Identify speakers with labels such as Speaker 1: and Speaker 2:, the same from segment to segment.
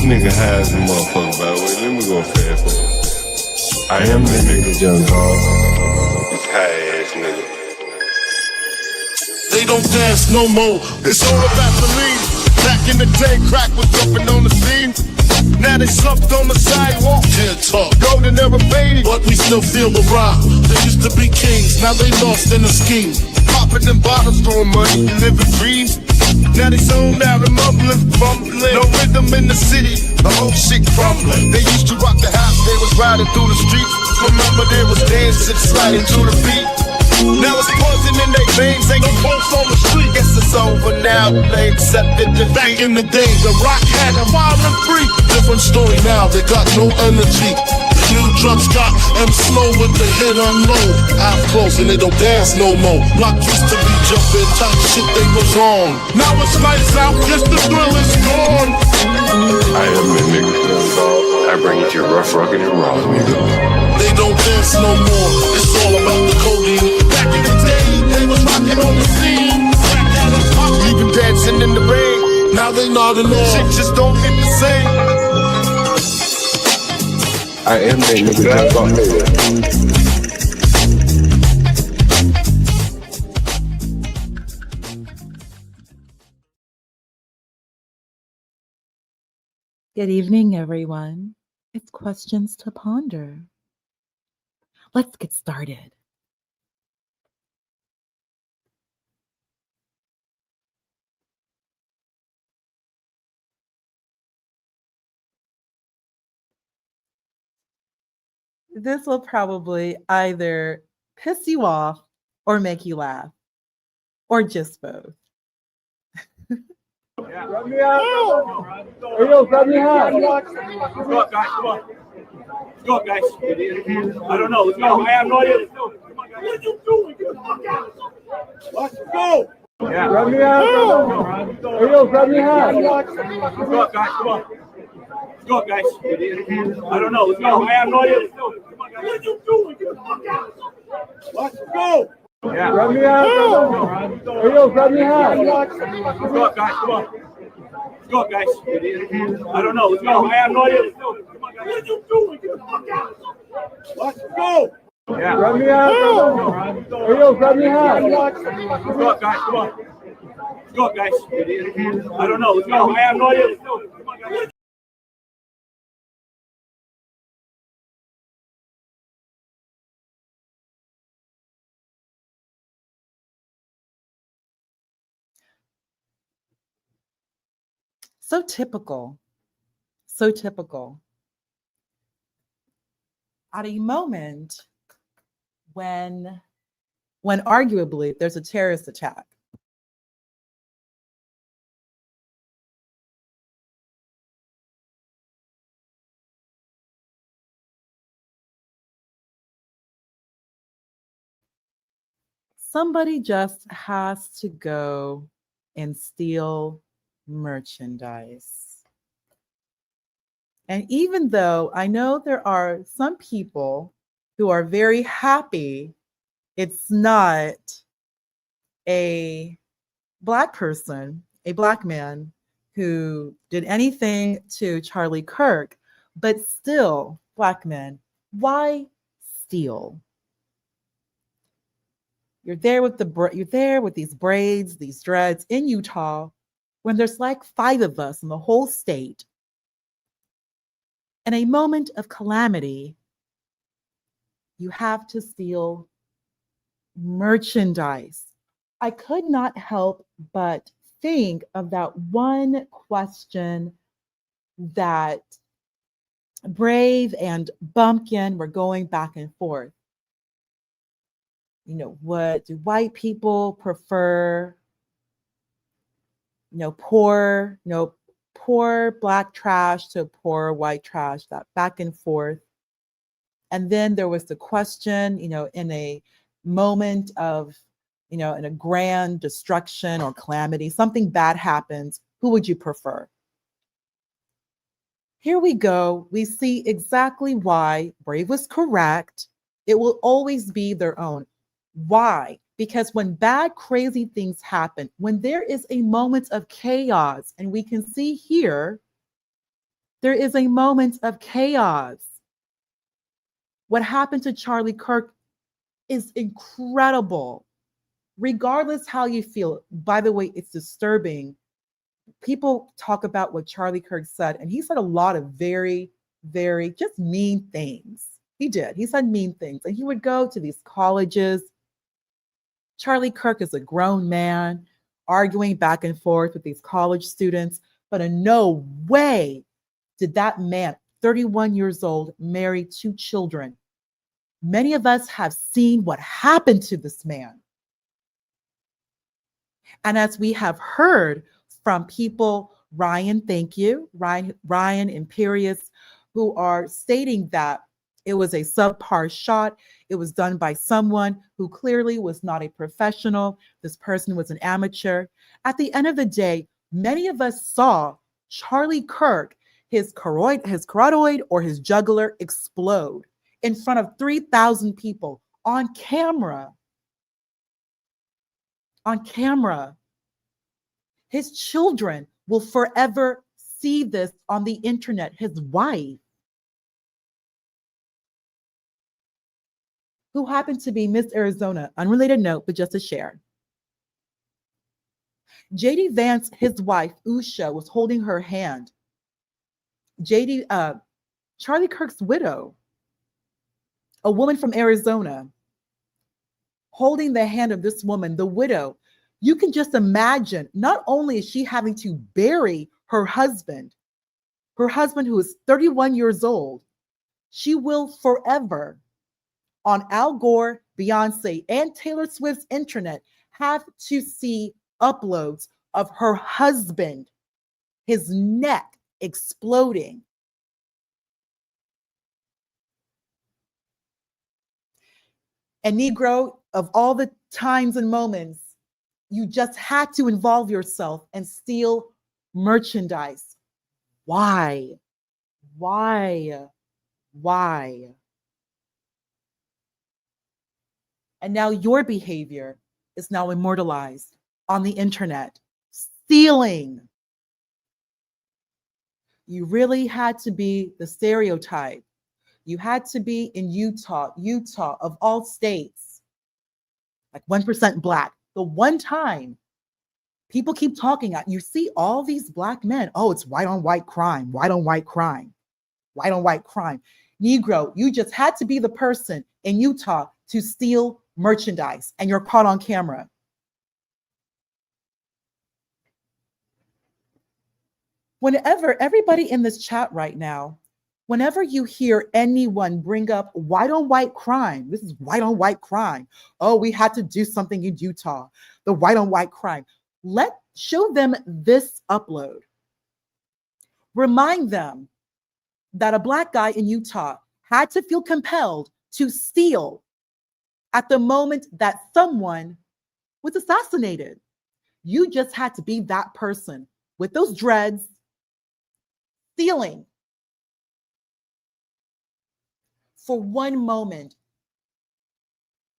Speaker 1: nigga high as a motherfucker, by the way. Let me go fast forward. I am the nigga, Young Galt. This high ass nigga.
Speaker 2: They don't dance no more. It's all about the lean. Back in the day, crack was jumping on the scene. Now they slumped on the sidewalk. Can't talk. Golden era faded, but we still feel the rock. They used to be kings, now they lost in the scheme. Popping them bottles, throwing money, living dreams. Now they zoned out and mumbling, fumbling. No rhythm in the city, the whole shit crumbling. They used to rock the house, they was riding through the streets. Remember there was dancing, sliding to the beat. Now it's poison in their veins, ain't no pulse on the street. Guess it's over now, they accepted defeat. Back in the day, the rock had a wild and free. Different story now, they got no energy. New drugs got them slow with the hit unload. Eyes closed and they don't dance no more. Block used to be jumping, type shit they was on. Now it's lights out, guess the thrill is gone.
Speaker 1: I am the nigga, Young Galt. I bring it to you rough, rugged, and raw, nigga.
Speaker 2: They don't dance no more, it's all about the codeine. Back in the day, they was rocking on the scene. Crack out and pop, even dancing in the rain. Now they nodding off, shit just don't hit the same.
Speaker 1: I am that nigga, Young Galt.
Speaker 3: Good evening, everyone. It's Questions to Ponder. Let's get started. This will probably either piss you off or make you laugh, or just both.
Speaker 4: Let me out. Hey, yo, let me out. Let's go, guys. Come on. Let's go, guys. I don't know. Let's go. I have no idea. What are you doing? Get the fuck out. Let's go. Yeah. Let me out. Hey, yo, let me out. Let's go, guys. Come on. Let's go, guys. I don't know. Let's go. I have no idea. What are you doing? Get the fuck out. Let's go. Yeah. Let me out. Hey, yo, let me out. Let's go, guys. Come on. Let's go, guys. I don't know. Let's go. I have no idea. What are you doing? Get the fuck out. Let's go. Yeah. Let me out. Hey, yo, let me out. Let's go, guys. Come on. Let's go, guys. I don't know. Let's go. I have no idea.
Speaker 3: So typical. So typical. At a moment when arguably there's a terrorist attack, somebody just has to go and steal merchandise. And even though I know there are some people who are very happy it's not a Black person, a Black man who did anything to Charlie Kirk, but still, Black men, why steal? You're there with these braids, these dreads in Utah, when there's like 5 of us in the whole state. In a moment of calamity, you have to steal merchandise. I could not help but think of that one question that Brave and Bumpkin were going back and forth. You know, what do white people prefer? Poor Black trash to poor white trash, that back and forth. And then there was the question, in a moment of, in a grand destruction or calamity, something bad happens, who would you prefer? Here we go. We see exactly why Brave was correct. It will always be their own. Why? Because when bad, crazy things happen, when there is a moment of chaos, and we can see here There is a moment of chaos. What happened to Charlie Kirk is incredible. Regardless how you feel, by the way, it's disturbing. People talk about what Charlie Kirk said, and he said a lot of very, very just mean things. He did. He said mean things. And he would go to these colleges. Charlie Kirk is a grown man arguing back and forth with these college students, but in no way did that man, 31 years old, marry 2 children. Many of us have seen what happened to this man. And as we have heard from people, Ryan, thank you, Ryan Imperius, who are stating that it was a subpar shot. It was done by someone who clearly was not a professional. This person was an amateur. At the end of the day, many of us saw Charlie Kirk, his carotid or his jugular explode in front of 3,000 people on camera. On camera. His children will forever see this on the internet. His wife, who happened to be Miss Arizona, unrelated note, but just to share. JD Vance, his wife, Usha, was holding her hand. Charlie Kirk's widow, a woman from Arizona, holding the hand of this woman, the widow. You can just imagine, not only is she having to bury her husband who is 31 years old, she will forever, on Al Gore, Beyonce, and Taylor Swift's internet, have to see uploads of her husband, his neck exploding. And Negro, of all the times and moments, you just had to involve yourself and steal merchandise. Why? Why? Why? And now your behavior is now immortalized on the internet. Stealing. You really had to be the stereotype. You had to be in Utah of all states, like 1% Black. The one time people keep talking, you see all these Black men. Oh, it's white on white crime, white on white crime, white on white crime. Negro, you just had to be the person in Utah to steal merchandise, and you're caught on camera. Whenever, everybody in this chat right now, whenever you hear anyone bring up white on white crime, this is white on white crime. Oh, we had to do something in Utah, the white on white crime. Show them this upload. Remind them that a Black guy in Utah had to feel compelled to steal at the moment that someone was assassinated. You just had to be that person with those dreads, stealing. For one moment,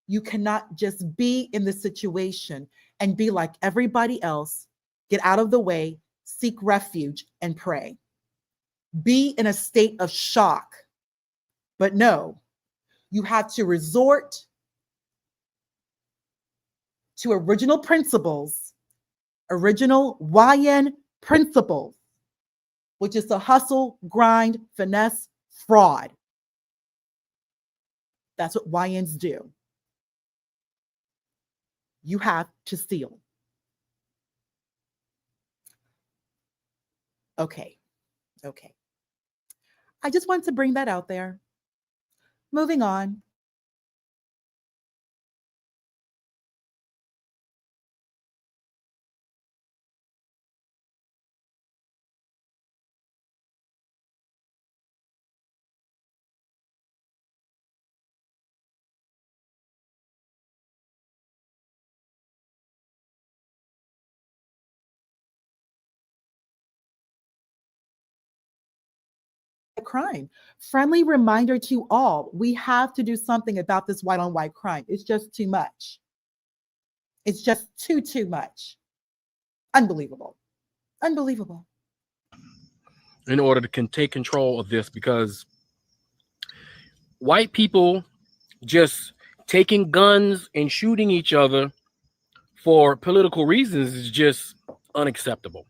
Speaker 3: you cannot just be in the situation and be like everybody else, get out of the way, seek refuge, and pray. Be in a state of shock. But no, you have to resort to original principles, original YN principles, which is the hustle, grind, finesse, fraud. That's what YNs do. You have to steal. Okay. I just want to bring that out there. Moving on. Crime. Friendly reminder to all, we have to do something about this white on white crime. It's just too much. It's just too much. Unbelievable.
Speaker 5: in order to take control of this, because white people just taking guns and shooting each other for political reasons is just unacceptable.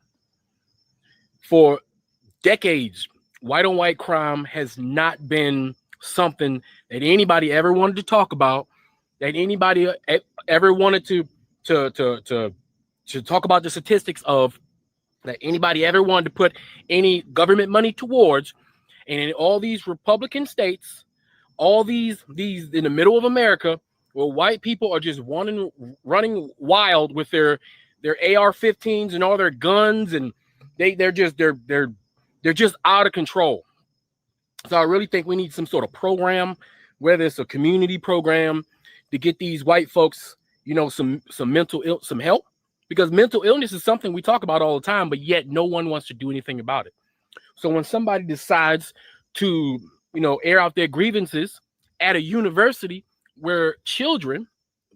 Speaker 5: For decades, white on white crime has not been something that anybody ever wanted to talk about, that anybody ever wanted to talk about the statistics of, that anybody ever wanted to put any government money towards. And in all these Republican states, all these in the middle of America, where white people are just running wild with their AR-15s and all their guns, and they're just out of control. So I really think we need some sort of program, whether it's a community program, to get these white folks, some some help, because mental illness is something we talk about all the time, but yet no one wants to do anything about it. So when somebody decides to, air out their grievances at a university where children,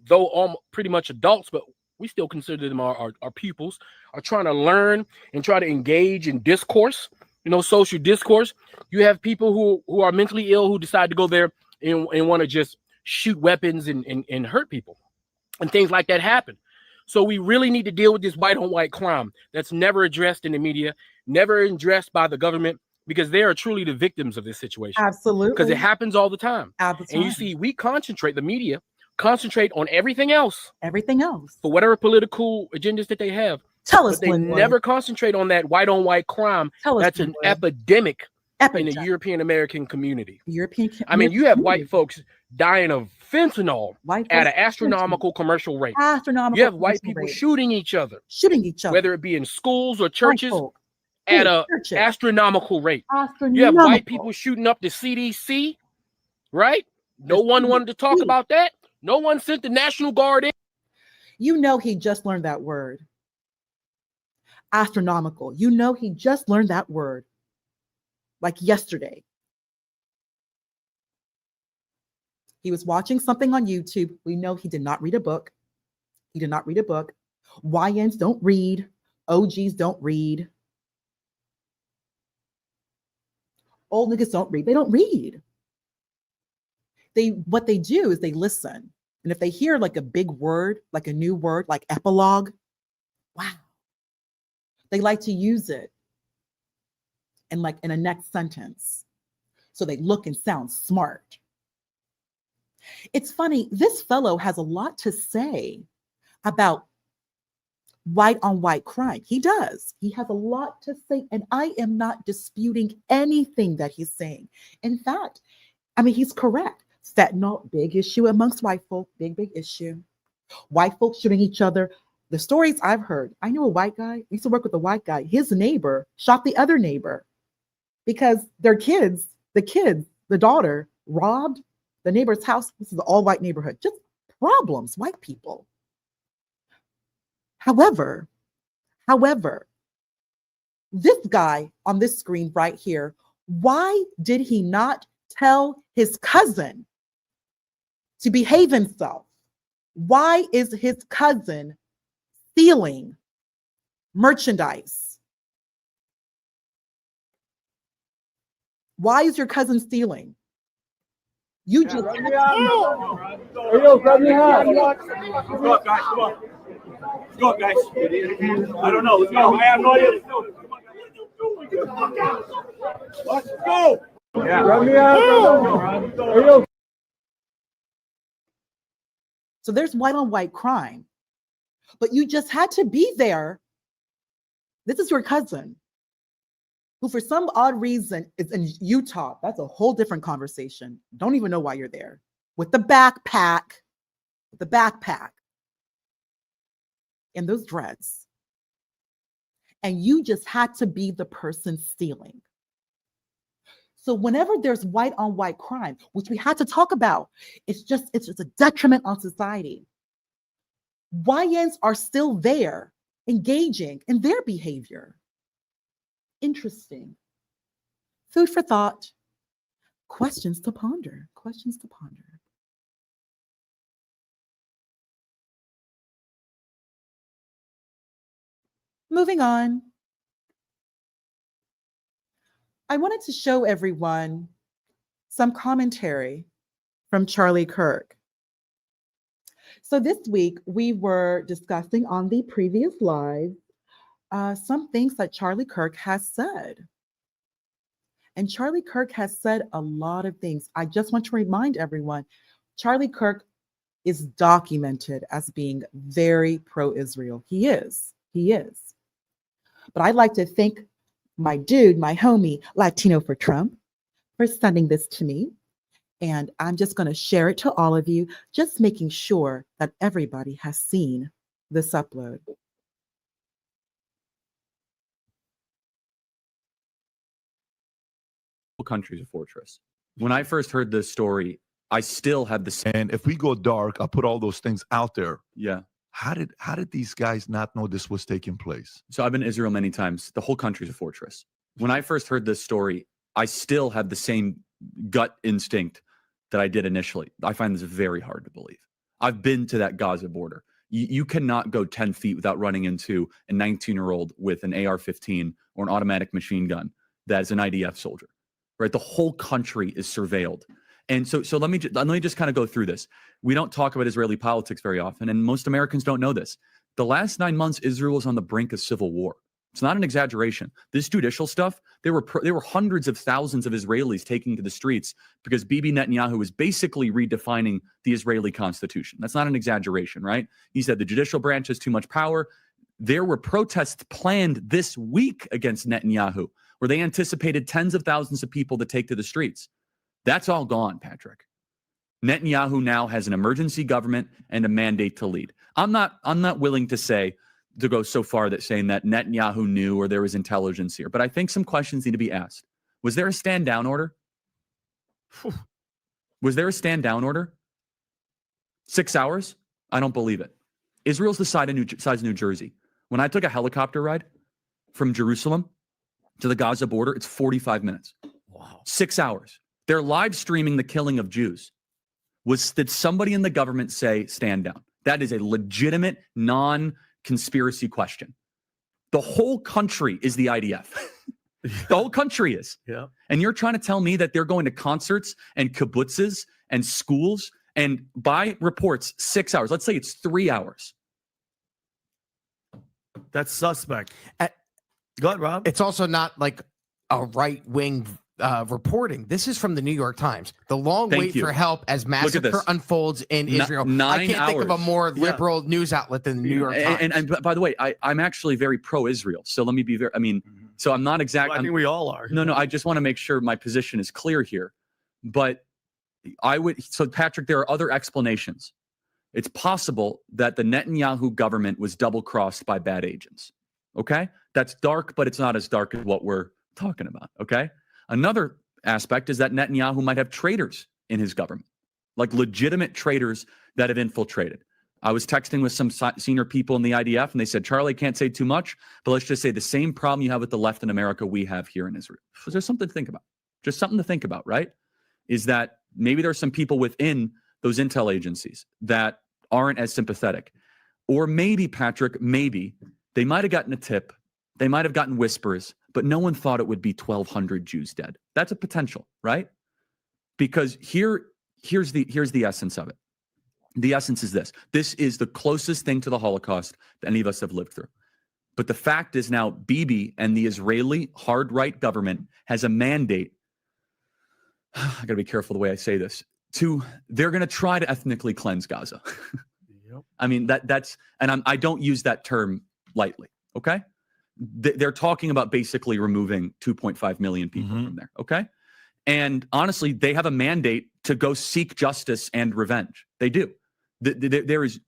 Speaker 5: though all pretty much adults, but we still consider them our pupils, are trying to learn and try to engage in discourse, social discourse. You have people who are mentally ill who decide to go there and want to just shoot weapons and hurt people, and things like that happen. So we really need to deal with this white on white crime that's never addressed in the media, never addressed by the government, because they are truly the victims of this situation.
Speaker 3: Absolutely.
Speaker 5: Because it happens all the time.
Speaker 3: All the time.
Speaker 5: And you see, the media concentrate on everything else.
Speaker 3: Everything else.
Speaker 5: For whatever political agendas that they have.
Speaker 3: Tell us,
Speaker 5: but they never concentrate on that white on white crime. That's an epidemic in the European American community. I mean, you have white folks dying of fentanyl at an astronomical commercial rate. You have white people shooting each other, whether it be in schools or churches, at an astronomical rate. You have white people shooting up the CDC, right? No one wanted to talk about that. No one sent the National Guard in.
Speaker 3: He just learned that word. Astronomical. He just learned that word like yesterday. He was watching something on YouTube. We know he did not read a book. YNs don't read. OGs don't read. Old niggas don't read. They don't read. What they do is they listen. And if they hear like a big word, like a new word, like epilogue, wow, they like to use it in a next sentence. So they look and sound smart. It's funny, this fellow has a lot to say about white on white crime. He does. He has a lot to say, and I am not disputing anything that he's saying. In fact, he's correct. Fentanyl, big issue amongst white folk, big issue. White folks shooting each other. The stories I've heard, I know a white guy, I used to work with a white guy, his neighbor shot the other neighbor because their kids, the daughter, robbed the neighbor's house. This is an all-white neighborhood. Just problems, white people. However, this guy on this screen right here, why did he not tell his cousin to behave himself? Why is his cousin stealing merchandise? Why is your cousin stealing? You just...
Speaker 4: Hey, yo, grab me a hat. Let's go, guys. Come on. Let's go, guys. I don't know. Let's go. I have no idea. Let's go. Come on, guys. What are you doing? Get the fuck out. Let's go. Yeah. Grab me a hat. Hey, yo.
Speaker 3: So there's white on white crime, but you just had to be there. This is your cousin who for some odd reason is in Utah. That's a whole different conversation. Don't even know why you're there with the backpack and those dreads. And you just had to be the person stealing. So whenever there's white on white crime, which we had to talk about, it's just a detriment on society. YNs are still there, engaging in their behavior. Interesting. Food for thought. Questions to ponder. Moving on. I wanted to show everyone some commentary from Charlie Kirk. So this week we were discussing on the previous live some things that Charlie Kirk has said. And Charlie Kirk has said a lot of things. I just want to remind everyone, Charlie Kirk is documented as being very pro-Israel. He is. He is. But I'd like to thank my dude, my homie, Latino for Trump, for sending this to me. And I'm just going to share it to all of you, just making sure that everybody has seen this upload.
Speaker 6: Country's a fortress. When I first heard this story, I still had the same.
Speaker 2: And if we go dark, I'll put all those things out there.
Speaker 6: Yeah.
Speaker 2: How did these guys not know this was taking place?
Speaker 6: So I've been to Israel many times. The whole country's a fortress. When I first heard this story, I still had the same gut instinct that I did initially. I find this very hard to believe. I've been to that Gaza border. You cannot go 10 feet without running into a 19-year-old with an AR-15 or an automatic machine gun that is an IDF soldier. Right, the whole country is surveilled, and so let me just kind of go through this. We don't talk about Israeli politics very often, and most Americans don't know this. The last 9 months, Israel was on the brink of civil war. It's not an exaggeration. This judicial stuff, there were hundreds of thousands of Israelis taking to the streets because Bibi Netanyahu was basically redefining the Israeli constitution. That's not an exaggeration, right? He said the judicial branch has too much power. There were protests planned this week against Netanyahu, where they anticipated tens of thousands of people to take to the streets. That's all gone, Patrick. Netanyahu now has an emergency government and a mandate to lead. I'm not willing to go so far that saying that Netanyahu knew or there was intelligence here, but I think some questions need to be asked. Was there a stand down order? Was there a stand down order? 6 hours? I don't believe it. Israel's the size of New Jersey. When I took a helicopter ride from Jerusalem to the Gaza border, it's 45 minutes. Wow. 6 hours. They're live streaming the killing of Jews. Did somebody in the government say stand down? That is a legitimate non-conspiracy question. The whole country is the IDF. The whole country is.
Speaker 7: Yeah.
Speaker 6: And you're trying to tell me that they're going to concerts and kibbutzes and schools and by reports 6 hours. Let's say it's 3 hours.
Speaker 7: That's suspect. Go ahead, Rob.
Speaker 8: It's also not like a right-wing reporting. This is from the New York Times. The long wait for help as massacre unfolds in Israel.
Speaker 6: 9
Speaker 8: I can't think of a more liberal news outlet than the New York Times.
Speaker 6: And by the way, I'm actually very pro-Israel. So let me be very, so I'm not exactly.
Speaker 7: Well, I think we all are.
Speaker 6: No, I just want to make sure my position is clear here. But so Patrick, there are other explanations. It's possible that the Netanyahu government was double-crossed by bad agents. Okay? That's dark, but it's not as dark as what we're talking about. Okay? Another aspect is that Netanyahu might have traitors in his government, like legitimate traitors that have infiltrated. I was texting with some senior people in the IDF, and they said, Charlie, I can't say too much, but let's just say the same problem you have with the left in America, we have here in Israel. So there's something to think about. Just something to think about, right? Is that maybe there's some people within those intel agencies that aren't as sympathetic. Or maybe, Patrick, maybe they might have gotten a tip. They might have gotten whispers, but no one thought it would be 1,200 Jews dead. That's a potential, right? Because here's the essence of it. The essence is this. This is the closest thing to the Holocaust that any of us have lived through. But the fact is now Bibi and the Israeli hard right government has a mandate. I got to be careful the way I say this. They're going to try to ethnically cleanse Gaza.
Speaker 7: Yep.
Speaker 6: I mean, I don't use that term lightly, okay? They're talking about basically removing 2.5 million people from there, okay? And honestly, they have a mandate to go seek justice and revenge. They do. There is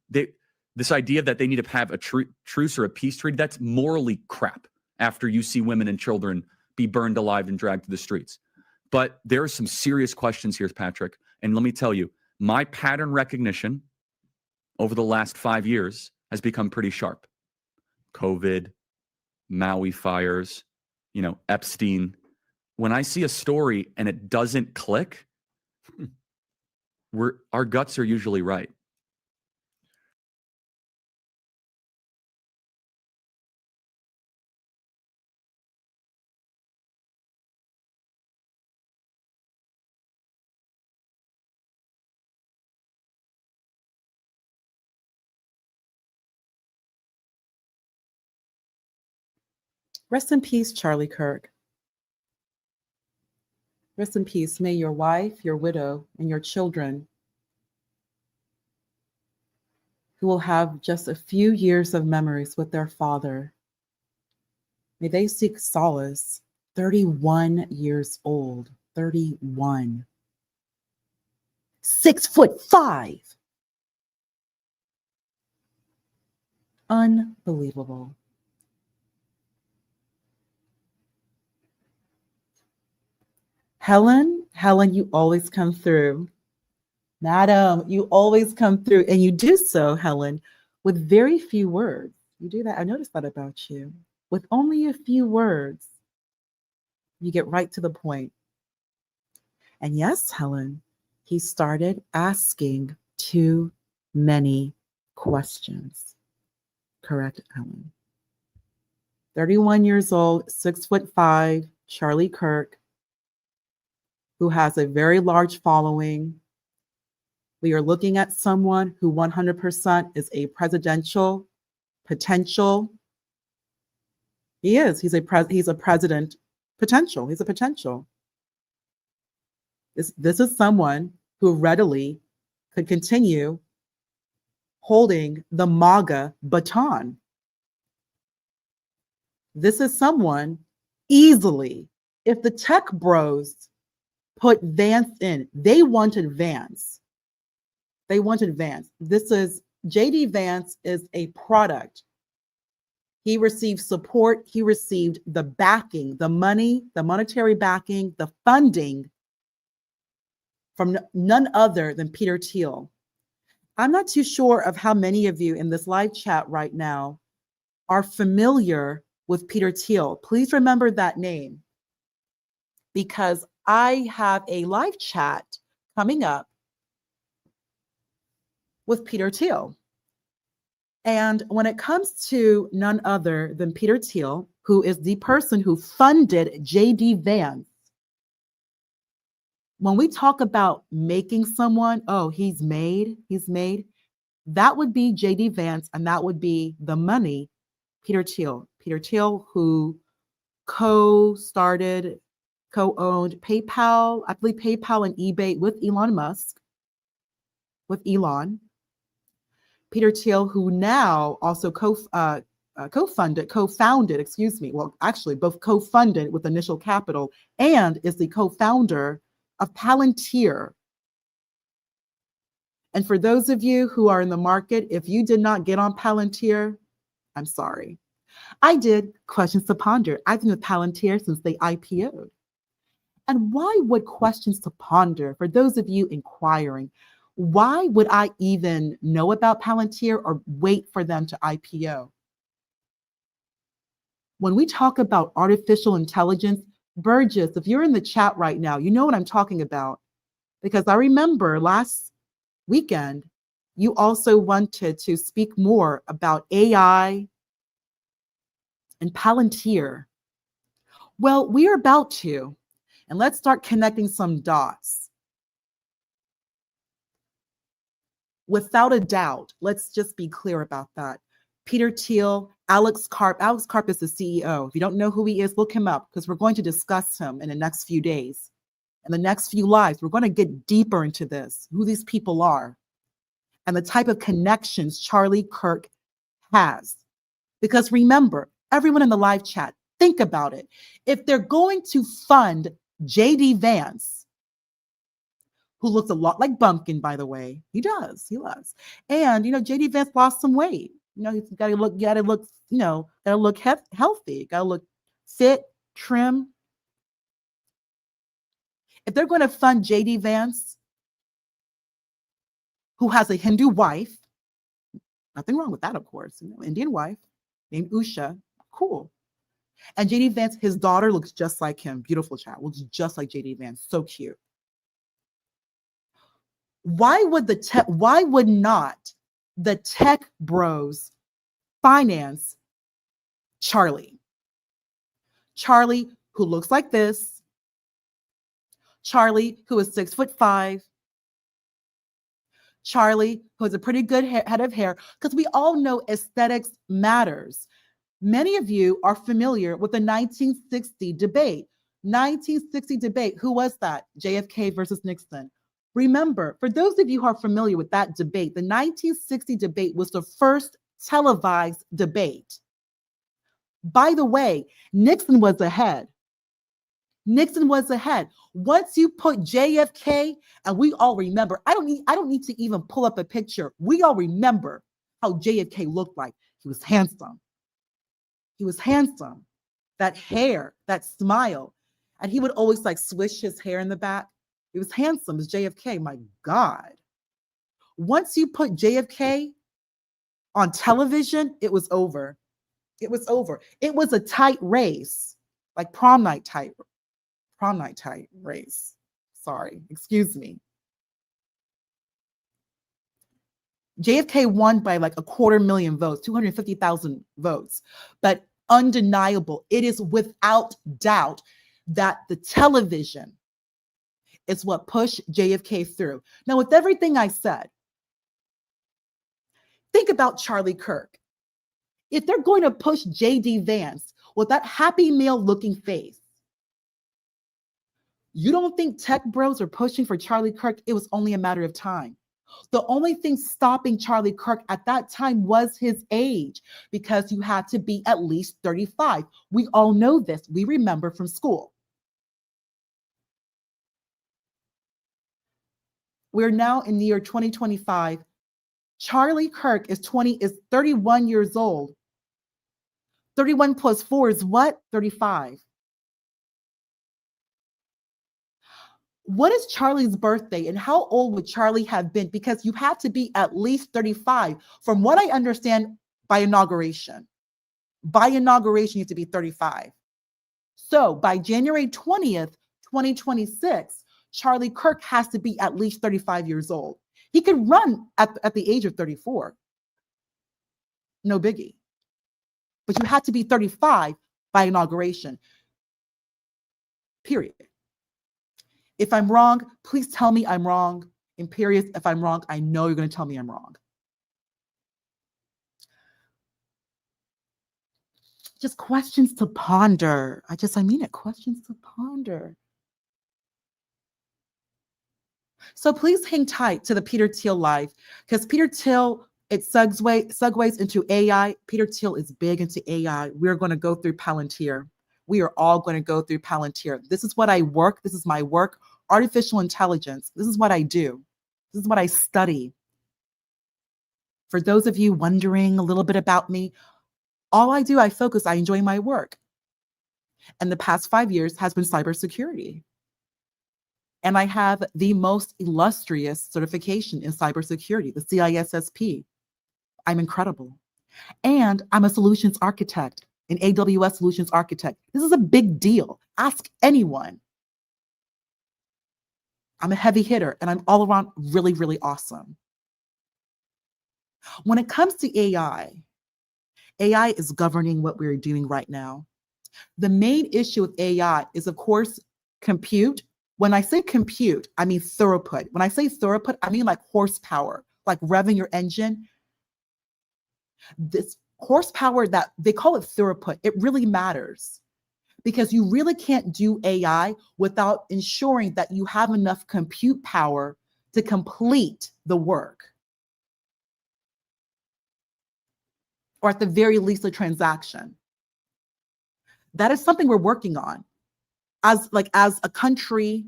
Speaker 6: this idea that they need to have a truce or a peace treaty. That's morally crap after you see women and children be burned alive and dragged to the streets. But there are some serious questions here, Patrick. And let me tell you, my pattern recognition over the last 5 years has become pretty sharp. COVID, Maui fires, Epstein. When I see a story and it doesn't click, our guts are usually right.
Speaker 3: Rest in peace, Charlie Kirk. Rest in peace. May your wife, your widow, and your children, who will have just a few years of memories with their father, may they seek solace. 31 years old. 31. 6'5". Unbelievable. Helen, you always come through. Madam, you always come through, and you do so, Helen, with very few words. You do that. I noticed that about you. With only a few words, you get right to the point. And yes, Helen, he started asking too many questions. Correct, Helen. 31 years old, 6'5", Charlie Kirk, who has a very large following. We are looking at someone who 100% is a presidential potential. He is. He's a president potential. He's a potential. This is someone who readily could continue holding the MAGA baton. This is someone easily, if the tech bros put Vance in, they wanted Vance. They wanted Vance. JD Vance is a product. He received support. He received the backing, the money, the monetary backing, the funding from none other than Peter Thiel. I'm not too sure of how many of you in this live chat right now are familiar with Peter Thiel. Please remember that name, because I have a live chat coming up with Peter Thiel. And when it comes to none other than Peter Thiel, who is the person who funded JD Vance, when we talk about making someone, oh, he's made, that would be JD Vance, and that would be the money, Peter Thiel. Peter Thiel, who co-owned PayPal, I believe PayPal and eBay with Elon Musk, Peter Thiel, who now also co-founded, well, actually both co-funded with initial capital and is the co-founder of Palantir. And for those of you who are in the market, if you did not get on Palantir, I'm sorry. I did. Questions to ponder. I've been with Palantir since they IPO'd. And why would questions to ponder, for those of you inquiring, why would I even know about Palantir or wait for them to IPO? When we talk about artificial intelligence, Burgess, if you're in the chat right now, you know what I'm talking about. Because I remember last weekend, you also wanted to speak more about AI and Palantir. Well, we are about to, and let's start connecting some dots. Without a doubt, let's just be clear about that. Peter Thiel, Alex Karp. Alex Karp is the CEO. If you don't know who he is, look him up, because we're going to discuss him in the next few days. In the next few lives, we're going to get deeper into this, who these people are, and the type of connections Charlie Kirk has. Because remember, everyone in the live chat, think about it. If they're going to fund JD Vance, who looks a lot like Bumpkin, by the way. He does. And, JD Vance lost some weight. He's got to look, healthy, got to look fit, trim. If they're going to fund JD Vance, who has a Hindu wife, nothing wrong with that, of course, Indian wife named Usha, cool. And JD Vance, his daughter looks just like him. Beautiful child, looks just like JD Vance, so cute. Why would not the tech bros finance Charlie? Charlie, who looks like this. Charlie, who is 6'5". Charlie, who has a pretty good head of hair, because we all know aesthetics matters. Many of you are familiar with the 1960 debate. 1960 debate, who was that? JFK versus Nixon. Remember, for those of you who are familiar with that debate, the 1960 debate was the first televised debate. By the way, Nixon was ahead. Nixon was ahead. Once you put JFK, and we all remember, I don't need to even pull up a picture. We all remember how JFK looked like. He was handsome. He was handsome. That hair, that smile. And he would always like swish his hair in the back. He was handsome as JFK. My God. Once you put JFK on television, it was over. It was over. It was a tight race, like prom night tight race. Sorry, excuse me. JFK won by like 250,000 votes, 250,000 votes, but undeniable. It is without doubt that the television is what pushed JFK through. Now, with everything I said, think about Charlie Kirk. If they're going to push J.D. Vance with that Happy Meal looking face, you don't think tech bros are pushing for Charlie Kirk? It was only a matter of time. The only thing stopping Charlie Kirk at that time was his age, because you had to be at least 35. We all know this. We remember from school. We're now in the year 2025. Charlie Kirk is 31 years old. 31 plus 4 is what? 35. What is Charlie's birthday and how old would Charlie have been? Because you had to be at least 35. From what I understand, by inauguration. By inauguration, you have to be 35. So by January 20th, 2026, Charlie Kirk has to be at least 35 years old. He could run at the age of 34. No biggie. But you had to be 35 by inauguration. Period. If I'm wrong, please tell me I'm wrong. Imperious, if I'm wrong, I know you're going to tell me I'm wrong. Just questions to ponder. I mean it, questions to ponder. So please hang tight to the Peter Thiel live, because Peter Thiel, it segues into AI. Peter Thiel is big into AI. We're going to go through Palantir. We are all going to go through Palantir. This is what I work. This is my work. Artificial intelligence. This is what I do. This is what I study. For those of you wondering a little bit about me, all I do, I focus, I enjoy my work. And the past 5 years has been cybersecurity. And I have the most illustrious certification in cybersecurity, the CISSP. I'm incredible. And I'm a solutions architect, an AWS solutions architect. This is a big deal. Ask anyone. I'm a heavy hitter and I'm all around really, really awesome. When it comes to AI is governing what we're doing right now. The main issue with AI is, of course, compute. When I say compute, I mean throughput. When I say throughput, I mean like horsepower, like revving your engine. This horsepower, that they call it throughput, it really matters, because you really can't do AI without ensuring that you have enough compute power to complete the work. Or at the very least, a transaction. That is something we're working on. As a country,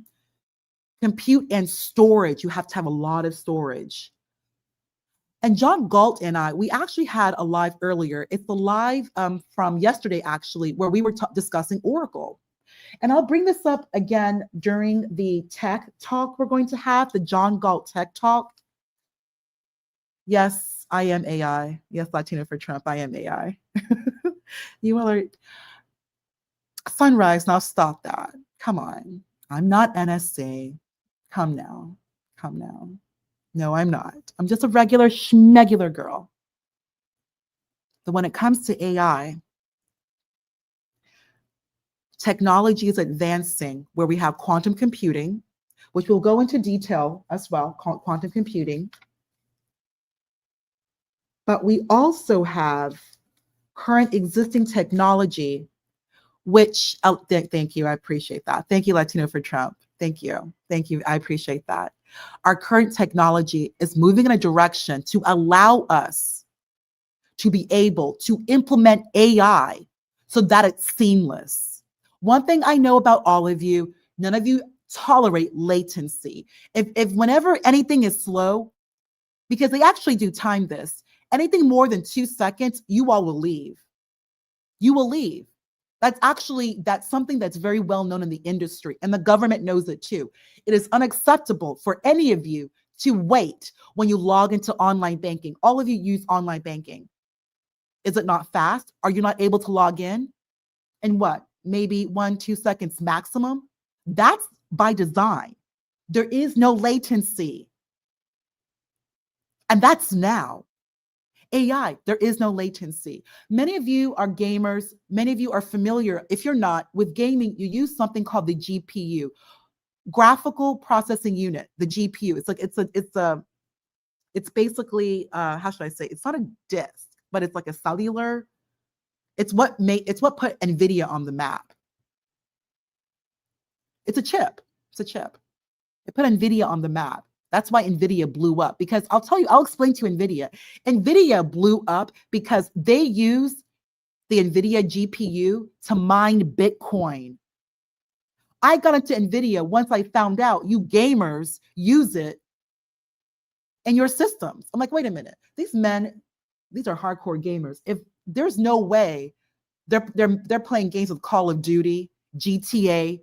Speaker 3: compute and storage, you have to have a lot of storage. And John Galt and I, we actually had a live earlier. It's the live from yesterday, actually, where we were discussing Oracle. And I'll bring this up again during the tech talk we're going to have, the John Galt tech talk. Yes, I am AI. Yes, Latina for Trump, I am AI. You all are... Sunrise, now stop that. Come on. I'm not NSA. Come now. Come now. No, I'm not. I'm just a regular schmegular girl. But when it comes to AI, technology is advancing where we have quantum computing, which we'll go into detail as well, quantum computing. But we also have current existing technology, which, thank you, I appreciate that. Thank you, Latino for Trump. Thank you, I appreciate that. Our current technology is moving in a direction to allow us to be able to implement AI so that it's seamless. One thing I know about all of you, none of you tolerate latency. If whenever anything is slow, because they actually do time this, anything more than 2 seconds, you all will leave. You will leave. That's something that's very well known in the industry, and the government knows it too. It is unacceptable for any of you to wait when you log into online banking. All of you use online banking. Is it not fast? Are you not able to log in? And what? Maybe 1-2 seconds maximum? That's by design. There is no latency. And that's now. AI, there is no latency. Many of you are gamers. Many of you are familiar. If you're not, with gaming, you use something called the GPU, graphical processing unit, the GPU. It's basically, how should I say? It's not a disk, but it's like a cellular. It's what put NVIDIA on the map. It's a chip. It put NVIDIA on the map. That's why NVIDIA blew up, because I'll explain to NVIDIA. NVIDIA blew up because they use the NVIDIA GPU to mine Bitcoin. I got into NVIDIA once I found out you gamers use it in your systems. I'm like, wait a minute. These are hardcore gamers. If there's no way they're playing games with Call of Duty, GTA.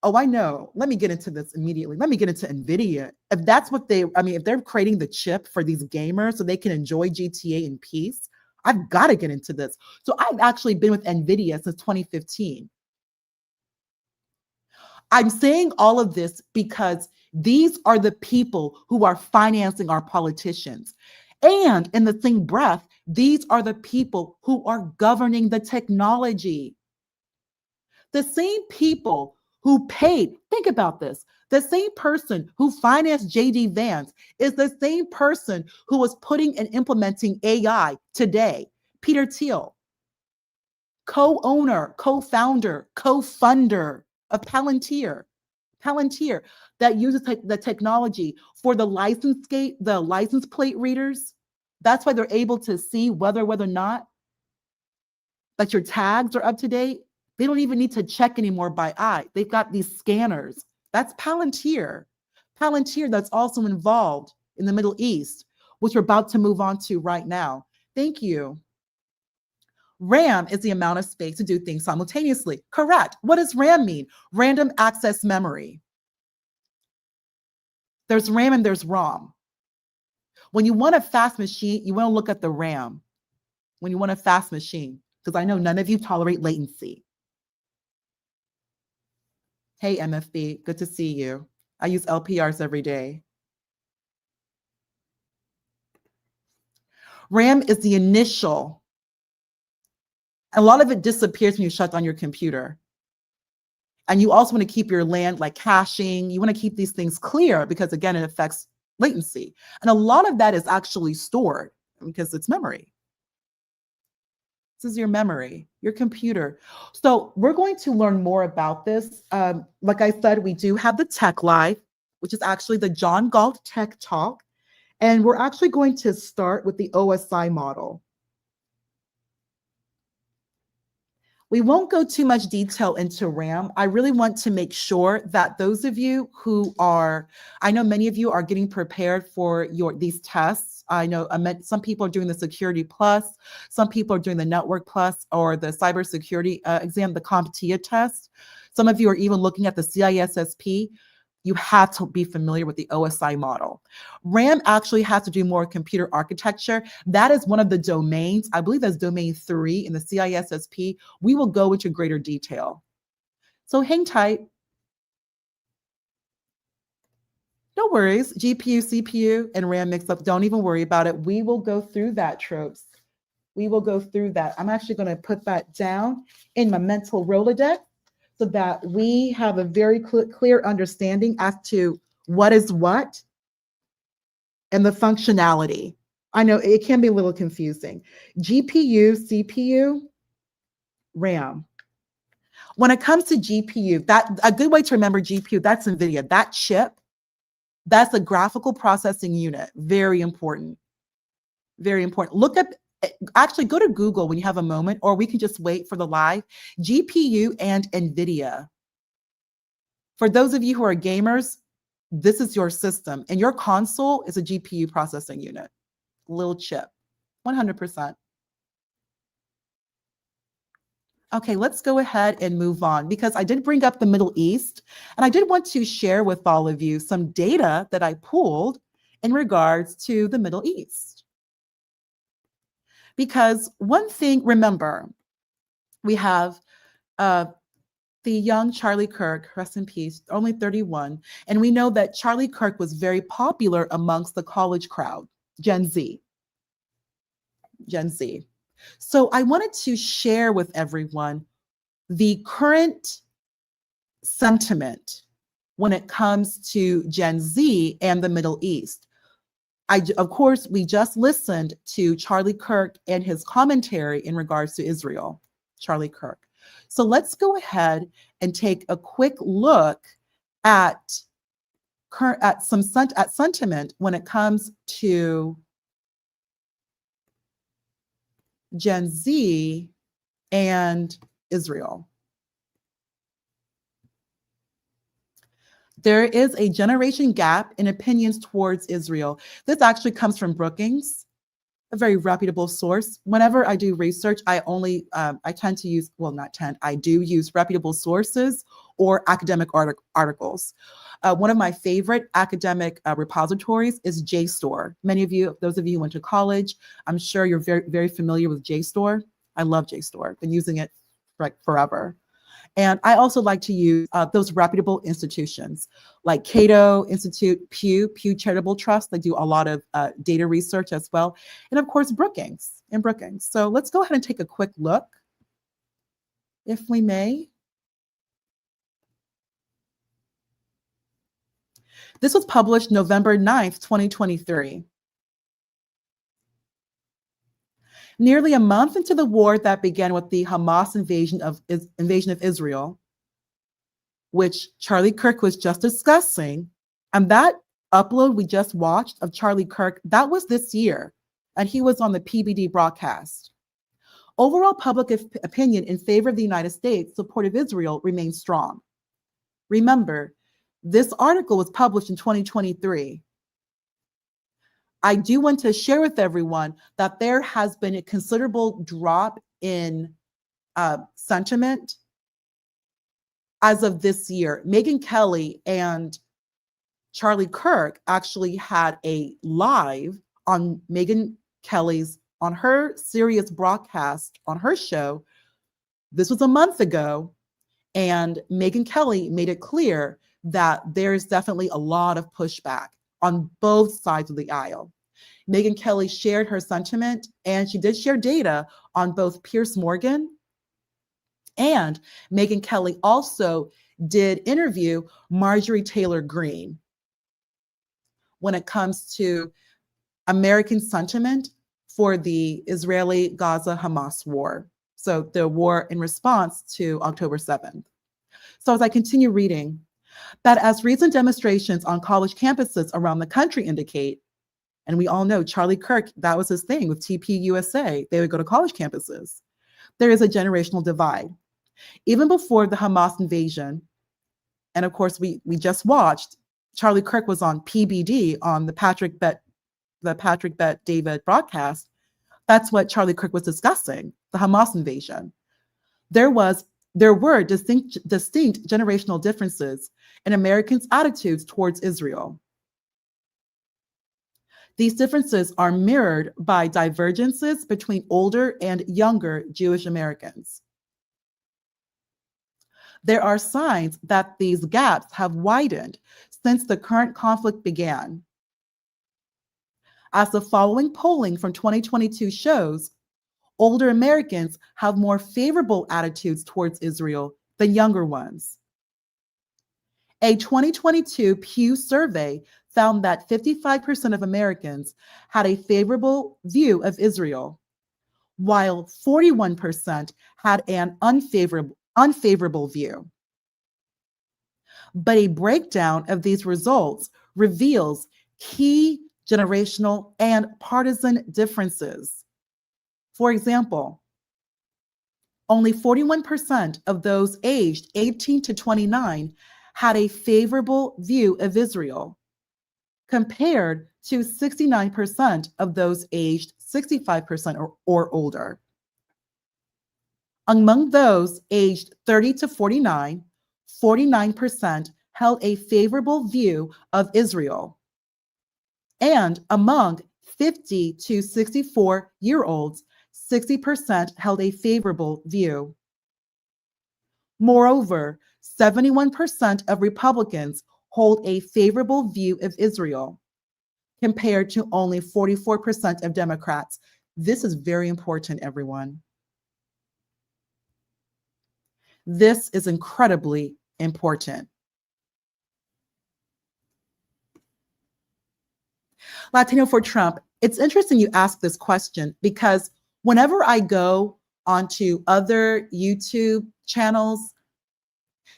Speaker 3: Oh, I know. Let me get into this immediately. Let me get into NVIDIA. If that's what if they're creating the chip for these gamers so they can enjoy GTA in peace, I've got to get into this. So I've actually been with NVIDIA since 2015. I'm saying all of this because these are the people who are financing our politicians. And in the same breath, these are the people who are governing the technology. The same people who paid, think about this, the same person who financed J.D. Vance is the same person who was putting and implementing AI today. Peter Thiel, co-owner, co-founder, co-funder of Palantir, that uses the technology for the license plate readers. That's why they're able to see whether or not that your tags are up to date. They don't even need to check anymore by eye. They've got these scanners. That's Palantir. Palantir that's also involved in the Middle East, which we're about to move on to right now. Thank you. RAM is the amount of space to do things simultaneously. Correct. What does RAM mean? Random access memory. There's RAM and there's ROM. When you want a fast machine, you want to look at the RAM. When you want a fast machine, because I know none of you tolerate latency. Hey, MFB, good to see you. I use LPRs every day. RAM is the initial. A lot of it disappears when you shut down your computer. And you also want to keep your land, like caching. You want to keep these things clear because, again, it affects latency. And a lot of that is actually stored because it's memory. This is your memory, your computer. So we're going to learn more about this. Like I said, we do have the Tech Live, which is actually the John Galt Tech Talk. And we're actually going to start with the OSI model. We won't go too much detail into RAM. I really want to make sure that those of you who are, I know many of you are getting prepared for these tests. I know some people are doing the Security Plus, some people are doing the Network Plus or the Cybersecurity exam, the CompTIA test. Some of you are even looking at the CISSP. You have to be familiar with the OSI model. RAM actually has to do more computer architecture. That is one of the domains. I believe that's domain 3 in the CISSP. We will go into greater detail. So hang tight. No worries. GPU, CPU, and RAM mix up. Don't even worry about it. We will go through that, tropes. We will go through that. I'm actually going to put that down in my mental Rolodex, so that we have a very clear understanding as to what is what and the functionality I know it can be a little confusing. GPU, CPU, RAM. When it comes to GPU, that a good way to remember GPU, that's NVIDIA. That chip, that's a graphical processing unit. Very important. Very important. Look up, actually go to Google when you have a moment, or we can just wait for the live. GPU and NVIDIA. For those of you who are gamers, this is your system, and your console is a GPU processing unit. Little chip, 100%. Okay, let's go ahead and move on, because I did bring up the Middle East, and I did want to share with all of you some data that I pulled in regards to the Middle East. Because one thing, remember, we have the young Charlie Kirk, rest in peace, only 31, and we know that Charlie Kirk was very popular amongst the college crowd, Gen Z. So I wanted to share with everyone the current sentiment when it comes to Gen Z and the Middle East. Of course, we just listened to Charlie Kirk and his commentary in regards to Israel, Charlie Kirk. So let's go ahead and take a quick look at sentiment when it comes to Gen Z and Israel. There is a generation gap in opinions towards Israel. This actually comes from Brookings, a very reputable source. Whenever I do research, I tend to use, I do use reputable sources or academic articles. One of my favorite academic repositories is JSTOR. Many of you, those of you who went to college, I'm sure you're very, very familiar with JSTOR. I love JSTOR, been using it like forever. And I also like to use those reputable institutions like Cato Institute, Pew Charitable Trust. They do a lot of data research as well. And of course, Brookings. So let's go ahead and take a quick look, if we may. This was published November 9th, 2023. Nearly a month into the war that began with the Hamas invasion of Israel, which Charlie Kirk was just discussing, and that upload we just watched of Charlie Kirk, that was this year, and he was on the PBD broadcast. Overall public opinion in favor of the United States' support of Israel remains strong. Remember, this article was published in 2023. I do want to share with everyone that there has been a considerable drop in sentiment as of this year. Megyn Kelly and Charlie Kirk actually had a live on Megyn Kelly's, on her Sirius broadcast on her show. This was a month ago, and Megyn Kelly made it clear that there's definitely a lot of pushback on both sides of the aisle. Megyn Kelly shared her sentiment, and she did share data on both Piers Morgan, and Megyn Kelly also did interview Marjorie Taylor Greene when it comes to American sentiment for the Israeli-Gaza Hamas war. So the war in response to October 7th. So as I continue reading, that as recent demonstrations on college campuses around the country indicate, and we all know Charlie Kirk, that was his thing with TPUSA, they would go to college campuses. There is a generational divide. Even before the Hamas invasion, and of course we just watched, Charlie Kirk was on PBD on the Patrick Bet David broadcast. That's what Charlie Kirk was discussing, the Hamas invasion. There were distinct generational differences in Americans' attitudes towards Israel. These differences are mirrored by divergences between older and younger Jewish Americans. There are signs that these gaps have widened since the current conflict began. As the following polling from 2022 shows, older Americans have more favorable attitudes towards Israel than younger ones. A 2022 Pew survey found that 55% of Americans had a favorable view of Israel, while 41% had an unfavorable view. But a breakdown of these results reveals key generational and partisan differences. For example, only 41% of those aged 18 to 29 had a favorable view of Israel, compared to 69% of those aged 65% or older. Among those aged 30 to 49, 49% held a favorable view of Israel. And among 50 to 64-year-olds, 60% held a favorable view. Moreover, 71% of Republicans hold a favorable view of Israel, compared to only 44% of Democrats. This is very important, everyone. This is incredibly important. Latino for Trump, it's interesting you ask this question, because whenever I go onto other YouTube channels,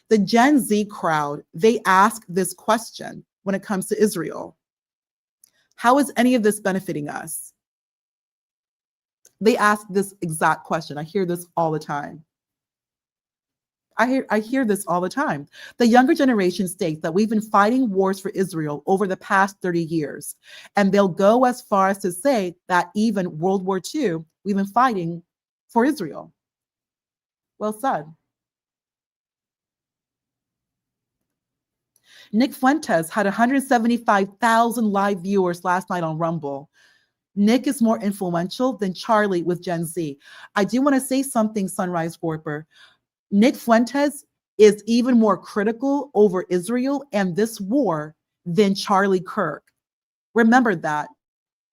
Speaker 3: the Gen Z crowd, they ask this question when it comes to Israel. How is any of this benefiting us? They ask this exact question. I hear this all the time. I hear this all the time. The younger generation states that we've been fighting wars for Israel over the past 30 years. And they'll go as far as to say that even World War II, we've been fighting for Israel. Well said. Nick Fuentes had 175,000 live viewers last night on Rumble. Nick is more influential than Charlie with Gen Z. I do want to say something, Sunrise Warper. Nick Fuentes is even more critical over Israel and this war than Charlie Kirk. Remember that.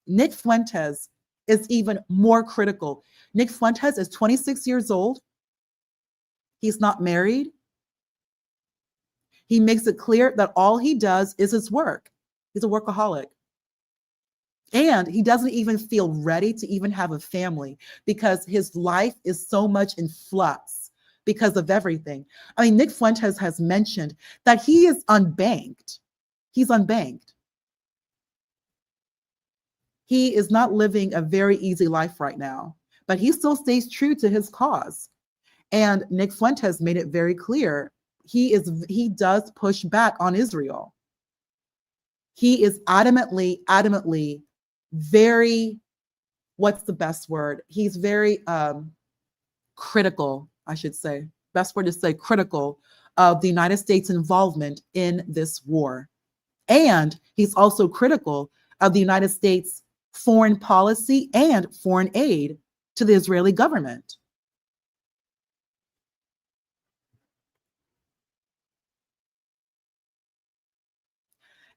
Speaker 3: Nick Fuentes is even more critical. Nick Fuentes is 26 years old. He's not married. He makes it clear that all he does is his work. He's a workaholic. And he doesn't even feel ready to even have a family because his life is so much in flux because of everything. I mean, Nick Fuentes has mentioned that he is unbanked. He's unbanked. He is not living a very easy life right now, but he still stays true to his cause. And Nick Fuentes made it very clear he does push back on Israel. He is adamantly very, what's the best word? He's very critical, I should say. Best word to say, critical of the United States' involvement in this war. And he's also critical of the United States' foreign policy and foreign aid to the Israeli government.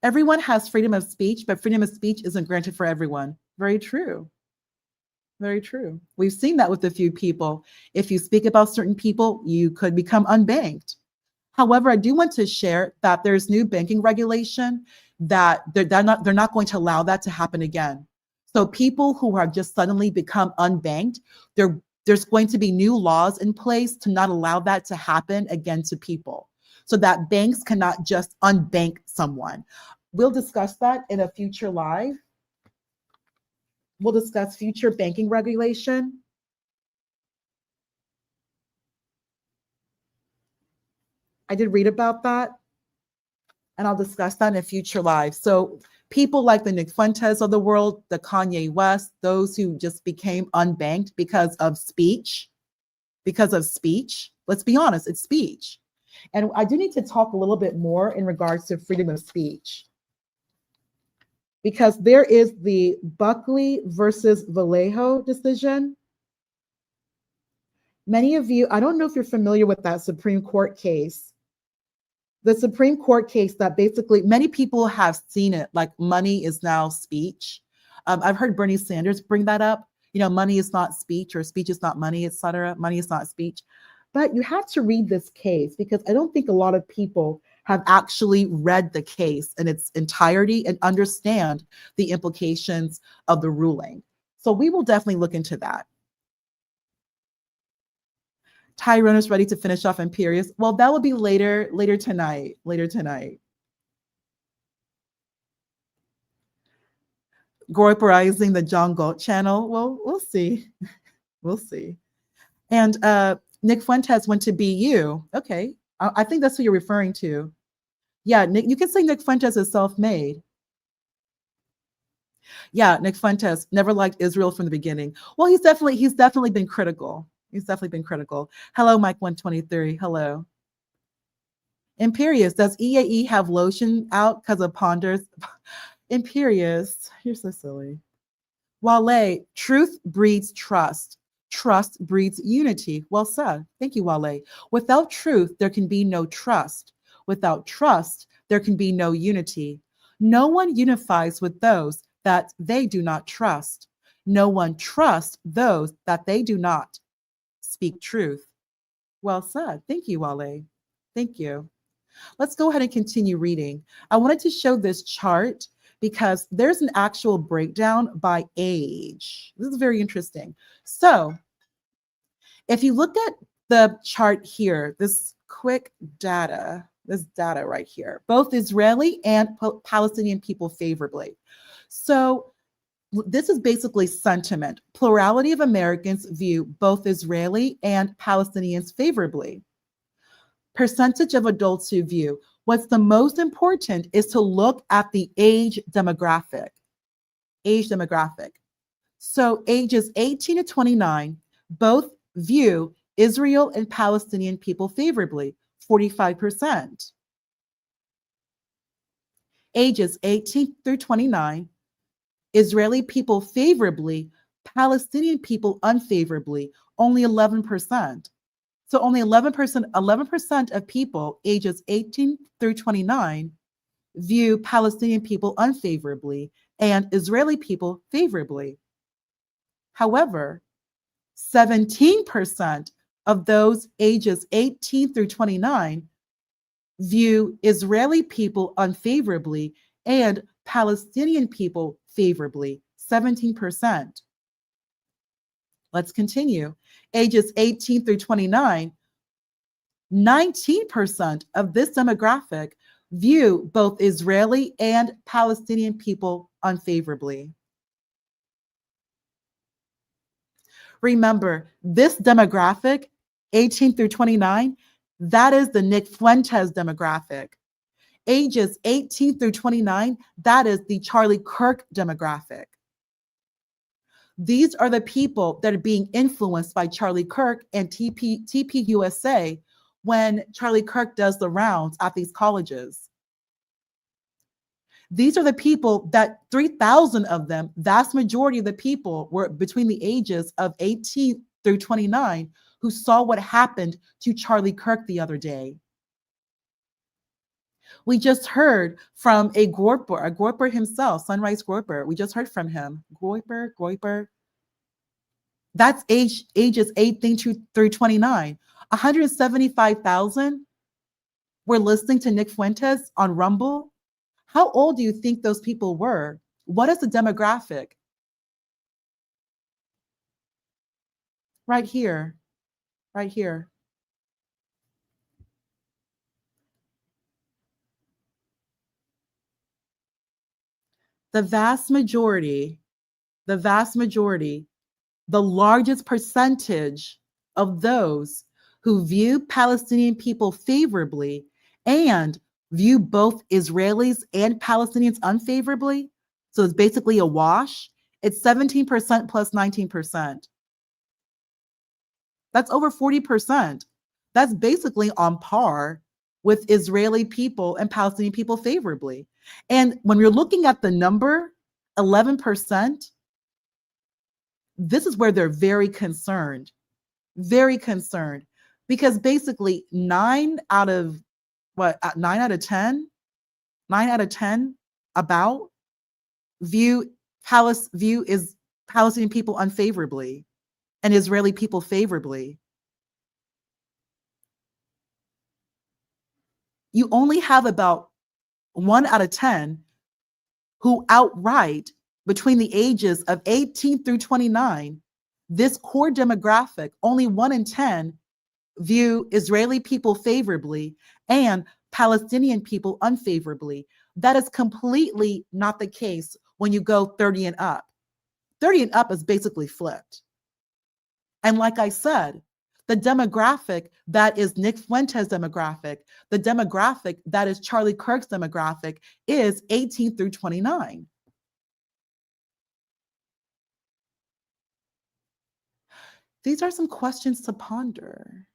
Speaker 3: Everyone has freedom of speech, but freedom of speech isn't granted for everyone. Very true. Very true. We've seen that with a few people. If you speak about certain people, you could become unbanked. However, I do want to share that there's new banking regulation that they're not going to allow that to happen again. So people who have just suddenly become unbanked, there's going to be new laws in place to not allow that to happen again to people, so that banks cannot just unbank someone. We'll discuss that in a future live. We'll discuss future banking regulation. I did read about that, and I'll discuss that in a future live. So people like the Nick Fuentes of the world, the Kanye West, those who just became unbanked because of speech, let's be honest, it's speech. And I do need to talk a little bit more in regards to freedom of speech, because there is the Buckley versus Vallejo decision. Many of you, I don't know if you're familiar with that Supreme Court case. The Supreme Court case that basically many people have seen it, like money is now speech. I've heard Bernie Sanders bring that up. You know, money is not speech, or speech is not money, etc. Money is not speech. But you have to read this case because I don't think a lot of people have actually read the case in its entirety and understand the implications of the ruling. So we will definitely look into that. Tyrone is ready to finish off Imperious. Well, that will be later tonight. Groiperizing the John Galt channel. Well, we'll see. We'll see. And Nick Fuentes went to BU. Okay. I think that's who you're referring to. Yeah, Nick, you can say Nick Fuentes is self-made. Yeah, Nick Fuentes never liked Israel from the beginning. Well, he's definitely been critical. He's definitely been critical. Hello, Mike 123. Hello. Imperious, does EAE have lotion out because of ponders? Imperious, you're so silly. Wale, truth breeds trust. Trust breeds unity. Well said. Thank you, Wale. Without truth, there can be no trust. Without trust, there can be no unity. No one unifies with those that they do not trust. No one trusts those that they do not speak truth. Well said. Thank you, Wale. Thank you. Let's go ahead and continue reading. I wanted to show this chart because there's an actual breakdown by age. This is very interesting. So if you look at the chart here, this quick data, this data right here, both Israeli and Palestinian people favorably. So this is basically sentiment. Plurality of Americans view both Israeli and Palestinians favorably. Percentage of adults who view. What's the most important is to look at the age demographic. Age demographic. So ages 18 to 29, both view Israel and Palestinian people favorably, 45%. Ages 18 through 29, Israeli people favorably, Palestinian people unfavorably, only 11%. So only 11% of people ages 18 through 29 view Palestinian people unfavorably and Israeli people favorably. However, 17% of those ages 18 through 29 view Israeli people unfavorably and Palestinian people favorably, 17%. Let's continue. Ages 18 through 29, 19% of this demographic view both Israeli and Palestinian people unfavorably. Remember, this demographic, 18 through 29, that is the Nick Fuentes demographic. Ages 18 through 29, that is the Charlie Kirk demographic. These are the people that are being influenced by Charlie Kirk and TPUSA when Charlie Kirk does the rounds at these colleges. These are the people that 3,000 of them, vast majority of the people were between the ages of 18 through 29 who saw what happened to Charlie Kirk the other day. We just heard from a Groiper himself, Sunrise Groiper. We just heard from him. Groiper. That's ages 18 through 29. 175,000 were listening to Nick Fuentes on Rumble. How old do you think those people were? What is the demographic? Right here. Right here. The vast majority, the largest percentage of those who view Palestinian people favorably and view both Israelis and Palestinians unfavorably, so it's basically a wash, it's 17% plus 19%. That's over 40%. That's basically on par with Israeli people and Palestinian people favorably. And when you're looking at the number, 11%, this is where they're very concerned, because basically 9 out of 10 about view is Palestinian people unfavorably and Israeli people favorably. you only have about 1 out of 10 who outright, between the ages of 18 through 29, this core demographic, only 1 in 10 view Israeli people favorably and Palestinian people unfavorably. That is completely not the case when you go 30 and up. 30 and up is basically flipped. And like I said, the demographic that is Nick Fuentes' demographic, the demographic that is Charlie Kirk's demographic is 18 through 29. These are some questions to ponder.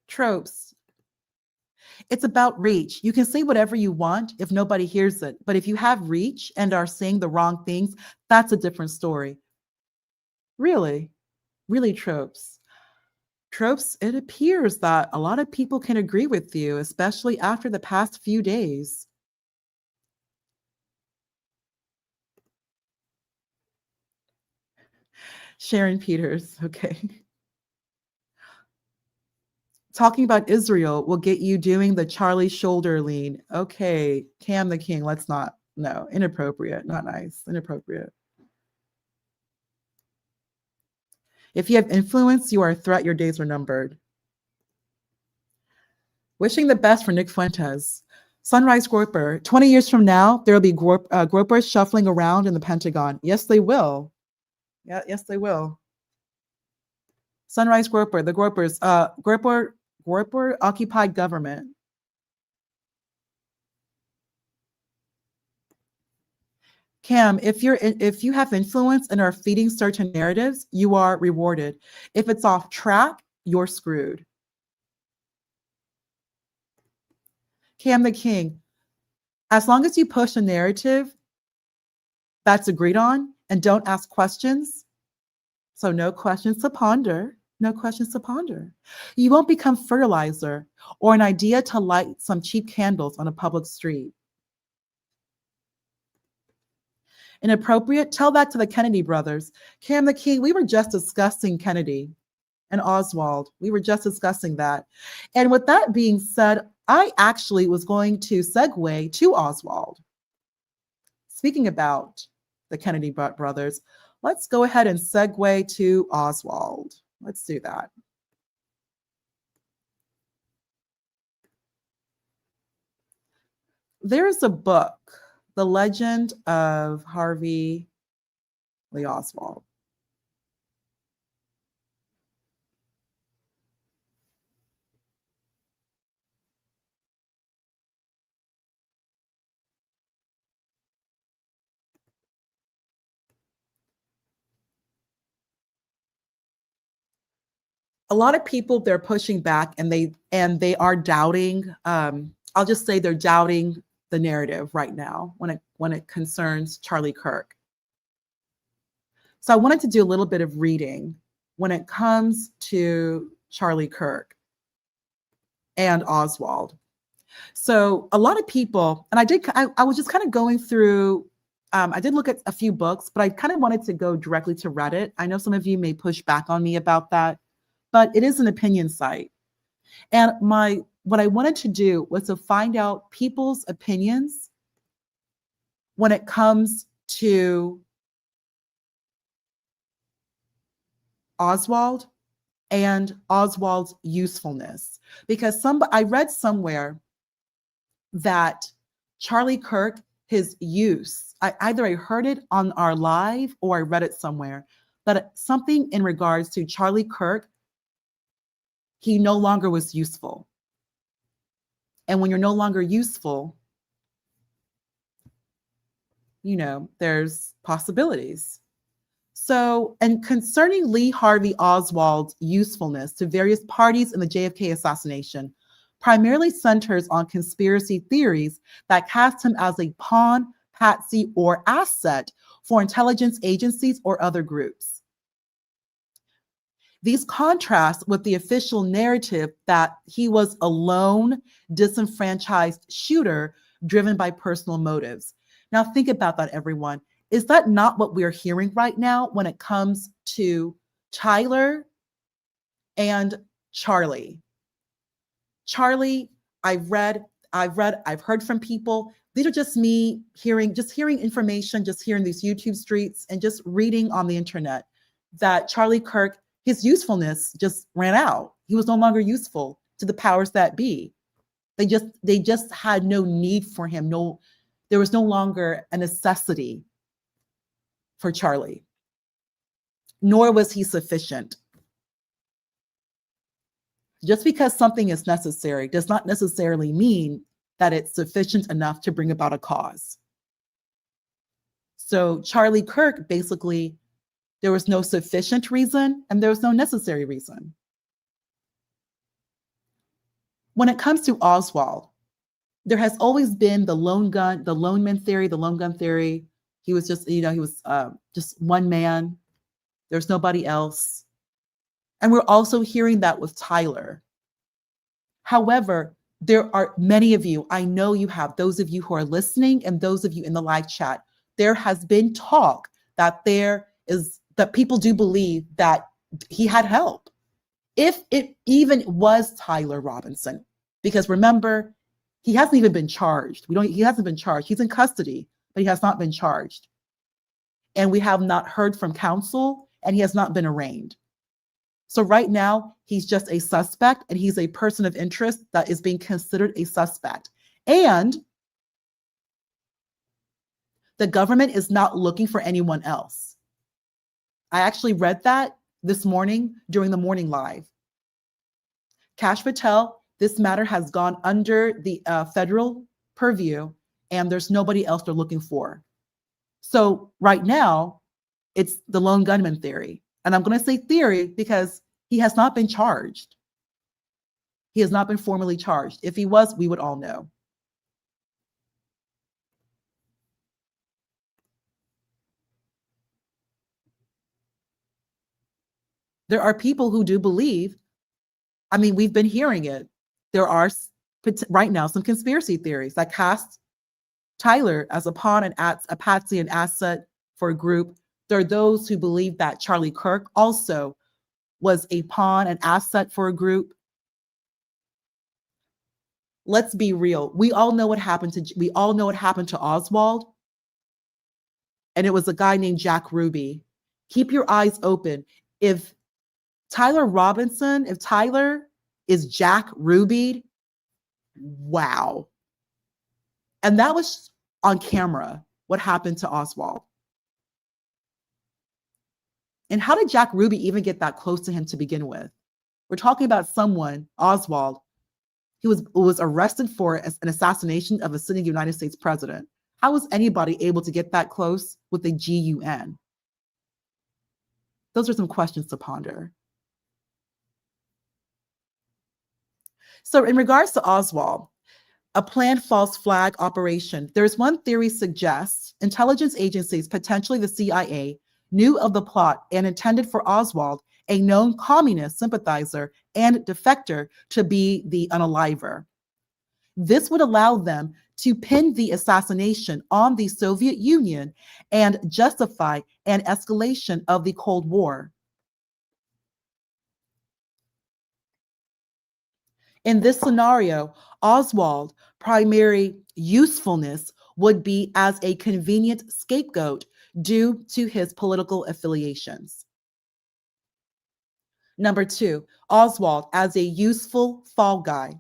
Speaker 3: Tropes. It's about reach. You can say whatever you want if nobody hears it. But if you have reach and are saying the wrong things, that's a different story. Really, really tropes. Tropes, it appears that a lot of people can agree with you, especially after the past few days. Sharon Peters, okay. Talking about Israel will get you doing the Charlie shoulder lean. Okay, Cam the King, let's not. No, inappropriate, not nice, inappropriate. If you have influence, you are a threat, your days are numbered. Wishing the best for Nick Fuentes. Sunrise Groper, 20 years from now, there will be gropers shuffling around in the Pentagon. Yes, they will. Yeah, yes, they will. Sunrise Groper, the gropers, Groper occupied government. Cam, if you have influence and are feeding certain narratives, you are rewarded. If it's off track, you're screwed. Cam the King, as long as you push a narrative that's agreed on and don't ask questions, so no questions to ponder, no questions to ponder. You won't become fertilizer or an idea to light some cheap candles on a public street. Inappropriate? Tell that to the Kennedy brothers. Cam the King, we were just discussing Kennedy and Oswald. We were just discussing that. And with that being said, I actually was going to segue to Oswald. Speaking about the Kennedy brothers, let's go ahead and segue to Oswald. Let's do that. There's a book, The Legend of Harvey Lee Oswald. A lot of people, they're pushing back and they are doubting. I'll just say they're doubting the narrative right now when it concerns Charlie Kirk. So I wanted to do a little bit of reading when it comes to Charlie Kirk and Oswald. So a lot of people, and I was just kind of going through, I did look at a few books, but I kind of wanted to go directly to Reddit. I know some of you may push back on me about that, but it is an opinion site. And what I wanted to do was to find out people's opinions when it comes to Oswald and Oswald's usefulness. Because I read somewhere that Charlie Kirk, his use, either I heard it on our live or I read it somewhere, but something in regards to Charlie Kirk, he no longer was useful. And when you're no longer useful, there's possibilities. So, and concerning Lee Harvey Oswald's usefulness to various parties in the JFK assassination, primarily centers on conspiracy theories that cast him as a pawn, patsy, or asset for intelligence agencies or other groups. These contrast with the official narrative that he was a lone, disenfranchised shooter driven by personal motives. Now think about that, everyone. Is that not what we're hearing right now when it comes to Tyler and Charlie? Charlie, I've heard from people. These are just me hearing information, just hearing these YouTube streets and just reading on the internet that Charlie Kirk, his usefulness just ran out. He was no longer useful to the powers that be. They just had no need for him. There was no longer a necessity for Charlie, nor was he sufficient. Just because something is necessary does not necessarily mean that it's sufficient enough to bring about a cause. So Charlie Kirk, basically, there was no sufficient reason and there was no necessary reason. When it comes to Oswald, there has always been the lone gun theory. He was just, he was just one man. There's nobody else. And we're also hearing that with Tyler. However, there are many of you, I know you have, those of you who are listening and those of you in the live chat, there has been talk that that people do believe that he had help. If it even was Tyler Robinson, because remember, he hasn't even been charged. He hasn't been charged. He's in custody, but he has not been charged. And we have not heard from counsel, and he has not been arraigned. So right now, he's just a suspect, and he's a person of interest that is being considered a suspect. And the government is not looking for anyone else. I actually read that this morning during the morning live. Kash Patel, this matter has gone under the federal purview, and there's nobody else they're looking for. So right now, it's the lone gunman theory. And I'm going to say theory because he has not been charged. He has not been formally charged. If he was, we would all know. There are people who do believe, I mean, we've been hearing it. There are right now some conspiracy theories that cast Tyler as a pawn and a patsy, an asset for a group. There are those who believe that Charlie Kirk also was a pawn, an asset for a group. Let's be real. We all know what happened to Oswald. And it was a guy named Jack Ruby. Keep your eyes open. If Tyler is Jack Ruby, wow. And that was on camera, what happened to Oswald. And how did Jack Ruby even get that close to him to begin with? We're talking about someone, Oswald, who was arrested for an assassination of a sitting United States president. How was anybody able to get that close with the GUN? Those are some questions to ponder. So in regards to Oswald, a planned false flag operation, there's one theory suggests intelligence agencies, potentially the CIA, knew of the plot and intended for Oswald, a known communist sympathizer and defector, to be the unaliver. This would allow them to pin the assassination on the Soviet Union and justify an escalation of the Cold War. In this scenario, Oswald's primary usefulness would be as a convenient scapegoat due to his political affiliations. Number 2, Oswald as a useful fall guy.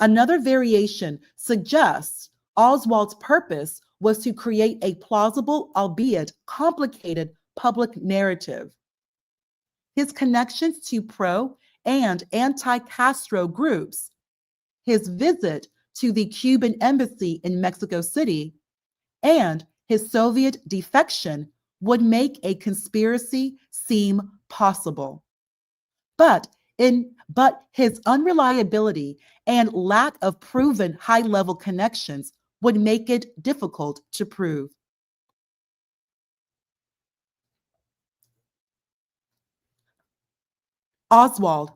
Speaker 3: Another variation suggests Oswald's purpose was to create a plausible, albeit complicated, public narrative. His connections to pro and anti-Castro groups, his visit to the Cuban embassy in Mexico City, and his Soviet defection would make a conspiracy seem possible. But his unreliability and lack of proven high-level connections would make it difficult to prove. Oswald,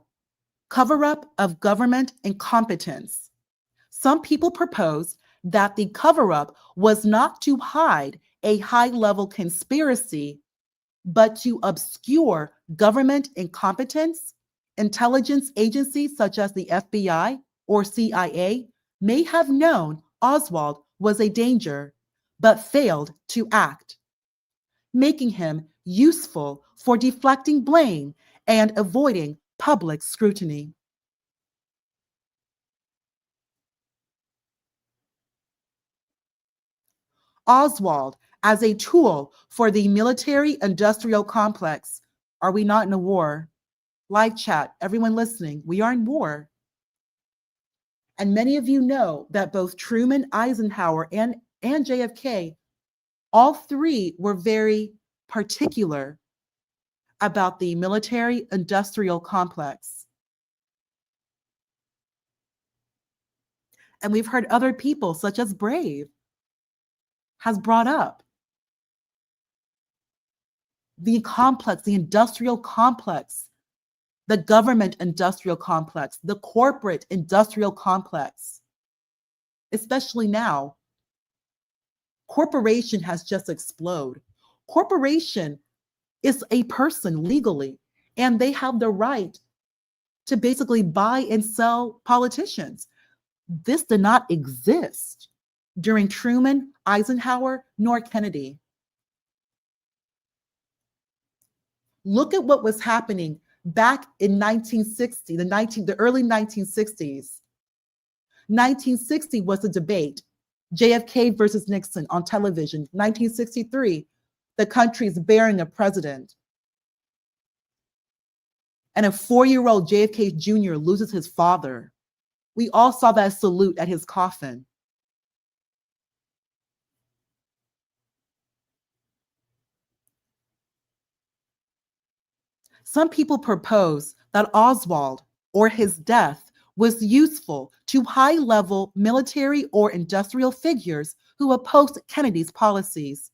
Speaker 3: cover-up of government incompetence. Some people propose that the cover-up was not to hide a high-level conspiracy, but to obscure government incompetence, intelligence agencies such as the FBI or CIA may have known Oswald was a danger, but failed to act, making him useful for deflecting blame and avoiding public scrutiny. Oswald as a tool for the military-industrial complex. Are we not in a war? Live chat, everyone listening, we are in war. And many of you know that both Truman, Eisenhower, and JFK, all three were very particular about the military-industrial complex. And we've heard other people, such as Brave, has brought up the complex, the industrial complex, the government industrial complex, the corporate industrial complex. Especially now, corporation has just exploded. Corporation is a person legally, and they have the right to basically buy and sell politicians. This did not exist during Truman, Eisenhower, nor Kennedy. Look at what was happening back in 1960, the early 1960s. 1960 was a debate, JFK versus Nixon on television. 1963, the country's bearing a president. And a 4-year-old JFK Jr. loses his father. We all saw that salute at his coffin. Some people propose that Oswald or his death was useful to high-level military or industrial figures who opposed Kennedy's policies.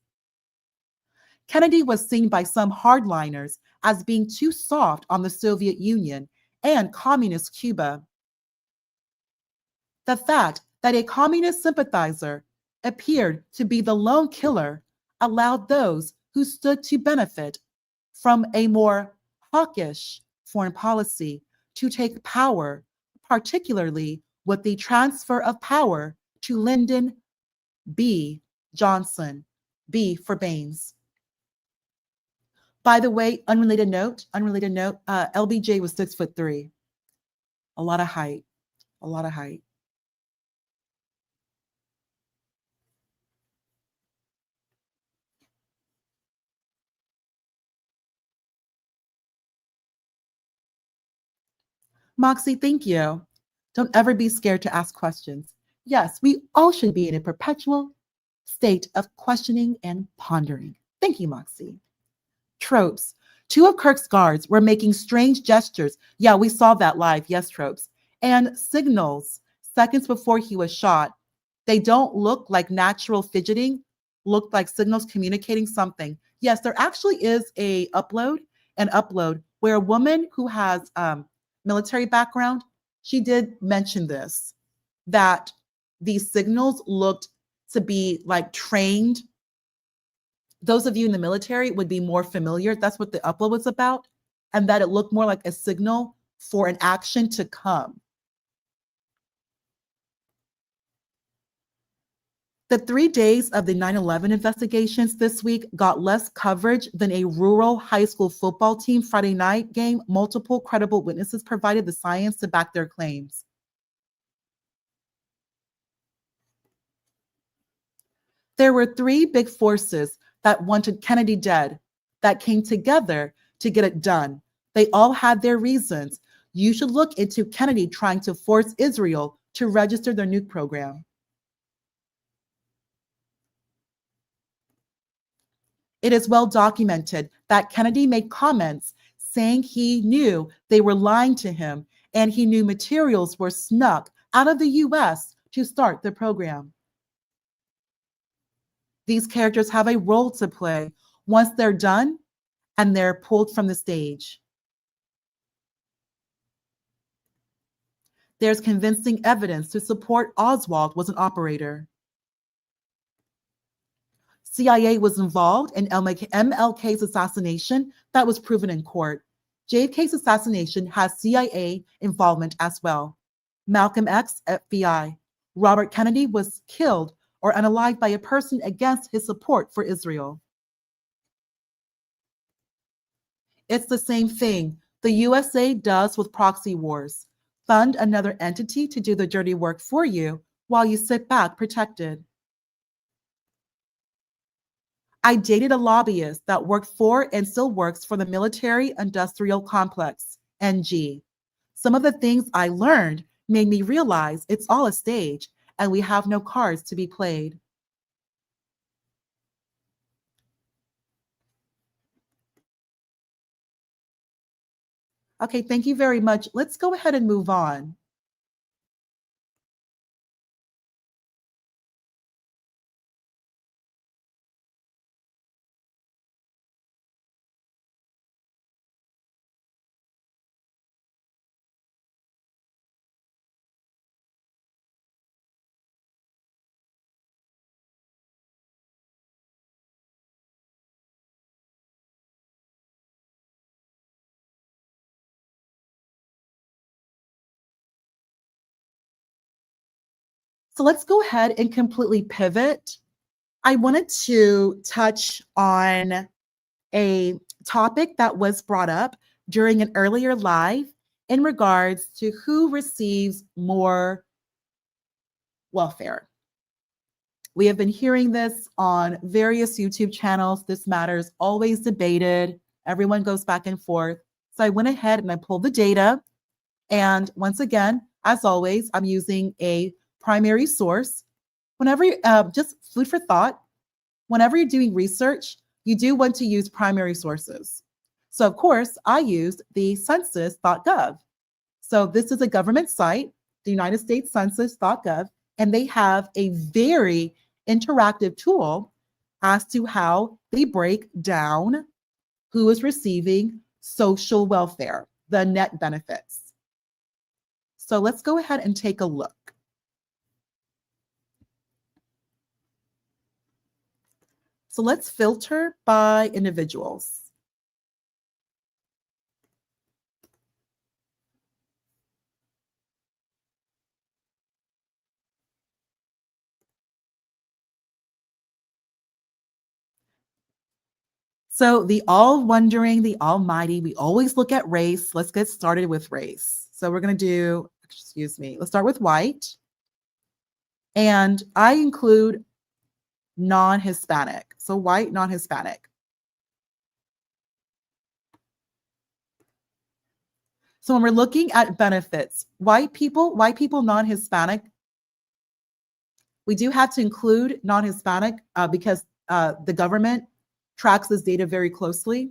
Speaker 3: Kennedy was seen by some hardliners as being too soft on the Soviet Union and communist Cuba. The fact that a communist sympathizer appeared to be the lone killer allowed those who stood to benefit from a more hawkish foreign policy to take power, particularly with the transfer of power to Lyndon B. Johnson, B for Baines. By the way, unrelated note, LBJ was 6'3". A lot of height. Moxie, thank you. Don't ever be scared to ask questions. Yes, we all should be in a perpetual state of questioning and pondering. Thank you, Moxie. Tropes. 2 of Kirk's guards were making strange gestures. Yeah, we saw that live. Yes, Tropes. And signals seconds before he was shot. They don't look like natural fidgeting, look like signals communicating something. Yes, there actually is an upload where a woman who has military background, she did mention this, that these signals looked to be like trained. Those of you in the military would be more familiar. That's what the upload was about. And that it looked more like a signal for an action to come. The 3 days of the 9/11 investigations this week got less coverage than a rural high school football team Friday night game. Multiple credible witnesses provided the science to back their claims. There were 3 big forces that wanted Kennedy dead that came together to get it done. They all had their reasons. You should look into Kennedy trying to force Israel to register their nuke program. It is well documented that Kennedy made comments saying he knew they were lying to him and he knew materials were snuck out of the US to start the program. These characters have a role to play once they're done and they're pulled from the stage. There's convincing evidence to support Oswald was an operator. CIA was involved in MLK's assassination. That was proven in court. JFK's assassination has CIA involvement as well. Malcolm X, FBI. Robert Kennedy was killed or unalived by a person against his support for Israel. It's the same thing the USA does with proxy wars. Fund another entity to do the dirty work for you while you sit back protected. I dated a lobbyist that worked for and still works for the military-industrial complex, NG. Some of the things I learned made me realize it's all a stage and we have no cards to be played. Okay, thank you very much. Let's go ahead and move on. So let's go ahead and completely pivot. I wanted to touch on a topic that was brought up during an earlier live in regards to who receives more welfare. We have been hearing this on various YouTube channels. This matter is always debated. Everyone goes back and forth. So I went ahead and I pulled the data. And once again, as always, I'm using a primary source. Whenever, just food for thought, whenever you're doing research, you do want to use primary sources. So of course, I used the census.gov. So this is a government site, the United States Census.gov, and they have a very interactive tool as to how they break down who is receiving social welfare, the net benefits. So let's go ahead and take a look. So let's filter by individuals. So the all-wondering, the almighty, we always look at race. Let's get started with race. So we're going to do, let's start with white. And I include non-Hispanic. So white, non-Hispanic. So when we're looking at benefits, white people, non-Hispanic, we do have to include non-Hispanic because the government tracks this data very closely.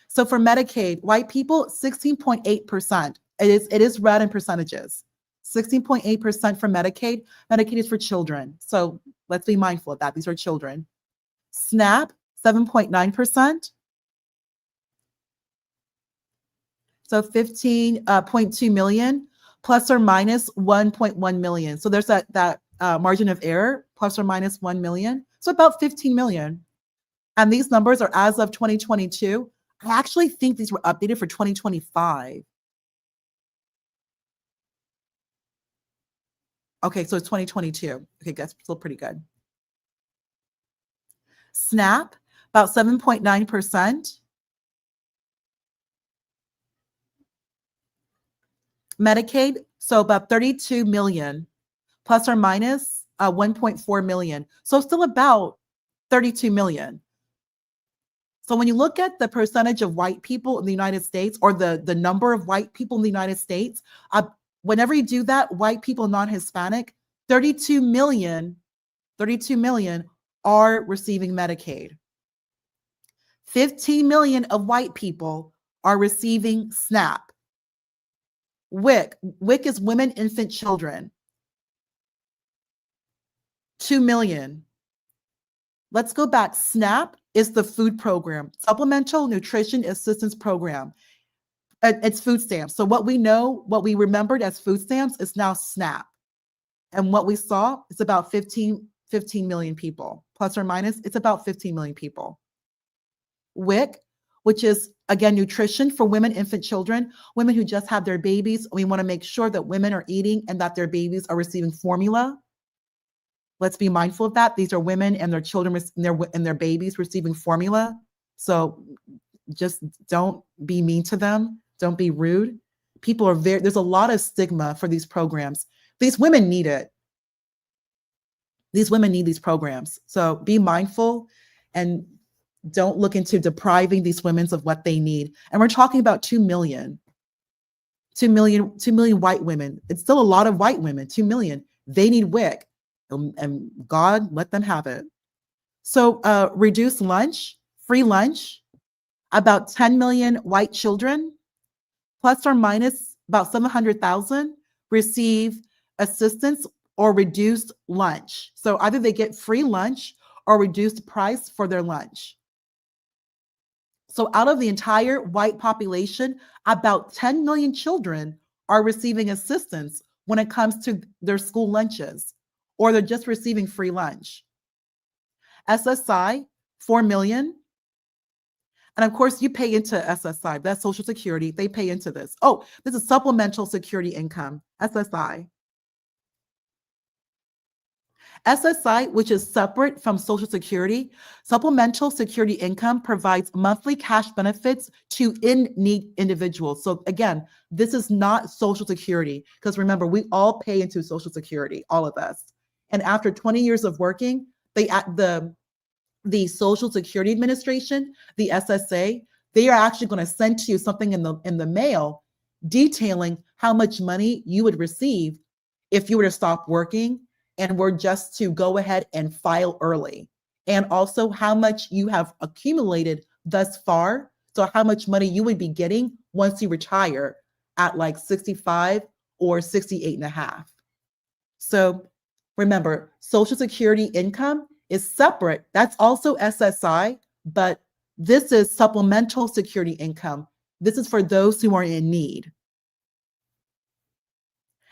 Speaker 3: So for Medicaid, white people, 16.8%. It is red in percentages. 16.8% for Medicaid. Medicaid is for children. So let's be mindful of that. These are children. SNAP, 7.9%. So 15.2 million plus or minus 1.1 million. So there's that margin of error, plus or minus 1 million. So about 15 million. And these numbers are as of 2022. I actually think these were updated for 2025. Okay, so it's 2022. Okay, that's still pretty good. SNAP, about 7.9%. Medicaid, so about 32 million, plus or minus 1.4 million. So still about 32 million. So when you look at the percentage of white people in the United States, or the number of white people in the United States, whenever you do that, white people, non-Hispanic, 32 million are receiving Medicaid. 15 million of white people are receiving SNAP. WIC is women, infant, children. 2 million. Let's go back. SNAP is the food program, Supplemental Nutrition Assistance Program. It's food stamps. So what we know, what we remembered as food stamps is now SNAP. And what we saw, it's about 15 million people, plus or minus, it's about 15 million people. WIC, which is, again, nutrition for women, infant children, women who just have their babies. We want to make sure that women are eating and that their babies are receiving formula. Let's be mindful of that. These are women and their children and their babies receiving formula. So just don't be mean to them. Don't be rude. People are there's a lot of stigma for these programs. These women need it. These women need these programs. So be mindful and don't look into depriving these women of what they need. And we're talking about 2 million white women. It's still a lot of white women, 2 million. They need WIC, and God, let them have it. So reduce lunch, free lunch, about 10 million white children, plus or minus about 700,000 receive assistance or reduced lunch. So either they get free lunch or reduced price for their lunch. So out of the entire white population, about 10 million children are receiving assistance when it comes to their school lunches, or they're just receiving free lunch. SSI, 4 million. And of course, you pay into SSI, that's Social Security. They pay into this. Oh, this is supplemental security income, SSI. SSI, which is separate from Social Security, supplemental security income provides monthly cash benefits to in-need individuals. So again, this is not Social Security, because remember, we all pay into Social Security, all of us. And after 20 years of working, the Social Security Administration, the SSA, they are actually going to send to you something in the mail detailing how much money you would receive if you were to stop working and were just to go ahead and file early, and also how much you have accumulated thus far. So how much money you would be getting once you retire at like 65 or 68 and a half. So remember, Social Security income is separate. That's also SSI, but this is supplemental security income. This is for those who are in need.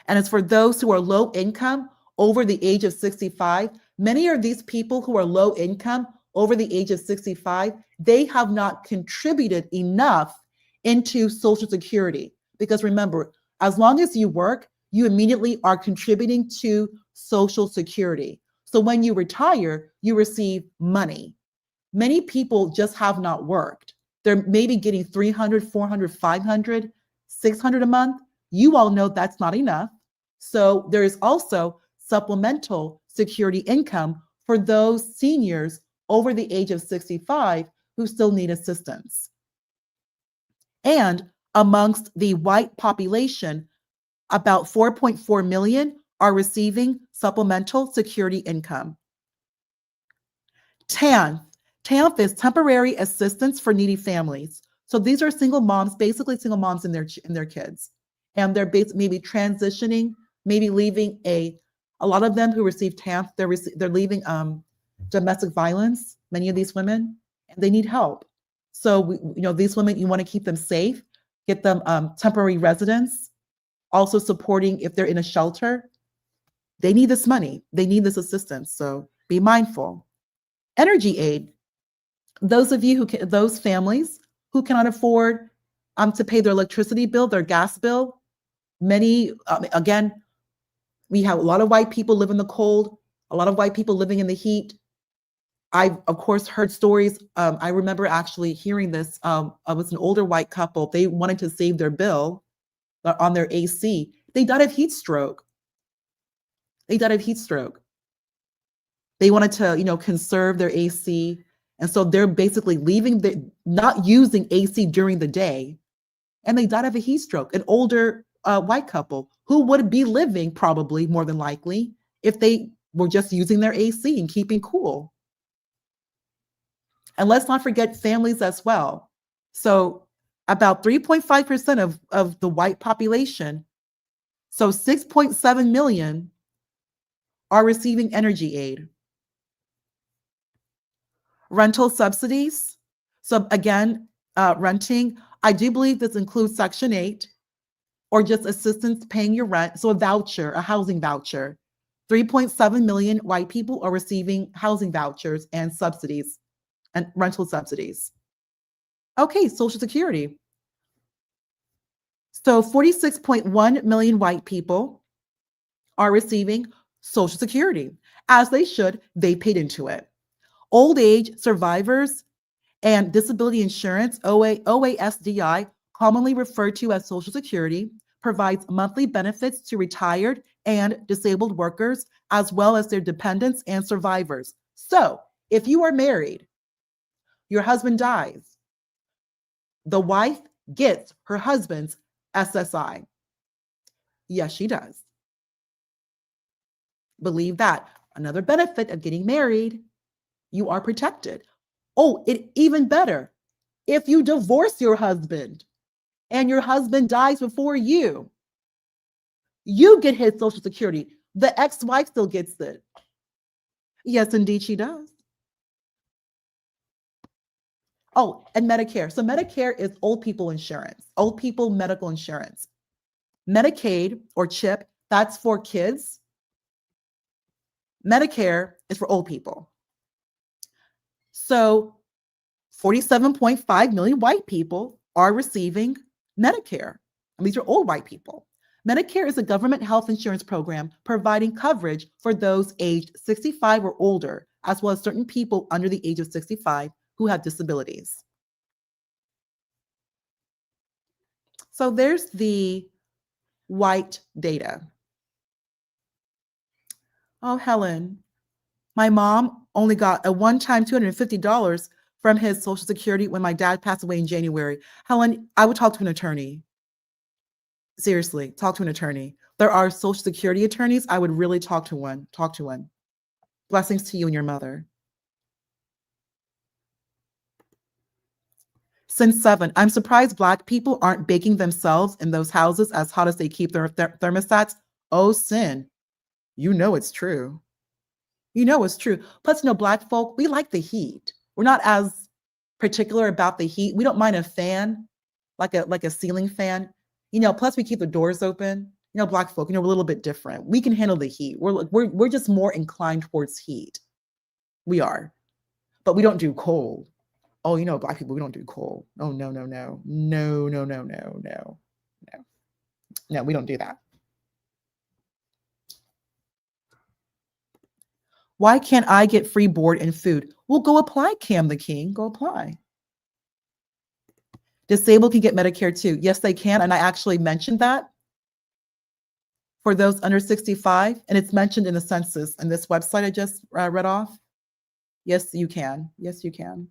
Speaker 3: And it's for those who are low income over the age of 65. Many of these people who are low income over the age of 65, they have not contributed enough into Social Security. Because remember, as long as you work, you immediately are contributing to Social Security. So when you retire, you receive money. Many people just have not worked. They're maybe getting 300, 400, 500, 600 a month. You all know that's not enough. So there is also supplemental security income for those seniors over the age of 65 who still need assistance. And amongst the white population, about 4.4 million are receiving supplemental security income. TANF is temporary assistance for needy families. So these are single moms, basically single moms and their kids. And they're maybe transitioning, maybe leaving a lot of them who receive TANF, they're leaving domestic violence, many of these women, and they need help. So, these women, you want to keep them safe, get them temporary residence, also supporting if they're in a shelter. They need this money. They need this assistance. So be mindful. Energy aid. Those families who cannot afford to pay their electricity bill, their gas bill. Many, again, we have a lot of white people live in the cold, a lot of white people living in the heat. I've, of course, heard stories. I remember actually hearing this. It was an older white couple. They wanted to save their bill on their AC. They died of heat stroke. They wanted to, conserve their AC. And so they're basically not using AC during the day. And they died of a heat stroke. An older white couple who would be living probably more than likely if they were just using their AC and keeping cool. And let's not forget families as well. So about 3.5% of the white population, so 6.7 million are receiving energy aid. Rental subsidies. So again, renting, I do believe this includes Section 8 or just assistance paying your rent. So a voucher, a housing voucher. 3.7 million white people are receiving housing vouchers and subsidies and rental subsidies. Okay, Social Security. So 46.1 million white people are receiving Social Security. As they should, they paid into it. Old age survivors and disability insurance, OASDI, commonly referred to as Social Security, provides monthly benefits to retired and disabled workers, as well as their dependents and survivors. So if you are married, your husband dies, the wife gets her husband's SSI. Yes, she does. Believe that. Another benefit of getting married, you are protected. Oh, it even better. If you divorce your husband and your husband dies before you get his Social Security. The ex-wife still gets it. Yes, indeed, she does. Oh, and Medicare. So Medicare is old people insurance, old people medical insurance. Medicaid or CHIP, that's for kids. Medicare is for old people. So 47.5 million white people are receiving Medicare. And these are old white people. Medicare is a government health insurance program providing coverage for those aged 65 or older, as well as certain people under the age of 65 who have disabilities. So there's the white data. Oh, Helen, my mom only got a one-time $250 from his Social Security when my dad passed away in January. Helen, I would talk to an attorney. Seriously, talk to an attorney. There are Social Security attorneys. I would really talk to one. Talk to one. Blessings to you and your mother. Sin 7, I'm surprised Black people aren't baking themselves in those houses as hot as they keep their thermostats. Oh, Sin, you know it's true. You know it's true. Plus, Black folk, we like the heat. We're not as particular about the heat. We don't mind a fan, like a ceiling fan. Plus we keep the doors open. Black folk, we're a little bit different. We can handle the heat. We're just more inclined towards heat. We are, but we don't do cold. Oh, Black people, we don't do cold. Oh, no. No, we don't do that. Why can't I get free board and food? Well, go apply, Cam the King. Go apply. Disabled can get Medicare too. Yes, they can. And I actually mentioned that for those under 65. And it's mentioned in the census and this website I just read off. Yes, you can. Yes, you can.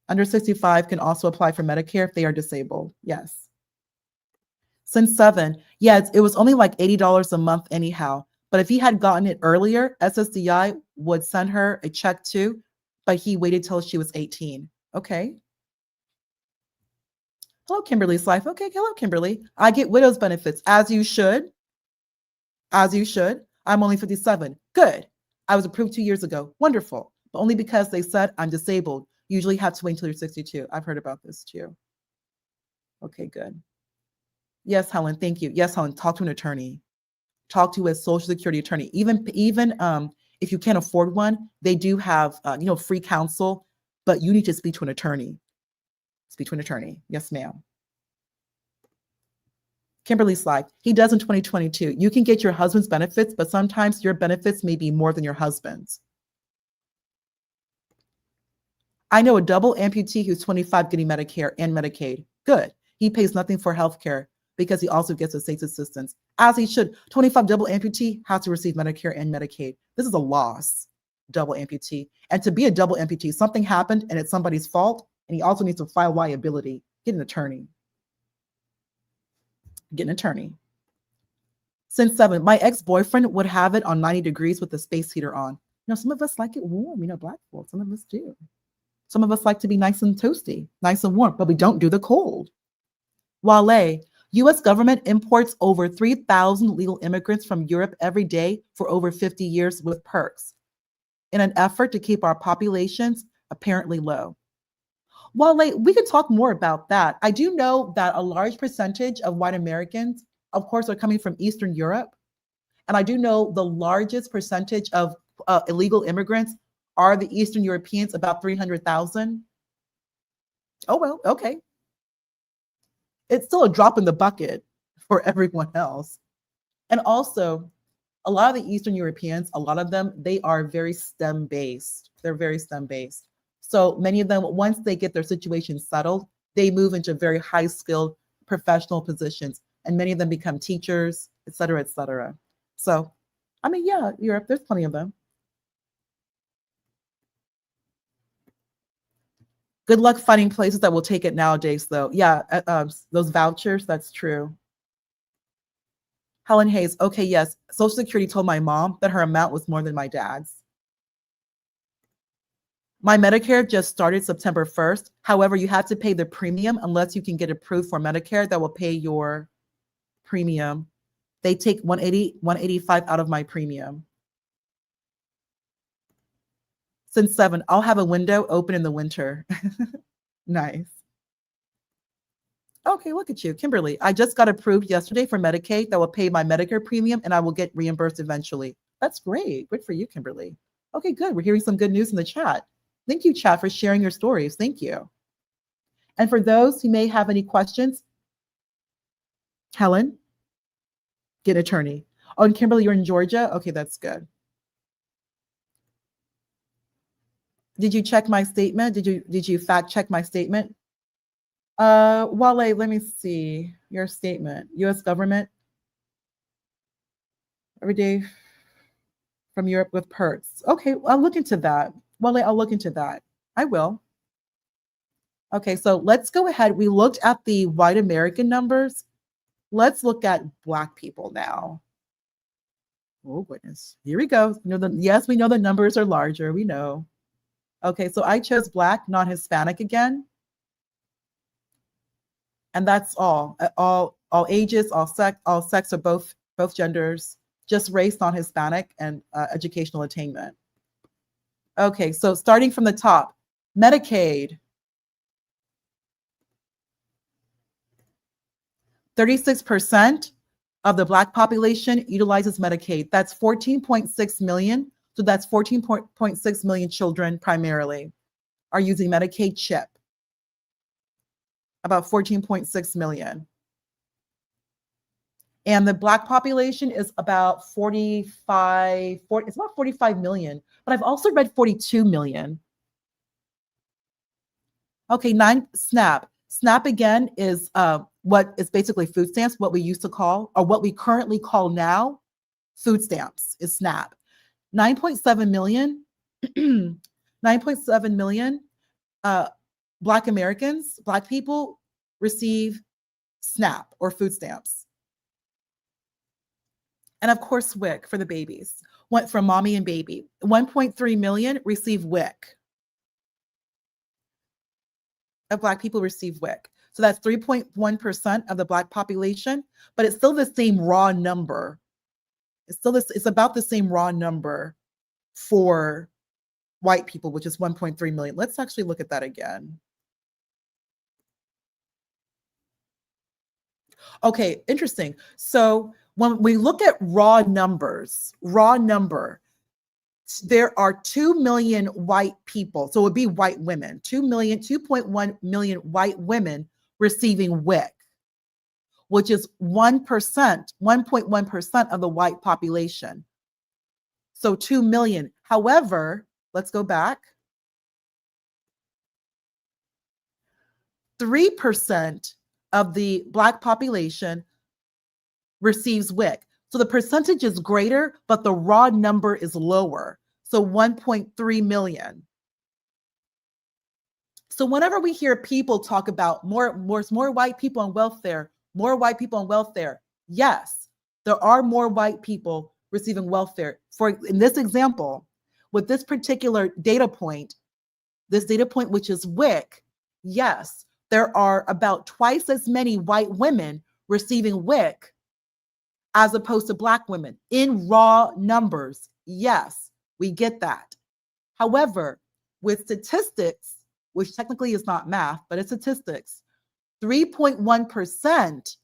Speaker 3: Under 65 can also apply for Medicare if they are disabled. Yes. Sin 7. Yeah, it was only like $80 a month anyhow. But if he had gotten it earlier, SSDI would send her a check too, but he waited till she was 18. Okay. Hello, Kimberly's life. Okay, hello, Kimberly. I get widow's benefits, as you should. As you should. I'm only 57. Good. I was approved 2 years ago. Wonderful. But only because they said I'm disabled. Usually have to wait until you're 62. I've heard about this too. Okay, good. Yes, Helen, thank you. Yes, Helen, talk to an attorney. Talk to a Social Security attorney. Even if you can't afford one, they do have free counsel, but you need to speak to an attorney. Speak to an attorney. Yes, ma'am. Kimberly's life. He does in 2022. You can get your husband's benefits, but sometimes your benefits may be more than your husband's. I know a double amputee who's 25 getting Medicare and Medicaid. Good. He pays nothing for healthcare because he also gets a state assistance, as he should. 25 double amputee has to receive Medicare and Medicaid. This is a loss, double amputee. And to be a double amputee, something happened and it's somebody's fault, and he also needs to file liability. Get an attorney. Get an attorney. Sin 7, my ex-boyfriend would have it on 90 degrees with the space heater on. Some of us like it warm, Black folk, some of us do. Some of us like to be nice and toasty, nice and warm, but we don't do the cold. Wale, U.S. government imports over 3,000 legal immigrants from Europe every day for over 50 years with perks in an effort to keep our populations apparently low. Wale, we could talk more about that. I do know that a large percentage of white Americans, of course, are coming from Eastern Europe. And I do know the largest percentage of illegal immigrants are the Eastern Europeans, about 300,000. Oh, well, okay. It's still a drop in the bucket for everyone else. And also, a lot of the Eastern Europeans, a lot of them, they are very STEM based. They're very STEM based. So many of them, once they get their situation settled, they move into very high skilled professional positions. And many of them become teachers, et cetera, et cetera. So, I mean, yeah, Europe, there's plenty of them. Good luck finding places that will take it nowadays, though. Yeah, those vouchers, that's true. Helen Hayes, okay, yes. Social Security told my mom that her amount was more than my dad's. My Medicare just started September 1st. However, you have to pay the premium unless you can get approved for Medicare that will pay your premium. They take $185 out of my premium. Since 7, I'll have a window open in the winter. Nice. Okay, look at you, Kimberly. I just got approved yesterday for Medicaid that will pay my Medicare premium and I will get reimbursed eventually. That's great. Good for you, Kimberly. Okay, good. We're hearing some good news in the chat. Thank you, chat, for sharing your stories. Thank you. And for those who may have any questions, Helen, get an attorney. Oh, and Kimberly, you're in Georgia? Okay, that's good. Did you check my statement? Did you fact check my statement? Wale, let me see your statement. U.S. government every day from Europe with perks. Okay, I'll look into that. Wale, I'll look into that. I will. Okay, so let's go ahead. We looked at the white American numbers. Let's look at Black people now. Oh, goodness. Here we go. Yes, we know the numbers are larger. We know. Okay, so I chose Black, not Hispanic again. And that's all ages, all sex, or both genders, just race, not Hispanic, and educational attainment. Okay, so starting from the top, Medicaid. 36% of the Black population utilizes Medicaid. That's 14.6 million. So that's 14.6 million children primarily are using Medicaid CHIP. About 14.6 million. And the Black population is about 45 million, but I've also read 42 million. Okay, 9 SNAP. SNAP again is what is basically food stamps, what we used to call, or what we currently call now, food stamps is SNAP. 9.7 million, 9.7 million Black Americans, Black people receive SNAP or food stamps. And of course, WIC for the babies, went from mommy and baby. 1.3 million receive WIC. Of Black people receive WIC. So that's 3.1% of the Black population, but it's still the same raw number. It's about the same raw number for white people, which is 1.3 million. Let's actually look at that again. Okay, interesting. So when we look at raw numbers, there are 2 million white people. So it would be white women, 2.1 million white women receiving WIC, which is 1.1% of the white population. So 2 million. However, let's go back. 3% of the Black population receives WIC. So the percentage is greater, but the raw number is lower. So 1.3 million. So whenever we hear people talk about more white people on welfare, more white people on welfare, yes, there are more white people receiving welfare. In this example, with this particular data point, which is WIC, yes, there are about twice as many white women receiving WIC as opposed to Black women in raw numbers. Yes, we get that. However, with statistics, which technically is not math, but it's statistics, 3.1%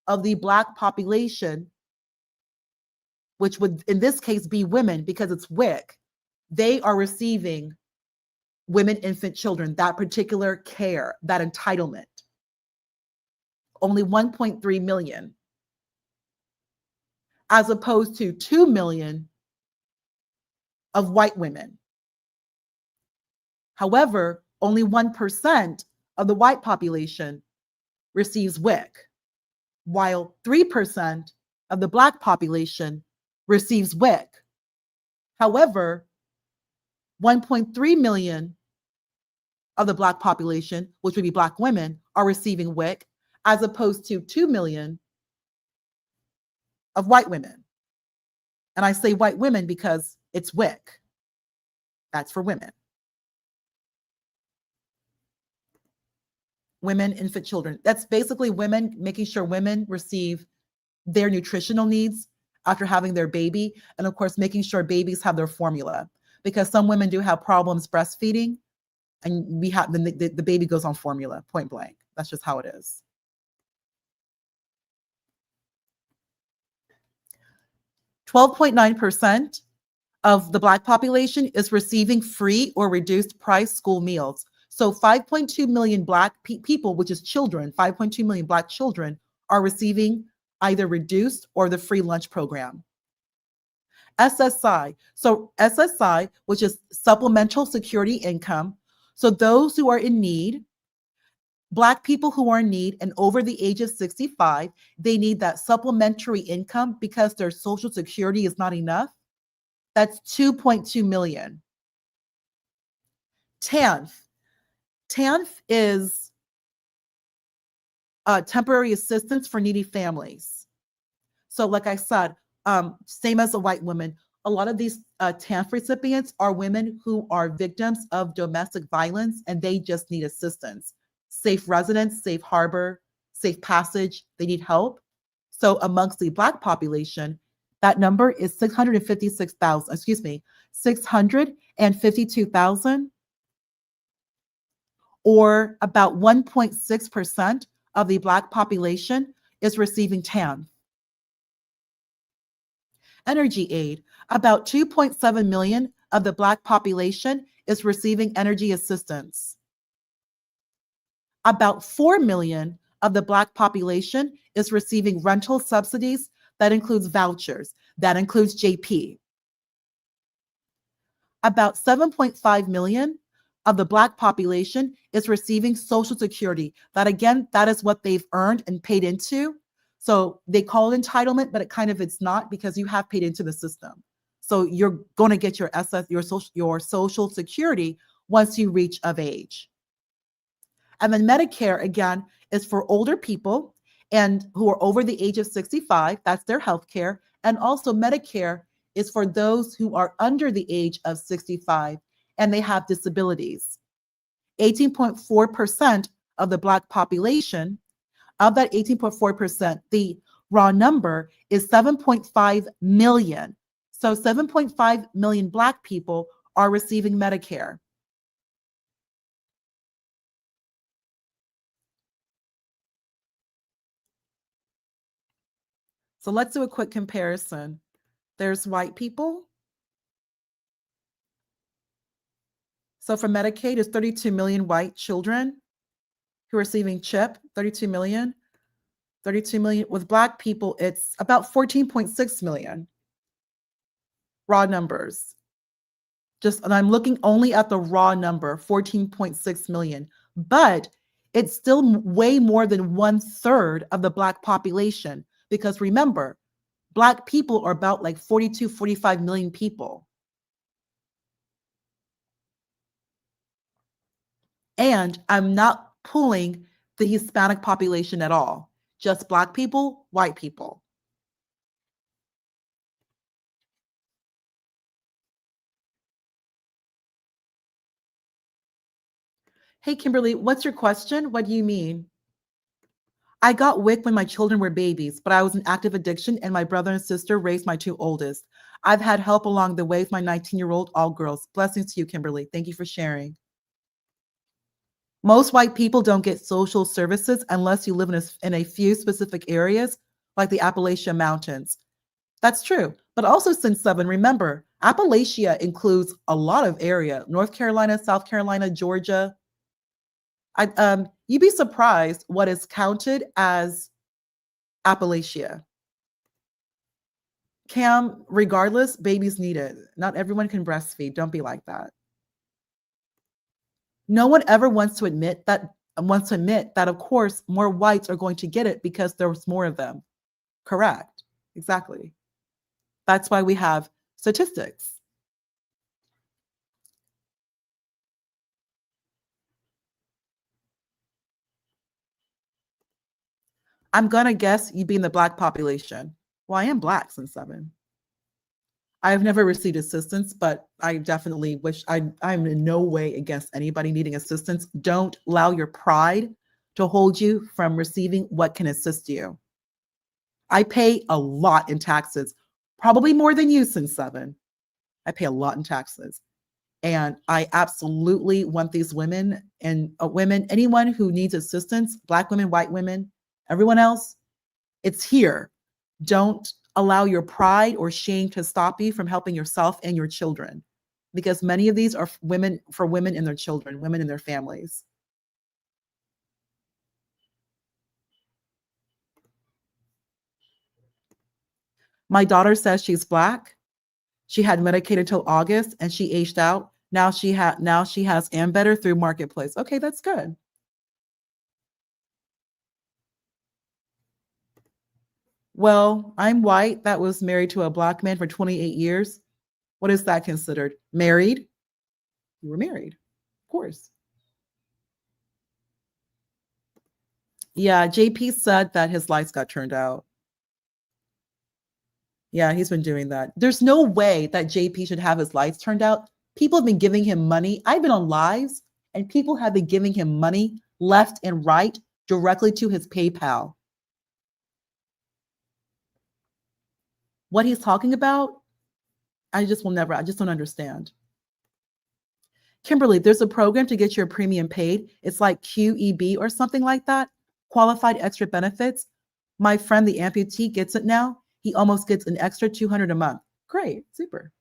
Speaker 3: of the Black population which would in this case be women because it's WIC, they are receiving women, infant, children, that particular care, that entitlement. Only 1.3 million, as opposed to 2 million of white women. However, only 1% of the white population receives WIC, while 3% of the Black population receives WIC. However, 1.3 million of the Black population, which would be Black women, are receiving WIC, as opposed to 2 million of white women. And I say white women because it's WIC. That's for women. Women, infant, children. That's basically women, making sure women receive their nutritional needs after having their baby. And of course, making sure babies have their formula, because some women do have problems breastfeeding, and we have the baby goes on formula, point blank. That's just how it is. .9% of the Black population is receiving free or reduced price school meals. So 5.2 million Black people, which is children, 5.2 million Black children are receiving either reduced or the free lunch program. SSI. So SSI, which is supplemental security income. So those who are in need, Black people who are in need and over the age of 65, they need that supplementary income because their Social Security is not enough. That's 2.2 million. TANF. TANF is temporary assistance for needy families. So like I said, same as a white woman, a lot of these TANF recipients are women who are victims of domestic violence and they just need assistance. Safe residence, safe harbor, safe passage, they need help. So amongst the Black population, that number is 652,000, or about 1.6% of the Black population is receiving TANF. Energy aid, about 2.7 million of the Black population is receiving energy assistance. About 4 million of the Black population is receiving rental subsidies. That includes vouchers. That includes JP. About 7.5 million of the Black population is receiving Social Security. That again, that is what they've earned and paid into. So they call it entitlement, but it's not, because you have paid into the system. So you're going to get your Social Security once you reach of age. And then Medicare, again, is for older people and who are over the age of 65. That's their health care. And also Medicare is for those who are under the age of 65 and they have disabilities. 18.4% of the Black population, of that 18.4%, the raw number is 7.5 million. So 7.5 million Black people are receiving Medicare. So let's do a quick comparison. There's white people. So for Medicaid, it's 32 million white children who are receiving CHIP, 32 million. 32 million. With Black people, it's about 14.6 million. Raw numbers. And I'm looking only at the raw number, 14.6 million. But it's still way more than 1/3 of the Black population. Because remember, Black people are about like 42, 45 million people. And I'm not pulling the Hispanic population at all. Just Black people, white people. Hey, Kimberly, what's your question? What do you mean? I got WIC when my children were babies, but I was in active addiction and my brother and sister raised my two oldest. I've had help along the way with my 19-year-old, all girls. Blessings to you, Kimberly. Thank you for sharing. Most white people don't get social services unless you live in a few specific areas, like the Appalachian Mountains. That's true. But also since 7, remember, Appalachia includes a lot of area, North Carolina, South Carolina, Georgia. You'd be surprised what is counted as Appalachia. Cam, regardless, babies need it. Not everyone can breastfeed. Don't be like that. No one ever wants to admit that, of course, more whites are going to get it because there's more of them. Correct. Exactly. That's why we have statistics. I'm going to guess you'd be in the Black population. Well, I am Black since 7. I've never received assistance, but I definitely wish I'm in no way against anybody needing assistance. Don't allow your pride to hold you from receiving what can assist you. I pay a lot in taxes, probably more than you since 7. I pay a lot in taxes. And I absolutely want these women and anyone who needs assistance, Black women, white women, everyone else, it's here. Don't allow your pride or shame to stop you from helping yourself and your children, because many of these are for women and their children, women and their families. My daughter says she's Black. She had Medicaid until August and she aged out. Now she has Ambetter through Marketplace. Okay, that's good. Well, I'm white that was married to a Black man for 28 years. What is that considered? Married? You were married, of course. Yeah, JP said that his lights got turned out. Yeah, he's been doing that. There's no way that JP should have his lights turned out. People have been giving him money. I've been on lives and people have been giving him money left and right directly to his PayPal. What he's talking about, I just don't understand. Kimberly, there's a program to get your premium paid. It's like QEB or something like that. Qualified extra benefits. My friend, the amputee, gets it now. He almost gets an extra $200 a month. Great, super.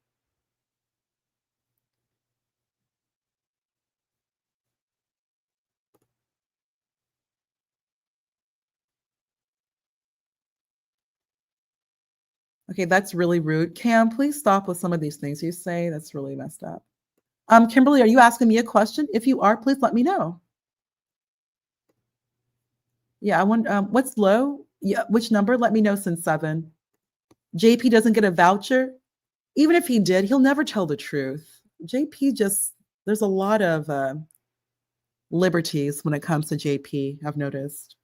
Speaker 3: Okay, that's really rude. Cam, please stop with some of these things you say. That's really messed up. Kimberly, are you asking me a question? If you are, please let me know. Yeah, I want, what's low? Yeah, which number? Let me know since 7. JP doesn't get a voucher. Even if he did, he'll never tell the truth. JP there's a lot of liberties when it comes to JP, I've noticed.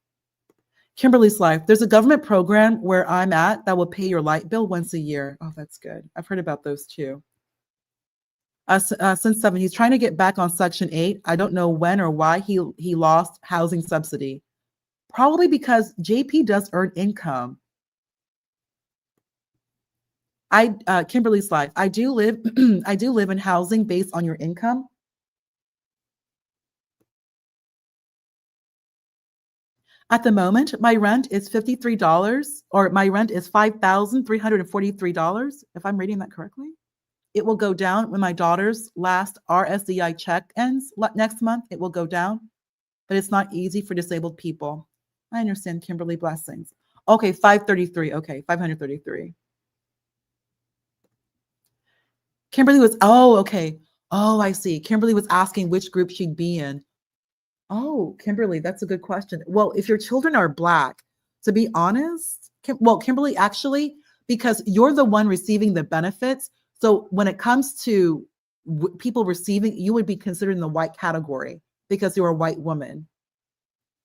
Speaker 3: Kimberly's Life, there's a government program where I'm at that will pay your light bill once a year. Oh, that's good. I've heard about those too. Since 7, he's trying to get back on Section 8. I don't know when or why he lost housing subsidy. Probably because JP does earn income. Kimberly's Life, I do live in housing based on your income. At the moment, my rent is $53, or my rent is $5,343, if I'm reading that correctly. It will go down when my daughter's last RSDI check ends next month. It will go down, but it's not easy for disabled people. I understand, Kimberly. Blessings. Okay, 533. Okay, 533. Kimberly was, okay. Oh, I see. Kimberly was asking which group she'd be in. Oh, Kimberly, that's a good question. Well, if your children are Black, to be honest, Kimberly, actually, because you're the one receiving the benefits. So when it comes to people receiving, you would be considered in the white category because you're a white woman.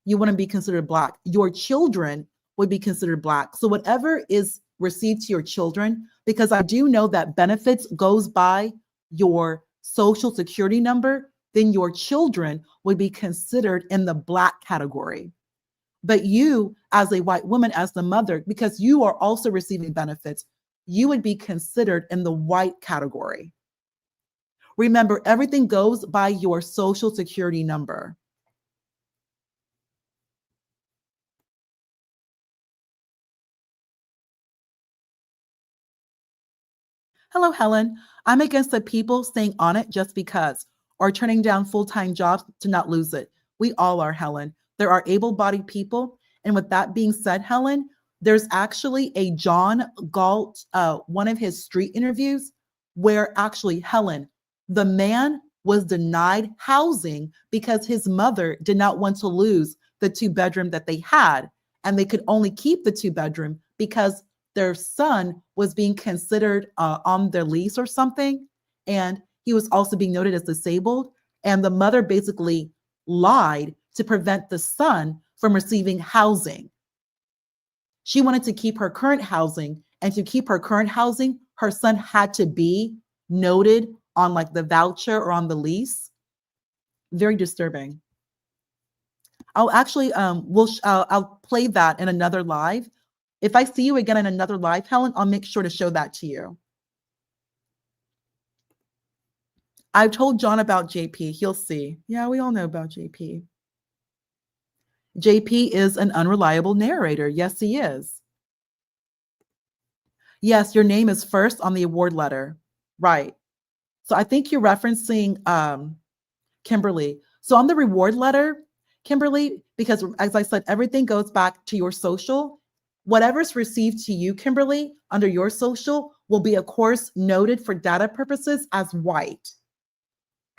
Speaker 3: You wouldn't be considered Black. Your children would be considered Black. So whatever is received to your children, because I do know that benefits goes by your social security number, then your children would be considered in the Black category. But you, as a white woman, as the mother, because you are also receiving benefits, you would be considered in the white category. Remember, everything goes by your social security number. Hello, Helen. I'm against the people staying on it just because, or turning down full-time jobs to not lose it. We all are, Helen. There are able-bodied people. And with that being said, Helen, there's actually a John Galt, one of his street interviews, where actually, Helen, the man was denied housing because his mother did not want to lose the 2-bedroom that they had. And they could only keep the 2-bedroom because their son was being considered on their lease or something. And he was also being noted as disabled. And the mother basically lied to prevent the son from receiving housing. She wanted to keep her current housing, and to keep her current housing, her son had to be noted on like the voucher or on the lease. Very disturbing. I'll actually, I'll play that in another live. If I see you again in another live, Helen, I'll make sure to show that to you. I've told John about JP. He'll see. Yeah, we all know about JP. JP is an unreliable narrator. Yes, he is. Yes, your name is first on the award letter. Right. So I think you're referencing Kimberly. So on the reward letter, Kimberly, because as I said, everything goes back to your social. Whatever's received to you, Kimberly, under your social will be, of course, noted for data purposes as white.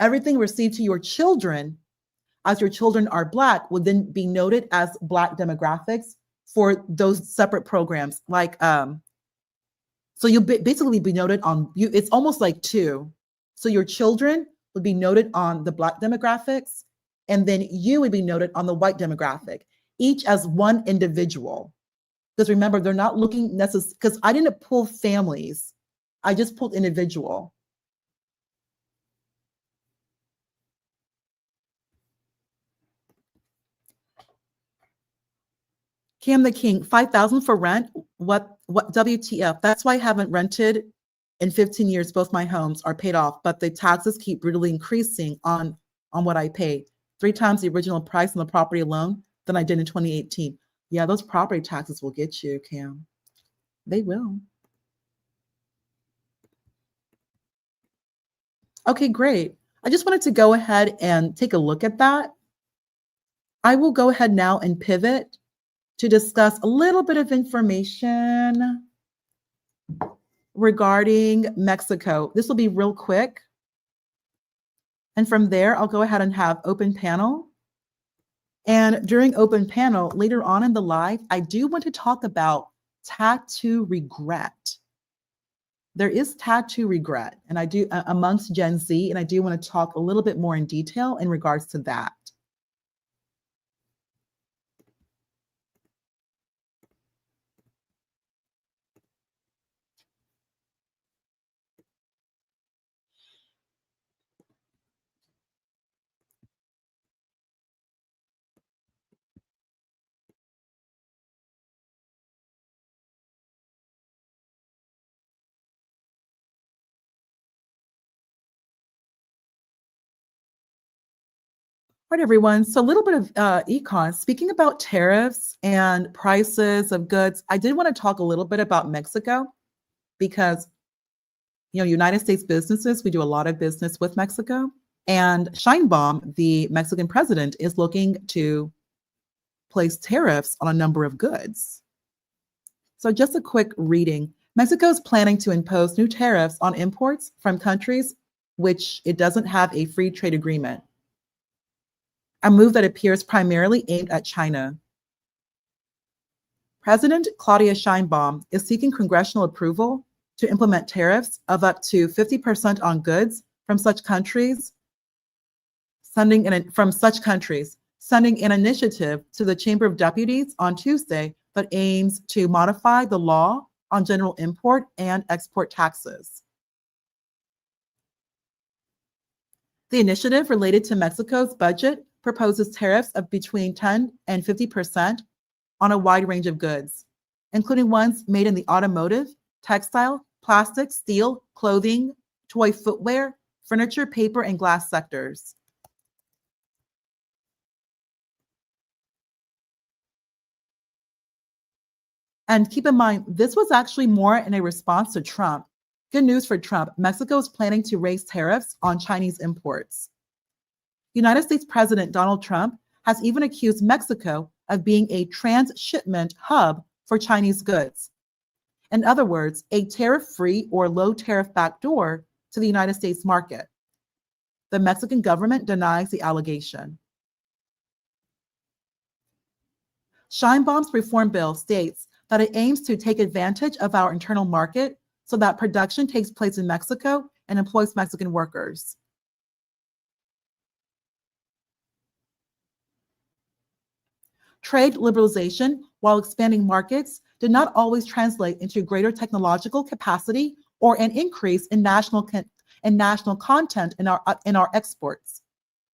Speaker 3: Everything received to your children, as your children are Black, will then be noted as Black demographics for those separate programs. Like, so you'll basically be noted on you. It's almost like two. So your children would be noted on the Black demographics, and then you would be noted on the white demographic, each as one individual. Because remember, they're not looking necessarily, because I didn't pull families, I just pulled individual. Cam the King, 5,000 for rent. What WTF? That's why I haven't rented in 15 years. Both my homes are paid off, but the taxes keep brutally increasing on what I pay. 3 times the original price on the property alone than I did in 2018. Yeah, those property taxes will get you, Cam. They will. Okay, great. I just wanted to go ahead and take a look at that. I will go ahead now and pivot to discuss a little bit of information regarding Mexico. This will be real quick. And from there, I'll go ahead and have open panel. And during open panel, later on in the live, I do want to talk about tattoo regret. There is tattoo regret, and I do amongst Gen Z, and I do want to talk a little bit more in detail in regards to that. All right, everyone. So a little bit of econ. Speaking about tariffs and prices of goods, I did want to talk a little bit about Mexico because, United States businesses, we do a lot of business with Mexico. And Sheinbaum, the Mexican president, is looking to place tariffs on a number of goods. So just a quick reading. Mexico is planning to impose new tariffs on imports from countries which it doesn't have a free trade agreement, a move that appears primarily aimed at China. President Claudia Sheinbaum is seeking congressional approval to implement tariffs of up to 50% on goods from such countries, sending an initiative to the Chamber of Deputies on Tuesday that aims to modify the law on general import and export taxes. The initiative related to Mexico's budget proposes tariffs of between 10 and 50% on a wide range of goods, including ones made in the automotive, textile, plastic, steel, clothing, toy footwear, furniture, paper, and glass sectors. And keep in mind, this was actually more in a response to Trump. Good news for Trump. Mexico is planning to raise tariffs on Chinese imports. United States President Donald Trump has even accused Mexico of being a transshipment hub for Chinese goods. In other words, a tariff-free or low-tariff backdoor to the United States market. The Mexican government denies the allegation. Sheinbaum's reform bill states that it aims to take advantage of our internal market so that production takes place in Mexico and employs Mexican workers. Trade liberalization, while expanding markets, did not always translate into greater technological capacity or an increase in national content in our exports.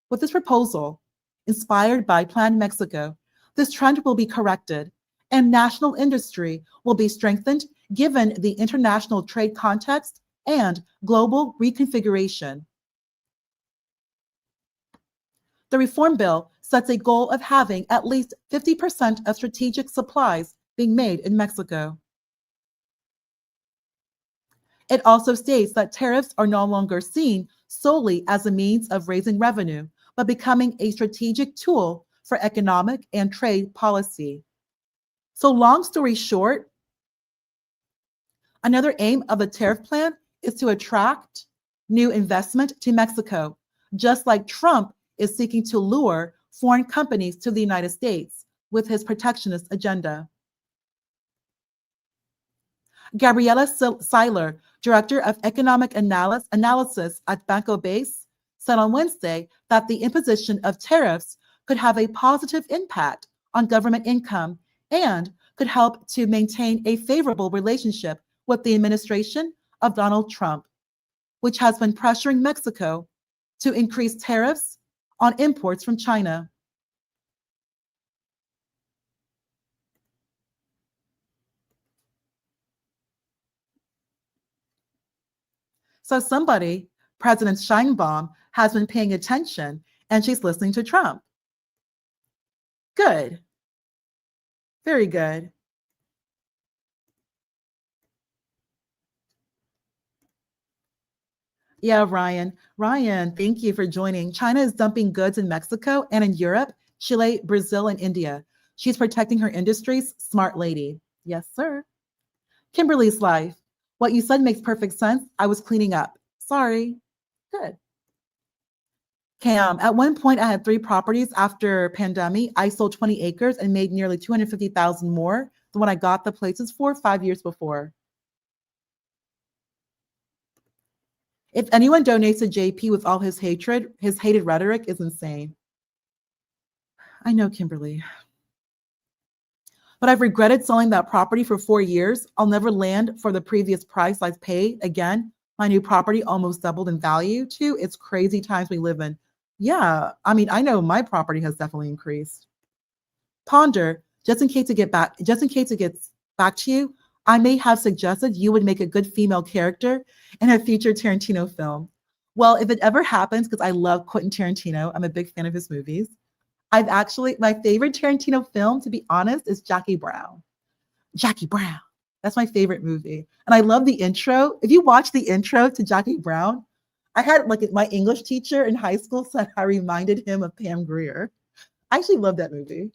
Speaker 3: With this proposal, inspired by Plan Mexico, this trend will be corrected, and national industry will be strengthened given the international trade context and global reconfiguration. The reform bill sets a goal of having at least 50% of strategic supplies being made in Mexico. It also states that tariffs are no longer seen solely as a means of raising revenue, but becoming a strategic tool for economic and trade policy. So long story short, another aim of the tariff plan is to attract new investment to Mexico, just like Trump is seeking to lure foreign companies to the United States with his protectionist agenda. Gabriela Seiler, Director of Economic Analysis at Banco Base, said on Wednesday that the imposition of tariffs could have a positive impact on government income and could help to maintain a favorable relationship with the administration of Donald Trump, which has been pressuring Mexico to increase tariffs on imports from China. So somebody, President Sheinbaum, has been paying attention and she's listening to Trump. Good. Very good. Yeah, Ryan. Ryan, thank you for joining. China is dumping goods in Mexico and in Europe, Chile, Brazil, and India. She's protecting her industries. Smart lady. Yes, sir. Kimberly's life. What you said makes perfect sense. I was cleaning up. Sorry. Good. Cam, at one point I had 3 properties after pandemic. I sold 20 acres and made nearly 250,000 more than what I got the places for 5 years before. If anyone donates to JP with all his hatred, his hated rhetoric is insane. I know, Kimberly. But I've regretted selling that property for 4 years. I'll never land for the previous price I paid again. My new property almost doubled in value too. It's crazy times we live in. Yeah, I mean, I know my property has definitely increased. Ponder, just in case it gets back to you, I may have suggested you would make a good female character in a future Tarantino film. Well, if it ever happens, because I love Quentin Tarantino, I'm a big fan of his movies. My favorite Tarantino film, to be honest, is Jackie Brown. Jackie Brown. That's my favorite movie. And I love the intro. If you watch the intro to Jackie Brown, I had my English teacher in high school said I reminded him of Pam Grier. I actually love that movie.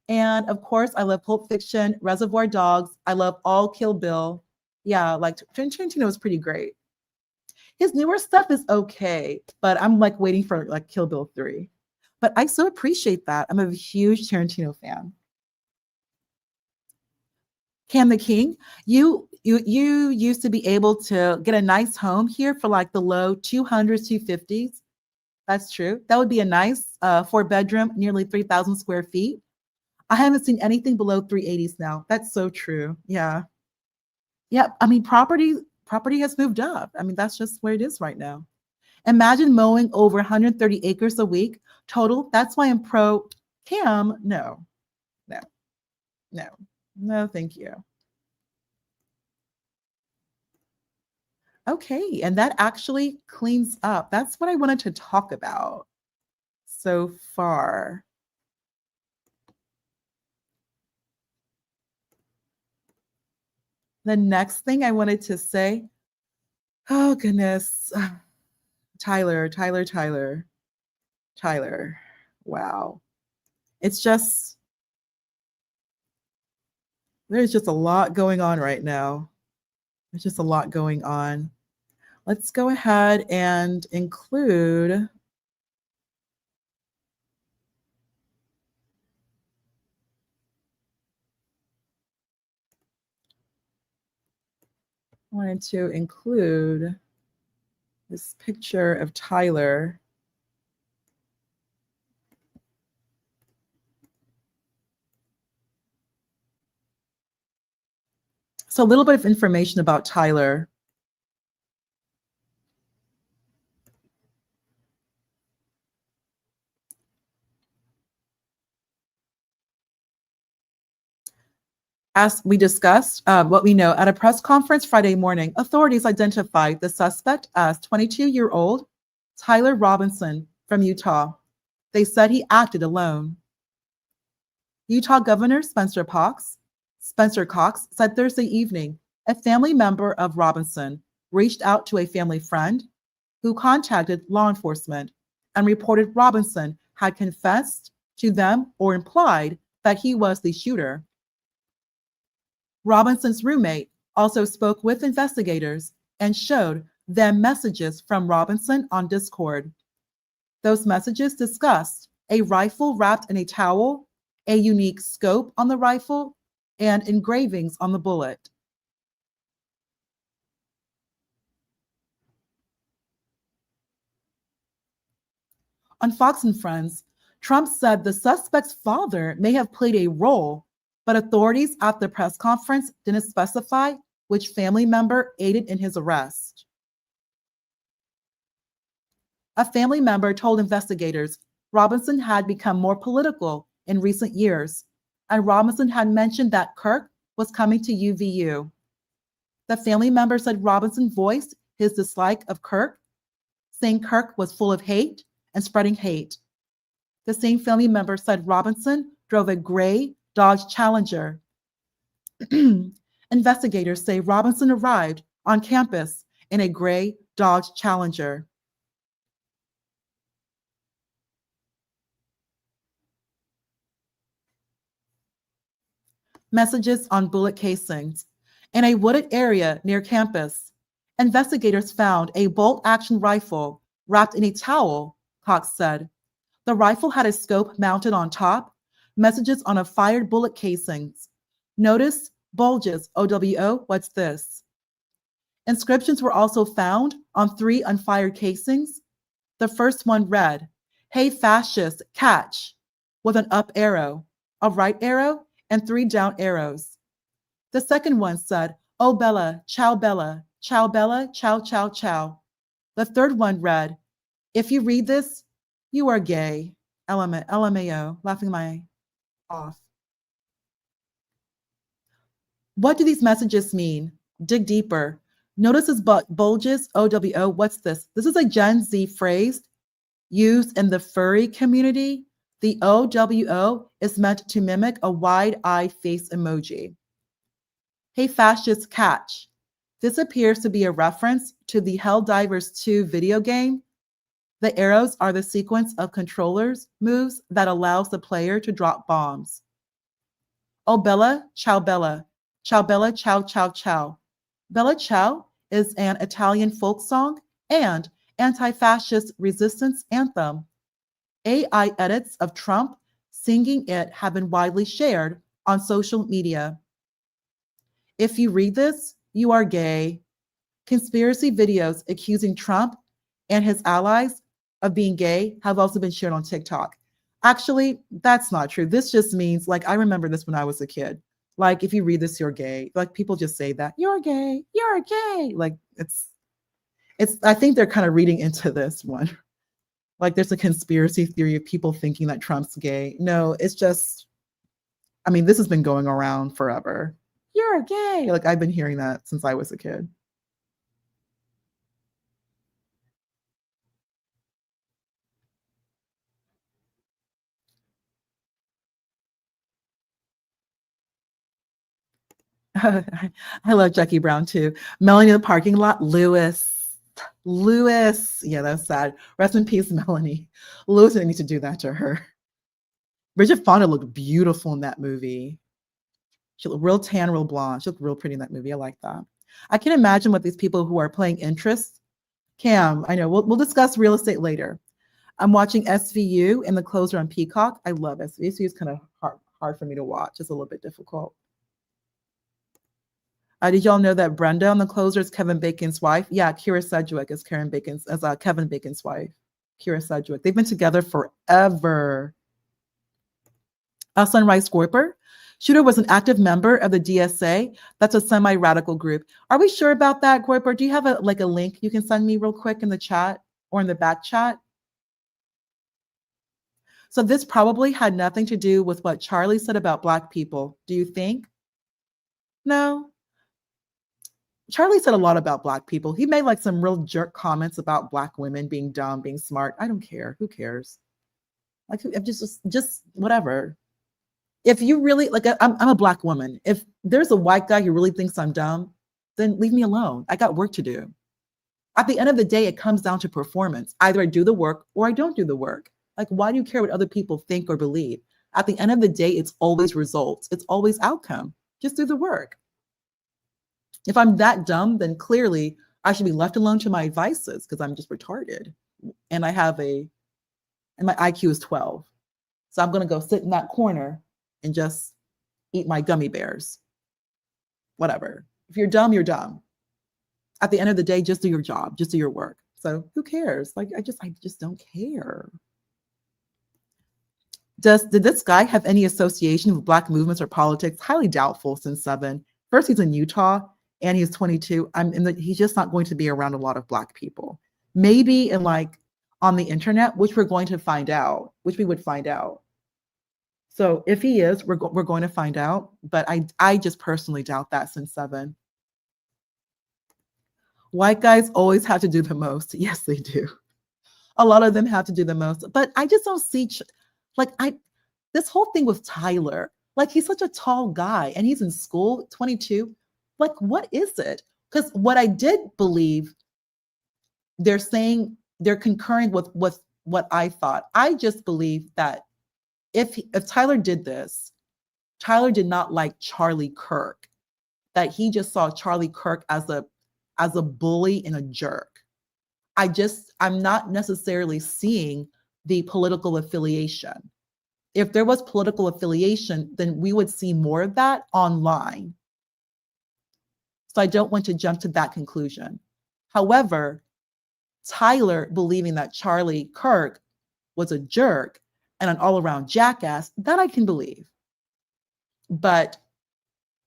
Speaker 3: And of course, I love Pulp Fiction, Reservoir Dogs. I love all Kill Bill. Yeah, Tarantino is pretty great. His newer stuff is okay, but I'm waiting for Kill Bill 3. But I so appreciate that. I'm a huge Tarantino fan. Cam the King, you used to be able to get a nice home here for the low 200s, 250s. That's true. That would be a nice 4-bedroom, nearly 3,000 square feet. I haven't seen anything below 380s now. That's so true. Yeah. Yeah. I mean, property has moved up. I mean, that's just where it is right now. Imagine mowing over 130 acres a week total. That's why I'm pro Cam. No, thank you. Okay, and that actually cleans up. That's what I wanted to talk about so far. The next thing I wanted to say, Oh, goodness. Tyler. Wow. It's just, there's just a lot going on right now. There's just a lot going on. Let's go ahead and include this picture of Tyler. So a little bit of information about Tyler. As we discussed, what we know, at a press conference Friday morning, authorities identified the suspect as 22-year-old Tyler Robinson from Utah. They said he acted alone. Utah Governor Spencer Cox said Thursday evening a family member of Robinson reached out to a family friend who contacted law enforcement and reported Robinson had confessed to them or implied that he was the shooter. Robinson's roommate also spoke with investigators and showed them messages from Robinson on Discord. Those messages discussed a rifle wrapped in a towel, a unique scope on the rifle, and engravings on the bullet. On Fox and Friends, Trump said the suspect's father may have played a role, but authorities at the press conference didn't specify which family member aided in his arrest. A family member told investigators Robinson had become more political in recent years, and Robinson had mentioned that Kirk was coming to UVU. The family member said Robinson voiced his dislike of Kirk, saying Kirk was full of hate and spreading hate. The same family member said Robinson drove a gray Dodge Challenger. Investigators say Robinson arrived on campus in a gray Dodge Challenger. Messages on bullet casings. In a wooded area near campus, investigators found a bolt-action rifle wrapped in a towel, Cox said. The rifle had a scope mounted on top, messages on a fired bullet casings. Notice bulges, OWO, what's this? Inscriptions were also found on 3 unfired casings. The first one read, "Hey fascists, catch," with an up arrow, a right arrow, and 3 down arrows. The second one said, "Oh Bella, ciao Bella, ciao Bella, ciao, ciao, ciao." The third one read, "If you read this, you are gay." LMAO, laughing my off. What do these messages mean? Dig deeper. Notice this bulges, OWO, what's this? This is a Gen Z phrase used in the furry community. The OWO is meant to mimic a wide-eyed face emoji. Hey fascists, catch. This appears to be a reference to the Helldivers 2 video game. The arrows are the sequence of controllers moves that allows the player to drop bombs. Oh Bella, ciao Bella. Ciao Bella, ciao, ciao, ciao. Bella Ciao is an Italian folk song and anti-fascist resistance anthem. AI edits of Trump singing it have been widely shared on social media. If you read this, you are gay. Conspiracy videos accusing Trump and his allies of being gay have also been shared on TikTok. Actually, that's not true. This just means, like, I remember this when I was a kid. Like, if you read this, you're gay. Like, people just say that, you're gay, you're gay. Like, it's, I think they're kind of reading into this one. Like, there's a conspiracy theory of people thinking that Trump's gay. No, it's just, I mean, this has been going around forever. You're gay. Like, I've been hearing that since I was a kid. I love Jackie Brown too. Melanie in the parking lot, Lewis. Lewis. Yeah, that's sad. Rest in peace, Melanie. Lewis didn't need to do that to her. Bridget Fonda looked beautiful in that movie. She looked real tan, real blonde. She looked real pretty in that movie. I like that. I can imagine what these people who are playing interests. Cam, I know. We'll discuss real estate later. I'm watching SVU and The Closer on Peacock. I love SVU. SVU is kind of hard for me to watch. It's a little bit difficult. Did y'all know that Brenda on The Closer is Kevin Bacon's wife? Yeah, Kira Sedgwick is Kevin Bacon's wife. Kira Sedgwick. They've been together forever. Sunrise Scorper. Shooter was an active member of the DSA. That's a semi-radical group. Are we sure about that, Scorper? Do you have a link you can send me real quick in the chat or in the back chat? So this probably had nothing to do with what Charlie said about Black people. Do you think? No. Charlie said a lot about Black people. He made like some real jerk comments about Black women being dumb, being smart. I don't care. Who cares? Like, just whatever. If you really, like, I'm a Black woman. If there's a white guy who really thinks I'm dumb, then leave me alone. I got work to do. At the end of the day, it comes down to performance. Either I do the work or I don't do the work. Like, why do you care what other people think or believe? At the end of the day, it's always results. It's always outcome. Just do the work. If I'm that dumb, then clearly I should be left alone to my devices because I'm just retarded. And I have and my IQ is 12. So I'm going to go sit in that corner and just eat my gummy bears. Whatever. If you're dumb, you're dumb. At the end of the day, just do your job, just do your work. So who cares? Like, I just don't care. Did this guy have any association with Black movements or politics? Highly doubtful since 7. First, he's in Utah and he's 22. He's just not going to be around a lot of Black people. Maybe in on the internet, which we're going to find out, which we would find out. So if he is, we're going to find out. But I just personally doubt that since 7. White guys always have to do the most. Yes, they do. A lot of them have to do the most. But I just don't see, this whole thing with Tyler, he's such a tall guy and he's in school, 22. What is it? Because what I did believe, they're saying, they're concurring with what I thought. I just believe that if Tyler did this, Tyler did not like Charlie Kirk, that he just saw Charlie Kirk as a bully and a jerk. I'm not necessarily seeing the political affiliation. If there was political affiliation, then we would see more of that online. So I don't want to jump to that conclusion. However, Tyler believing that Charlie Kirk was a jerk and an all-around jackass, that I can believe. But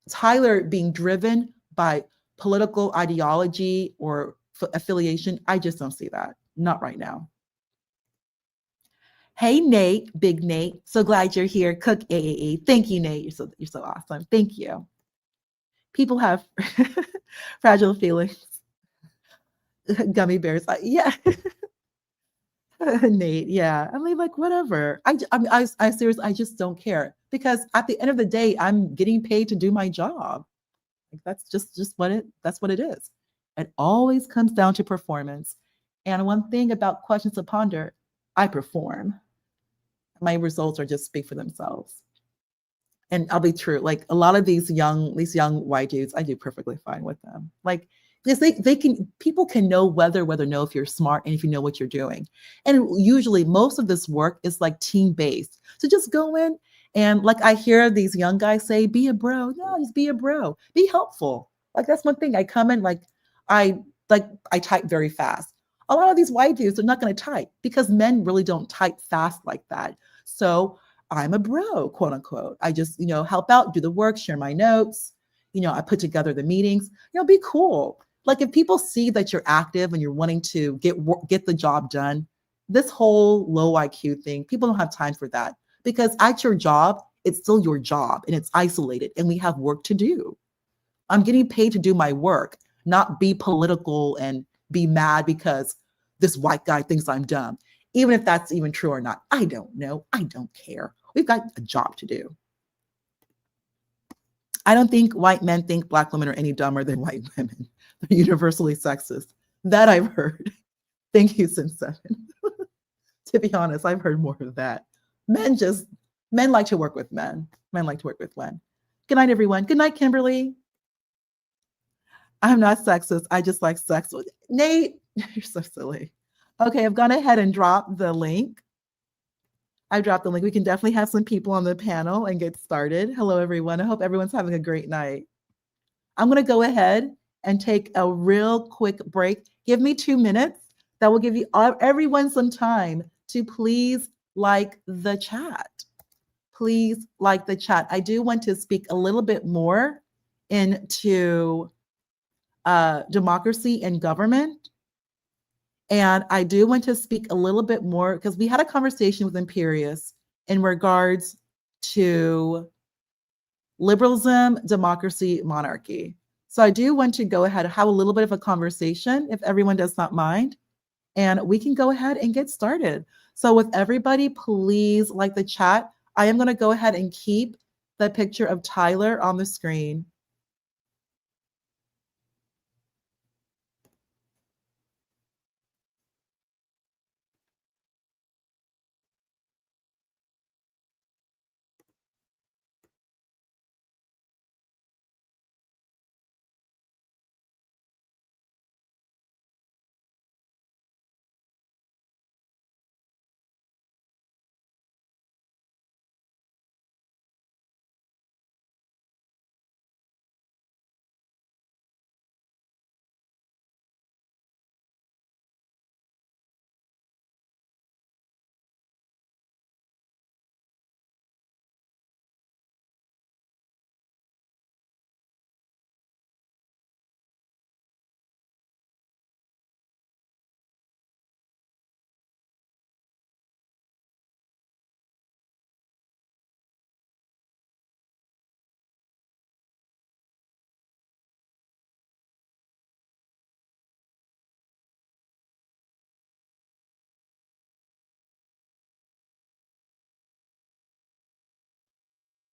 Speaker 3: Tyler being driven by political ideology or affiliation, I just don't see that. Not right now. Hey, Nate, Big Nate. So glad you're here. Cook AAE. Thank you, Nate. You're so awesome. Thank you. People have fragile feelings. Gummy bears. Yeah. Nate, yeah. I mean, whatever. I seriously, I just don't care. Because at the end of the day, I'm getting paid to do my job. That's just that's what it is. It always comes down to performance. And one thing about questions to ponder, I perform. My results are just speak for themselves. And I'll be true. A lot of these young white dudes, I do perfectly fine with them. Because people can know whether know if you're smart and if you know what you're doing. And usually most of this work is team-based. So just go in and I hear these young guys say, be a bro. No, just be a bro. Be helpful. That's one thing. I come in I type very fast. A lot of these white dudes are not going to type because men really don't type fast like that. So I'm a bro, quote unquote. I just, help out, do the work, share my notes. I put together the meetings, be cool. If people see that you're active and you're wanting to get the job done, this whole low IQ thing, people don't have time for that because at your job, it's still your job and it's isolated and we have work to do. I'm getting paid to do my work, not be political and be mad because this white guy thinks I'm dumb. Even if that's even true or not, I don't know. I don't care. We've got a job to do. I don't think white men think Black women are any dumber than white women. They're universally sexist. That I've heard. Thank you, Sin 7. To be honest, I've heard more of that. Men like to work with men. Men like to work with men. Good night, everyone. Good night, Kimberly. I'm not sexist. I just like sex. Nate, you're so silly. Okay, I've gone ahead and dropped the link. I dropped the link. We can definitely have some people on the panel and get started. Hello, everyone. I hope everyone's having a great night. I'm going to go ahead and take a real quick break. Give me 2 minutes. That will give you everyone some time to please like the chat. Please like the chat. I do want to speak a little bit more into democracy and government. And I do want to speak a little bit more because we had a conversation with Imperius in regards to liberalism, democracy, monarchy. So I do want to go ahead and have a little bit of a conversation, if everyone does not mind, and we can go ahead and get started. So with everybody, please like the chat. I am going to go ahead and keep the picture of Tyler on the screen.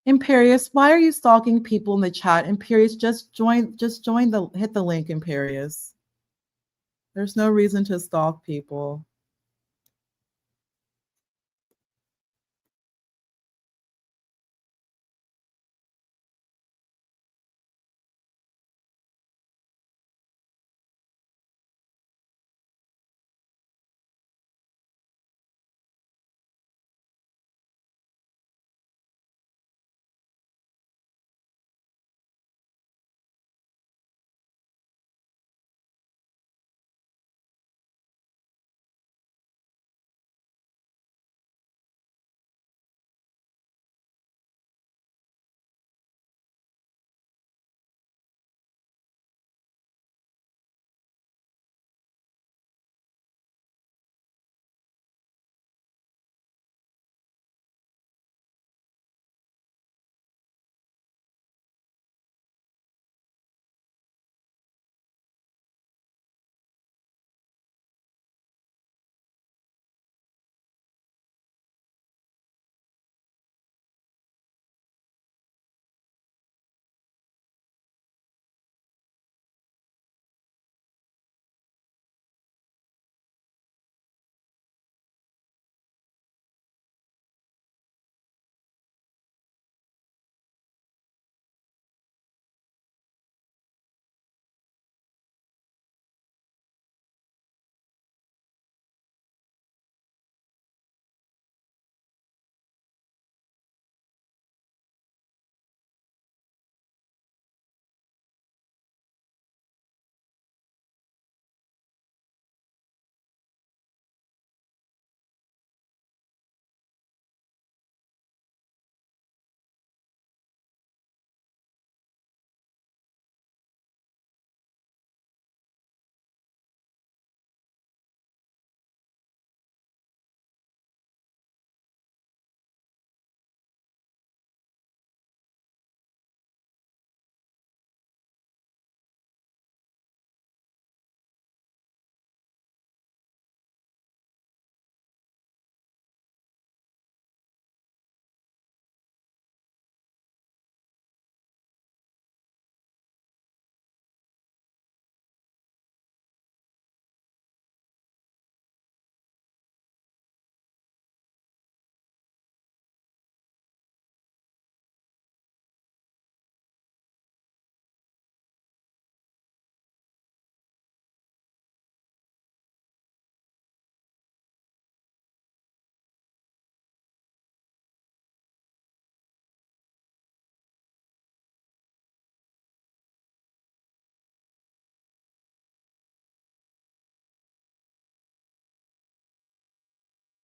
Speaker 3: Imperius, why are you stalking people in the chat? Imperius, hit the link, Imperius. There's no reason to stalk people.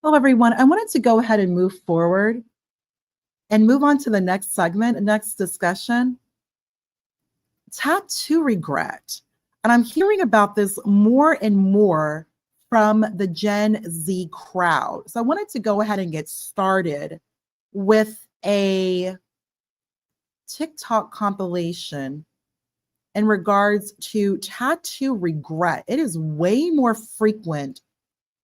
Speaker 3: Hello, everyone. I wanted to go ahead and move forward and move on to the next segment, next discussion. Tattoo regret. And I'm hearing about this more and more from the Gen Z crowd. So I wanted to go ahead and get started with a TikTok compilation in regards to tattoo regret. It is way more frequent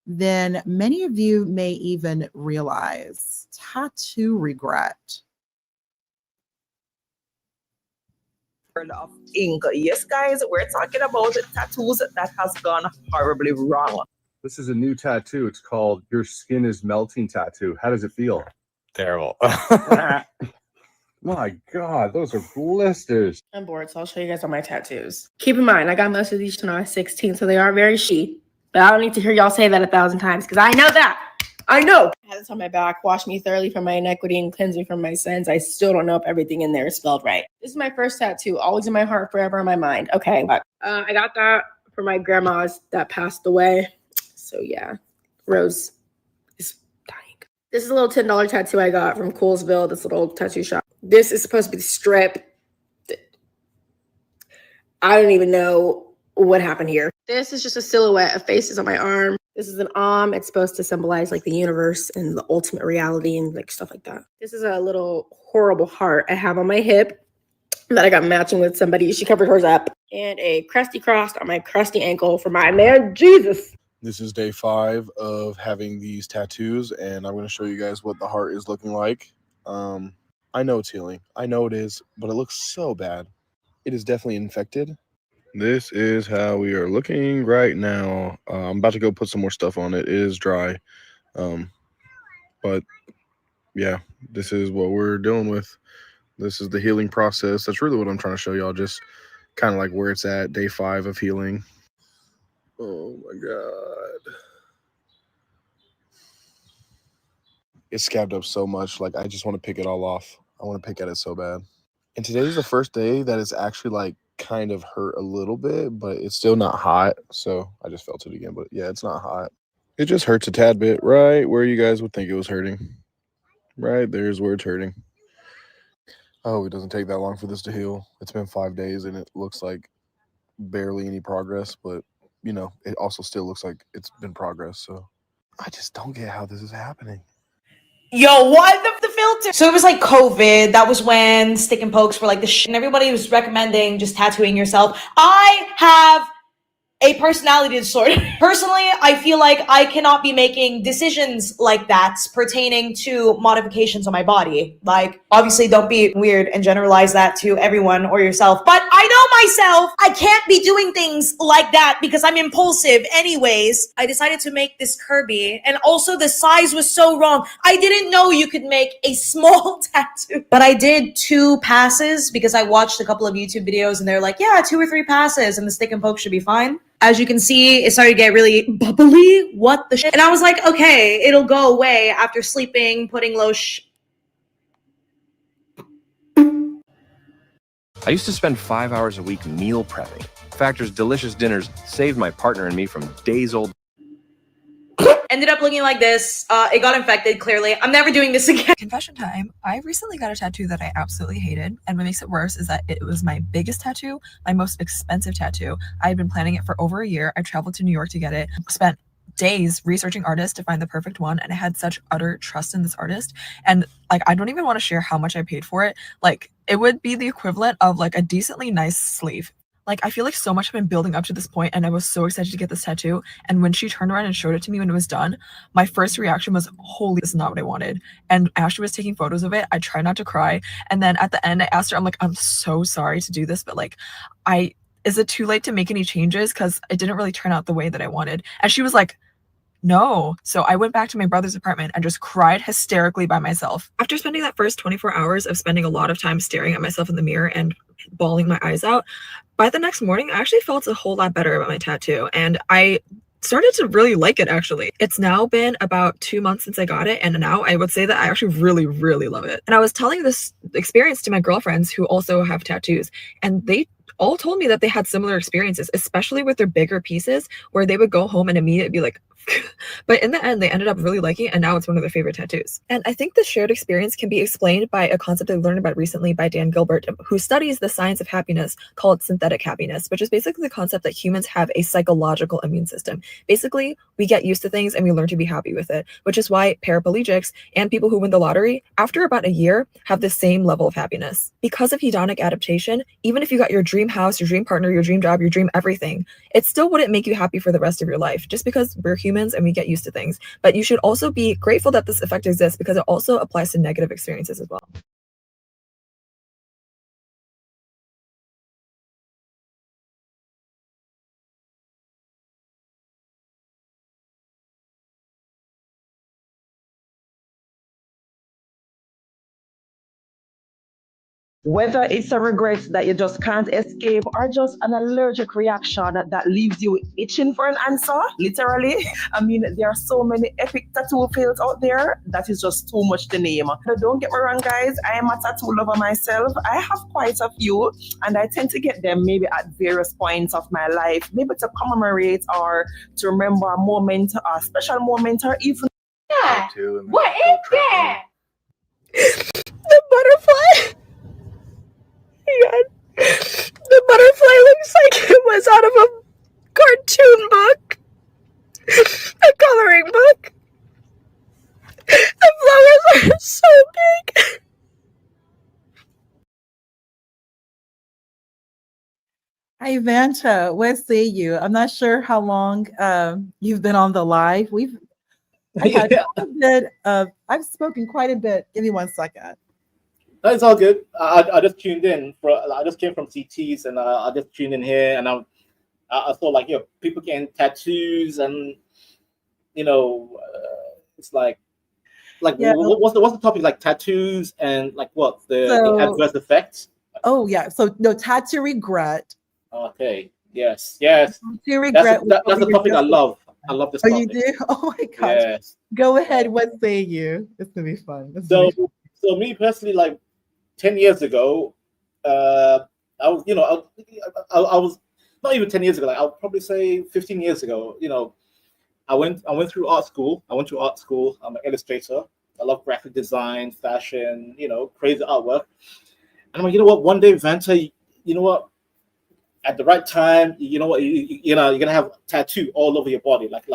Speaker 3: than many of you may even realize. Tattoo regret.
Speaker 9: Of ink. Yes, guys, we're talking about tattoos that has gone horribly wrong.
Speaker 10: This is a new tattoo. It's called Your Skin is Melting Tattoo. How does it feel?
Speaker 11: Terrible.
Speaker 10: My God, those are blisters.
Speaker 12: I'm bored, so I'll show you guys all my tattoos. Keep in mind, I got most of these when I was 16, so they are very chic. But I don't need to hear y'all say that 1,000 times, because I know that. I know. I had this on my back, wash me thoroughly from my iniquity and cleanse me from my sins. I still don't know if everything in there is spelled right. This is my first tattoo, always in my heart, forever in my mind. Okay. I got that for my grandma's that passed away. So yeah, Rose is dying. This is a little $10 tattoo I got from Coolsville, this little tattoo shop. This is supposed to be the strip. I don't even know what happened here. This is just a silhouette of faces on my arm. This is an It's supposed to symbolize like the universe and the ultimate reality and like stuff like that. This is a little horrible heart I have on my hip that I got matching with somebody. She covered hers up. And a crusty cross on my crusty ankle for my man, Jesus.
Speaker 13: This is day 5 of having these tattoos, and I'm going to show you guys what the heart is looking like. I know it's healing. I know it is, but it looks so bad. It is definitely infected. This is how we are looking right now. I'm about to go put some more stuff on it. It is dry. But yeah, this is what we're dealing with. This is the healing process. That's really what I'm trying to show y'all, just kind of like where it's at, day 5 of healing. Oh my God. It's scabbed up so much. Like, I just want to pick it all off. I want to pick at it so bad. And today is the first day that it's actually like kind of hurt a little bit, but it's still not hot. So I just felt it again, but yeah, it's not hot. It just hurts a tad bit right where you guys would think it was hurting. Right there's where it's hurting. Oh, it doesn't take that long for this to heal. It's been 5 days and it looks like barely any progress, but you know, it also still looks like it's been progress. So I just don't get how this is happening.
Speaker 14: Yo, what the filter? So it was like COVID. That was when stick and pokes were like the shit, and everybody was recommending just tattooing yourself. I have a personality disorder. Personally, I feel like I cannot be making decisions like that pertaining to modifications on my body. Like, obviously, don't be weird and generalize that to everyone or yourself. But I know myself. I can't be doing things like that because I'm impulsive. Anyways, I decided to make this Kirby, and also the size was so wrong. I didn't know you could make a small tattoo. But I did 2 passes because I watched a couple of YouTube videos and they're like, yeah, 2 or 3 passes and the stick and poke should be fine. As you can see, it started to get really bubbly. What the shit? And I was like, okay, it'll go away after sleeping, putting lotion.
Speaker 11: I used to spend 5 hours a week meal prepping. Factor's delicious dinners saved my partner and me from days-old.
Speaker 14: Ended up looking like this. It got infected, clearly. I'm never doing this again.
Speaker 15: Confession time. I recently got a tattoo that I absolutely hated. And what makes it worse is that it was my biggest tattoo, my most expensive tattoo. I had been planning it for over a year. I traveled to New York to get it. Spent days researching artists to find the perfect one. And I had such utter trust in this artist. And like, I don't even want to share how much I paid for it. Like, it would be the equivalent of like a decently nice sleeve. Like, I feel like so much had been building up to this point, and I was so excited to get this tattoo. And when she turned around and showed it to me when it was done, my first reaction was, holy, this is not what I wanted. And as she was taking photos of it, I tried not to cry. And then at the end, I asked her, I'm like, I'm so sorry to do this, but like, is it too late to make any changes? Because it didn't really turn out the way that I wanted. And she was like, no. So I went back to my brother's apartment and just cried hysterically by myself. After spending that first 24 hours of spending a lot of time staring at myself in the mirror and bawling my eyes out, by the next morning, I actually felt a whole lot better about my tattoo. And I started to really like it, actually. It's now been about 2 months since I got it. And now I would say that I actually really, really love it. And I was telling this experience to my girlfriends who also have tattoos. And they all told me that they had similar experiences, especially with their bigger pieces, where they would go home and immediately be like, But in the end, they ended up really liking it, and now it's one of their favorite tattoos. And I think the shared experience can be explained by a concept I learned about recently by Dan Gilbert, who studies the science of happiness called synthetic happiness, which is basically the concept that humans have a psychological immune system. Basically, we get used to things and we learn to be happy with it, which is why paraplegics and people who win the lottery, after about a year, have the same level of happiness. Because of hedonic adaptation, even if you got your dream house, your dream partner, your dream job, your dream everything, it still wouldn't make you happy for the rest of your life, just because we're humans and we get used to things. But you should also be grateful that this effect exists, because it also applies to negative experiences as well.
Speaker 9: Whether it's a regret that you just can't escape or just an allergic reaction that leaves you itching for an answer, literally. I mean, there are so many epic tattoo fields out there that is just too much to name. But don't get me wrong, guys, I am a tattoo lover myself. I have quite a few, and I tend to get them maybe at various points of my life, maybe to commemorate or to remember a moment, a special moment, or even...
Speaker 16: Yeah. What is that?
Speaker 15: The butterfly! God. The butterfly looks like it was out of a cartoon book, a coloring book. The flowers are so big.
Speaker 3: Hi, Vanta. What say you? I'm not sure how long you've been on the live. I've had quite a bit of, I've spoken quite a bit. Give me 1 second.
Speaker 4: No, it's all good. I just tuned in. I just came from CTs, and I just tuned in here, and I saw like, you know, people getting tattoos, and you know, it's like
Speaker 3: Yeah.
Speaker 4: what's the topic, like tattoos and like what the adverse effects?
Speaker 3: Oh yeah, so no, tattoo regret.
Speaker 4: Okay. Yes. Yes.
Speaker 3: Tattoo regret.
Speaker 4: That's the topic I love. I love this topic.
Speaker 3: Oh, you do? Oh my gosh.
Speaker 4: Yes.
Speaker 3: Go ahead. What say you? It's gonna be fun.
Speaker 4: So me personally, like 10 years ago, I was, you know, I was not even 10 years ago. Like I'll probably say 15 years ago. You know, I went through art school. I'm an illustrator. I love graphic design, fashion, you know, crazy artwork. And I'm like, you know what? One day, Vanta, you know what? At the right time, you know what? You know, you're gonna have a tattoo all over your body, like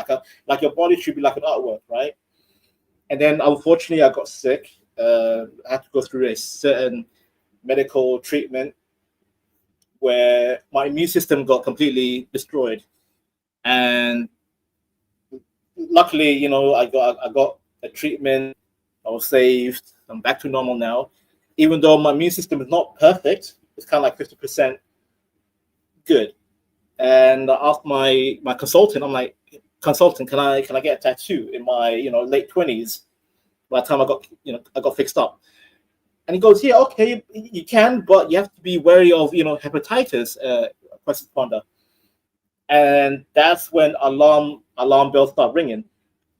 Speaker 4: your body should be like an artwork, right? And then unfortunately, I got sick. I had to go through a certain medical treatment where my immune system got completely destroyed, and luckily, you know, I got a treatment. I was saved. I'm back to normal now. Even though my immune system is not perfect, it's kind of like 50% good. And I asked my consultant, I'm like, consultant, can I get a tattoo in my, you know, late 20s? By the time I got fixed up. And he goes, yeah, okay, you can, but you have to be wary of, you know, hepatitis, question ponder. And that's when alarm bells start ringing,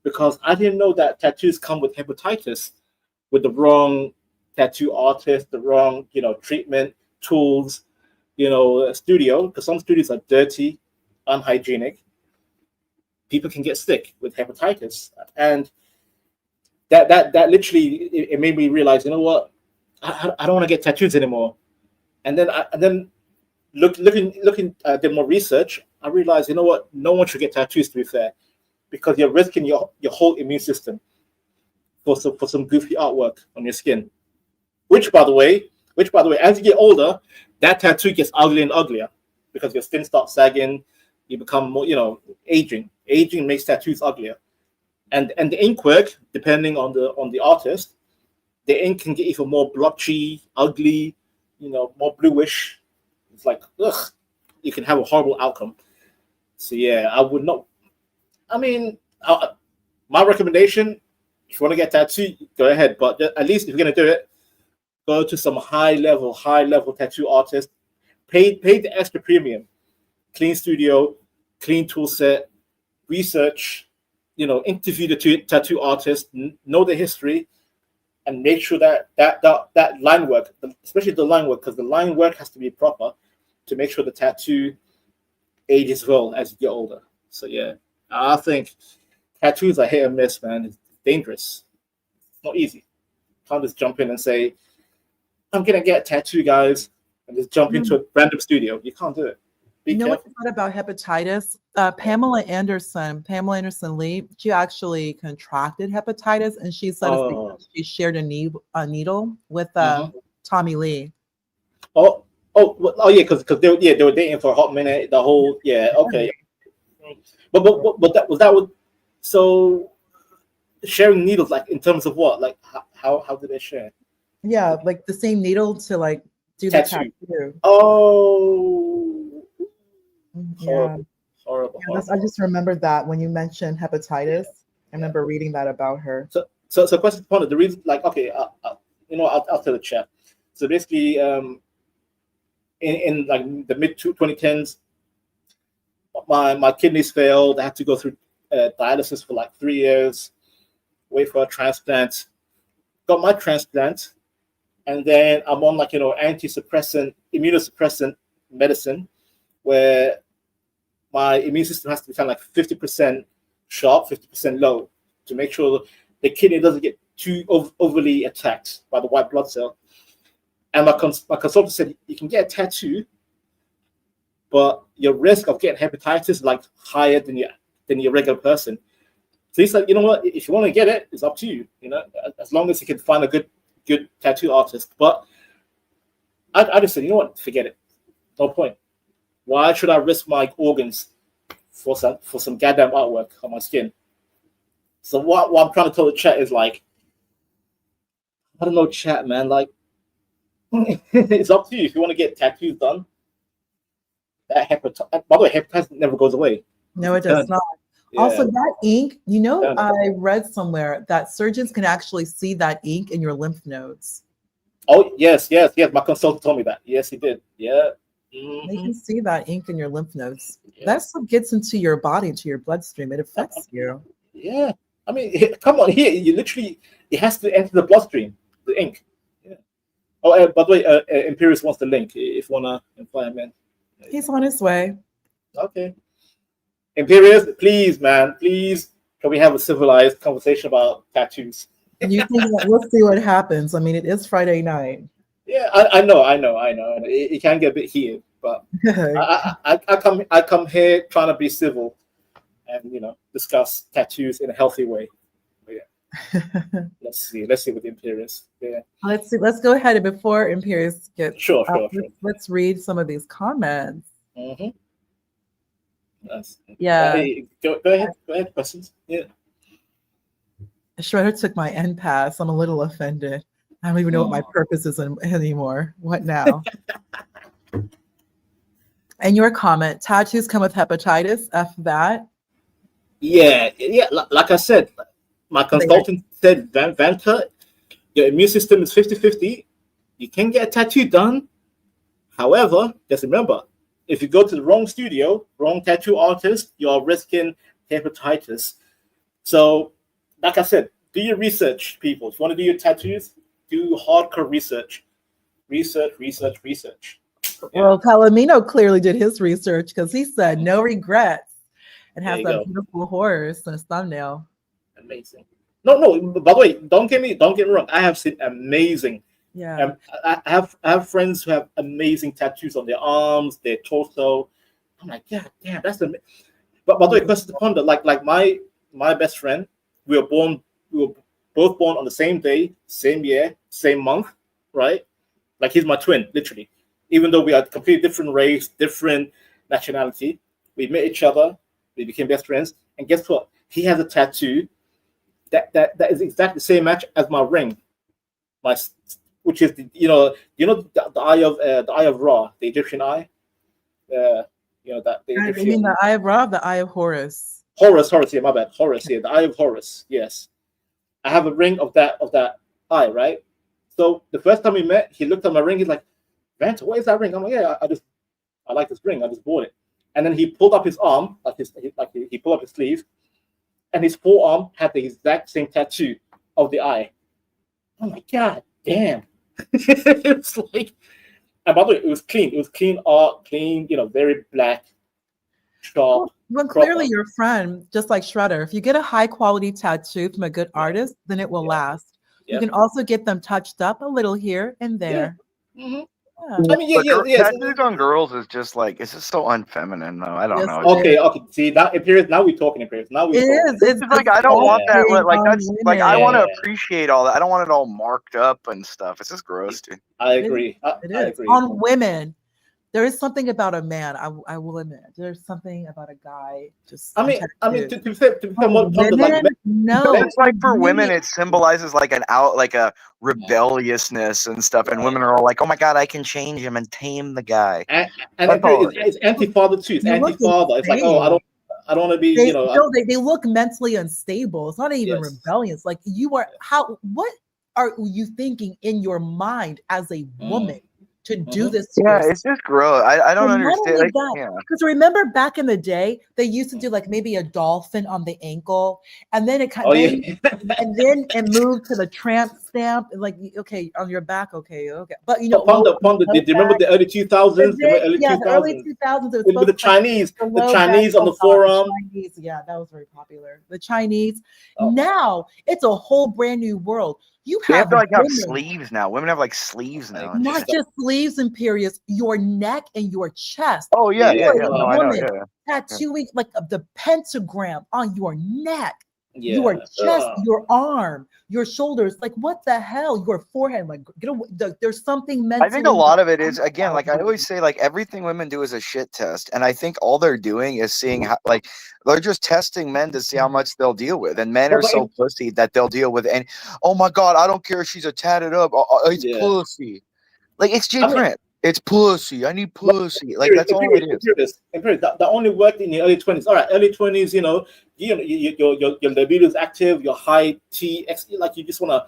Speaker 4: because I didn't know that tattoos come with hepatitis, with the wrong tattoo artist, the wrong, you know, treatment, tools, you know, studio, because some studios are dirty, unhygienic. People can get sick with hepatitis. And that literally, it made me realize, you know what, I don't want to get tattoos anymore. And then looking did more research, I realized, you know what, no one should get tattoos, to be fair, because you're risking your whole immune system for some goofy artwork on your skin. Which by the way, as you get older, that tattoo gets uglier and uglier because your skin starts sagging, you become more, you know, aging. Aging makes tattoos uglier. And the ink work, depending on the artist, the ink can get even more blotchy, ugly, you know, more bluish. It's like, ugh, you can have a horrible outcome. So yeah, I would not. I mean, my recommendation, if you want to get tattooed, go ahead. But at least if you're gonna do it, go to some high level tattoo artist. Pay the extra premium. Clean studio, clean tool set, research. You know, interview the tattoo artist, know the history, and make sure that line work, especially the line work, because the line work has to be proper to make sure the tattoo ages well as you get older. So yeah, I think tattoos are hit or miss, man. It's dangerous. It's not easy. You can't just jump in and say, I'm gonna get a tattoo, guys, and just jump into a random studio. You can't do it.
Speaker 3: You know what I thought about hepatitis? Pamela Anderson Lee, she actually contracted hepatitis, and she said it's because she shared a needle with Tommy Lee.
Speaker 4: Yeah, because they were dating for a hot minute. The whole okay. But that was so sharing needles, like in terms of what, like how did they share?
Speaker 3: Yeah, like the same needle to like do the tattoo.
Speaker 4: Oh,
Speaker 3: yeah.
Speaker 4: Horrible.
Speaker 3: I just remembered that when you mentioned hepatitis. I remember reading that about her.
Speaker 4: So question upon it. The reason, like, okay, I'll tell the chat. So basically, in like the mid 2010s, my kidneys failed. I had to go through dialysis for like 3 years, wait for a transplant. Got my transplant, and then I'm on like immunosuppressant medicine, where my immune system has to be kind of like 50% sharp, 50% low, to make sure the kidney doesn't get too overly attacked by the white blood cell. And my consultant said, you can get a tattoo, but your risk of getting hepatitis is like higher than your regular person. So he's like, you know what? If you want to get it, it's up to you. As long as you can find a good tattoo artist. But I just said, you know what? Forget it. No point. Why should I risk my organs for some goddamn artwork on my skin? So what I'm trying to tell the chat is like, I don't know, chat, man. Like, it's up to you if you want to get tattoos done. By the way, hepatitis never goes away.
Speaker 3: No, it does not. Yeah. Also, that ink, I read somewhere that surgeons can actually see that ink in your lymph nodes.
Speaker 4: Oh, yes. My consultant told me that. Yes, he did. Yeah. Mm-hmm.
Speaker 3: They can see that ink in your lymph nodes. Yeah. That stuff gets into your body, into your bloodstream. It affects you.
Speaker 4: Yeah. I mean, come on, here. It has to enter the bloodstream, the ink. Yeah. Oh, by the way, Imperius wants the link if you want to imply him in.
Speaker 3: He's on his way.
Speaker 4: Okay. Imperius, please, man, please, can we have a civilized conversation about tattoos?
Speaker 3: You think we'll see what happens. I mean, it is Friday night.
Speaker 4: Yeah, I know. It can get a bit heated, but I come here trying to be civil and discuss tattoos in a healthy way. But yeah. Let's see with Imperius. Yeah.
Speaker 3: Let's see. Let's go ahead, and before Imperius gets
Speaker 4: sure.
Speaker 3: Let's read some of these comments.
Speaker 4: Mm-hmm. Nice.
Speaker 3: Yeah.
Speaker 4: Hey, go ahead. Questions? Yeah.
Speaker 3: Shredder took my end pass. I'm a little offended. I don't even know what my purpose is anymore. What now? And your comment: tattoos come with hepatitis. F that.
Speaker 4: Yeah. Like I said, my consultant said, Vanta, your immune system is 50-50. You can get a tattoo done. However, just remember, if you go to the wrong studio, wrong tattoo artist, you're risking hepatitis. So, like I said, do your research, people. If you want to do your tattoos, do hardcore research. Research. Yeah.
Speaker 3: Well, Palomino clearly did his research because he said no regrets and has that beautiful horse in his thumbnail.
Speaker 4: Amazing. No. By the way, don't get me wrong. I have seen amazing.
Speaker 3: Yeah.
Speaker 4: I have friends who have amazing tattoos on their arms, their torso. I'm like, God damn, that's amazing. But by the way, question to ponder. Like my best friend, we were both born on the same day, same year, same month, right? Like he's my twin, literally. Even though we are completely different race, different nationality, we met each other, we became best friends, and guess what? He has a tattoo that is exactly the same match as my ring, which is the eye of Ra, the Egyptian eye. The Egyptian.
Speaker 3: You mean the eye of Ra, the eye of Horus?
Speaker 4: Horus, yeah, my bad. Horus, yeah, the eye of Horus. Yes, I have a ring of that eye, right? So the first time we met, he looked at my ring. He's like, "Vanta, what is that ring?" I'm like, "Yeah, I like this ring. I just bought it." And then he pulled up his arm, he pulled up his sleeve, and his forearm had the exact same tattoo of the eye. I'm like, God damn! It was like, and by the way, it was clean. It was clean art, clean, very black, sharp.
Speaker 3: Well, clearly your friend, just like Shredder, if you get a high quality tattoo from a good artist, then it will last. You can also get them touched up a little here and there.
Speaker 17: Mm-hmm.
Speaker 3: Yeah.
Speaker 17: I mean,
Speaker 16: tattoos on girls is just like it's just so unfeminine though. I don't know.
Speaker 17: Okay. See that appears. Now we're talking appears. Now we're talking.
Speaker 16: It's like I don't want that. Like that's like I want to appreciate all that. I don't want it all marked up and stuff. It's just gross, dude.
Speaker 17: I agree.
Speaker 3: It is on women. There is something about a man. I will admit, there's something about a guy. Just
Speaker 17: to say
Speaker 3: women, no.
Speaker 16: It's like for women, it symbolizes like a rebelliousness and stuff, and women are all like, "Oh my god, I can change him and tame the guy."
Speaker 17: And it's anti-father too. It's anti-father. It's like, oh, I don't want to be.
Speaker 3: They look mentally unstable. It's not even rebellious. Like what are you thinking in your mind as a woman? To do this to
Speaker 16: yourself. It's just gross. I don't understand.
Speaker 3: Because remember back in the day, they used to do like maybe a dolphin on the ankle, and then it and then it moved to the tramp stamp, like okay on your back, okay. But you know,
Speaker 17: do you remember the early 2000s?
Speaker 3: The early 2000s. It was
Speaker 17: with the Chinese on the forearm.
Speaker 3: Yeah, that was very popular. The Chinese. Now it's a whole brand new world.
Speaker 16: They have to like have sleeves now. Women have like sleeves now.
Speaker 3: Not just sleeves and periods, your neck and your chest.
Speaker 16: Oh yeah. No, I know.
Speaker 3: Tattooing like the pentagram on your neck, your chest, your arm, your shoulders. Like what the hell? Your forehead. Like get away. There's something mentally.
Speaker 16: I think a lot of it is again, like I always say, like everything women do is a shit test, and I think all they're doing is seeing how, like they're just testing men to see how much they'll deal with, and men are so pussy that they'll deal with. And oh my god, I don't care if she's a tatted up. It's pussy. Like it's J Print. It's pussy. I need pussy. Like that's all it is.
Speaker 17: That only worked in the early 20s. All right, early 20s. Your libido is active. Your high T, like you just wanna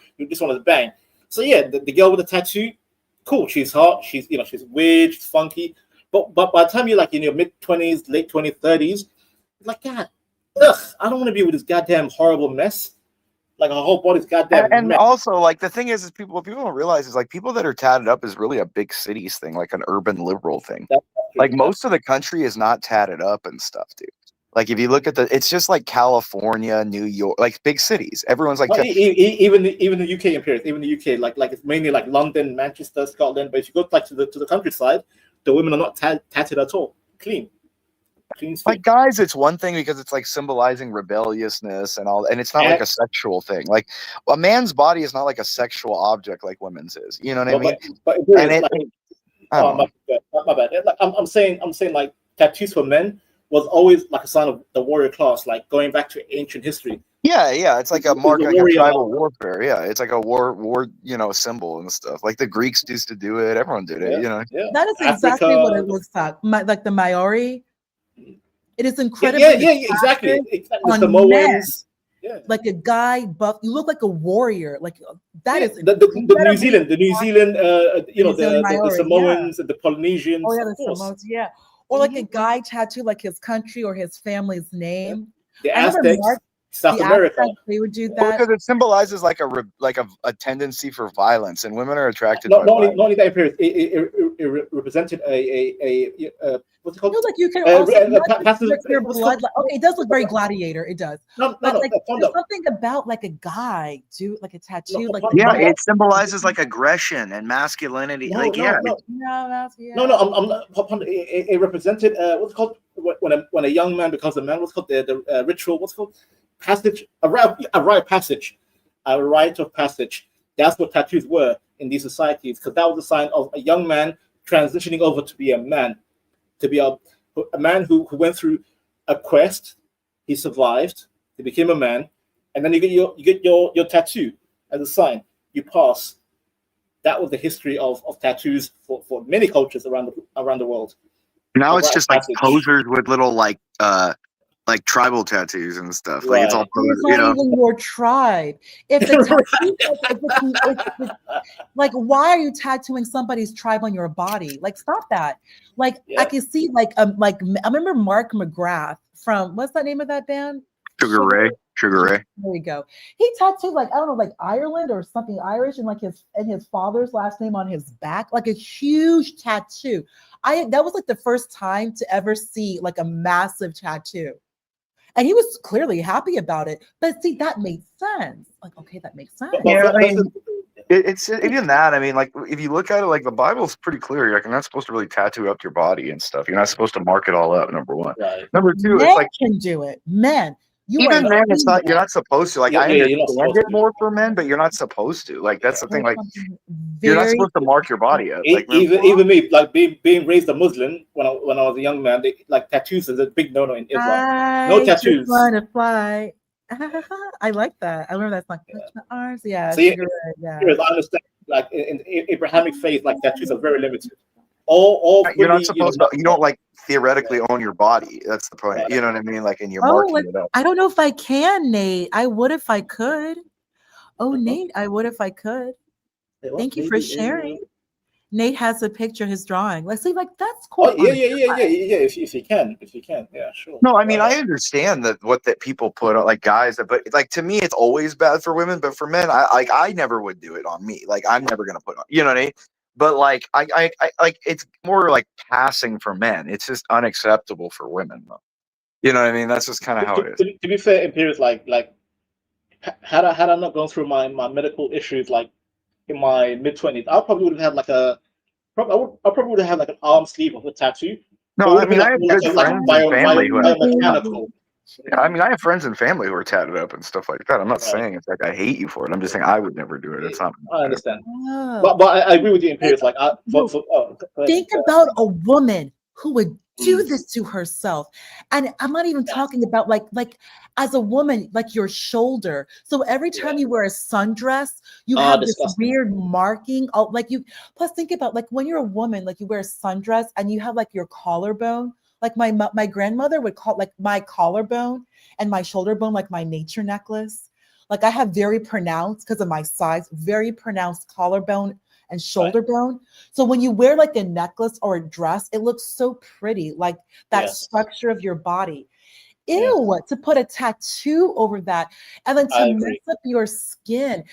Speaker 17: bang. So yeah, the girl with the tattoo, cool. She's hot. She's weird. She's funky. But by the time you're like in your mid 20s, late 20s, 30s, like God, I don't want to be with this goddamn horrible mess. Like our whole body's goddamn.
Speaker 16: And also, like the thing is what people don't realize is like people that are tatted up is really a big cities thing, like an urban liberal thing. Like most of the country is not tatted up and stuff, dude. Like if you look at it's just like California, New York, like big cities. Everyone's like
Speaker 17: even the UK appears. Even the UK, like it's mainly like London, Manchester, Scotland. But if you go like to the countryside, the women are not tatted at all. Clean.
Speaker 16: Like guys, it's one thing because it's like symbolizing rebelliousness and all, and it's not like a sexual thing. Like a man's body is not like a sexual object like women's is. You know what I mean?
Speaker 17: My bad. Like I'm saying like tattoos for men was always like a sign of the warrior class, like going back to ancient history.
Speaker 16: Yeah, it's like a mark, like a tribal warfare. Yeah, it's like a war, symbol and stuff. Like the Greeks used to do it. Everyone did it.
Speaker 3: That is exactly what it looks like. Like the Maori. It is incredibly
Speaker 17: exactly.
Speaker 3: On
Speaker 17: the Samoans.
Speaker 3: Like a guy buff. You look like a warrior. Like that is
Speaker 17: the New Zealand, the Samoans and the Polynesians.
Speaker 3: Oh yeah, the Samoans. Yeah, or like a guy tattooed like his country or his family's name.
Speaker 17: The Aztecs. South America.
Speaker 3: They would do that
Speaker 16: because it symbolizes like a tendency for violence, and women are attracted.
Speaker 17: Not only that, it represented a what's it called?
Speaker 3: No, like you can also your blood. Okay, it does look very gladiator. It does. But like, there's something about like a guy do like a tattoo.
Speaker 16: It symbolizes like aggression and masculinity.
Speaker 17: It represented what's it called when a young man becomes a man. What's called the ritual? What's called passage, a rite of passage. That's what tattoos were in these societies, because that was a sign of a young man transitioning over to be a man, to be a man who went through a quest. He survived. He became a man, and then you get your tattoo as a sign. You pass. That was the history of tattoos for many cultures around the world.
Speaker 16: Now it's just like posers with little like tribal tattoos and stuff. Like it's all
Speaker 3: it's not even your tribe. If the tattoo, like why are you tattooing somebody's tribe on your body? Like stop that. Like I can see like I remember Mark McGrath from what's that name of that band?
Speaker 16: Sugar Ray.
Speaker 3: There we go. He tattooed like I don't know, like Ireland or something Irish, and like his father's last name on his back, like a huge tattoo. that was like the first time to ever see like a massive tattoo. And he was clearly happy about it. But see, that made sense. Like, okay, that makes sense.
Speaker 16: Yeah, I mean, it's even that. I mean, like if you look at it, like the Bible's pretty clear. Like, you're not supposed to really tattoo up your body and stuff. You're not supposed to mark it all up. Number one.
Speaker 17: Right.
Speaker 16: Number two,
Speaker 3: Men
Speaker 16: it's like
Speaker 3: can do it. Men,
Speaker 16: even men, it's not. You're not supposed to. Like I
Speaker 17: you're not
Speaker 16: understand
Speaker 17: supposed
Speaker 16: it
Speaker 17: to.
Speaker 16: more for men, but you're not supposed to. Like that's the thing. Like
Speaker 3: very
Speaker 16: you're not supposed to mark your body up. Like
Speaker 17: Even me, like being raised a Muslim when I was a young man, like tattoos is a big no in Islam. No tattoos.
Speaker 3: Just wanna fly. I like that. I remember that song. Touch my arms. Yeah.
Speaker 17: See,
Speaker 3: yeah.
Speaker 17: I understand. Like in Abrahamic faith, like tattoos are very limited. All
Speaker 16: you're not supposed to. You don't like theoretically own your body. That's the point. You know what I mean? Like, and you're marking it up.
Speaker 3: I don't know if I can, Nate. I would if I could. Oh, Nate, I would if I could. Thank you for sharing. Nate has a picture of his drawing. Let's see, like that's cool.
Speaker 17: Oh, yeah. If you can, yeah, sure.
Speaker 16: No, I mean I understand that that people put on like guys, but like to me it's always bad for women, but for men, I never would do it on me. Like I'm never gonna put on, you know what I mean? But like I like it's more like passing for men. It's just unacceptable for women, though. You know what I mean? That's just kind of how it is.
Speaker 17: To be fair, Imperius, like had I not gone through my medical issues like in my mid-20s, I probably would have had I probably would have had like an arm sleeve of a tattoo.
Speaker 16: No, I mean I have good friends and family who have
Speaker 17: biomechanical.
Speaker 16: Yeah, I mean I have friends and family who are tatted up and stuff like that. I'm not saying it's like I hate you for it. I'm just saying I would never do it. It's not.
Speaker 17: I understand, but I agree with you, Imperius. Like,
Speaker 3: think about a woman who would do this to herself, and I'm not even talking about like as a woman, like your shoulder. So every time you wear a sundress, you have this weird marking. Oh, like you. Plus, think about like when you're a woman, like you wear a sundress and you have like your collarbone. Like my grandmother would call like my collarbone and my shoulder bone like my nature necklace. Like I have very pronounced, because of my size, very pronounced collarbone and shoulder bone. So when you wear like a necklace or a dress, it looks so pretty, like that structure of your body. Ew, to put a tattoo over that and then to mess up your skin.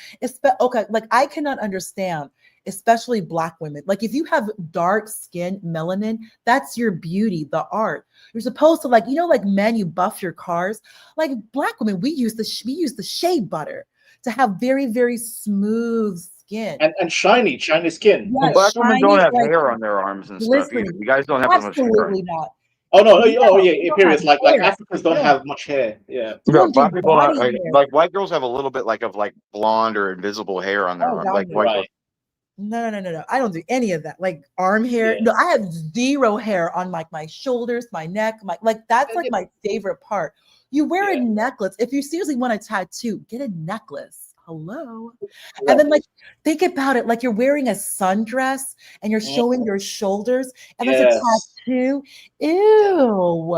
Speaker 3: Okay, like I cannot understand, especially Black women. Like if you have dark skin, melanin, that's your beauty, the art. You're supposed to like, like men, you buff your cars. Like Black women, we use the shea butter to have very, very smooth skin.
Speaker 17: And shiny skin.
Speaker 3: Yeah,
Speaker 16: Black women don't have hair on their arms and stuff either. You guys don't have as much hair.
Speaker 3: Absolutely not.
Speaker 17: Oh no! Oh yeah, Imperius. Like Africans don't have much hair. Yeah.
Speaker 16: Black people like white girls have a little bit like blonde or invisible hair on their arm. Like white girls.
Speaker 3: No. I don't do any of that. Like arm hair. No, I have zero hair on like my shoulders, my neck, that's like my favorite part. You wear a necklace. If you seriously want a tattoo, get a necklace. Hello. And then like think about it, like you're wearing a sundress and you're showing your shoulders and there's a tattoo. Ew.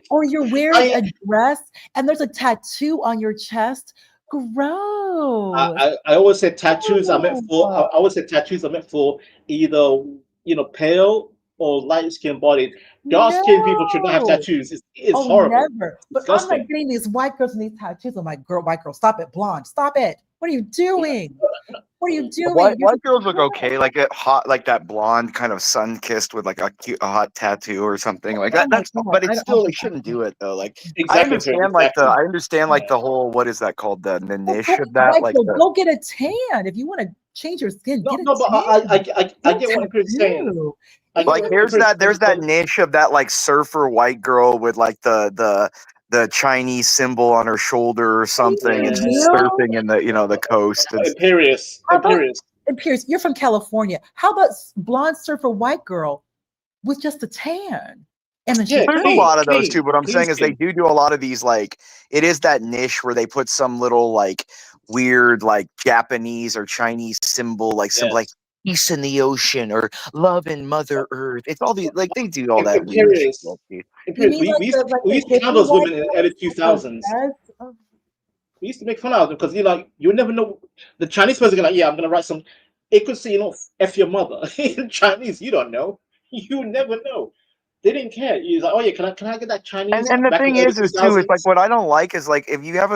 Speaker 3: Or you're wearing a dress and there's a tattoo on your chest. Gross.
Speaker 17: I always say tattoos are meant for either pale or light-skinned bodied. Dark-skinned people should not have tattoos. It's horrible.
Speaker 3: Never. But I'm like getting these white girls and these tattoos. I'm like, white girl, stop it, blonde, stop it. What are you doing? What are you doing?
Speaker 16: White girls look okay, like it hot, like that blonde kind of sun-kissed with like a hot tattoo or something like that. But it's still, they shouldn't do it though. Like I understand like the whole, what is that called, the niche of that. Like
Speaker 3: go get a tan if you want to change your skin. Get a tan.
Speaker 17: But I get what you're saying.
Speaker 16: Like there's that niche of that like surfer white girl with like the Chinese symbol on her shoulder or something, and she's surfing in the coast.
Speaker 17: Imperius,
Speaker 3: you're from California. How about blonde surfer white girl with just a tan? And then
Speaker 16: there's a lot of those too. But I'm saying is they do a lot of these, like it is that niche where they put some little like weird like Japanese or Chinese symbol like peace in the ocean or love in Mother Earth. It's all these like they do all that.
Speaker 17: We used to have those women in the early 2000s. We used to make fun of them because you never know. The Chinese person like, I'm gonna write some. It could say F your mother in Chinese. You don't know. You never know. They didn't care. He's like, can I get that Chinese?
Speaker 16: And the thing is too, it's like what I don't like is like if you have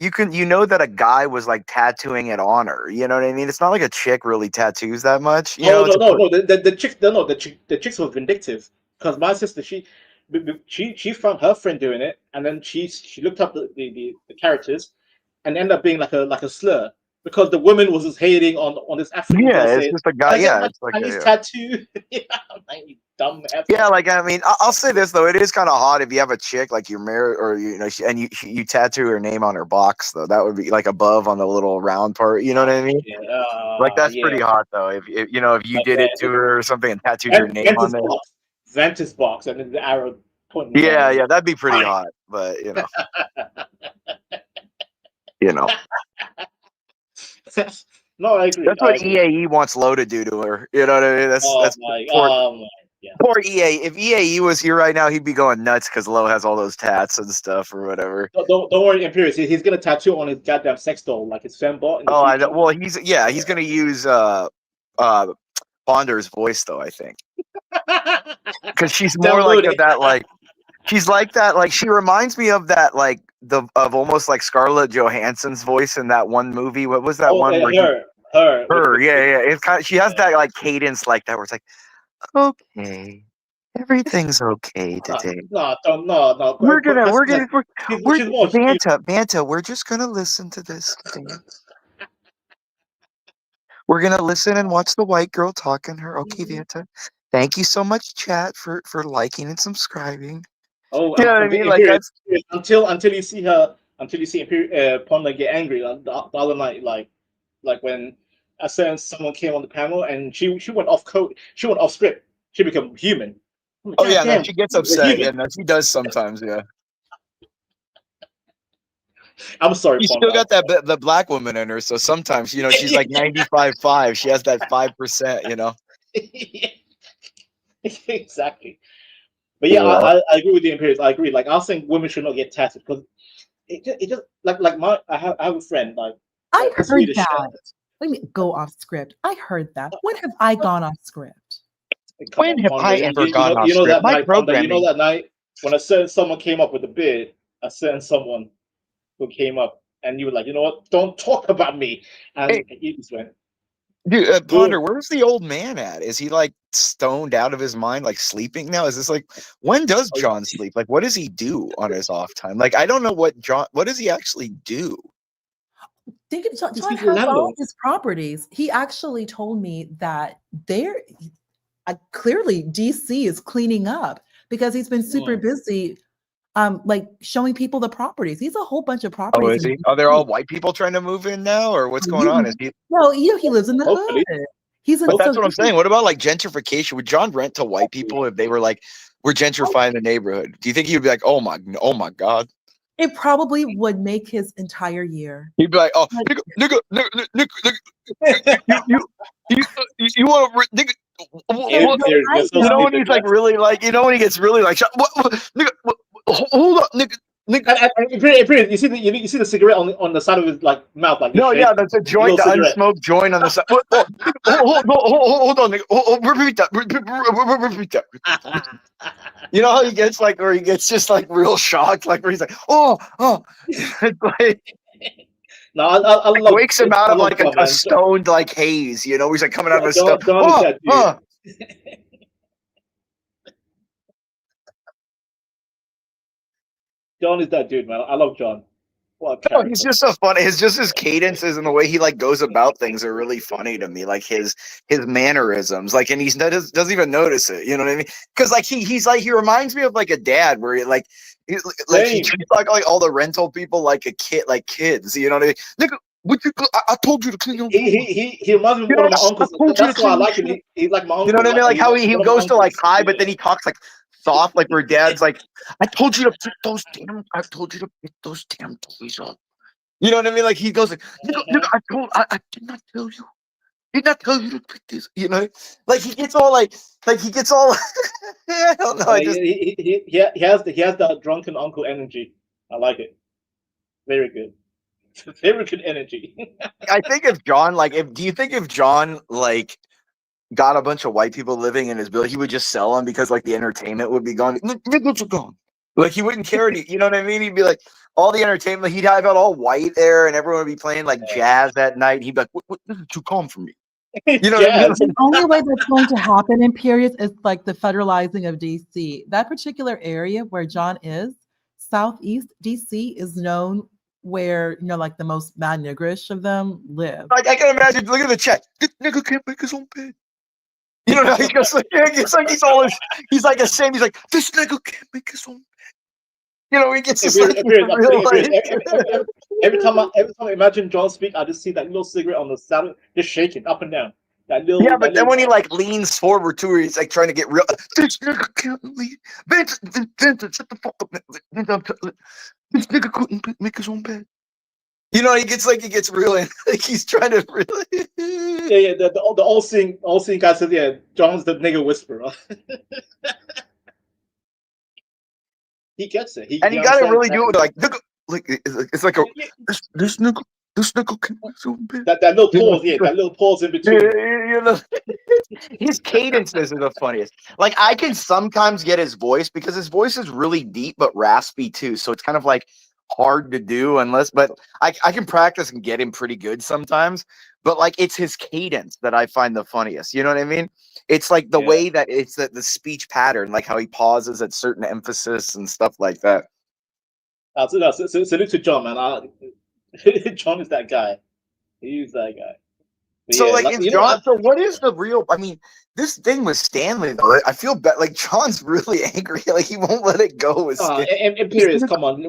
Speaker 16: you know that a guy was like tattooing it on her. You know what I mean? It's not like a chick really tattoos that much. You know,
Speaker 17: no. The chicks were vindictive because my sister she found her friend doing it, and then she looked up the characters, and ended up being like a slur because the woman was just hating on this African guy.
Speaker 16: it's
Speaker 17: saying,
Speaker 16: just a guy. Yeah, it's like
Speaker 17: Chinese tattoo. Like, you dumb F.
Speaker 16: Yeah, like I mean, I'll say this though, it is kind of hot if you have a chick like you're married or and you tattoo her name on her box though. That would be like above on the little round part. You know what I mean? Like that's pretty hot though. If you did it to her or something and tattooed your name on there.
Speaker 17: Ventus box and then the arrow pointing.
Speaker 16: Yeah, that'd be pretty hot. But
Speaker 17: No, I agree.
Speaker 16: That's what EAE wants Lo to do to her. You know what I mean? That's poor EA. If EAE was here right now, he'd be going nuts because Lo has all those tats and stuff or whatever.
Speaker 17: Don't worry, Imperius. He's gonna tattoo on his goddamn sex doll like his fembot.
Speaker 16: Oh, I know. Well, he's gonna use Ponder's voice though. I think because she's more like that. Like she's like that. Like she reminds me of that. Like of almost like Scarlett Johansson's voice in that one movie. What was that one? Her. Yeah. It's kind of, she has that like cadence like that where it's like, okay, everything's okay today.
Speaker 17: No.
Speaker 16: We're Banta. We're just gonna listen to this thing. We're gonna listen and watch the white girl talking her. Okay, Banta. Thank you so much, chat, for liking and subscribing.
Speaker 17: Oh,
Speaker 16: you know what I mean? Like that's
Speaker 17: until you see Ponda get angry. The other night, like when someone came on the panel and she went off script. She became human.
Speaker 16: Oh yeah, no, she gets upset. Yeah, no, she does sometimes. Yeah.
Speaker 17: I'm sorry.
Speaker 16: She still got the black woman in her, so sometimes she's like 95.5. She has that 5%.
Speaker 17: Exactly. But yeah, I agree with the Imperials. I agree. Like I was saying, women should not get tattooed because it just like I have a friend like
Speaker 3: I heard that. Let me go off script. I heard that. When have I gone off script?
Speaker 16: When have I ever gone off script?
Speaker 17: That night when someone came up with a beard, a certain someone who came up, and you were like, you know what? Don't talk about me. And you just went.
Speaker 16: Dude, Ponder, where's the old man at? Is he like stoned out of his mind, like sleeping now? Is this like when does John sleep? Like, what does he do on his off time? Like, I don't know what does he actually do?
Speaker 3: John has all his properties. He actually told me that clearly DC is cleaning up because he's been super busy. Like showing people the properties. He's a whole bunch of properties.
Speaker 16: Oh, is he? Are there all white people trying to move in now, or what's going on? Is he?
Speaker 3: No, he lives in the hood.
Speaker 16: But that's what I'm saying. What about like gentrification? Would John rent to white people if they were like, we're gentrifying the neighborhood? Do you think he would be like, oh my God?
Speaker 3: It probably would make his entire year.
Speaker 16: He'd be like, oh, nigga, you want to, nigga. When he's like really like, when he gets really like, nigga, hold up, nigga.
Speaker 17: You see the cigarette on the side of his like mouth, like
Speaker 16: that's a joint, the unsmoked joint on the side. Hold on, nigga. Repeat that. You know how he gets like, or he gets just like real shocked, like where he's like, oh. It's like,
Speaker 17: no, I love,
Speaker 16: wakes him out of like a stoned like haze. He's like coming out of a stone.
Speaker 17: John is that dude, man. I love John.
Speaker 16: He's just so funny. His cadences and the way he like goes about things are really funny to me. Like his mannerisms, like, and he doesn't even notice it. You know what I mean? Because like he reminds me of like a dad where he treats like all the rental people like a kid, like kids. You know what I mean? Nigga, I told you to clean your room.
Speaker 17: He reminds me of one of my uncles. That's why I like him. He's like my uncle.
Speaker 16: You know what I mean? Like how he goes to like high, but then he talks like soft, like where dad's like, I told you to pick those damn toys up. You know what I mean? Like he goes like, I did not tell you. Did not tell you to pick this. You know, like he gets all I don't know.
Speaker 17: He has that drunken uncle energy. I like it. Very good. Very good energy.
Speaker 16: I think if John got a bunch of white people living in his building, he would just sell them because like the entertainment would be gone. Niggas are gone. Like he wouldn't care. You know what I mean? He'd be like, all the entertainment. He'd have it all white there, and everyone would be playing like jazz that night. He'd be like, what, "This is too calm for me." You know what I mean?
Speaker 3: The only way that's going to happen in periods is like the federalizing of DC. That particular area where John is, Southeast DC, is known where, you know, like the most mad niggerish of them live.
Speaker 16: Like I can imagine. Look at the chat. This nigga can't make his own bed. You know, he goes like, it's like he's all. He's like a same. He's like, this nigga can't make his own bed. You know, he gets this like,
Speaker 17: every time I imagine John speak, I just see that little cigarette on the side, just shaking up and down. That little,
Speaker 16: yeah, but then when he like leans forward too, he's like trying to get real. This nigga can't leave. Vincent, shut the fuck up. This nigga couldn't make his own bed. You know, he gets real, and like he's trying to really.
Speaker 17: Yeah. The all-seeing guy says, yeah, John's the nigga whisperer. He gets it.
Speaker 16: You gotta really do it like it's like a this nigga can make his own bed.
Speaker 17: That little pause, that little pause in between.
Speaker 16: You know, his cadences are the funniest. Like I can sometimes get his voice because his voice is really deep but raspy too. So it's kind of like hard to do but I can practice and get him pretty good sometimes. But like it's his cadence that I find the funniest. You know what I mean? It's like the way that it's the speech pattern, like how he pauses at certain emphasis and stuff like that.
Speaker 17: Salute to John, man. John is that guy. He's that guy. But
Speaker 16: so like John, so what is the real? I mean, this thing with Stanley though, I feel bad. Like John's really angry. Like he won't let it go.
Speaker 17: And periods, come on.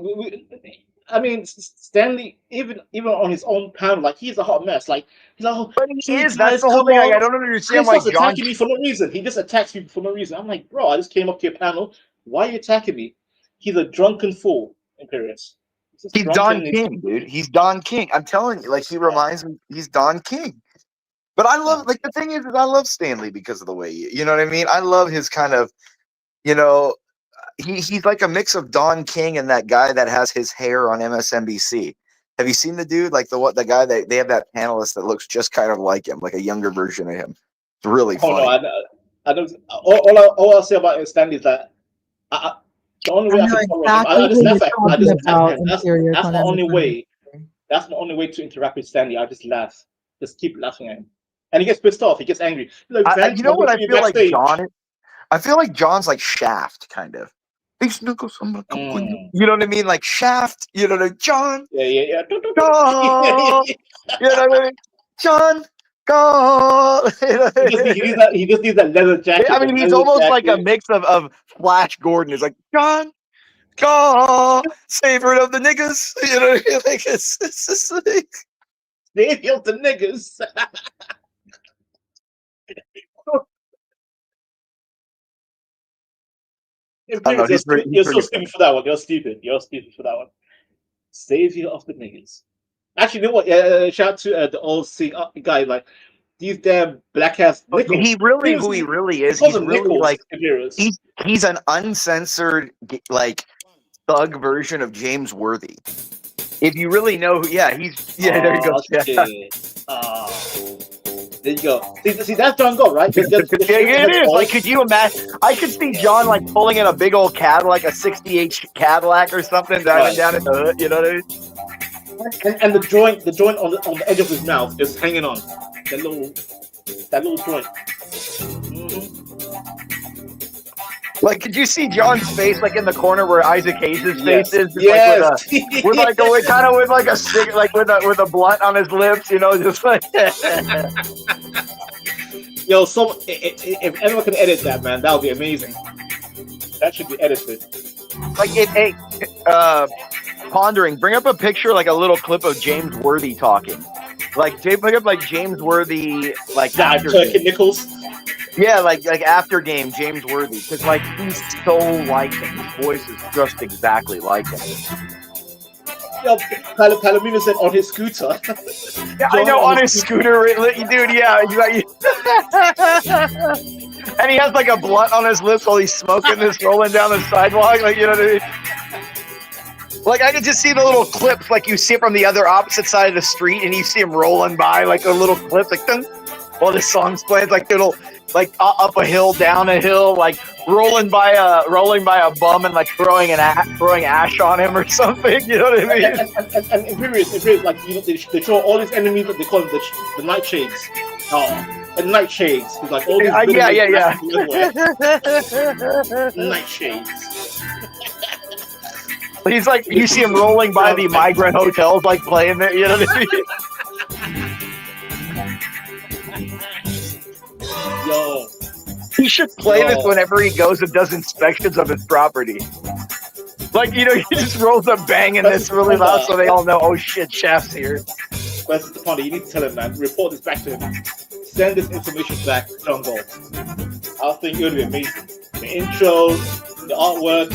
Speaker 17: I mean, Stanley, even on his own panel, like he's a hot mess. Like he's like, oh,
Speaker 16: but he is. That's the whole thing. I don't understand why
Speaker 17: John's attacking me for no reason. He just attacks me for no reason. I'm like, bro, I just came up to your panel. Why are you attacking me? He's a drunken fool, Imperius.
Speaker 16: He's Don King, dude. He's Don King. I'm telling you, like he reminds me. He's Don King. But I love, like the thing is I love Stanley because of the way you know what I mean. I love his kind of, you know. He's like a mix of Don King and that guy that has his hair on MSNBC. Have you seen the dude? Like the guy that they have that panelist that looks just kind of like him, like a younger version of him. It's really funny.
Speaker 17: No, I don't. All I'll say about Stanley is that the only way I can just laugh at him. That's the only way. That's the only way to interact with Stanley. I just laugh. Just keep laughing at him, and he gets pissed off. He gets angry. Like,
Speaker 16: you know what I feel like John? I feel like John's like Shaft, kind of. These niggas, I'm gonna come with you. You know what I mean? Like Shaft, you know, like John.
Speaker 17: Yeah.
Speaker 16: Go. You know what I mean? John, go.
Speaker 17: He just needs that leather jacket.
Speaker 16: I mean, he's almost like a mix of Flash Gordon. He's like, John, go. Savior of the niggas. You know what I mean? Like, it's just like.
Speaker 17: Savior of the niggas. You're so stupid for that one. You're stupid for that one. Savior of the niggas. Actually, you know what? Shout out to the old guy. Like these damn black ass.
Speaker 16: He really, who he really is. He's really like he's an uncensored like thug version of James Worthy. If you really know who, there you go.
Speaker 17: There you go. See, that's John Galt, right?
Speaker 16: It is. Like, could you imagine? I could see John like pulling in a big old Cadillac, a '68 Cadillac or something, driving down in the hood. You know what I mean?
Speaker 17: And the joint on the edge of his mouth just hanging on. That little joint. Mm-hmm.
Speaker 16: Like, could you see John's face, like in the corner where Isaac Hayes' face is?
Speaker 17: Yes.
Speaker 16: With like a stick, like with a blunt on his lips, you know, just like.
Speaker 17: Yo, if anyone can edit that, man, that would be amazing. That should be edited.
Speaker 16: Like, pondering. Bring up a picture, like a little clip of James Worthy talking. Like, bring up like James Worthy, like after
Speaker 17: Nichols.
Speaker 16: Yeah, like after game James Worthy, because like he's so like him. His voice is just exactly like him.
Speaker 17: Yo, Palomino said on his scooter.
Speaker 16: Yeah, I know on his scooter, dude. Yeah, and he has like a blunt on his lips while he's smoking this, rolling down the sidewalk. Like, you know what I mean? Like, I could just see the little clips, like you see it from the other opposite side of the street, and you see him rolling by, like a little clip, like dun, while the song's playing, like it'll like up a hill, down a hill, like rolling by a bum and like throwing ash on him or something. You know what I mean?
Speaker 17: And Imperius, like they show all these enemies that they call them the nightshades. And nightshades. It's like all these
Speaker 16: yeah.
Speaker 17: Nightshades.
Speaker 16: He's like, you see him rolling by the migrant hotels, like playing it. You know what I mean?
Speaker 17: Yo.
Speaker 16: He should play this whenever he goes and does inspections of his property. Like, you know, he just rolls up banging this really loud so they all know, oh shit, Shaft's here.
Speaker 17: Where's the Pondy? You need to tell him, man. Report this back to him. Send this information back to John Galt. I think it would be amazing. The intro, the artwork,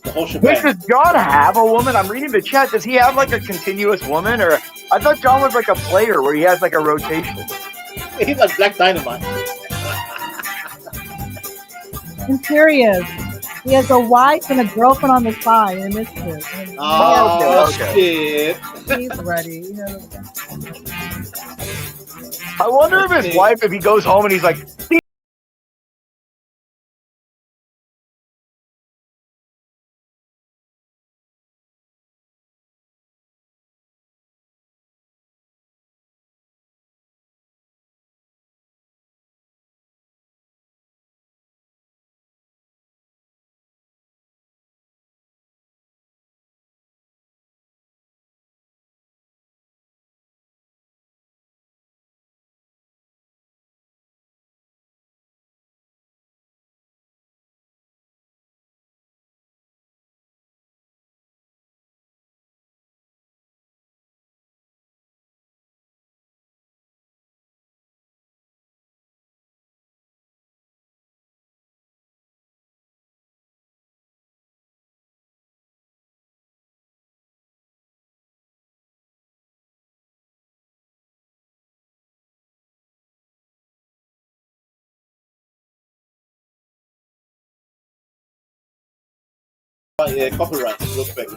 Speaker 17: the whole shebang.
Speaker 16: Wait, does John have a woman? I'm reading the chat. Does he have like a continuous woman? Or I thought John was like a player where he has like a rotation.
Speaker 17: He's like Black Dynamite.
Speaker 3: Imperious. He has a wife and a girlfriend on the side in this shit.
Speaker 17: Shit.
Speaker 3: He's ready. You know.
Speaker 16: I wonder if his wife, if he goes home and he's like,
Speaker 17: Yeah, copyright, real quick.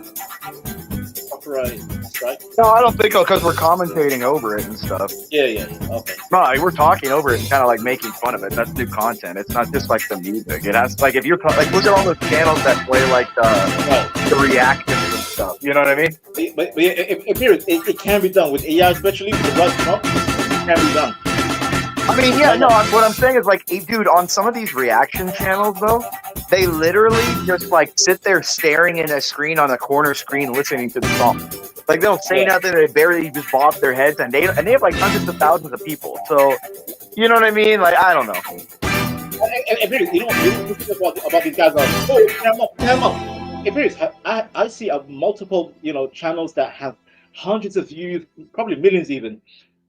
Speaker 17: Copyright strike?
Speaker 16: no, I don't think so, because we're commentating over it and stuff.
Speaker 17: Yeah, okay.
Speaker 16: No, we're talking over it and kind of like making fun of it. That's new content. It's not just like the music. It has, like, if you're like, look at all those channels that play like the reactions and stuff. You know what I mean?
Speaker 17: But it can be done with AI, especially with the right prompt. It can be done.
Speaker 16: I mean, yeah, no, what I'm saying is, like, dude, on some of these reaction channels, though, they literally just, like, sit there staring in a screen on a corner screen listening to the song. Like, they don't say nothing, they barely just bob their heads, and they have, like, hundreds of thousands of people. So, you know what I mean? Like, I don't know.
Speaker 17: And really, you know what about these guys? I see multiple, channels that have hundreds of views, probably millions even,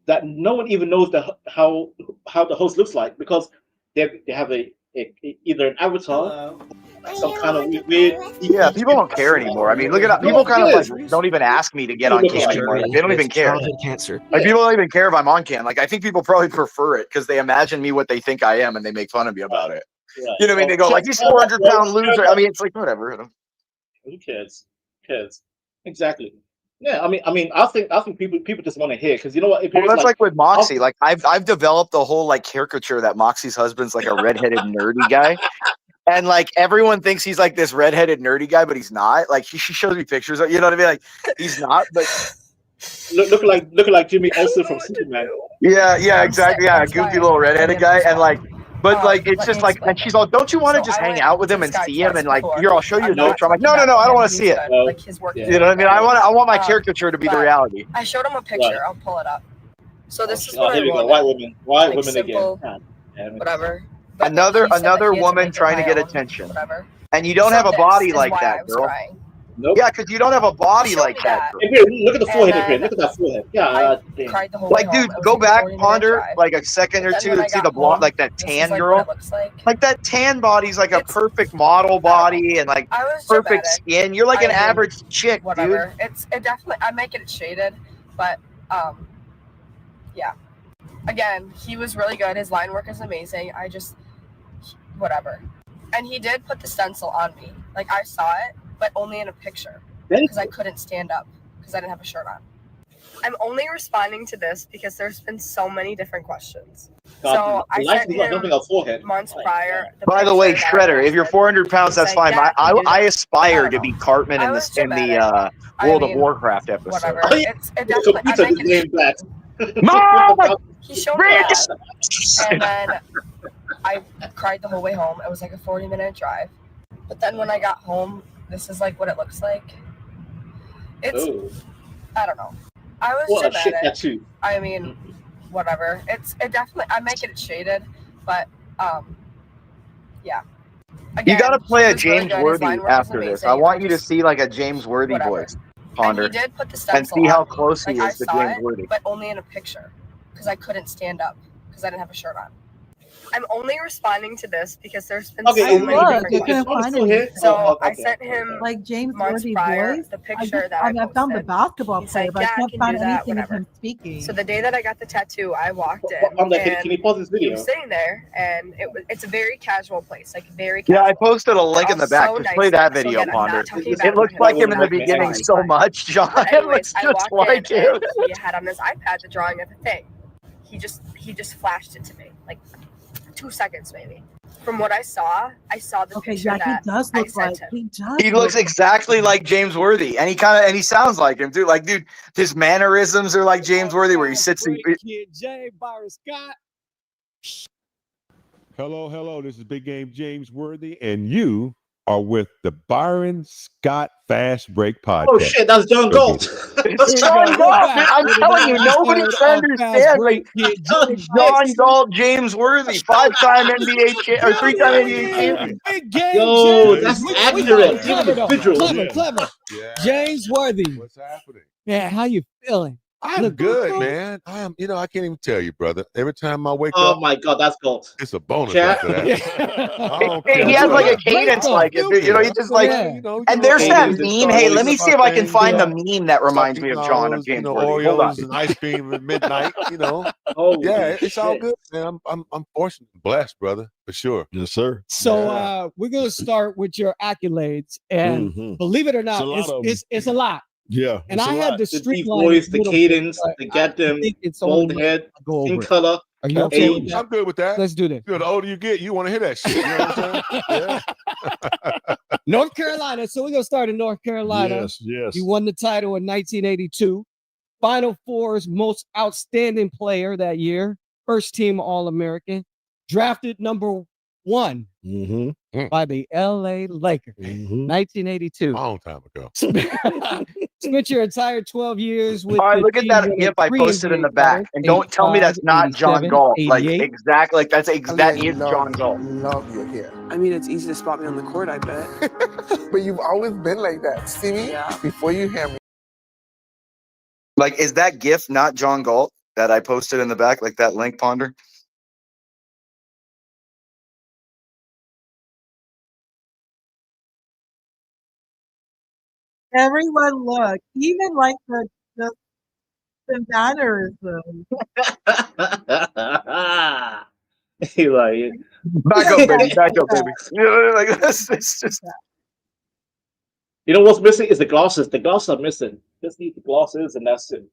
Speaker 17: that no one even knows how the host looks like, because they have either an avatar, some kind of weird.
Speaker 16: Yeah, people don't care anymore. I mean, look at people kind of like don't even ask me to get on cam anymore. Like, they don't even care.
Speaker 8: Cancer.
Speaker 16: Like, people don't even care if I'm on cam. Like, I think people probably prefer it because they imagine me what they think I am and they make fun of me about it.
Speaker 17: Right.
Speaker 16: You know what I mean? They go like, "He's 400-pound loser." I mean, it's like whatever.
Speaker 17: Who cares? Exactly. Yeah, I mean, I think people just want to hear, because you know what?
Speaker 16: Well, that's like with Moxie. Like, I've developed a whole like caricature that Moxie's husband's like a redheaded nerdy guy, and like everyone thinks he's like this redheaded nerdy guy, but he's not. Like, she shows me pictures. You know what I mean? Like, he's not. But
Speaker 17: looking like Jimmy Olsen from Superman.
Speaker 16: Yeah, exactly. Yeah, a goofy little redheaded guy, and like. But like, it's just like, and she's all, "Don't you want to just hang out with him and see him?" And like, "Here, I'll show you a picture." I'm like, no, I don't want to see it.
Speaker 15: Like his work.
Speaker 16: You know what I mean? I want my caricature to be the reality.
Speaker 15: I showed him a picture. I'll pull it up. So this is what
Speaker 17: here we go. White women
Speaker 15: simple,
Speaker 17: again.
Speaker 15: Whatever.
Speaker 16: Another woman trying to get attention.
Speaker 15: Whatever.
Speaker 16: And you don't have a body like that, girl.
Speaker 17: Nope.
Speaker 16: Yeah, because you don't have a body like that.
Speaker 17: Look at the forehead. Look at that forehead. Yeah.
Speaker 16: Like, dude, go back, ponder like a second or two to see the blonde, like that tan girl. Like that tan body's like a perfect model body and like perfect skin. You're like an average chick,
Speaker 15: whatever.
Speaker 16: dude.
Speaker 15: It definitely. I make it shaded, but yeah. Again, he was really good. His line work is amazing. I just whatever. And he did put the stencil on me. Like, I saw it, but only in a picture because I couldn't stand up because I didn't have a shirt on.
Speaker 18: I'm only responding to this because there's been so many different questions.
Speaker 17: God,
Speaker 18: So I
Speaker 17: life
Speaker 18: sent
Speaker 17: is not
Speaker 18: him
Speaker 17: nothing on forehead.
Speaker 18: months prior.
Speaker 16: By the way,
Speaker 18: picture that I
Speaker 16: Shredder, if you're
Speaker 18: posted.
Speaker 16: 400 pounds, that's
Speaker 18: He's like,
Speaker 16: fine.
Speaker 18: "Yeah, I can do
Speaker 16: I
Speaker 18: that."
Speaker 16: aspire to be Cartman
Speaker 18: I
Speaker 16: in
Speaker 18: was
Speaker 16: the
Speaker 18: dramatic.
Speaker 16: World of
Speaker 18: mean,
Speaker 16: Warcraft episode.
Speaker 18: Whatever.
Speaker 17: Oh, yeah.
Speaker 18: It definitely. I'm
Speaker 17: Computer
Speaker 18: making
Speaker 17: is named that.
Speaker 16: Mom!
Speaker 18: He showed me that, and then I cried the whole way home. It was like a 40-minute drive. But then when I got home, this is like what it looks like. It's, I don't know. I was
Speaker 17: What a shit
Speaker 18: dramatic.
Speaker 17: tattoo.
Speaker 18: I mean, whatever. It definitely. I'm making it shaded, but yeah. Again,
Speaker 16: You got to play
Speaker 18: he
Speaker 16: a
Speaker 18: was really
Speaker 16: James
Speaker 18: good. His
Speaker 16: Worthy
Speaker 18: line work was
Speaker 16: after this.
Speaker 18: amazing.
Speaker 16: I want you to see like a James Worthy
Speaker 18: Whatever.
Speaker 16: voice, Ponder,
Speaker 18: And he did put the
Speaker 16: and
Speaker 18: stencil
Speaker 16: see how
Speaker 18: on me.
Speaker 16: close he
Speaker 18: Like, I
Speaker 16: is to
Speaker 18: saw
Speaker 16: James
Speaker 18: it,
Speaker 16: Worthy.
Speaker 18: but only in a picture because I couldn't stand up because I didn't have a shirt on. I'm only responding to this because there's been so many different questions. So I sent him
Speaker 3: like James
Speaker 18: months
Speaker 3: Worthy
Speaker 18: prior
Speaker 3: voice.
Speaker 18: the picture that I
Speaker 3: I found the
Speaker 18: posted.
Speaker 3: basketball
Speaker 18: He's
Speaker 3: player,
Speaker 18: like,
Speaker 3: but
Speaker 18: "Yeah,
Speaker 3: I
Speaker 18: I
Speaker 3: can't
Speaker 18: can
Speaker 3: find
Speaker 18: do that,
Speaker 3: anything of
Speaker 18: whatever."
Speaker 3: him speaking.
Speaker 18: So the day that I got the tattoo, I walked in
Speaker 17: Can you pause this
Speaker 18: he
Speaker 17: video?
Speaker 18: was sitting there, and it's a very casual place, like very casual.
Speaker 16: Yeah, I posted a link
Speaker 18: They're
Speaker 16: in the
Speaker 18: all
Speaker 16: back.
Speaker 18: so
Speaker 16: Just
Speaker 18: nice
Speaker 16: play that
Speaker 18: there. So
Speaker 16: video,
Speaker 18: again, I'm not
Speaker 16: Ponder.
Speaker 18: talking bad
Speaker 16: It looks
Speaker 18: about
Speaker 16: like him in the
Speaker 18: It's
Speaker 16: beginning
Speaker 18: fine.
Speaker 16: so much, John.
Speaker 18: But
Speaker 16: It looks
Speaker 18: anyways, I
Speaker 16: just
Speaker 18: walked
Speaker 16: like
Speaker 18: in
Speaker 16: him.
Speaker 18: and he had on his iPad the drawing of the thing. He just flashed it to me, like 2 seconds maybe. From what I saw the picture
Speaker 3: yeah,
Speaker 18: that
Speaker 3: he does
Speaker 18: I
Speaker 3: look
Speaker 18: sent
Speaker 3: like
Speaker 18: him.
Speaker 16: He looks exactly like James Worthy, and he sounds like him too. Like, dude, his mannerisms are like James Worthy, where he sits.
Speaker 19: J. Byron Scott. Hello. This is Big Game James Worthy, and you are with the Byron Scott Fast Break Podcast.
Speaker 17: Oh shit, that's John Galt.
Speaker 16: It's John Galt. I'm telling you, nobody can understand. Like, John Galt, James Worthy, 5-time NBA or 3-time NBA champion.
Speaker 19: Big Game
Speaker 17: Yo,
Speaker 19: James.
Speaker 17: that's
Speaker 19: We
Speaker 17: accurate.
Speaker 19: clever, though.
Speaker 17: Visual.
Speaker 19: Clever. James Worthy.
Speaker 1: What's happening?
Speaker 19: Yeah, how you feeling?
Speaker 1: I'm good, man. I can't even tell you, brother. Every time I wake
Speaker 17: Oh
Speaker 1: up,
Speaker 17: my god, that's Galt.
Speaker 1: it's a bonus
Speaker 17: Chat.
Speaker 1: after that. I don't
Speaker 16: Hey,
Speaker 1: care
Speaker 16: he has
Speaker 1: what
Speaker 16: like a
Speaker 1: I-
Speaker 16: cadence, like he just like. And there's that meme. Hey, let me see if I can find the meme that reminds me of John of James Worthy. Hold on.
Speaker 1: Oreos and ice cream at midnight.
Speaker 17: Holy
Speaker 1: Yeah, it's all
Speaker 17: shit.
Speaker 1: good, man. I'm fortunate, blessed, brother, for sure.
Speaker 19: Yes, sir. So we're gonna start with your accolades, and believe it or not, it's a lot.
Speaker 1: Yeah,
Speaker 19: and I had to
Speaker 17: The deep
Speaker 19: streamline
Speaker 17: voice,
Speaker 19: it a
Speaker 17: the
Speaker 19: little
Speaker 17: cadence,
Speaker 19: bit,
Speaker 17: the
Speaker 19: but I
Speaker 17: goddamn
Speaker 19: think it's
Speaker 17: bald
Speaker 19: only
Speaker 17: head,
Speaker 19: go
Speaker 17: skin
Speaker 19: over it.
Speaker 17: color.
Speaker 19: Are you okay with
Speaker 17: age.
Speaker 19: that?
Speaker 1: I'm good with that.
Speaker 19: Let's do this.
Speaker 1: The older you get, you want to hear that shit. You know what I'm saying? Yeah.
Speaker 19: North Carolina. So we're gonna start in North Carolina.
Speaker 1: Yes.
Speaker 19: You won the title in 1982. Final Four's most outstanding player that year. First team All-American. Drafted number 1 by the LA Lakers. 1982.
Speaker 1: Long time ago.
Speaker 19: Spent your entire 12 years with.
Speaker 16: All right,
Speaker 19: the
Speaker 16: look at
Speaker 19: team
Speaker 16: that
Speaker 19: winning
Speaker 16: gif I
Speaker 19: 3
Speaker 16: posted in the
Speaker 19: NBA
Speaker 16: back,
Speaker 19: titles,
Speaker 16: and don't tell me that's not John
Speaker 19: 87,
Speaker 16: Galt. Like
Speaker 19: 88.
Speaker 16: exactly, like that is John Galt.
Speaker 20: Love you here. I mean, it's easy to spot me on the court, I bet. But you've always been like that. See me? Yeah. Before you hear me.
Speaker 16: Like, is that gif not John Galt that I posted in the back? Like that link, Ponder?
Speaker 3: Everyone look, even like the mannerisms.
Speaker 17: He like
Speaker 16: Back up, baby. Back up, baby. Like this. It's just.
Speaker 17: You know what's missing is the glasses. The glasses are missing. Just need the glasses, and that's it.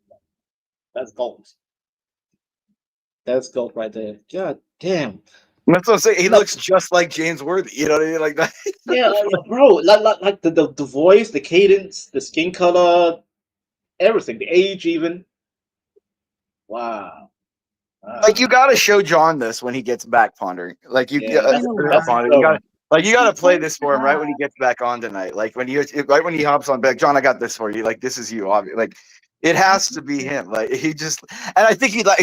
Speaker 17: That's Galt. That's Galt right there. God damn.
Speaker 16: That's what I'm saying. He looks just like James Worthy. You know what I mean? Like that.
Speaker 17: Yeah, bro. Like the voice, the cadence, the skin color, everything, the age, even. Wow.
Speaker 16: Like, you got to show John this when he gets back, Ponder. Like you,
Speaker 17: that's
Speaker 16: Ponder, you got to play this for him right when he gets back on tonight. Like when he hops on back, John, I got this for you. Like, this is you, obviously. Like, it has to be him. Like, he just, and I think he'd like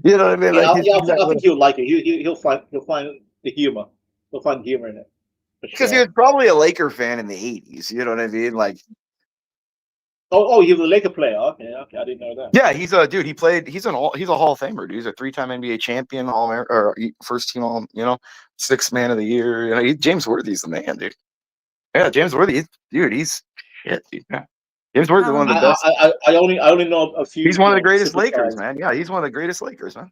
Speaker 16: you know what I mean?
Speaker 17: Yeah,
Speaker 16: Like,
Speaker 17: I think he'll like it. He'll find the humor. He'll find humor in it.
Speaker 16: Because he was probably a Laker fan in the 80s. You know what I mean? Like,
Speaker 17: oh, he was a Laker player. Okay, I didn't know that.
Speaker 16: yeah, he's a dude. He's a Hall of Famer. Dude. He's a 3-time NBA champion, or first team all, 6th man of the year. James Worthy's the man, dude. Yeah, James Worthy, dude. He's shit, dude. Yeah. James Worthy, one of the best.
Speaker 17: I only know a few.
Speaker 16: He's one of the greatest Lakers, man. Yeah, he's one of the greatest Lakers, man.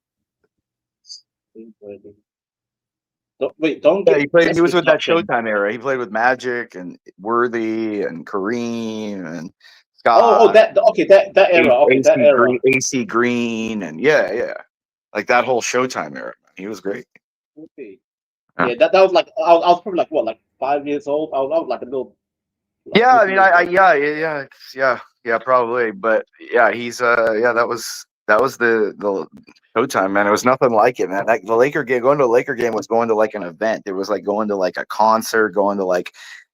Speaker 17: Don't.
Speaker 16: Yeah, he was with that Showtime era. He played with Magic and Worthy and Kareem and Scott.
Speaker 17: That era. Okay, that era.
Speaker 16: AC Green, and yeah, like that whole Showtime era. He was great.
Speaker 17: Okay. Yeah, that was like I was probably like what, like 5 years old. I was like a little. Like
Speaker 16: Yeah, I mean, yeah, probably, but yeah, he's that was the Showtime, man. It was nothing like it, man. Like the Laker game, going to a Laker game was going to like an event. It was like going to like a concert, going to like,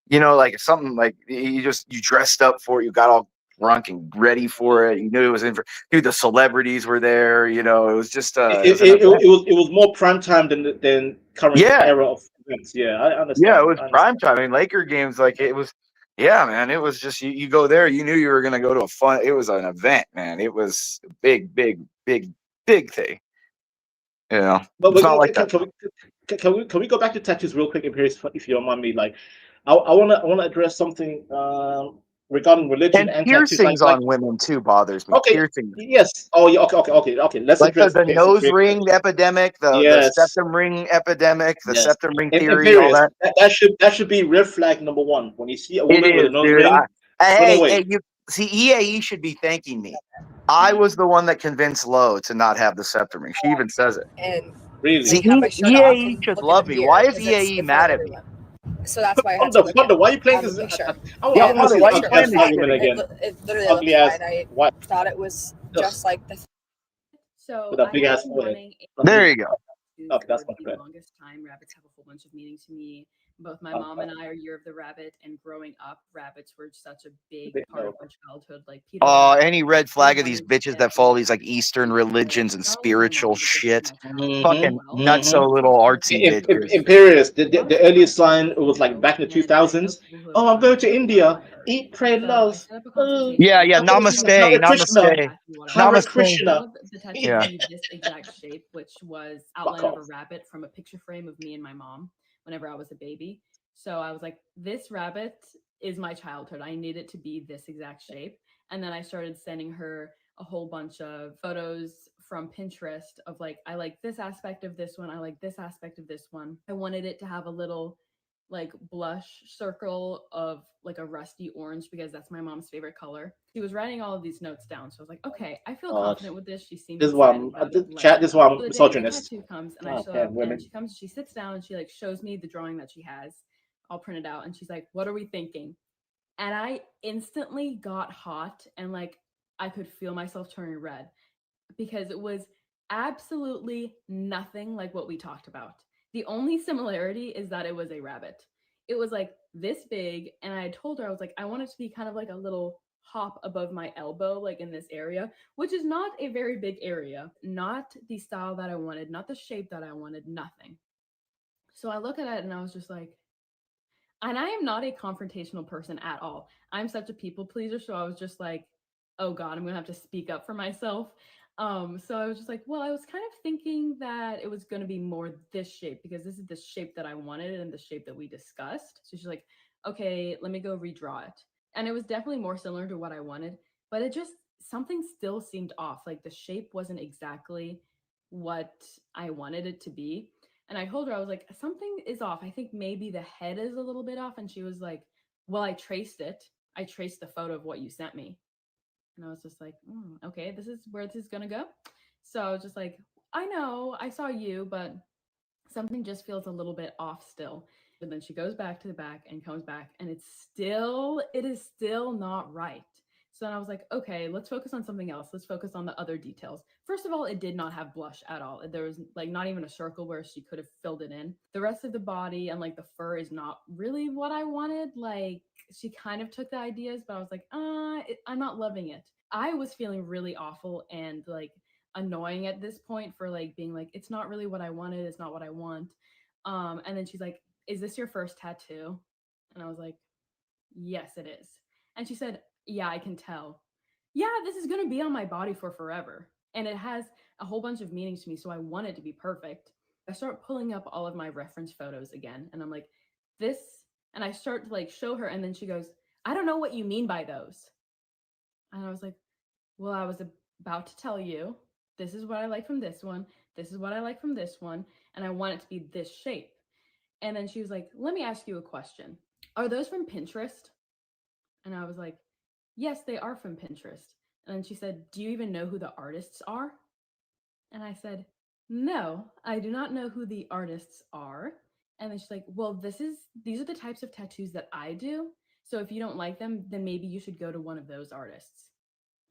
Speaker 16: like something like you dressed up for it. You got all drunk and ready for it. You knew it was in for. Dude, the celebrities were there. It was just
Speaker 17: It was more prime time than current era of events. Yeah, I understand.
Speaker 16: Yeah, it was prime time. I mean, Laker games, like it was. Yeah, man, it was just you go there. You knew you were gonna go to a fun. It was an event, man. It was a big thing.
Speaker 17: But
Speaker 16: it's not like that.
Speaker 17: Can we go back to tattoos real quick, if you don't mind me? Like, I wanna address something regarding religion and
Speaker 16: piercings
Speaker 17: tattoos.
Speaker 16: on women too bothers me.
Speaker 17: Okay.
Speaker 16: Piercings.
Speaker 17: Yes. Oh, yeah. Okay. Let's address
Speaker 16: the nose ring epidemic, the septum ring epidemic, the septum ring theory, all that.
Speaker 17: That should be red flag number one. When you see a woman with a nose ring,
Speaker 16: hey, you see, EAE should be thanking me. I was the one that convinced Lo to not have the septum ring. She even says it.
Speaker 18: And
Speaker 17: really,
Speaker 16: see, EAE should love me. Why is EAE mad at me?
Speaker 18: So that's why I had
Speaker 17: Wonder, why are you playing this
Speaker 18: picture.
Speaker 17: I want to see ugly ass white women again.
Speaker 18: It literally
Speaker 17: Ugly ass
Speaker 18: white. I thought it was just like the.
Speaker 12: So
Speaker 17: with a big ass forehead.
Speaker 16: There you go.
Speaker 17: Okay, that's much
Speaker 12: the
Speaker 17: better.
Speaker 12: longest time, rabbits have a whole bunch of meaning to me. Both my mom and I are Year of the Rabbit, and growing up, rabbits were such a big part of my childhood. Like Peter.
Speaker 16: Any red flag of these bitches that follow these like Eastern religions and spiritual shit, fucking nutso little artsy bitches.
Speaker 17: Imperious. The earliest sign was like back in the 2000s. Oh, I'm going to India. Eat, pray, love.
Speaker 16: Yeah. Namaste.
Speaker 17: Hare Krishna.
Speaker 12: Yeah. This exact shape, which was outline of a rabbit from a picture frame of me and my mom whenever I was a baby. So I was like, this rabbit is my childhood. I need it to be this exact shape. And then I started sending her a whole bunch of photos from Pinterest of like, I like this aspect of this one. I like this aspect of this one. I wanted it to have a little like blush circle of like a rusty orange because that's my mom's favorite color. She was writing all of these notes down. So I was like, okay, I feel confident with this. She seems
Speaker 17: this is why I'm misogynist.
Speaker 12: Tattoo comes and I show up and she comes, she sits down and she like shows me the drawing that she has all printed out. And she's like, what are we thinking? And I instantly got hot and like I could feel myself turning red because it was absolutely nothing like what we talked about. The only similarity is that it was a rabbit. It was like this big, and I told her, I was like, I want it to be kind of like a little hop above my elbow, like in this area, which is not a very big area, not the style that I wanted, not the shape that I wanted, nothing. So I look at it and I was just like, and I am not a confrontational person at all. I'm such a people pleaser. So I was just like, oh God, I'm going to have to speak up for myself. So I was just like, well, I was kind of thinking that it was going to be more this shape because this is the shape that I wanted and the shape that we discussed. So she's like, okay, let me go redraw it. And it was definitely more similar to what I wanted, but it just, something still seemed off. Like the shape wasn't exactly what I wanted it to be. And I told her, I was like, something is off. I think maybe the head is a little bit off. And she was like, well, I traced it. I traced the photo of what you sent me. And I was just like, okay, this is where this is going to go. So I was just like, I know, I saw you, but something just feels a little bit off still. And then she goes back to the back and comes back and it is still not right. So then I was like, okay, let's focus on something else. Let's focus on the other details. First of all, it did not have blush at all. There was like not even a circle where she could have filled it in. The rest of the body and like the fur is not really what I wanted. Like she kind of took the ideas, but I was like, I'm not loving it. I was feeling really awful and like annoying at this point for like being like, it's not really what I wanted. It's not what I want. And then she's like, is this your first tattoo? And I was like, yes, it is. And she said, yeah, I can tell. Yeah, this is going to be on my body for forever. And it has a whole bunch of meanings to me. So I want it to be perfect. I start pulling up all of my reference photos again. And I'm like, this, and I start to like show her. And then she goes, I don't know what you mean by those. And I was like, well, I was about to tell you, this is what I like from this one. This is what I like from this one. And I want it to be this shape. And then she was like, let me ask you a question. Are those from Pinterest? And I was like,
Speaker 21: yes, they are from Pinterest. And then she said, do you even know who the artists are? And I said, no, I do not know who the artists are. And then she's like, well, these are the types of tattoos that I do. So if you don't like them, then maybe you should go to one of those artists.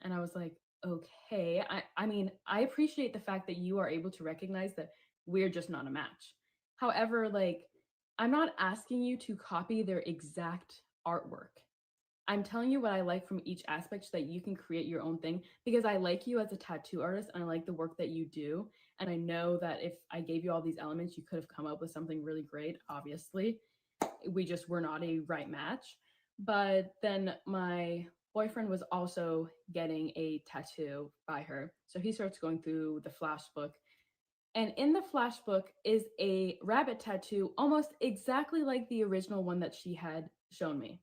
Speaker 21: And I was like, okay. I mean, I appreciate the fact that you are able to recognize that we're just not a match. However, like, I'm not asking you to copy their exact artwork. I'm telling you what I like from each aspect so that you can create your own thing, because I like you as a tattoo artist and I like the work that you do. And I know that if I gave you all these elements, you could have come up with something really great. Obviously, we just were not a right match. But then my boyfriend was also getting a tattoo by her. So he starts going through the flash book. And in the flash book is a rabbit tattoo, almost exactly like the original one that she had shown me.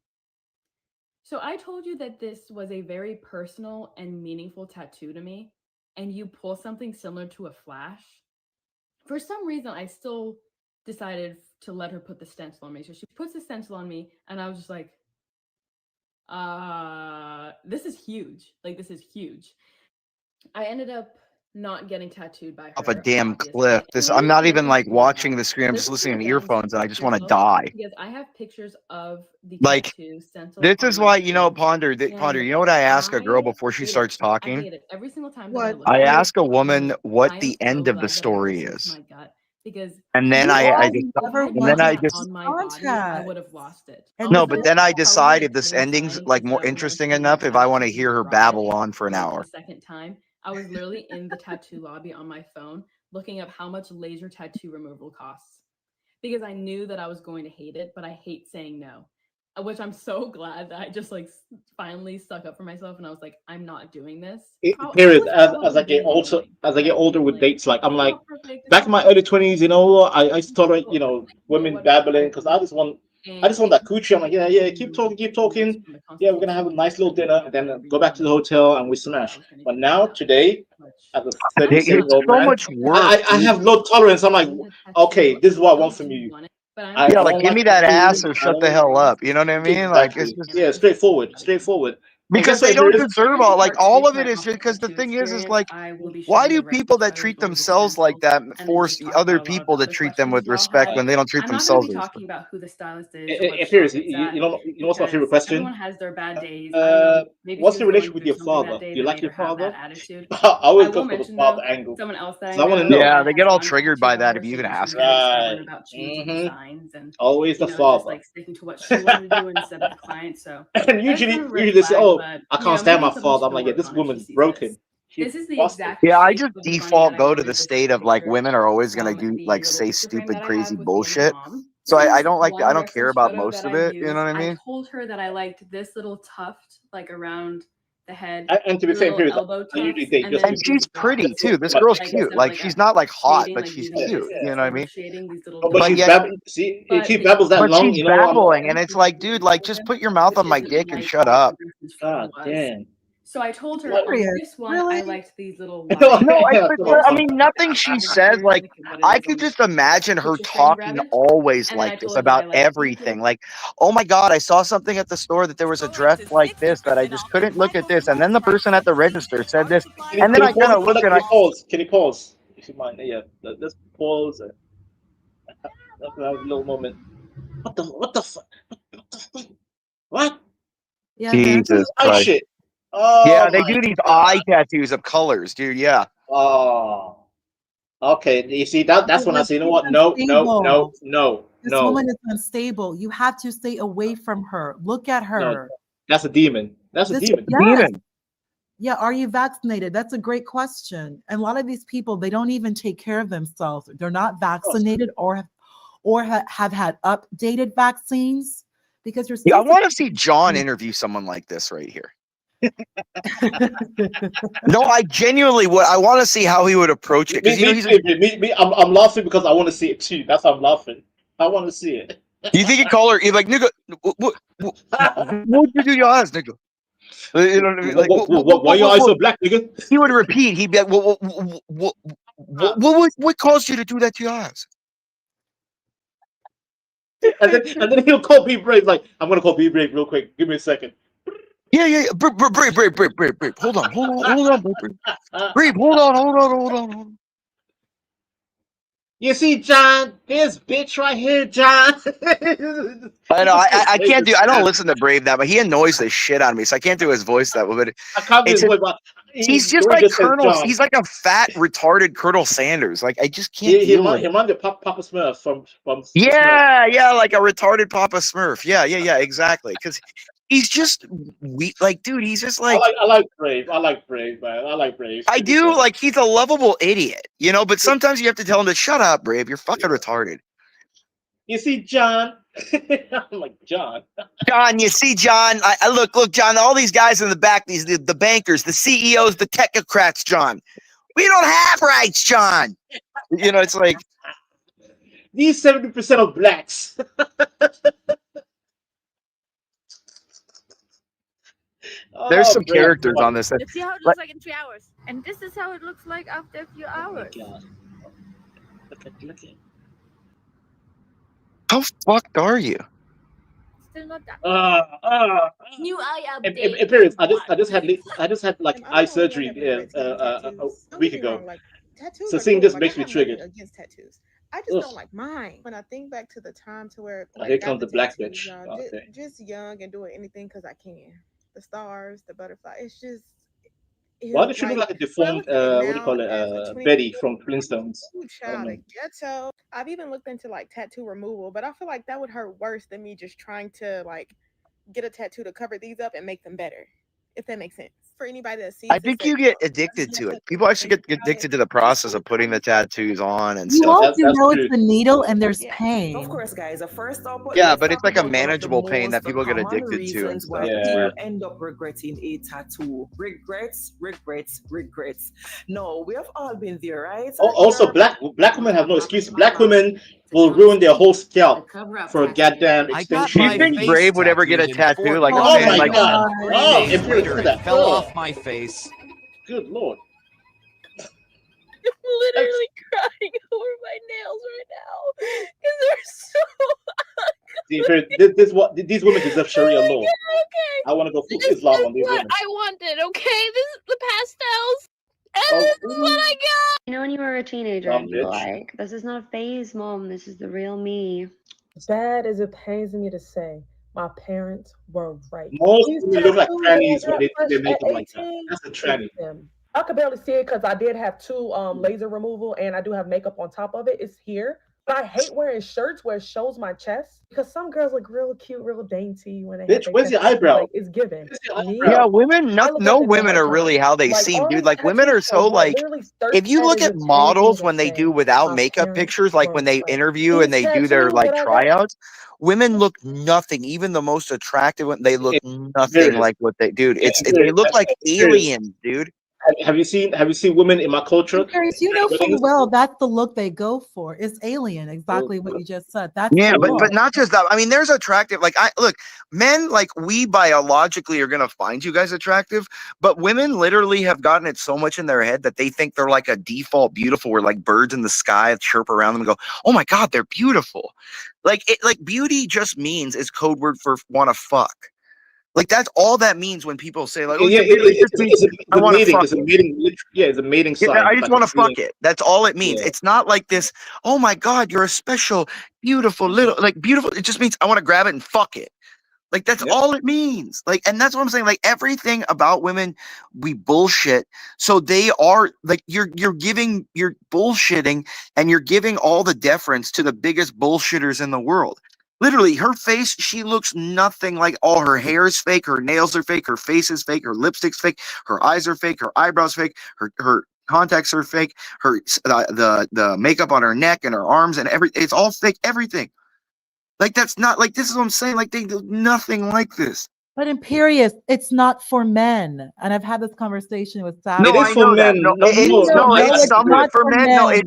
Speaker 21: So I told you that this was a very personal and meaningful tattoo to me, and you pull something similar to a flash. For some reason, I still decided to let her put the stencil on me. So she puts the stencil on me, and I was just like, this is huge. Like, this is huge. I ended up not getting tattooed by her.
Speaker 16: Off a damn cliff. I'm not even like watching the screen. I'm just listening to earphones and I just want to die.
Speaker 21: Because I have pictures of the
Speaker 16: Like,
Speaker 21: tattoo stencil.
Speaker 16: this is why, you know, Ponder, you know what I ask a girl before she starts
Speaker 21: I
Speaker 16: talking?
Speaker 21: hate it every single time.
Speaker 3: What?
Speaker 16: I ask a woman what the end of the story is.
Speaker 21: Because
Speaker 16: And then I just
Speaker 21: I would have lost it.
Speaker 16: no, but then I decide if this ending's like more interesting enough if I want to hear her babble on for an hour.
Speaker 21: The second time, I was literally in the tattoo lobby on my phone looking up how much laser tattoo removal costs, because I knew that I was going to hate it, but I hate saying no, which I'm so glad that I just like finally stuck up for myself and I was like, I'm not doing this.
Speaker 17: Period. As I get older with dates, like I'm like back in my early 20s, you know, I started, you know, women babbling because I just want that coochie. I'm like, yeah, keep talking. Yeah, we're gonna have a nice little dinner and then go back to the hotel and we smash. But now today, as a 37-year-old man,
Speaker 16: much work,
Speaker 17: I have low tolerance. I'm like, okay, this is what I want from you.
Speaker 16: Yeah, like give me that ass or shut the hell up. You know what I mean?
Speaker 17: Exactly.
Speaker 16: Like it's just,
Speaker 17: yeah, straightforward.
Speaker 16: Because they don't deserve all of it is just because the thing is like, why do people that treat themselves like that force other people to treat them with respect when they don't treat themselves with respect?
Speaker 21: Talking about who the stylist is.
Speaker 17: You know what's my favorite question?
Speaker 21: Everyone has their bad days.
Speaker 17: What's your relationship with your father? Do you like your father? I always go for the father angle.
Speaker 21: Someone else that
Speaker 17: I want to know.
Speaker 16: Yeah, they get all triggered by that if you even ask them.
Speaker 17: Right. Always the father.
Speaker 21: Like sticking to what she wanted to do instead of the client. So
Speaker 17: and usually they say, "Oh, I can't stand my father." I'm like, "Yeah, this woman's broken."
Speaker 21: This is the exact.
Speaker 16: Yeah, I just default go to the state of like women are always gonna do like say stupid, crazy bullshit. So I don't care about most of it. You know what I mean?
Speaker 21: I told her that I liked this little tuft like around the head.
Speaker 17: And to be fair,
Speaker 16: and she's pretty too. This girl's cute. Like she's not like hot, but she's cute. You know what I mean?
Speaker 17: But she's babbling. See, she babbles that long.
Speaker 16: She's babbling, and it's like, dude, like just put your mouth on my dick and shut up.
Speaker 17: God damn.
Speaker 21: So I told her this one I liked these little.
Speaker 16: I mean, nothing she said. Like I could just imagine her talking always like this about everything. Like, oh my god, I saw something at the store that there was a dress like this that I just couldn't look at this, and then the person at the register said this, and then I kind of looked and I
Speaker 17: pause. Can you pause? If you mind, yeah, let's pause. Let's have a little moment. What the fuck? What?
Speaker 3: Yeah,
Speaker 16: Jesus Christ. Shit.
Speaker 17: Oh,
Speaker 16: yeah, they do these eye tattoos of colors, dude. Yeah.
Speaker 17: Oh. Okay. You see that's when I say, you know what? No.
Speaker 3: This woman is unstable. You have to stay away from her. Look at her.
Speaker 17: No, that's a demon. That's a demon.
Speaker 3: Yes. Demon. Yeah. Are you vaccinated? That's a great question. And a lot of these people, they don't even take care of themselves. They're not vaccinated or have had updated vaccines because you're.
Speaker 16: Yeah, I want to see John interview someone like this right here. No, I genuinely would. I want to see how he would approach it.
Speaker 17: I'm laughing because I want to see it too. That's why I'm laughing. I want to see it.
Speaker 16: You think he'd call her? He's like, nigga, what you do your eyes, nigga? You know what I mean? Like,
Speaker 17: why your eyes so black, nigga?
Speaker 16: He would repeat. He'd be like, what caused you to do that to your eyes?
Speaker 17: And then he'll call B Brave. Like, I'm gonna call B Brave real quick. Give me a second.
Speaker 16: Yeah. Breathe. Hold on. Breathe. Hold on.
Speaker 17: You see, John, this bitch right here, John.
Speaker 16: I know. I can't do. I don't listen to Brave that, but he annoys the shit out of me. So I can't do his voice that way. But
Speaker 17: I can't do his voice, but
Speaker 16: he's just like Colonel. He's like a fat, retarded Colonel Sanders. Like I just can't deal with
Speaker 17: him. The Papa Smurf from
Speaker 16: yeah, like a retarded Papa Smurf. Yeah, exactly. Because he's just weak. Like, dude, he's just like.
Speaker 17: I like Brave. I like Brave, man. I like Brave.
Speaker 16: I do. Like, he's a lovable idiot, you know. But sometimes you have to tell him to shut up, Brave. You're fucking retarded.
Speaker 17: You see, John. I'm like, John.
Speaker 16: John, you see, John. I look, John. All these guys in the back, the bankers, the CEOs, the technocrats, John. We don't have rights, John. You know, it's like
Speaker 17: these 70% of blacks.
Speaker 16: There's some characters on this.
Speaker 5: Let's see how it looks like in 3 hours, and this is how it looks like after a few hours.
Speaker 17: Look at.
Speaker 16: How fucked are you?
Speaker 5: Still not that.
Speaker 18: New eye
Speaker 17: update. I just had like eye surgery a week ago. So seeing this makes me triggered.
Speaker 22: Against tattoos. I just don't like mine. When I think back to the time to where
Speaker 17: here comes the black bitch.
Speaker 22: Just young and doing anything because I can. The stars, the butterfly. It's just.
Speaker 17: Why does she look like a deformed, what do you call it, Betty from Flintstones?
Speaker 22: Ghetto. I've even looked into like tattoo removal, but I feel like that would hurt worse than me just trying to like get a tattoo to cover these up and make them better, if that makes sense. For anybody that sees,
Speaker 16: I think you get addicted to it. People actually get addicted to the process of putting the tattoos on and
Speaker 3: you
Speaker 16: stuff.
Speaker 3: Also know it's the needle and there's pain.
Speaker 9: Of course, guys. First up,
Speaker 16: yeah, but it's like a manageable pain that people get addicted to and stuff.
Speaker 9: Yeah. End up regretting a tattoo. Regrets. No, we have all been there, right?
Speaker 17: Also, black women have no excuse. Black women will ruin their whole scalp for a goddamn extension.
Speaker 16: Do you think Brave would ever get a tattoo? Like,
Speaker 17: oh my god! Oh,
Speaker 16: if
Speaker 17: it
Speaker 23: fell off my face.
Speaker 17: Good lord!
Speaker 5: I'm literally crying over my nails right now because they're so.
Speaker 17: These women deserve Sharia law.
Speaker 5: Okay.
Speaker 17: I want to go full Islam on these women.
Speaker 5: I wanted. Okay, this is the pastels. And this is what I got.
Speaker 24: You know when you were a teenager and you were like, this is not a phase, Mom. This is the real me.
Speaker 9: Bad as it pains me to say, my parents were right.
Speaker 17: Most women look like trannies when they make them like that. That's a tranny.
Speaker 9: I could barely see it because I did have 2 laser removal and I do have makeup on top of it. It's here. But I hate wearing shirts where it shows my chest because some girls look real cute, real dainty when they.
Speaker 17: Bitch, where's your eyebrow?
Speaker 9: Like, it's given.
Speaker 16: Yeah, women. No women are really how they seem, dude. Like women are so like. If you look at models when they do without makeup pictures, like when they interview and they do their like tryouts, women look nothing. Even the most attractive one, they look nothing like what they. Dude, they look like aliens, dude.
Speaker 17: Have you seen women in my culture?
Speaker 3: You know full well that's the look they go for. It's alien, exactly what you just said. That's
Speaker 16: but not just that. I mean, there's attractive. Like look, men like we biologically are gonna find you guys attractive, but women literally have gotten it so much in their head that they think they're like a default beautiful, where like birds in the sky chirp around them and go, "Oh my god, they're beautiful." Like beauty just means is code word for want to fuck. Like that's all that means when people say like, "Oh,
Speaker 17: yeah, I want to fuck." It's a mating sign.
Speaker 16: I just want to fuck it. That's all it means. It's not like this. Oh my god, you're a special, beautiful little beautiful. It just means I want to grab it and fuck it. Like that's all it means. Like, and that's what I'm saying. Like everything about women, we bullshit. So they are like you're bullshitting and you're giving all the deference to the biggest bullshitters in the world. Literally, her face, she looks nothing like. All her hair is fake, her nails are fake, her face is fake, her lipstick's fake, her eyes are fake, her eyebrows fake, her contacts are fake, her the makeup on her neck and her arms and it's all fake, everything. Like that's not like this is what I'm saying. Like they do nothing like this.
Speaker 3: But Imperious, it's not for men. And I've had this conversation with Sally.
Speaker 16: No, I know that. It's somewhat for men.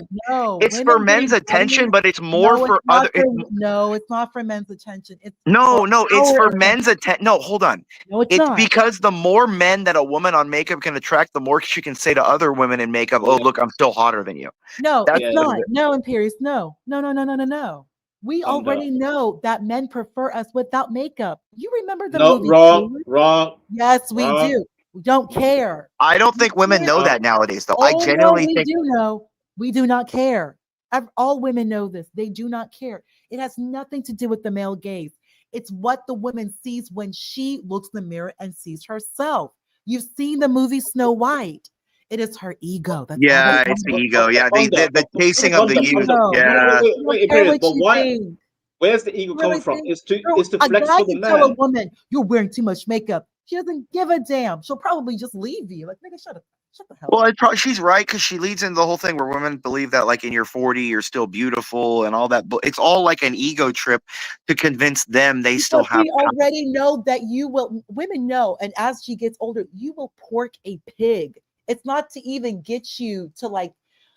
Speaker 16: It's for men's attention, but it's more for other.
Speaker 3: No, it's not for men's attention. It's
Speaker 16: for men's attention. No, hold on.
Speaker 3: No, it's not.
Speaker 16: Because the more men that a woman on makeup can attract, the more she can say to other women in makeup, "Oh, look, I'm still hotter than you."
Speaker 3: No, it's not. No, Imperious. No. We already know that men prefer us without makeup. You remember the
Speaker 17: No,
Speaker 3: movie?
Speaker 17: wrong.
Speaker 3: Yes, we do. We don't care.
Speaker 16: I don't think women know that nowadays, though. I
Speaker 3: Oh,
Speaker 16: genuinely
Speaker 3: no, we
Speaker 16: think
Speaker 3: do know. We do not care. All women know this. They do not care. It has nothing to do with the male gaze. It's what the woman sees when she looks in the mirror and sees herself. You've seen the movie Snow White. It is her ego. That's
Speaker 16: yeah, it's the ego. Yeah, the chasing of the youth. Yeah.
Speaker 17: Wait, Imperius, but why? Where's the ego coming from? It's to
Speaker 3: A
Speaker 17: flex
Speaker 3: guy
Speaker 17: for the
Speaker 3: can tell a
Speaker 17: man.
Speaker 3: woman you're wearing too much makeup. She doesn't give a damn. She'll probably just leave you. Like, nigga, shut up. Shut the hell up.
Speaker 16: Well, she's right because she leads into the whole thing where women believe that, like, in your 40, you're still beautiful and all that. But it's all like an ego trip to convince them they still have.
Speaker 3: We already know that you will. Women know, and as she gets older, you will pork a pig. It's not to even get you to like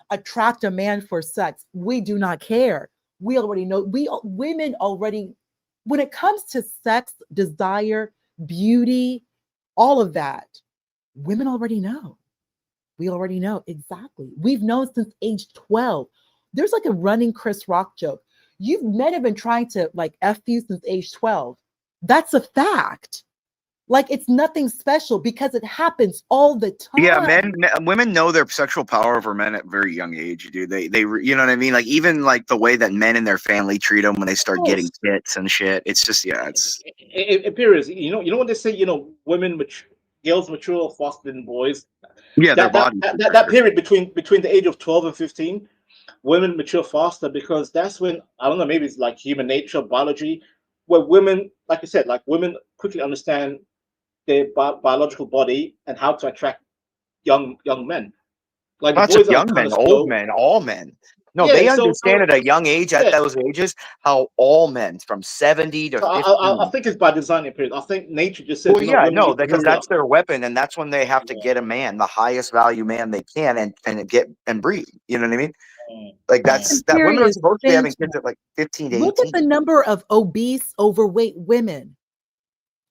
Speaker 3: attract a man for sex. We do not care. We already know. Women already, when it comes to sex, desire, beauty, all of that, women already know. We already know exactly. We've known since age 12. There's like a running Chris Rock joke. Men have been trying to like F you since age 12. That's a fact. Like, it's nothing special because it happens all the time.
Speaker 16: Yeah, women know their sexual power over men at a very young age, dude. They, you know what I mean? Like, even like the way that men and their family treat them when they start getting hits and shit. It's just, yeah, it's.
Speaker 17: Imperius, you know what they say? Girls mature faster than boys.
Speaker 16: Yeah,
Speaker 17: that period between the age of 12 and 15, women mature faster because that's when, I don't know, maybe it's like human nature, biology, where women, like I said, like women quickly understand their biological body and how to attract young men. Like,
Speaker 16: not just young men, old men, all men. No, they understand at a young age, at those ages, how all men from 70 to 50.
Speaker 17: I think it's by design, period. I think nature just says.
Speaker 16: Well, yeah, no, because that's their weapon, and that's when they have to get a man, the highest value man they can, and get and breed. You know what I mean? Like that. Women are supposed to be having kids at like 15 to 18.
Speaker 3: Look at the number of obese, overweight women,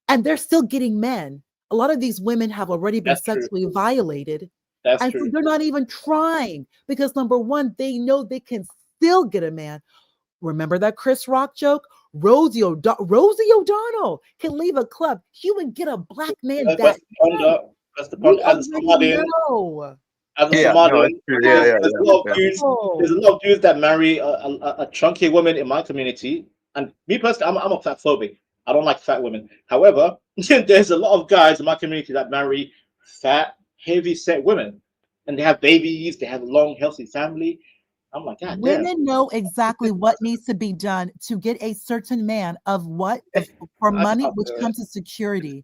Speaker 3: and they're still getting men. A lot of these women have already been sexually violated.
Speaker 17: That's true.
Speaker 3: So they're not even trying because, number one, they know they can still get a man. Remember that Chris Rock joke? Rosie O'Donnell can leave a club. He would get a black man
Speaker 17: That's the point. As a Somalian, there's a lot of dudes that marry a chunky woman in my community. And me personally, I'm a fat phobic. I don't like fat women. However, there's a lot of guys in my community that marry fat, heavy set women, and they have babies, they have a long, healthy family. I'm like, God,
Speaker 3: women know exactly what needs to be done to get a certain man for money, which comes to security.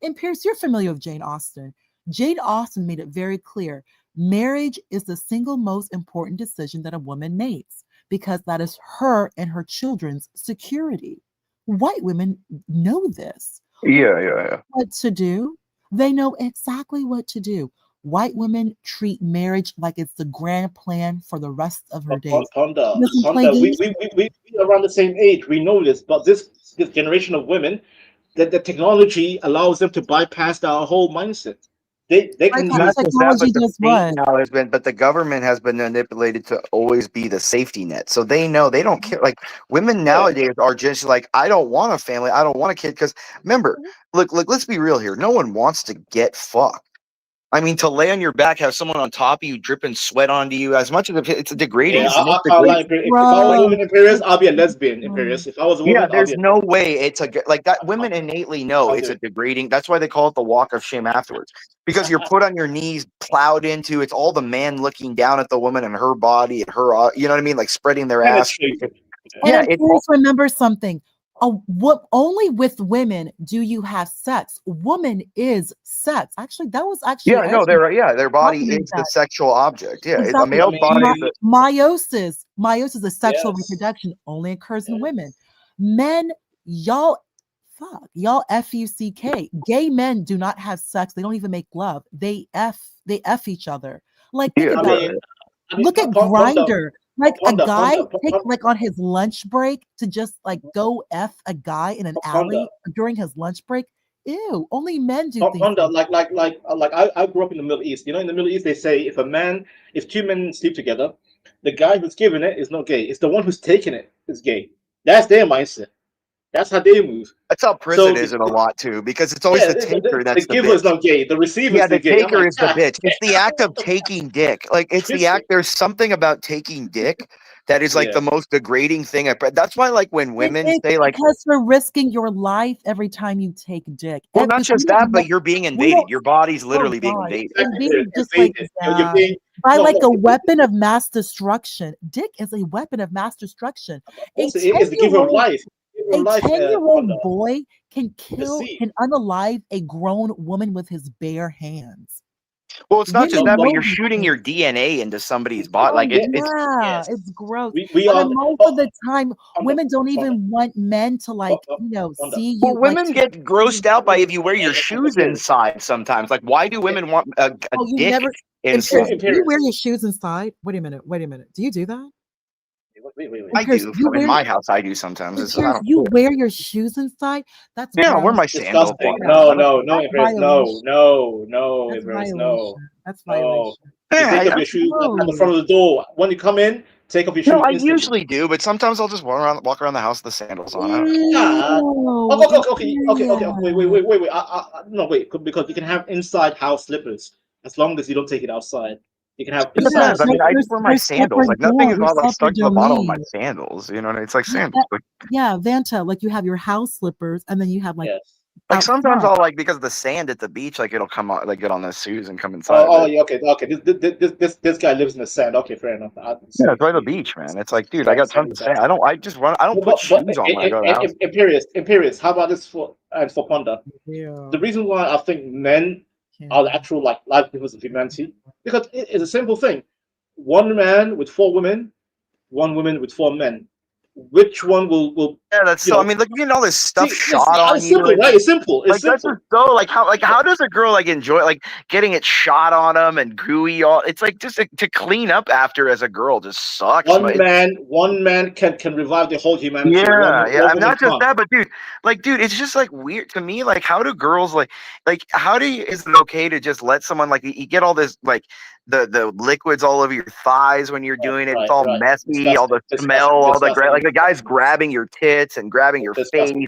Speaker 3: And Pierce, you're familiar with Jane Austen. Jane Austen made it very clear. Marriage is the single most important decision that a woman makes because that is her and her children's security. White women know this.
Speaker 16: Yeah.
Speaker 3: What to do? They know exactly what to do. White women treat marriage like it's the grand plan for the rest of her days.
Speaker 17: Honda, we around the same age. We know this, but this generation of women, that the technology allows them to bypass our whole mindset. They can
Speaker 16: not just that, but the state now has been, but the government has been manipulated to always be the safety net. So they know they don't care. Like, women nowadays are just like, I don't want a family, I don't want a kid. Because remember, look, let's be real here. No one wants to get fucked. I mean, to lay on your back, have someone on top of you dripping sweat onto you, as much as it's degrading.
Speaker 17: Yeah, if I was a woman in Paris, I'll be a lesbian in Paris. If I was a woman,
Speaker 16: there's no way it's like that. Women innately know it's a degrading. That's why they call it the walk of shame afterwards, because you're put on your knees, plowed into. It's all the man looking down at the woman and her body and her, you know what I mean, like spreading their ass.
Speaker 3: Yeah, remember something. Only with women do you have sex. Woman is sex. Actually, that was actually
Speaker 16: their body is the sexual object. Yeah, exactly. A male body.
Speaker 3: Meiosis is sexual reproduction only occurs in women. Men, y'all F-U-C-K. Gay men do not have sex. They don't even make love. They F each other. Like, think about it. Look at Grindr. Like, a guy takes like on his lunch break to just like go F a guy in an alley during his lunch break. Ew, only men do things.
Speaker 17: Like I grew up in the Middle East. You know, in the Middle East they say if two men sleep together, the guy who's giving it is not gay. It's the one who's taking it is gay. That's their mindset. That's how they move.
Speaker 16: That's how prison is in a lot too, because it's always the taker that's
Speaker 17: the giver is not gay. The receiver is
Speaker 16: the
Speaker 17: gay. I'm
Speaker 16: taker
Speaker 17: like,
Speaker 16: is the bitch. It's the act of taking dick. Like it's the act. There's something about taking dick that is like the most degrading thing. That's why, like, when women say like,
Speaker 3: because you're risking your life every time you take dick.
Speaker 16: well, not just that, but you're being invaded. Your body's literally being invaded.
Speaker 3: And being just like by like a weapon of mass destruction. Dick is a weapon of mass destruction.
Speaker 17: It is the giver of life.
Speaker 3: A 10-year-old boy can unalive a grown woman with his bare hands.
Speaker 16: Well, it's not just that, but you're shooting your DNA into somebody's body. Like
Speaker 3: it's gross. And most of the time, women don't even want men to see you.
Speaker 16: Well, women get grossed out by if you wear your shoes inside. Sometimes, like, why do women want a dick inside?
Speaker 3: Do you wear your shoes inside? Wait a minute. Do you do that?
Speaker 17: Wait.
Speaker 16: I do. In my house, I do sometimes.
Speaker 3: You wear your shoes inside? That's
Speaker 16: I wear my sandals.
Speaker 17: No, That's violation. Take off your shoes at the front of the door. When you come in, take off your shoes.
Speaker 16: No, I usually do, but sometimes I'll just walk around the house with the sandals on.
Speaker 17: Wait. Because you can have inside house slippers as long as you don't take it outside. You can have.
Speaker 16: I just wear my sandals. Like nothing is all stuck to the bottom of my sandals. You know, it's like sandals.
Speaker 3: Vanta, like you have your house slippers, and then you have like.
Speaker 16: Like sometimes I'll because of the sand at the beach, like it'll come out, like get on the shoes and come inside.
Speaker 17: Yeah, okay. This guy lives in the sand. Okay, fair enough.
Speaker 16: It's right on the beach, man. It's like, dude, I got tons of sand. I don't put shoes on when I go to the house.
Speaker 17: Imperious. How about this for Ponder?
Speaker 3: Yeah.
Speaker 17: The reason why I think men are the actual life givers of humanity, because it's a simple thing: one man with 4 women, 1 woman with 4 men. Which one will?
Speaker 16: Yeah, that's so. I mean, look, all this stuff shot on you.
Speaker 17: Simple, right? It's simple.
Speaker 16: That's just so how does a girl enjoy getting it shot on them and gooey all? It's like just to clean up after as a girl just sucks.
Speaker 17: One man can revive the whole humanity.
Speaker 16: Yeah. I'm not just that, but dude, it's just weird to me. Like, how do girls is it okay to just let someone you get all this the liquids all over your thighs when you're doing it? It's all messy, all the smell, all the guy's grabbing your tits and grabbing your face, and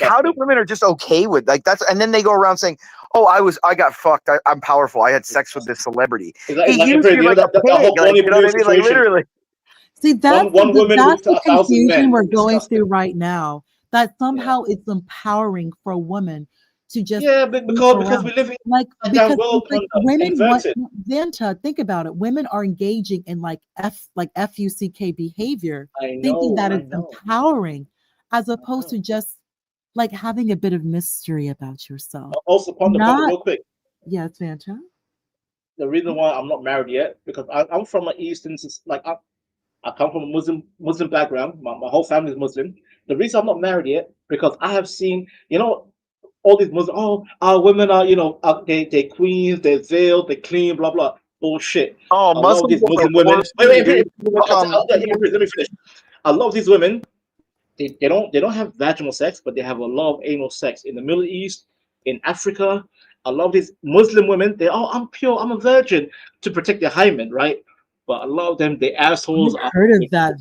Speaker 16: how do women are just okay with that's? And then they go around saying, "Oh, I got fucked. I'm powerful. I had sex with this celebrity." He used you like a pig. You know what I mean? Like literally.
Speaker 3: See, that's the confusion we're going through right now. That somehow it's empowering for a woman to just
Speaker 17: because we live in
Speaker 3: women want Vanta, think about it. Women are engaging in FUCK behavior, thinking that it's empowering, as opposed to just having a bit of mystery about yourself.
Speaker 17: Also, Ponder, real quick.
Speaker 3: Yeah, it's Vanta.
Speaker 17: The reason why I'm not married yet because I'm from an Eastern I come from a Muslim background. My whole family is Muslim. The reason I'm not married yet because I have seen all these Muslims, women are, they queens, they veiled, they clean, blah, blah. Bullshit.
Speaker 16: Oh,
Speaker 17: Muslim women. Wait, let me finish. A lot of these women, they don't have vaginal sex, but they have a lot of anal sex. In the Middle East, in Africa, a lot of these Muslim women, I'm pure, I'm a virgin, to protect their hymen, right? But a lot of them, the assholes are.
Speaker 3: Heard of that?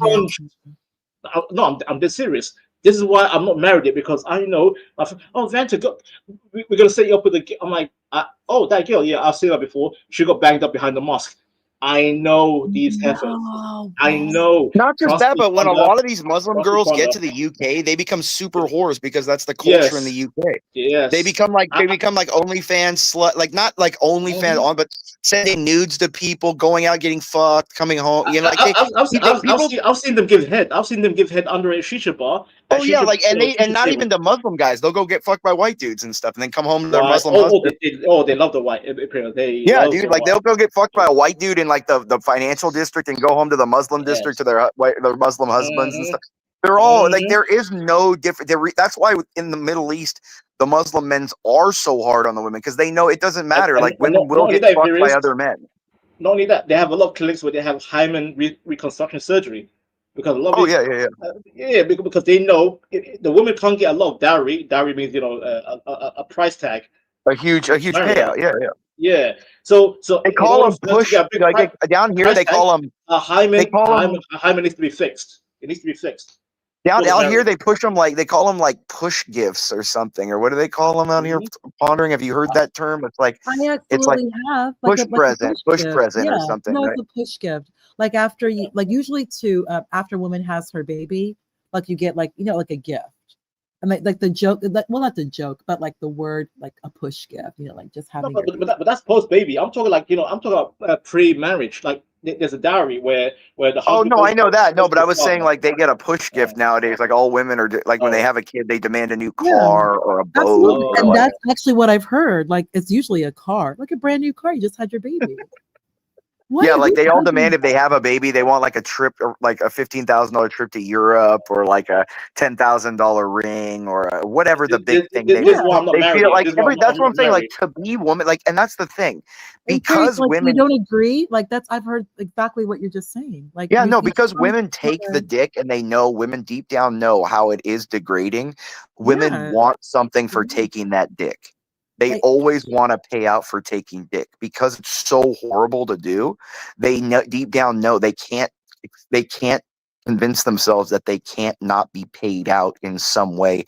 Speaker 17: No, I'm dead serious. This is why I'm not married yet, because I know, Vanta, we're going to set you up with a... I'm like, that girl, yeah, I've seen her before. She got banged up behind the mosque. I know these heifers. I know.
Speaker 16: Not just that, but when a lot of these Muslim girls get to the UK, they become super whores because that's the culture in the UK.
Speaker 17: Yes.
Speaker 16: They become OnlyFans slut, not OnlyFans on, but sending nudes to people, going out, getting fucked, coming home.
Speaker 17: I've seen them give head. I've seen them give head under a shisha bar.
Speaker 16: And not even the Muslim guys. They'll go get fucked by white dudes and stuff, and then come home to their Muslim husband.
Speaker 17: They love the white.
Speaker 16: They'll go get fucked by a white dude in the financial district and go home to the Muslim district to their Muslim husbands and stuff. They're all there is no different. That's why in the Middle East, the Muslim men are so hard on the women because they know it doesn't matter. Women will get fucked by other men.
Speaker 17: Not only that, they have a lot of clinics where they have hymen reconstruction surgery. Because a lot of because they know the women can't get a lot of dowry. Dowry means a price tag,
Speaker 16: a huge payout.
Speaker 17: Yeah. So
Speaker 16: they call them push. Down here, they call them
Speaker 17: a hymen. A hymen needs to be fixed. It needs to be fixed.
Speaker 16: Out here they push them like they call them like push gifts or something, or what do they call them out here? Pondering. Have you heard that term? It's like
Speaker 3: I
Speaker 16: it's like
Speaker 3: absolutely have
Speaker 16: push
Speaker 3: like a
Speaker 16: present, push
Speaker 3: gift.
Speaker 16: present, or
Speaker 3: Yeah,
Speaker 16: something,
Speaker 3: no,
Speaker 16: right?
Speaker 3: it's a push gift. Like after you, like usually to after a woman has her baby, like you get like like a gift. I mean, like the joke, like, well, not the joke, but like the word, like a push gift. Like just
Speaker 17: No,
Speaker 3: having
Speaker 17: but that's post baby. I'm talking like I'm talking about pre-marriage. Like there's a dowry where the
Speaker 16: Oh
Speaker 17: husband.
Speaker 16: no, I know that. No, but I was saying
Speaker 17: father.
Speaker 16: like they get a push gift nowadays. Like all women are like when they have a kid, they demand a new car or a boat.
Speaker 3: Absolutely,
Speaker 16: Or
Speaker 3: and
Speaker 16: like,
Speaker 3: that's actually what I've heard. Like it's usually a car, like a brand new car. You just had your baby.
Speaker 16: yeah, like they all demand if they have a baby, they want like a trip, or like a $15,000 trip to Europe, or like a $10,000 ring, or whatever the big thing they
Speaker 17: This is why I'm not
Speaker 16: they
Speaker 17: married.
Speaker 16: feel like
Speaker 17: This is why
Speaker 16: that's what I'm
Speaker 17: not
Speaker 16: saying. Like
Speaker 17: married.
Speaker 16: to be woman, like, and that's the thing,
Speaker 3: And Grace,
Speaker 16: because
Speaker 3: like,
Speaker 16: women
Speaker 3: you don't agree. Like that's I've heard exactly what you're just saying. Like
Speaker 16: yeah,
Speaker 3: you,
Speaker 16: no,
Speaker 3: you
Speaker 16: because
Speaker 3: don't
Speaker 16: women take the dick and they know, women deep down know how it is degrading. Women
Speaker 3: Yeah.
Speaker 16: want something for taking that dick. They always want to pay out for taking dick because it's so horrible to do. They know, deep down know they can't convince themselves that they can't not be paid out in some way.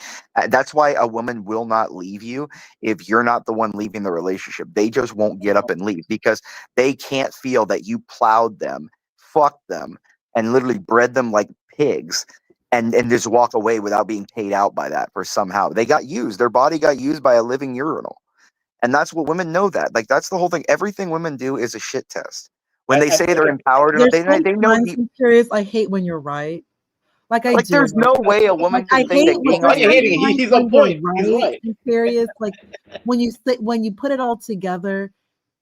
Speaker 16: That's why a woman will not leave you if you're not the one leaving the relationship. They just won't get up and leave because they can't feel that you plowed them, fucked them, and literally bred them like pigs, and just walk away without being paid out by that for somehow. They got used. Their body got used by a living urinal. And that's what women know that. Like that's the whole thing. Everything women do is a shit test. When they say they're empowered enough,
Speaker 3: There's
Speaker 16: they know
Speaker 3: sometimes I'm curious. I hate when you're right. Like I
Speaker 16: like
Speaker 3: do.
Speaker 16: there's no way a woman
Speaker 3: I
Speaker 16: can think
Speaker 3: hate
Speaker 16: that
Speaker 3: when
Speaker 16: being on your
Speaker 17: He's on point. He's right.
Speaker 3: I'm curious. Like when you put it all together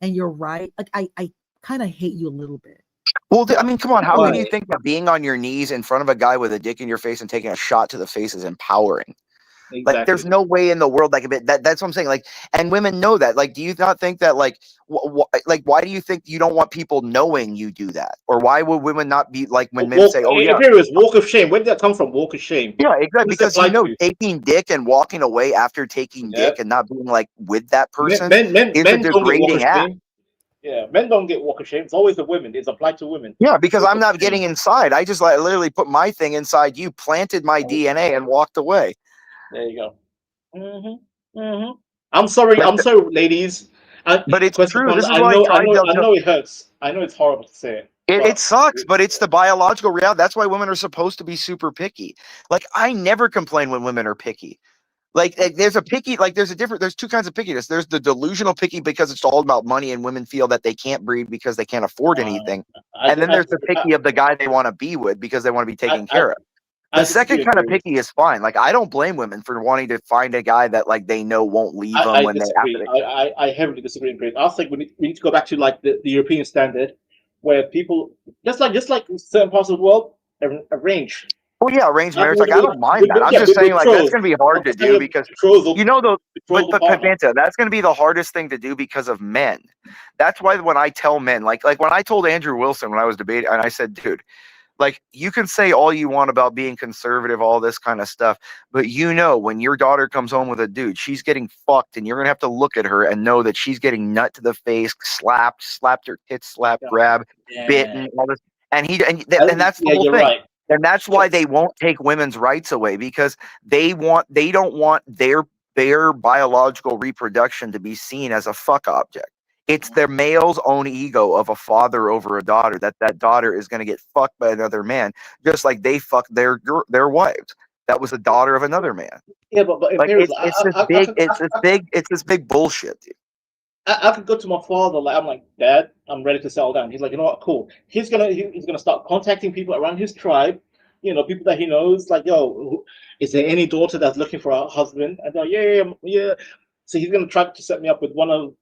Speaker 3: and you're right. Like I kind of hate you a little bit.
Speaker 16: Well, I mean, come on. How can you think that being on your knees in front of a guy with a dick in your face and taking a shot to the face is empowering?
Speaker 17: Exactly.
Speaker 16: Like, there's no way in the world that could be that's what I'm saying. Like, and women know that. Like, do you not think that, like, why do you think you don't want people knowing you do that? Or why would women not be like when men say, oh, yeah.
Speaker 17: Here is walk of shame. Where did that come from? Walk of shame.
Speaker 16: Yeah, exactly. Because, taking dick and walking away after taking dick and not being, like, with that person is a degrading act.
Speaker 17: Yeah, men don't get walk of shame. It's always the women. It's applied to women.
Speaker 16: Yeah, because I'm not getting inside. I just like literally put my thing inside you, planted my DNA, and walked away.
Speaker 17: There you go. I'm sorry, ladies.
Speaker 16: But it's true. This is
Speaker 17: I
Speaker 16: why
Speaker 17: know it hurts. I know it's horrible to say it.
Speaker 16: It sucks, but it's the biological reality. That's why women are supposed to be super picky. Like, I never complain when women are picky. Like there's a picky, like there's two kinds of pickiness. There's the delusional picky because it's all about money and women feel that they can't breed because they can't afford anything. And then there's the picky of the guy they want to be with because they want to be taken care of. The second kind of picky is fine. Like, I don't blame women for wanting to find a guy that like they know won't leave them when
Speaker 17: I heavily disagree and agree. I think we need to go back to like the European standard where people just like certain parts of the world arrange.
Speaker 16: Oh yeah, arranged marriage. Like, I don't mind that. I'm just saying, like, that's going to be hard to do because but Paventa, that's going to be the hardest thing to do because of men. That's why when I tell men, like when I told Andrew Wilson when I was debating, and I said, dude, like, you can say all you want about being conservative, all this kind of stuff, but when your daughter comes home with a dude, she's getting fucked, and you're gonna have to look at her and know that she's getting nut to the face, slapped her tits, grabbed, bitten, all this, and that's the whole thing. Right. And that's why they won't take women's rights away, because they don't want their biological reproduction to be seen as a fuck object. It's their male's own ego of a father over a daughter that daughter is going to get fucked by another man, just like they fucked their wives. That was the daughter of another man.
Speaker 17: Yeah, but
Speaker 16: like it's this big bullshit, dude.
Speaker 17: I could go to my father, like, I'm like, Dad, I'm ready to settle down. He's like, you know what, cool. He's gonna start contacting people around his tribe, people that he knows, like, yo, is there any daughter that's looking for a husband? And they're like, yeah. So he's gonna try to set me up with one of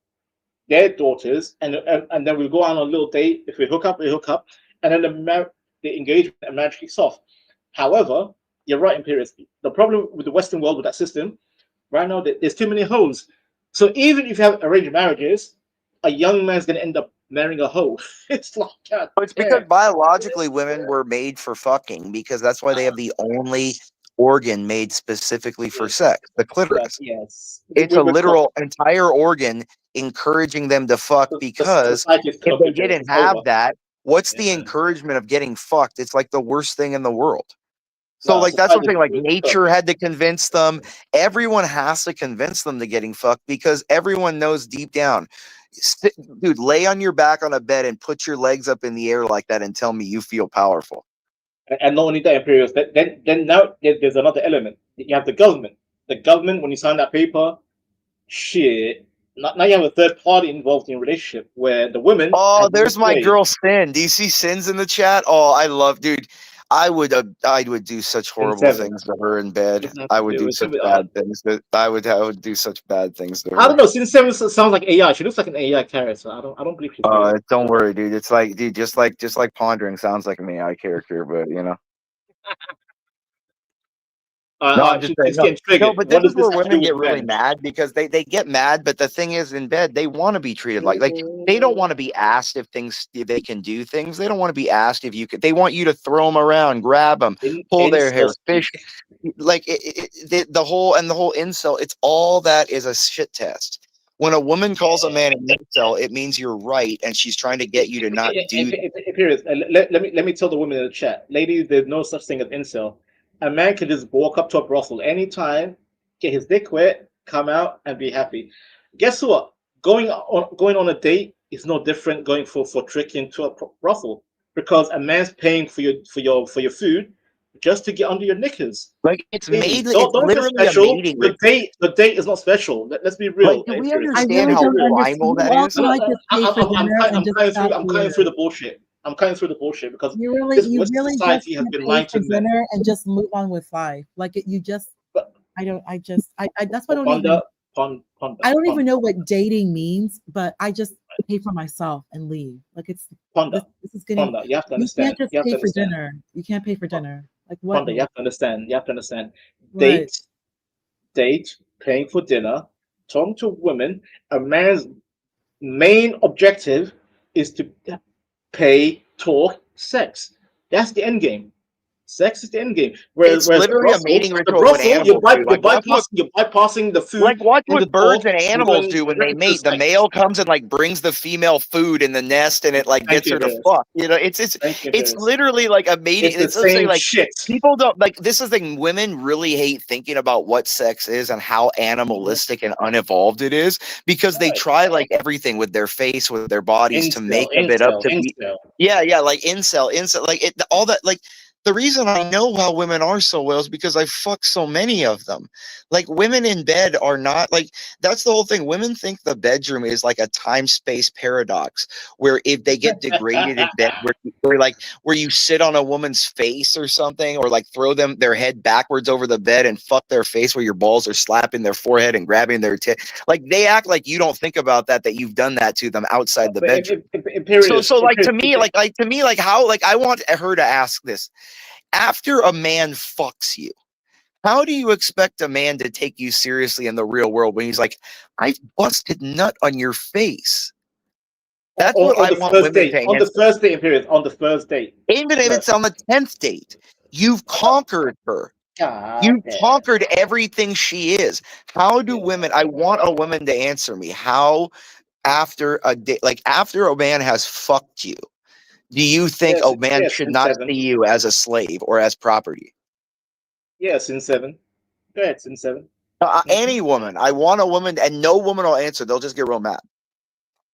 Speaker 17: their daughters, and then we'll go on a little date. If we hook up, and then the engagement and marriage kicks off. However, you're right, Imperius. The problem with the Western world with that system right now, there's too many hoes. So even if you have arranged marriages, a young man's going to end up marrying a hoe. It's like, God,
Speaker 16: it's because biologically women were made for fucking, because that's why they have the only organ made specifically for sex, the clitoris.
Speaker 17: Yes.
Speaker 16: It's a literal entire organ encouraging them to fuck, because if they didn't have that, what's the encouragement of getting fucked? It's like the worst thing in the world. So like that's what I'm saying. Like nature had to convince them. Everyone has to convince them to getting fucked because everyone knows deep down. Dude, lay on your back on a bed and put your legs up in the air like that and tell me you feel powerful.
Speaker 17: And not only that, Imperials. Then now there's another element. You have the government. The government, when you sign that paper, shit. Now you have a third party involved in a relationship where the women.
Speaker 16: Oh, there's my girl Sin. Do you see Sins in the chat? Oh, I love, dude. I would do such horrible things to her in bed. I would do such bad things. I would do such bad things to her.
Speaker 17: I don't know. Sin 7 sounds like AI. She looks like an AI character. I don't believe she's.
Speaker 16: Don't worry, dude. It's like, dude, just like Pondering sounds like an AI character, but you know. No, I'm just saying. No, but this is where women get really mad because they get mad, but the thing is, in bed, they want to be treated like they don't want to be asked if they can do things. They don't want to be asked if you could. They want you to throw them around, grab them, pull their hair, fish. Like the whole incel. It's all that is a shit test. When a woman calls a man an incel, it means you're right, and she's trying to get you to not do.
Speaker 17: Let me tell the women in the chat, ladies. There's no such thing as incel. A man can just walk up to a brothel anytime, get his dick wet, come out, and be happy. Guess what? Going on a date is no different going for tricking to a brothel because a man's paying for your food just to get under your knickers.
Speaker 16: Like it's made.
Speaker 17: Don't
Speaker 16: literally
Speaker 17: special.
Speaker 16: a mating.
Speaker 17: The date is not special. Let's be real.
Speaker 16: Like, do we understand how primal that is?
Speaker 17: I'm cutting through the bullshit. I'm cutting through the bullshit because
Speaker 3: you really
Speaker 17: society has been lying to men
Speaker 3: and just move on with life. Like you just, I that's what I don't even know what dating means, but I just pay for myself and leave. Like it's this is getting.
Speaker 17: You have to understand.
Speaker 3: You can't just pay for dinner. You can't pay for dinner. Like what?
Speaker 17: You have to understand.
Speaker 3: Right.
Speaker 17: Date, paying for dinner, talking to women. A man's main objective is to pay, talk, sex. That's the end game. Sex is the end game. Whereas
Speaker 16: literally a mating ritual.
Speaker 17: You're bypassing the food.
Speaker 16: Like watch what birds and animals do when they mate. The male comes and like brings the female food in the nest, and it like gets her to fuck. You know, it's literally like a mating.
Speaker 17: It's the same shit.
Speaker 16: People don't like. This is the thing. Women really hate thinking about what sex is and how animalistic and unevolved it is because they try like everything with their face, with their bodies to make a bit up to be. Yeah, like incel, like it, all that like. The reason I know how women are so well is because I fuck so many of them. Like women in bed are not like, that's the whole thing. Women think the bedroom is like a time-space paradox where if they get degraded in bed, where you sit on a woman's face or something, or like throw their head backwards over the bed and fuck their face where your balls are slapping their forehead and grabbing their tit. Like they act like you don't think about that you've done that to them outside the bedroom. So like to me, how, like I want her to ask this. After a man fucks you, how do you expect a man to take you seriously in the real world when he's like, I've busted nut on your face? That's what I want women to answer.
Speaker 17: On the first date, period. On the first date.
Speaker 16: Even if it's on the 10th date, you've conquered her. You've conquered everything she is. How do women, I want a woman to answer me, how after a date, like after a man has fucked you, do you think a man should not see you as a slave or as property?
Speaker 17: Yes, in 7. Go ahead, in 7.
Speaker 16: Any woman. I want a woman, and no woman will answer. They'll just get real mad.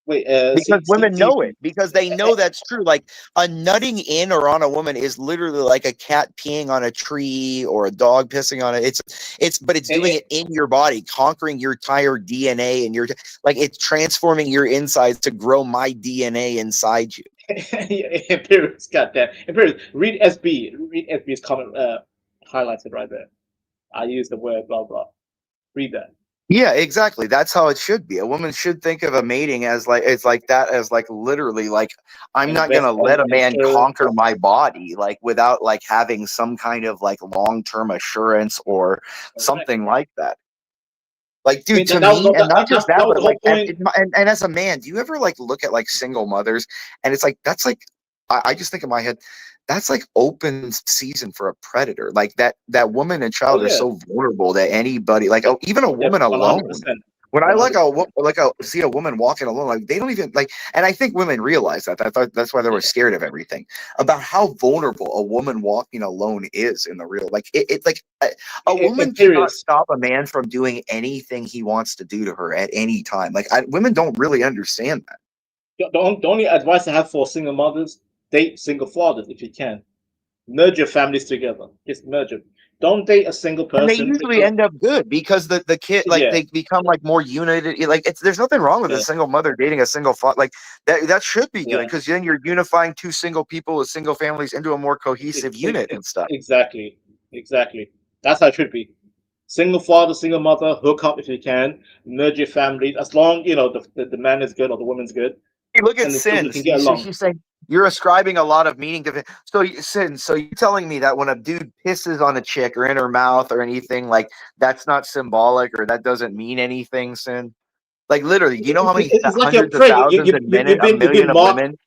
Speaker 17: Wait,
Speaker 16: because women know it, because they know that's true. Like a nutting in or on a woman is literally like a cat peeing on a tree or a dog pissing on it. But it's doing it in your body, conquering your entire DNA, and it's transforming your insides to grow my DNA inside you.
Speaker 17: Imperius got that. Imperius, read SB. Read SB's comment highlighted right there. I use the word blah blah. Read that.
Speaker 16: Yeah, exactly. That's how it should be. A woman should think of a mating as like literally like I'm not gonna let a man conquer my body like without like having some kind of like long-term assurance or something like that. Like, dude, to me, and not just that, but like, and as a man, do you ever like look at like single mothers, and it's like that's like, I just think in my head, that's like open season for a predator. Like that woman and child are so vulnerable that anybody, like even a woman alone, When I see a woman walking alone, like they don't even like, and I think women realize that. I thought that's why they were scared of everything, about how vulnerable a woman walking alone is in the real. Like a woman cannot stop a man from doing anything he wants to do to her at any time. Like women don't really understand that.
Speaker 17: The only advice I have for single mothers: date single fathers if you can. Merge your families together. Just merge them. Don't date a single person.
Speaker 16: And they usually end up good because the kid, like they become like more united. Like there's nothing wrong with a single mother dating a single father. Like that should be good because then you're unifying two single people with single families into a more cohesive unit and stuff.
Speaker 17: Exactly. That's how it should be. Single father, single mother, hook up if you can. Merge your families as long the man is good or the woman's good.
Speaker 16: Hey, look at Sin. She's saying you're ascribing a lot of meaning to it. So you're telling me that when a dude pisses on a chick or in her mouth or anything, like that's not symbolic or that doesn't mean anything, Sin? Like literally, do you know how many hundreds of thousands and a million of women?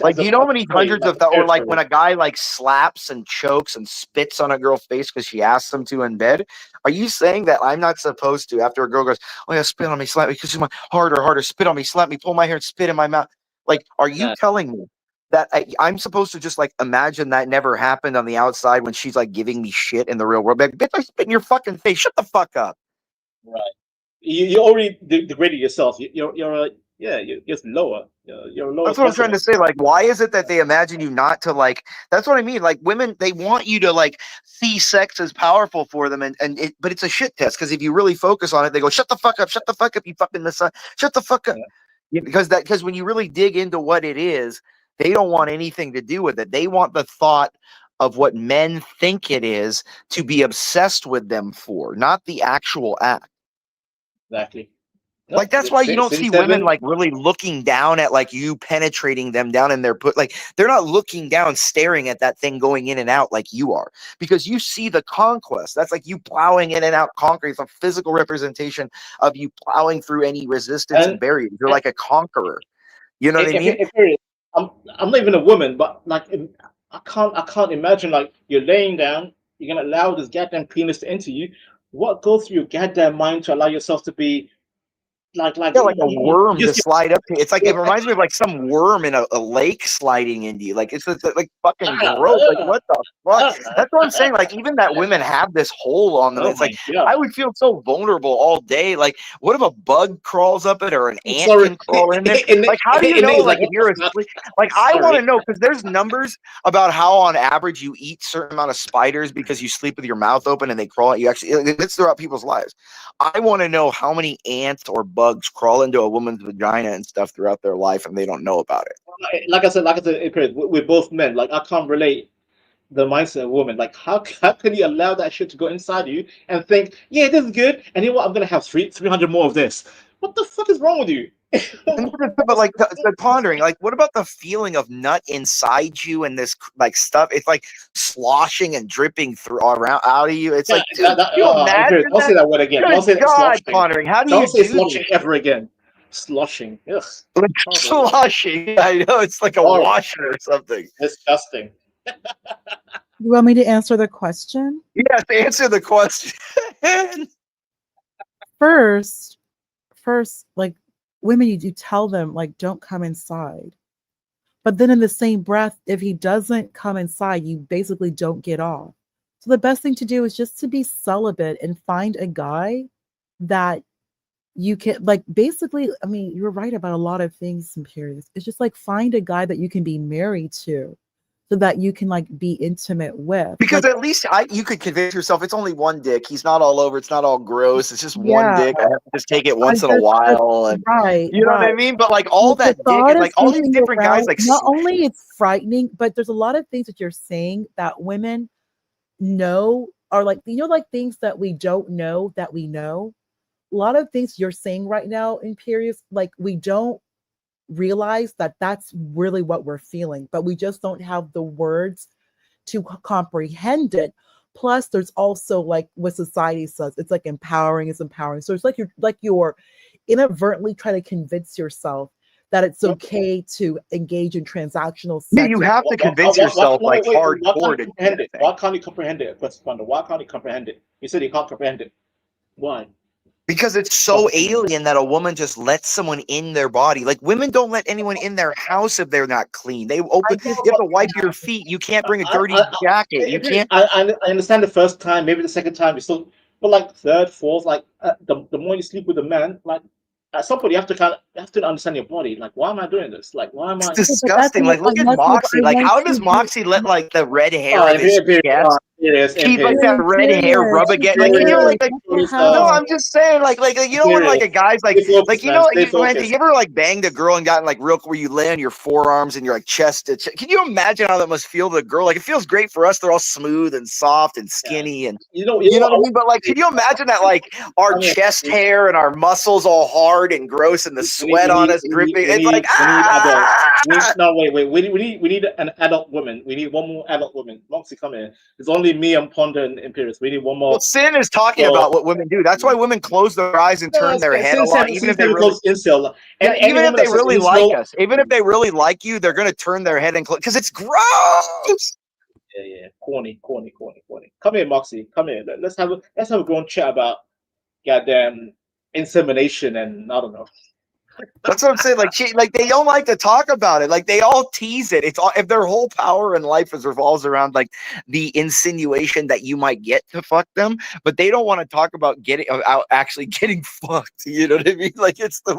Speaker 16: Like, do you know how many hundreds of or like when a guy like slaps and chokes and spits on a girl's face because she asks him to in bed? Are you saying that I'm not supposed to, after a girl goes, oh yeah, spit on me, slap me, because she's harder, spit on me, slap me, pull my hair and spit in my mouth? Like, are you telling me that I'm supposed to just like imagine that never happened on the outside when she's like giving me shit in the real world? Like, bitch, I spit in your fucking face. Shut the fuck up.
Speaker 17: Right. You already degraded yourself. You're just lower. You're lower.
Speaker 16: That's what I'm trying to say. Like, why is it that they imagine you not to like? That's what I mean. Like, women, they want you to like see sex as powerful for them, but it's a shit test because if you really focus on it, they go, "Shut the fuck up, you fucking miss shut the fuck up." Yeah. Because when you really dig into what it is, they don't want anything to do with it. They want the thought of what men think it is to be obsessed with them for, not the actual act.
Speaker 17: Exactly.
Speaker 16: Like that's why you don't see women like really looking down at like you penetrating them down in their like they're not looking down staring at that thing going in and out like you are, because you see the conquest. That's like you plowing in and out concrete. It's a physical representation of you plowing through any resistance and barriers. You're like a conqueror. You know what I mean?
Speaker 17: I'm not even a woman, but like I can't imagine like you're laying down, you're gonna allow this goddamn penis to enter you. What goes through your goddamn mind to allow yourself to be like
Speaker 16: a worm to slide up to? It's like it reminds me of like some worm in a lake sliding into you. Like it's like fucking gross. Like what the fuck? That's what I'm saying. Like even that women have this hole on them. It's like I would feel so vulnerable all day. Like what if a bug crawls up it or an ant can crawl in there? Like how do you know? Like if you're asleep, like I want to know because there's numbers about how on average you eat certain amount of spiders because you sleep with your mouth open and they crawl at you. Actually, it's throughout people's lives. I want to know how many ants or bugs crawl into a woman's vagina and stuff throughout their life and they don't know about it.
Speaker 17: Like I said, we're both men. Like I can't relate the mindset of women. Like how can you allow that shit to go inside you and think, yeah, this is good, and you know what, I'm gonna have 300 more of this. What the fuck is wrong with you?
Speaker 16: But like pondering, like what about the feeling of nut inside you and this like stuff? It's like sloshing and dripping through around out of you. It's like, dude, you imagine
Speaker 17: don't say that word again. Don't say
Speaker 16: God, pondering. How do you
Speaker 17: say sloshing ever again? Sloshing. Ugh.
Speaker 16: Like sloshing. I know it's like a washer or something.
Speaker 17: Disgusting.
Speaker 3: You want me to answer the question?
Speaker 16: Yes, answer the question.
Speaker 3: First, like women, you tell them like don't come inside, but then in the same breath, if he doesn't come inside, you basically don't get off. So the best thing to do is just to be celibate and find a guy that you can like basically, I mean, you're right about a lot of things, Imperious. It's just like find a guy that you can be married to so that you can like be intimate with.
Speaker 16: Because
Speaker 3: like,
Speaker 16: at least you could convince yourself it's only one dick. He's not all over. It's not all gross. It's just one dick. I have to just take it once in a while. And,
Speaker 3: right.
Speaker 16: You know what I mean? But like all that dick and like all these different guys, like
Speaker 3: not only it's frightening, but there's a lot of things that you're saying that women know are like, you know, like things that we don't know that we know. A lot of things you're saying right now, Imperious, like we don't realize that that's really what we're feeling, but we just don't have the words to comprehend it. Plus there's also like what society says, it's like empowering. So it's like you're inadvertently trying to convince yourself that it's okay to engage in transactional sex.
Speaker 16: Yeah, you have to convince yourself like hardcore.
Speaker 17: Why can't you comprehend it? Why can't you comprehend it? You said you can't comprehend it. Why?
Speaker 16: Because it's so alien that a woman just lets someone in their body. Like women don't let anyone in their house if they're not clean. They open. You have to wipe your feet. You can't bring a dirty jacket. You can't.
Speaker 17: I understand the first time, maybe the second time, you still, but like third, fourth, like the more you sleep with a man, like at some point you have to understand your body. Like, why am I doing this? Like, why am I?
Speaker 16: It's disgusting. Like, look at Moxie. Like, how does Moxie let like the red hair in his chest keep like that red hair rub again? Like, can you like no, I'm just saying, like you know when like a guy's like you know like you ever like banged a girl and gotten like real where you lay on your forearms and you're like chest to chest. Can you imagine how that must feel to the girl? Like, it feels great for us. They're all smooth and soft and skinny and you know what I mean. But like, can you imagine that like our chest hair and our muscles all hard and gross and the sweat on us dripping? It's like
Speaker 17: we need an adult woman. We need one more adult woman. Moxie, come here. It's only me and Ponda and Imperius. We need one more.
Speaker 16: Well, Sin is talking about what women do. That's why women close their eyes and turn their head a lot, even if they really like us. Even if they really like you, they're gonna turn their head and close because it's gross.
Speaker 17: Yeah, corny. Come here, Moxie. Come here. Let's have a grown chat about goddamn insemination and I don't know.
Speaker 16: That's what I'm saying. Like they don't like to talk about it. Like they all tease it. It's all if their whole power in life revolves around like the insinuation that you might get to fuck them, but they don't want to talk about actually getting fucked. You know what I mean? Like it's the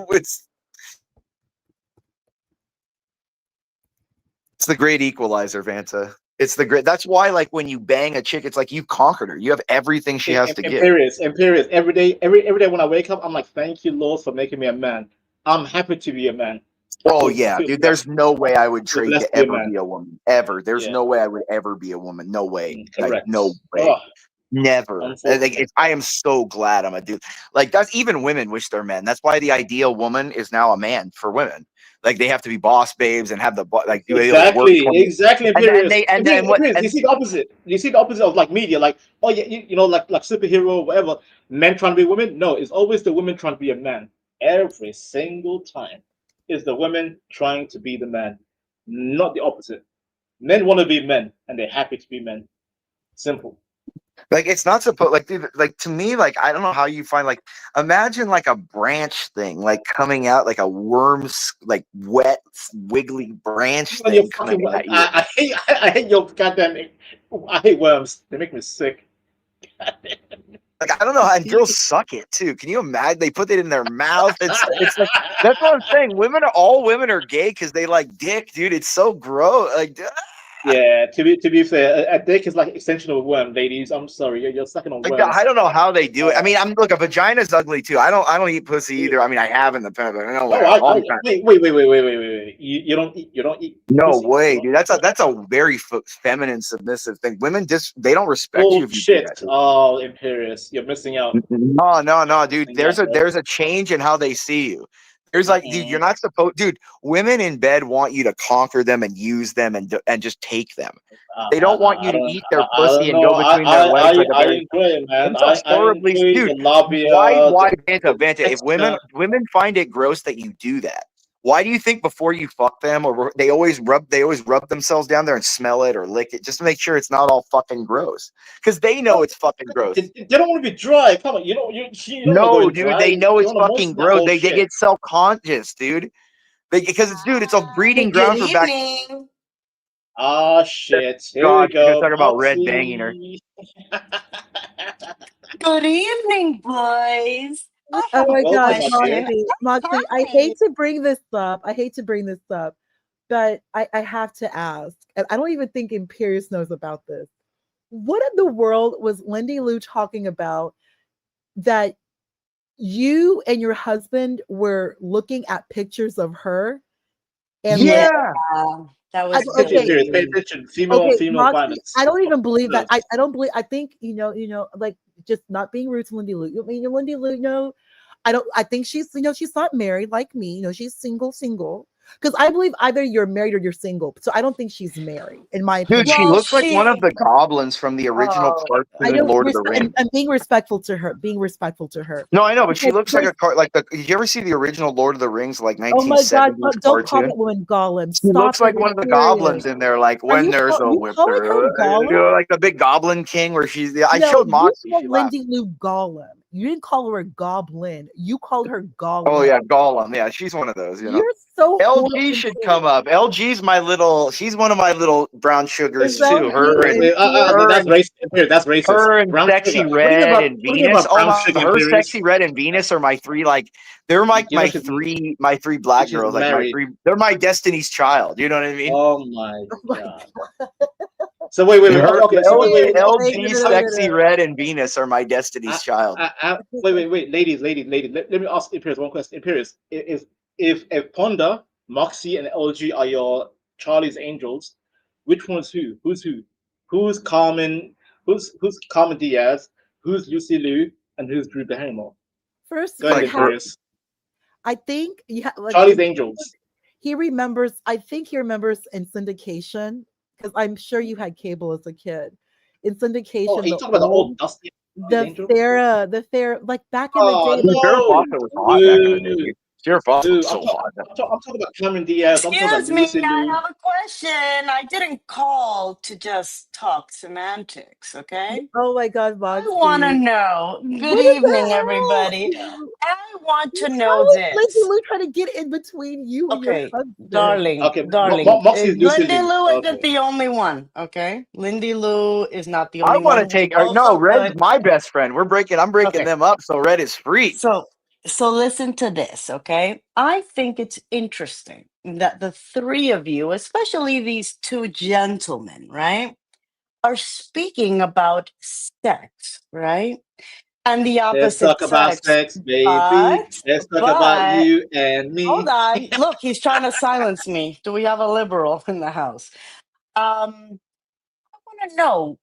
Speaker 16: great equalizer, Vanta. It's the great. That's why, like, when you bang a chick, it's like you've conquered her. You have everything she has to give.
Speaker 17: Imperious. Every day when I wake up, I'm like, thank you, Lord, for making me a man. I'm happy to be a man.
Speaker 16: Oh yeah, dude. There's no way I would trade to ever be a woman. Ever. There's no way I would ever be a woman. No way. Like, no way. Oh. Never. I am so glad I'm a dude. Like that's even women wish they're men. That's why the ideal woman is now a man for women. Like they have to be boss babes and have the like
Speaker 17: exactly. You see the opposite of like media, like you know like superhero or whatever. Men trying to be women. No, it's always the women trying to be a man. Every single time is the women trying to be the man, not the opposite. Men want to be men and they're happy to be men. Simple.
Speaker 16: Like it's not supposed like dude, like to me, like I don't know how you find like imagine like a branch thing like coming out like a worm's like wet wiggly branch thing coming at you.
Speaker 17: I hate your goddamn I hate worms. They make me sick.
Speaker 16: Like I don't know how girls suck it too. Can you imagine they put it in their mouth? It's like that's what I'm saying. All women are gay because they like dick, dude. It's so gross. Like
Speaker 17: yeah, to be fair, a dick is like extension of a worm, ladies. I'm sorry, you're sucking on worms.
Speaker 16: I don't know how they do it. I mean, look, a vagina's ugly too. I don't eat pussy either. I mean, I have in the past, but I know
Speaker 17: wait. You don't eat.
Speaker 16: No way, dude. That's a very feminine, submissive thing. Women they don't respect you. If you
Speaker 17: shit!
Speaker 16: Do that,
Speaker 17: oh, Imperious, you're missing out.
Speaker 16: No, dude. There's a change in how they see you. There's like, dude, you're not supposed, dude. Women in bed want you to conquer them and use them and just take them. They don't want you to eat their pussy and go between their legs.
Speaker 17: I agree, man.
Speaker 16: Dude, why, Vanta? If women find it gross that you do that, why do you think before you fuck them or they always rub themselves down there and smell it or lick it just to make sure it's not all fucking gross? Because they know it's fucking gross.
Speaker 17: They don't want to be dry. Come on, you
Speaker 16: no, dude. Dry. They know it's fucking gross. They get self-conscious, dude. Because it's a breeding ground for back.
Speaker 17: Oh shit!
Speaker 16: Here we go. Talk about red banging her.
Speaker 2: Good evening, boys.
Speaker 3: Oh my God, Moxie, I hate to bring this up. But I have to ask, and I don't even think Imperious knows about this. What in the world was Lindy Lou talking about that you and your husband were looking at pictures of her? And
Speaker 2: that was
Speaker 17: okay. Pay attention. Female violence.
Speaker 3: I don't even believe that. I don't believe. I think you know, like just not being rude to Lindy Lou. I mean, Lindy Lou, I think she's, she's not married like me. She's single. Because I believe either you're married or you're single. So I don't think she's married, in my opinion.
Speaker 16: Dude, she looks like one of the goblins from the original cartoon Lord of the Rings.
Speaker 3: I'm being respectful to her.
Speaker 16: No, I know, but she looks like did you ever see the original Lord of the Rings, like 1970s
Speaker 3: Oh my God, don't call that woman Gollum.
Speaker 16: She looks like one of the goblins in there, like when there's a whipper. Like the big goblin king where she's I showed Moxie.
Speaker 3: Lindy Lou Gollum. You didn't call her a goblin. You called her Gollum.
Speaker 16: Oh yeah, Gollum. Yeah, she's one of those. You know.
Speaker 3: You're so
Speaker 16: LG should come up. LG's my little. She's one of my little brown sugars
Speaker 3: Is
Speaker 16: too.
Speaker 3: LG
Speaker 16: Her and
Speaker 17: that's racist. That's racist.
Speaker 16: her and
Speaker 17: Brown
Speaker 16: Sexy
Speaker 17: sugar. What do you
Speaker 16: Red
Speaker 17: about-
Speaker 16: and
Speaker 17: what do you
Speaker 16: Venus.
Speaker 17: about
Speaker 16: Oh
Speaker 17: brown
Speaker 16: my,
Speaker 17: sugar,
Speaker 16: her
Speaker 17: Imperius?
Speaker 16: Sexy Red and Venus are my three. Like they're my
Speaker 17: You know
Speaker 16: my
Speaker 17: she's-
Speaker 16: three black
Speaker 17: she's
Speaker 16: girls. Like my
Speaker 17: married.
Speaker 16: three. They're my Destiny's Child. You know what I mean?
Speaker 17: Oh my god. So wait.
Speaker 16: Her,
Speaker 17: Okay. So wait.
Speaker 16: LG, Sexy Red, and Venus are my Destiny's Child.
Speaker 17: Wait. Ladies. Let me ask Imperius one question. Imperius, if Ponda, Moxie, and LG are your Charlie's Angels, which one's who? Who's who? Who's Carmen? Who's Carmen Diaz? Who's Lucy Liu? And who's Drew Barrymore?
Speaker 3: First,
Speaker 17: Go ahead, Imperius.
Speaker 3: I think like,
Speaker 17: Charlie's Angels.
Speaker 3: He remembers. I think he remembers in syndication because I'm sure you had cable as a kid. In syndication,
Speaker 17: Oh, you talking about the old Dusty?
Speaker 3: the Farrah, like back in the day.
Speaker 17: No.
Speaker 16: Farrah Fawcett was hot back in the day. Farrah Fawcett was so
Speaker 17: I'm
Speaker 16: hot.
Speaker 17: talking about Cameron Diaz. I'm talking
Speaker 2: Excuse
Speaker 17: about
Speaker 2: me,
Speaker 17: Lucy
Speaker 2: I
Speaker 17: Liu.
Speaker 2: have a question. I didn't call to just talk semantics, okay?
Speaker 3: Oh my God,
Speaker 2: I
Speaker 3: Moxie.
Speaker 2: want to know. Good
Speaker 3: What is
Speaker 2: evening,
Speaker 3: that?
Speaker 2: everybody. I want to know
Speaker 3: How is Lindsay
Speaker 2: this.
Speaker 3: Lou trying to get in between you and your
Speaker 2: Okay,
Speaker 3: husband?
Speaker 2: darling,
Speaker 17: Okay,
Speaker 2: darling.
Speaker 17: Moxie's Lucy
Speaker 2: Lindy
Speaker 17: Liu.
Speaker 2: Lou isn't
Speaker 17: Okay.
Speaker 2: the only one, okay? Lindy Lou is not the
Speaker 16: I
Speaker 2: only
Speaker 16: want
Speaker 2: one.
Speaker 16: to take.
Speaker 2: We're
Speaker 16: No,
Speaker 2: also
Speaker 16: Red's
Speaker 2: good.
Speaker 16: my best friend. I'm breaking
Speaker 2: Okay.
Speaker 16: them up, so Red is free.
Speaker 2: So listen to this, okay? I think it's interesting that the three of you, especially these two gentlemen, right, are speaking about sex, right? And the
Speaker 17: Let's
Speaker 2: opposite
Speaker 17: talk about
Speaker 2: sex.
Speaker 17: sex, baby. Let's talk about you and me.
Speaker 2: Hold on. Look, he's trying to silence me. Do we have a liberal in the house? I want to know.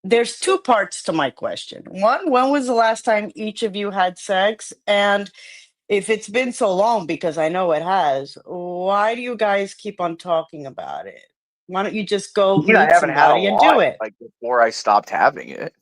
Speaker 2: There's two parts to my question. One, when was the last time each of you had sex? And if it's been so long, because I know it has, why do you guys keep on talking about it? Why don't you just go
Speaker 16: I
Speaker 2: meet
Speaker 16: haven't had a
Speaker 2: somebody and do
Speaker 16: lot
Speaker 2: it?
Speaker 16: like before I stopped having it.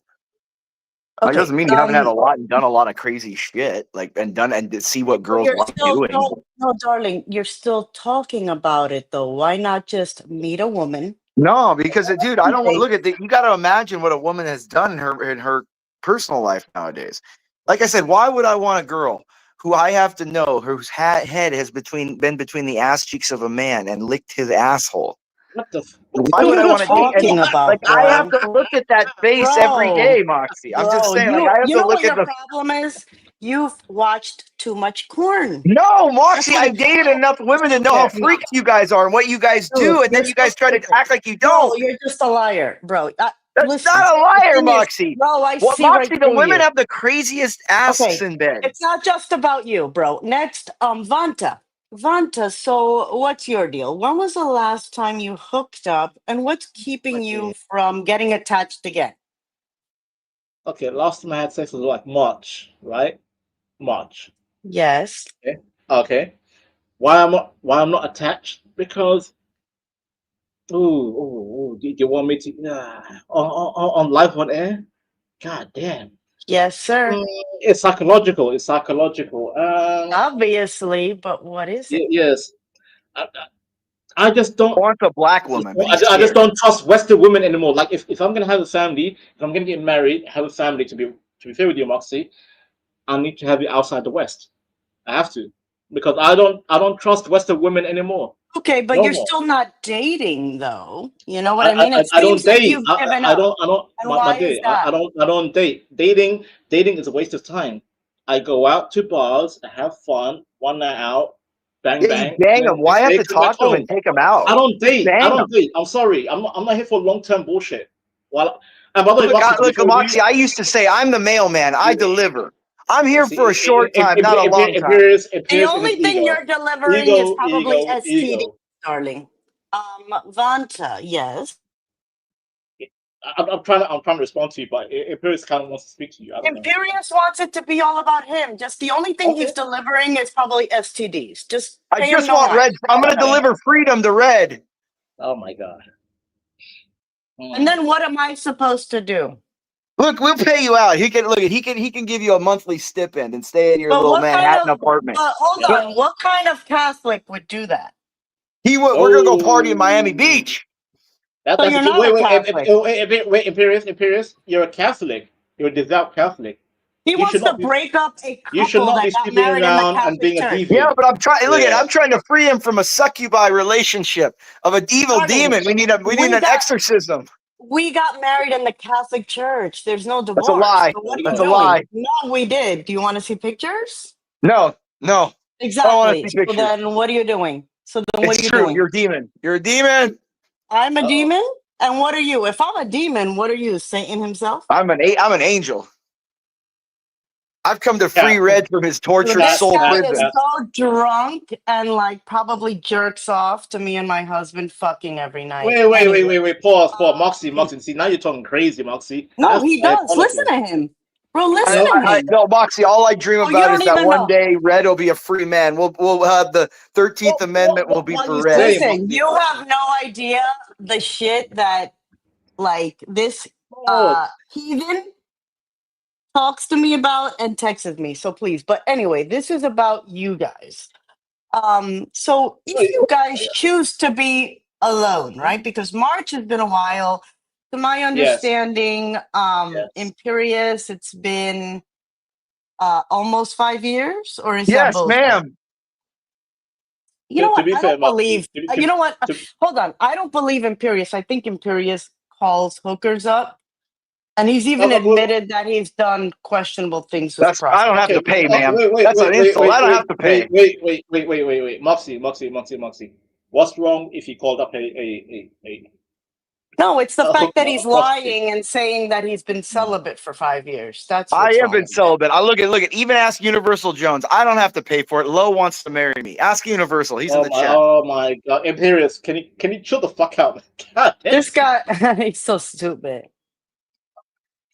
Speaker 16: Like
Speaker 2: Okay.
Speaker 16: doesn't mean you haven't had a lot and done a lot of crazy shit, like and to see what girls
Speaker 2: You're
Speaker 16: like
Speaker 2: still,
Speaker 16: doing.
Speaker 2: no, darling, you're still talking about it though. Why not just meet a woman?
Speaker 16: No, because dude, I don't look at you. Got to imagine what a woman has done in her personal life nowadays. Like I said, why would I want a girl who I have to know whose head has been between the ass cheeks of a man and licked his asshole?
Speaker 17: What the?
Speaker 16: Why would I want to
Speaker 2: talking about,
Speaker 16: like
Speaker 2: bro?
Speaker 16: I have to look at that face every day, Moxie. I'm just saying, like I have
Speaker 2: you
Speaker 16: to
Speaker 2: know
Speaker 16: look
Speaker 2: what
Speaker 16: at
Speaker 2: your
Speaker 16: the.
Speaker 2: problem is? You've watched too much corn.
Speaker 16: No, Moxie,
Speaker 2: That's what
Speaker 16: I've dated enough women to know how freaky you guys are and what you guys do, and then you guys try to act like you don't.
Speaker 2: No, you're just a liar, bro.
Speaker 16: That's
Speaker 2: Listen,
Speaker 16: not a
Speaker 2: the
Speaker 16: liar,
Speaker 2: thing is-
Speaker 16: Moxie.
Speaker 2: No, I
Speaker 16: Well,
Speaker 2: see right
Speaker 16: Moxie, the
Speaker 2: through
Speaker 16: women
Speaker 2: you.
Speaker 16: have the craziest asses in bed.
Speaker 2: It's not just about you, bro. Next, Vanta. Vanta, so what's your deal? When was the last time you hooked up, and what's keeping you from getting attached again?
Speaker 17: Okay, last time I had sex was like March, right? March.
Speaker 2: Yes.
Speaker 17: Okay. Why I'm not attached? Because do you want me to on live on air? God damn.
Speaker 2: Yes, sir.
Speaker 17: It's psychological. It's psychological.
Speaker 2: Obviously, but what is it?
Speaker 17: Yes. I just don't
Speaker 16: want a black woman.
Speaker 17: I just don't trust Western women anymore. Like if I'm gonna have a family, if I'm gonna get married, have a family, to be fair with you, Moxie, I need to have it outside the West. I have to. Because I don't trust Western women anymore.
Speaker 2: Okay, but
Speaker 17: No
Speaker 2: you're
Speaker 17: more.
Speaker 2: still not dating, though. You know what I mean? It
Speaker 17: I don't
Speaker 2: seems like
Speaker 17: date.
Speaker 2: you've given
Speaker 17: I
Speaker 2: up.
Speaker 17: don't.
Speaker 2: And
Speaker 17: My
Speaker 2: why
Speaker 17: dear,
Speaker 2: is that?
Speaker 17: I don't date. Dating is a waste of time. I go out to bars, I have fun, one night out, bang
Speaker 16: Yeah,
Speaker 17: bang.
Speaker 16: you bang
Speaker 17: and
Speaker 16: them. Why
Speaker 17: next
Speaker 16: have
Speaker 17: day
Speaker 16: to
Speaker 17: come back
Speaker 16: talk to them
Speaker 17: home.
Speaker 16: and take them out?
Speaker 17: I don't date.
Speaker 16: Bang
Speaker 17: I don't
Speaker 16: 'em.
Speaker 17: date. I'm sorry. I'm not here for long-term bullshit. Well, and by the way,
Speaker 16: Look,
Speaker 17: Moxie, to be
Speaker 16: look,
Speaker 17: fair with
Speaker 16: Moxie,
Speaker 17: you,
Speaker 16: I used to say I'm the mailman. I deliver. I'm here
Speaker 17: see,
Speaker 16: for a short time, not a long time.
Speaker 2: The only thing you're delivering is probably STD,
Speaker 17: ego.
Speaker 2: darling. Vanta, yes.
Speaker 17: I'm trying to respond to you, but Imperius kind of wants to speak to you. I don't know.
Speaker 2: Imperius wants it to be all about him. Just the only thing he's delivering is probably STDs. Just
Speaker 16: I
Speaker 2: pay
Speaker 16: just
Speaker 2: him no
Speaker 16: want
Speaker 2: mind.
Speaker 16: Red. I'm going to deliver freedom to Red.
Speaker 17: Oh my God.
Speaker 2: And then what am I supposed to do?
Speaker 16: Look, we'll pay you out. He can give you a monthly stipend and stay in your little Manhattan apartment.
Speaker 2: Hold on. What kind of Catholic would do that?
Speaker 16: We're gonna go party in Miami Beach.
Speaker 2: So you're not a Catholic.
Speaker 17: Wait, Imperius, you're a Catholic. You're a devout Catholic.
Speaker 2: He wants to break up a couple that got married in the Catholic Church.
Speaker 16: Yeah, but I'm trying. Look
Speaker 2: Yeah.
Speaker 16: I'm trying to free him from a succubi relationship of an evil demon. We need an exorcism.
Speaker 2: We got married in the Catholic Church. There's no divorce.
Speaker 16: That's a lie.
Speaker 2: So what are
Speaker 16: That's
Speaker 2: you
Speaker 16: a
Speaker 2: doing?
Speaker 16: lie.
Speaker 2: No, we did. Do you want to see pictures?
Speaker 16: No. I don't want
Speaker 2: Exactly.
Speaker 16: to see
Speaker 2: So
Speaker 16: pictures.
Speaker 2: then what are you doing? So then what are
Speaker 16: It's
Speaker 2: you
Speaker 16: true.
Speaker 2: doing?
Speaker 16: You're a demon. You're a demon.
Speaker 2: I'm a demon? And what are you? If I'm a demon, what are you? Satan himself?
Speaker 16: I'm an angel. I've come to free Red from his tortured
Speaker 2: This
Speaker 16: soul
Speaker 2: guy is
Speaker 16: prison.
Speaker 2: so drunk and like probably jerks off to me and my husband fucking every night.
Speaker 17: Wait. Pause. Moxie. See, now you're talking crazy, Moxie.
Speaker 2: No,
Speaker 17: That's
Speaker 2: he does.
Speaker 17: diabolical.
Speaker 2: Listen to him. Bro, listen to him.
Speaker 16: No, Moxie, all I dream
Speaker 2: Oh, you
Speaker 16: about
Speaker 2: don't
Speaker 16: is that
Speaker 2: even
Speaker 16: one
Speaker 2: know.
Speaker 16: day Red will be a free man. We'll have the 13th Amendment will be for Red.
Speaker 2: Listen, you have no idea the shit that like this heathen talks to me about and texts me. So please, but anyway, this is about you guys. So if you guys choose to be alone, right? Because March has been a while. To my understanding, Imperious, it's been almost 5 years, or is that
Speaker 16: Yes,
Speaker 2: bullshit?
Speaker 16: ma'am.
Speaker 2: You know what? I don't believe. You know what? Hold on. I don't believe Imperious. I think Imperious calls hookers up, and he's even admitted that he's done questionable things with prostitutes.
Speaker 16: I don't have to pay, ma'am. That's an insult. I don't have to pay.
Speaker 17: Wait. Moxie. What's wrong if he called up a
Speaker 2: No, it's the fact that he's
Speaker 17: prostitute?
Speaker 2: lying and saying that he's been celibate for 5 years. That's
Speaker 16: I
Speaker 2: what's
Speaker 16: have
Speaker 2: wrong.
Speaker 16: been celibate. I look at. Even ask Universal Jones. I don't have to pay for it. Lowe wants to marry me. Ask Universal. He's in the chat.
Speaker 17: Oh my God, Imperious, can you chill the fuck out? God,
Speaker 2: This guy, he's so stupid.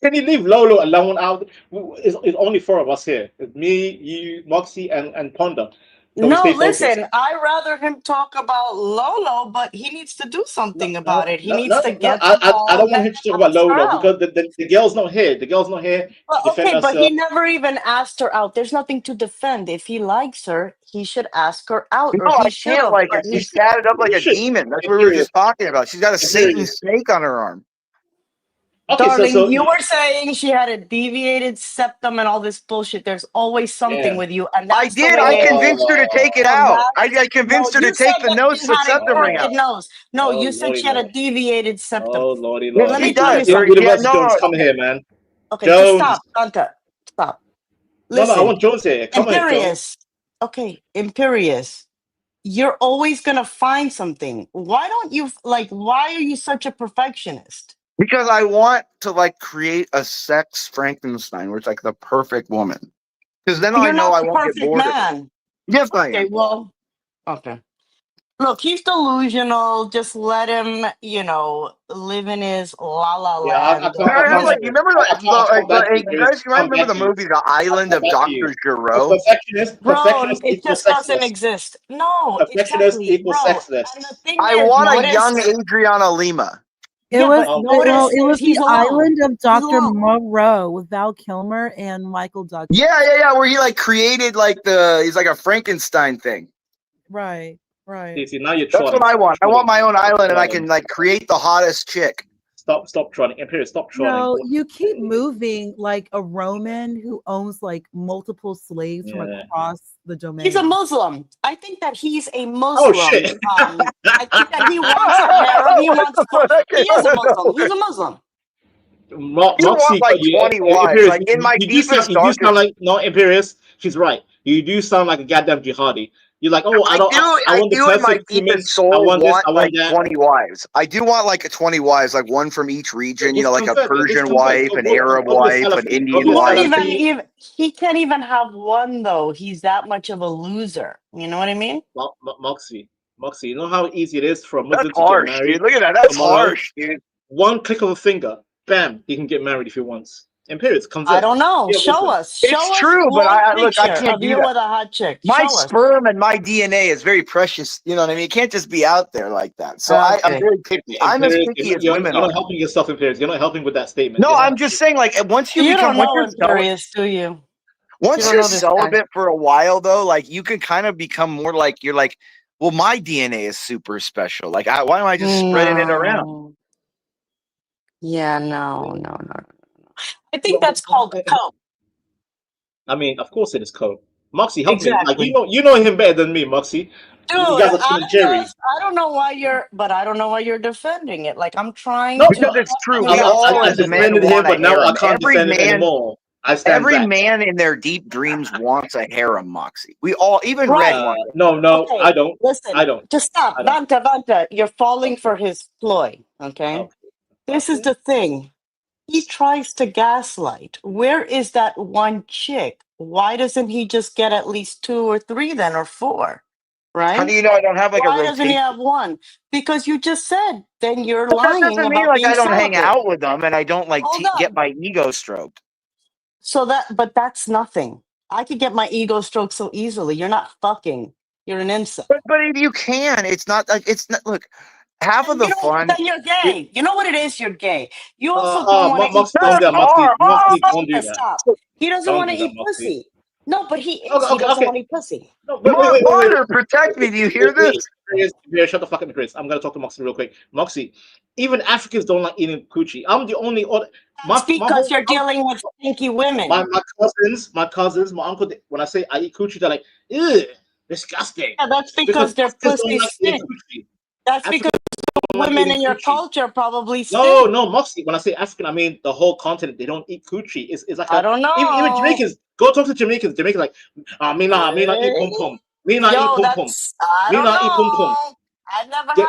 Speaker 17: Can you leave Lolo alone out? It's only four of us here. It's me, you, Moxie, and Ponda. So
Speaker 2: No, listen, I rather him talk about Lolo, but he needs to do something about it. He needs to get the ball.
Speaker 17: I don't want him to talk about Lolo
Speaker 2: out.
Speaker 17: because the girl's not here. The girl's not here.
Speaker 2: Well,
Speaker 17: to defend
Speaker 2: okay, but
Speaker 17: herself.
Speaker 2: he never even asked her out. There's nothing to defend. If he likes her, he should ask her out.
Speaker 16: No,
Speaker 2: or he
Speaker 16: I can't like it. She's tatted up like a demon. That's what we were just talking about. She's got a Satan snake on her arm.
Speaker 17: Okay,
Speaker 2: Darling,
Speaker 17: so
Speaker 2: you were saying she had a deviated septum and all this bullshit. There's always something with you, and that's
Speaker 16: I did. I convinced her to take it out. I convinced her to take the nose, the septum ring out.
Speaker 2: No, you said she had a deviated septum.
Speaker 17: Oh lordy,
Speaker 16: Well,
Speaker 2: Let
Speaker 16: she
Speaker 2: me tell you
Speaker 16: does.
Speaker 2: something.
Speaker 17: Universal Jones, come here, man.
Speaker 2: Okay,
Speaker 17: Jones.
Speaker 2: just stop, Gunter. Stop.
Speaker 17: No,
Speaker 2: Listen,
Speaker 17: I want Jones here. Come on, Jones.
Speaker 2: Imperious. Okay, Imperious. You're always gonna find something. Why don't you why are you such a perfectionist?
Speaker 16: Because I want to create a sex Frankenstein, where it's like the perfect woman. Because then I know I won't get bored.
Speaker 2: Man.
Speaker 16: Yes, I am.
Speaker 2: Okay, well, okay. Look, he's delusional. Just let him, live in his la la land.
Speaker 16: You remember you guys remember the movie The Island of Dr. Giro?
Speaker 2: Bro, it just doesn't exist. No,
Speaker 17: Perfectionist equals sexless.
Speaker 16: I want a young Adriana Lima.
Speaker 3: It was the
Speaker 2: he's alone.
Speaker 3: Island of Dr. Moreau with Val Kilmer and Michael Douglas.
Speaker 16: Yeah, where he created he's like a Frankenstein thing.
Speaker 3: Right.
Speaker 17: See, now you're
Speaker 16: That's what I want. I want my own island, and I can create the hottest chick.
Speaker 17: Stop trolling, Imperious. Stop trolling.
Speaker 3: No, you keep moving like a Roman who owns multiple slaves from across the domain.
Speaker 2: He's a Muslim. I think that he's a Muslim.
Speaker 17: Oh shit!
Speaker 2: I think that he wants a harem. He wants. He is a Muslim. He's a Muslim.
Speaker 17: Moxie,
Speaker 16: 20 wives. In my deepest
Speaker 17: you sound like Imperious. She's right. You do sound like a goddamn jihadi. You're like, oh, I want
Speaker 16: do in my deepest soul
Speaker 17: I want
Speaker 16: 20 wives. I do want 20 wives, one from each region. Like a Persian wife, an Arab wife, an Indian wife.
Speaker 2: He can't even have one though. He's that much of a loser. You know what I mean?
Speaker 17: Moxie, you know how easy it is for a Muslim to
Speaker 16: harsh,
Speaker 17: get married?
Speaker 16: Dude. Look at that. That's harsh, dude.
Speaker 17: One click of a finger, bam, he can get married if he wants. Imperious comes in.
Speaker 2: I don't know. Show us.
Speaker 16: It's true, but I can't do that.
Speaker 2: With a hot chick.
Speaker 16: My sperm and my DNA is very precious. You know what I mean? It can't just be out there like that. So I'm very picky. I'm as picky as women are.
Speaker 17: You're not helping yourself, Imperious. You're not helping with that statement.
Speaker 16: No, I'm just saying, once you become
Speaker 2: Imperious, do you?
Speaker 16: Once you're celibate for a while, though, you can kind of become more you're well, my DNA is super special. Why am I just spreading it around?
Speaker 2: Yeah, no. I think that's called coke.
Speaker 17: I mean, of course it is Coke. Moxie, help me. Like
Speaker 2: Exactly.
Speaker 17: you know him better than me, Moxie.
Speaker 2: Dude,
Speaker 17: You guys are Tom and Jerry.
Speaker 2: I don't know why you're defending it. Like I'm trying
Speaker 17: No,
Speaker 2: to.
Speaker 16: Because it's true.
Speaker 2: I
Speaker 16: We all
Speaker 17: I
Speaker 16: as men
Speaker 17: defended him,
Speaker 16: want a
Speaker 17: but now I
Speaker 16: harem.
Speaker 17: can't defend him anymore. I stand
Speaker 16: Every
Speaker 17: back.
Speaker 16: man in their deep dreams wants a harem, Moxie. We all, even Red wants it.
Speaker 17: No,
Speaker 2: Okay,
Speaker 17: I don't.
Speaker 2: Listen,
Speaker 17: I don't.
Speaker 2: just stop.
Speaker 17: I don't.
Speaker 2: Vanta, you're falling for his ploy, okay? This is the thing. He tries to gaslight. Where is that one chick? Why doesn't he just get at least 2 or 3 then, or 4? Right?
Speaker 16: How do you know I don't have like a
Speaker 2: Why
Speaker 16: rotation?
Speaker 2: doesn't he have 1? Because you just said then you're
Speaker 16: But that
Speaker 2: lying
Speaker 16: doesn't
Speaker 2: about
Speaker 16: mean like
Speaker 2: being
Speaker 16: I don't hang
Speaker 2: celibate.
Speaker 16: out with them and I don't like
Speaker 2: Hold
Speaker 16: get
Speaker 2: on.
Speaker 16: my ego stroked.
Speaker 2: But that's nothing. I could get my ego stroked so easily. You're not fucking. You're an incel.
Speaker 16: But if you can, it's not like it's not. Look, half of the fun.
Speaker 2: Then you're gay. You know what it is? You're gay. You also don't want to eat
Speaker 17: Moxie, don't do that, Moxie, don't do that.
Speaker 2: Stop. He doesn't
Speaker 17: Don't
Speaker 2: want to
Speaker 17: do that,
Speaker 2: eat
Speaker 17: Moxie.
Speaker 2: pussy. No, but he is.
Speaker 17: Okay,
Speaker 2: He doesn't
Speaker 17: okay.
Speaker 2: want to eat pussy.
Speaker 17: No,
Speaker 16: Mother, protect me. Do you hear this?
Speaker 17: Chris, shut the fuck up, Chris. I'm gonna talk to Moxie real quick. Moxie, even Africans don't like eating coochie. I'm the only other.
Speaker 2: That's because you're dealing with stinky women.
Speaker 17: My cousins, my uncle. When I say I eat coochie, they're like, ew, disgusting.
Speaker 2: Yeah, that's because their
Speaker 17: Africans
Speaker 2: pussy
Speaker 17: don't like eating
Speaker 2: stink.
Speaker 17: coochie.
Speaker 2: That's because women in your culture probably stink.
Speaker 17: No, Moxie. When I say African, I mean the whole continent. They don't eat coochie. It's like
Speaker 2: I don't know.
Speaker 17: Even Jamaicans. Go talk to Jamaicans. Jamaicans like, me not eat pum pum. Me not eat pum pum.
Speaker 2: I
Speaker 17: Me
Speaker 2: don't
Speaker 17: not eat pum pum.
Speaker 2: know. I've never had a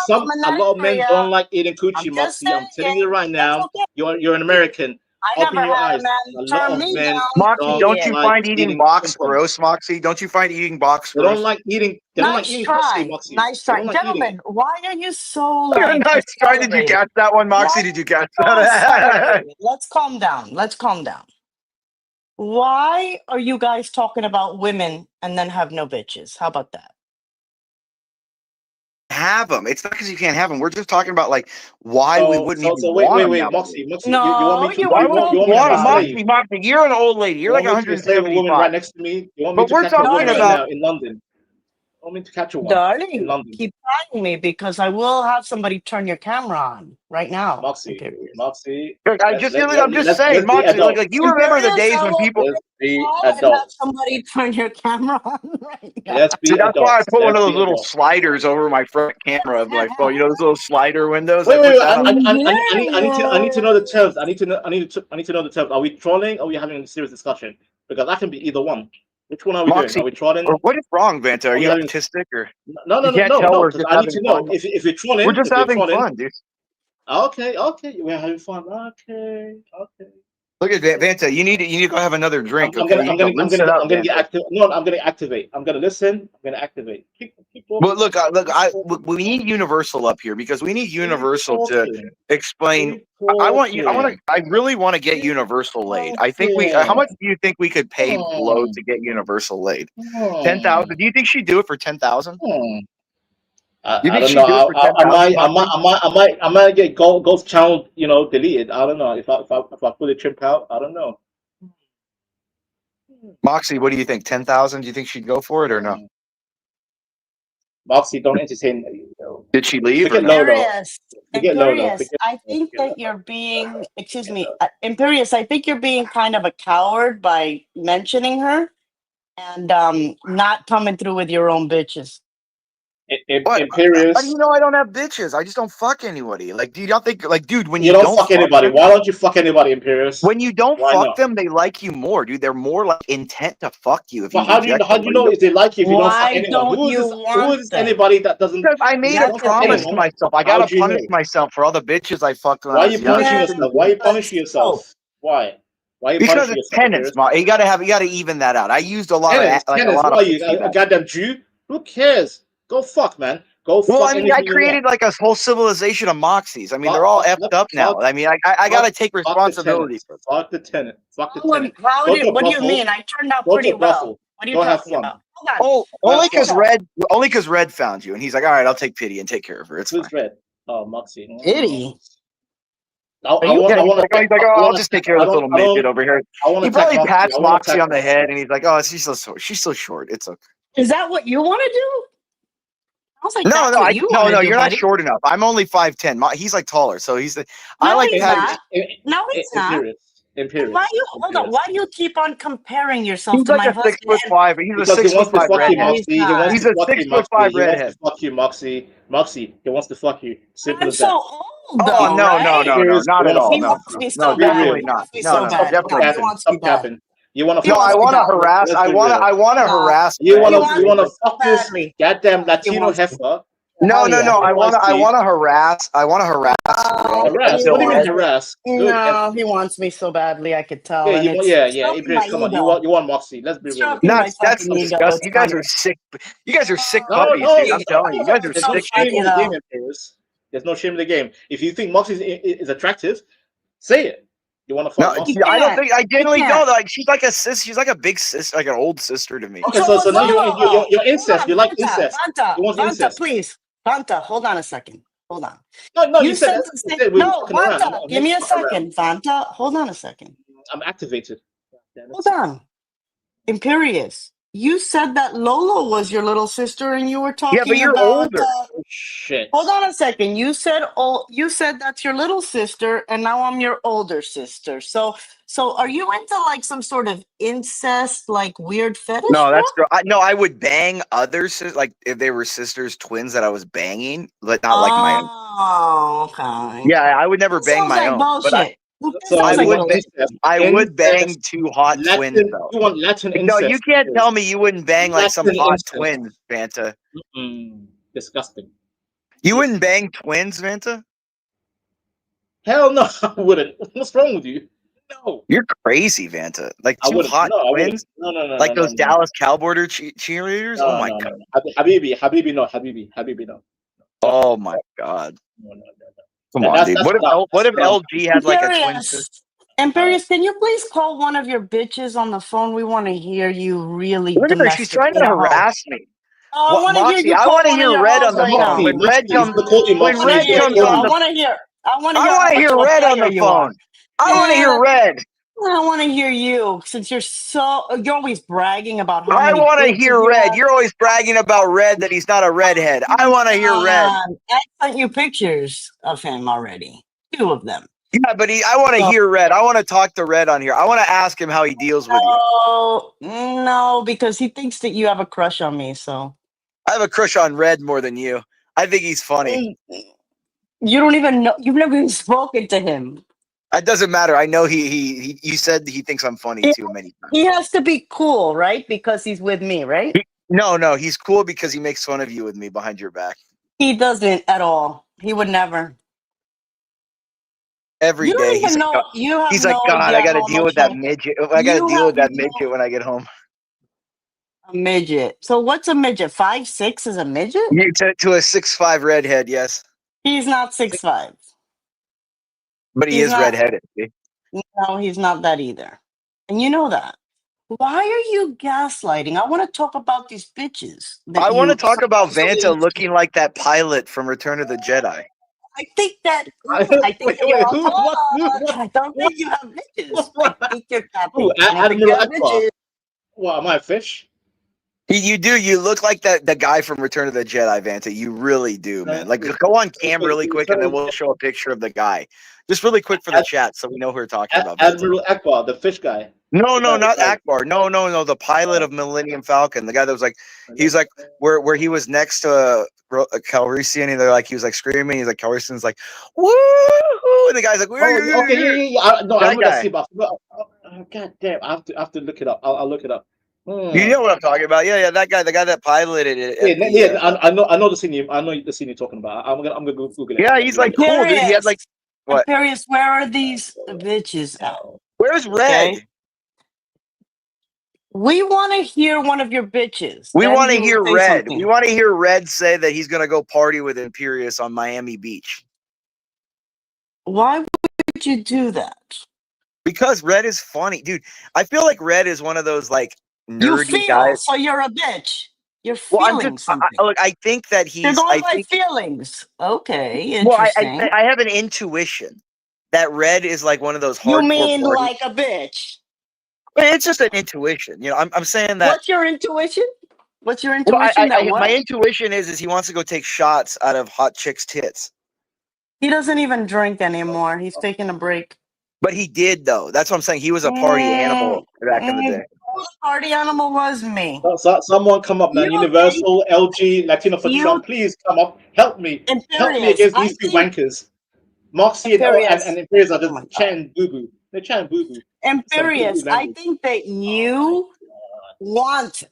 Speaker 2: problem in
Speaker 17: A
Speaker 2: that
Speaker 17: lot of men
Speaker 2: area.
Speaker 17: don't like eating coochie,
Speaker 2: I'm just
Speaker 17: Moxie. I'm telling you right now.
Speaker 2: okay.
Speaker 17: You're an American.
Speaker 2: I
Speaker 17: Open
Speaker 2: never
Speaker 17: your
Speaker 2: had
Speaker 17: eyes.
Speaker 2: a man
Speaker 17: A lot
Speaker 2: turn
Speaker 17: of
Speaker 2: me
Speaker 17: men
Speaker 2: down.
Speaker 16: Moxie, don't you
Speaker 17: like
Speaker 16: find eating box
Speaker 17: pum-pum.
Speaker 16: gross, Moxie? Don't you find eating box
Speaker 17: They
Speaker 16: gross?
Speaker 17: don't like eating. They don't like
Speaker 2: Nice
Speaker 17: eating
Speaker 2: try.
Speaker 17: pussy, Moxie.
Speaker 2: Nice
Speaker 17: They
Speaker 2: try.
Speaker 17: don't like eating
Speaker 2: Gentlemen,
Speaker 17: it.
Speaker 2: why are you so like
Speaker 16: Nice try. Did you
Speaker 2: accelerated?
Speaker 16: catch that one, Moxie?
Speaker 2: Why
Speaker 16: Did you catch
Speaker 2: so
Speaker 16: that?
Speaker 2: accelerated? Let's calm down. Let's calm down. Why are you guys talking about women and then have no bitches? How about that?
Speaker 16: Have them. It's not because you can't have them. We're just talking about like why we wouldn't even
Speaker 17: wait,
Speaker 16: want them.
Speaker 17: Moxie,
Speaker 2: No,
Speaker 17: you want me to?
Speaker 16: Why
Speaker 17: You
Speaker 16: wouldn't
Speaker 17: want
Speaker 16: you
Speaker 17: me to
Speaker 16: want
Speaker 17: be a
Speaker 16: them,
Speaker 17: slave?
Speaker 16: Moxie? You're an old lady. You're like
Speaker 17: You want me to slave a woman
Speaker 16: 175.
Speaker 17: right next to me? You want me
Speaker 16: But
Speaker 17: to
Speaker 16: we're
Speaker 17: catch a woman
Speaker 16: talking
Speaker 17: right
Speaker 16: about
Speaker 17: now in London? You want me to catch a one in
Speaker 2: Darling,
Speaker 17: London?
Speaker 2: keep trying me because I will have somebody turn your camera on right now.
Speaker 17: Moxie.
Speaker 16: I'm just saying, Moxie. Like you remember the days when people.
Speaker 17: Let's be
Speaker 2: And have
Speaker 17: adults.
Speaker 2: somebody turn your camera on right now.
Speaker 17: Let's be
Speaker 16: See, that's
Speaker 17: adults.
Speaker 16: why I put one of
Speaker 17: Let's
Speaker 16: those
Speaker 17: be
Speaker 16: little
Speaker 17: adults.
Speaker 16: sliders over my front camera of my phone. You know those little slider windows.
Speaker 17: Wait.
Speaker 16: I put that on.
Speaker 17: I need to know the terms. I need to know the terms. Are we trolling or are we having a serious discussion? Because that can be either one. Which one are we
Speaker 16: Moxie,
Speaker 17: doing? Are we trolling?
Speaker 16: What is wrong, Vanta? Are you
Speaker 17: having...
Speaker 16: autistic or?
Speaker 17: No.
Speaker 16: You can't tell we're
Speaker 17: Because
Speaker 16: just
Speaker 17: I need to
Speaker 16: having
Speaker 17: know
Speaker 16: fun.
Speaker 17: if we're trolling.
Speaker 16: We're just having fun, dude.
Speaker 17: Okay, we're having fun. Okay.
Speaker 16: Look at Vanta. You need to go have another drink.
Speaker 17: I'm gonna get active. No, I'm gonna activate. I'm gonna listen. I'm gonna activate.
Speaker 16: But look, we need Universal up here because we need Universal to explain. I really want to get Universal laid. I think how much do you think we could pay Blow to get Universal laid? 10,000. Do you think she'd do it for 10,000?
Speaker 17: I don't know. I might get Ghost channel, deleted. I don't know if I put it trimp out. I don't know.
Speaker 16: Moxie, what do you think? 10,000? Do you think she'd go for it or no?
Speaker 17: Moxie, don't entertain.
Speaker 16: Did she leave?
Speaker 2: Imperious. I think that you're being. Excuse me, Imperious. I think you're being kind of a coward by mentioning her and not coming through with your own bitches.
Speaker 17: Imperious.
Speaker 16: How do you know I don't have bitches? I just don't fuck anybody. Like, do you not think, like, dude, when
Speaker 17: you don't fuck anybody, why don't you fuck anybody, Imperious?
Speaker 16: When you don't fuck them, they like you more, dude. They're more like intent to fuck you. If
Speaker 17: how do you know if they like you if you don't fuck anyone? Who is anybody that doesn't?
Speaker 16: Because I made a promise to myself. I gotta punish myself for all the bitches I fucked.
Speaker 17: Why are you punishing yourself? Why are you punishing yourself? Why? Why are you
Speaker 16: because
Speaker 17: punishing
Speaker 16: it's
Speaker 17: yourself?
Speaker 16: tenants, you gotta even that out. I used a lot of
Speaker 17: a goddamn Jew. Who cares? Go fuck, man.
Speaker 16: Well, I mean, I created like a whole civilization of Moxies. I mean, they're all effed up now. I mean, I gotta take responsibility for it.
Speaker 17: Fuck the tenant. Fuck the tenant.
Speaker 2: What do you mean? I turned out pretty well. What are you talking about?
Speaker 16: Oh, only because Red found you, and he's like, all right, I'll take pity and take care of her. It's fine.
Speaker 17: Red? Oh, Moxie.
Speaker 2: Pity.
Speaker 16: I'll just take care of this little midget over here. He probably pats Moxie on the head, and he's like, oh, she's so short. It's okay.
Speaker 2: Is that what you want to do? I was like,
Speaker 16: no, you're not short enough. I'm only 5'10". He's like taller, so he's the. I like
Speaker 2: that. No, he's not.
Speaker 17: Imperious.
Speaker 2: Why you hold on? Why do you keep on comparing yourself
Speaker 11: He's
Speaker 2: to
Speaker 11: like
Speaker 2: my
Speaker 11: a
Speaker 2: husband?
Speaker 11: 6'5", but he's a
Speaker 17: Because he wants to
Speaker 11: 6'5"
Speaker 17: fuck you,
Speaker 11: redhead.
Speaker 17: Moxie. He wants
Speaker 11: He's
Speaker 17: to
Speaker 11: a
Speaker 17: fuck you,
Speaker 11: 6'5"
Speaker 17: Moxie. He wants
Speaker 11: redhead.
Speaker 17: to fuck you, Moxie. Moxie, he wants to fuck you. Simple
Speaker 2: I'm
Speaker 17: as that.
Speaker 2: so old, though,
Speaker 11: Oh no, no,
Speaker 2: right?
Speaker 11: no, no, not at all.
Speaker 2: He
Speaker 11: No,
Speaker 2: wants me
Speaker 11: no,
Speaker 2: so bad.
Speaker 11: definitely
Speaker 2: He
Speaker 11: not.
Speaker 2: wants me
Speaker 11: No,
Speaker 2: so
Speaker 11: no, no,
Speaker 2: bad.
Speaker 11: definitely
Speaker 2: No, he
Speaker 11: not.
Speaker 2: wants me
Speaker 17: Stop
Speaker 2: bad.
Speaker 17: capping. You want to
Speaker 2: He
Speaker 11: No,
Speaker 17: fuck
Speaker 11: I
Speaker 2: wants me
Speaker 11: want to
Speaker 2: badly.
Speaker 11: harass.
Speaker 17: Let's
Speaker 11: I
Speaker 17: be
Speaker 11: want to.
Speaker 17: real.
Speaker 11: I want to
Speaker 2: No,
Speaker 11: harass.
Speaker 17: You
Speaker 11: Red.
Speaker 17: want to fuck this
Speaker 2: badly.
Speaker 17: goddamn
Speaker 2: He
Speaker 17: Latino
Speaker 2: wants me.
Speaker 17: heifer.
Speaker 11: No,
Speaker 2: Hell
Speaker 11: no,
Speaker 2: yeah.
Speaker 11: no. I want to. I
Speaker 17: NYC.
Speaker 11: want to harass. I want to harass Red.
Speaker 17: Harass.
Speaker 11: Still
Speaker 17: What do you mean
Speaker 11: Red.
Speaker 17: harass? Good.
Speaker 2: No, he wants me so badly. I could tell,
Speaker 17: Yeah,
Speaker 2: and it's
Speaker 17: yeah.
Speaker 2: stroking my
Speaker 17: Imperious, come on.
Speaker 2: ego.
Speaker 17: You want Moxie. Let's be real.
Speaker 2: Stroking my
Speaker 11: That's
Speaker 2: fucking ego.
Speaker 11: disgusting.
Speaker 2: It's
Speaker 11: You guys
Speaker 2: funny.
Speaker 11: are sick. You guys are sick
Speaker 17: No,
Speaker 11: puppies, dude. I'm telling you, you guys are
Speaker 2: It's
Speaker 17: there's
Speaker 2: so
Speaker 17: no
Speaker 11: sick
Speaker 17: shame
Speaker 2: funny
Speaker 17: in the game,
Speaker 2: though.
Speaker 17: Imperious. There's no shame in the game. If you think Moxie is attractive, say it. You want to fuck
Speaker 11: No,
Speaker 2: You
Speaker 17: Moxie?
Speaker 11: I don't
Speaker 2: can't.
Speaker 11: think. I
Speaker 2: You
Speaker 11: genuinely
Speaker 2: can't.
Speaker 11: don't. Like she's like a sis. She's like a big sis, like an old sister to me.
Speaker 17: Okay,
Speaker 2: So
Speaker 17: so
Speaker 2: was
Speaker 17: now
Speaker 2: Lolo.
Speaker 17: you're incest.
Speaker 2: Hold
Speaker 17: You
Speaker 2: on,
Speaker 17: like incest. You want
Speaker 2: Vanta,
Speaker 17: incest.
Speaker 2: please. Vanta, hold on a second. Hold on.
Speaker 17: No.
Speaker 2: You
Speaker 17: You said
Speaker 2: said
Speaker 17: that.
Speaker 2: the
Speaker 17: You
Speaker 2: same.
Speaker 17: said we were
Speaker 2: No,
Speaker 17: fucking around.
Speaker 2: Vanta, give me a
Speaker 17: Fuck around.
Speaker 2: second. Vanta, hold on a second.
Speaker 17: I'm activated. Damn it.
Speaker 2: Hold on. Imperious. You said that Lolo was your little sister, and you were
Speaker 11: Yeah, but
Speaker 2: talking
Speaker 11: you're
Speaker 2: about.
Speaker 11: older.
Speaker 17: Shit.
Speaker 2: Hold on a second. You said that's your little sister, and now I'm your older sister. So are you into like some sort of incest, like weird fetish?
Speaker 11: No,
Speaker 2: bro?
Speaker 11: that's true. I would bang others, like if they were sisters, twins that I was banging, but not like my own.
Speaker 2: Oh, okay.
Speaker 11: Yeah, I would never
Speaker 2: That
Speaker 11: bang
Speaker 2: sounds
Speaker 11: my
Speaker 2: like
Speaker 11: own. But
Speaker 2: bullshit. That
Speaker 17: So
Speaker 2: sounds
Speaker 17: you
Speaker 2: like
Speaker 17: want
Speaker 2: bullshit.
Speaker 17: incest?
Speaker 11: I would bang
Speaker 17: Incest,
Speaker 11: two hot twins
Speaker 17: Latin.
Speaker 11: though.
Speaker 17: You want Latin
Speaker 11: No, you
Speaker 17: incest?
Speaker 11: can't tell me you wouldn't bang like some
Speaker 17: Latin
Speaker 11: hot
Speaker 17: incest.
Speaker 11: twins, Vanta.
Speaker 17: Disgusting.
Speaker 11: You wouldn't bang twins, Vanta?
Speaker 17: Hell no, I wouldn't. What's wrong with you? No.
Speaker 11: You're crazy, Vanta. Like
Speaker 17: I
Speaker 11: two
Speaker 17: wouldn't.
Speaker 11: hot
Speaker 17: No, I wouldn't.
Speaker 11: twins?
Speaker 17: No.
Speaker 11: Like those Dallas Cowboy cheerleaders? Oh my god.
Speaker 17: Habibi, no. Habibi, no.
Speaker 11: Oh my god.
Speaker 17: No.
Speaker 11: Come on, dude. What if LG had like a twin sister?
Speaker 2: Imperious, can you please call one of your bitches on the phone? We want to hear you really
Speaker 11: Look at her. She's trying to
Speaker 2: domesticate a hoe.
Speaker 11: harass me.
Speaker 2: Oh, I want to hear
Speaker 11: Moxie,
Speaker 2: you
Speaker 11: I
Speaker 2: call
Speaker 11: want to
Speaker 2: one of
Speaker 11: hear
Speaker 2: your
Speaker 11: Red
Speaker 2: hoes
Speaker 11: on the
Speaker 2: right
Speaker 11: phone.
Speaker 2: now.
Speaker 11: When Red comes,
Speaker 2: I want to hear you. I want to hear. I want to hear.
Speaker 11: I want
Speaker 2: how
Speaker 11: to
Speaker 2: much
Speaker 11: hear
Speaker 2: of a
Speaker 11: Red on
Speaker 2: player
Speaker 11: the
Speaker 2: you are.
Speaker 11: phone. I want to hear Red.
Speaker 2: I want to hear you, since you're always bragging about how
Speaker 11: I
Speaker 2: many.
Speaker 11: want to
Speaker 2: bitches
Speaker 11: hear
Speaker 2: you
Speaker 11: Red.
Speaker 2: have.
Speaker 11: You're always bragging about Red that he's not a redhead. I want to hear Red.
Speaker 2: I sent you pictures of him already. 2 of them.
Speaker 11: Yeah, but I want to hear Red. I want to talk to Red on here. I want to ask him how he deals with you.
Speaker 2: No, because he thinks that you have a crush on me. So
Speaker 11: I have a crush on Red more than you. I think he's funny.
Speaker 2: You don't even know. You've never even spoken to him.
Speaker 11: It doesn't matter. I know he you said he thinks I'm funny too many times.
Speaker 2: He has to be cool, right? Because he's with me, right?
Speaker 11: No, he's cool because he makes fun of you with me behind your back.
Speaker 2: He doesn't at all. He would never.
Speaker 11: Every day he's like, he's like, God, I got to deal with that midget. I got to deal with that midget when I get home.
Speaker 2: A midget. So what's a midget? 5'6" is a midget?
Speaker 11: To a 6'5" redhead, yes.
Speaker 2: He's not 6'5".
Speaker 11: But he is redheaded. See?
Speaker 2: No, he's not that either. And you know that. Why are you gaslighting? I want to talk about these bitches.
Speaker 11: I want to talk about Vanta looking like that pilot from Return of the Jedi.
Speaker 2: I think that I think you're I don't think you have bitches. I think you're capping.
Speaker 17: Admiral Akbar. What, am I a fish?
Speaker 11: You do. You look like the guy from Return of the Jedi, Vanta. You really do, man. Like, go on cam really quick, and then we'll show a picture of the guy. Just really quick for the chat, so we know who we're talking about.
Speaker 17: Admiral Akbar, the fish guy.
Speaker 11: No, not Akbar. No. The pilot of Millennium Falcon. The guy that was like, he's like, where he was next to Calrissian, and they're like, he was like screaming. He's like, Calrissian's like, woo! And the guy's like,
Speaker 17: okay, yeah. No, I'm gonna see, but God damn, I have to look it up. I'll look it up.
Speaker 11: You know what I'm talking about? Yeah, that guy, the guy that piloted it.
Speaker 17: I know the scene. I know the scene you're talking about. I'm gonna Google it.
Speaker 11: Yeah, he's like cool, dude. He had like what?
Speaker 2: Imperious, where are these bitches at?
Speaker 11: Where's Red?
Speaker 2: Okay. We want to hear one of your bitches.
Speaker 11: We want to hear Red. We want to hear Red say that he's gonna go party with Imperious on Miami Beach.
Speaker 2: Why would you do that?
Speaker 11: Because Red is funny, dude. I feel like Red is one of those like nerdy guys.
Speaker 2: So you're a bitch. You're feeling something.
Speaker 11: Look, I think that he's.
Speaker 2: You're going by feelings. Okay, interesting.
Speaker 11: Well, I have an intuition that Red is like one of those hardcore.
Speaker 2: You mean
Speaker 11: parties.
Speaker 2: like a bitch?
Speaker 11: It's just an intuition. You know, I'm saying that.
Speaker 2: What's your intuition? What's your intuition?
Speaker 11: My intuition is he wants to go take shots out of hot chicks' tits.
Speaker 2: He doesn't even drink anymore. He's taking a break.
Speaker 16: But he did though. That's what I'm saying. He was a party animal back in the day.
Speaker 2: The party animal was me.
Speaker 17: Someone come up, man. Universal, LG, Latino 47. Please come up. Help me. Help me against these two wankers. Moxie and Imperious are just chatting boo-boo. They're chatting boo-boo.
Speaker 2: Imperious, I think that you want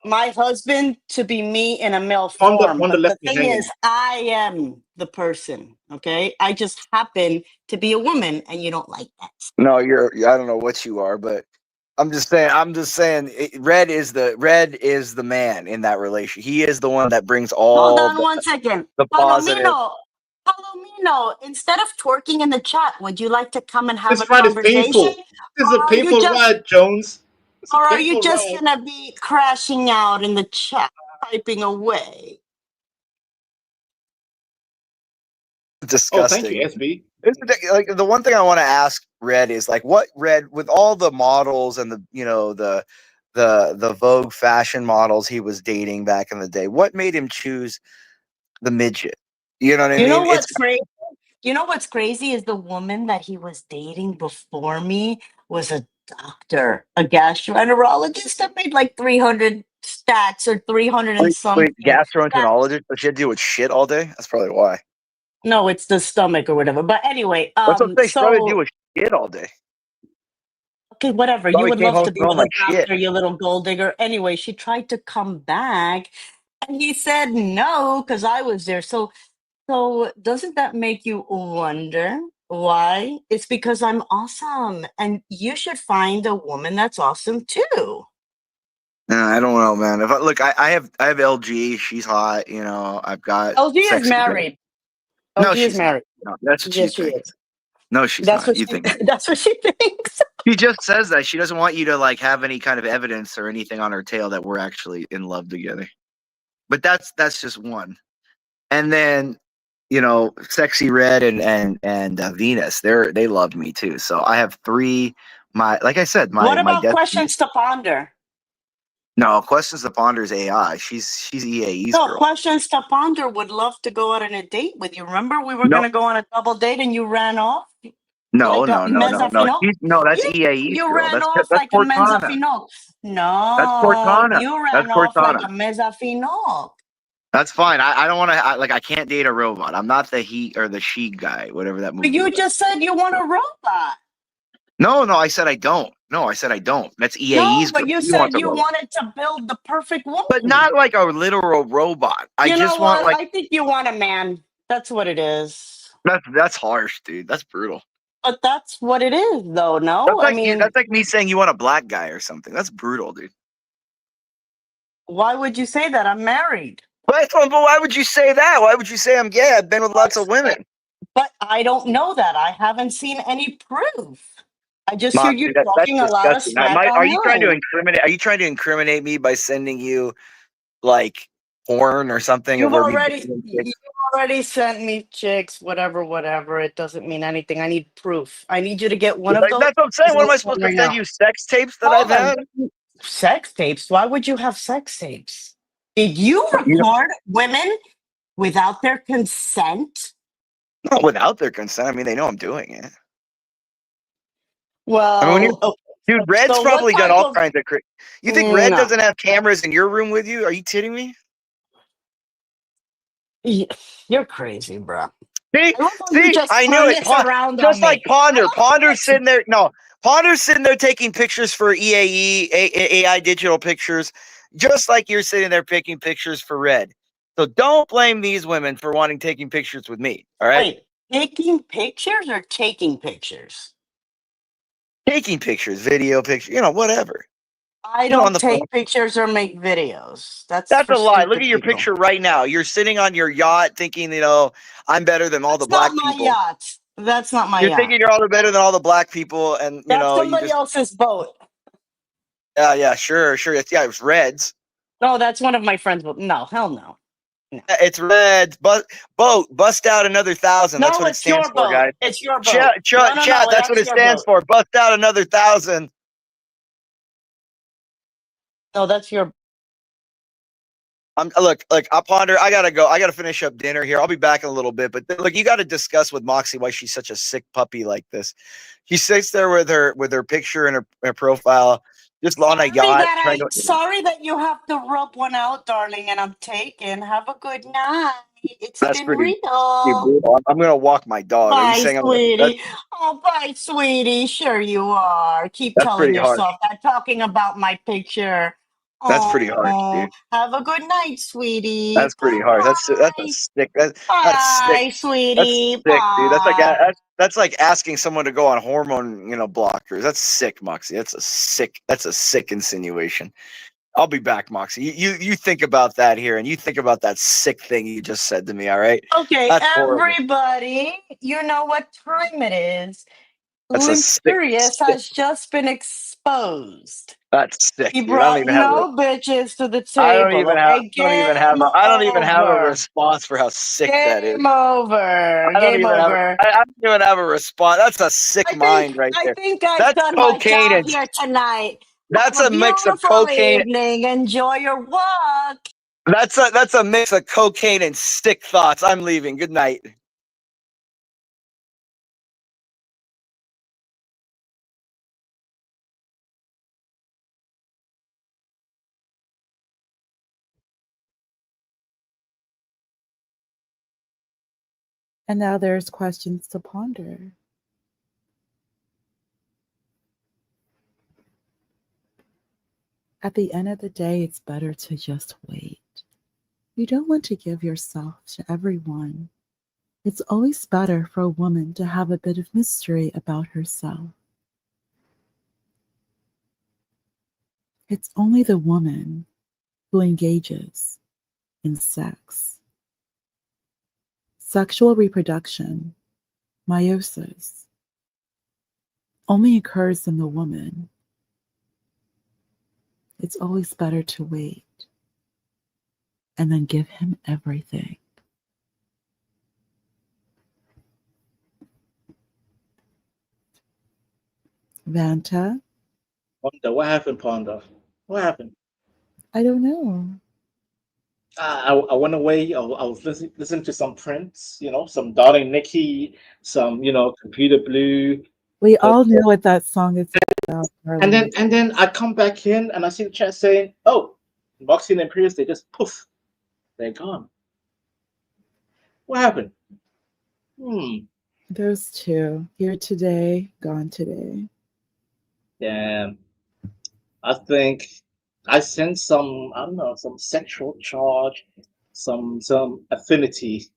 Speaker 2: my husband to be me in a male form. But the thing is, I am the person, okay? I just happen to be a woman, and you don't like that.
Speaker 16: No, I don't know what you are, but I'm just saying Red is the man in that relation. He is the one that brings all
Speaker 2: Hold on one second.
Speaker 16: the positive.
Speaker 2: Palomino, instead of twerking in the chat, would you like to come and have
Speaker 17: This
Speaker 2: a
Speaker 17: ride is
Speaker 2: conversation?
Speaker 17: painful. This is a painful ride, Jones.
Speaker 2: Or are you just going to be crashing out in the chat, typing away?
Speaker 16: Disgusting.
Speaker 17: Oh, thank you, SB.
Speaker 16: Like the one thing I want to ask Red is like, what Red with all the models and the Vogue fashion models he was dating back in the day, what made him choose the midget? You know what I mean?
Speaker 2: You know what's crazy? You know what's crazy is the woman that he was dating before me was a doctor, a gastroenterologist that made like 300 stats or 300 and something.
Speaker 16: Gastroenterologist, but she had to deal with shit all day. That's probably why.
Speaker 2: No, it's the stomach or whatever. But anyway,
Speaker 16: That's what they probably deal with shit all day.
Speaker 2: Okay, whatever.
Speaker 16: Probably
Speaker 2: You would
Speaker 16: came
Speaker 2: love
Speaker 16: home
Speaker 2: to be with
Speaker 16: smelling
Speaker 2: a
Speaker 16: like shit.
Speaker 2: doctor, you little gold digger. Anyway, she tried to come back, and he said no because I was there. So doesn't that make you wonder why? It's because I'm awesome, and you should find a woman that's awesome too.
Speaker 16: No, I don't know, man. I have LG. She's hot. You know, I've got
Speaker 2: LG is
Speaker 16: sexy
Speaker 2: married.
Speaker 16: girl. No,
Speaker 2: LG is
Speaker 16: she's
Speaker 2: married.
Speaker 16: not. No, that's what
Speaker 2: Yes,
Speaker 16: you
Speaker 2: she
Speaker 16: think.
Speaker 2: is.
Speaker 16: No, she's
Speaker 2: That's
Speaker 16: not.
Speaker 2: what
Speaker 16: You
Speaker 2: she.
Speaker 16: think.
Speaker 2: That's what she thinks.
Speaker 16: She just says that she doesn't want you to like have any kind of evidence or anything on her tail that we're actually in love together. But that's just one. And then, you know, Sexy Red and Venus, they loved me too. So I have three. Like I said,
Speaker 2: What
Speaker 16: my
Speaker 2: about questions to ponder?
Speaker 16: No, questions to ponder is AI. She's EAE's
Speaker 2: No,
Speaker 16: girl.
Speaker 2: questions to ponder would love to go out on a date with you. Remember, we were going to go on a double date and you ran off.
Speaker 16: No,
Speaker 2: Like a
Speaker 16: no. That's EAE's
Speaker 2: you
Speaker 16: girl.
Speaker 2: ran off like a
Speaker 16: Cortana.
Speaker 2: mezzafinot.
Speaker 16: That's
Speaker 2: No,
Speaker 16: Cortana.
Speaker 2: you
Speaker 16: That's
Speaker 2: ran off like
Speaker 16: Cortana.
Speaker 2: a mezzafinot.
Speaker 16: That's fine. I don't want to I can't date a robot. I'm not the he or the she guy, whatever that movie.
Speaker 2: But you
Speaker 16: was.
Speaker 2: just said you want a robot.
Speaker 16: No, I said I don't. No, I said I don't. That's EAE's
Speaker 2: No, but
Speaker 16: girl.
Speaker 2: you
Speaker 16: She
Speaker 2: said
Speaker 16: wants a
Speaker 2: you
Speaker 16: robot.
Speaker 2: wanted to build the perfect woman.
Speaker 16: But not like a literal robot. I
Speaker 2: You
Speaker 16: just
Speaker 2: know
Speaker 16: want
Speaker 2: what?
Speaker 16: like
Speaker 2: I think you want a man. That's what it is.
Speaker 16: that's harsh, dude. That's brutal.
Speaker 2: But that's what it is, though. No,
Speaker 16: That's like me saying you want a black guy or something. That's brutal, dude.
Speaker 2: Why would you say that? I'm married.
Speaker 16: But why would you say that? Why would you say I'm gay? I've been with lots of women.
Speaker 2: But I don't know that. I haven't seen any proof. I just hear you
Speaker 16: That's
Speaker 2: talking a lot of
Speaker 16: disgusting.
Speaker 2: smack
Speaker 16: Are you trying to
Speaker 2: online.
Speaker 16: incriminate? Are you trying to incriminate me by sending you like porn or something?
Speaker 2: You've already sent me chicks, whatever. It doesn't mean anything. I need proof. I need you to get one of those.
Speaker 16: That's what I'm saying. What am I supposed to send you? Sex tapes that I've had?
Speaker 2: Sex tapes? Why would you have sex tapes? Did you record women without their consent?
Speaker 16: Not without their consent. I mean, they know I'm doing it.
Speaker 2: Well,
Speaker 16: dude, Red's
Speaker 2: so
Speaker 16: probably got all kinds of. You think Red
Speaker 2: No.
Speaker 16: doesn't have cameras in your room with you? Are you kidding me?
Speaker 2: You're crazy, bro.
Speaker 16: See, I knew it. Just like Ponder. Ponder's sitting there. No, Ponder's sitting there taking pictures for EAE, AI digital pictures, just like you're sitting there picking pictures for Red. So don't blame these women for taking pictures with me. All right.
Speaker 2: Wait, taking pictures or taking pictures?
Speaker 16: Taking pictures, video pictures, whatever.
Speaker 2: I don't take pictures or make videos. That's
Speaker 16: a lie. Look at your picture right now. You're sitting on your yacht thinking, I'm better than all the black people.
Speaker 2: That's not my yacht.
Speaker 16: You're thinking you're all better than all the black people, and
Speaker 2: that's somebody else's boat.
Speaker 16: Yeah, sure. It was Red's.
Speaker 2: No, that's one of my friends' boat. No, hell no.
Speaker 16: It's Red's boat. Bust out another 1,000. That's what it stands for, guys.
Speaker 2: It's your boat.
Speaker 16: Chat. That's what it stands for. Bust out another 1,000.
Speaker 2: No, that's your
Speaker 11: Look, I ponder. I gotta go. I gotta finish up dinner here. I'll be back in a little bit. But look, you got to discuss with Moxie why she's such a sick puppy like this. She sits there with her picture and her profile, just on a yacht.
Speaker 2: Sorry that you have to rub one out, darling, and I'm taken. Have a good night. It's
Speaker 11: That's
Speaker 2: been
Speaker 11: pretty.
Speaker 2: real.
Speaker 11: I'm gonna walk my dog. Are you
Speaker 2: Bye,
Speaker 11: saying
Speaker 2: sweetie. Oh, bye, sweetie. Sure you are. Keep
Speaker 11: that's
Speaker 2: telling
Speaker 11: pretty harsh?
Speaker 2: yourself that, talking about my picture.
Speaker 11: That's pretty harsh,
Speaker 2: Oh,
Speaker 11: dude.
Speaker 2: have a good night, sweetie.
Speaker 11: That's pretty harsh. That's a sick. That's
Speaker 2: Bye,
Speaker 11: sick.
Speaker 2: sweetie.
Speaker 11: That's sick, dude.
Speaker 2: Bye.
Speaker 11: That's like asking someone to go on hormone, blockers. That's sick, Moxie. That's a sick insinuation. I'll be back, Moxie. You think about that here, and you think about that sick thing you just said to me. All right.
Speaker 2: Okay,
Speaker 11: That's horrible.
Speaker 2: everybody, you know what time it is.
Speaker 11: That's a
Speaker 2: Lucurious has just been exposed.
Speaker 11: That's sick,
Speaker 2: He
Speaker 11: dude. I don't
Speaker 2: brought
Speaker 11: even have
Speaker 2: no bitches to the
Speaker 11: I don't
Speaker 2: table.
Speaker 11: even have.
Speaker 2: Okay,
Speaker 11: I don't even have a
Speaker 2: over.
Speaker 11: response for how sick that is.
Speaker 2: Game over. Game over.
Speaker 11: I don't even have a response. That's a sick mind right there.
Speaker 2: I think I've
Speaker 11: That's
Speaker 2: done my
Speaker 11: cocaine
Speaker 2: job
Speaker 11: and
Speaker 2: here tonight.
Speaker 11: that's
Speaker 2: Have
Speaker 11: a mix of
Speaker 2: beautiful
Speaker 11: cocaine.
Speaker 2: evening. Enjoy your walk.
Speaker 11: That's a mix of cocaine and sick thoughts. I'm leaving. Good night.
Speaker 3: And now there's questions to ponder. At the end of the day, it's better to just wait. You don't want to give yourself to everyone. It's always better for a woman to have a bit of mystery about herself. It's only the woman who engages in sex. Sexual reproduction, meiosis, only occurs in the woman. It's always better to wait and then give him everything. Vanta?
Speaker 17: Ponder, what happened, Ponder? What happened?
Speaker 3: I don't know.
Speaker 17: I went away. I was listening to some Prince, some Darling Nikki, some, Computer Blue.
Speaker 3: We all knew what that song is about.
Speaker 17: And then I come back in and I see the chat saying, "Oh, Moxie and Imperius, they just poof, they're gone." What happened?
Speaker 3: Those two, here today, gone today.
Speaker 17: Damn. I think I sense some, I don't know, some sexual charge, some affinity.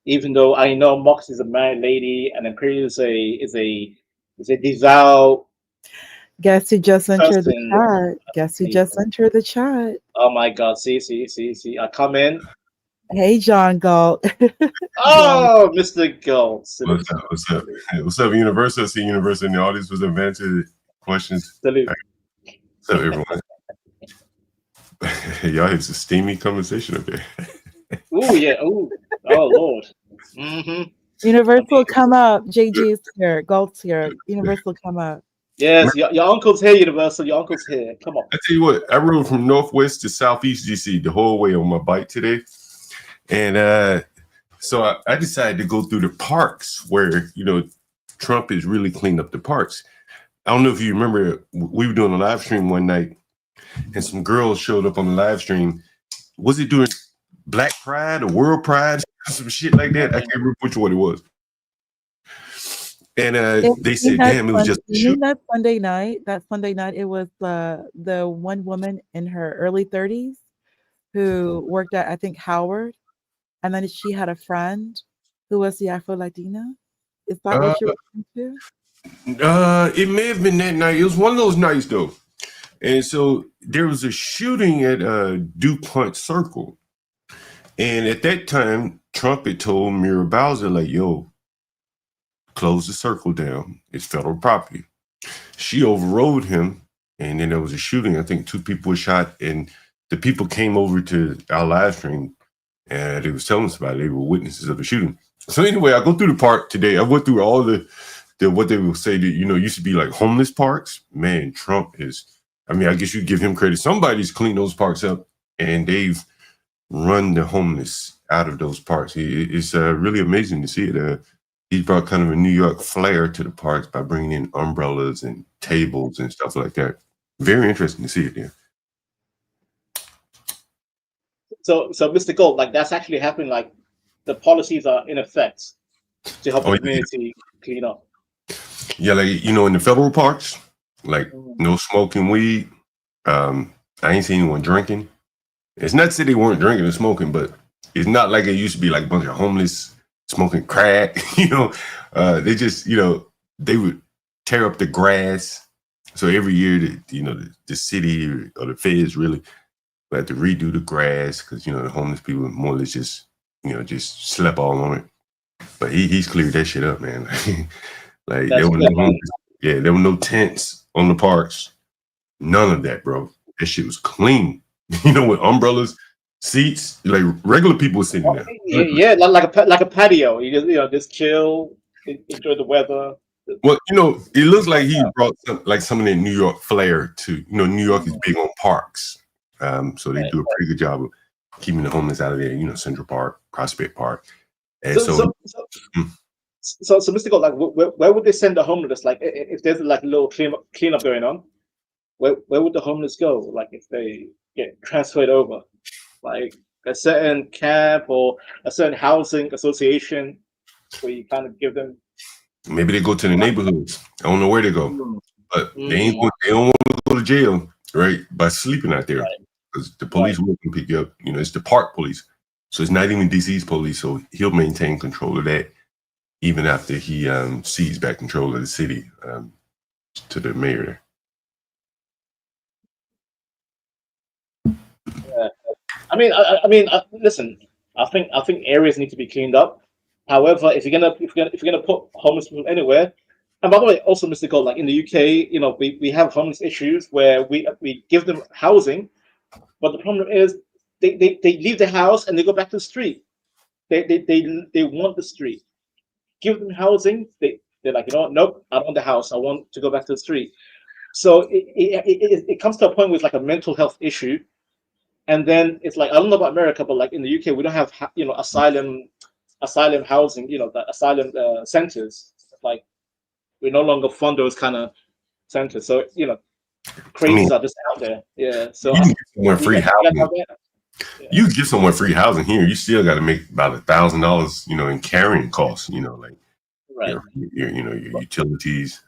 Speaker 17: Even though I know Mox is a married lady and Imperius is a devout.
Speaker 3: Guess who just entered the chat?
Speaker 17: Oh my God! See! I come in.
Speaker 3: Hey, John Galt.
Speaker 17: Oh, Mr. Galt.
Speaker 1: What's up? Hey, what's up, Universal? I see Universal in the audience. Was advanced questions.
Speaker 17: Salute.
Speaker 1: What's up, everyone? Y'all, it's a steamy conversation up here.
Speaker 17: Oh yeah. Oh Lord. Mm-hmm.
Speaker 3: Universal, come up. JG's here. Galt's here. Universal, come up.
Speaker 17: Yes, your uncle's here, Universal. Your uncle's here. Come on.
Speaker 1: I tell you what, I rode from Northwest to Southeast DC the whole way on my bike today. And so I decided to go through the parks where, Trump has really cleaned up the parks. I don't know if you remember, we were doing a live stream one night and some girls showed up on the live stream. Was it during Black Pride or World Pride? Some shit like that. I can't remember which one it was. And they said, damn, it was just a shoot.
Speaker 3: That Sunday night, it was the one woman in her early 30s who worked at, I think, Howard. And then she had a friend who was the Afro-Latina. Is that what you're referring to?
Speaker 1: It may have been that night. It was one of those nights, though. And so there was a shooting at DuPont Circle. And at that time, Trump had told Mira Bowser, like, yo, close the circle down. It's federal property. She overrode him. And then there was a shooting. I think 2 people were shot. And the people came over to our live stream. And they was telling us about it. They were witnesses of the shooting. So anyway, I go through the park today. I went through all the what they will say that, used to be like homeless parks. Man, Trump is, I guess you give him credit. Somebody's cleaned those parks up and they've run the homeless out of those parks. It's really amazing to see it. He brought kind of a New York flair to the parks by bringing in umbrellas and tables and stuff like that. Very interesting to see it there.
Speaker 17: So Mr. Galt, like that's actually happening. Like the policies are in effect to help the community clean up.
Speaker 1: Yeah, like in the federal parks, like no smoking weed. I ain't seen anyone drinking. It's not to say they weren't drinking or smoking, but it's not like it used to be like a bunch of homeless smoking crack. They just they would tear up the grass. So every year, the city or the feds really had to redo the grass because the homeless people more or less just slept all on it. But he's cleared that shit up, man. Like there were no tents on the parks, none of that, bro. That shit was clean. With umbrellas, seats, like regular people sitting there.
Speaker 17: Yeah, like a patio. You just chill, enjoy the weather.
Speaker 1: Well, it looks like he brought some of the New York flair to. New York is big on parks, so they do a pretty good job of keeping the homeless out of there. Central Park, Prospect Park, and
Speaker 17: So, Mr. Galt, like, where would they send the homeless? Like, if there's like a little cleanup going on, where would the homeless go? Like, if they get transferred over, like a certain camp or a certain housing association, where you kind of give them.
Speaker 1: Maybe they go to the neighborhoods. I don't know where they go, but they don't want to go to jail, right? By sleeping out there, because the police will come pick you up. It's the park police, so it's not even DC's police. So he'll maintain control of that, even after he seizes back control of the city to the mayor there.
Speaker 17: Listen. I think areas need to be cleaned up. However, if you're gonna put homeless people anywhere, and by the way, also Mr. Galt, like in the UK, we have homeless issues where we give them housing, but the problem is they leave the house and they go back to the street. They want the street. Give them housing. They're like, nope, I don't want the house. I want to go back to the street. So it comes to a point where it's like a mental health issue. And then it's like, I don't know about America, but like in the UK, we don't have asylum housing, the asylum centers. Like we no longer fund those kind of centers. So crazies are just out there. Yeah. So
Speaker 1: you can get someone free housing. You can get someone free housing here. You still got to make about $1,000, in carrying costs.
Speaker 17: Right.
Speaker 1: Your utilities.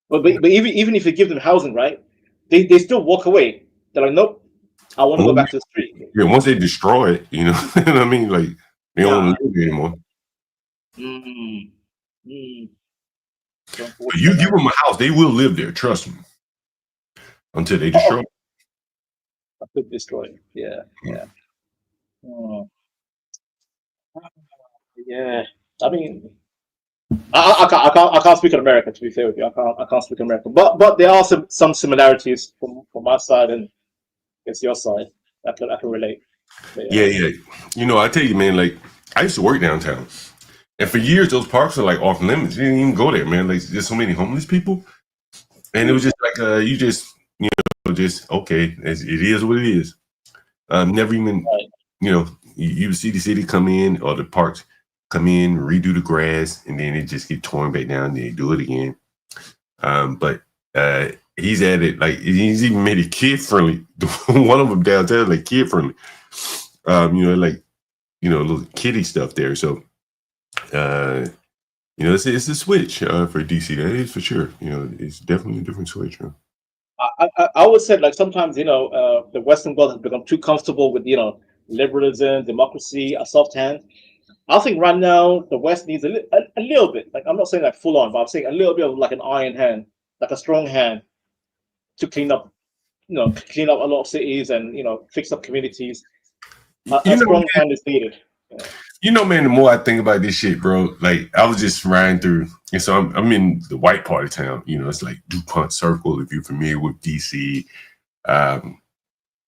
Speaker 17: But even if you give them housing, right? They still walk away. They're like, nope. I want to go back to the street.
Speaker 1: Yeah, once they destroy it, what I mean, like they don't want to live there anymore. But you give them a house, they will live there. Trust me. Until they destroy it.
Speaker 17: I could destroy it. Yeah. Oh. Yeah. I mean, I can't speak on America, to be fair with you. I can't speak on America, but there are some similarities from my side and it's your side. I can relate.
Speaker 1: Yeah. I tell you, man. Like I used to work downtown, and for years those parks are like off limits. You didn't even go there, man. Like there's so many homeless people, and it was just like you just just okay. It is what it is. Never even you see the city come in or the parks come in, redo the grass, and then it just get torn back down. Then they do it again. But he's at it like he's even made it kid friendly. One of them downtown like kid friendly. Little kiddie stuff there. So it's a switch for DC. That is for sure. It's definitely a different switch.
Speaker 17: I always said like sometimes the Western world has become too comfortable with liberalism, democracy, a soft hand. I think right now the West needs a little bit. Like I'm not saying like full on, but I'm saying a little bit of like an iron hand, like a strong hand, to clean up a lot of cities and fix up communities. A strong hand is needed.
Speaker 1: Man, the more I think about this shit, bro, like I was just riding through, and so I'm in the white part of town. It's like DuPont Circle, if you're familiar with DC, and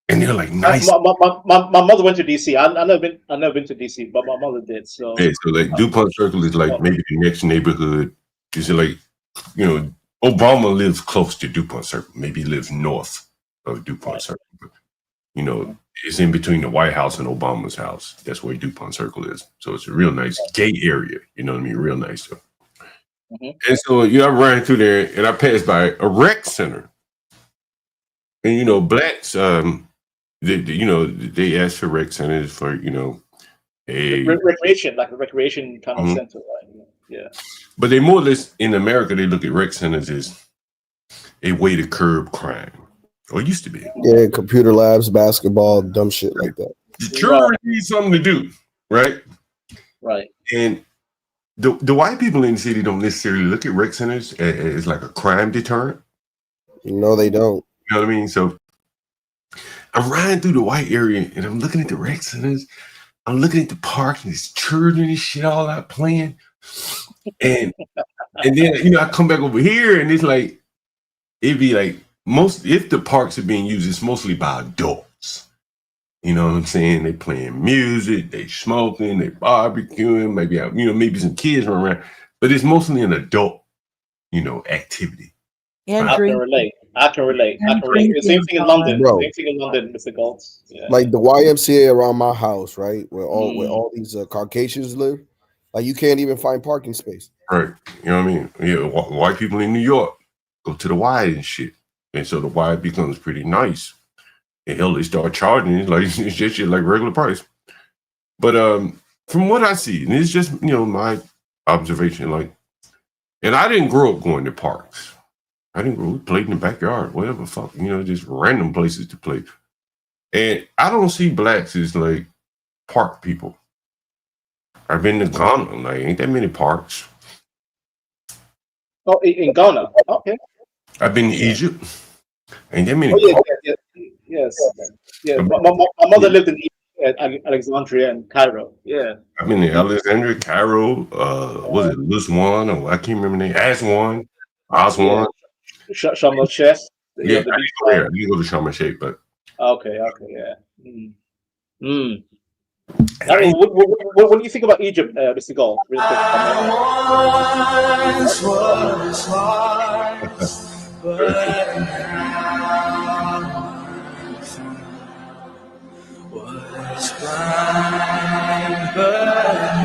Speaker 1: they're like nice.
Speaker 17: My mother went to DC. I've never been to DC, but my mother did. So
Speaker 1: yeah, so like DuPont Circle is like maybe the next neighborhood. Is like Obama lives close to DuPont Circle. Maybe he lives north of DuPont Circle. But, you know, it's in between the White House and Obama's house. That's where DuPont Circle is. So it's a real nice gay area. You know what I mean? Real nice. So. And so, I ran through there and I passed by a rec center. And, you know, blacks, they ask for rec centers for, you know,
Speaker 17: recreation, like a recreation kind of center, right? Yeah.
Speaker 1: But they more or less, in America, they look at rec centers as a way to curb crime. Or used to be.
Speaker 13: Yeah, computer labs, basketball, dumb shit like that.
Speaker 1: The children need something to do, right?
Speaker 17: Right.
Speaker 1: And the white people in the city don't necessarily look at rec centers as like a crime deterrent.
Speaker 13: No, they don't.
Speaker 1: You know what I mean? So I'm riding through the white area and I'm looking at the rec centers. I'm looking at the park and there's children and shit all out playing. And then, you know, I come back over here and it's like, it'd be like, if the parks are being used, it's mostly by adults. You know what I'm saying? They playing music, they smoking, they barbecuing, maybe some kids run around, but it's mostly an adult, you know, activity.
Speaker 3: And
Speaker 17: I can relate. Same thing in London.
Speaker 13: Bro.
Speaker 17: Same thing in London, Mr. Galt. Yeah.
Speaker 13: Like the YMCA around my house, right, where all these Caucasians live, like you can't even find parking space.
Speaker 1: Right. You know what I mean? Yeah, white people in New York go to the Y and shit. And so the Y becomes pretty nice. And hell, they start charging it like it's just shit like regular price. But from what I see, and it's just, you know, my observation, like, and I didn't grow up going to parks. We played in the backyard, whatever, fuck, you know, just random places to play. And I don't see blacks as like park people. I've been to Ghana, like, ain't that many parks.
Speaker 17: Oh, in Ghana, okay.
Speaker 1: I've been to Egypt. Ain't that many parks.
Speaker 17: Yes. Yeah. My mother lived in Alexandria and Cairo. Yeah.
Speaker 1: I've been to Alexandria, Cairo, was it Liswan, or I can't remember the name, Aswan.
Speaker 17: Sharm el-Sheikh.
Speaker 1: Yeah, I didn't go there. I didn't go to Sharm el-Sheikh, but
Speaker 17: okay, yeah. What do you think about Egypt, Mr. Galt? Real quick.
Speaker 6: But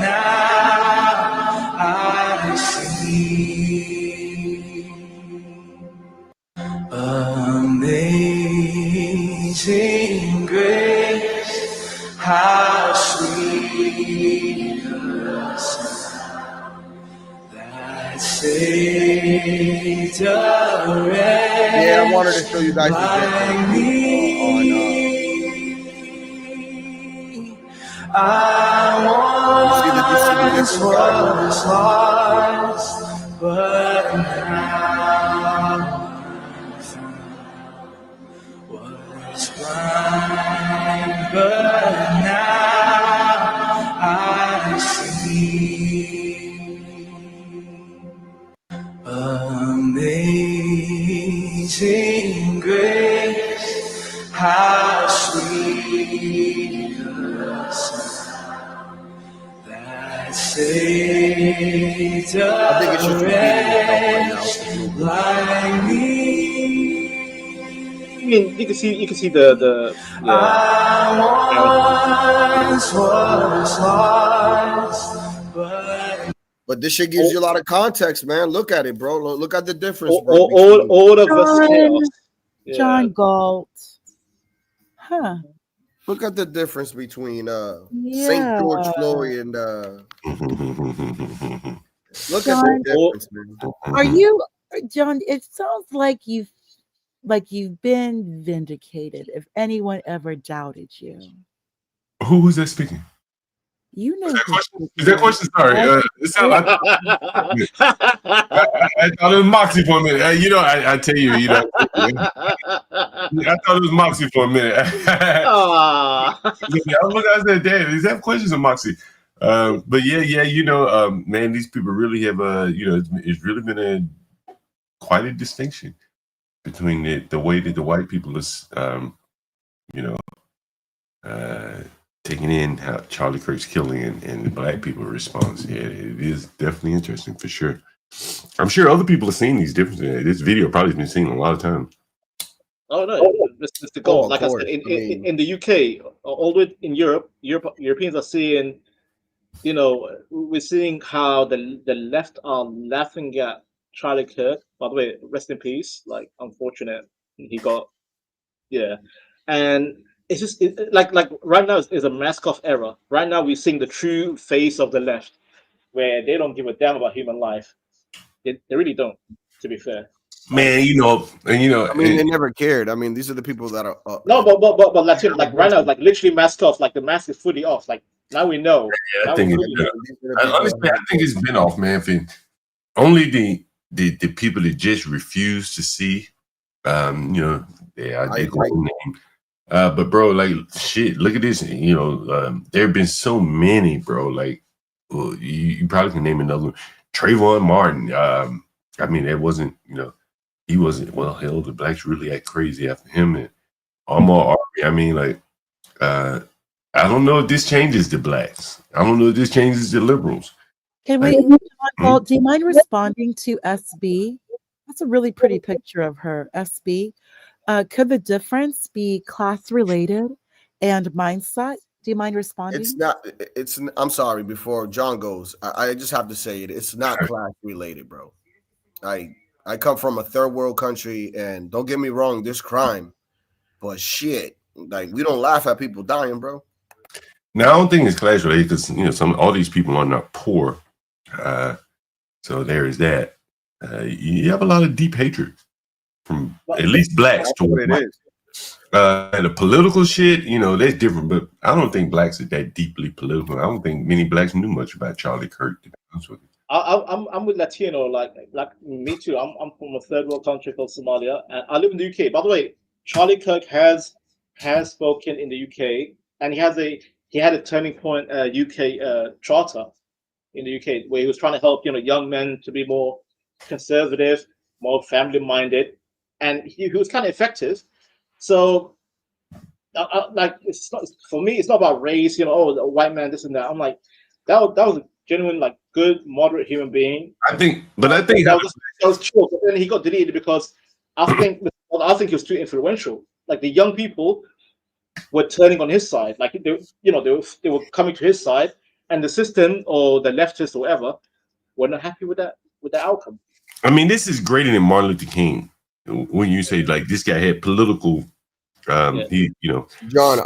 Speaker 6: now I see amazing grace, how sweet the sound that saved a wretch.
Speaker 13: Yeah, I wanted to show you guys
Speaker 6: I once was lost, but now was blind, but now I see. Amazing grace, how sweet the sound that saved a wretch like me.
Speaker 17: I mean, you can see the
Speaker 6: I once was lost,
Speaker 13: but this shit gives you a lot of context, man. Look at it, bro. Look at the difference, bro.
Speaker 17: all of us chaos.
Speaker 3: John Galt. Huh.
Speaker 13: Look at the difference between St. George Floyd and look at the difference, man.
Speaker 3: Are you, John? It sounds like you've been vindicated. If anyone ever doubted you,
Speaker 1: who was that speaking?
Speaker 3: You know.
Speaker 1: Is that question? Sorry. It sounds like I thought it was Moxie for a minute. You know, I tell you, you know, I thought it was Moxie for a minute. I said, damn, is that questions of Moxie? But yeah, you know, man, these people really have, you know, it's really been quite a distinction between the way that the white people is, you know, taking in how Charlie Kirk's killing and the black people response. Yeah, it is definitely interesting for sure. I'm sure other people have seen these differences. This video probably has been seen a lot of times.
Speaker 17: Oh no, Mr. Galt. Like I said, in the UK, all the way in Europeans are seeing, we're seeing how the left are laughing at Charlie Kirk. By the way, rest in peace. Like, unfortunate he got, and it's just like right now is a mask-off era. Right now we're seeing the true face of the left, where they don't give a damn about human life. They really don't, to be fair.
Speaker 1: Man,
Speaker 7: I mean, they never cared. I mean, these are the people that are
Speaker 17: no, but Latino, like right now, like literally mask off. Like the mask is fully off. Like now we know.
Speaker 1: Yeah, I think honestly, I think it's been off, man. For only the people that just refuse to see, I did name. But bro, like shit, look at this. There have been so many, bro. Like, you probably can name another one. Trayvon Martin. I mean, it wasn't, he wasn't, well, hell, the blacks really act crazy after him. And Ahmaud Arbery, I mean, like, I don't know if this changes the blacks. I don't know if this changes the liberals.
Speaker 3: Can we, Paul, do you mind responding to SB? That's a really pretty picture of her, SB. Could the difference be class related and mindset? Do you mind responding?
Speaker 7: I'm sorry, before John goes, I just have to say it's not class related, bro. I come from a third world country, and don't get me wrong, there's crime, but shit, like, we don't laugh at people dying, bro.
Speaker 1: Now, I don't think it's class related because all these people are not poor, so there is that. You have a lot of deep hatred from at least blacks toward whites. The political shit, that's different, but I don't think blacks are that deeply political. I don't think many blacks knew much about Charlie Kirk, to be honest with you.
Speaker 17: I'm with Latino, like me too. I'm from a third world country called Somalia, and I live in the UK. By the way, Charlie Kirk has spoken in the UK, and he had a turning point UK charter in the UK where he was trying to help young men to be more conservative, more family minded, and he was kind of effective. So, like, it's not, for me, it's not about race. The white man, this and that. I'm like, that was a genuine, like, good, moderate human being.
Speaker 1: I think that
Speaker 17: was true. But then he got deleted because I think he was too influential. Like, the young people were turning on his side. Like, they were coming to his side, and the system or the leftists or whatever were not happy with that outcome.
Speaker 1: I mean, this is greater than Martin Luther King. When you say, like, this guy had political,
Speaker 7: John,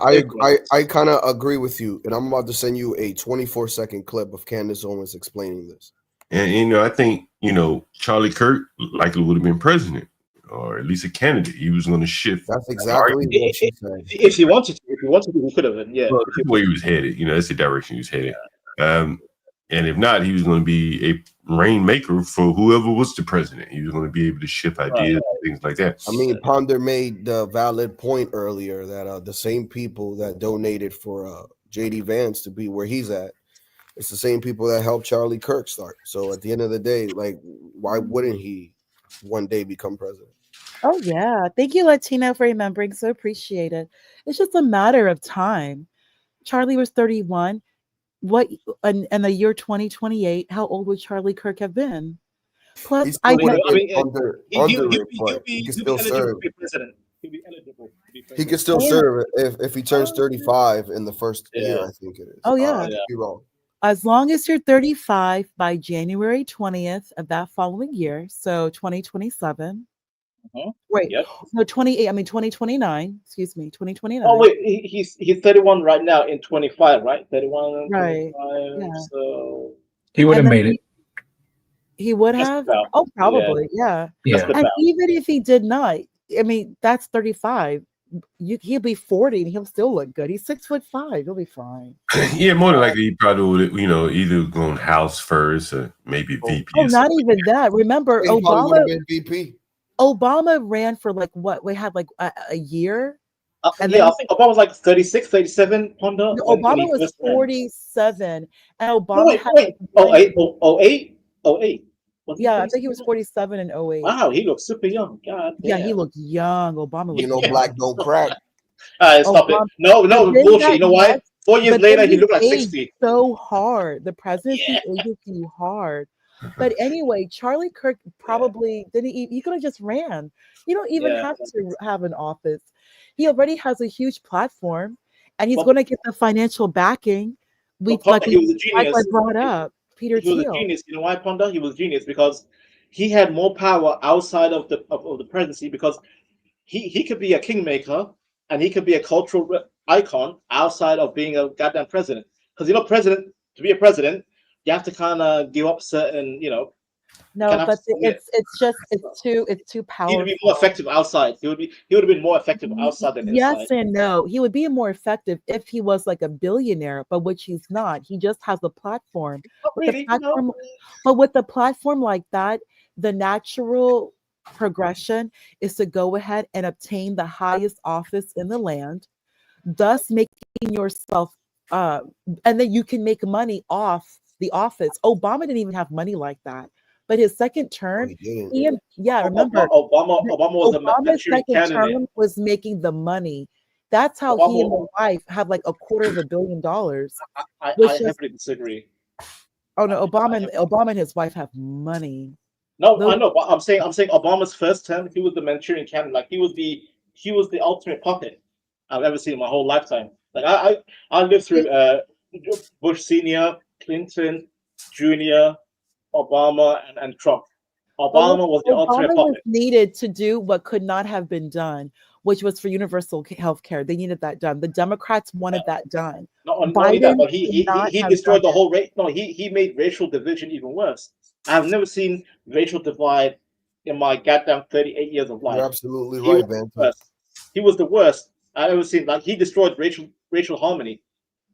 Speaker 7: I kind of agree with you, and I'm about to send you a 24-second clip of Candace Owens explaining this.
Speaker 1: And I think Charlie Kirk likely would have been president, or at least a candidate. He was going to shift.
Speaker 7: That's exactly what she said.
Speaker 17: If he wanted to, he could have been. Yeah,
Speaker 1: well, that's the way he was headed. That's the direction he was headed. And if not, he was going to be a rainmaker for whoever was the president. He was going to be able to shift ideas and things like that.
Speaker 7: I mean, Ponder made the valid point earlier that the same people that donated for J.D. Vance to be where he's at, it's the same people that helped Charlie Kirk start. So at the end of the day, like, why wouldn't he one day become president?
Speaker 3: Oh, yeah. Thank you, Latino, for remembering. So appreciate it. It's just a matter of time. Charlie was 31. What in the year 2028? How old would Charlie Kirk have been? Plus,
Speaker 7: he can still serve. He can still serve if he turns 35 in the first year. I think it is.
Speaker 3: Oh yeah.
Speaker 7: I could be wrong.
Speaker 3: As long as you're 35 by January 20th of that following year, so 2027. Wait, no, 28. I mean 2029. Excuse me, 2029.
Speaker 17: Oh wait, he's 31 right now in 25, right? 31.
Speaker 3: Right.
Speaker 17: 25,
Speaker 3: Yeah.
Speaker 17: So
Speaker 10: he would have made it.
Speaker 3: He would have. Oh, probably. Yeah. And even if he did not, I mean, that's 35. He'll be 40 and he'll still look good. He's 6'5". He'll be fine.
Speaker 1: Yeah, more than likely he probably would, either go on House first or maybe VP.
Speaker 3: Oh, not even that. Remember, Obama.
Speaker 7: VP.
Speaker 3: Obama ran for like what? We had like a year.
Speaker 17: And I think Obama was like 36, 37. No,
Speaker 3: Obama was 47, and Obama
Speaker 17: wait. 08.
Speaker 3: Yeah, I think he was 47 and 08.
Speaker 17: Wow, he looks super young. God.
Speaker 3: Yeah, he looked young. Obama was
Speaker 7: black don't crack.
Speaker 17: Stop it. No, bullshit. You know why? 4 years later, he looked like 60.
Speaker 3: So hard. The presidency ages you hard. But anyway, Charlie Kirk probably didn't. He could have just ran. You don't even have to have an office. He already has a huge platform, and he's going to get the financial backing.
Speaker 17: He was a genius.
Speaker 3: I brought up Peter
Speaker 17: He was
Speaker 3: Thiel.
Speaker 17: a genius. You know why, Ponda? He was a genius because he had more power outside of the presidency, because he could be a kingmaker and he could be a cultural icon outside of being a goddamn president. Because to be a president, you have to kind of give up certain,
Speaker 3: No, but it's too powerful.
Speaker 17: He would be more effective outside. He would have been more effective outside than inside.
Speaker 3: Yes and no. He would be more effective if he was like a billionaire, but which he's not. He just has a platform. But with the platform like that, the natural progression is to go ahead and obtain the highest office in the land, thus making yourself and then you can make money off the office. Obama didn't even have money like that. But his second term, remember, Obama's second term was making the money. That's how he and the wife have like $250 million.
Speaker 17: I heavily disagree.
Speaker 3: Oh no, Obama and his wife have money.
Speaker 17: No, I know, but I'm saying Obama's first term, he was the Manchurian candidate. Like he was the ultimate puppet I've ever seen in my whole lifetime. Like I lived through Bush Senior, Clinton Jr., Obama, and Trump. Obama was the ultimate puppet.
Speaker 3: Was needed to do what could not have been done, which was for universal health care. They needed that done. The Democrats wanted that done.
Speaker 17: Not only that, but he destroyed the whole race. No, he made racial division even worse. I have never seen racial divide in my goddamn 38 years of life.
Speaker 7: You're absolutely right, man.
Speaker 17: He was the worst I've ever seen. Like he destroyed racial harmony,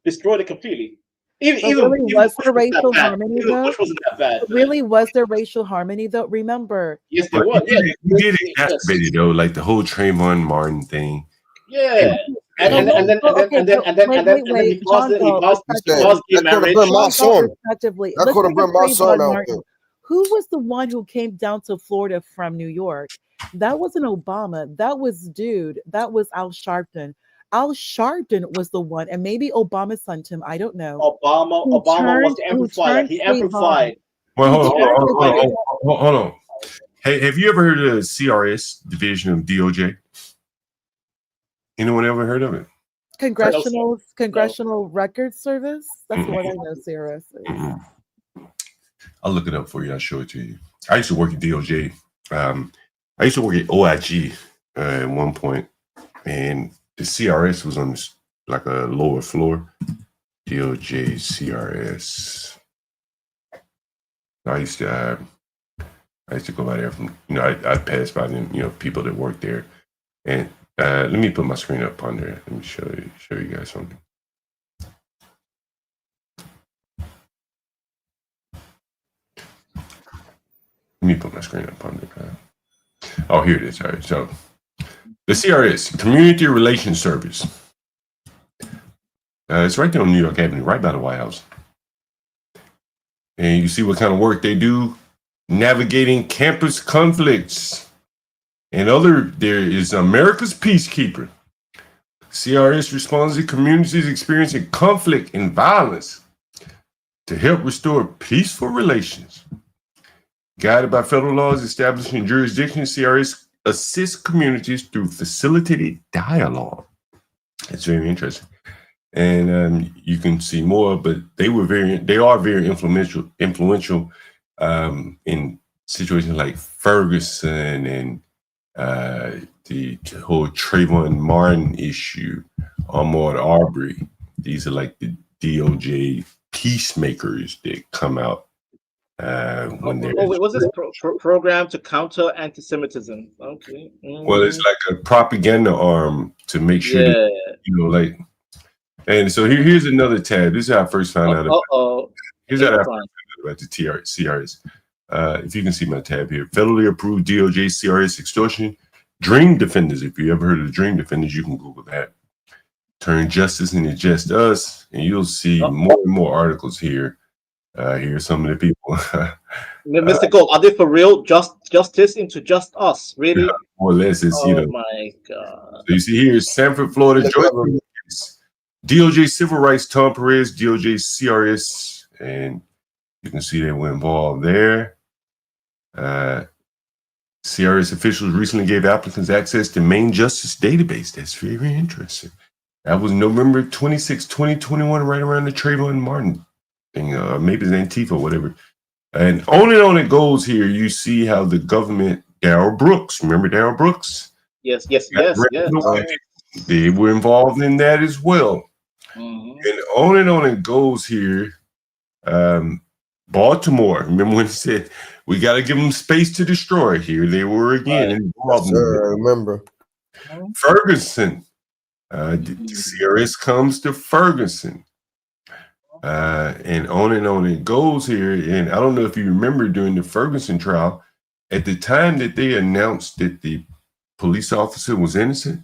Speaker 17: destroyed it completely.
Speaker 3: Was there racial harmony though?
Speaker 17: Bush wasn't that bad.
Speaker 3: Really, was there racial harmony though? Remember?
Speaker 17: Yes, there was.
Speaker 1: He did exacerbate it though, like the whole Trayvon Martin thing.
Speaker 17: Yeah. And then he paused gay marriage.
Speaker 3: Who was the one who came down to Florida from New York? That wasn't Obama. That was Al Sharpton. Al Sharpton was the one, and maybe Obama sent him. I don't know.
Speaker 17: Obama was the amplifier. He amplified.
Speaker 1: Well, hold on. Hey, have you ever heard of the CRS division of DOJ? Anyone ever heard of it?
Speaker 3: Congressional Records Service. That's what I know. CRS.
Speaker 1: I'll look it up for you. I'll show it to you. I used to work at DOJ. I used to work at OIG at one point, and the CRS was on this, like a lower floor. DOJ CRS. I used to go by there from, I passed by them, people that work there. And let me put my screen up on there. Let me show you guys something. Let me put my screen up on there. Oh, here it is. All right. So the CRS, Community Relations Service. It's right there on New York Avenue, right by the White House. And you see what kind of work they do, navigating campus conflicts. And there is America's Peacekeeper. CRS responds to communities experiencing conflict and violence to help restore peaceful relations. Guided by federal laws establishing jurisdictions, CRS assists communities through facilitated dialogue. It's very interesting. And you can see more, but they are very influential in situations like Ferguson and the whole Trayvon Martin issue, Ahmaud Arbery. These are like the DOJ peacemakers that come out when they're.
Speaker 17: Was this program to counter anti-Semitism? Okay.
Speaker 1: Well, it's like a propaganda arm to make sure that, And so here's another tab. This is how I first found out about. Here's how I found out about the CRS. If you can see my tab here, federally approved DOJ CRS extortion, Dream Defenders. If you ever heard of the Dream Defenders, you can Google that. Turn justice into just us, and you'll see more and more articles here. Here's some of the people.
Speaker 17: Mr. Galt, are they for real? Justice into just us, really?
Speaker 1: Yeah, more or less, it's
Speaker 17: my God.
Speaker 1: So you see here, Sanford, Florida, Georgia. DOJ Civil Rights, Tom Perez, DOJ CRS, and You can see they were involved there. CRS officials recently gave applicants access to main justice database. That's very, very interesting. That was November 26, 2021, right around the Trayvon Martin thing. Maybe it's Antifa or whatever. And on it goes here. You see how the government, Darrell Brooks, remember Darrell Brooks?
Speaker 17: Yes.
Speaker 1: They were involved in that as well. And on it goes here. Baltimore, remember when he said, we got to give them space to destroy? Here they were again. Involved
Speaker 7: I remember.
Speaker 1: Ferguson. The CRS comes to Ferguson. And on it goes here. And I don't know if you remember during the Ferguson trial, at the time that they announced that the police officer was innocent,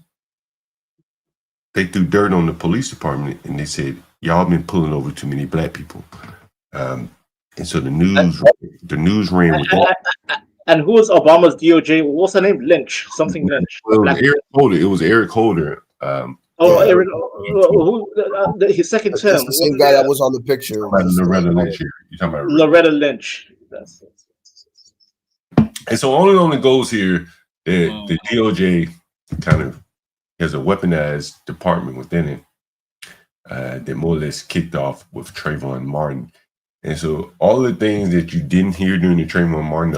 Speaker 1: they threw dirt on the police department and they said, y'all been pulling over too many black people. And so the news ran with that.
Speaker 17: And who was Obama's DOJ? What's her name? Lynch. Something Lynch.
Speaker 1: Well, Eric Holder. It was Eric Holder.
Speaker 17: Eric. His second term.
Speaker 7: That's the same guy that was on the picture.
Speaker 1: Loretta Lynch here. You're talking about
Speaker 17: Loretta Lynch.
Speaker 1: And so on it goes here. The DOJ kind of has a weaponized department within it that more or less kicked off with Trayvon Martin. And so all the things that you didn't hear during the Trayvon Martin,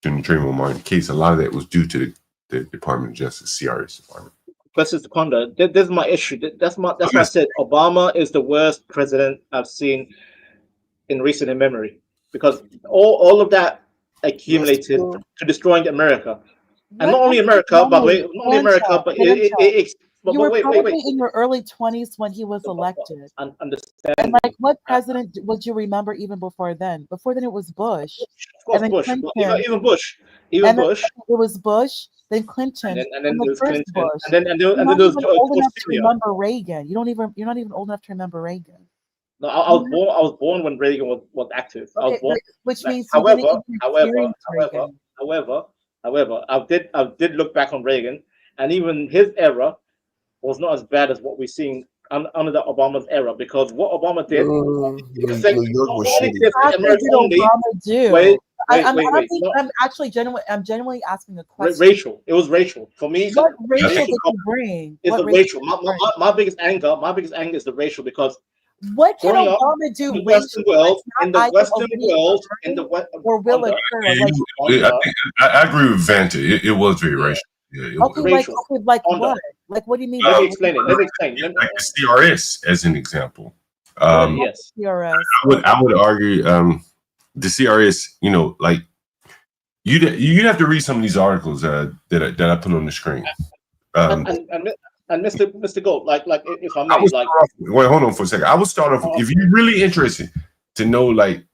Speaker 1: during the Trayvon Martin case, a lot of that was due to the Department of Justice, CRS department.
Speaker 17: Questions to ponder. This is my issue. That's why I said Obama is the worst president I've seen in recent memory, because all of that accumulated to destroying America, and not only America, but wait,
Speaker 3: you were probably in your early 20s when he was elected.
Speaker 17: Understand?
Speaker 3: And like, what president would you remember even before then? Before then, it was Bush.
Speaker 17: Of course,
Speaker 3: and then
Speaker 17: Bush.
Speaker 3: Clinton.
Speaker 17: Even Bush.
Speaker 3: It was Bush, then Clinton,
Speaker 17: and then
Speaker 3: the
Speaker 17: there was
Speaker 3: first
Speaker 17: Clinton,
Speaker 3: Bush.
Speaker 17: and then
Speaker 3: You're
Speaker 17: there
Speaker 3: not
Speaker 17: was
Speaker 3: even old enough to
Speaker 17: Syria.
Speaker 3: remember Reagan. You're not even old enough to remember Reagan.
Speaker 17: No, I was born when Reagan was active. I was born.
Speaker 3: Which means
Speaker 17: However, I did look back on Reagan, and even his era was not as bad as what we're seeing under the Obama's era, because what Obama did,
Speaker 3: I'm genuinely asking a question.
Speaker 17: Racial. It was racial for me.
Speaker 3: What racial did you bring?
Speaker 17: It's the racial. My biggest anger is the racial, because
Speaker 3: what can Obama do?
Speaker 17: In the Western world,
Speaker 3: or will occur?
Speaker 1: I agree with Vanta. It was very racial. Yeah,
Speaker 3: like what? Like, what do you mean?
Speaker 17: Let me explain it.
Speaker 1: Like the CRS, as an example.
Speaker 17: Yes.
Speaker 3: CRS.
Speaker 1: I would argue the CRS. Like you'd have to read some of these articles that I put on the screen.
Speaker 17: And Mr. Galt, like if I may,
Speaker 1: wait, hold on for a second. I would start off if you're really interested to know. Like,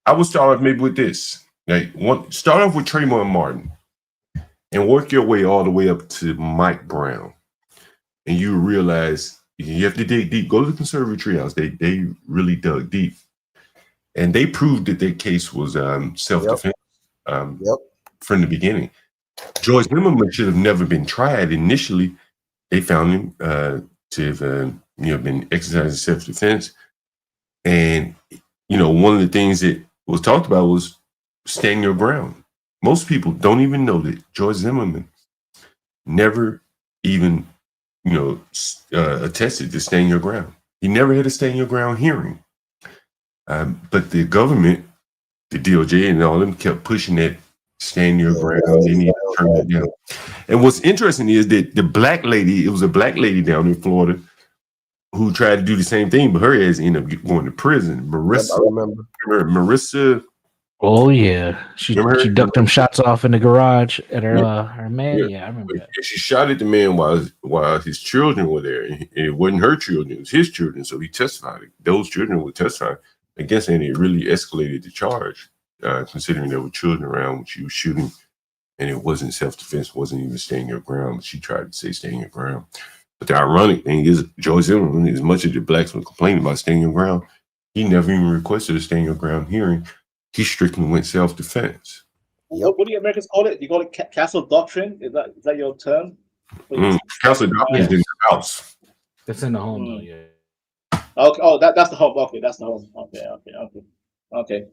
Speaker 1: I would start off maybe with this. Like, start off with Trayvon Martin, and work your way all the way up to Mike Brown, and you realize you have to dig deep. Go to the conservative treehouse. They really dug deep, and they proved that their case was self-defense from the beginning. George Zimmerman should have never been tried. Initially, they found him to have been exercising self-defense, and one of the things that was talked about was stand your ground. Most people don't even know that George Zimmerman never even, attested to stand your ground. He never had a stand your ground hearing. But the government, the DOJ and all of them kept pushing that stand your ground. They need to turn that down. And what's interesting is that it was a black lady down in Florida who tried to do the same thing, but her ass ended up going to prison. Marissa,
Speaker 7: I remember.
Speaker 1: Marissa.
Speaker 4: Oh yeah, she ducked them shots off in the garage at her man. Yeah, I remember that.
Speaker 1: She shot at the man while his children were there. And it wasn't her children; it was his children. So he testified. Those children were testifying against her, and it really escalated the charge, considering there were children around when she was shooting, and it wasn't self-defense, wasn't even staying your ground. But she tried to say staying your ground. But the ironic thing is, George Zimmerman, as much as the blacks were complaining about staying your ground, he never even requested a staying your ground hearing. He strictly went self-defense.
Speaker 17: What do you Americans call it? You call it castle doctrine? Is that your term?
Speaker 1: Castle doctrine is in the house.
Speaker 4: That's in the home, though. Yeah.
Speaker 17: Okay. Oh, that's the home. Okay, that's the home. Okay. Okay.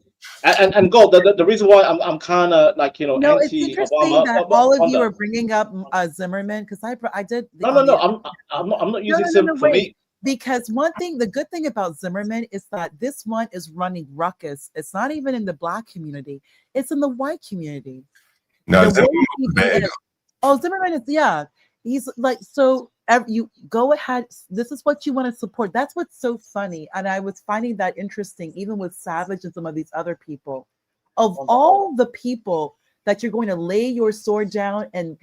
Speaker 17: And Galt, the reason why I'm kind of like
Speaker 3: No, it's interesting
Speaker 17: anti-Obama.
Speaker 3: that all of you are bringing up Zimmerman because I did.
Speaker 17: No. I'm not using Zimmerman for me.
Speaker 3: Because the good thing about Zimmerman is that this one is running ruckus. It's not even in the Black community; it's in the white community.
Speaker 1: No,
Speaker 3: Zimmerman is he's like so. You go ahead. This is what you want to support. That's what's so funny, and I was finding that interesting, even with Savage and some of these other people. Of all the people that you're going to lay your sword down and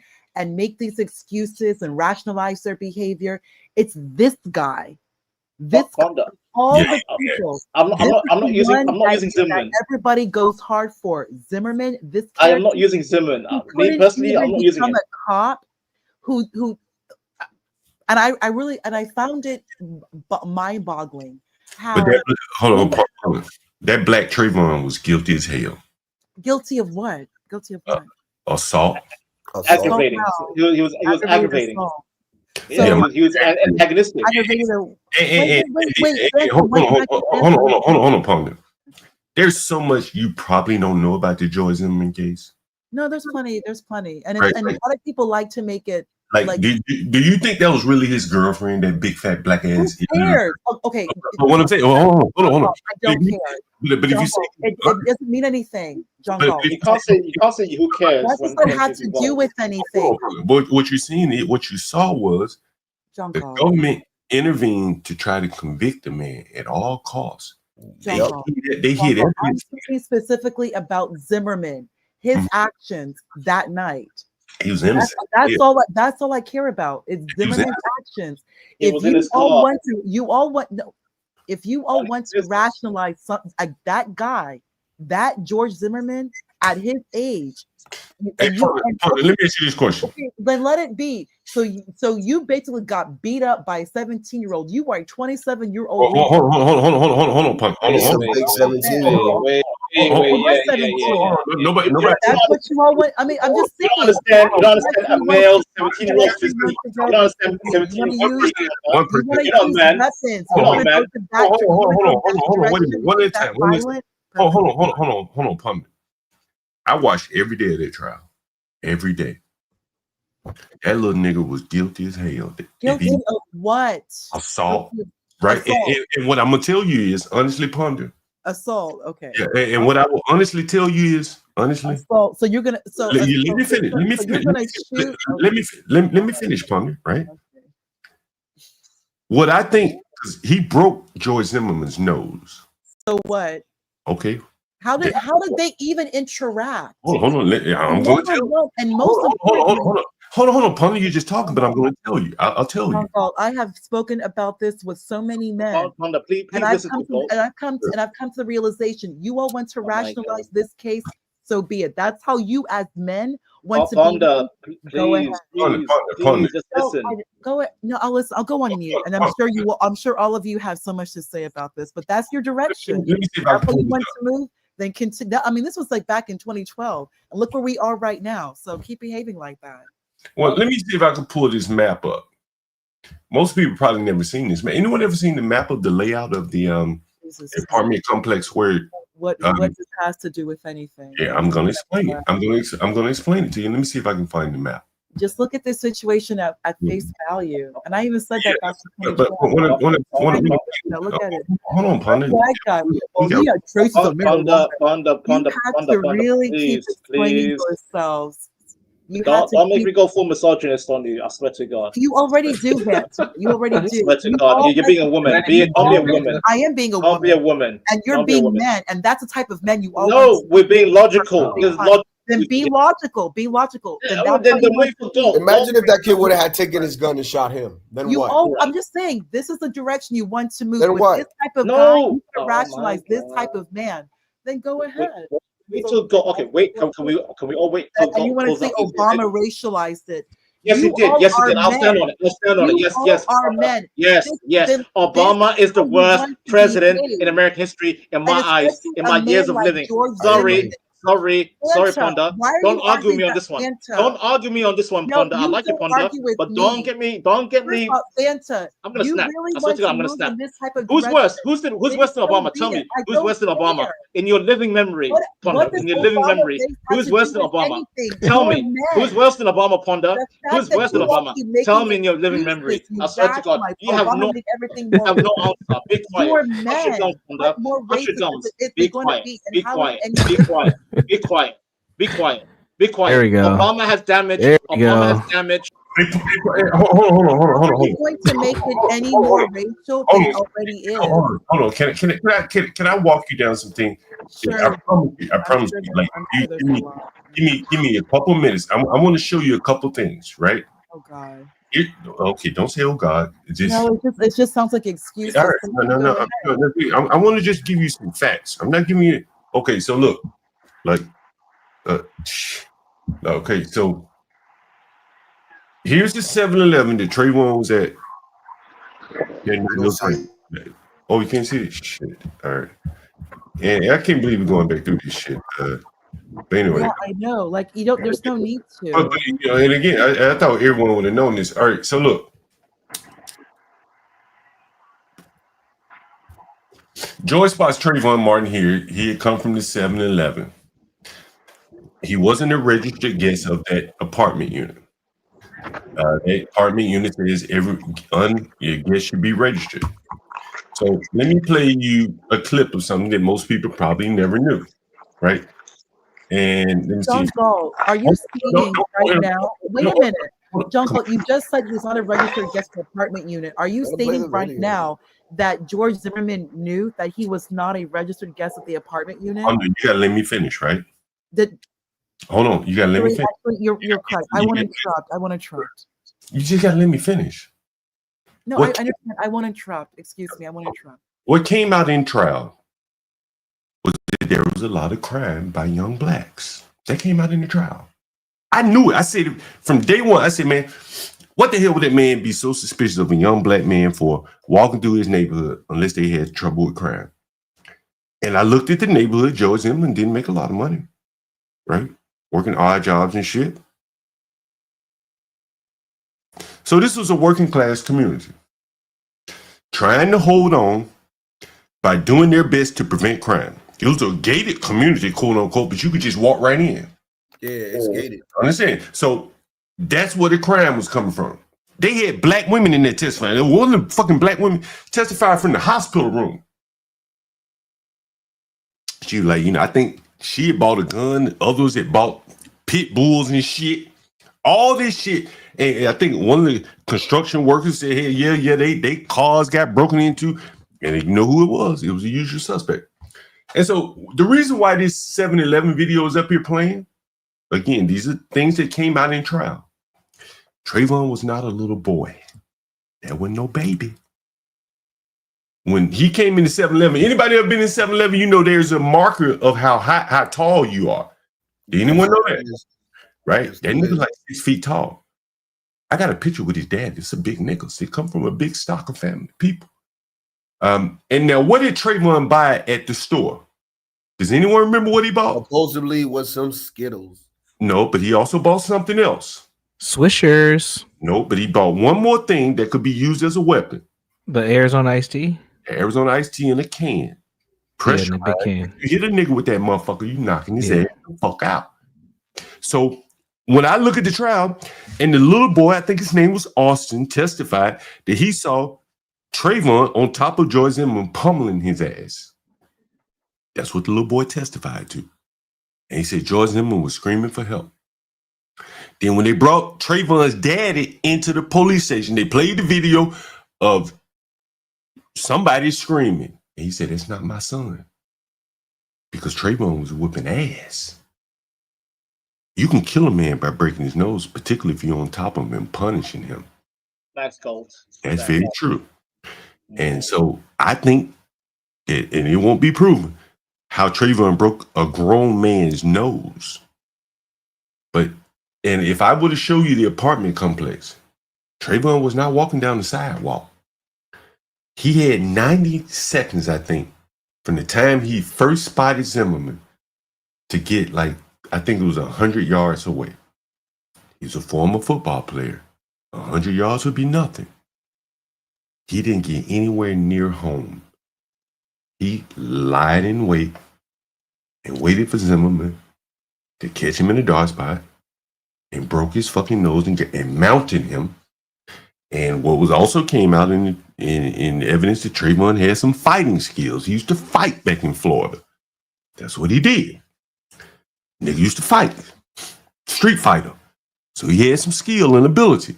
Speaker 3: make these excuses and rationalize their behavior, it's this guy. This all the people.
Speaker 17: I'm not using Zimmerman.
Speaker 3: Everybody goes hard for Zimmerman.
Speaker 17: I am not using Zimmerman. Me personally, I'm not using it.
Speaker 3: A cop who and I found it mind-boggling.
Speaker 1: But hold on. That black Trayvon was guilty as hell.
Speaker 3: Guilty of what? Guilty of what?
Speaker 1: Assault.
Speaker 17: Aggravating. He was aggravating. He was antagonistic.
Speaker 1: Wait, hold on, Ponder. There's so much you probably don't know about the George Zimmerman case.
Speaker 3: No, there's plenty, and a lot of people like to make it
Speaker 1: like. Do you think that was really his girlfriend, that big fat black ass?
Speaker 3: Who cares? Okay.
Speaker 1: But what I'm saying, hold on.
Speaker 3: I don't care.
Speaker 1: But if you say
Speaker 3: it doesn't mean anything, John Galt.
Speaker 17: You can't say who cares.
Speaker 3: That doesn't have to do with anything.
Speaker 1: But what you're seeing, what you saw was the government intervened to try to convict the man at all costs. They hit everything.
Speaker 3: I'm speaking specifically about Zimmerman, his actions that night.
Speaker 1: He was innocent.
Speaker 3: That's all I care about. It's Zimmerman's actions. If you all want to rationalize something like that guy, that George Zimmerman at his age.
Speaker 1: Let me ask you this question.
Speaker 3: Then let it be. So you basically got beat up by a 17-year-old. You are a 27-year-old.
Speaker 1: Hold on, Punk. Nobody.
Speaker 3: That's what you all want. I mean, I'm just saying.
Speaker 17: You don't understand a male 17-year-old physique. You don't understand 17-year-old.
Speaker 1: Hold on. Wait a minute. One at a time. Hold on, Punk. I watched every day of that trial. Every day. That little nigga was guilty as hell.
Speaker 3: Guilty of what?
Speaker 1: Assault. Right? And what I'm going to tell you is, honestly, Ponder.
Speaker 3: Assault, okay.
Speaker 1: Yeah, and what I will honestly tell you is, honestly.
Speaker 3: Assault. So you're going to...
Speaker 1: Let me finish. Let me finish, Ponder, right? Okay. What I think, because he broke George Zimmerman's nose.
Speaker 3: So what?
Speaker 1: Okay.
Speaker 3: How did they even interact?
Speaker 1: Hold on. I'm going to tell you. And hold on, Ponder. You're just talking, but I'm going to tell you. I'll tell you.
Speaker 3: I have spoken about this with so many men,
Speaker 17: Ponder, please
Speaker 3: and I've come to the realization you all want to rationalize this case. So be it. That's how you, as men, want to
Speaker 17: Ponder,
Speaker 3: be. Go ahead.
Speaker 17: Ponder, just listen.
Speaker 3: Go ahead. No, I'll listen. I'll go on mute, and I'm sure you will. I'm sure all of you have so much to say about this, but that's your direction.
Speaker 1: Let me see if
Speaker 3: that's how you want to move. Then continue. I mean, this was like back in 2012, and look where we are right now. So keep behaving like that.
Speaker 1: Well, let me see if I can pull this map up. Most people probably never seen this map. Anyone ever seen the map of the layout of the apartment complex where?
Speaker 3: What this has to do with anything?
Speaker 1: Yeah, I'm going to explain it. I'm going to explain it to you. Let me see if I can find the map.
Speaker 3: Just look at this situation at face value, and I even said that.
Speaker 1: But
Speaker 3: look at it.
Speaker 1: Hold on, Ponder.
Speaker 3: We are traces of
Speaker 17: Ponder,
Speaker 3: really keep explaining yourselves.
Speaker 17: Don't make me go full misogynist on you. I swear to God.
Speaker 3: You already do that. You already do.
Speaker 17: I swear to God. You're being a woman. Don't be a woman.
Speaker 3: I am being a woman.
Speaker 17: Don't be a woman.
Speaker 3: And you're being men, and that's the type of men you are.
Speaker 17: No, we're being logical.
Speaker 3: Then be logical. Be logical.
Speaker 17: Then
Speaker 7: imagine if that kid would have had taken his gun and shot him. Then what?
Speaker 3: I'm just saying, this is the direction you want to move.
Speaker 7: Then
Speaker 3: with
Speaker 7: what?
Speaker 3: This type of guy, you can rationalize this type of man. Then go ahead.
Speaker 17: We to go. Okay, wait. Can we all wait?
Speaker 3: And you want to say Obama racialized it?
Speaker 17: Yes, he did. Yes, he did. I'll stand on it. I'll stand on it. Yes.
Speaker 3: Are men.
Speaker 17: Yes. Obama is the worst president in American history in my eyes, in my years of living. Sorry, Ponda.
Speaker 3: Why are
Speaker 17: Don't
Speaker 3: you
Speaker 17: argue
Speaker 3: arguing
Speaker 17: me on
Speaker 3: that,
Speaker 17: this one.
Speaker 3: Fanta?
Speaker 17: Don't argue me on this one,
Speaker 3: No,
Speaker 17: Ponda. I
Speaker 3: you
Speaker 17: like you,
Speaker 3: don't
Speaker 17: Ponda,
Speaker 3: argue with
Speaker 17: but
Speaker 3: me.
Speaker 17: don't get me.
Speaker 3: First of all, Fanta,
Speaker 17: I'm gonna
Speaker 3: you
Speaker 17: snap.
Speaker 3: really
Speaker 17: I swear
Speaker 3: want
Speaker 17: to God,
Speaker 3: to
Speaker 17: I'm gonna
Speaker 3: move
Speaker 17: snap.
Speaker 3: in this type of
Speaker 17: Who's
Speaker 3: direction.
Speaker 17: worse? Who's worse than
Speaker 3: So
Speaker 17: Obama?
Speaker 3: be
Speaker 17: Tell
Speaker 3: it.
Speaker 17: me.
Speaker 3: I
Speaker 17: Who's
Speaker 3: don't
Speaker 17: worse than Obama
Speaker 3: care.
Speaker 17: in your living memory,
Speaker 3: What
Speaker 17: Ponda?
Speaker 3: does
Speaker 17: In your living
Speaker 3: Obama
Speaker 17: memory,
Speaker 3: face have
Speaker 17: who's
Speaker 3: to
Speaker 17: worse
Speaker 3: do
Speaker 17: than
Speaker 3: with
Speaker 17: Obama?
Speaker 3: anything?
Speaker 17: Tell
Speaker 3: You're
Speaker 17: me.
Speaker 3: men.
Speaker 17: Who's worse than Obama, Ponda?
Speaker 3: The
Speaker 17: Who's
Speaker 3: fact that
Speaker 17: worse than
Speaker 3: you all
Speaker 17: Obama?
Speaker 3: keep
Speaker 17: Tell
Speaker 3: making
Speaker 17: me in your living
Speaker 3: excuses,
Speaker 17: memory.
Speaker 3: you
Speaker 17: I swear to
Speaker 3: bash
Speaker 17: God,
Speaker 3: like
Speaker 17: you have
Speaker 3: Obama
Speaker 17: no
Speaker 3: make everything more
Speaker 17: answer. Be quiet.
Speaker 3: You're
Speaker 17: Hush your
Speaker 3: men.
Speaker 17: gums,
Speaker 3: What
Speaker 17: Ponda.
Speaker 3: more
Speaker 17: Hush your
Speaker 3: racist
Speaker 17: gums.
Speaker 3: is
Speaker 17: Be
Speaker 3: it going to
Speaker 17: quiet.
Speaker 3: be? And
Speaker 17: Be
Speaker 3: how is
Speaker 17: quiet.
Speaker 3: any
Speaker 17: Be
Speaker 3: different?
Speaker 17: quiet. Be quiet. Be quiet. Be
Speaker 4: There
Speaker 17: quiet.
Speaker 4: we go.
Speaker 17: Obama has damage.
Speaker 4: There we
Speaker 17: Obama has
Speaker 4: go.
Speaker 17: damage.
Speaker 1: Hold on.
Speaker 3: How are you going to make it any more racial than it already is?
Speaker 1: Hold on. Can I walk you down something?
Speaker 3: Sure.
Speaker 1: I promise you. Like,
Speaker 3: I'm sure there's a lot.
Speaker 1: give me a couple minutes. I want to show you a couple things, right?
Speaker 3: Oh God.
Speaker 1: Okay, don't say oh God.
Speaker 3: No, it just sounds like excuses.
Speaker 1: All right.
Speaker 3: So
Speaker 1: No. I want to just give you some facts. I'm not giving you. Okay, so look, like, okay, so here's the 7-Eleven that Trayvon was at. Oh, you can't see it? Shit. All right. And I can't believe we're going back through this shit. But anyway.
Speaker 3: Yeah, I know. Like you don't. There's no need to.
Speaker 1: But and again, I thought everyone would have known this. All right, so look. Joy spots Trayvon Martin here. He had come from the 7-Eleven. He wasn't a registered guest of that apartment unit. That apartment unit says every guest should be registered. So let me play you a clip of something that most people probably never knew, right? And let me see.
Speaker 3: John Galt, are you stating right now? Wait a minute. John Galt, you just said he's not a registered guest of the apartment unit. Are you stating right now that George Zimmerman knew that he was not a registered guest of the apartment unit?
Speaker 1: Oh, no, you gotta let me finish, right? Hold on, you gotta let me finish.
Speaker 3: You're correct. I want to interrupt.
Speaker 1: You just gotta let me finish.
Speaker 3: No, I understand. I want to interrupt. Excuse me. I want to interrupt.
Speaker 1: What came out in trial was that there was a lot of crime by young blacks. That came out in the trial. I knew it. I said from day one, I said, man, what the hell would that man be so suspicious of a young black man for walking through his neighborhood unless they had trouble with crime? And I looked at the neighborhood. George Zimmerman didn't make a lot of money, right? Working odd jobs and shit. So this was a working class community trying to hold on by doing their best to prevent crime. It was a gated community, quote unquote, but you could just walk right in.
Speaker 7: Yeah, it's gated.
Speaker 1: Understand? So that's where the crime was coming from. They had black women in there testifying. There wasn't fucking black women testifying from the hospital room. She was like, I think she had bought a gun. Others had bought pit bulls and shit. All this shit. And I think one of the construction workers said, hey, yeah, they cars got broken into. And you know who it was? It was a usual suspect. And so the reason why this 7-Eleven video is up here playing, again, these are things that came out in trial. Trayvon was not a little boy. There was no baby. When he came into 7-Eleven, anybody ever been in 7-Eleven, you know there's a marker of how tall you are. Did anyone know that? Right? That nigga's like 6 feet tall. I got a picture with his dad. It's a big nigga. They come from a big stock of family people. And now, what did Trayvon buy at the store? Does anyone remember what he bought?
Speaker 7: Supposedly was some Skittles.
Speaker 1: No, but he also bought something else.
Speaker 4: Swishers.
Speaker 1: No, but he bought one more thing that could be used as a weapon.
Speaker 4: The Arizona iced tea?
Speaker 1: Arizona iced tea in a can. Pressure.
Speaker 4: Yeah, in a big can.
Speaker 1: You hit a nigga with that motherfucker, you knocking his ass the fuck out. So when I look at the trial, and the little boy, I think his name was Austin, testified that he saw Trayvon on top of George Zimmerman pummeling his ass. That's what the little boy testified to. And he said George Zimmerman was screaming for help. Then when they brought Trayvon's daddy into the police station, they played the video of somebody screaming. And he said, that's not my son. Because Trayvon was whooping ass. You can kill a man by breaking his nose, particularly if you're on top of him and punishing him.
Speaker 17: That's cold.
Speaker 1: That's very true. And so I think, and it won't be proven, how Trayvon broke a grown man's nose. And if I were to show you the apartment complex, Trayvon was not walking down the sidewalk. He had 90 seconds, I think, from the time he first spotted Zimmerman to get like, I think it was 100 yards away. He's a former football player. 100 yards would be nothing. He didn't get anywhere near home. He lied in wait and waited for Zimmerman to catch him in a dark spot and broke his fucking nose and mounted him. And what was also came out in evidence that Trayvon had some fighting skills. He used to fight back in Florida. That's what he did. Nigga used to fight. Street fighter. So he had some skill and ability.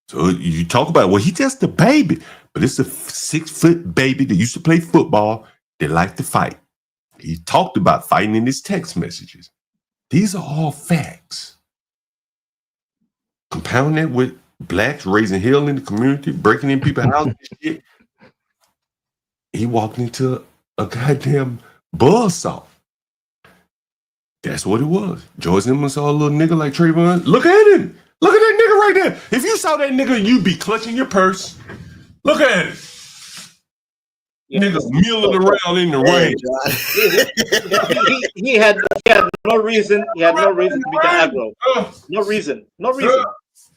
Speaker 1: So you talk about, well, he just a baby. But it's a 6-foot baby that used to play football that liked to fight. He talked about fighting in his text messages. These are all facts. Compound that with blacks raising hell in the community, breaking in people's houses and shit. He walked into a goddamn buzzsaw. That's what it was. George Zimmerman saw a little nigga like Trayvon. Look at him. Look at that nigga right there. If you saw that nigga, you'd be clutching your purse. Look at it. Niggas milling around in the rain.
Speaker 17: He had no reason. He had no reason to be that aggro. No reason. No reason.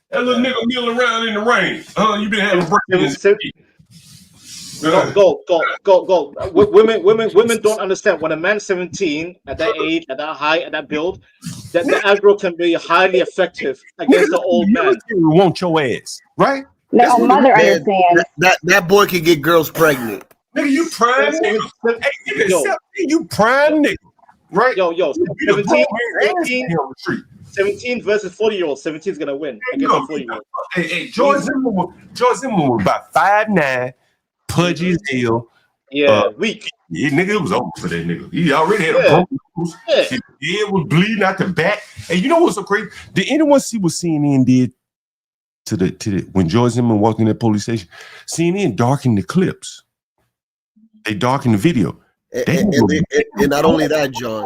Speaker 1: That little nigga milling around in the rain. You been having breakfast.
Speaker 17: Go. Women don't understand. When a man's 17, at that age, at that height, at that build, that the aggro can be highly effective against the old man.
Speaker 1: Want your ass, right?
Speaker 8: No, mother understands.
Speaker 7: That boy can get girls pregnant.
Speaker 1: Nigga, you prime nigga. Hey, nigga, you prime nigga. Right?
Speaker 17: Yo, 17 versus 40-year-old. 17 is gonna win against a 40-year-old.
Speaker 1: Hey, George Zimmerman was about 5'9", pudgy as hell.
Speaker 17: Yeah, weak.
Speaker 1: Yeah, nigga, it was over for that nigga. He already had a broken nose. His head was bleeding out the back. And you know what's so crazy? Did anyone see what CNN did to the when George Zimmerman walked in that police station? CNN darkened the clips. They darkened the video.
Speaker 7: And not only that, John.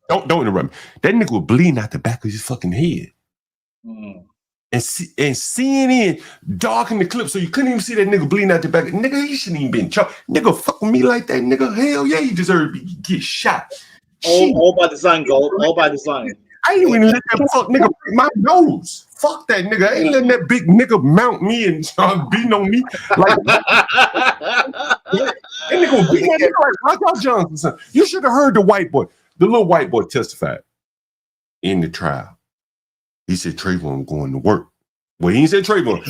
Speaker 1: Don't interrupt me. That nigga was bleeding out the back of his fucking head. And CNN darkened the clip so you couldn't even see that nigga bleeding out the back. Nigga, he shouldn't even been charged. Nigga, fuck with me like that, nigga. Hell yeah, he deserved to get shot.
Speaker 17: All by design, Galt. All by design.
Speaker 1: I ain't even let that fuck nigga break my nose. Fuck that nigga. I ain't letting that big nigga mount me and start beating on me. Like that nigga was beating that nigga like Roger Johnson. Son. You should have heard the little white boy testified in the trial. He said Trayvon going to work. Well, he didn't say Trayvon.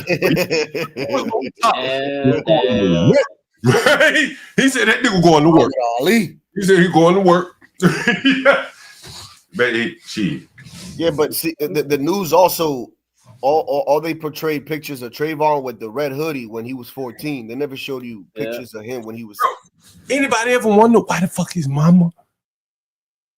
Speaker 1: Right? He said that nigga going to work. He said he going to work. But shit.
Speaker 7: Yeah, but see, the news also all they portrayed pictures of Trayvon with the red hoodie when he was 14. They never showed you pictures of him when he was.
Speaker 1: Anybody ever wonder why the fuck his mama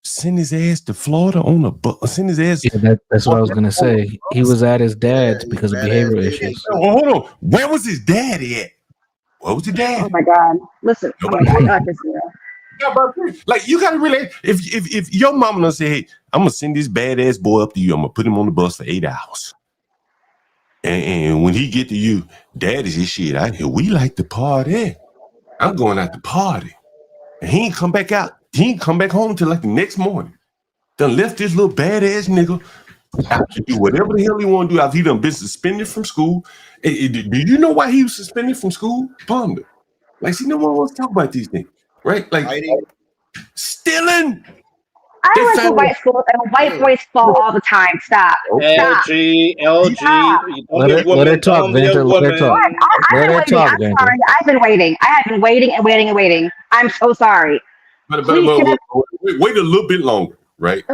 Speaker 1: send his ass to Florida on a bus? Send his ass.
Speaker 4: Yeah, that's what I was gonna say. He was at his dad's because of behavioral issues.
Speaker 1: Hold on, where was his daddy at? Where was his dad?
Speaker 8: Oh my God! Listen, I got this.
Speaker 1: Like you gotta really, if your mama done say, hey, I'm gonna send this badass boy up to you, I'm gonna put him on the bus for 8 hours. And when he get to you, dad is his shit. We like to party. I'm going out to party. And he ain't come back out. He ain't come back home till like the next morning. Done left this little badass nigga out to do whatever the hell he want to do after he done been suspended from school. Do you know why he was suspended from school? Ponder. Like, see, no one wants to talk about these things. Right? Like stealing.
Speaker 8: I went to white school and white boys fall all the time. Stop.
Speaker 17: LG.
Speaker 4: Let her talk, Venter. Let her talk. Let her talk,
Speaker 8: I'm sorry. I've been waiting. I have been waiting and waiting and waiting. I'm so sorry.
Speaker 1: But wait a little bit longer, right?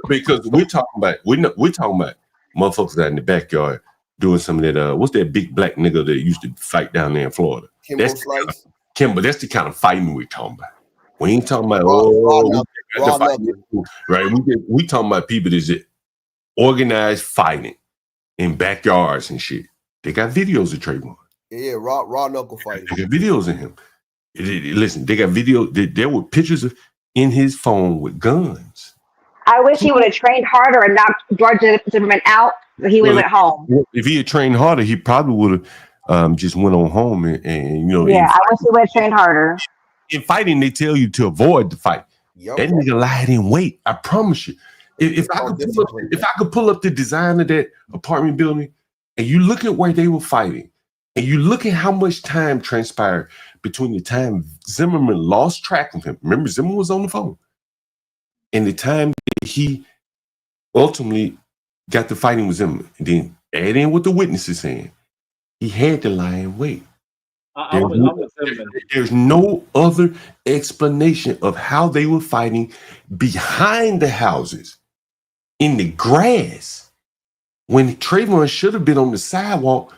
Speaker 1: Because we're talking about motherfuckers out in the backyard doing some of that. What's that big black nigga that used to fight down there in Florida? That's the kind of fighting we're talking about. We ain't talking about right. We talking about people that organized fighting in backyards and shit. They got videos of Trayvon.
Speaker 7: Yeah, raw knuckle fighting.
Speaker 1: They got videos of him. Listen, they got video. There were pictures in his phone with guns.
Speaker 8: I wish he would have trained harder and knocked George Zimmerman out. But he would have went home.
Speaker 1: If he had trained harder, he probably would have just went on home and you know.
Speaker 8: Yeah, I wish he would have trained harder.
Speaker 1: In fighting, they tell you to avoid the fight. That nigga lied in wait. I promise you. If I could pull up the design of that apartment building, and you look at where they were fighting, and you look at how much time transpired between the time Zimmerman lost track of him. Remember, Zimmerman was on the phone, and the time that he ultimately got the fighting with Zimmerman, and then add in what the witness is saying. He had to lie in wait. There's no other explanation of how they were fighting behind the houses in the grass when Trayvon should have been on the sidewalk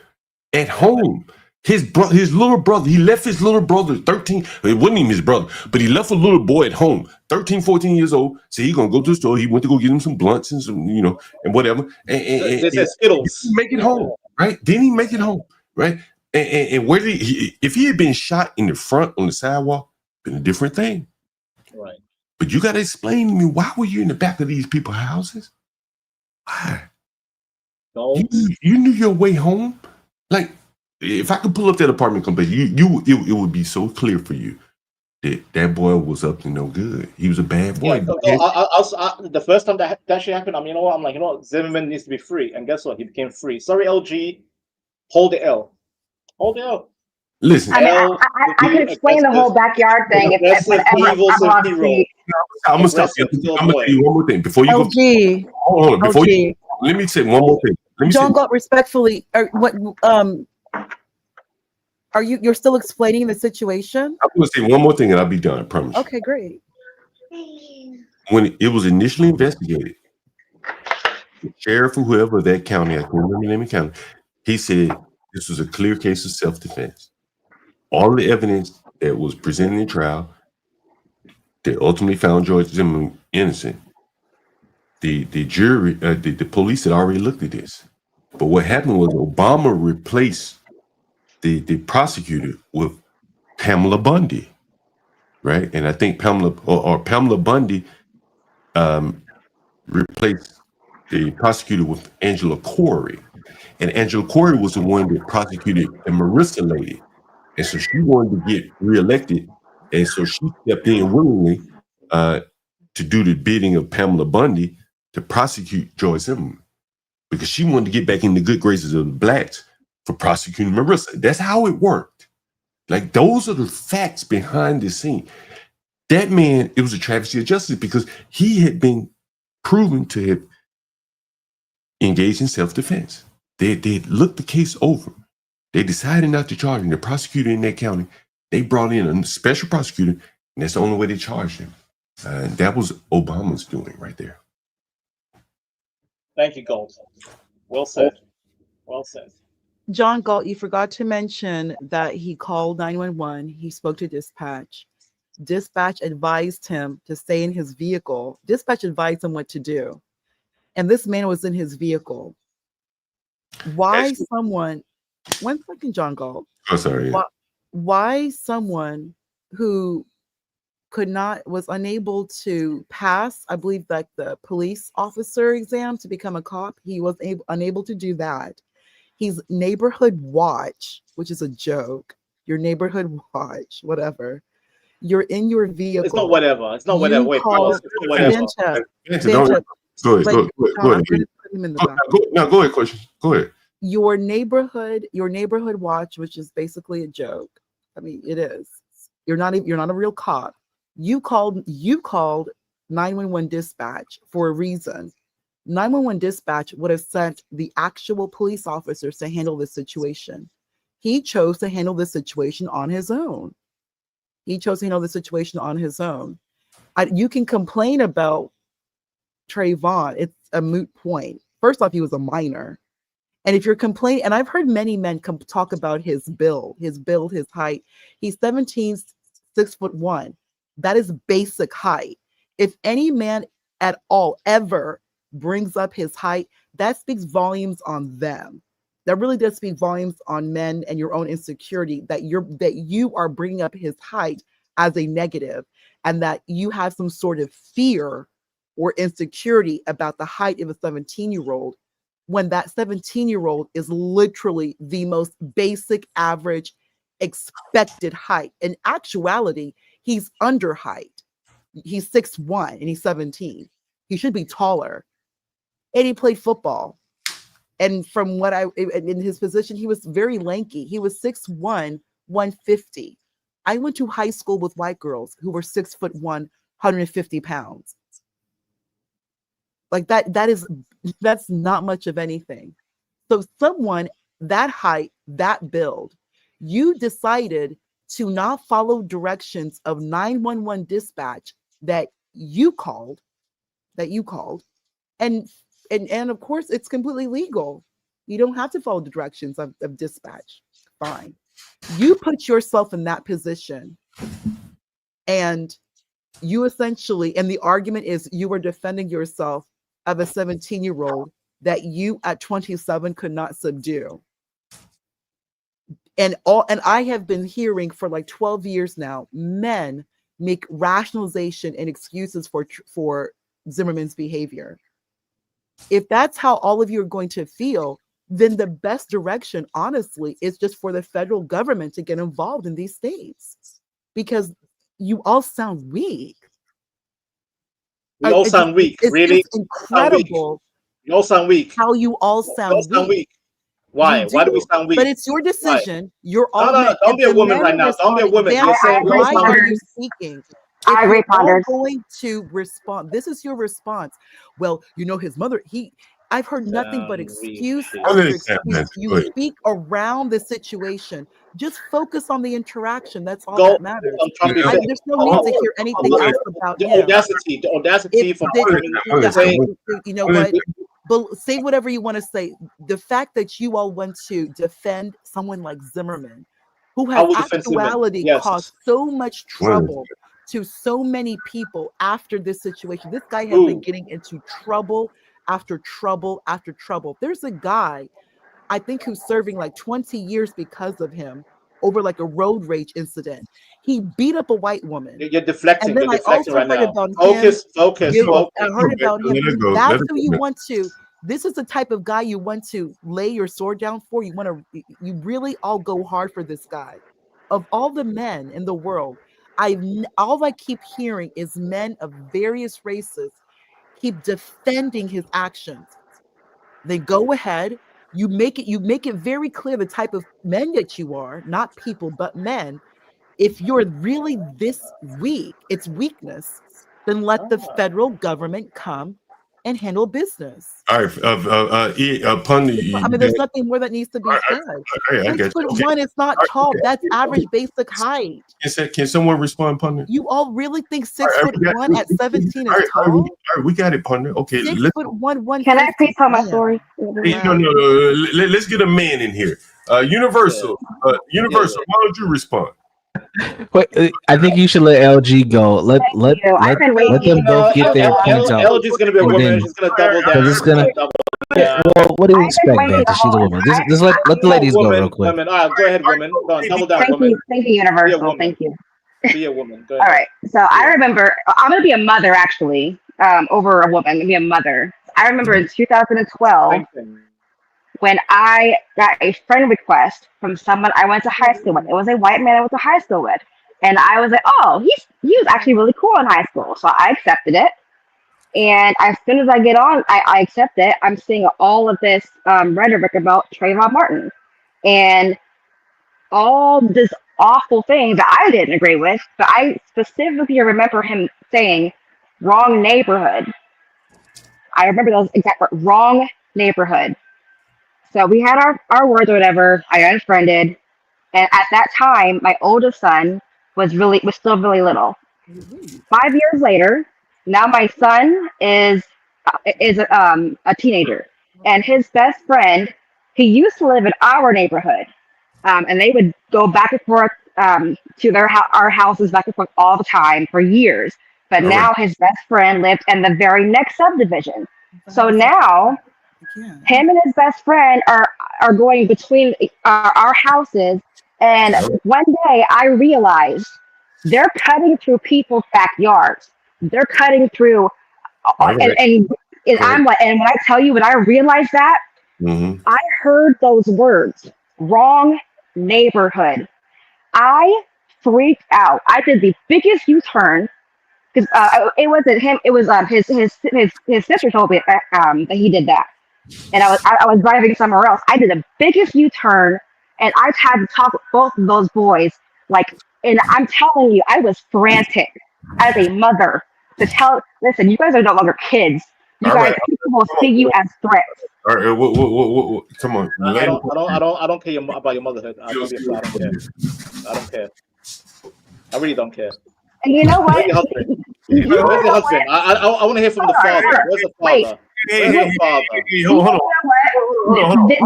Speaker 1: at home. His little brother, he left his little brother 13, it wasn't even his brother, but he left a little boy at home, 13, 14 years old. So he's gonna go to the store. He went to go get him some blunts and some, and whatever. And
Speaker 17: Skittles.
Speaker 1: Make it home, right? Didn't he make it home, right? And where did if he had been shot in the front on the sidewalk, been a different thing.
Speaker 17: Right.
Speaker 1: But you got to explain to me, why were you in the back of these people's houses? Why? You knew your way home. Like, if I could pull up that apartment complex, it would be so clear for you that boy was up to no good. He was a bad boy.
Speaker 17: The first time that shit happened, you know what? I'm like, Zimmerman needs to be free. And guess what? He became free. Sorry, LG. Hold the L. Hold the L.
Speaker 1: Listen,
Speaker 8: I can explain the whole backyard thing if
Speaker 1: I'm gonna stop you. I'm gonna tell you one more thing before you
Speaker 3: LG.
Speaker 1: go. Hold on, before you. Let me say one more thing.
Speaker 3: John Galt, respectfully, you're still explaining the situation?
Speaker 1: I'm gonna say one more thing and I'll be done. I promise.
Speaker 3: Okay, great.
Speaker 1: When it was initially investigated, the sheriff or whoever of that county, I can't remember the name of the county, he said this was a clear case of self-defense. All the evidence that was presented in trial that ultimately found George Zimmerman innocent, the jury, the police had already looked at this. But what happened was Obama replaced the prosecutor with Pamela Bundy, right? And I think Pamela Bundy replaced the prosecutor with Angela Corey. And Angela Corey was the one that prosecuted the Marissa lady. And so she wanted to get reelected. And so she stepped in willingly to do the bidding of Pamela Bundy to prosecute George Zimmerman, because she wanted to get back in the good graces of the blacks for prosecuting Marissa. That's how it worked. Like, those are the facts behind the scene. That man, it was a travesty of justice because he had been proven to have engaged in self-defense. They looked the case over. They decided not to charge him. The prosecutor in that county, they brought in a special prosecutor, and that's the only way they charged him. That was Obama's doing right there.
Speaker 17: Thank you, Galt. Well said. Well said.
Speaker 3: John Galt, you forgot to mention that he called 911. He spoke to dispatch. Dispatch advised him to stay in his vehicle. Dispatch advised him what to do. And this man was in his vehicle. Why someone, one second, John Galt.
Speaker 1: Oh, sorry.
Speaker 3: Why someone who was unable to pass, I believe, like the police officer exam to become a cop, he was unable to do that. He's neighborhood watch, which is a joke. Your neighborhood watch, whatever. You're in your vehicle.
Speaker 17: It's not whatever. It's not whatever. Wait, Carlos, it's not whatever.
Speaker 1: Go ahead. Go ahead, question. Go ahead.
Speaker 3: Your neighborhood watch, which is basically a joke. I mean, it is. You're not a real cop. You called 911 dispatch for a reason. 911 dispatch would have sent the actual police officers to handle this situation. He chose to handle this situation on his own. You can complain about Trayvon. It's a moot point. First off, he was a minor. And if you're complaining, and I've heard many men talk about his build, his height. He's 17, 6'1". That is basic height. If any man at all ever brings up his height, that speaks volumes on them. That really does speak volumes on men and your own insecurity, that you are bringing up his height as a negative, and that you have some sort of fear or insecurity about the height of a 17-year-old, when that 17-year-old is literally the most basic, average, expected height. In actuality, he's under height. He's 6'1" and he's 17. He should be taller. And he played football. And from what in his position, he was very lanky. He was 6'1", 150. I went to high school with white girls who were 6'1", 150 pounds. Like that's not much of anything. So someone that height, that build, you decided to not follow directions of 911 dispatch that you called, and of course it's completely legal. You don't have to follow the directions of dispatch. Fine. You put yourself in that position, and you essentially, and the argument is you were defending yourself of a 17-year-old that you at 27 could not subdue. And I have been hearing for like 12 years now, men make rationalization and excuses for Zimmerman's behavior. If that's how all of you are going to feel, then the best direction, honestly, is just for the federal government to get involved in these states, because you all sound weak.
Speaker 17: We all sound weak. Really?
Speaker 3: It's incredible.
Speaker 17: You all sound weak.
Speaker 3: How you all sound weak.
Speaker 17: Why? Why do we sound weak?
Speaker 3: But it's your decision. Why? You're all
Speaker 17: no. Don't be a woman right now. Don't be a woman. You're saying
Speaker 3: why are you speaking?
Speaker 8: I agree, Ponders.
Speaker 3: You're going to respond. This is your response. Well, his mother. I've heard nothing but excuse after excuse. You speak around the situation. Just focus on the interaction. That's all that matters. There's no need to hear anything else about
Speaker 17: the
Speaker 3: him.
Speaker 17: audacity from
Speaker 3: saying, you know what? But say whatever you want to say. The fact that you all want to defend someone like Zimmerman, who has actuality caused so much trouble to so many people after this situation. This guy has been getting into trouble after trouble after trouble. There's a guy, I think, who's serving like 20 years because of him over like a road rage incident. He beat up a white woman.
Speaker 17: You're deflecting.
Speaker 3: And then I also heard about
Speaker 17: focus.
Speaker 3: I heard about him. That's who you want to. This is the type of guy you want to lay your sword down for. You really all go hard for this guy. Of all the men in the world, all I keep hearing is men of various races keep defending his actions. They go ahead. You make it very clear the type of men that you are, not people, but men. If you're really this weak, it's weakness, then let the federal government come and handle business.
Speaker 1: All right. Upon the,
Speaker 3: there's nothing more that needs to be said. 6'1" is not tall. That's average basic height.
Speaker 1: Can someone respond, Pundit?
Speaker 3: You all really think 6'1" at 17 is tall?
Speaker 1: All right, we got it, Pundit. Okay.
Speaker 3: 6'1", 150.
Speaker 8: Can I please tell my story?
Speaker 1: No. Let's get a man in here. Universal. Why don't you respond?
Speaker 4: Wait, I think you should let LG go. Let them both get their points out.
Speaker 17: LG's gonna be a woman. She's gonna double down.
Speaker 4: It's gonna. Well, what do you expect, man? She's a woman. Just let the ladies go real quick.
Speaker 17: Women. All right, go ahead, women. Go on, double down, women.
Speaker 8: Thank you, Universal. Thank you.
Speaker 17: Be a woman. Go ahead.
Speaker 8: All right. So I remember I'm gonna be a mother actually. Over a woman. I'm gonna be a mother. I remember in 2012. When I got a friend request from someone I went to high school with. It was a white man I went to high school with. And I was like, oh, he was actually really cool in high school. So I accepted it. And as soon as I get on, I accept it. I'm seeing all of this rhetoric about Trayvon Martin. And all this awful things that I didn't agree with. But I specifically remember him saying, wrong neighborhood. I remember those exact words, wrong neighborhood. So we had our words or whatever. I unfriended, and at that time, my oldest son was still really little. 5 years later, now my son is a teenager, and his best friend, he used to live in our neighborhood, and they would go back and forth to our houses back and forth all the time for years. But now his best friend lived in the very next subdivision. So now. Him and his best friend are going between our houses, and one day I realized they're cutting through people's backyards. They're cutting through, and I'm like, and when I tell you, when I realized that, I heard those words, wrong neighborhood. I freaked out. I did the biggest U-turn because it wasn't him. It was his sister told me that he did that, and I was driving somewhere else. I did the biggest U-turn, and I had to talk with both of those boys. Like, and I'm telling you, I was frantic as a mother to listen, you guys are no longer kids. You
Speaker 1: All
Speaker 8: guys,
Speaker 1: right.
Speaker 8: people will see you as threats.
Speaker 1: All right. What, come on.
Speaker 17: I don't care about your motherhood. I don't care. I don't care. I really don't care.
Speaker 8: And you know what?
Speaker 17: Where's your husband? Where's your husband? I want to hear from the father. Where's the father? Where's the father?
Speaker 1: Hold on.
Speaker 8: This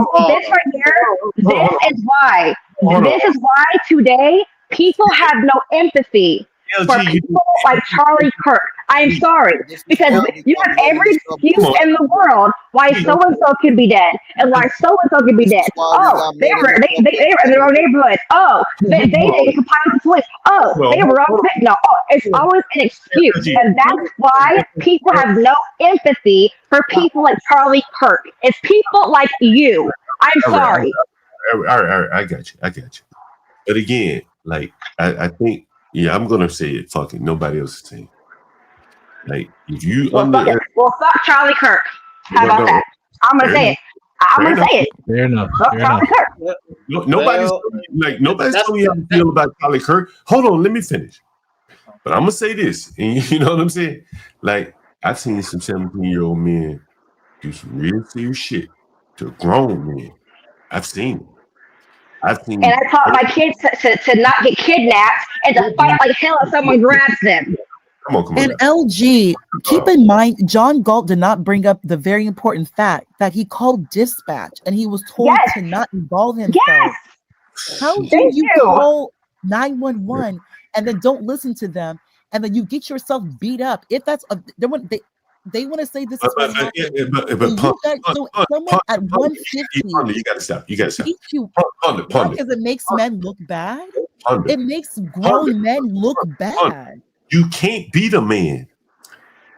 Speaker 8: right here, this is why today people have no empathy for people like Charlie Kirk. I'm sorry, because you have every excuse in the world why so and so can be dead and why so and so can be dead. Oh, they were in their own neighborhood. Oh, they didn't comply with the police. Oh, they were all no. Oh, it's always an excuse, and that's why people have no empathy for people like Charlie Kirk. It's people like you. I'm sorry.
Speaker 1: All right. I got you. But again, like I think, yeah, I'm gonna say it. Fuck it. Nobody else is saying. Like, if you
Speaker 8: fuck Charlie Kirk. How about that? I'm gonna say it. I'm gonna say it.
Speaker 4: Fair enough.
Speaker 8: Charlie Kirk.
Speaker 1: Nobody's telling you how to feel about Charlie Kirk. Hold on, let me finish. But I'm gonna say this, and you know what I'm saying? Like, I've seen some 17-year-old men do some real serious shit to grown men. I've seen it.
Speaker 8: And I taught my kids to not get kidnapped and to fight like hell if someone grabs them.
Speaker 1: Come on.
Speaker 3: And LG, keep in mind, John Galt did not bring up the very important fact that he called dispatch and he was told to not involve himself.
Speaker 8: Yes.
Speaker 3: How do you call 911 and then don't listen to them and then you get yourself beat up? If that's they want to say this is what happened. Someone at 150.
Speaker 1: You gotta stop. Because
Speaker 3: it makes men look bad. It makes grown men look bad.
Speaker 1: You can't beat a man.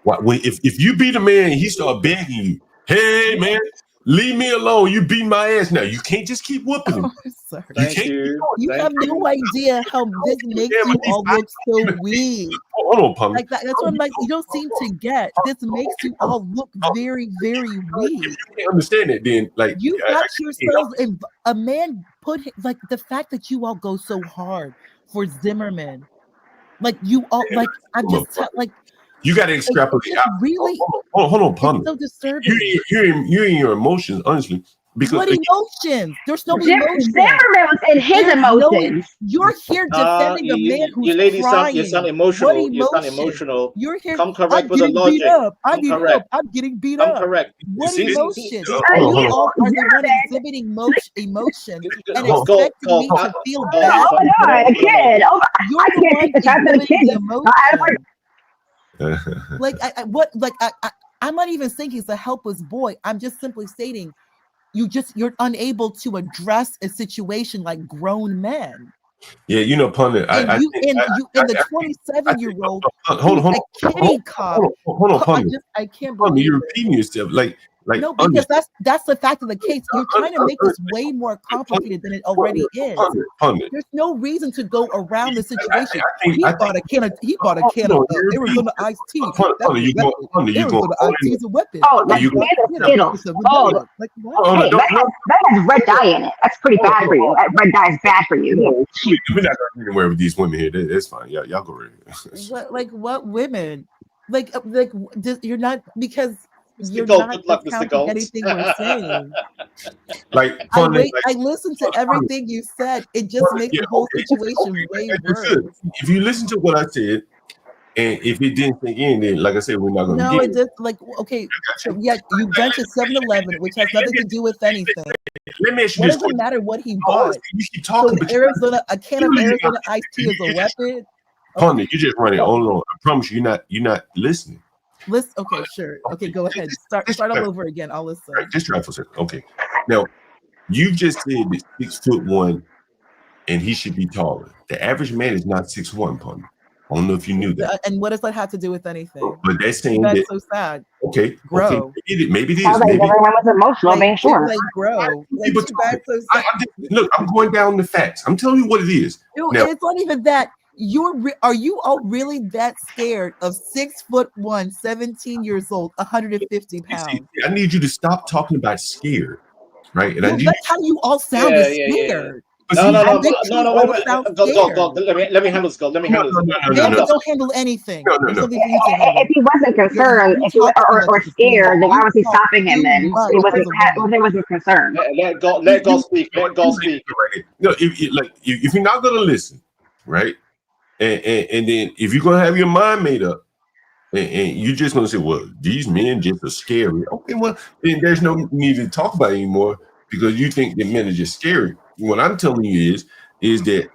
Speaker 1: If you beat a man and he start begging you, hey man, leave me alone. You beat my ass now. You can't just keep whooping him.
Speaker 3: You have no idea how this makes you all look so weak.
Speaker 1: Hold on, Pump.
Speaker 3: Like that. That's what I'm like. You don't seem to get. This makes you all look very, very weak.
Speaker 1: You can't understand it, then
Speaker 3: you got yourselves in a man put like the fact that you all go so hard for Zimmerman. Like you all like I'm just like
Speaker 1: you got to extrapolate.
Speaker 3: Really?
Speaker 1: Hold on, Pump.
Speaker 3: So disturbing.
Speaker 1: You're in your emotions, honestly. Because
Speaker 3: what emotions? There's no emotions.
Speaker 8: Zimmerman was in his emotions.
Speaker 3: You're here defending a man who's crying.
Speaker 17: You sound emotional. You sound emotional.
Speaker 3: You're here.
Speaker 17: Come correct with the logic.
Speaker 3: I need help. I'm getting beat up.
Speaker 17: Correct.
Speaker 3: What emotions? You all are the one exhibiting emotion and expecting me to feel bad.
Speaker 8: Oh my God, a kid. Oh, I can't take the time for the kid.
Speaker 3: I'm not even saying he's a helpless boy. I'm just simply stating you're unable to address a situation like grown men.
Speaker 1: Yeah, you know, Pundit.
Speaker 3: The 27-year-old.
Speaker 1: Hold on, Pundit.
Speaker 3: I can't believe
Speaker 1: you're repeating yourself.
Speaker 3: No, because that's the fact of the case. You're trying to make this way more complicated than it already is. There's no reason to go around the situation. He bought a can of Arizona iced tea. Arizona iced tea is a weapon.
Speaker 8: Oh, that's Skittles. Oh, that has red dye in it. That's pretty bad for you. That red dye is bad for you.
Speaker 1: We're not going anywhere with these women here. It's fine. Y'all go right.
Speaker 3: What women? You're not because. You're not discounting anything we're saying. I listened to everything you said. It just makes the whole situation way worse.
Speaker 1: If you listen to what I said, and if it didn't sink in, then like I said, we're not going to.
Speaker 3: No, it just you went to 7-Eleven, which has nothing to do with anything.
Speaker 1: Let me ask you
Speaker 3: what
Speaker 1: this.
Speaker 3: Doesn't matter what he bought.
Speaker 1: You keep talking,
Speaker 3: so a can of Arizona iced tea is a weapon.
Speaker 1: Pundit, you just running on. I promise you, you're not listening.
Speaker 3: Listen, okay, sure. Okay, go ahead. Start all over again. I'll listen.
Speaker 1: Right, just try for a second. Okay. Now, you just said that 6'1" and he should be taller. The average man is not 6'1", Pundit. I don't know if you knew that.
Speaker 3: And what does that have to do with anything?
Speaker 1: But that's saying
Speaker 3: that's so sad.
Speaker 1: Okay.
Speaker 3: Grow.
Speaker 1: Okay. Maybe it is.
Speaker 8: Everyone was emotional, being sure.
Speaker 3: Grow.
Speaker 1: Look, I'm going down the facts. I'm telling you what it is.
Speaker 3: It's not even that. Are you all really that scared of 6'1", 17 years old, 150 pounds?
Speaker 1: I need you to stop talking about scared, right? And I need
Speaker 3: That's how you all sound is scared.
Speaker 17: No,
Speaker 3: I
Speaker 17: wait,
Speaker 3: think you all
Speaker 17: wait.
Speaker 3: sound
Speaker 17: Go.
Speaker 3: scared.
Speaker 17: Let me handle this. Go. Let me handle this.
Speaker 3: Baby, don't handle anything. There's something for you to handle.
Speaker 8: If he wasn't concerned, if he or scared, then why was he stopping him then? He wasn't concerned.
Speaker 17: Let God speak. Let God speak.
Speaker 1: No, if you're not gonna listen, right? And then if you're gonna have your mind made up, and you're just gonna say, well, these men just are scary. Okay, well, then there's no need to talk about it anymore because you think that men are just scary. What I'm telling you is that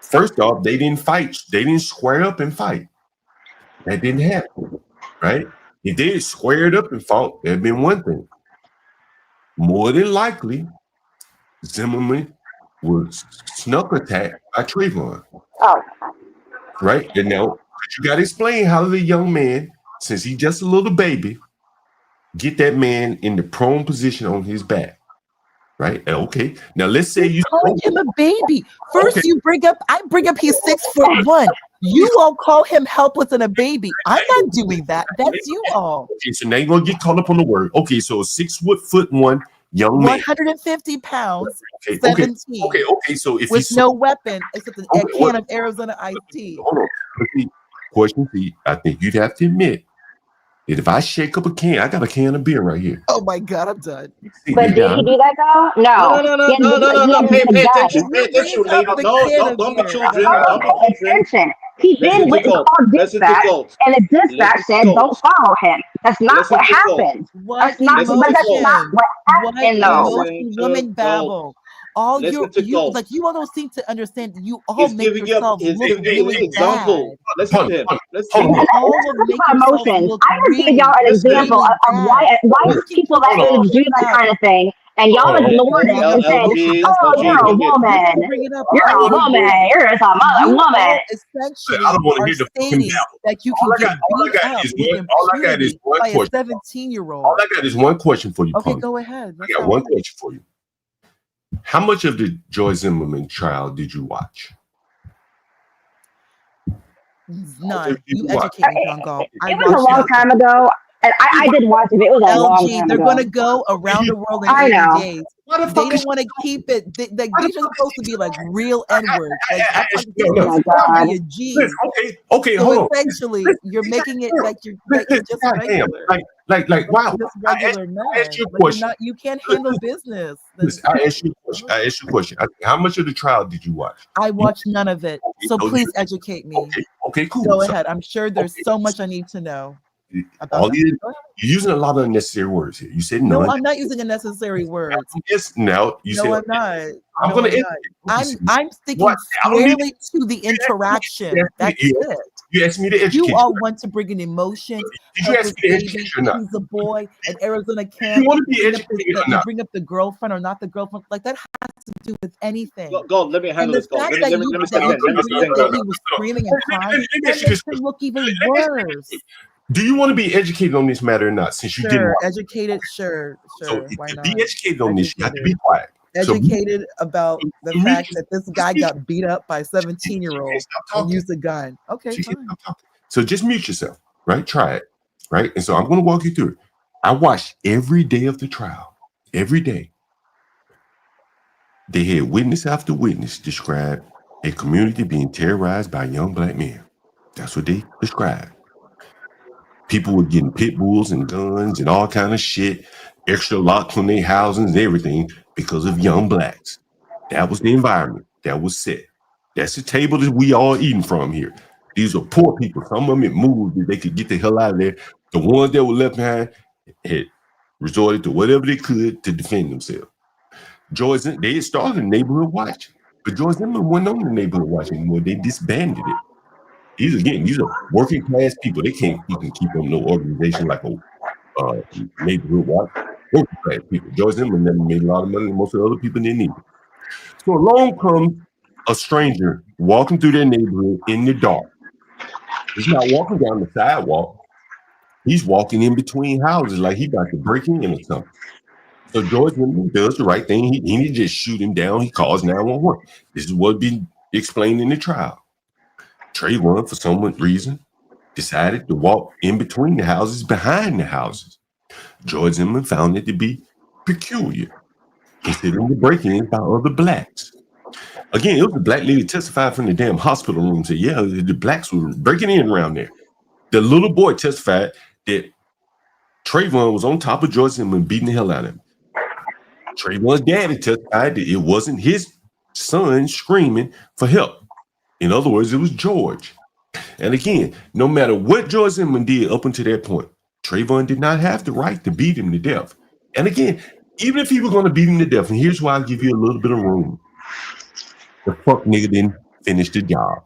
Speaker 1: first off, they didn't fight. They didn't square up and fight. That didn't happen, right? If they had squared up and fought, that'd been one thing. More than likely, Zimmerman was snuck attacked by Trayvon.
Speaker 8: Oh.
Speaker 1: Right? And now you got to explain how the young man, since he's just a little baby, get that man in the prone position on his back. Right? Okay. Now let's say you
Speaker 3: call him a baby. First, I bring up he's 6'1". You all call him helpless and a baby. I'm not doing that. That's you all.
Speaker 1: Okay, so now you're gonna get caught up on the word. Okay, so 6'1" young man,
Speaker 3: 150 pounds, 17.
Speaker 1: Okay. So if
Speaker 3: with no weapon except a can of Arizona iced tea.
Speaker 1: Hold on. Question C. I think you'd have to admit that if I shake up a can, I got a can of beer right here.
Speaker 3: Oh my God, I'm done.
Speaker 8: But did he do that though?
Speaker 17: No. Pay attention, lady. No, don't be children. Don't be children.
Speaker 8: He then went and called dispatch, and the dispatch said, "Don't follow him." That's not what happened. That's not what happened, though.
Speaker 3: Woman babble. All you all don't seem to understand. You all make yourselves look really bad.
Speaker 17: Listen to him.
Speaker 8: Emotions. I was giving y'all an example of why people that age do that kind of thing. And y'all ignored it and said, "Oh, you're a woman. You're a woman. You're just a woman."
Speaker 3: Essentially, I don't want to hear the stating that you can get beat up
Speaker 1: all I got is one
Speaker 3: by
Speaker 1: question.
Speaker 3: a 17-year-old.
Speaker 1: All I got is one question for you.
Speaker 3: Okay,
Speaker 1: Punk.
Speaker 3: go ahead.
Speaker 1: I got one question for you. How much of the Joy Zimmerman trial did you watch?
Speaker 3: None. You educate me, John Galt.
Speaker 8: It was a long time ago. And I did watch it. It was a long time
Speaker 3: they're
Speaker 8: ago.
Speaker 3: going to go around the world in 80 days. They don't want to keep it. These are supposed to be like real N-words.
Speaker 1: Okay, hold on.
Speaker 3: Essentially, you're making it like you're just regular.
Speaker 1: Like wow.
Speaker 3: Just regular man.
Speaker 1: I asked you a question.
Speaker 3: You can't handle business.
Speaker 1: I asked you a question. How much of the trial did you watch?
Speaker 3: I watched none of it. So please educate me.
Speaker 1: Okay, cool.
Speaker 3: Go ahead. I'm sure there's so much I need to know.
Speaker 1: You're using a lot of unnecessary words here. You said none.
Speaker 3: No, I'm not using unnecessary words.
Speaker 1: Yes, now you said.
Speaker 3: I'm not.
Speaker 1: I'm going to.
Speaker 3: I'm sticking squarely to the interaction. That's it.
Speaker 1: You asked me to educate.
Speaker 3: You all want to bring an emotion.
Speaker 1: Did you ask me to educate or not?
Speaker 3: He's a boy, an Arizona camp.
Speaker 1: You want to be educated or not?
Speaker 3: Bring up the girlfriend or not the girlfriend. Like that has to do with anything.
Speaker 17: Go, let me handle this.
Speaker 3: Let me step in. He was screaming and crying. That makes it look even worse.
Speaker 1: Do you want to be educated on this matter or not? Since you didn't.
Speaker 3: Educated, sure.
Speaker 1: So
Speaker 3: why not?
Speaker 1: Be educated on this. You have to be quiet.
Speaker 3: Educated about the fact that this guy got beat up by a 17-year-old and used a gun. Okay, fine.
Speaker 1: So just mute yourself, right? Try it, right? And so I'm going to walk you through it. I watched every day of the trial. Every day. They had witness after witness describe a community being terrorized by young black men. That's what they described. People were getting pit bulls and guns and all kind of shit, extra locks on their houses and everything because of young blacks. That was the environment that was set. That's the table that we all eating from here. These are poor people. Some of them had moved that they could get the hell out of there. The ones that were left behind had resorted to whatever they could to defend themselves. They had started a neighborhood watch, but Joy Zimmerman wasn't on the neighborhood watch anymore. They disbanded it. These are working class people. They can't even keep on no organization like a neighborhood watch. Working class people. Joy Zimmerman never made a lot of money, and most of the other people didn't either. So along comes a stranger walking through their neighborhood in the dark. He's not walking down the sidewalk. He's walking in between houses like he's about to break in or something. So Joy Zimmerman does the right thing. He didn't just shoot him down. He calls 911. This is what been explained in the trial. Trayvon, for some reason, decided to walk in between the houses, behind the houses. George Zimmerman found it to be peculiar, considering the break-ins by other blacks. Again, it was a black lady testified from the damn hospital room. Said, yeah, the blacks were breaking in around there. The little boy testified that Trayvon was on top of George Zimmerman beating the hell out of him. Trayvon's daddy testified that it wasn't his son screaming for help. In other words, it was George. And again, no matter what George Zimmerman did up until that point, Trayvon did not have the right to beat him to death. And again, even if he was going to beat him to death, and here's why I'll give you a little bit of room. The fuck nigga didn't finish the job.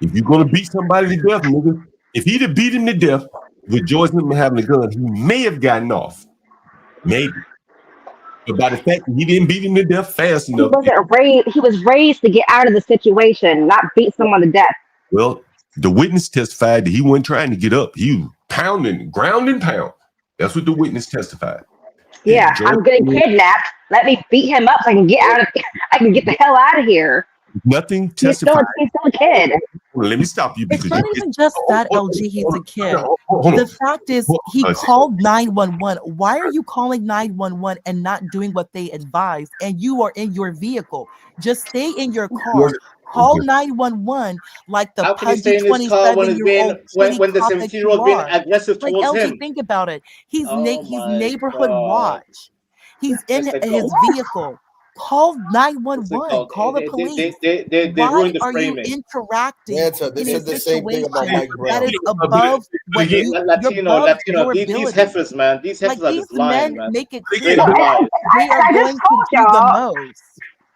Speaker 1: If you're going to beat somebody to death, nigga, if he'd have beat him to death with George Zimmerman having a gun, he may have gotten off. Maybe. But by the fact that he didn't beat him to death fast enough.
Speaker 8: He was raised to get out of the situation, not beat someone to death.
Speaker 1: Well, the witness testified that he wasn't trying to get up. He was pounding, ground and pound. That's what the witness testified.
Speaker 8: Yeah, I'm getting kidnapped. Let me beat him up so I can get out of. I can get the hell out of here.
Speaker 1: Nothing testified.
Speaker 8: He's still a kid.
Speaker 1: Let me stop you.
Speaker 3: It's not even just that, LG. He's a kid. The fact is, he called 911. Why are you calling 911 and not doing what they advised? And you are in your vehicle. Just stay in your car. Call 911 like the pudgy 27-year-old
Speaker 17: when the 17-year-old being aggressive
Speaker 3: like
Speaker 17: towards
Speaker 3: LG,
Speaker 17: him.
Speaker 3: think about it. He's
Speaker 17: Oh
Speaker 3: he's
Speaker 17: my
Speaker 3: neighborhood
Speaker 17: God.
Speaker 3: watch. He's in his vehicle. Call 911. Call the police.
Speaker 17: They
Speaker 3: Why
Speaker 17: ruined the
Speaker 3: are you
Speaker 17: framing.
Speaker 3: interacting
Speaker 7: They
Speaker 3: in a
Speaker 7: said the same
Speaker 3: situation
Speaker 7: thing about Mike Brown.
Speaker 3: that is above what you, you're
Speaker 17: Latino,
Speaker 3: above your
Speaker 17: these
Speaker 3: ability?
Speaker 17: heifers, man. These heifers
Speaker 3: Like
Speaker 17: are
Speaker 3: these
Speaker 17: just lying,
Speaker 3: men
Speaker 17: man.
Speaker 3: make it
Speaker 17: Straight
Speaker 3: clear
Speaker 17: up
Speaker 3: that
Speaker 17: lies.
Speaker 3: they are going to do the most.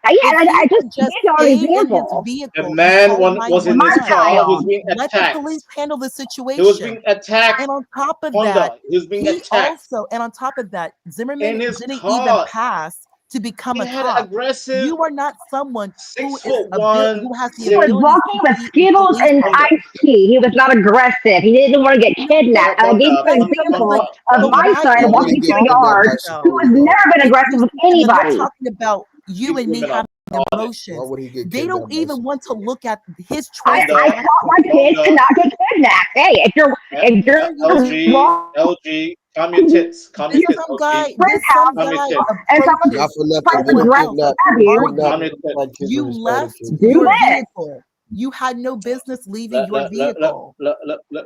Speaker 8: I
Speaker 3: If
Speaker 8: just
Speaker 3: he would just
Speaker 8: gave y'all an
Speaker 3: stay in his
Speaker 8: example.
Speaker 3: vehicle
Speaker 17: The
Speaker 3: and
Speaker 17: man
Speaker 3: call
Speaker 17: was in his
Speaker 3: 911,
Speaker 17: car. He was being
Speaker 3: let the
Speaker 17: attacked.
Speaker 3: police handle the
Speaker 17: He was
Speaker 3: situation.
Speaker 17: being attacked.
Speaker 3: And on top of
Speaker 17: Honda.
Speaker 3: that,
Speaker 17: He was being
Speaker 3: he
Speaker 17: attacked
Speaker 3: also, and on top of that, Zimmerman
Speaker 17: in his
Speaker 3: didn't even
Speaker 17: car.
Speaker 3: pass to become
Speaker 17: He
Speaker 3: a
Speaker 17: had
Speaker 3: cop.
Speaker 17: aggressive
Speaker 3: You are not someone who is
Speaker 17: 6'1"
Speaker 3: who has the
Speaker 8: He was
Speaker 3: ability
Speaker 8: walking
Speaker 3: to
Speaker 8: with
Speaker 3: be in
Speaker 8: Skittles
Speaker 3: police
Speaker 8: and
Speaker 3: officer.
Speaker 8: iced tea. He was not aggressive. He didn't want to get kidnapped. And I gave you an example of
Speaker 3: So
Speaker 8: my
Speaker 3: why
Speaker 8: son
Speaker 3: even
Speaker 8: walking through the yard who has never been aggressive with
Speaker 3: and then they're
Speaker 8: anybody.
Speaker 3: talking about you and me having emotions.
Speaker 7: would he get
Speaker 3: They don't
Speaker 7: kidnapped by
Speaker 3: even want to look at his
Speaker 8: I
Speaker 3: choice of
Speaker 8: taught my kids to not get kidnapped. Hey, if you're
Speaker 17: LG, calm your tits. Calm your tits,
Speaker 3: some
Speaker 17: LG.
Speaker 3: guy, this some
Speaker 17: Calm your
Speaker 3: guy
Speaker 17: tits.
Speaker 8: and someone
Speaker 7: Not for nothing.
Speaker 8: tries to
Speaker 7: Women
Speaker 8: grab
Speaker 7: kidnap
Speaker 8: you,
Speaker 17: Calm your tits.
Speaker 7: like kids
Speaker 3: you
Speaker 7: when they started
Speaker 3: left
Speaker 7: kids.
Speaker 8: do
Speaker 3: your
Speaker 8: that.
Speaker 3: vehicle. You had no business leaving your vehicle.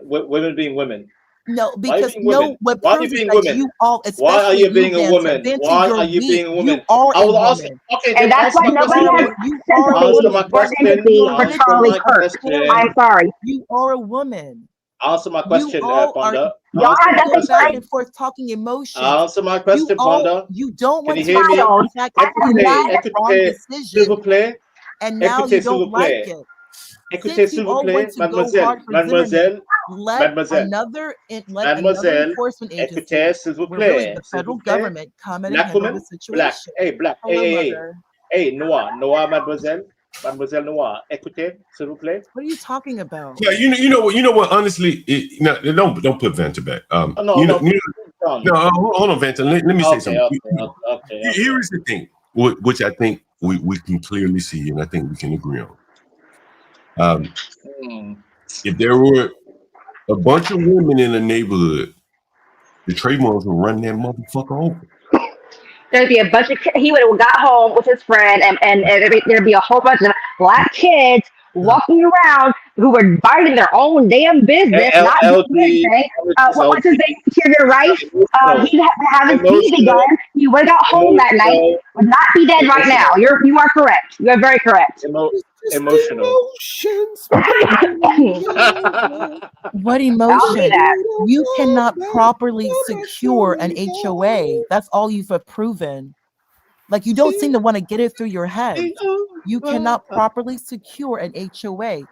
Speaker 17: Women being women.
Speaker 3: No,
Speaker 17: Why are you
Speaker 3: because
Speaker 17: being women?
Speaker 3: what
Speaker 17: Why are you
Speaker 3: proves is
Speaker 17: being
Speaker 3: that
Speaker 17: women?
Speaker 3: you all,
Speaker 17: Why are
Speaker 3: especially
Speaker 17: you being a
Speaker 3: Vanta,
Speaker 17: woman?
Speaker 3: Vanta,
Speaker 17: Why
Speaker 3: you're
Speaker 17: are you
Speaker 3: weak.
Speaker 17: being a woman?
Speaker 3: You are
Speaker 17: I
Speaker 3: a
Speaker 17: will ask.
Speaker 3: woman.
Speaker 17: Okay,
Speaker 8: And
Speaker 17: then
Speaker 8: that's
Speaker 17: answer
Speaker 8: why
Speaker 17: my
Speaker 8: nobody has
Speaker 17: question.
Speaker 3: You
Speaker 8: sense
Speaker 3: are a
Speaker 8: of
Speaker 17: Answer
Speaker 3: woman.
Speaker 17: my
Speaker 8: or
Speaker 17: question.
Speaker 8: empathy
Speaker 3: You're
Speaker 8: for
Speaker 17: Answer
Speaker 8: Charlie
Speaker 17: my
Speaker 8: Kirk.
Speaker 17: question.
Speaker 8: I'm sorry.
Speaker 3: You are a woman.
Speaker 17: Answer my
Speaker 3: You
Speaker 17: question,
Speaker 3: all are
Speaker 17: Ponda.
Speaker 8: Y'all
Speaker 17: Answer
Speaker 8: had
Speaker 17: my
Speaker 8: nothing
Speaker 3: back
Speaker 17: question.
Speaker 3: and forth talking emotions.
Speaker 17: Answer my question, Ponda.
Speaker 3: You don't
Speaker 17: Can
Speaker 3: want
Speaker 17: you
Speaker 3: to
Speaker 17: hear me?
Speaker 8: Child,
Speaker 3: in fact, you
Speaker 17: Écoutez,
Speaker 3: made the wrong
Speaker 17: écoutez, s'il vous
Speaker 3: decision
Speaker 17: plaît.
Speaker 3: and now you
Speaker 17: Écoutez, s'il
Speaker 3: don't
Speaker 17: vous
Speaker 3: like
Speaker 17: plaît.
Speaker 3: it.
Speaker 17: Écoutez,
Speaker 3: Since
Speaker 17: s'il
Speaker 3: you
Speaker 17: vous
Speaker 3: all
Speaker 17: plaît,
Speaker 3: want to go
Speaker 17: mademoiselle,
Speaker 3: hard for Zimmerman,
Speaker 17: mademoiselle,
Speaker 3: let
Speaker 17: mademoiselle,
Speaker 3: another
Speaker 17: mademoiselle.
Speaker 3: enforcement
Speaker 17: Écoutez,
Speaker 3: agency,
Speaker 17: s'il vous
Speaker 3: where really
Speaker 17: plaît,
Speaker 3: the
Speaker 17: s'il vous
Speaker 3: federal
Speaker 17: plaît.
Speaker 3: government come in and
Speaker 17: Black
Speaker 3: handle
Speaker 17: woman,
Speaker 3: the
Speaker 17: black.
Speaker 3: situation.
Speaker 17: Hey, black. Hey,
Speaker 3: Hello,
Speaker 17: hey, hey.
Speaker 3: mother.
Speaker 17: Hey, Noah, mademoiselle, mademoiselle Noah. Écoutez, s'il vous plaît.
Speaker 3: What are you talking about?
Speaker 1: Yeah, you know what? Honestly, don't put Vanta back.
Speaker 17: Oh, no,
Speaker 1: Hold on, Vanta. Let me say something.
Speaker 17: Okay.
Speaker 1: Here is the thing, which I think we can clearly see, and I think we can agree on. If there were a bunch of women in a neighborhood, the Trayvons would run that motherfucker over.
Speaker 8: There'd be a bunch of he would have got home with his friend and there'd be a whole bunch of black kids walking around who were minding their own damn business, not doing anything. What's his name? Interior Rice. He'd have his BB gun. He would have got home that night. Would not be dead right now. You are correct. You are very correct.
Speaker 17: Emotional.
Speaker 3: What emotion? You cannot properly secure an HOA. That's all you've proven. Like you don't seem to want to get it through your head. You cannot properly secure an HOA.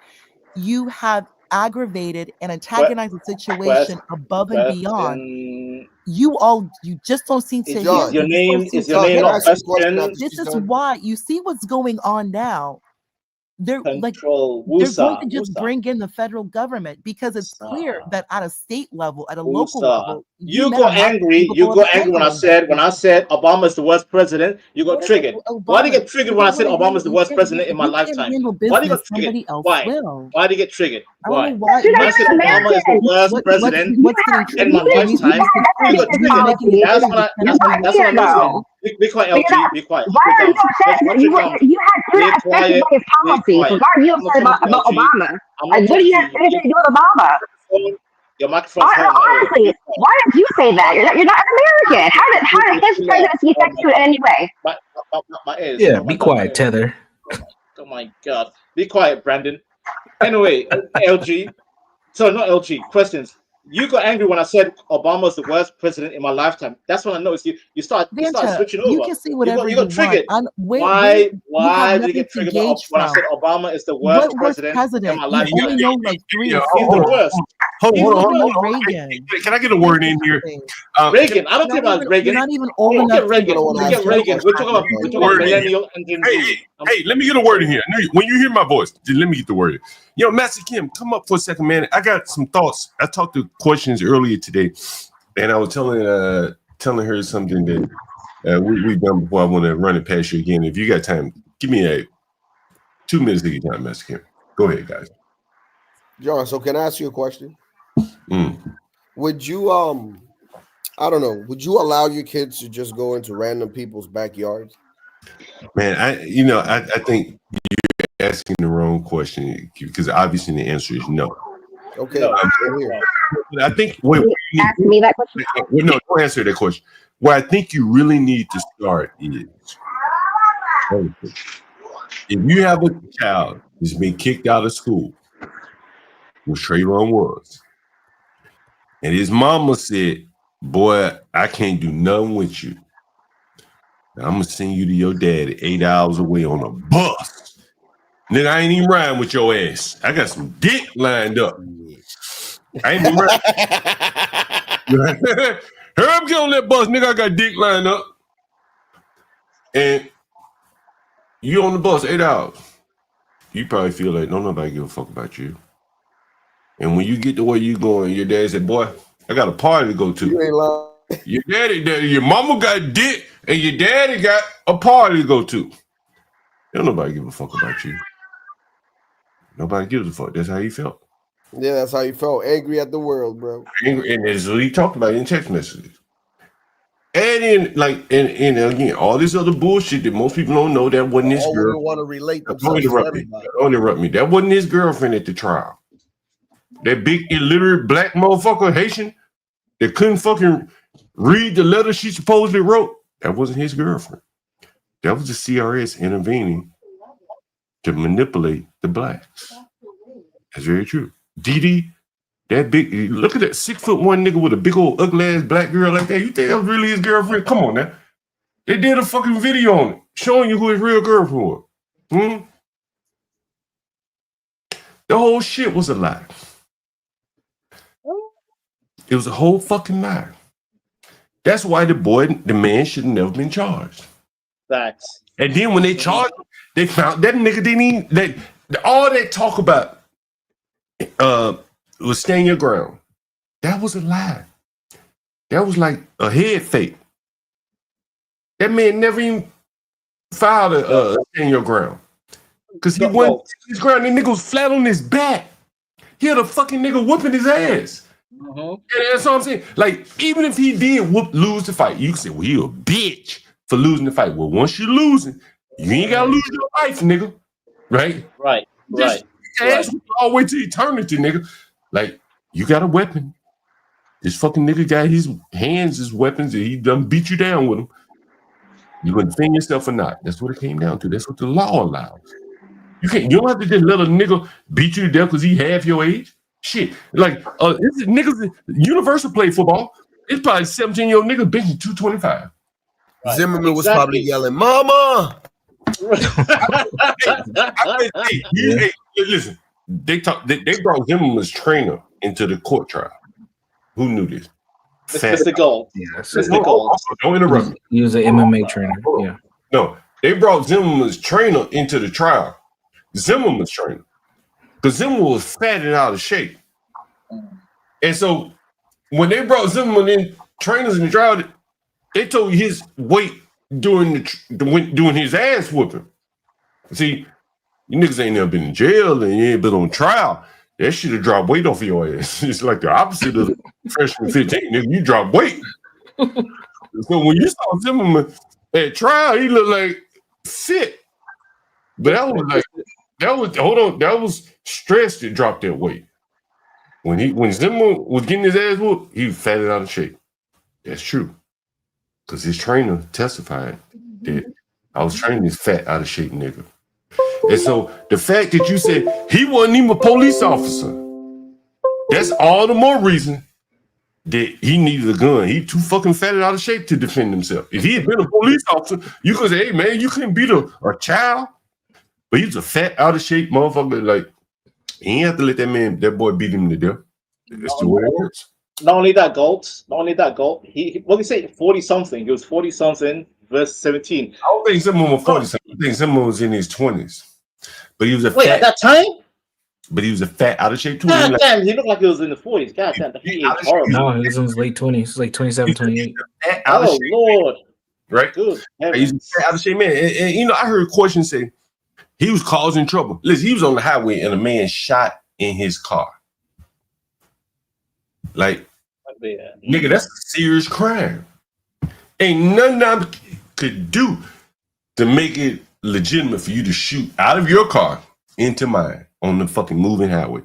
Speaker 3: You have aggravated and antagonized the situation above and beyond. You just don't seem to hear.
Speaker 17: Is your name not question?
Speaker 3: This is why you see what's going on now. they're like
Speaker 17: Control.
Speaker 3: they're going
Speaker 17: Wusa.
Speaker 3: to just
Speaker 17: Wusa.
Speaker 3: bring in the federal government because it's clear that at a state level, at a local
Speaker 17: Wusa.
Speaker 3: level,
Speaker 17: You
Speaker 3: men
Speaker 17: go
Speaker 3: are not
Speaker 17: angry. You
Speaker 3: capable
Speaker 17: go
Speaker 3: of
Speaker 17: angry when I
Speaker 3: handling
Speaker 17: said Obama's the worst president. You got
Speaker 3: what is
Speaker 17: triggered.
Speaker 3: Obama?
Speaker 17: Why do you get triggered when I
Speaker 3: You
Speaker 17: said
Speaker 3: don't wanna
Speaker 17: Obama's the
Speaker 3: handle,
Speaker 17: worst president in my
Speaker 3: you can't
Speaker 17: lifetime?
Speaker 3: handle
Speaker 17: Why do you
Speaker 3: business,
Speaker 17: get triggered?
Speaker 3: somebody else
Speaker 17: Why?
Speaker 3: will.
Speaker 17: Why do you get triggered?
Speaker 3: I don't know
Speaker 17: Why?
Speaker 3: why.
Speaker 8: You're
Speaker 17: When
Speaker 8: not
Speaker 17: I said
Speaker 8: even
Speaker 17: Obama is the
Speaker 8: American.
Speaker 17: worst president
Speaker 3: What's getting
Speaker 17: in my
Speaker 3: triggered?
Speaker 8: You
Speaker 3: You
Speaker 17: lifetime,
Speaker 8: had
Speaker 3: just
Speaker 8: that
Speaker 17: you got
Speaker 8: against
Speaker 3: you're
Speaker 17: triggered.
Speaker 3: making it
Speaker 8: policies
Speaker 17: That's
Speaker 3: clear
Speaker 17: when I.
Speaker 3: that
Speaker 8: just
Speaker 17: That's
Speaker 8: a
Speaker 17: when
Speaker 8: year
Speaker 17: I mentioned
Speaker 8: ago.
Speaker 17: it. Be quiet,
Speaker 8: But you're
Speaker 17: LG.
Speaker 8: not.
Speaker 17: Be quiet.
Speaker 8: Why
Speaker 17: Sit
Speaker 8: are you
Speaker 17: down.
Speaker 8: upset
Speaker 17: Just
Speaker 8: that
Speaker 17: watch
Speaker 8: you
Speaker 17: your
Speaker 8: were
Speaker 17: mouth.
Speaker 8: you're not
Speaker 17: Be
Speaker 8: upset
Speaker 17: quiet.
Speaker 8: about his
Speaker 17: Be
Speaker 8: policies?
Speaker 17: quiet.
Speaker 8: Why are you
Speaker 17: I'm not
Speaker 8: upset
Speaker 17: talking to
Speaker 8: about
Speaker 17: LG.
Speaker 8: Obama?
Speaker 17: I'm
Speaker 8: Like,
Speaker 17: not
Speaker 8: what do
Speaker 17: talking
Speaker 8: you
Speaker 17: to
Speaker 8: have
Speaker 17: you.
Speaker 8: anything to do with Obama?
Speaker 17: Your microphone's hurting my ear.
Speaker 8: Honestly, why did you say that? You're not an American. How did his presidency affect you in any way?
Speaker 17: My ears.
Speaker 4: Yeah,
Speaker 17: Oh my
Speaker 4: be
Speaker 17: god, my
Speaker 4: quiet,
Speaker 17: ears.
Speaker 4: Tether.
Speaker 17: Oh my god. Be quiet, Brandon. Anyway, LG. So not LG. Questions. You got angry when I said Obama's the worst president in my lifetime. That's when I noticed you start
Speaker 3: Vanta,
Speaker 17: switching
Speaker 3: you
Speaker 17: over.
Speaker 3: can say whatever
Speaker 17: You
Speaker 3: you
Speaker 17: got
Speaker 3: want.
Speaker 17: triggered.
Speaker 3: Where you have
Speaker 17: Why did you
Speaker 3: nothing
Speaker 17: get
Speaker 3: to
Speaker 17: triggered
Speaker 3: gauge
Speaker 17: when I
Speaker 3: from.
Speaker 17: said Obama is the
Speaker 3: What
Speaker 17: worst
Speaker 3: worst
Speaker 17: president in
Speaker 3: president?
Speaker 17: my
Speaker 3: You
Speaker 17: lifetime?
Speaker 3: only know like 3 or
Speaker 17: He's the
Speaker 3: 4.
Speaker 17: worst.
Speaker 1: Hold
Speaker 17: He's
Speaker 1: on,
Speaker 17: the
Speaker 1: hold on,
Speaker 17: worst.
Speaker 1: hold on.
Speaker 3: Reagan.
Speaker 1: Can I get a word in here?
Speaker 17: Reagan. I don't care about Reagan.
Speaker 3: You're not even old
Speaker 17: Forget
Speaker 3: enough to
Speaker 17: Reagan. Forget Reagan. We're talking about
Speaker 1: Word in here.
Speaker 17: millennial and Gen
Speaker 1: Hey,
Speaker 17: Z.
Speaker 1: hey, let me get a word in here. When you hear my voice, just let me get the word in. Yo, Master Kim, come up for a second, man. I got some thoughts. I talked to questions earlier today, and I was telling her something that we've done before. I want to run it past you again. If you got time, give me 2 minutes to get time, Master Kim. Go ahead, guys.
Speaker 7: John, so can I ask you a question?
Speaker 1: Mm.
Speaker 7: Would you I don't know, would you allow your kids to just go into random people's backyards?
Speaker 1: Man, I think you're asking the wrong question because obviously the answer is no.
Speaker 7: Okay.
Speaker 1: I think
Speaker 8: Ask me that question.
Speaker 1: No, don't answer that question. What I think you really need to start is if you have a child that's been kicked out of school, which Trayvon was, and his mama said, "Boy, I can't do nothing with you. I'm gonna send you to your daddy 8 hours away on a bus. Nigga, I ain't even riding with your ass. I got some dick lined up. I ain't even riding. Herb, get on that bus, nigga. I got dick lined up. And you on the bus 8 hours. You probably feel like don't nobody give a fuck about you. And when you get to where you going, your dad said, boy, I got a party to go to.
Speaker 7: You ain't lying.
Speaker 1: Your mama got dick, and your daddy got a party to go to. Don't nobody give a fuck about you. Nobody gives a fuck. That's how he felt.
Speaker 7: Yeah, that's how you felt. Angry at the world, bro.
Speaker 1: Angry, and that's what he talked about in text messages. And in again, all this other bullshit that most people don't know, that wasn't his
Speaker 7: All
Speaker 1: girl.
Speaker 7: women want to relate
Speaker 1: Don't
Speaker 7: themselves to
Speaker 1: interrupt me.
Speaker 7: everybody.
Speaker 1: Don't interrupt me. That wasn't his girlfriend at the trial. That big illiterate black motherfucker, Haitian, that couldn't fucking read the letter she supposedly wrote. That wasn't his girlfriend. That was the CRS intervening to manipulate the blacks. That's very true. Didi, that big, look at that 6'1" nigga with a big old ugly ass black girl like that. You think that was really his girlfriend? Come on now. They did a fucking video on it, showing you who his real girlfriend was. The whole shit was a lie. It was a whole fucking lie. That's why the man should have never been charged.
Speaker 17: Facts.
Speaker 1: And then when they charged him, they found that nigga didn't even, all that talk about was stand your ground. That was a lie. That was like a head fake. That man never even filed a stand your ground. Because he went his ground, and nigga was flat on his back. He had a fucking nigga whooping his ass. And that's what I'm saying. Like, even if he did lose the fight, you can say, well, he a bitch for losing the fight. Well, once you're losing, you ain't gotta lose your life, nigga. Right?
Speaker 17: Right.
Speaker 1: Just ass all the way to eternity, nigga. Like, you got a weapon. This fucking nigga got his hands as weapons, and he done beat you down with them. You gonna defend yourself or not? That's what it came down to. That's what the law allows. You don't have to just let a nigga beat you to death because he half your age. Shit. Like, this is niggas, Universal play football. It's probably 17-year-old nigga benching 225.
Speaker 7: Right. Zimmerman was probably yelling, Mama!
Speaker 1: Hey, listen, they brought Zimmerman's trainer into the court trial. Who knew this?
Speaker 17: Mr. Galt.
Speaker 4: Yeah,
Speaker 17: Mr. Galt.
Speaker 1: Don't interrupt me.
Speaker 4: He was an MMA trainer. Yeah.
Speaker 1: No, they brought Zimmerman's trainer into the trial. Zimmerman's trainer. Because Zimmerman was fat and out of shape. And so when they brought Zimmerman in, trainers in the trial, they told you his weight during his ass whooping. See, you niggas ain't never been in jail and you ain't been on trial. That should have dropped weight off your ass. It's like the opposite of freshman 15, nigga. You drop weight. So when you saw Zimmerman at trial, he looked like fit. But that was stress that dropped that weight. When Zimmerman was getting his ass whooped, he was fatted out of shape. That's true. Because his trainer testified that I was training this fat out of shape nigga. And so the fact that you said he wasn't even a police officer, that's all the more reason that he needed a gun. He too fucking fatted out of shape to defend himself. If he had been a police officer, you could say, hey man, you couldn't beat a child. But he was a fat, out of shape motherfucker. Like, he ain't have to let that boy beat him to death. That's the way it works.
Speaker 17: Not only that, Galt. He what did he say? 40-something. He was 40-something, verse 17.
Speaker 1: I don't think someone was 40-something. I think someone was in his 20s. But he was a
Speaker 17: Wait,
Speaker 1: fat.
Speaker 17: at that time?
Speaker 1: But he was a fat, out of shape too.
Speaker 17: God damn, he looked like he was in the 40s. God damn, he is horrible.
Speaker 4: No, he was in his late 20s, like 27, 28.
Speaker 17: Oh, Lord.
Speaker 1: Right?
Speaker 17: Good.
Speaker 1: He's a fat, out of shape man. And you know, I heard a question say, he was causing trouble. Listen, he was on the highway and a man shot in his car. Like, nigga, that's a serious crime. Ain't nothing I could do to make it legitimate for you to shoot out of your car into mine on the fucking moving highway.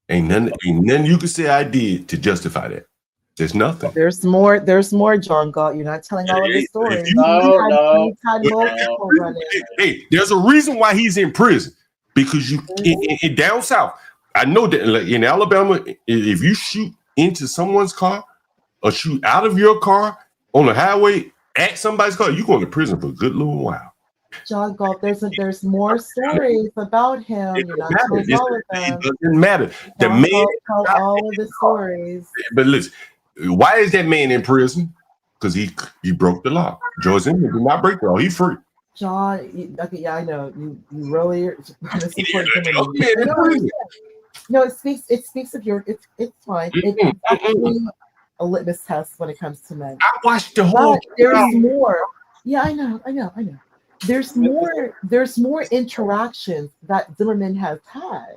Speaker 1: Ain't nothing you could say I did to justify that. There's nothing.
Speaker 3: There's more, John Galt. You're not telling all of the stories.
Speaker 1: Hey, there's a reason why he's in prison. Because you in down south, I know that like in Alabama, if you shoot into someone's car or shoot out of your car on the highway at somebody's car, you're going to prison for a good little while.
Speaker 3: John Galt, there's more stories about him. You're not telling all of them.
Speaker 1: It doesn't matter. The
Speaker 3: John
Speaker 1: man
Speaker 3: Galt tell all of the stories.
Speaker 1: But listen, why is that man in prison? Because he broke the law. George Zimmerman did not break the law. He's free.
Speaker 3: John, okay, yeah, I know you really are. No, it speaks of your. It's fine. It's actually a litmus test when it comes to men.
Speaker 1: I watched the whole.
Speaker 3: But there's more. Yeah, I know. There's more interactions that Zimmerman has had.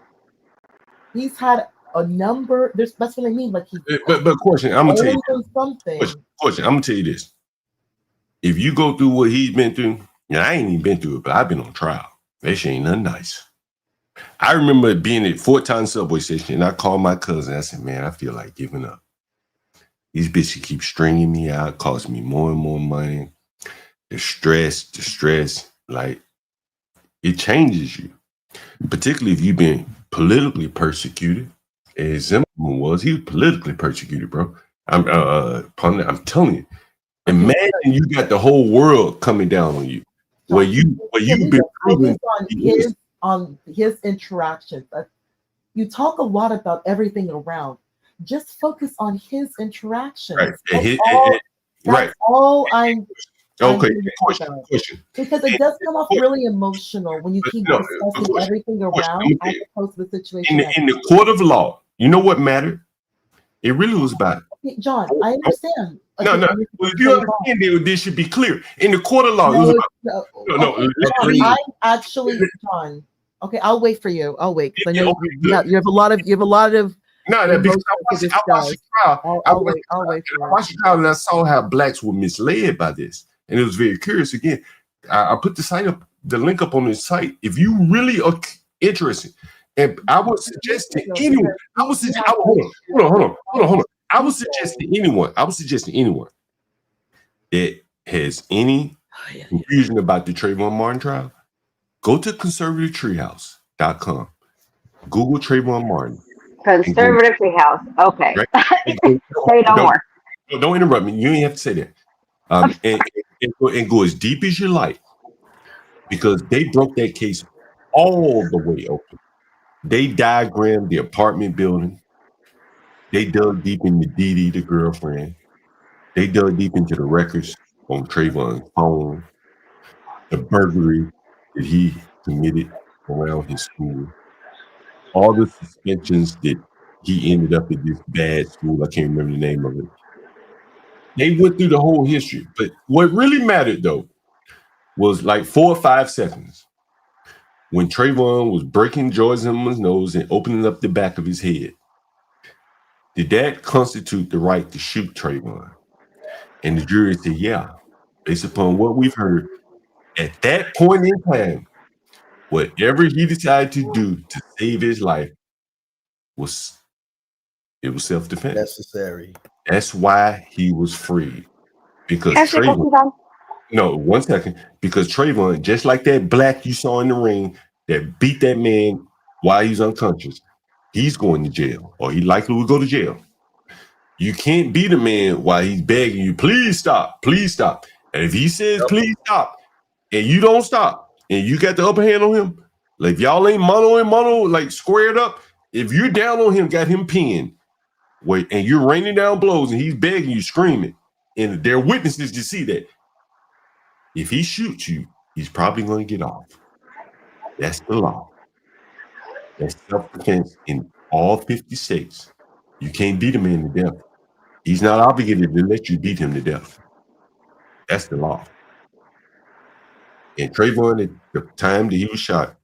Speaker 3: He's had a number. That's what I mean. Like
Speaker 1: But question, I'm gonna tell you
Speaker 3: something.
Speaker 1: Question, I'm gonna tell you this. If you go through what he's been through, I ain't even been through it, but I've been on trial. That shit ain't nothing nice. I remember being at Fort Town subway station, and I called my cousin. I said, "Man, I feel like giving up. These bitches keep stringing me out, costing me more and more money. The stress, like it changes you. Particularly if you've been politically persecuted, as Zimmerman was. He was politically persecuted, bro. I'm telling you. Imagine you got the whole world coming down on you, where you've been proven
Speaker 3: on his interactions. You talk a lot about everything around. Just focus on his interactions.
Speaker 1: Right.
Speaker 3: That's all I'm.
Speaker 1: Okay.
Speaker 3: Question. Because it does come off really emotional when you keep discussing everything around as opposed to the situation.
Speaker 1: In the court of law, you know what mattered? It really was about.
Speaker 3: Okay, John, I understand.
Speaker 1: No. Well, if you understand, this should be clear. In the court of law, it was about.
Speaker 3: I'm actually, John. Okay, I'll wait for you. I'll wait because I know you have a lot of.
Speaker 1: No, because I watched the trial.
Speaker 3: I'll wait for
Speaker 1: I watched the trial and I saw how blacks were misled by this, and it was very curious. Again, I put the link up on this site. If you really are interested, and I would suggest to anyone. Hold on. I would suggest to anyone that has any confusion about the Trayvon Martin trial, go to conservativetreehouse.com. Google Trayvon Martin.
Speaker 8: Conservative Treehouse. Okay.
Speaker 1: Right?
Speaker 8: Say no more.
Speaker 1: Don't interrupt me. You ain't have to say that. And go as deep as you like, because they broke that case all the way open. They diagrammed the apartment building. They dug deep into Dee Dee, the girlfriend. They dug deep into the records on Trayvon's phone, the burglary that he committed, around his school. All the suspensions that he ended up at this bad school, I can't remember the name of it. They went through the whole history. But what really mattered, though, was like 4 or 5 seconds when Trayvon was breaking George Zimmerman's nose and opening up the back of his head. Did that constitute the right to shoot Trayvon? And the jury said, yeah, based upon what we've heard. At that point in time, whatever he decided to do to save his life was self-defense.
Speaker 7: Necessary.
Speaker 1: That's why he was freed. Because Trayvon, no, 1 second. Because Trayvon, just like that black you saw in the ring that beat that man while he's unconscious, he's going to jail, or he likely will go to jail. You can't beat a man while he's begging you, please stop, please stop. And if he says, please stop, and you don't stop, and you got the upper hand on him, like y'all ain't mano and mano, like squared up, if you're down on him, got him pinned, wait, and you're raining down blows and he's begging you, screaming, and there are witnesses to see that. If he shoots you, he's probably going to get off. That's the law. That's self-defense in all 50 states. You can't beat a man to death. He's not obligated to let you beat him to death. That's the law. And Trayvon, at the time that he was shot,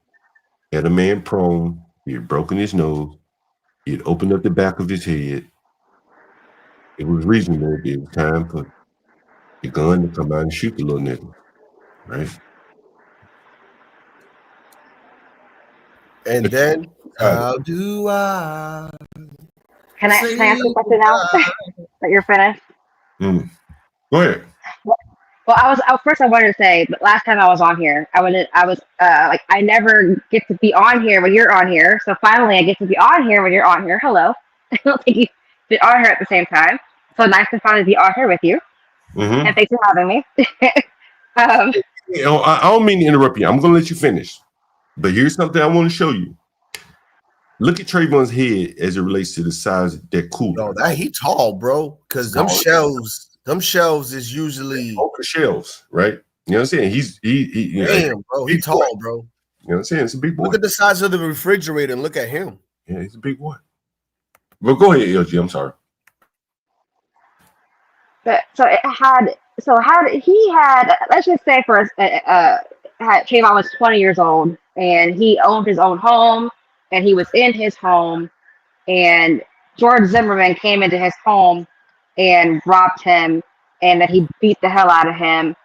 Speaker 1: had a man prone. He had broken his nose. He had opened up the back of his head. It was reasonable. It was time for the gun to come out and shoot the little nigga, right?
Speaker 7: And then, how do I?
Speaker 8: Can I ask a question now that you're finished?
Speaker 1: Go ahead.
Speaker 8: Well, first I wanted to say, but last time I was on here, I was like, I never get to be on here when you're on here. So finally I get to be on here when you're on here. Hello. I don't think you've been on here at the same time. So nice to finally be on here with you.
Speaker 1: Mm-hmm.
Speaker 8: And thanks for having me.
Speaker 1: I don't mean to interrupt you. I'm going to let you finish. But here's something I want to show you. Look at Trayvon's head as it relates to the size of that cooler.
Speaker 7: No, he tall, bro. Because them shelves is usually
Speaker 1: open shelves, right? You know what I'm saying?
Speaker 7: Damn, bro, he tall, bro.
Speaker 1: You know what I'm saying? It's a big boy.
Speaker 7: Look at the size of the refrigerator and look at him.
Speaker 1: Yeah, he's a big boy. Well, go ahead, LG. I'm sorry.
Speaker 8: But let's just say Trayvon was 20 years old and he owned his own home and he was in his home and George Zimmerman came into his home and robbed him and that he beat the hell out of him.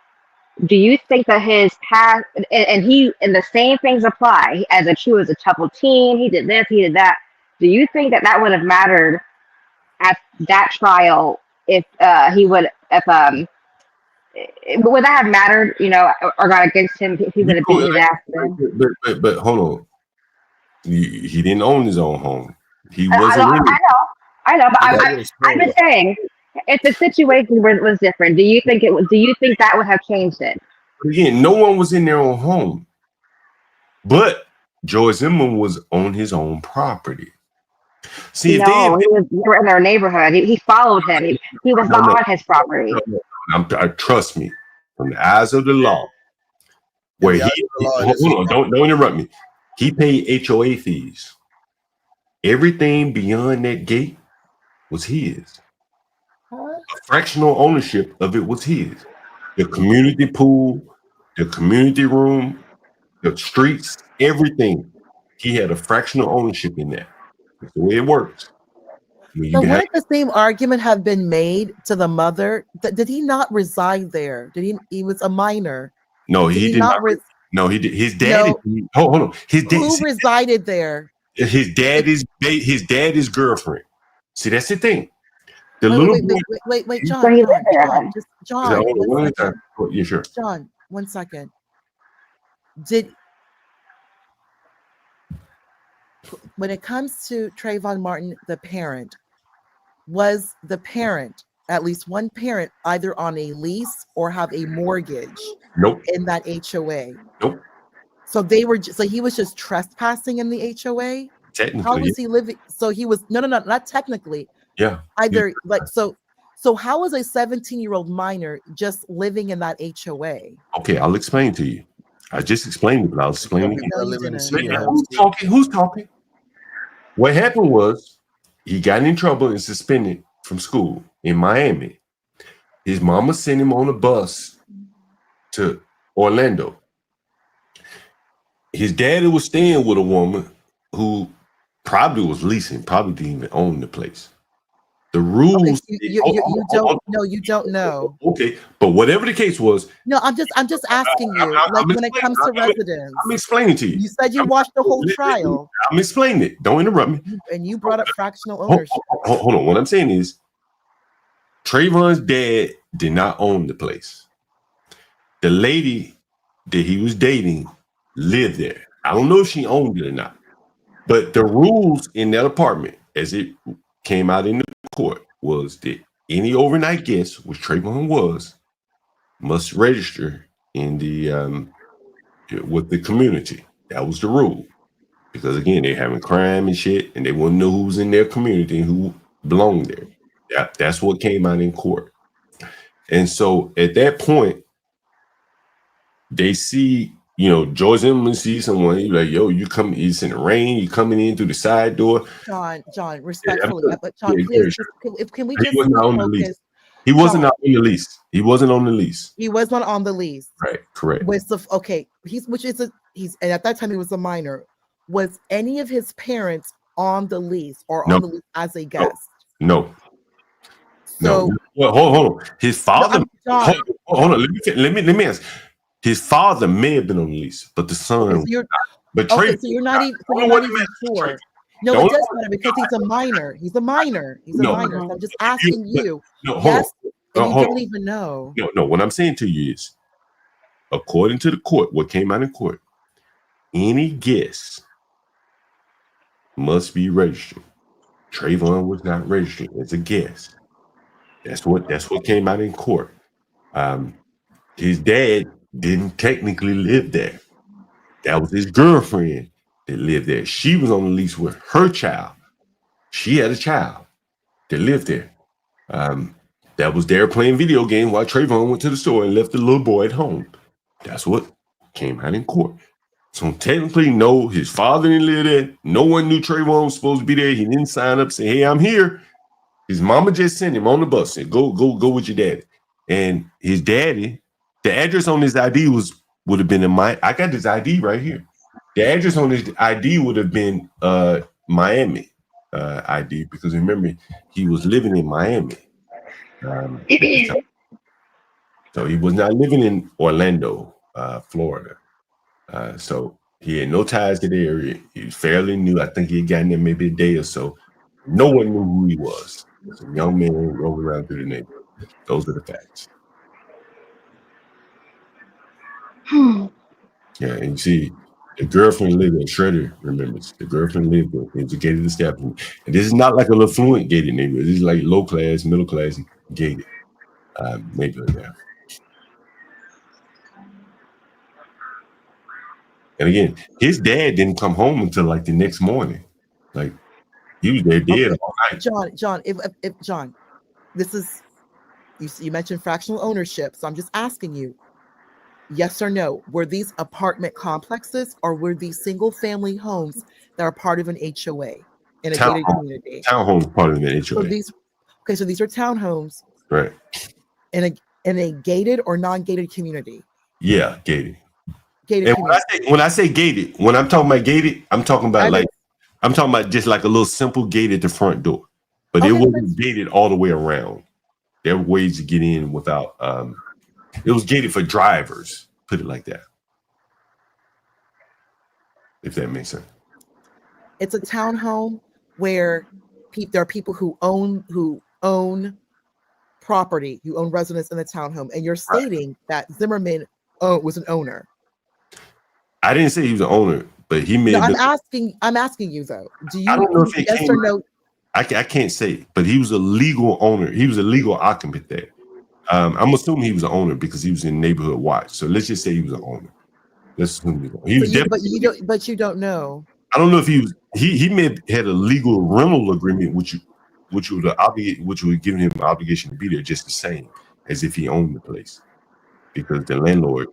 Speaker 8: Do you think that his past and the same things apply as he was a troubled teen, he did this, he did that. Do you think that would have mattered at that trial would that have mattered, or got against him if he would have beaten his ass?
Speaker 1: But hold on. He didn't own his own home. He wasn't.
Speaker 8: I know, but I'm just saying, if the situation was different, do you think that would have changed it?
Speaker 1: Again, no one was in their own home, but George Zimmerman was on his own property. See,
Speaker 8: they were in their neighborhood. He followed him. He was not on his property.
Speaker 1: Trust me, from the eyes of the law, where hold on, don't interrupt me. He paid HOA fees. Everything beyond that gate was his. A fractional ownership of it was his. The community pool, the community room, the streets, everything. He had a fractional ownership in that. That's the way it works.
Speaker 10: So wouldn't the same argument have been made to the mother? Did he not reside there? He was a minor.
Speaker 1: No, he did not. No, he did. His dad. Hold on.
Speaker 10: Who resided there?
Speaker 1: His dad is girlfriend. See, that's the thing. The
Speaker 10: Wait, John.
Speaker 1: Yeah, sure.
Speaker 10: John, 1 second. When it comes to Trayvon Martin, the parent, was the parent, at least one parent, either on a lease or have a mortgage?
Speaker 1: Nope.
Speaker 10: In that HOA?
Speaker 1: Nope.
Speaker 10: So he was just trespassing in the HOA?
Speaker 1: Technically.
Speaker 10: How was he living? So he was, no, not technically.
Speaker 1: Yeah.
Speaker 10: Either so how was a 17-year-old minor just living in that HOA?
Speaker 1: Okay, I'll explain to you. I just explained it, but I'll explain it
Speaker 7: People that live in the
Speaker 1: again.
Speaker 7: senior homes.
Speaker 1: Who's talking? Who's talking? What happened was he got in trouble and suspended from school in Miami. His mama sent him on a bus to Orlando. His daddy was staying with a woman who probably was leasing, probably didn't even own the place. The rules.
Speaker 10: You don't know. You don't know.
Speaker 1: Okay, but whatever the case was.
Speaker 10: No, I'm just asking you. Like when it comes to residents,
Speaker 1: I'm explaining to you.
Speaker 10: You said you watched the whole trial.
Speaker 1: I'm explaining it. Don't interrupt me.
Speaker 10: And you brought up fractional ownership.
Speaker 1: Hold on. What I'm saying is, Trayvon's dad did not own the place. The lady that he was dating lived there. I don't know if she owned it or not, but the rules in that apartment, as it came out in the court, was that any overnight guest, which Trayvon was, must register in the with the community. That was the rule, because again, they're having crime and shit, and they wouldn't know who's in their community and who belonged there. That's what came out in court. And so at that point, they see, George Zimmerman sees someone, he's like, yo, it's in the rain, you coming in through the side door.
Speaker 10: John, respectfully, but John, please, can we just
Speaker 1: he wasn't on the lease. He wasn't on the lease. He wasn't on the lease.
Speaker 10: He was not on the lease.
Speaker 1: Right, correct.
Speaker 10: And at that time he was a minor. Was any of his parents on the lease or on the lease as a guest?
Speaker 1: No.
Speaker 10: So,
Speaker 1: Well, hold on. His father. Hold on. Let me ask. His father may have been on the lease, but the son.
Speaker 10: So you're not even sure. No, it does matter because he's a minor. He's a minor. So I'm just asking you.
Speaker 1: No,
Speaker 10: hold on. And you don't even know.
Speaker 1: No. What I'm saying to you is, according to the court, what came out in court, any guest must be registered. Trayvon was not registered as a guest. That's what came out in court. His dad didn't technically live there. That was his girlfriend that lived there. She was on the lease with her child. She had a child that lived there. That was there playing video games while Trayvon went to the store and left the little boy at home. That's what came out in court. So technically, no, his father didn't live there. No one knew Trayvon was supposed to be there. He didn't sign up, say, hey, I'm here. His mama just sent him on the bus and go with your daddy. And his daddy, the address on his ID would have been I got his ID right here. The address on his ID would have been Miami ID, because remember, he was living in Miami. So he was not living in Orlando, Florida. So he had no ties to the area. He was fairly new. I think he had gotten there maybe a day or so. No one knew who he was. He was a young man rolling around through the neighborhood. Those are the facts. Yeah, and you see, the girlfriend lived there. Shredder remembers. The girlfriend lived there. It was a gated establishment. And this is not like a little fluent gated neighborhood. This is like low class, middle class gated neighborhood there. And again, his dad didn't come home until like the next morning. Like, he was there dead all night.
Speaker 10: John, if John, this is, you mentioned fractional ownership, so I'm just asking you, yes or no, were these apartment complexes or were these single family homes that are part of an HOA in a gated community?
Speaker 1: Townhomes part of an HOA.
Speaker 10: So these are townhomes,
Speaker 1: right?
Speaker 10: In a gated or non-gated community.
Speaker 1: Yeah, gated.
Speaker 10: Gated.
Speaker 1: And when I say gated, when I'm talking about gated, I'm talking about just like a little simple gate at the front door, but it wasn't gated all the way around. There were ways to get in without. It was gated for drivers. Put it like that, if that makes sense.
Speaker 10: It's a townhome where there are people who own property, who own residence in the townhome, and you're stating that Zimmerman was an owner.
Speaker 1: I didn't say he was an owner, but he made.
Speaker 10: No, I'm asking you though. Do you?
Speaker 1: I don't know if it
Speaker 10: yes or no?
Speaker 1: I can't say, but he was a legal owner. He was a legal occupant there. I'm assuming he was an owner because he was in neighborhood watch. So let's just say he was an owner. Let's assume he was.
Speaker 10: But you don't know.
Speaker 1: I don't know if he was. He may have had a legal rental agreement, which would give him an obligation to be there just the same as if he owned the place, because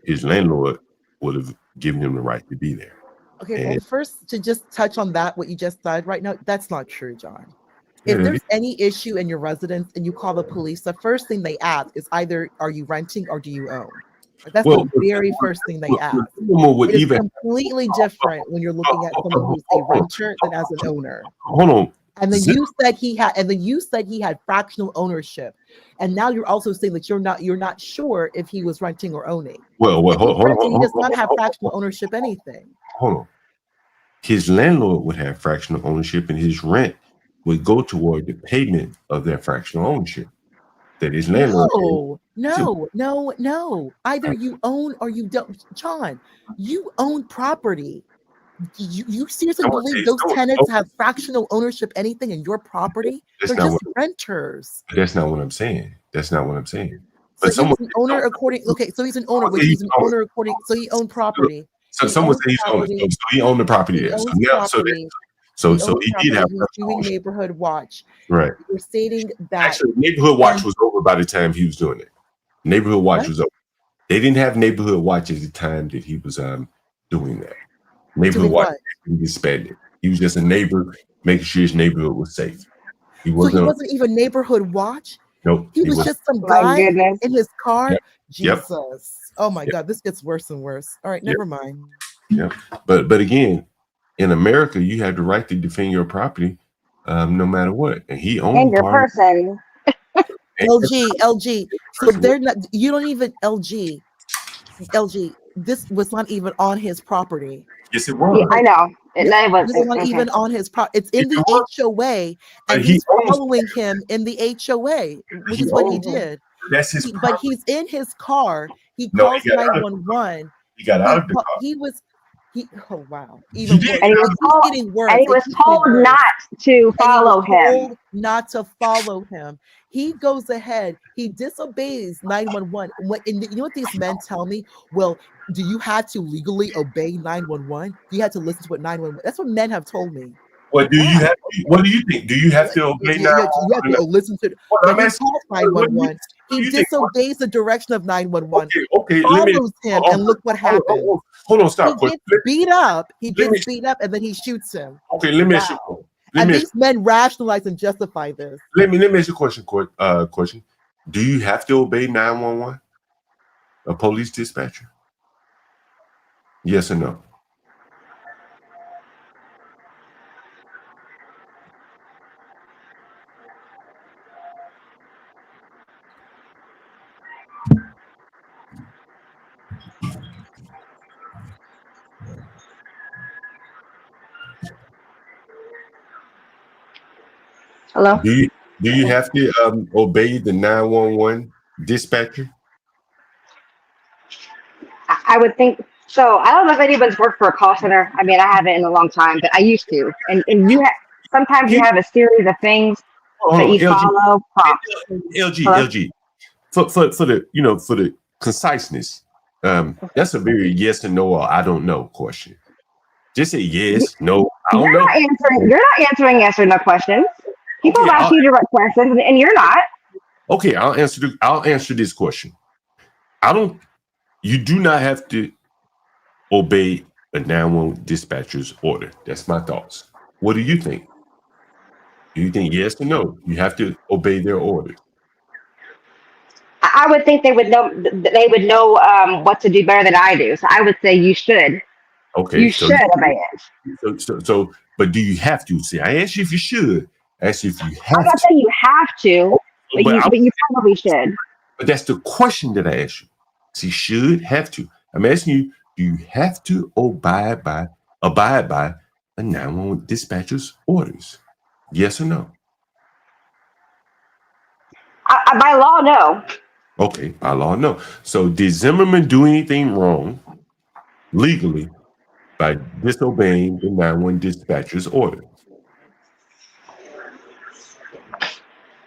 Speaker 1: his landlord would have giving him the right to be there.
Speaker 10: Okay, well,
Speaker 1: And
Speaker 10: first to just touch on that, what you just said right now, that's not true, John. If there's any issue in your residence and you call the police, the first thing they ask is either are you renting or do you own? That's the very first thing they ask. It is completely different when you're looking at someone who's a renter than as an owner.
Speaker 1: Hold on.
Speaker 10: And then you said he had fractional ownership, and now you're also saying that you're not sure if he was renting or owning.
Speaker 1: Well,
Speaker 10: He does not have fractional ownership anything.
Speaker 1: Hold on. His landlord would have fractional ownership, and his rent would go toward the payment of that fractional ownership. That his landlord.
Speaker 10: No. Either you own or you don't. John, you own property. You seriously believe those tenants have fractional ownership anything in your property? They're just renters.
Speaker 1: That's not what I'm saying.
Speaker 10: But so he's an owner according. Okay, so he's an owner. Which he's an owner according. So he owned property.
Speaker 1: So someone said he's owner. So he owned the property there. So he did have.
Speaker 10: He's doing neighborhood watch.
Speaker 1: Right.
Speaker 10: You're stating that
Speaker 1: actually neighborhood watch was over by the time he was doing it. Neighborhood watch was over. They didn't have neighborhood watch at the time that he was doing that. Neighborhood watch disbanded. He was just a neighbor making sure his neighborhood was safe. He wasn't
Speaker 10: even neighborhood watch.
Speaker 1: Nope.
Speaker 10: He was just some guy in his car.
Speaker 1: Yep.
Speaker 10: Jesus. Oh my God, this gets worse and worse. All right, never mind.
Speaker 1: Yeah. But again, in America, you have the right to defend your property no matter what. And he owned
Speaker 8: and your person.
Speaker 10: LG. So they're not, you don't even LG. This was not even on his property.
Speaker 1: Yes, it was.
Speaker 8: Yeah, I know. It
Speaker 10: was not even on his property. It's in the HOA, and he's following him in the HOA, which is what he did.
Speaker 1: That's his.
Speaker 10: But he's in his car. He calls 911.
Speaker 1: He got out of the car.
Speaker 10: Oh wow! Even worse.
Speaker 8: And he was told not to follow him.
Speaker 10: Not to follow him. He goes ahead. He disobeys 911. You know what these men tell me? Well, do you have to legally obey 911? You had to listen to what 911. That's what men have told me.
Speaker 1: What do you have? What do you think? Do you have to obey 911?
Speaker 10: You have to listen to. When he calls 911, he disobeys the direction of 911.
Speaker 1: Okay.
Speaker 10: Follows him, and look what happened.
Speaker 1: Hold on, stop.
Speaker 10: He gets beat up. He gets beat up, and then he shoots him.
Speaker 1: Okay, let me ask you.
Speaker 10: And these men rationalize and justify this.
Speaker 1: Let me ask you a question. Do you have to obey 911? A police dispatcher? Yes or no?
Speaker 8: Hello?
Speaker 1: Do you have to obey the 911 dispatcher?
Speaker 8: I would think so. I don't know if anyone's worked for a call center. I mean, I haven't in a long time, but I used to. And you sometimes you have a series of things that you follow.
Speaker 1: LG. For the conciseness, that's a very yes or no or I don't know question. Just say yes, no, I don't know.
Speaker 8: You're not answering yes or no questions. People ask you direct questions, and you're not.
Speaker 1: Okay, I'll answer this question. You do not have to obey a 911 dispatcher's order. That's my thoughts. What do you think? Do you think yes or no? You have to obey their orders.
Speaker 8: I would think they would know. They would know what to do better than I do. So I would say you should.
Speaker 1: Okay,
Speaker 8: you should obey it.
Speaker 1: So, but do you have to? See, I asked you if you should. I asked you if you have
Speaker 8: I'm not saying you have to, but you probably should.
Speaker 1: But that's the question that I asked you. See, should, have to. I'm asking you, do you have to abide by a 911 dispatcher's orders? Yes or no?
Speaker 8: By law, no.
Speaker 1: Okay, by law, no. So did Zimmerman do anything wrong legally by disobeying the 911 dispatcher's order?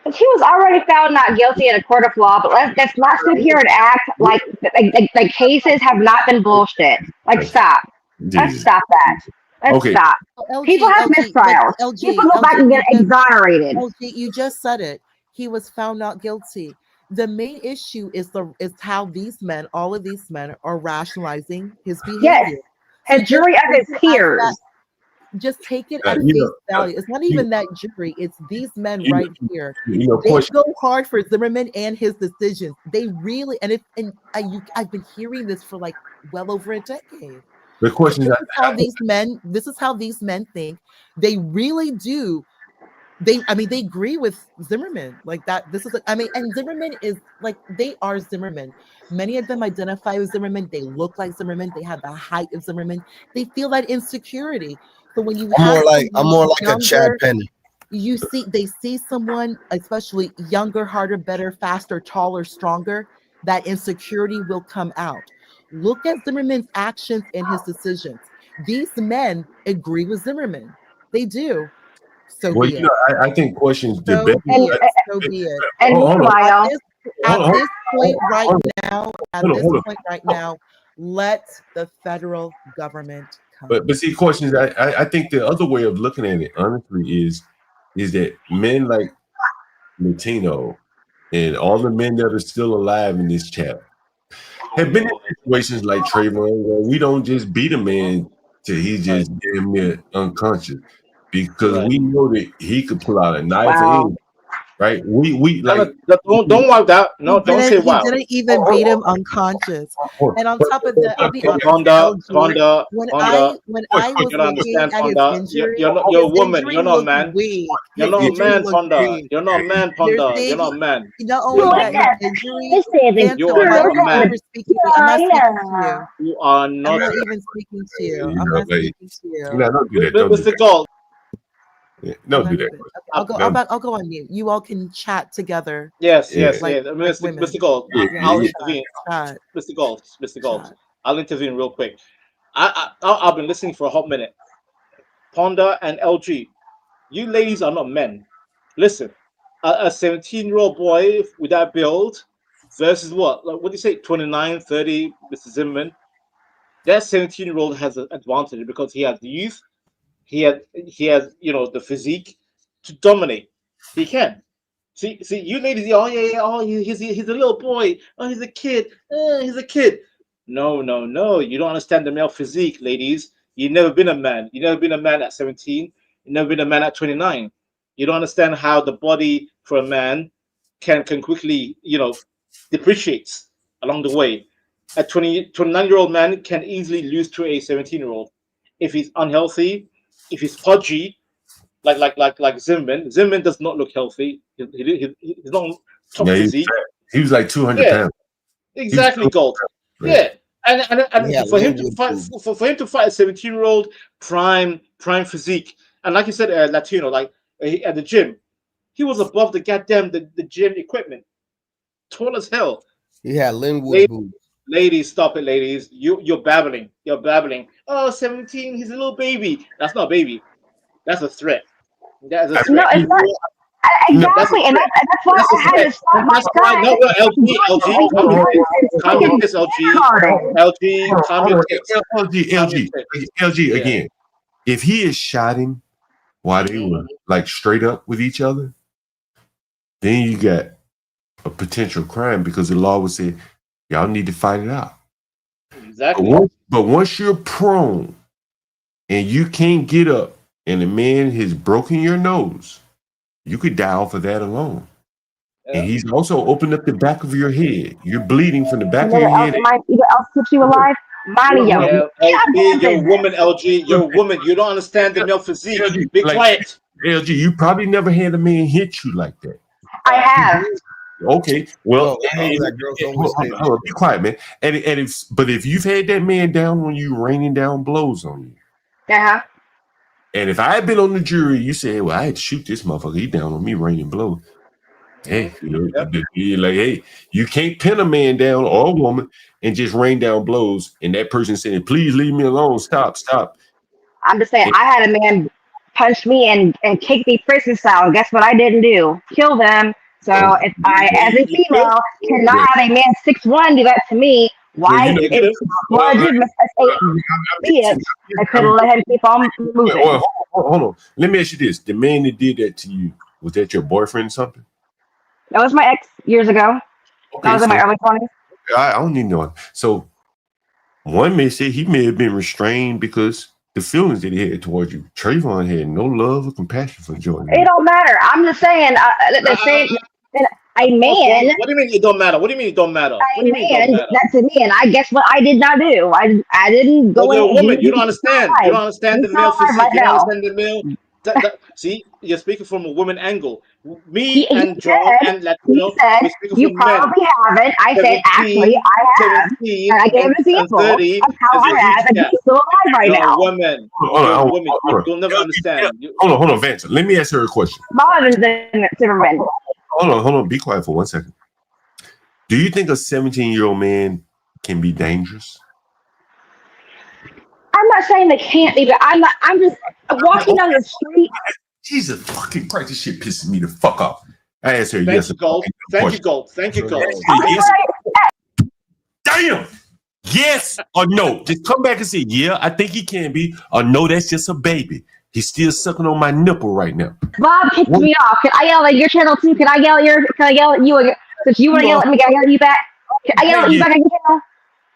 Speaker 8: But he was already found not guilty in a court of law. But let's not sit here and act like cases have not been bullshit. Like, stop. Let's stop that. Let's stop. People have mistrials. People go back and get exonerated.
Speaker 10: LG, you just said it. He was found not guilty. The main issue is how these men, all of these men, are rationalizing his
Speaker 8: Yes,
Speaker 10: behavior.
Speaker 8: his jury of his peers.
Speaker 10: Just take it at face value. It's not even that jury; it's these men right here. They go hard for Zimmerman and his decisions. They really, I've been hearing this for like well over a decade.
Speaker 1: The question
Speaker 10: This is how these men think. They really do. They agree with Zimmerman like that. This is and Zimmerman is like, they are Zimmerman. Many of them identify with Zimmerman. They look like Zimmerman. They have the height of Zimmerman. They feel that insecurity. So when you
Speaker 7: I'm
Speaker 10: have
Speaker 7: more like a Chad Penny.
Speaker 10: they see someone, especially younger, harder, better, faster, taller, stronger, that insecurity will come out. Look at Zimmerman's actions and his decisions. These men agree with Zimmerman. They do. So
Speaker 1: Well,
Speaker 10: be it.
Speaker 1: I think questions
Speaker 10: So
Speaker 1: debate.
Speaker 10: be it. So be it.
Speaker 8: And meanwhile,
Speaker 10: at this point right now, let the federal government come.
Speaker 1: But see, questions. I think the other way of looking at it, honestly, is that men like Latino and all the men that are still alive in this chat have been in situations like Trayvon, where we don't just beat a man till he's just damn near unconscious, because we know that he could pull out a knife or anything, right? We like
Speaker 17: don't wipe that. No, don't say wow.
Speaker 10: He didn't even beat him unconscious. And on top of that, I'll be honest,
Speaker 17: Fonda,
Speaker 10: when I was
Speaker 17: you don't understand,
Speaker 10: looking at
Speaker 17: Fonda.
Speaker 10: his injury,
Speaker 17: You're a woman.
Speaker 10: injury
Speaker 17: You're not a
Speaker 10: looked
Speaker 17: man.
Speaker 10: weak.
Speaker 17: You're not a man, Fonda. You're not a man, Fonda. You're not a man.
Speaker 10: Not only that, his injury.
Speaker 17: You are not a man.
Speaker 10: I'm not speaking to you.
Speaker 17: You are
Speaker 10: I'm
Speaker 17: not.
Speaker 10: not even speaking to you. I'm not speaking to you.
Speaker 1: No, don't do that. Don't do
Speaker 17: Mr.
Speaker 1: that.
Speaker 17: Galt.
Speaker 1: Don't do that.
Speaker 10: I'll go on mute. You all can chat together.
Speaker 17: Yes.
Speaker 10: Like
Speaker 17: Mr. Galt, I'll intervene. Mr. Galt, I'll intervene real quick. I've been listening for a hot minute. Ponda and LG, you ladies are not men. Listen, a 17-year-old boy with that build versus what? Like, what do you say? 29, 30, Mr. Zimmerman. That 17-year-old has an advantage because he has youth. He has the physique to dominate. He can. See, you ladies, he's a little boy. Oh, he's a kid. He's a kid. No. You don't understand the male physique, ladies. You've never been a man. You've never been a man at 17. You've never been a man at 29. You don't understand how the body for a man can quickly, depreciates along the way. A 29-year-old man can easily lose to a 17-year-old if he's unhealthy, if he's pudgy, like Zimmerman. Zimmerman does not look healthy. He's not top physique.
Speaker 1: He was like 200 pounds.
Speaker 17: Exactly, Galt. Yeah. And for him to fight a 17-year-old prime physique, and like you said, Latino, like at the gym, he was above the goddamn the gym equipment, tall as hell.
Speaker 7: He had Linwood boots.
Speaker 17: Ladies, stop it, ladies. You're babbling. You're babbling. Oh, 17, he's a little baby. That's not a baby. That's a threat. That is a threat.
Speaker 8: No, it's not. Exactly, and that's why I had to stop my son.
Speaker 17: No,
Speaker 1: LG again. If he had shot him while they were like straight up with each other, then you got a potential crime because the law would say y'all need to fight it out.
Speaker 17: Exactly.
Speaker 1: But once you're prone and you can't get up and the man has broken your nose, you could die off of that alone. Yeah. And he's also opened up the back of your head. You're bleeding from the back of your head.
Speaker 8: Else keeps you alive?
Speaker 17: You're a woman, LG. You're a woman. You don't understand the male physique.
Speaker 1: LG,
Speaker 17: Be quiet.
Speaker 1: LG, you probably never had a man hit you like that.
Speaker 8: I have.
Speaker 1: Okay, well, be quiet, man. But if you've had that man down when you raining down blows on you, and if I had been on the jury, you say, "Well, I had to shoot this motherfucker. He down on me, raining blows." Hey, hey, you can't pin a man down or a woman and just rain down blows, and that person saying, "Please leave me alone. Stop."
Speaker 8: I'm just saying, I had a man punch me and kick me prison style. Guess what I didn't do? Kill them. So if I, as a female, cannot have a man 6'1" do that to me, why it's I couldn't let him keep on moving.
Speaker 1: Hold on. Let me ask you this. The man that did that to you, was that your boyfriend or something?
Speaker 8: That was my ex years ago. I was in my early 20s.
Speaker 1: I don't need no one. So one may say he may have been restrained because the feelings that he had towards you. Trayvon had no love or compassion for Jordan.
Speaker 8: It don't matter. I'm just saying the same. A man.
Speaker 17: What do you mean it don't matter? What do you mean it don't matter? What do you mean it don't matter?
Speaker 8: That's a man. I guess what I did not do. I didn't go
Speaker 17: Well,
Speaker 8: in.
Speaker 17: you're a woman. You don't understand. You don't understand the male physique. You don't understand the male. See, you're speaking from a woman angle. Me and John and Latino, we're speaking
Speaker 8: you
Speaker 17: from men.
Speaker 8: probably haven't. I said, actually, I have.
Speaker 17: 17,
Speaker 8: And I gave an example of
Speaker 17: 30
Speaker 8: how
Speaker 17: is a
Speaker 8: I have, and
Speaker 17: huge
Speaker 8: he's still alive right
Speaker 17: You're
Speaker 8: now.
Speaker 17: a woman. You're a woman. You'll never understand.
Speaker 1: Hold on, Vance. Let me ask her a question.
Speaker 8: Smaller than Zimmerman.
Speaker 1: Hold on. Be quiet for 1 second. Do you think a 17-year-old man can be dangerous?
Speaker 8: I'm not saying they can't be, but I'm just walking down the street.
Speaker 1: Jesus fucking Christ, this shit pisses me the fuck off. I asked her
Speaker 17: Thank
Speaker 1: yes.
Speaker 17: you, Galt. Thank you, Galt. Thank you, Galt.
Speaker 1: Yes. Damn. Yes or no. Just come back and say, yeah, I think he can be, or no, that's just a baby. He's still sucking on my nipple right now.
Speaker 8: Bob kicked me off. Can I yell at your channel too? Can I yell at you? Since you want to yell at me, can I yell at you back? Can I yell at you back on your channel?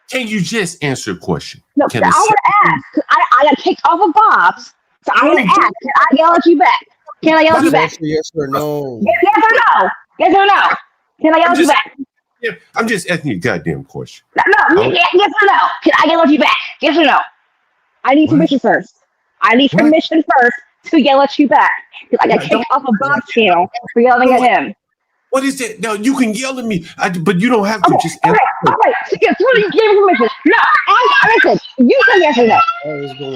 Speaker 1: Can you just answer a question?
Speaker 8: No, I want to ask. I got kicked off of Bob's, so I want to ask. Can I yell at you back? Can I yell at you back?
Speaker 7: Yes or no?
Speaker 8: Yes or no? Yes or no? Can I yell at you back?
Speaker 1: Yeah, I'm just asking you a goddamn question.
Speaker 8: No, yes or no? Can I yell at you back? Yes or no? I need permission first. I need permission first to yell at you back. Because I got kicked off of Bob's channel for yelling at him.
Speaker 1: What is that? No, you can yell at me, but you don't have to just answer.
Speaker 8: All right. So you gave me permission. No, listen. You say yes or no.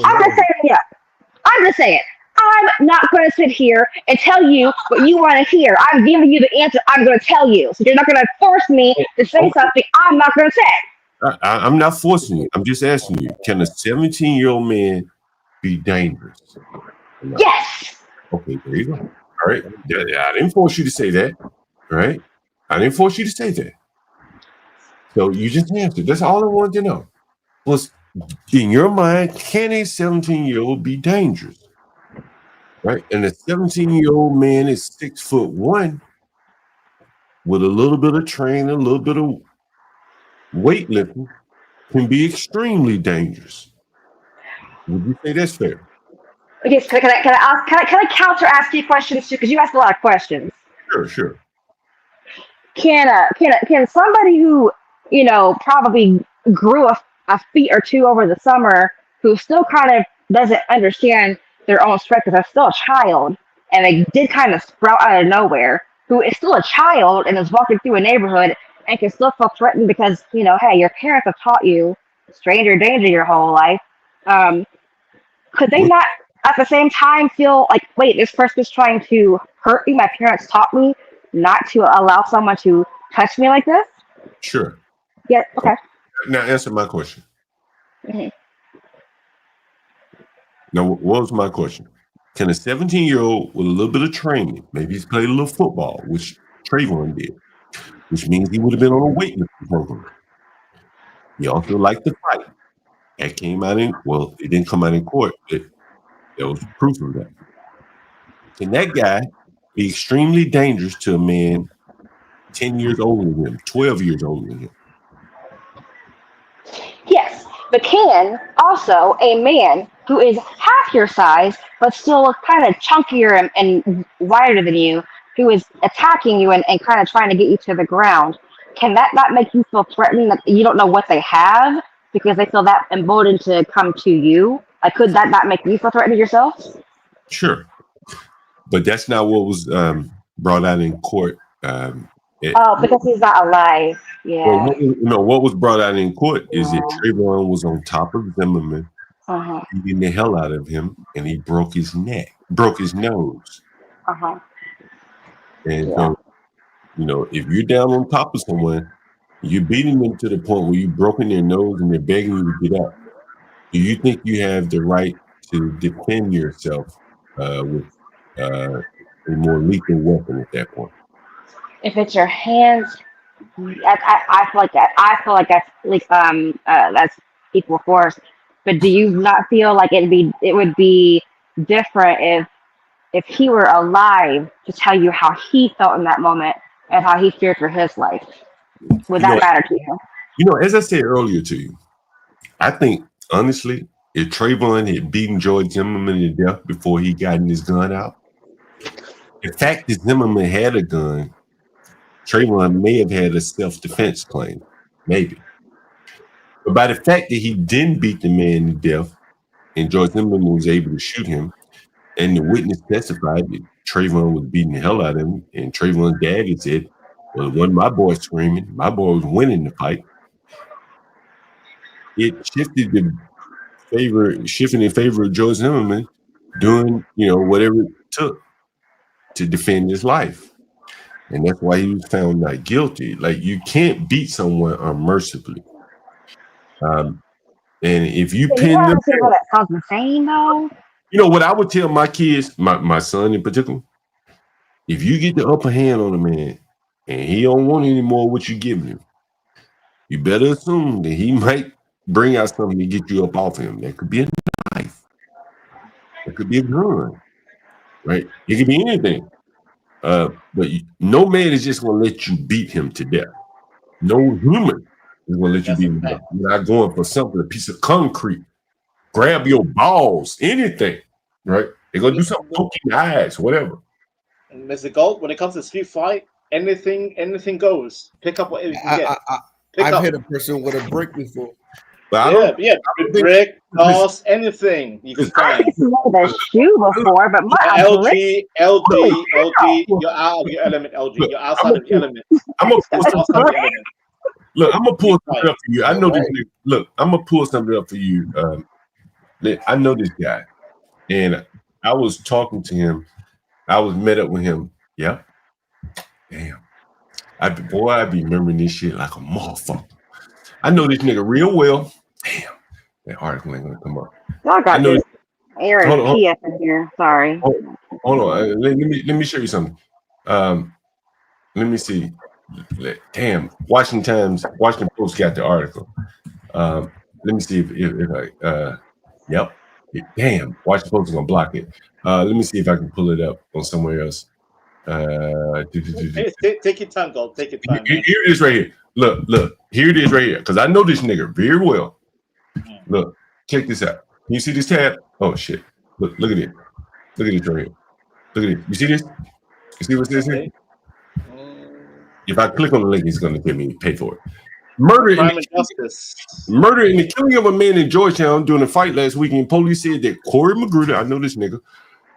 Speaker 8: I'm just saying yes. I'm just saying. I'm not going to sit here and tell you what you want to hear. I'm giving you the answer I'm going to tell you. So you're not going to force me to say something I'm not going to say.
Speaker 1: I'm not forcing you. I'm just asking you. Can a 17-year-old man be dangerous?
Speaker 8: Yes.
Speaker 1: Okay, there you go. All right. I didn't force you to say that. All right. I didn't force you to say that. So you just answered. That's all I wanted to know. Was in your mind, can a 17-year-old be dangerous? Right? And a 17-year-old man is 6'1" with a little bit of training, a little bit of weightlifting, can be extremely dangerous. Would you say that's fair?
Speaker 8: Okay, so can I counter ask you questions too? Because you asked a lot of questions.
Speaker 1: Sure.
Speaker 8: Can somebody who, probably grew a feet or two over the summer, who still kind of doesn't understand their own strength because they're still a child, and they did kind of sprout out of nowhere, who is still a child and is walking through a neighborhood and can still feel threatened because, hey, your parents have taught you stranger danger your whole life. Could they not at the same time feel like, wait, this person is trying to hurt me? My parents taught me not to allow someone to touch me like this?
Speaker 1: Sure.
Speaker 8: Yeah, okay.
Speaker 1: Now answer my question.
Speaker 8: Mm-hmm.
Speaker 1: Now, what was my question? Can a 17-year-old with a little bit of training, maybe he's played a little football, which Trayvon did, which means he would have been on a weightlifting program. He also liked to fight. That came out it didn't come out in court, but there was proof of that. Can that guy be extremely dangerous to a man 10 years older than him, 12 years older than him?
Speaker 8: Yes, but can also a man who is half your size, but still kind of chunkier and wider than you, who is attacking you and kind of trying to get you to the ground, can that not make you feel threatened that you don't know what they have because they feel that emboldened to come to you? Like, could that not make you feel threatened yourself?
Speaker 1: Sure. But that's not what was brought out in court.
Speaker 8: Because he's not alive. Yeah.
Speaker 1: Well, what was brought out in court is that Trayvon was on top of Zimmerman, beating the hell out of him, and he broke his nose. And so, if you're down on top of someone, you're beating them to the point where you've broken their nose and they're begging you to get up. Do you think you have the right to defend yourself with a more lethal weapon at that point?
Speaker 8: If it's your hands, I feel like that. I feel like that's equal force. But do you not feel like it would be different if he were alive to tell you how he felt in that moment and how he feared for his life? Would that matter to you?
Speaker 1: You know, as I said earlier to you, I think honestly, if Trayvon had beaten George Zimmerman to death before he gotten his gun out, the fact that Zimmerman had a gun, Trayvon may have had a self-defense claim, maybe. But by the fact that he didn't beat the man to death and George Zimmerman was able to shoot him, and the witness testified that Trayvon was beating the hell out of him, and Trayvon's dad had said, well, it wasn't my boy screaming, my boy was winning the fight. It shifted in favor of George Zimmerman doing, whatever it took to defend his life. And that's why he was found not guilty. Like, you can't beat someone unmercifully. And if you pin them,
Speaker 8: that sounds insane, though.
Speaker 1: You know what I would tell my kids, my son in particular, if you get the upper hand on a man and he don't want any more what you giving him, you better assume that he might bring out something to get you up off him. That could be a knife. It could be a gun, right? It could be anything. But no man is just going to let you beat him to death. No human is going to let you beat him to death. You're not going for something, a piece of concrete. Grab your balls, anything, right? They're going to do something, poke your eyes, whatever.
Speaker 17: And Mr. Galt, when it comes to street fight, anything goes. Pick up whatever you can get.
Speaker 7: I've hit a person with a brick before.
Speaker 1: But
Speaker 17: brick, toss, anything you can find.
Speaker 8: I've seen the shoe before, but
Speaker 17: LG, you're out of your element, LG. You're outside of your element.
Speaker 1: I'm gonna pull something up. Look, I'm gonna pull something up for you. I know this. Look, I'm gonna pull something up for you. I know this guy, and I was talking to him. I was met up with him. Yeah. Damn. I be remembering this shit like a motherfucker. I know this nigga real well. Damn. That article ain't gonna come up.
Speaker 8: Y'all got this Aaron PF in here. Sorry.
Speaker 1: Hold on. Let me show you something. Let me see. Damn. Washington Post got the article. Let me see if I yep. Damn. Washington Post is gonna block it. Let me see if I can pull it up on somewhere else.
Speaker 17: Take your time, Galt. Take your time.
Speaker 1: Here it is right here. Look. Here it is right here. Because I know this nigga very well. Look, check this out. Can you see this tab? Oh shit. Look at it. Look at it right here. Look at it. You see this? You see what it says here? If I click on the link, it's gonna give me pay for it. Murder in the killing of a man in Georgetown during a fight last weekend. Police said that Corey Magruder, I know this nigga.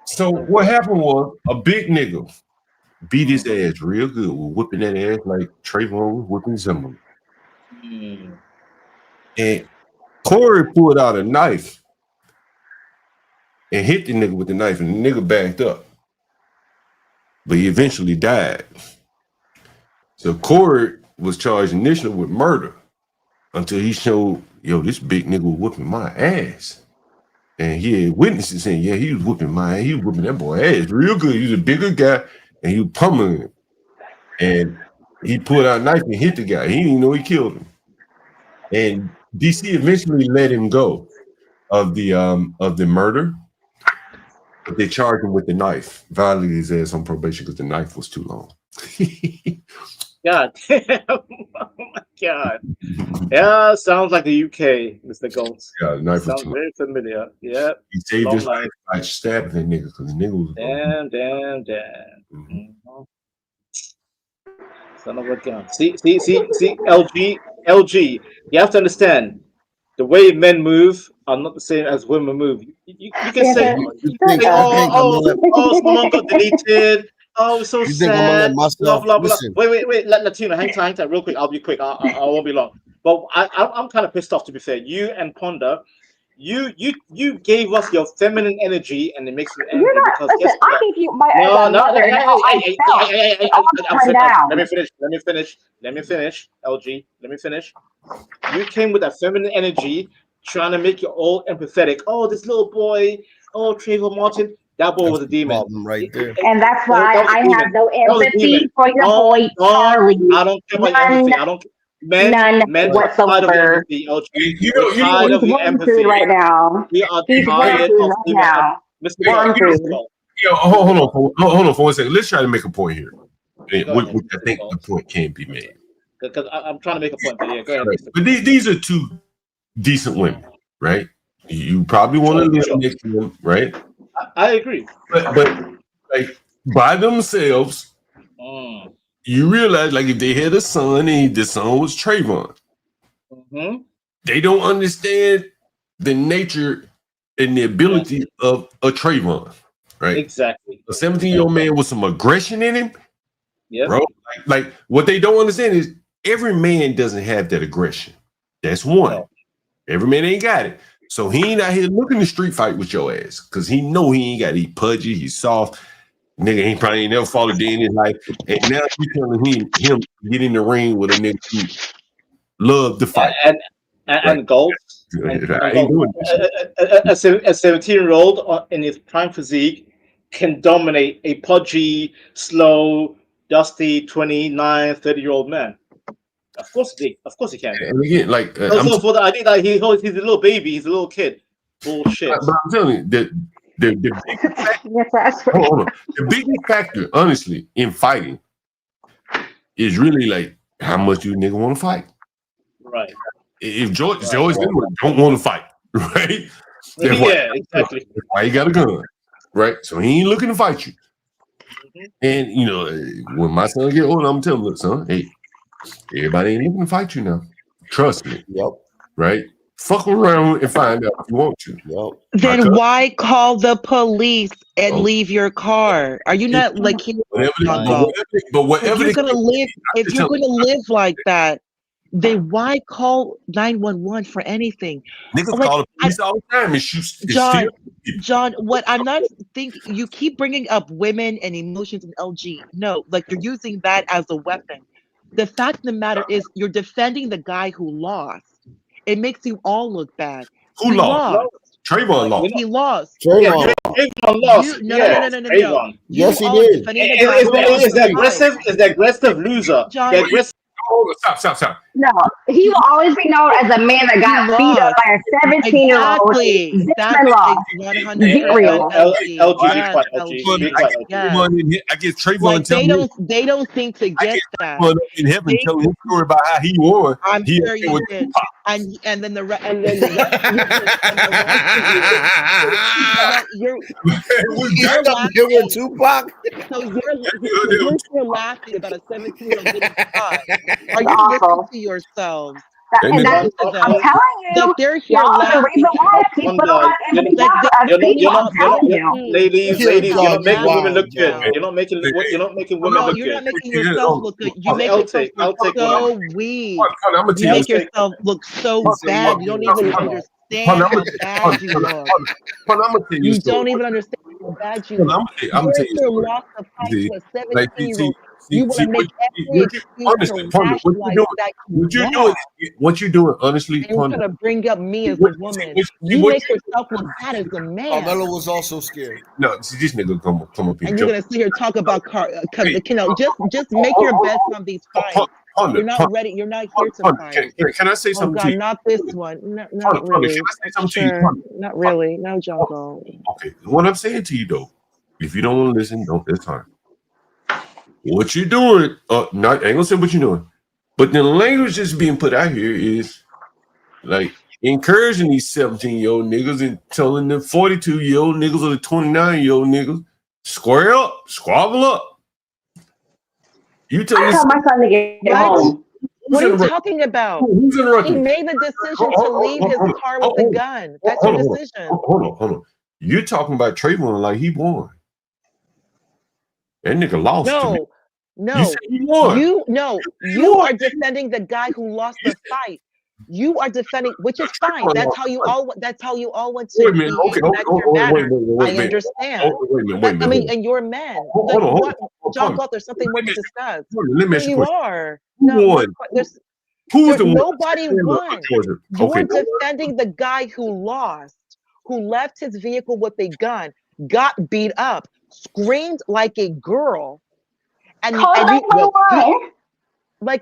Speaker 1: So what happened was a big nigga beat his ass real good, whipping that ass like Trayvon was whipping Zimmerman. And Corey pulled out a knife and hit the nigga with the knife, and the nigga backed up. But he eventually died. So Corey was charged initially with murder until he showed, this big nigga was whooping my ass. And he had witnesses saying, yeah, he was whooping my ass. He was whooping that boy ass real good. He was a bigger guy, and he was pummeling him. And he pulled out a knife and hit the guy. He didn't even know he killed him. And DC eventually let him go of the murder, but they charged him with the knife. Violated his ass on probation because the knife was too long.
Speaker 17: God damn. Oh my God. Yeah, sounds like the UK, Mr. Galt.
Speaker 1: Yeah, the knife
Speaker 17: sounds very familiar. Yeah.
Speaker 1: He saved his life by stabbing that nigga because the nigga was
Speaker 17: damn. Son of a gun. See, LG. You have to understand, the way men move are not the same as women move. You can say, someone got deleted. Oh, so sad. Blah, blah, blah. Wait. Latino, hang tight, real quick. I'll be quick. I won't be long. But I'm kind of pissed off, to be fair. You and Ponda, you gave us your feminine energy, and it makes me angry because
Speaker 8: listen, I gave you my
Speaker 17: Let me finish, LG. Let me finish. You came with that feminine energy, trying to make you all empathetic. Oh, this little boy. Oh, Trayvon Martin. That boy was a demon.
Speaker 7: Right there.
Speaker 8: And that's why I have no empathy for your boy, Charlie.
Speaker 17: I don't care about empathy. I don't. Men
Speaker 8: whatsoever.
Speaker 17: He's empathy
Speaker 8: right now.
Speaker 17: We are
Speaker 8: He's
Speaker 17: tired of
Speaker 8: now.
Speaker 1: Hold on for 1 second. Let's try to make a point here, which I think the point can be made.
Speaker 17: Because I'm trying to make a point, but yeah, go ahead.
Speaker 1: Right. But these are two decent women, right? You probably want to live next to them, right?
Speaker 17: I agree.
Speaker 1: But like by themselves, you realize like if they had a son and the son was Trayvon, they don't understand the nature and the ability of a Trayvon, right?
Speaker 17: Exactly.
Speaker 1: A 17-year-old man with some aggression in him,
Speaker 17: yeah,
Speaker 1: bro. Like what they don't understand is every man doesn't have that aggression. That's one. No. Every man ain't got it. So he ain't out here looking to street fight with your ass because he know he ain't got it. He pudgy, he's soft. Nigga, he probably ain't never fought a day in his life. And now you telling him get in the ring with a nigga who love to fight.
Speaker 17: And Galt. A 17-year-old in his prime physique can dominate a pudgy, slow, dusty 29, 30-year-old man. Of course he can.
Speaker 1: And again, like
Speaker 17: also for the idea that he's a little baby, he's a little kid. Bullshit.
Speaker 1: But I'm telling you that the biggest factor, honestly, in fighting is really like how much you nigga want to fight.
Speaker 17: Right.
Speaker 1: If George don't want to fight, right?
Speaker 17: Yeah, exactly.
Speaker 1: That's why he got a gun, right? So he ain't looking to fight you. And you know, when my son get older, I'm telling him, look, son, hey, everybody ain't looking to fight you now. Trust me.
Speaker 7: Yep.
Speaker 1: Right? Fuck around and find out if you want to.
Speaker 7: Yep.
Speaker 10: Then why call the police and leave your car? Are you not like
Speaker 1: whatever
Speaker 10: if you're gonna live like that, then why call 911 for anything?
Speaker 1: Niggas call the police all the time and shoot.
Speaker 10: John, what I'm not thinking, you keep bringing up women and emotions and LG. No, like you're using that as a weapon. The fact of the matter is you're defending the guy who lost. It makes you all look bad.
Speaker 1: Who lost? Trayvon lost.
Speaker 10: He lost.
Speaker 17: Trayvon lost.
Speaker 10: No.
Speaker 7: Yes, he did.
Speaker 17: Is the aggressive loser?
Speaker 10: John,
Speaker 1: Stop.
Speaker 8: No, he will always be known as a man that got beat up by a 17-year-old.
Speaker 1: I guess Trayvon
Speaker 10: they don't seem to get that.
Speaker 1: In heaven, telling his story about how he won.
Speaker 10: I'm sure you did. And then the rest you're
Speaker 7: Tupac.
Speaker 10: So you're laughing about a 17-year-old getting caught. Are you listening to yourselves?
Speaker 8: I'm telling you,
Speaker 10: that they're here laughing.
Speaker 17: Ladies, you're not making women look good. You're not making women look good.
Speaker 10: You're not making yourself look good. You make yourself look so weak. You make yourself look so bad. You don't even understand how bad you look. You don't even understand how bad you look.
Speaker 1: I'm
Speaker 10: You're here lost the fight to a 17-year-old. You want to make every excuse to rationalize that.
Speaker 1: What you're doing, honestly,
Speaker 10: you're going to bring up me as a woman. You make yourself look bad as a man.
Speaker 7: Carmelo was also scared.
Speaker 1: No, see, this nigga come up here.
Speaker 10: And you're going to sit here and talk about just make your best on these fights. You're not ready. You're not here to fight.
Speaker 1: Can I say something to you?
Speaker 10: Not this one. Not really.
Speaker 1: Can I say something to you?
Speaker 10: Not really. No, Jungle.
Speaker 1: Okay. What I'm saying to you, though, if you don't want to listen, don't this time. What you're doing, I ain't gonna say what you're doing, but the language that's being put out here is like encouraging these 17-year-old niggas and telling the 42-year-old niggas or the 29-year-old niggas, square up, squabble up. You tell
Speaker 8: I tell my son to get home.
Speaker 10: What are you talking about?
Speaker 1: Who's interrupting?
Speaker 10: He made the decision to leave his car with a gun. That's your decision.
Speaker 1: Hold on. You're talking about Trayvon like he won. That nigga lost.
Speaker 10: No,
Speaker 1: you said he won.
Speaker 10: You are defending the guy who lost the fight. You are defending, which is fine. That's how you all went to.
Speaker 1: Wait a minute. Okay.
Speaker 10: I understand. I mean, and you're men. John Galt, there's something more to discuss.
Speaker 1: Let me ask you a question.
Speaker 10: are.
Speaker 1: Who won? Who's the one?
Speaker 10: Nobody won. You're defending the guy who lost, who left his vehicle with a gun, got beat up, screamed like a girl, and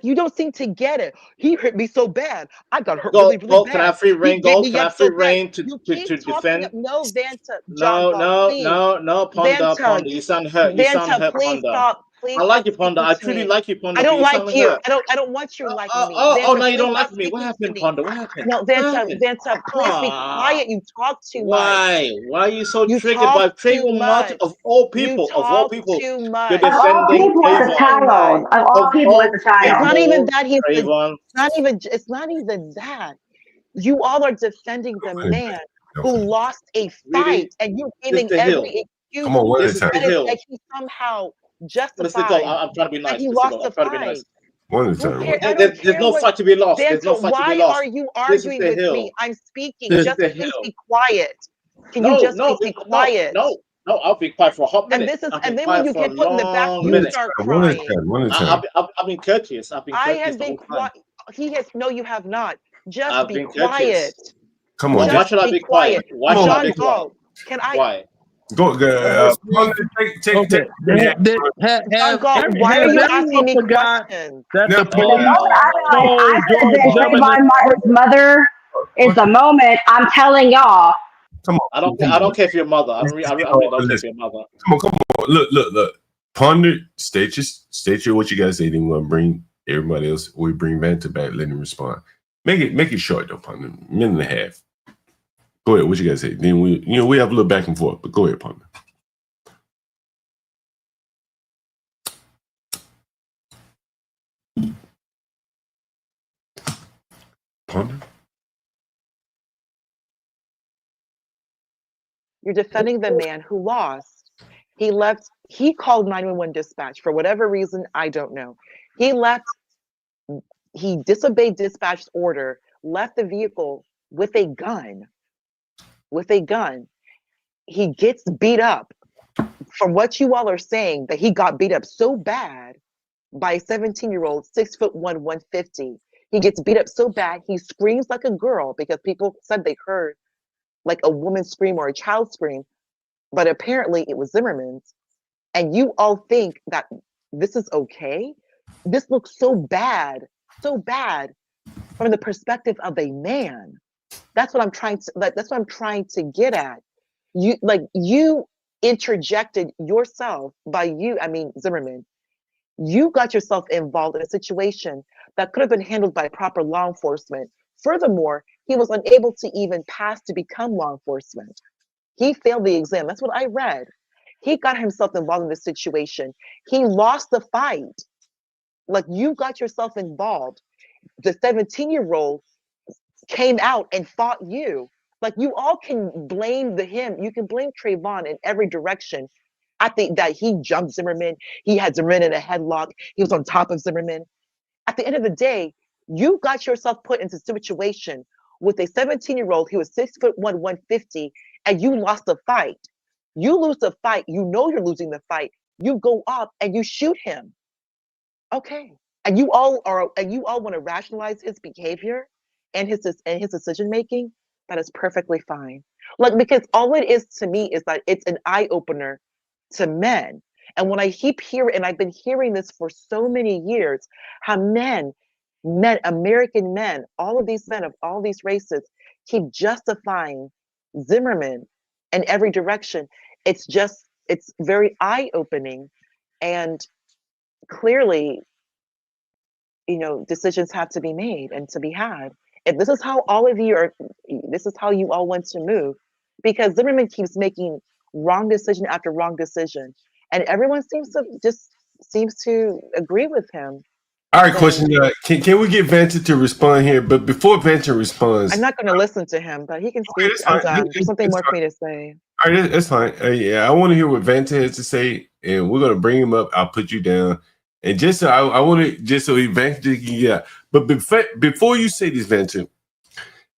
Speaker 10: you don't seem to get it. He hurt me so bad. I got hurt really bad.
Speaker 17: Can I have free reign, Galt? Can I have free reign to defend?
Speaker 10: No, Vanta.
Speaker 17: No, Ponda. You sound hurt.
Speaker 10: Vanta, please stop.
Speaker 22: please
Speaker 17: I like
Speaker 22: stop
Speaker 17: you, Panda.
Speaker 22: speaking
Speaker 17: I
Speaker 22: to
Speaker 17: truly
Speaker 22: me.
Speaker 17: like you, Panda.
Speaker 22: I
Speaker 17: But
Speaker 22: don't
Speaker 17: you sound
Speaker 22: like
Speaker 17: like
Speaker 22: you.
Speaker 17: that.
Speaker 22: I don't want you liking me.
Speaker 17: Oh,
Speaker 22: Vanta,
Speaker 17: now you
Speaker 22: please
Speaker 17: don't
Speaker 22: stop
Speaker 17: like me. What
Speaker 22: speaking to
Speaker 17: happened,
Speaker 22: me.
Speaker 17: Panda? What happened?
Speaker 22: No,
Speaker 17: What
Speaker 22: Vanta,
Speaker 17: happened?
Speaker 22: Vanta, please be quiet. You talk too much.
Speaker 17: Why? Why are you so
Speaker 22: You
Speaker 17: triggered by
Speaker 22: talk too
Speaker 17: Trayvon Martin?
Speaker 22: much.
Speaker 17: Of all
Speaker 22: You
Speaker 17: people,
Speaker 22: talk too
Speaker 17: you're
Speaker 22: much.
Speaker 8: Of all
Speaker 22: You
Speaker 17: defending
Speaker 8: people, it's a
Speaker 22: talk
Speaker 17: Trayvon.
Speaker 22: too much.
Speaker 8: child. Of all
Speaker 17: Of
Speaker 8: people,
Speaker 17: all
Speaker 8: it's a
Speaker 22: It's
Speaker 8: child.
Speaker 22: not even
Speaker 17: people,
Speaker 22: that he's the,
Speaker 17: Trayvon.
Speaker 22: it's not even that. You all are defending the man who lost a
Speaker 17: Really?
Speaker 22: fight, and you're giving
Speaker 17: Mr. Hill.
Speaker 22: every excuse
Speaker 1: Come on, one at a
Speaker 17: Mr.
Speaker 1: time.
Speaker 22: that
Speaker 17: Hill.
Speaker 22: he somehow
Speaker 17: Mr. Gold,
Speaker 22: justified
Speaker 17: I'm trying to be
Speaker 22: that
Speaker 17: nice.
Speaker 22: he
Speaker 17: Mr.
Speaker 22: lost
Speaker 17: Gold,
Speaker 22: the
Speaker 17: I'm trying to be
Speaker 22: fight.
Speaker 17: nice.
Speaker 1: One at a
Speaker 22: Who
Speaker 1: time.
Speaker 22: care? I
Speaker 17: There's
Speaker 22: don't
Speaker 17: there's
Speaker 22: care
Speaker 17: no
Speaker 22: what.
Speaker 17: fight to be lost. There's no
Speaker 22: Vanta,
Speaker 17: fight to be
Speaker 22: why are
Speaker 17: lost.
Speaker 22: you
Speaker 17: Mr.
Speaker 22: arguing with me?
Speaker 17: Hill.
Speaker 22: I'm speaking. Just
Speaker 17: Mr.
Speaker 22: please
Speaker 17: Hill.
Speaker 22: be quiet. Can you
Speaker 17: No,
Speaker 22: just
Speaker 17: no,
Speaker 22: please be
Speaker 17: no,
Speaker 22: quiet?
Speaker 17: no, no. I'll be quiet for a hot minute. I've been
Speaker 22: And then when
Speaker 17: quiet
Speaker 22: you
Speaker 17: for a
Speaker 22: get put in the back,
Speaker 17: long
Speaker 22: you
Speaker 17: minute.
Speaker 22: start
Speaker 1: One at a
Speaker 22: crying.
Speaker 1: time. One at a time.
Speaker 17: I've been courteous. I've been
Speaker 22: I
Speaker 17: courteous
Speaker 22: have
Speaker 17: the
Speaker 22: been
Speaker 17: whole time.
Speaker 22: quiet. He has no, you have not. Just
Speaker 17: I've
Speaker 22: be
Speaker 17: been courteous.
Speaker 22: quiet.
Speaker 1: Come on,
Speaker 17: Why
Speaker 1: just
Speaker 22: Just
Speaker 17: should I
Speaker 22: be
Speaker 17: be quiet?
Speaker 22: quiet.
Speaker 17: Why
Speaker 1: come
Speaker 17: should
Speaker 1: on.
Speaker 17: I be
Speaker 22: John
Speaker 17: quiet?
Speaker 22: Galt, can I?
Speaker 17: Why?
Speaker 1: Go.
Speaker 22: Please.
Speaker 1: Take.
Speaker 22: John Galt, why are
Speaker 14: Has
Speaker 22: you asking
Speaker 14: everyone
Speaker 22: me
Speaker 14: forgot
Speaker 22: questions?
Speaker 14: that
Speaker 1: Now,
Speaker 14: the
Speaker 8: The moment
Speaker 14: police
Speaker 8: I realize I
Speaker 14: stole
Speaker 8: could have
Speaker 14: George
Speaker 8: been
Speaker 14: Zimmerman?
Speaker 8: Trayvon Martin's mother is the moment I'm telling y'all.
Speaker 1: come
Speaker 17: I
Speaker 1: on.
Speaker 17: don't care for your mother. I really don't care for your mother.
Speaker 1: Come on. Look. Ponder. State your what you guys say. Then we're gonna bring everybody else. We bring Vanta back. Let him respond. Make it short though, Ponder. Minute and a half. Go ahead. What you guys say? Then we have a little back and forth. But go ahead, Ponder. Ponder.
Speaker 22: You're defending the man who lost. He left, he called 911 dispatch for whatever reason, I don't know. He left, he disobeyed dispatch's order, left the vehicle with a gun. With a gun. He gets beat up. From what you all are saying, that he got beat up so bad by a 17-year-old, 6'1", 150. He gets beat up so bad, he screams like a girl because people said they heard like a woman scream or a child scream, but apparently it was Zimmerman's. And you all think that this is okay? This looks so bad from the perspective of a man. That's what I'm trying to get at. You interjected yourself by Zimmerman. You got yourself involved in a situation that could have been handled by proper law enforcement. Furthermore, he was unable to even pass to become law enforcement. He failed the exam. That's what I read. He got himself involved in this situation. He lost the fight. Like, you got yourself involved. The 17-year-old came out and fought you. Like, you all can blame him. You can blame Trayvon in every direction. I think that he jumped Zimmerman. He had Zimmerman in a headlock. He was on top of Zimmerman. At the end of the day, you got yourself put into a situation with a 17-year-old who was 6'1", 150, and you lost the fight. You lose the fight. You know you're losing the fight. You go up and you shoot him. Okay. And you all want to rationalize his behavior and his decision making. That is perfectly fine. Like, because all it is to me is that it's an eye opener to men. And when I keep hearing, and I've been hearing this for so many years, how men, American men, all of these men of all these races keep justifying Zimmerman in every direction. It's very eye opening. And clearly, decisions have to be made and to be had. If this is how all of you are, this is how you all want to move, because Zimmerman keeps making wrong decision after wrong decision, and everyone seems to agree with him.
Speaker 1: All right, question. Can we get Vanta to respond here? But before Vanta responds,
Speaker 22: I'm not going to listen to him, but he can speak.
Speaker 1: that's
Speaker 22: I'm
Speaker 1: fine.
Speaker 22: done. There's something more for me to say.
Speaker 1: All right, that's fine. Yeah, I want to hear what Vanta has to say, and we're gonna bring him up. I'll put you down, and just so I want to Vanta can get out. But before you say this, Vanta,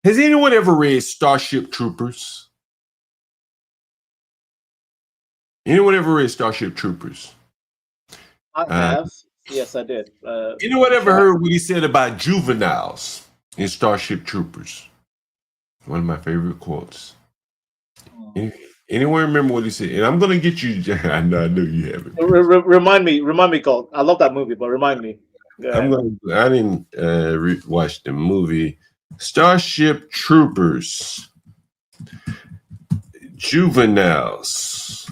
Speaker 1: has anyone ever read Starship Troopers? Anyone ever read Starship Troopers?
Speaker 17: I have. Yes, I did.
Speaker 1: Anyone ever heard what he said about juveniles in Starship Troopers? One of my favorite quotes. Anyone remember what he said? And I'm gonna get you. I know you haven't.
Speaker 17: Remind me, Galt. I love that movie, but remind me.
Speaker 1: I didn't watch the movie Starship Troopers. Juveniles.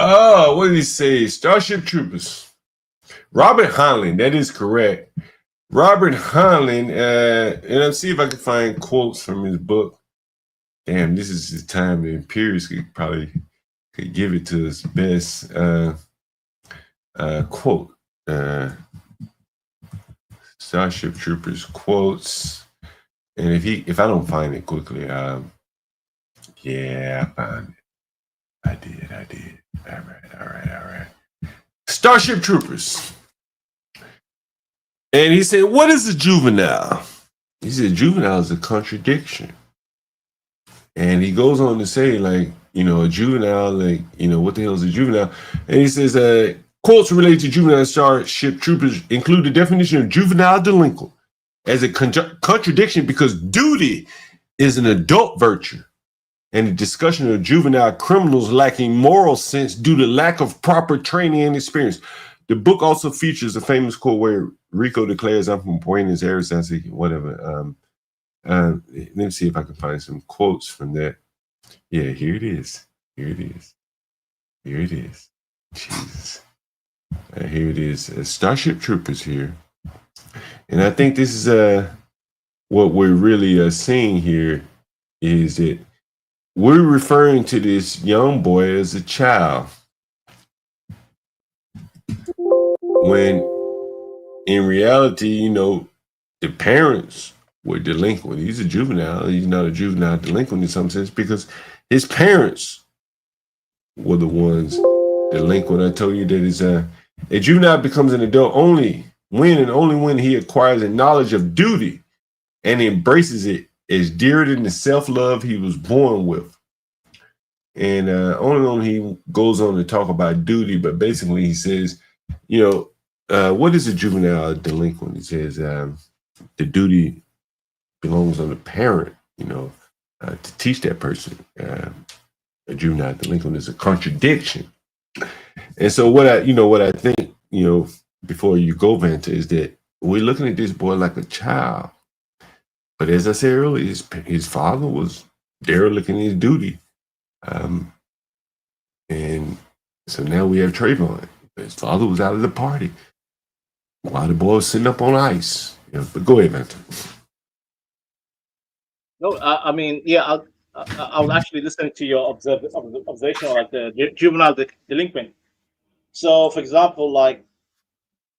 Speaker 1: Oh, what did he say? Starship Troopers. Robert Heinlein, that is correct. Robert Heinlein, and let's see if I can find quotes from his book. Damn, this is the time that Imperius could give it to us best quote. Starship Troopers quotes. And if I don't find it quickly, yeah, I found it. I did. All right. Starship Troopers. And he said, what is a juvenile? He said, juvenile is a contradiction. And he goes on to say, like, a juvenile, like, what the hell is a juvenile? And he says, quotes related to juvenile Starship Troopers include the definition of juvenile delinquent as a contradiction because duty is an adult virtue, and the discussion of juvenile criminals lacking moral sense due to lack of proper training and experience. The book also features a famous quote where Rico declares, I'm from Buenos Aires, whatever. Let me see if I can find some quotes from that. Yeah, here it is. Jesus. Here it is. Starship Troopers here. And I think this is what we're really seeing here is that we're referring to this young boy as a child, when in reality, the parents were delinquent. He's a juvenile. He's not a juvenile delinquent in some sense because his parents were the ones delinquent. I told you that a juvenile becomes an adult only when he acquires a knowledge of duty and embraces it as dearer than the self-love he was born with. And on and on he goes on to talk about duty, but basically he says, what is a juvenile delinquent? He says the duty belongs on the parent, to teach that person. A juvenile delinquent is a contradiction. And so what I think, before you go, Vanta, is that we're looking at this boy like a child. But as I said earlier, his father was derelict in his duty. And so now we have Trayvon. His father was out of the party while the boy was sitting up on ice. But go ahead, Vanta.
Speaker 17: No, I mean, yeah, I was actually listening to your observation on like the juvenile delinquent. So, for example, like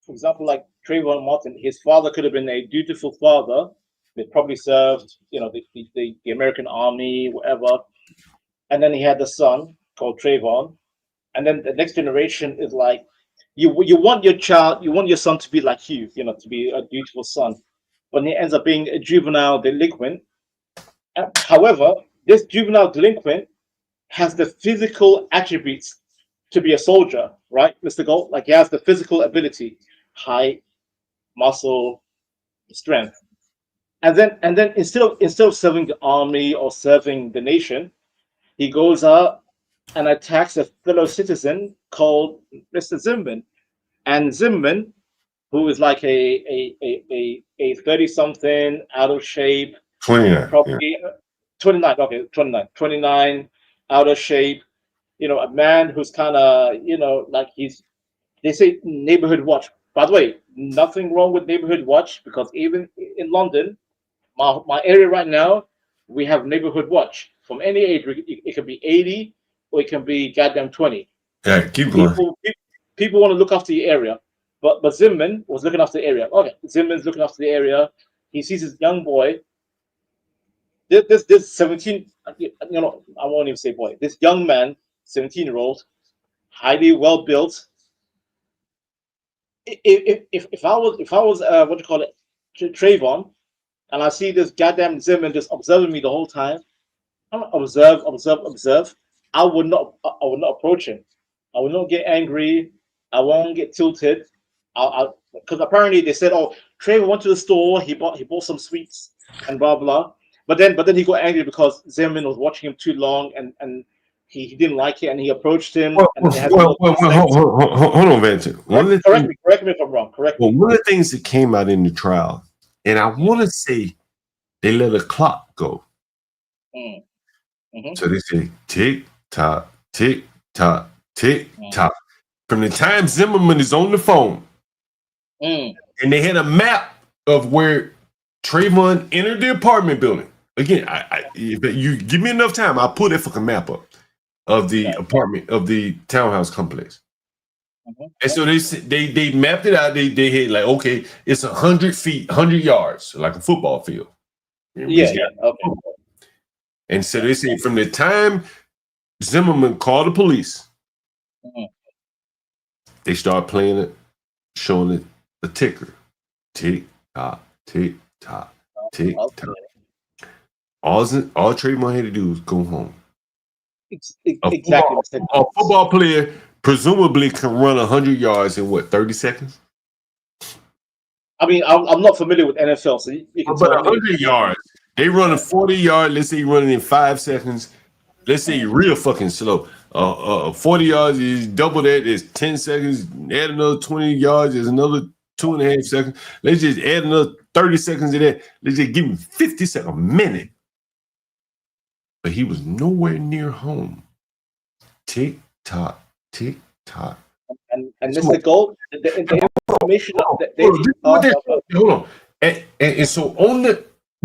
Speaker 17: Trayvon Martin, his father could have been a dutiful father that probably served, the American Army, whatever. And then he had the son called Trayvon, and then the next generation is like, you want your son to be like you, to be a dutiful son, but he ends up being a juvenile delinquent. However, this juvenile delinquent has the physical attributes to be a soldier, right, Mr. Galt? Like he has the physical ability, height, muscle, strength, and then instead of serving the army or serving the nation, he goes out and attacks a fellow citizen called Mr. Zimmerman, and Zimmerman, who is like a 30-something, out of shape,
Speaker 1: 29,
Speaker 17: probably 29. Okay, 29, out of shape. A man who's kind of, like they say neighborhood watch. By the way, nothing wrong with neighborhood watch, because even in London, my area right now, we have neighborhood watch from any age. It can be 80 or it can be goddamn 20.
Speaker 1: Yeah, keep going.
Speaker 17: People want to look after the area, but Zimmerman was looking after the area. Okay, Zimmerman's looking after the area. He sees this young boy. This 17, I won't even say boy. This young man, 17-year-old, highly well built. If I was what do you call it, Trayvon, and I see this goddamn Zimmerman just observing me the whole time, observe. I would not approach him. I will not get angry. I won't get tilted. Because apparently they said, "Oh, Trayvon went to the store. He bought some sweets and blah blah." But then he got angry because Zimmerman was watching him too long, and he didn't like it, and he approached him.
Speaker 1: Hold on, Vanta.
Speaker 17: Correct me if I'm wrong. Correct me.
Speaker 1: One of the things that came out in the trial, and I want to say they let a clock go.
Speaker 17: Mm-hmm.
Speaker 1: So they say tick tock, tick tock, Tick tock. From the time Zimmerman is on the phone, and they had a map of where Trayvon entered the apartment building. Again, if you give me enough time, I'll pull that fucking map up of the apartment of the townhouse complex. And so they mapped it out. They had like, okay, it's 100 feet, 100 yards, like a football field.
Speaker 17: Okay.
Speaker 1: And so they say from the time Zimmerman called the police, they start playing it, showing it a ticker. Tick tock, tick tock, tick tock. All Trayvon had to do was go home.
Speaker 17: Exactly.
Speaker 1: A football player presumably can run 100 yards in what, 30 seconds?
Speaker 17: I mean, I'm not familiar with NFL, so you can
Speaker 1: but
Speaker 17: tell me.
Speaker 1: 100 yards. They run a 40 yard. Let's say you running in 5 seconds. Let's say you're real fucking slow. 40 yards is double that. It's 10 seconds. Add another 20 yards. Is another 2.5 seconds. Let's just add another 30 seconds to that. Let's just give him 50 seconds, a minute. But he was nowhere near home. Tick tock, tick tock.
Speaker 17: And Mr. Galt, the information that they
Speaker 1: hold on. And so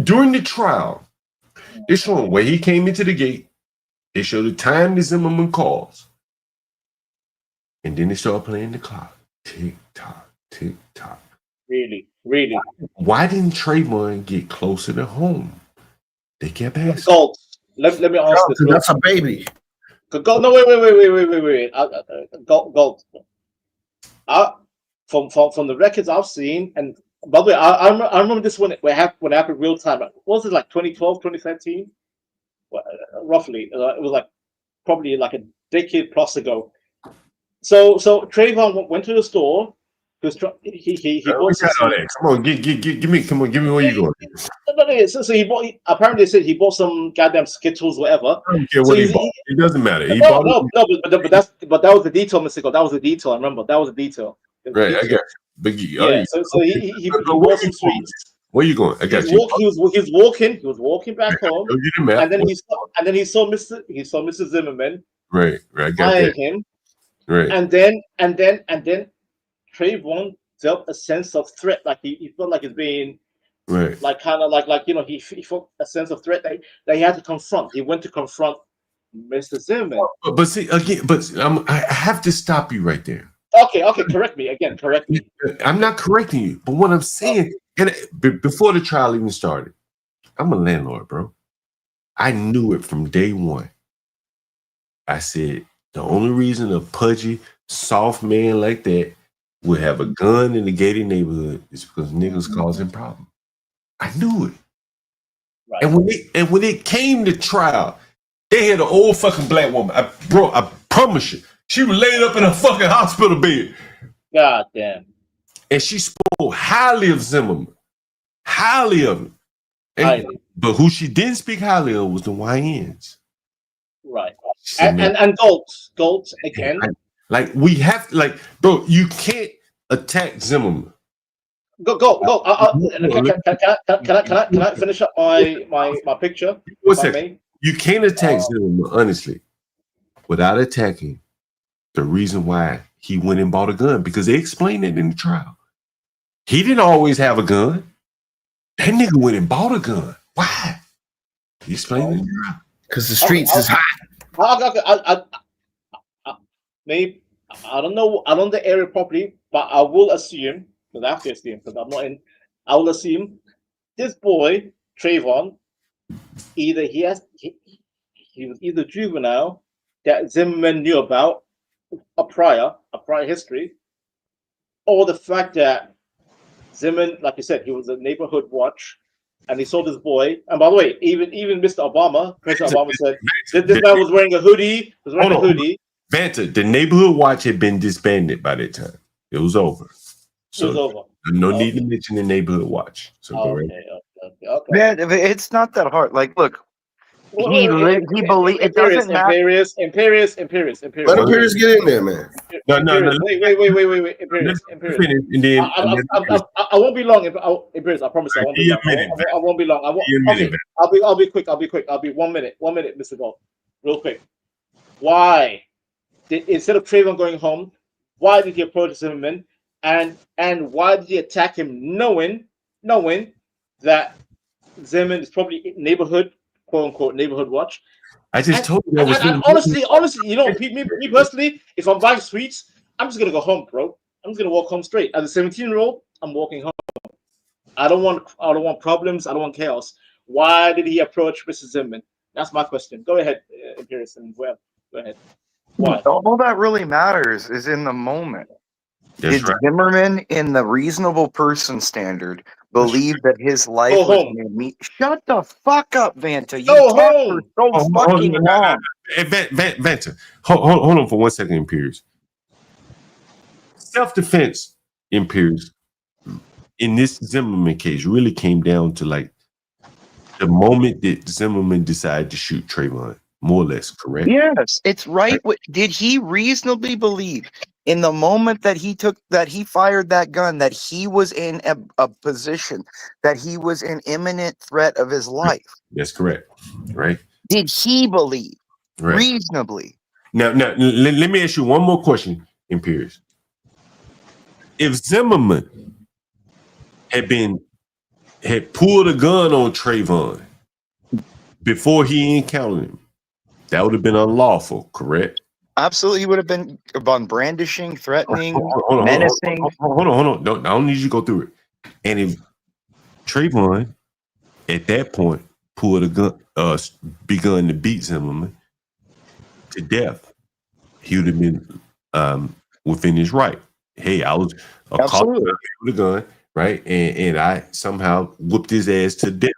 Speaker 1: during the trial, they showing where he came into the gate. They show the time the Zimmerman calls. And then they start playing the clock. Tick tock, tick tock.
Speaker 17: Really.
Speaker 1: Why didn't Trayvon get closer to home? They kept asking.
Speaker 17: Galt, let me ask this.
Speaker 7: That's a baby.
Speaker 17: Galt, no, wait. Galt. From the records I've seen, and by the way, I remember this when it happened real time. What was it, like 2012, 2013? Roughly. It was like probably like a decade plus ago. So Trayvon went to the store. He bought some.
Speaker 1: Come on, give me where you going.
Speaker 17: No. So apparently they said he bought some goddamn Skittles, whatever.
Speaker 1: I don't care what he bought. It doesn't matter.
Speaker 17: But that was the detail, Mr. Gold. That was the detail. I remember that was the detail.
Speaker 1: Right, I got you. But
Speaker 17: he bought some sweets.
Speaker 1: Where you going? I got you.
Speaker 17: He was walking back home, and then he saw Mr. Zimmerman.
Speaker 1: Right. I got that.
Speaker 17: Him.
Speaker 1: Right.
Speaker 17: And then Trayvon felt a sense of threat, like he felt like he's being like kind of like he felt a sense of threat that he had to confront. He went to confront Mr. Zimmerman.
Speaker 1: But see again, I have to stop you right there.
Speaker 17: Okay, correct me.
Speaker 1: I'm not correcting you, but what I'm saying, and before the trial even started, I'm a landlord, bro. I knew it from day one. I said the only reason a pudgy, soft man like that would have a gun in the gated neighborhood is because niggas causing problems. I knew it. Right. And when it came to trial, they had an old fucking black woman. I promise you, she was laid up in a fucking hospital bed.
Speaker 17: God damn.
Speaker 1: And she spoke highly of Zimmerman. Highly of him. But who she didn't speak highly of was the YNs.
Speaker 17: Right. And Galt again.
Speaker 1: Like we have, like, bro, you can't attack Zimmerman.
Speaker 17: Go. Can I finish up my picture?
Speaker 1: What's that? You can't attack Zimmerman, honestly, without attacking the reason why he went and bought a gun, because they explained it in the trial. He didn't always have a gun. That nigga went and bought a gun. Why? He explained it in the trial.
Speaker 7: Because the streets is hot.
Speaker 17: Maybe I don't know the area properly, but I will assume, because I have to assume, because I'm not in. I will assume this boy Trayvon, either he was either juvenile that Zimmerman knew about a prior history, or the fact that Zimmerman, like you said, he was a neighborhood watch, and he saw this boy. And by the way, even Mr. Obama, President Obama said this man was wearing a hoodie.
Speaker 1: Vanta, the neighborhood watch had been disbanded by that time. It was over. So
Speaker 17: it was over.
Speaker 1: No need to mention the neighborhood watch. So
Speaker 17: okay.
Speaker 16: Man, it's not that hard. Like, look, he believed it doesn't matter.
Speaker 17: Imperious.
Speaker 7: Let Imperious get in there, man.
Speaker 1: No.
Speaker 17: Wait. Imperious. I won't be long. Imperious, I promise. I won't be long. I'll be quick. I'll be 1 minute. 1 minute, Mr. Gold. Real quick. Why instead of Trayvon going home, why did he approach Zimmerman? And why did he attack him, knowing that Zimmerman is probably neighborhood, quote unquote, neighborhood watch?
Speaker 1: I just told you that was
Speaker 17: And honestly, you know, me personally, if I'm buying sweets, I'm just gonna go home, bro. I'm just gonna walk home straight. As a 17-year-old, I'm walking home. I don't want problems. I don't want chaos. Why did he approach Mr. Zimmerman? That's my question. Go ahead, Imperius, and well, go ahead. Why?
Speaker 16: All that really matters is in the moment.
Speaker 1: That's
Speaker 16: Did
Speaker 1: right.
Speaker 16: Zimmerman, in the reasonable person standard, believe that his life
Speaker 17: Go
Speaker 16: was
Speaker 17: home.
Speaker 16: going to meet? Shut the fuck up, Vanta. You
Speaker 17: Go
Speaker 16: talk
Speaker 17: home.
Speaker 16: for so fucking long.
Speaker 1: Vanta, hold on for 1 second, Imperius. Self-defense, Imperius, in this Zimmerman case, really came down to like the moment that Zimmerman decided to shoot Trayvon, more or less, correct?
Speaker 16: Yes, it's right. Did he reasonably believe in the moment that he fired that gun, that he was in a position, that he was in imminent threat of his life?
Speaker 1: That's correct, right?
Speaker 16: Did he believe
Speaker 1: Right.
Speaker 16: reasonably?
Speaker 1: Now, let me ask you one more question, Imperius. If Zimmerman had pulled a gun on Trayvon before he encountered him, that would have been unlawful, correct?
Speaker 16: Absolutely, he would have been on brandishing, threatening,
Speaker 1: Hold
Speaker 16: menacing.
Speaker 1: on. I don't need you to go through it. And if Trayvon, at that point, pulled a gun, begun to beat Zimmerman to death, he would have been within his right. Hey, I was a cop with a gun, right? And I somehow whooped his ass to death.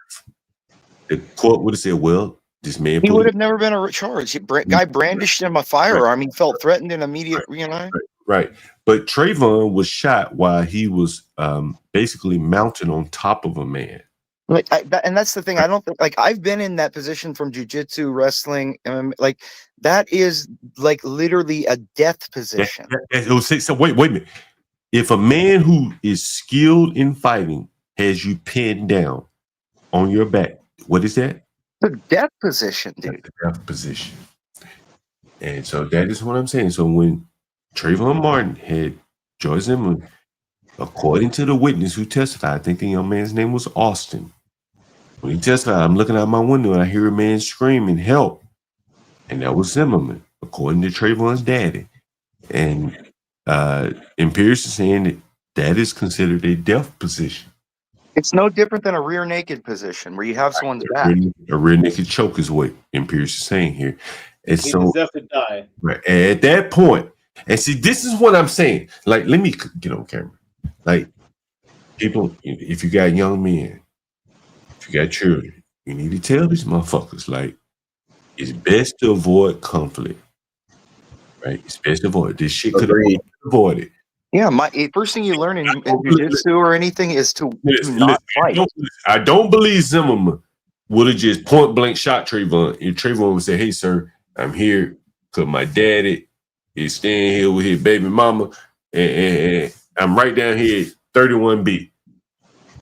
Speaker 1: The court would have said, well, this man
Speaker 16: He would have never been charged. Guy brandished him a firearm. He felt threatened and immediate,
Speaker 1: Right. But Trayvon was shot while he was basically mounted on top of a man.
Speaker 16: And that's the thing. I don't think, like, I've been in that position from jiu-jitsu, wrestling, like that is like literally a death position.
Speaker 1: So wait a minute. If a man who is skilled in fighting has you pinned down on your back, what is that?
Speaker 16: The death position, dude.
Speaker 1: The death position. And so that is what I'm saying. So when Trayvon Martin had George Zimmerman, according to the witness who testified, I think the young man's name was Austin. When he testified, I'm looking out my window and I hear a man screaming, help. And that was Zimmerman, according to Trayvon's daddy. And Imperius is saying that is considered a death position.
Speaker 16: It's no different than a rear naked position where you have someone's back.
Speaker 1: A rear naked choke is what Imperius is saying here. And
Speaker 17: He
Speaker 1: so
Speaker 17: deserved to die.
Speaker 1: right, at that point, and see, this is what I'm saying. Like, let me get on camera. Like, people, if you got young men, if you got children, you need to tell these motherfuckers, like, it's best to avoid conflict. Right? It's best to avoid. This shit could have been avoided.
Speaker 16: Yeah, first thing you learn in jiu-jitsu or anything is to not fight.
Speaker 1: I don't believe Zimmerman would have just point blank shot Trayvon. And Trayvon would say, hey, sir, I'm here because my daddy is staying here with his baby mama. And I'm right down here at 31B.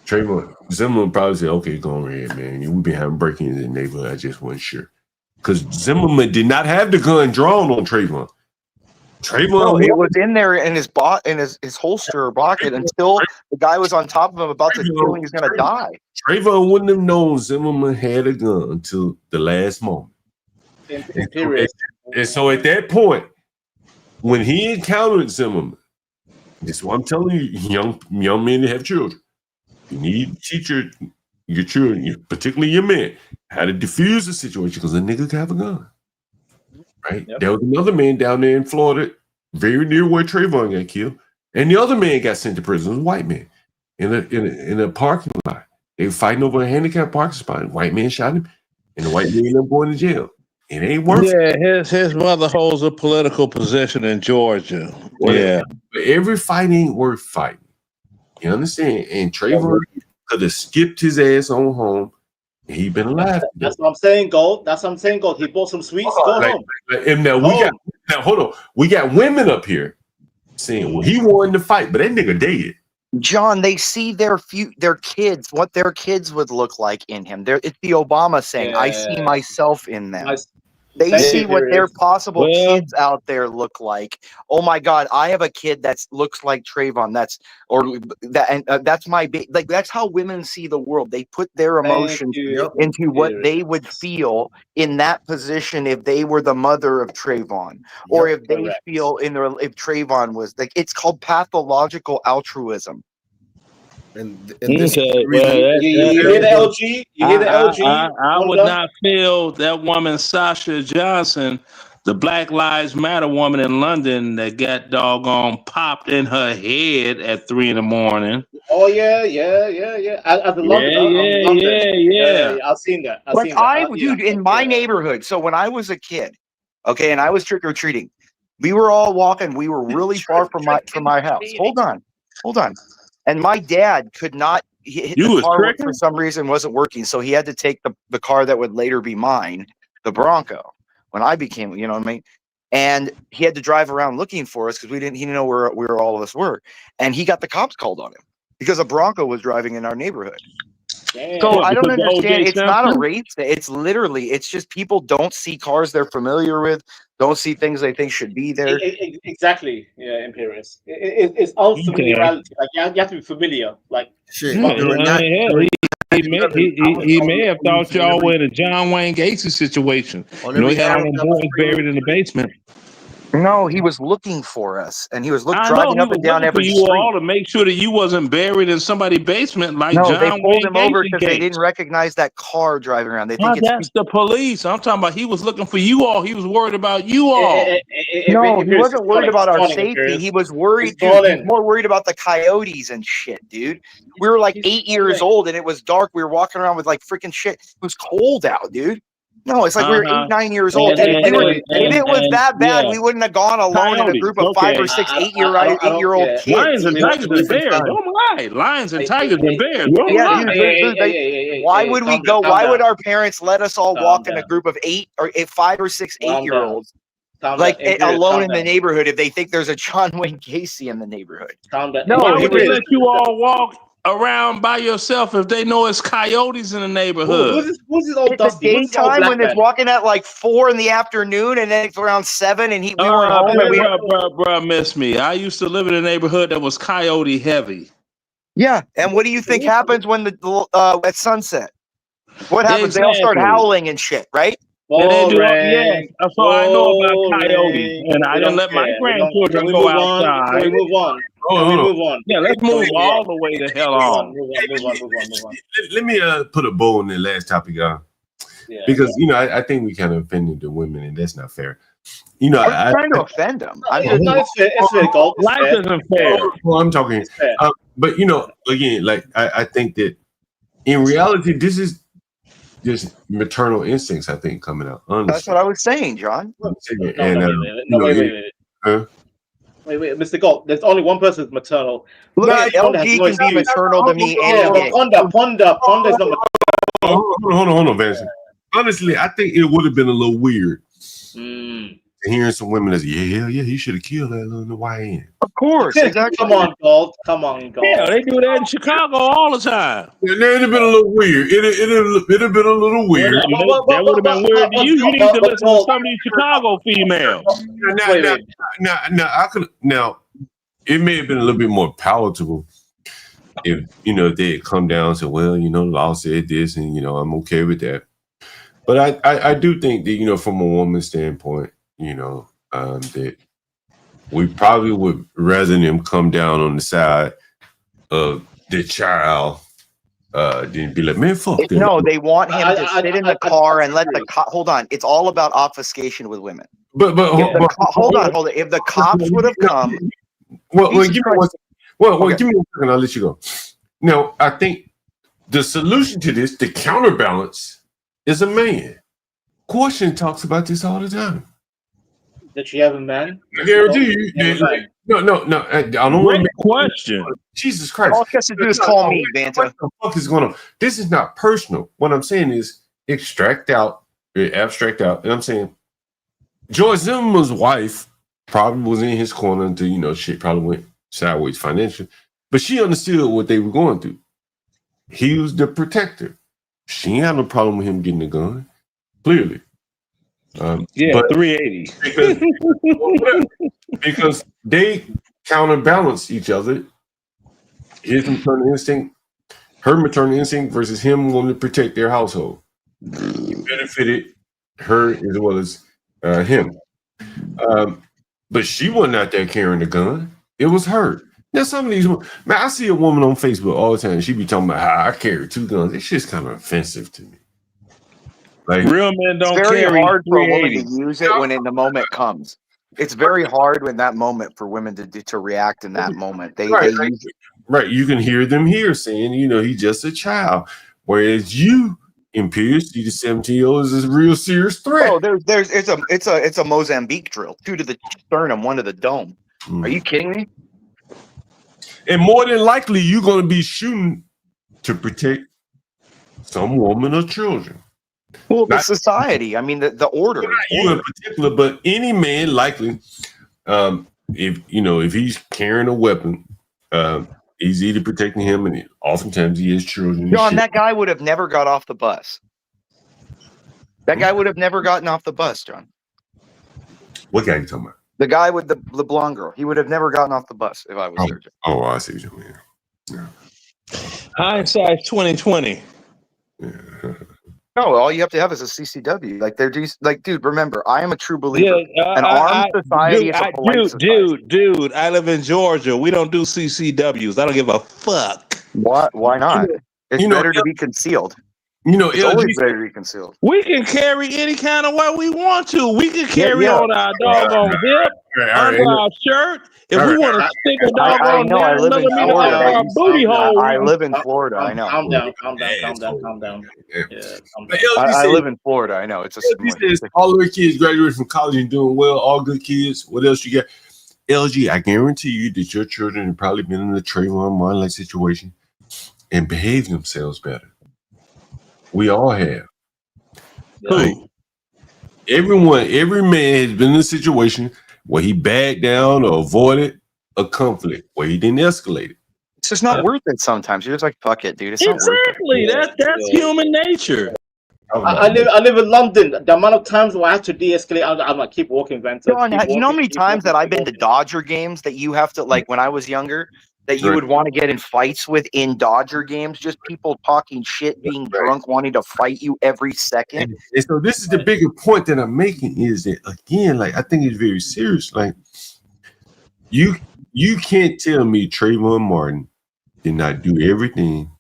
Speaker 1: Trayvon, Zimmerman probably said, okay, go on ahead, man. We've been having break-ins in the neighborhood. I just wasn't sure. Because Zimmerman did not have the gun drawn on Trayvon. Trayvon,
Speaker 16: it was in there in his his holster or pocket until the guy was on top of him about to kill him. He was going to die.
Speaker 1: Trayvon wouldn't have known Zimmerman had a gun until the last moment. And so at that point, when he encountered Zimmerman, this is what I'm telling you, young men that have children. You need to teach your children, particularly your men, how to diffuse the situation because a nigga can have a gun. Right? Yep. There was another man down there in Florida, very near where Trayvon got killed, and the other man got sent to prison. It was a white man in a parking lot. They were fighting over a handicapped parking spot. The white man shot him, and the white man ended up going to jail. It ain't worth it.
Speaker 14: Yeah, his mother holds a political position in Georgia. Yeah.
Speaker 1: But every fight ain't worth fighting. You understand? And Trayvon could have skipped his ass on home. He'd been alive.
Speaker 17: That's what I'm saying, Galt. That's what I'm saying, Galt. He bought some sweets. Go home.
Speaker 1: And now hold on. We got women up here saying, well, he wanted to fight, but that nigga dead.
Speaker 16: John, they see their kids, what their kids would look like in him. It's the Obama saying, I see myself in them. They see what their possible
Speaker 14: Well-
Speaker 16: kids out there look like. Oh my God, I have a kid that looks like Trayvon. That's my like. That's how women see the world. They put their emotions into what they would feel in that position if they were the mother of Trayvon, or if they feel if Trayvon was like. It's called pathological altruism.
Speaker 7: And this is
Speaker 14: Okay,
Speaker 7: the reason.
Speaker 14: well,
Speaker 17: You hear the LG? You hear the LG?
Speaker 14: I would not feel that woman, Sasha Johnson, the Black Lives Matter woman in London that got doggone popped in her head at 3 a.m.
Speaker 17: Oh yeah. As a London.
Speaker 14: Yeah.
Speaker 17: I've seen that.
Speaker 16: Dude, in my neighborhood. So when I was a kid, okay, and I was trick or treating, we were all walking. We were really far from my house. Hold on. And my dad could not hit the car for some reason wasn't working, so he had to take the car that would later be mine, the Bronco. When I became, you know what I mean, and he had to drive around looking for us because he didn't know where all of us were, and he got the cops called on him because a Bronco was driving in our neighborhood. So I don't understand. It's not a race. It's just people don't see cars they're familiar with, don't see things they think should be there.
Speaker 17: Exactly. Yeah, Imperious. It's unfamiliarity. Like you have to be familiar. Like
Speaker 14: He may have thought y'all were in a John Wayne Gacy situation. He had all them boys buried in the basement.
Speaker 16: No, he was looking for us, and he was driving up and down
Speaker 14: for
Speaker 16: every
Speaker 14: you
Speaker 16: street.
Speaker 14: all to make sure that you wasn't buried in somebody's basement like
Speaker 16: No,
Speaker 14: John
Speaker 16: they pulled
Speaker 14: Wayne
Speaker 16: him over
Speaker 14: Gacy
Speaker 16: because they
Speaker 14: case.
Speaker 16: didn't recognize that car driving around. They think
Speaker 14: That's the police. I'm talking about he was looking for you all. He was worried about you all.
Speaker 16: No, he wasn't worried about our safety. He was worried, dude. He was more worried about the coyotes and shit, dude. We were like 8 years old and it was dark. We were walking around with like freaking shit. It was cold out, dude. No, it's like we were 8, 9 years old. If it was that bad, we wouldn't have gone alone in a group of 5 or 6 8-year-old kids.
Speaker 14: Lions and tigers and bears. Don't lie. Lions and tigers and bears. Don't lie.
Speaker 16: Why would we go? Why would our parents let us all walk in a group of 5 or 6 8-year-olds, like alone in the neighborhood, if they think there's a John Wayne Gacy in the neighborhood?
Speaker 14: Why would they let you all walk around by yourself if they know it's coyotes in the neighborhood?
Speaker 17: Who's this old
Speaker 16: It's the daytime when it's walking at like 4 in the afternoon, and then it's around 7, and we weren't home.
Speaker 14: Bruh, miss me. I used to live in a neighborhood that was coyote heavy.
Speaker 16: Yeah, and what do you think happens when at sunset? What happens? They all start howling and shit, right?
Speaker 14: That's all I know about coyotes, and I didn't let my grandchildren go outside.
Speaker 17: Can we move on?
Speaker 14: Yeah, let's move all the way the hell on.
Speaker 17: Move on.
Speaker 1: Let me put a bow on the last topic, because I think we kind of offended the women, and that's not fair.
Speaker 16: I'm trying to offend them.
Speaker 17: It's fair, Galt.
Speaker 14: Life isn't fair.
Speaker 1: Well, I'm talking, but again, like I think that in reality, this is just maternal instincts. I think coming out. Honestly.
Speaker 16: That's what I was saying, John.
Speaker 17: Wait, Mr. Galt. There's only one person who's maternal.
Speaker 16: Look, LG can be maternal to me.
Speaker 17: Ponder is not maternal.
Speaker 1: Hold on, Vanessa. Honestly, I think it would have been a little weird hearing some women that he should have killed that little YN.
Speaker 16: Of course, exactly.
Speaker 17: Come on, Galt.
Speaker 14: Yeah, they do that in Chicago all the time.
Speaker 1: It'd have been a little weird. It'd have been a little weird.
Speaker 14: That would have been weird to you. You need to listen to some of these Chicago females.
Speaker 1: Now, it may have been a little bit more palatable if they had come down and said, well, the law said this, and I'm okay with that. But I do think that from a woman's standpoint, that we probably would rather them come down on the side of the child than be like, man, fuck them.
Speaker 16: No, they want him to sit in the car and let the hold on. It's all about obfuscation with women.
Speaker 1: But
Speaker 16: hold on. If the cops would have come,
Speaker 1: give me a second. I'll let you go. Now, I think the solution to this, the counterbalance, is a man. Question talks about this all the time.
Speaker 17: That you have a man?
Speaker 1: I guarantee you. No. I don't want to
Speaker 14: question.
Speaker 1: Jesus Christ.
Speaker 16: All you have to do is call me, Vanta.
Speaker 1: What the fuck is going on? This is not personal. What I'm saying is abstract out. And I'm saying George Zimmerman's wife probably was in his corner until, shit probably went sideways financially. But she understood what they were going through. He was the protector. She ain't had no problem with him getting a gun. Clearly.
Speaker 14: Yeah,
Speaker 1: but
Speaker 14: 380.
Speaker 1: because they counterbalance each other. His maternal instinct, her maternal instinct versus him wanting to protect their household. He benefited her as well as him. But she wasn't out there carrying a gun. It was her. Now some of these, man, I see a woman on Facebook all the time. She be talking about how I carry 2 guns. It's just kind of offensive to me. Like
Speaker 14: real men don't
Speaker 16: It's very
Speaker 14: carry
Speaker 16: hard for a woman to
Speaker 14: 380s.
Speaker 16: use it when in the moment comes. It's very hard when that moment for women to react in that moment. They use it.
Speaker 1: Right. You can hear them here saying, he's just a child. Whereas you, Imperious, you the 17-year-old is a real serious threat.
Speaker 16: Oh, it's a Mozambique drill. 2 to the sternum, 1 to the dome. Are you kidding me?
Speaker 1: And more than likely, you're going to be shooting to protect some woman or children.
Speaker 16: Well, the society. I mean, the order.
Speaker 1: Not you in particular, but any man likely, if he's carrying a weapon, he's either protecting him, and oftentimes he has children.
Speaker 16: John, that guy would have never got off the bus. That guy would have never gotten off the bus, John.
Speaker 1: What guy are you talking about?
Speaker 16: The guy with the blonde girl. He would have never gotten off the bus if I was there.
Speaker 1: Oh, I see what you mean. Yeah.
Speaker 14: Hindsight 2020.
Speaker 16: No, all you have to have is a CCW. Like dude, remember, I am a true believer. An armed society is a polite society.
Speaker 14: Dude, I live in Georgia. We don't do CCWs. I don't give a fuck.
Speaker 16: Why not? It's better to be concealed. It's always better to be concealed.
Speaker 14: We can carry any kind of way we want to. We can carry on our doggone hip, under our shirt. If we want to stick a doggone
Speaker 16: I live in Florida.
Speaker 14: our booty hole.
Speaker 16: I live in Florida. I know.
Speaker 17: Calm down.
Speaker 16: I live in Florida. I know. It's a
Speaker 1: says all their kids graduated from college and doing well. All good kids. What else you got? LG, I guarantee you that your children have probably been in the Trayvon Martin situation and behaved themselves better. We all have. Like, every man has been in a situation where he backed down or avoided a conflict, where he didn't escalate it.
Speaker 16: It's just not worth it sometimes. You're just like, fuck it, dude. It's not
Speaker 14: Exactly.
Speaker 16: worth it.
Speaker 14: That's human nature.
Speaker 17: I live in London. The amount of times where I have to de-escalate, I'm like, keep walking, Venter.
Speaker 16: John, you know how many times that I've been to Dodger games that you have to, like, when I was younger, that you would want to get in fights with in Dodger games? Just people talking shit, being drunk, wanting to fight you every second.
Speaker 1: And so this is the bigger point that I'm making is that, again, like, I think it's very serious. Like, you can't tell me Trayvon Martin did not do everything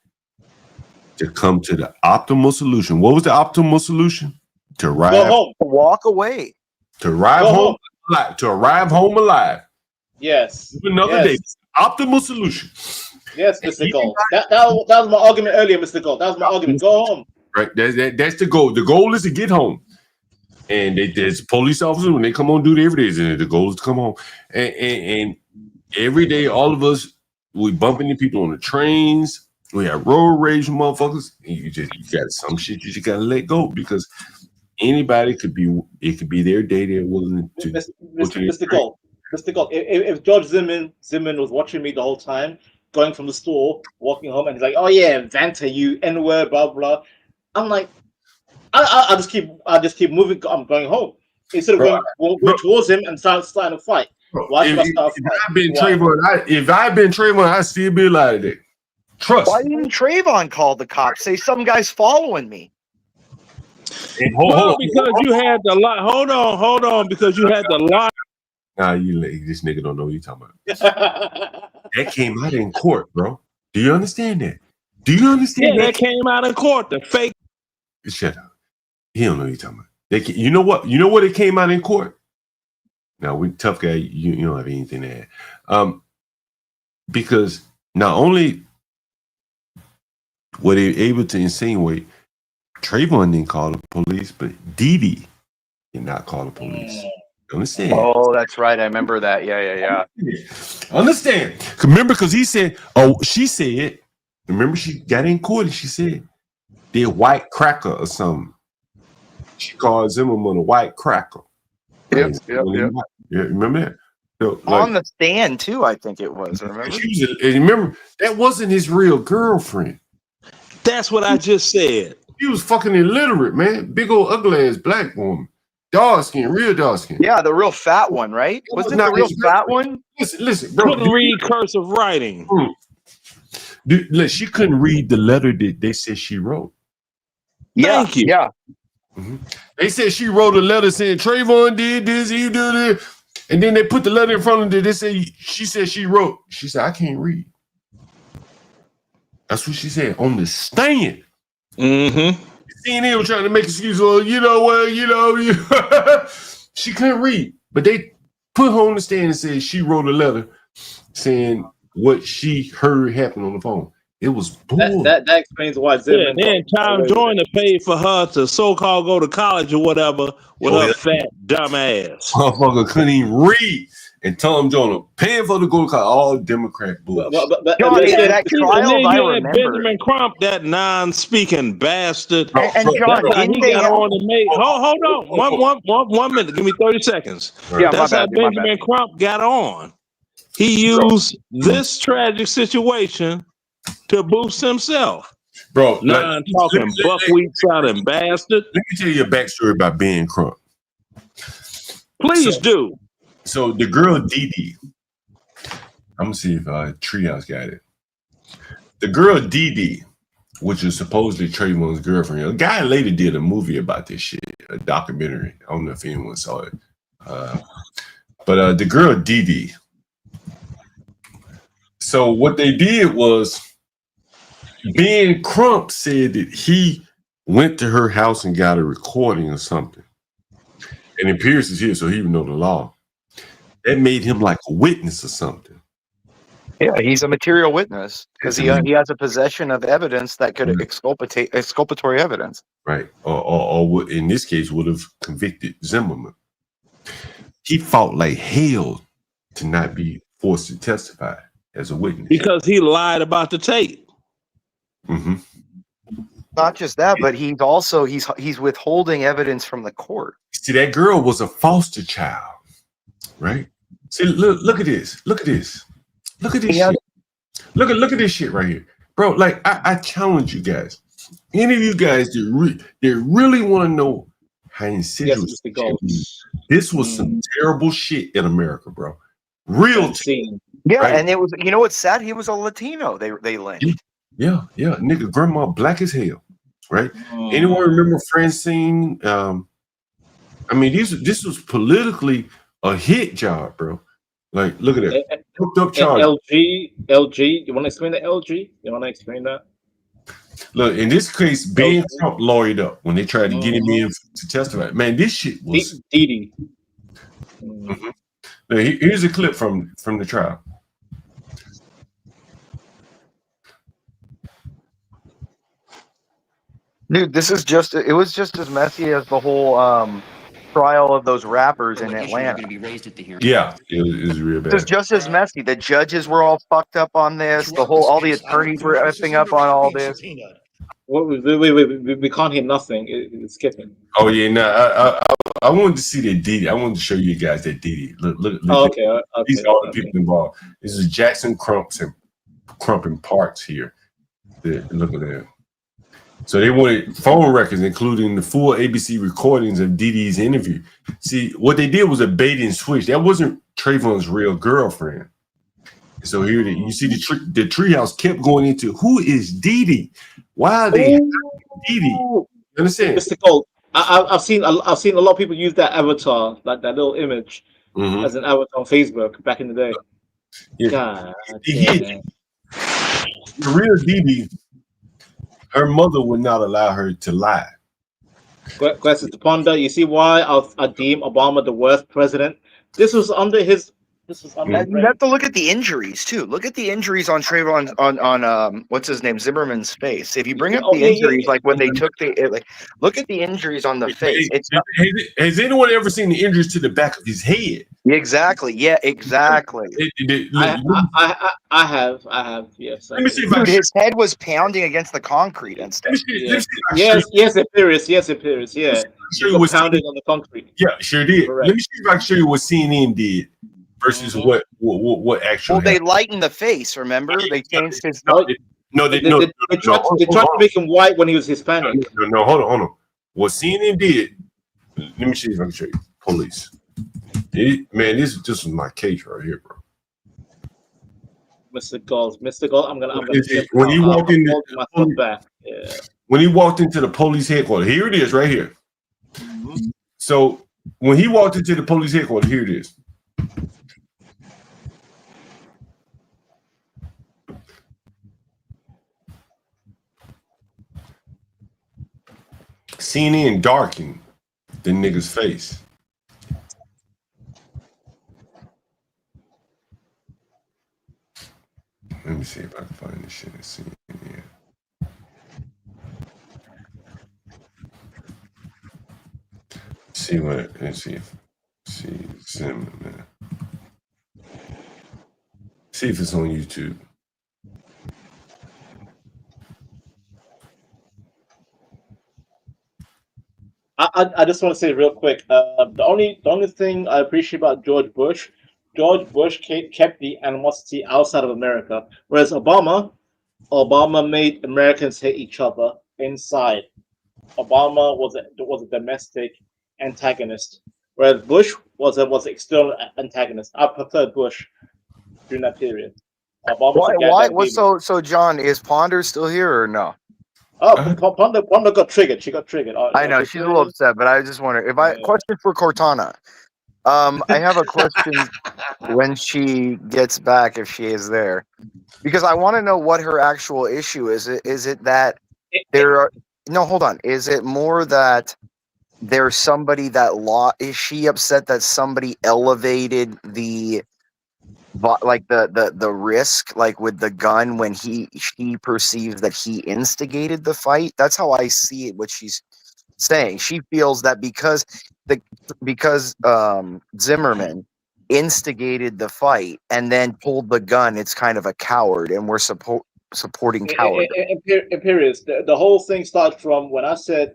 Speaker 1: to come to the optimal solution. What was the optimal solution? To arrive
Speaker 16: home, walk away,
Speaker 1: to arrive home alive, to arrive home alive.
Speaker 17: Yes.
Speaker 1: Another day. Optimal solution.
Speaker 17: Yes, Mr. Galt. That was my argument earlier, Mr. Galt. That was my argument. Go home.
Speaker 1: Right. That's the goal. The goal is to get home. And there's police officers when they come on duty every day. The goal is to come home. And every day, all of us, we bump into people on the trains. We have road rage motherfuckers. And you got some shit you just gotta let go, because anybody could be their day. They're willing to.
Speaker 17: Mr. Galt. Mr. Galt, if George Zimmerman was watching me the whole time, going from the store, walking home, and he's like, "Oh yeah, Vanta, you N-word, blah blah," I'm like, I just keep moving. I'm going home instead of going towards him and starting a fight. Why should I start a fight?
Speaker 1: If I had been Trayvon, I'd still be alive today. Trust.
Speaker 16: Why didn't Trayvon call the cops? Say some guy's following me.
Speaker 14: Because you had the lot. Hold on, because you had the lot.
Speaker 1: Nah, this nigga don't know what you're talking about. That came out in court, bro. Do you understand that?
Speaker 14: Yeah, that came out in court. The fake.
Speaker 1: Shut up. He don't know what you're talking about. You know what? You know what it came out in court? Now, we tough guy. You don't have anything to add. Because not only were they able to insinuate Trayvon didn't call the police, but Dee did not call the police. Understand?
Speaker 16: Oh, that's right. I remember that. Yeah.
Speaker 1: Understand? Remember, because he said, she said, remember, she got in court and she said, they're white cracker or something. She called Zimmerman a white cracker.
Speaker 16: Yep.
Speaker 1: Yeah, remember that? So,
Speaker 16: on the stand, too, I think it was.
Speaker 1: Remember, that wasn't his real girlfriend.
Speaker 14: That's what I just said.
Speaker 1: He was fucking illiterate, man. Big old ugly ass black woman. Dark skin, real dark skin.
Speaker 16: Yeah, the real fat one, right? Wasn't it the real fat one?
Speaker 1: Listen, bro.
Speaker 14: Couldn't read cursive writing.
Speaker 1: Look, she couldn't read the letter that they said she wrote.
Speaker 16: Yeah,
Speaker 14: Thank you.
Speaker 16: Yeah.
Speaker 1: They said she wrote a letter saying Trayvon did this, he did it. And then they put the letter in front of her. They say she said she wrote. She said, I can't read. That's what she said on the stand.
Speaker 14: Mm-hmm.
Speaker 1: CNN was trying to make excuses. Well, she couldn't read. But they put her on the stand and said she wrote a letter saying what she heard happen on the phone. It was bull.
Speaker 15: That explains why Zimmerman.
Speaker 14: Then Tom Joyner paid for her to so-called go to college or whatever with her fat dumb ass.
Speaker 1: Motherfucker couldn't even read. And Tom Joyner paying for the go to college. All Democrat bullshit.
Speaker 16: That trial, I remember.
Speaker 14: Benjamin Crump, that non-speaking bastard.
Speaker 16: And John, didn't they have...
Speaker 14: Hold on. One minute. Give me 30 seconds.
Speaker 16: Yeah,
Speaker 14: That's how
Speaker 16: my
Speaker 14: Benjamin Crump got on. He used this tragic situation to boost himself.
Speaker 1: Bro,
Speaker 14: talking buckwheat sounding bastard.
Speaker 1: Let me tell you a backstory about Ben Crump.
Speaker 14: Please do.
Speaker 1: So the girl Dee, I'm gonna see if Treehouse got it. The girl Dee, which is supposedly Trayvon's girlfriend, a guy later did a movie about this shit, a documentary. I don't know if anyone saw it. But the girl Dee. So what they did was Ben Crump said that he went to her house and got a recording or something. And Pierce is here, so he would know the law. That made him like a witness or something.
Speaker 16: Yeah, he's a material witness because he has a possession of evidence that could exculpatory evidence.
Speaker 1: Right. Or in this case, would have convicted Zimmerman. He fought like hell to not be forced to testify as a witness.
Speaker 14: Because he lied about the tape.
Speaker 1: Mm-hmm.
Speaker 16: Not just that, but he's also he's withholding evidence from the court.
Speaker 1: See, that girl was a foster child, right? See, look at this. Look at this. Look at this shit. Look at this shit right here, bro. Like I challenge you guys. Any of you guys that really want to know how insidious this was, some terrible shit in America, bro. Real team.
Speaker 16: Yeah,
Speaker 1: right?
Speaker 16: and it was. You know what's sad? He was a Latino. They lynched.
Speaker 1: Yeah, nigga, grandma black as hell, right? Anyone remember Francine? I mean, this was politically a hit job, bro. Like, look at that. Hooked up charge.
Speaker 15: LG. You want to explain the LG? You want to explain that?
Speaker 1: Look, in this case, Ben Trump lawyered up when they tried to get him in to testify. Man, this shit was
Speaker 15: Dee.
Speaker 1: Here's a clip from the trial.
Speaker 16: Dude, it was just as messy as the whole trial of those rappers in Atlanta.
Speaker 1: Yeah, it was real bad.
Speaker 16: It was just as messy. The judges were all fucked up on this. All the attorneys were effing up on all this.
Speaker 15: Wait, we can't hear nothing. It's skipping.
Speaker 1: Oh yeah, I wanted to see that Didi. I wanted to show you guys that Didi. Look.
Speaker 15: Okay.
Speaker 1: These are all the people involved. This is Jackson Crump and Parks here. Look at that. So they wanted phone records, including the full ABC recordings of Didi's interview. See, what they did was a bait and switch. That wasn't Trayvon's real girlfriend. So here you see the treehouse kept going into who is Didi? Why are they Didi? You understand?
Speaker 15: Mr. Galt, I've seen a lot of people use that avatar, like that little image, as an avatar on Facebook back in the day.
Speaker 1: Yeah.
Speaker 15: God,
Speaker 1: the real Didi. Her mother would not allow her to lie.
Speaker 15: Questions to ponder. You see why I deem Obama the worst president? This was under his.
Speaker 16: You have to look at the injuries too. Look at the injuries on Trayvon on what's his name, Zimmerman's face. If you bring up the injuries, like when they took look at the injuries on the face.
Speaker 1: Has anyone ever seen the injuries to the back of his head?
Speaker 16: Exactly. Yeah. Exactly.
Speaker 15: I have. Yes.
Speaker 16: Let me see if his head was pounding against the concrete and stuff.
Speaker 15: Yes, it appears. Yeah. He was pounding on the concrete.
Speaker 1: Yeah, sure did. Correct. Let me see if I can show you what CNN did versus what actually.
Speaker 16: Well, they lightened the face. Remember, they changed his.
Speaker 15: They tried to make him white when he was Hispanic.
Speaker 1: No, hold on. What CNN did, Let me see if I can show you. Police. Man, this was my case right here, bro.
Speaker 15: Mr. Galt, I'm gonna
Speaker 1: When he walked in,
Speaker 15: myself back. Yeah.
Speaker 1: When he walked into the police headquarters, here it is, right here. So when he walked into the police headquarters, here it is. CNN darkened the nigga's face. Let me see if I can find this shit and see in here. See what? Let's see if Zimmerman. See if it's on YouTube.
Speaker 15: I just want to say real quick. The only thing I appreciate about George Bush kept the animosity outside of America, whereas Obama made Americans hate each other inside. Obama was a domestic antagonist, whereas Bush was an external antagonist. I prefer Bush during that period.
Speaker 16: Why? So John, is Ponder still here or no?
Speaker 15: Oh, Ponder got triggered. She got triggered.
Speaker 16: I know she's a little upset, but I just wonder question for Cortana. I have a question when she gets back, if she is there, because I want to know what her actual issue is. Is it that there are no? Hold on. Is it more that there's somebody that is she upset that somebody elevated the risk, like with the gun, when she perceives that he instigated the fight? That's how I see it. What she's saying, she feels that because Zimmerman instigated the fight and then pulled the gun, it's kind of a coward, and we're supporting coward.
Speaker 15: Imperius. The whole thing starts from when I said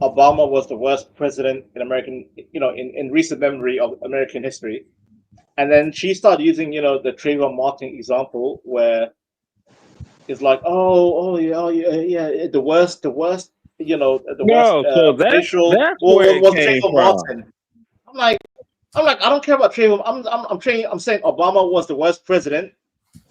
Speaker 15: Obama was the worst president in American, in recent memory of American history. And then she started using, the Trayvon Martin example, where it's like, the worst, the worst, racial.
Speaker 14: That's where it came
Speaker 15: Trayvon
Speaker 14: from.
Speaker 15: Martin. I'm like, I don't care about Trayvon. I'm saying Obama was the worst president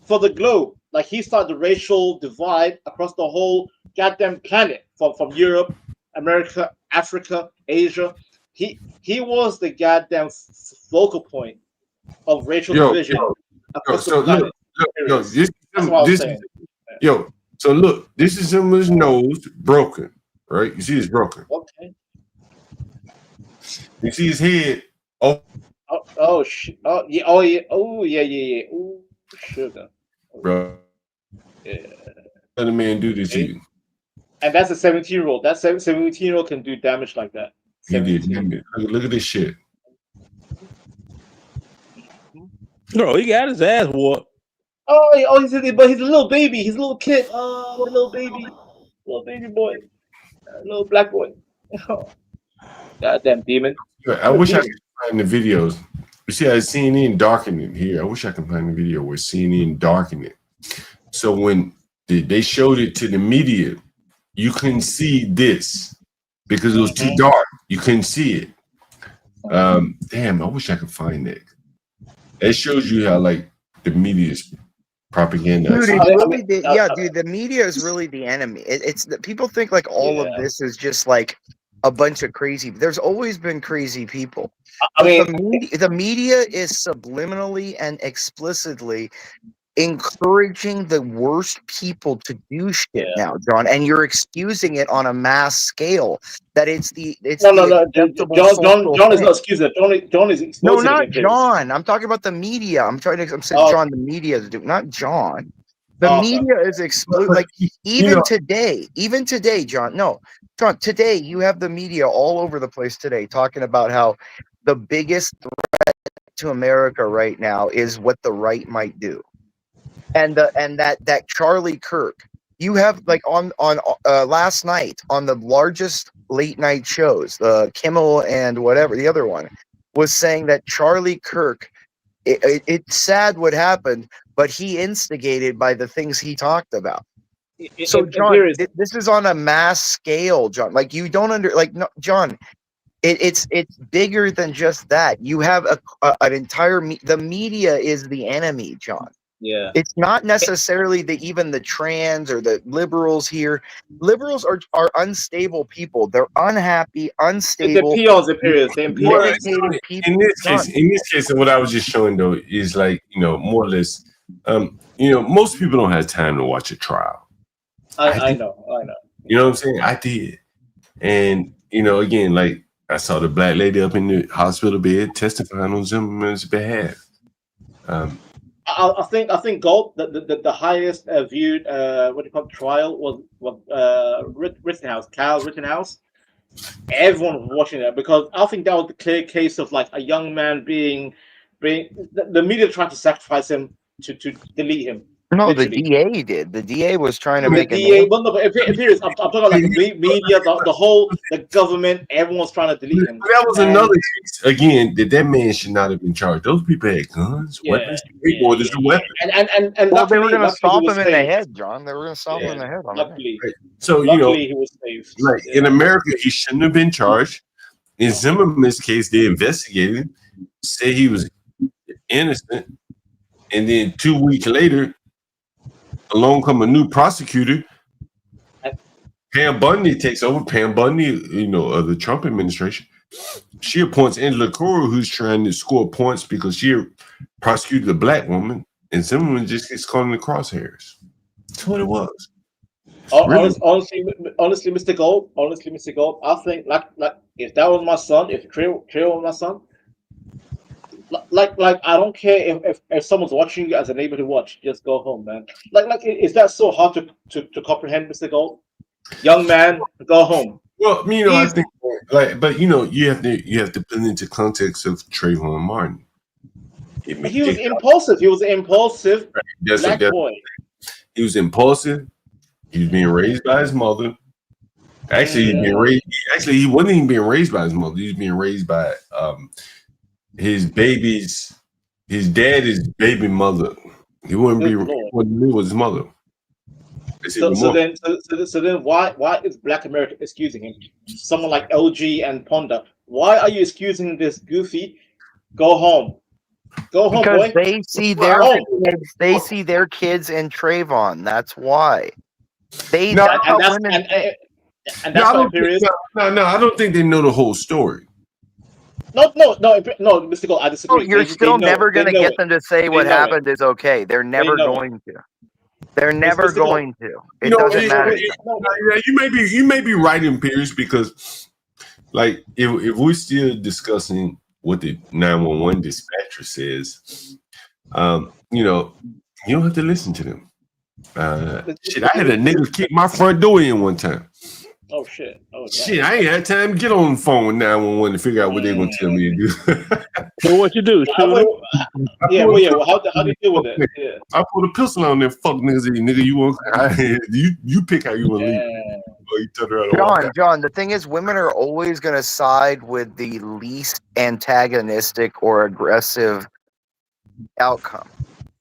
Speaker 15: for the globe. Like, he started the racial divide across the whole goddamn planet, from Europe, America, Africa, Asia. He was the goddamn focal point of racial division.
Speaker 1: So look, so look, this is his nose broken, right? You see it's broken.
Speaker 15: Okay.
Speaker 1: You see his head.
Speaker 15: Yeah. Ooh, sugar.
Speaker 1: Bro.
Speaker 15: Yeah.
Speaker 1: Let a man do this to you.
Speaker 15: And that's a 17-year-old. That 17-year-old can do damage like that.
Speaker 1: He did. Look at this shit.
Speaker 14: Bro, he got his ass whooped.
Speaker 15: He's a little baby. He's a little kid. Oh, little baby boy, little black boy. Goddamn demon.
Speaker 1: I wish I could find the videos. You see, I CNN darkened it here. I wish I could find the video where CNN darkened it. So when they showed it to the media, you couldn't see this because it was too dark. You couldn't see it. Damn, I wish I could find that. It shows you how the media's propaganda.
Speaker 16: Dude, the media is really the enemy. It's that people think all of this is just a bunch of crazy. There's always been crazy people. The media is subliminally and explicitly encouraging the worst people to do shit now, John, and you're excusing it on a mass scale. That
Speaker 15: No. John is not excusing it. John is exposing
Speaker 16: no, not
Speaker 15: it.
Speaker 16: John. I'm talking about the media. I'm saying John, the media is doing, not John. The media is even today, John. No, John. Today you have the media all over the place today talking about how the biggest threat to America right now is what the right might do. And that Charlie Kirk, you have on last night on the largest late night shows, Kimmel and whatever the other one, was saying that Charlie Kirk, it's sad what happened, but he instigated by the things he talked about. So John, this is on a mass scale, John. You don't John. It's bigger than just that. You have an entire the media is the enemy, John.
Speaker 17: Yeah.
Speaker 16: It's not necessarily even the trans or the liberals here. Liberals are unstable people. They're unhappy, unstable, meditated people.
Speaker 1: In this case, what I was just showing though is like, more or less, most people don't have time to watch a trial.
Speaker 17: I know.
Speaker 1: You know what I'm saying? I did. And, again, like I saw the black lady up in the hospital bed testifying on Zimmerman's behalf.
Speaker 17: I think Galt, the highest viewed trial was Rittenhouse, Kyle Rittenhouse. Everyone was watching that because I think that was the clear case of like a young man the media tried to sacrifice him to delete him.
Speaker 16: No,
Speaker 17: literally.
Speaker 16: the DA did. The DA was trying to make
Speaker 17: the DA, well, no, but I'm talking about like the media, the government, everyone's trying to delete him.
Speaker 1: That was another case. Again, that man should not have been charged. Those people had guns, weapons. Skateboard is a weapon.
Speaker 17: And
Speaker 16: well, they were going to stop
Speaker 17: he
Speaker 16: him in
Speaker 17: saved.
Speaker 16: the head, John. They were going to stop him in the head.
Speaker 17: Luckily,
Speaker 1: so
Speaker 17: luckily he was saved.
Speaker 1: Like in America, he shouldn't have been charged. In Zimmerman's case, they investigated, said he was innocent, and then 2 weeks later, along come a new prosecutor. Pam Bundy takes over. Pam Bundy, of the Trump administration. She appoints Angela Cora, who's trying to score points because she prosecuted a black woman, and Zimmerman just gets caught in the crosshairs. That's what it was.
Speaker 17: Honestly, Mr. Gold, I think like if that was my son, if Trey was my son, like I don't care if someone's watching you as a neighbor to watch, just go home, man. Like is that so hard to comprehend, Mr. Gold? Young man, go home.
Speaker 1: Well, I think but you have to put into context of Trayvon Martin.
Speaker 17: He was impulsive. He was an impulsive black boy.
Speaker 1: He was impulsive. He was being raised by his mother. Actually, he wasn't even being raised by his mother. He was being raised by his dad's baby mother. He wouldn't live with his mother.
Speaker 17: So then why is Black America excusing him? Someone like LG and Ponda. Why are you excusing this goofy? Go home. Go home,
Speaker 16: because
Speaker 17: boy.
Speaker 16: They see their kids. They see their kids in Trayvon. That's why. I
Speaker 1: don't think they know the whole story.
Speaker 17: No, Mr. Gold, I disagree.
Speaker 16: You're still never going to get them to say what happened is okay. They're never going to. They're never going to. It doesn't matter.
Speaker 1: You may be right in Pierce because, like, if we're still discussing what the 911 dispatcher says, you don't have to listen to them. Shit, I had a nigga kick my front door in one time.
Speaker 17: Oh shit! Oh
Speaker 1: shit! I ain't had time to get on the phone with 911 to figure out what they're gonna tell me to do.
Speaker 14: So what you do?
Speaker 17: How do you deal with it? Yeah.
Speaker 1: I put a pistol on there. Fuck niggas, nigga. You pick how you want to leave.
Speaker 16: John. The thing is, women are always gonna side with the least antagonistic or aggressive outcome.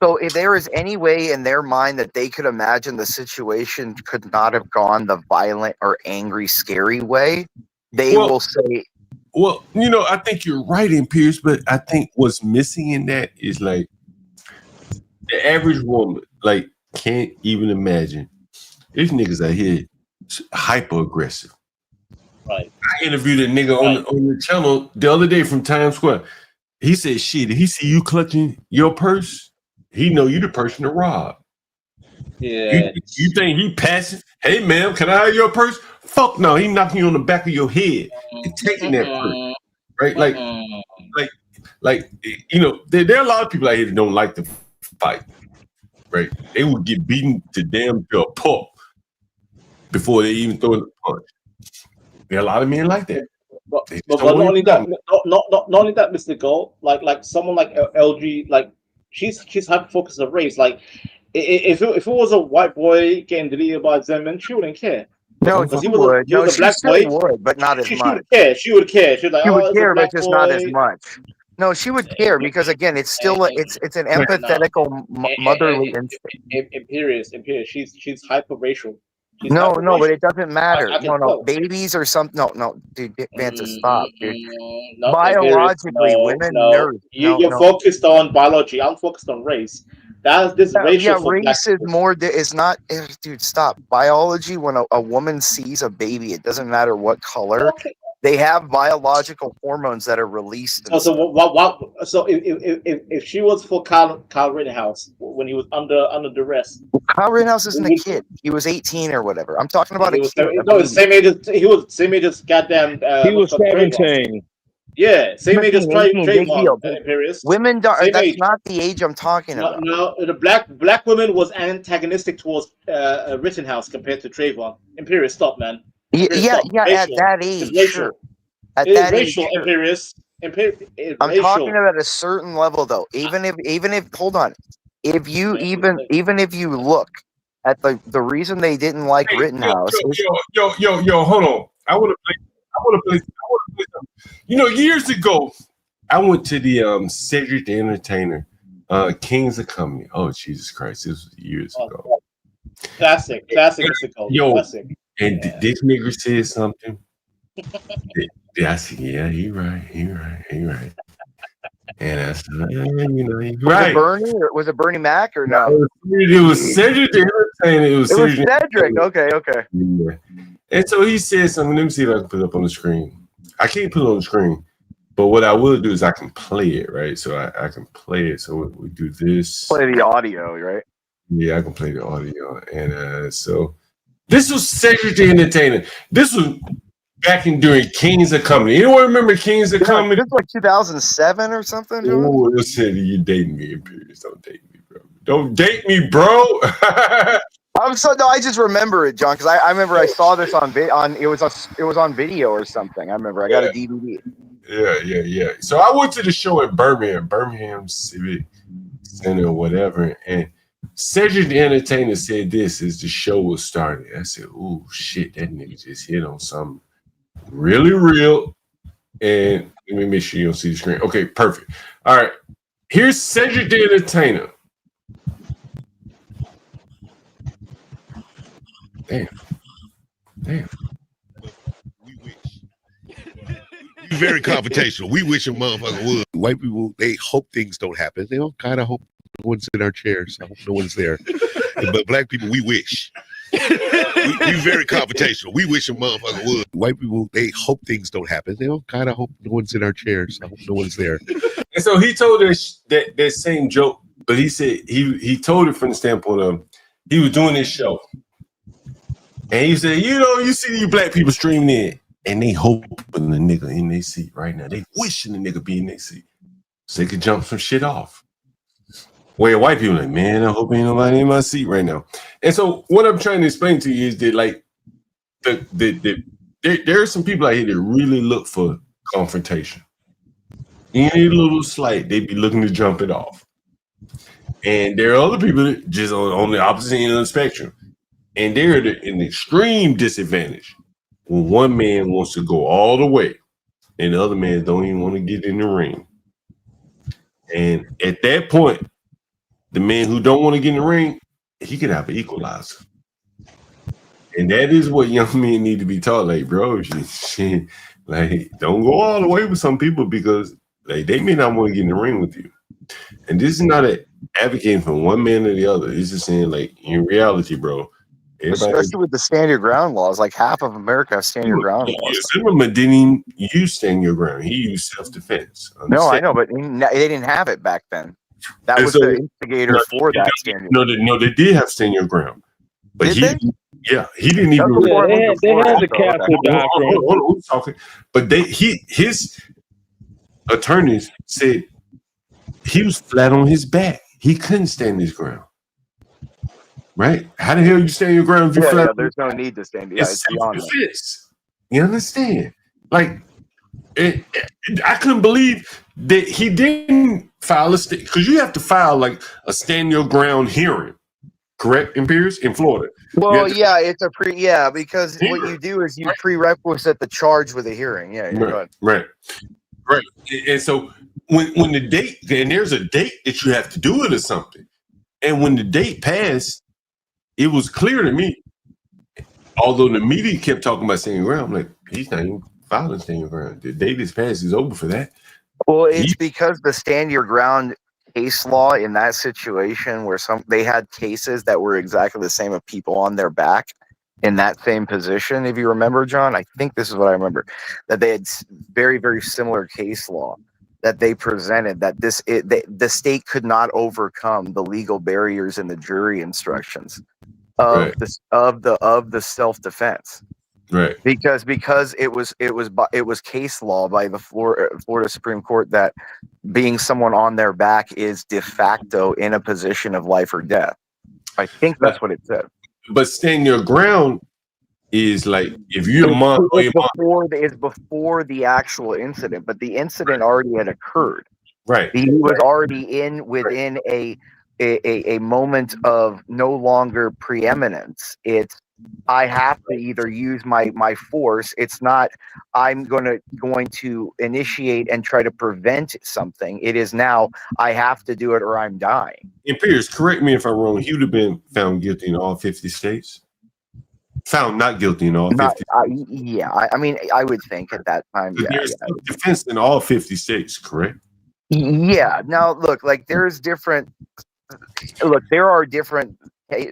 Speaker 16: So if there is any way in their mind that they could imagine the situation could not have gone the violent or angry, scary way, they will say...
Speaker 1: Well, I think you're right in Pierce, but I think what's missing in that is like the average woman can't even imagine. These niggas out here hyper aggressive.
Speaker 17: Right.
Speaker 1: I interviewed a nigga on the channel the other day from Times Square. He said, shit, he see you clutching your purse, he know you the person to rob.
Speaker 17: Yeah.
Speaker 1: You think he passive? Hey, ma'am, can I have your purse? Fuck no. He knocking you on the back of your head and taking that purse. Right? There are a lot of people out here that don't like to fight. Right? They would get beaten to damn to a pulp before they even throw the punch. There are a lot of men like that.
Speaker 17: But not only that, Mr. Gold, like someone like LG, like she's hyper focused on race. Like if it was a white boy getting deleted by Zeman, she wouldn't care.
Speaker 16: No,
Speaker 17: because
Speaker 16: he was a black boy. Would, but not as much.
Speaker 17: She would care. She would like,
Speaker 16: care, but just not as much. No, she would care because again, it's still it's an empathetical motherly instinct.
Speaker 17: Imperious. She's hyper racial.
Speaker 11: No,
Speaker 17: half
Speaker 11: no, but
Speaker 17: Russian.
Speaker 11: it doesn't matter.
Speaker 17: I can
Speaker 11: No,
Speaker 17: tell.
Speaker 11: babies or something. No, dude, Vanta, stop, dude.
Speaker 17: No,
Speaker 11: Biologically, women nurse.
Speaker 17: You're focused on biology. I'm focused on race. This
Speaker 11: Yeah,
Speaker 17: racial for black
Speaker 11: race is
Speaker 17: people.
Speaker 11: more. Is not, dude. Stop. Biology. When a woman sees a baby, it doesn't matter what color.
Speaker 17: Okay.
Speaker 11: They have biological hormones that are released. And
Speaker 17: So what? So if she was for Kyle Rittenhouse when he was under duress,
Speaker 11: Kyle Rittenhouse isn't a kid. He was 18 or whatever. I'm talking about
Speaker 17: he
Speaker 11: a
Speaker 17: was
Speaker 11: kid.
Speaker 17: no, same age as he was same age as goddamn.
Speaker 14: He was
Speaker 17: Trayvon.
Speaker 14: 17.
Speaker 17: Yeah, same age as
Speaker 11: 18, big deal.
Speaker 17: Trayvon. Imperius.
Speaker 11: Women don't.
Speaker 17: Same
Speaker 11: That's
Speaker 17: age.
Speaker 11: not the age I'm talking about.
Speaker 17: No, the black woman was antagonistic towards Rittenhouse compared to Trayvon. Imperius, stop, man. Imperius,
Speaker 11: Yeah.
Speaker 17: stop.
Speaker 11: At that
Speaker 17: It's
Speaker 11: age,
Speaker 17: racial.
Speaker 11: sure. At
Speaker 17: It is
Speaker 11: that age,
Speaker 17: racial,
Speaker 11: sure.
Speaker 17: Imperius.
Speaker 11: I'm
Speaker 17: racial.
Speaker 11: talking about a certain level, though. Even if hold on, if you even if you look at the reason they didn't like Rittenhouse.
Speaker 1: Yo, hold on. I want to play something. You know, years ago, I went to the Cedric the Entertainer, Kings of Comedy. Oh, Jesus Christ, this was years ago.
Speaker 17: Classic.
Speaker 1: Yo,
Speaker 17: classic.
Speaker 1: And this nigga said something. I said, yeah, he right. And I said, you know, he's right.
Speaker 11: Was it Bernie Mac or no?
Speaker 1: It was Cedric the Entertainer. It was
Speaker 11: Cedric. Okay.
Speaker 1: Yeah. And so he said something. Let me see if I can put it up on the screen. I can't put it on the screen, but what I will do is I can play it, right? So I can play it. So we do this.
Speaker 11: Play the audio, right?
Speaker 1: Yeah, I can play the audio. And so this was Cedric the Entertainer. This was back during Kings of Comedy. Anyone remember Kings of Comedy?
Speaker 11: This was like 2007 or something.
Speaker 1: Oh, you said you dating me, Imperius. Don't date me, bro. Don't date me, bro.
Speaker 11: I just remember it, John, because I remember I saw this on it was on video or something. I remember I got a DVD.
Speaker 1: Yeah. So I went to the show at Birmingham Civic Center or whatever, and Cedric the Entertainer said this as the show was starting. I said, "Oh shit, that nigga just hit on something really real." And let me make sure you don't see the screen. Okay, perfect. All right, here's Cedric the Entertainer. Damn.
Speaker 12: Very confrontational. We wish a motherfucker would. White people, they hope things don't happen. They don't kind of hope no one's in our chairs. I hope no one's there. But black people, we wish. We very confrontational. We wish a motherfucker would. White people, they hope things don't happen. They don't kind of hope no one's in our chairs. I hope no one's there.
Speaker 1: And so he told us that same joke, but he said he told it from the standpoint of he was doing this show. And he said, you know, you see you black people streaming in, and they hoping the nigga in their seat right now. They wishing the nigga be in their seat so they could jump some shit off. Where white people like, man, I hope ain't nobody in my seat right now. And so what I'm trying to explain to you is that like there are some people out here that really look for confrontation. Any little slight, they be looking to jump it off. And there are other people that just on the opposite end of the spectrum. And they're at an extreme disadvantage when one man wants to go all the way and the other man don't even want to get in the ring. And at that point, the man who don't want to get in the ring, he could have an equalizer. And that is what young men need to be taught. Like, bro, like, don't go all the way with some people because like they may not want to get in the ring with you. And this is not advocating for one man or the other. It's just saying, like, in reality, bro,
Speaker 11: especially with the stand your ground laws, like half of America have stand your ground laws.
Speaker 1: Zimmerman didn't even use stand your ground. He used self-defense.
Speaker 11: No, I know, but they didn't have it back then. That was the instigator for that stand your ground.
Speaker 1: No, they did have stand your ground. But he didn't even
Speaker 14: they had the Castle doctrine.
Speaker 1: Hold on, but his attorneys said he was flat on his back. He couldn't stand his ground. Right? How the hell you stand your ground if you're flat?
Speaker 11: Yeah, there's no need to stand. Yeah, it's beyond that.
Speaker 1: You understand? Like, I couldn't believe that he didn't file a because you have to file like a stand your ground hearing, correct? In Florida.
Speaker 11: Well, yeah, it's a because what you do is you prerequisite the charge with a hearing. Yeah,
Speaker 1: right. And so when the date, and there's a date that you have to do it or something, and when the date passed, it was clear to me Although the media kept talking about standing ground, I'm like, he's not even filing standing ground. The day this pass is over for that.
Speaker 16: Well, it's because the stand your ground case law in that situation where they had cases that were exactly the same of people on their back in that same position. If you remember, John, I think this is what I remember, that they had very, very similar case law that they presented, that the state could not overcome the legal barriers in the jury instructions of the self-defense.
Speaker 1: Right.
Speaker 16: Because it was case law by the Florida Supreme Court that being someone on their back is de facto in a position of life or death. I think that's what it said.
Speaker 1: But standing your ground is like if you're
Speaker 16: it's before the actual incident, but the incident already had occurred.
Speaker 1: Right.
Speaker 16: He was already within a moment of no longer preeminence. It's I have to either use my force. It's not I'm going to initiate and try to prevent something. It is now I have to do it or I'm dying.
Speaker 1: And Pierce, correct me if I'm wrong. He would have been found guilty in all 50 states. Found not guilty in all 50.
Speaker 16: I mean, I would think at that time.
Speaker 1: There's defense in all 50 states, correct?
Speaker 16: Yeah. Now, look, like there are different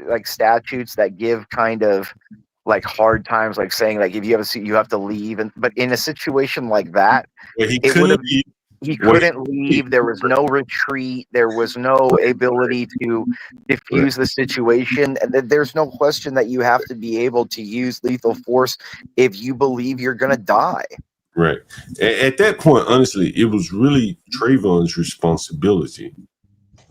Speaker 16: like statutes that give kind of like hard times, like saying like if you have to leave, but in a situation like that, he couldn't leave. There was no retreat. There was no ability to diffuse the situation. And there's no question that you have to be able to use lethal force if you believe you're going to die.
Speaker 1: Right. At that point, honestly, it was really Trayvon's responsibility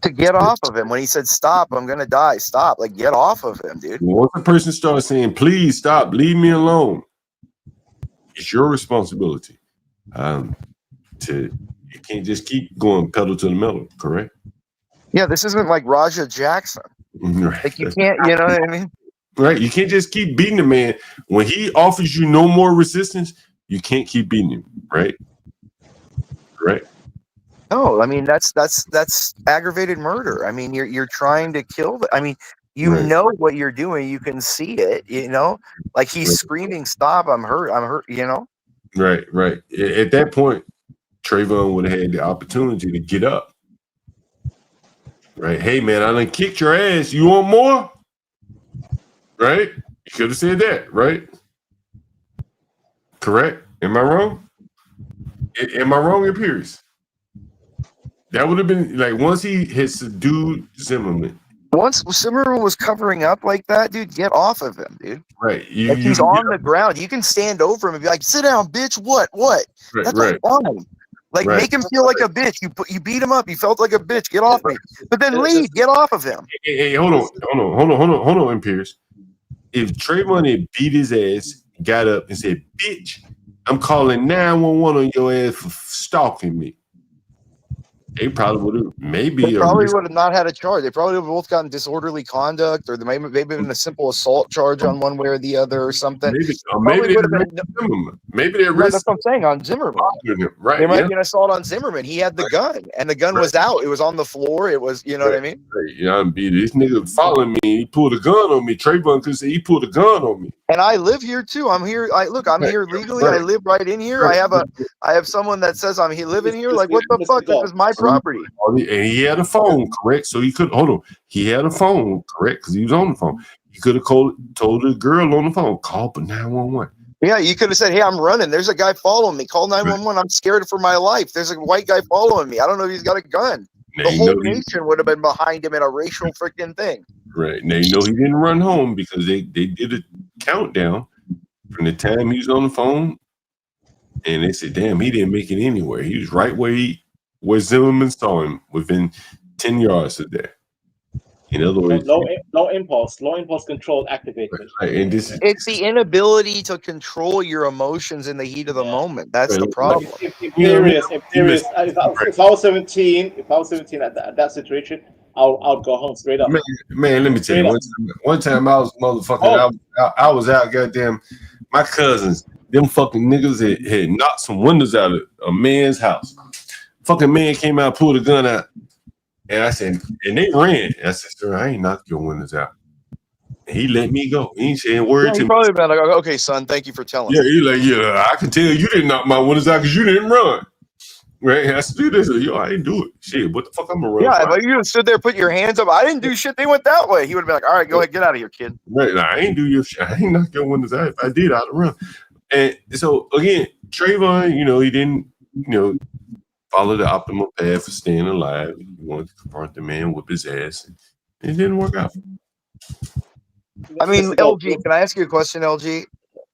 Speaker 16: to get off of him. When he said, "Stop, I'm going to die. Stop." Like, get off of him, dude.
Speaker 1: Once a person starts saying, "Please stop, leave me alone," it's your responsibility. You can't just keep going pedal to the metal, correct?
Speaker 16: Yeah, this isn't like Raja Jackson.
Speaker 1: Right.
Speaker 16: Like you can't, you know what I mean?
Speaker 1: Right. You can't just keep beating the man. When he offers you no more resistance, you can't keep beating him, right? Right.
Speaker 16: No, I mean that's aggravated murder. I mean you're trying to kill. I mean you know what you're doing. You can see it. You know, like he's screaming, "Stop! I'm hurt! I'm hurt!" You know.
Speaker 1: Right. Right. At that point, Trayvon would have had the opportunity to get up. Right. Hey man, I done kicked your ass. You want more? Right. You could have said that. Right. Correct. Am I wrong? Am I wrong, in Pierce? That would have been like once he had subdued Zimmerman.
Speaker 16: Once Zimmerman was covering up like that, dude, get off of him, dude.
Speaker 1: Right.
Speaker 16: Like he's on the ground. You can stand over him and be like, "Sit down, bitch." What?
Speaker 1: Right,
Speaker 16: That's
Speaker 1: right.
Speaker 16: fine. Like make him feel like a bitch. You beat him up. You felt like a bitch. Get off me. But then leave. Get off of him.
Speaker 1: Hey, hold on, Pierce. If Trayvon had beat his ass, got up and said, "Bitch, I'm calling 911 on your ass for stalking me," they probably would have
Speaker 16: would have not had a charge. They probably would have both gotten disorderly conduct, or maybe been a simple assault charge on one way or the other, or something.
Speaker 1: Maybe they arrested Zimmerman. Maybe they arrested.
Speaker 16: That's what I'm saying on Zimmerman.
Speaker 1: Right.
Speaker 16: There might be an assault on Zimmerman. He had the gun, and the gun was out. It was on the floor. It was, you know what I mean?
Speaker 1: Right. Yeah, this nigga following me. He pulled a gun on me. Trayvon could say he pulled a gun on me.
Speaker 16: And I live here too. I'm here. I'm here legally. I live right in here. I have someone that says I'm living here. Like, what the fuck? This is my property.
Speaker 1: And he had a phone, correct? So he could He had a phone, correct? Because he was on the phone. He could have told the girl on the phone, "Call for 911."
Speaker 16: Yeah, you could have said, "Hey, I'm running. There's a guy following me. Call 911. I'm scared for my life. There's a white guy following me. I don't know if he's got a gun." The whole nation would have been behind him in a racial freaking thing.
Speaker 1: Right. Now you know he didn't run home because they did a countdown from the time he was on the phone, and they said, "Damn, he didn't make it anywhere. He was right where Zimmerman saw him, within 10 yards of there." In other words,
Speaker 15: low impulse control activated.
Speaker 1: Right, and
Speaker 16: it's the inability to control your emotions in the heat of the moment. That's the problem.
Speaker 15: If I was 17, at that situation, I'll go home straight up.
Speaker 1: Man, let me tell you, one time I was motherfucking, I was out, goddamn, my cousins, them fucking niggas had knocked some windows out of a man's house. Fucking man came out, pulled a gun out, and I said, and they ran. And I said, "Sir, I ain't knocked your windows out." He let me go. He ain't saying word
Speaker 16: Yeah,
Speaker 1: to
Speaker 16: he
Speaker 1: me.
Speaker 16: probably been like, okay, son, thank you for telling
Speaker 1: Yeah,
Speaker 16: me.
Speaker 1: he like, yeah, I can tell you didn't knock my windows out because you didn't run. Right? I said, this. Yo, I didn't do it. Shit, what the fuck I'm gonna run
Speaker 16: Yeah,
Speaker 1: for?
Speaker 16: if you stood there, put your hands up. I didn't do shit. They went that way. He would have been like, all right, go ahead, get out of here, kid.
Speaker 1: Right? Like, I ain't do your shit. I ain't knock your windows out. If I did, I'd run. And so again, Trayvon, he didn't, follow the optimal path for staying alive. He wanted to confront the man, whip his ass. And it didn't work out.
Speaker 16: I mean, LG, can I ask you a question, LG?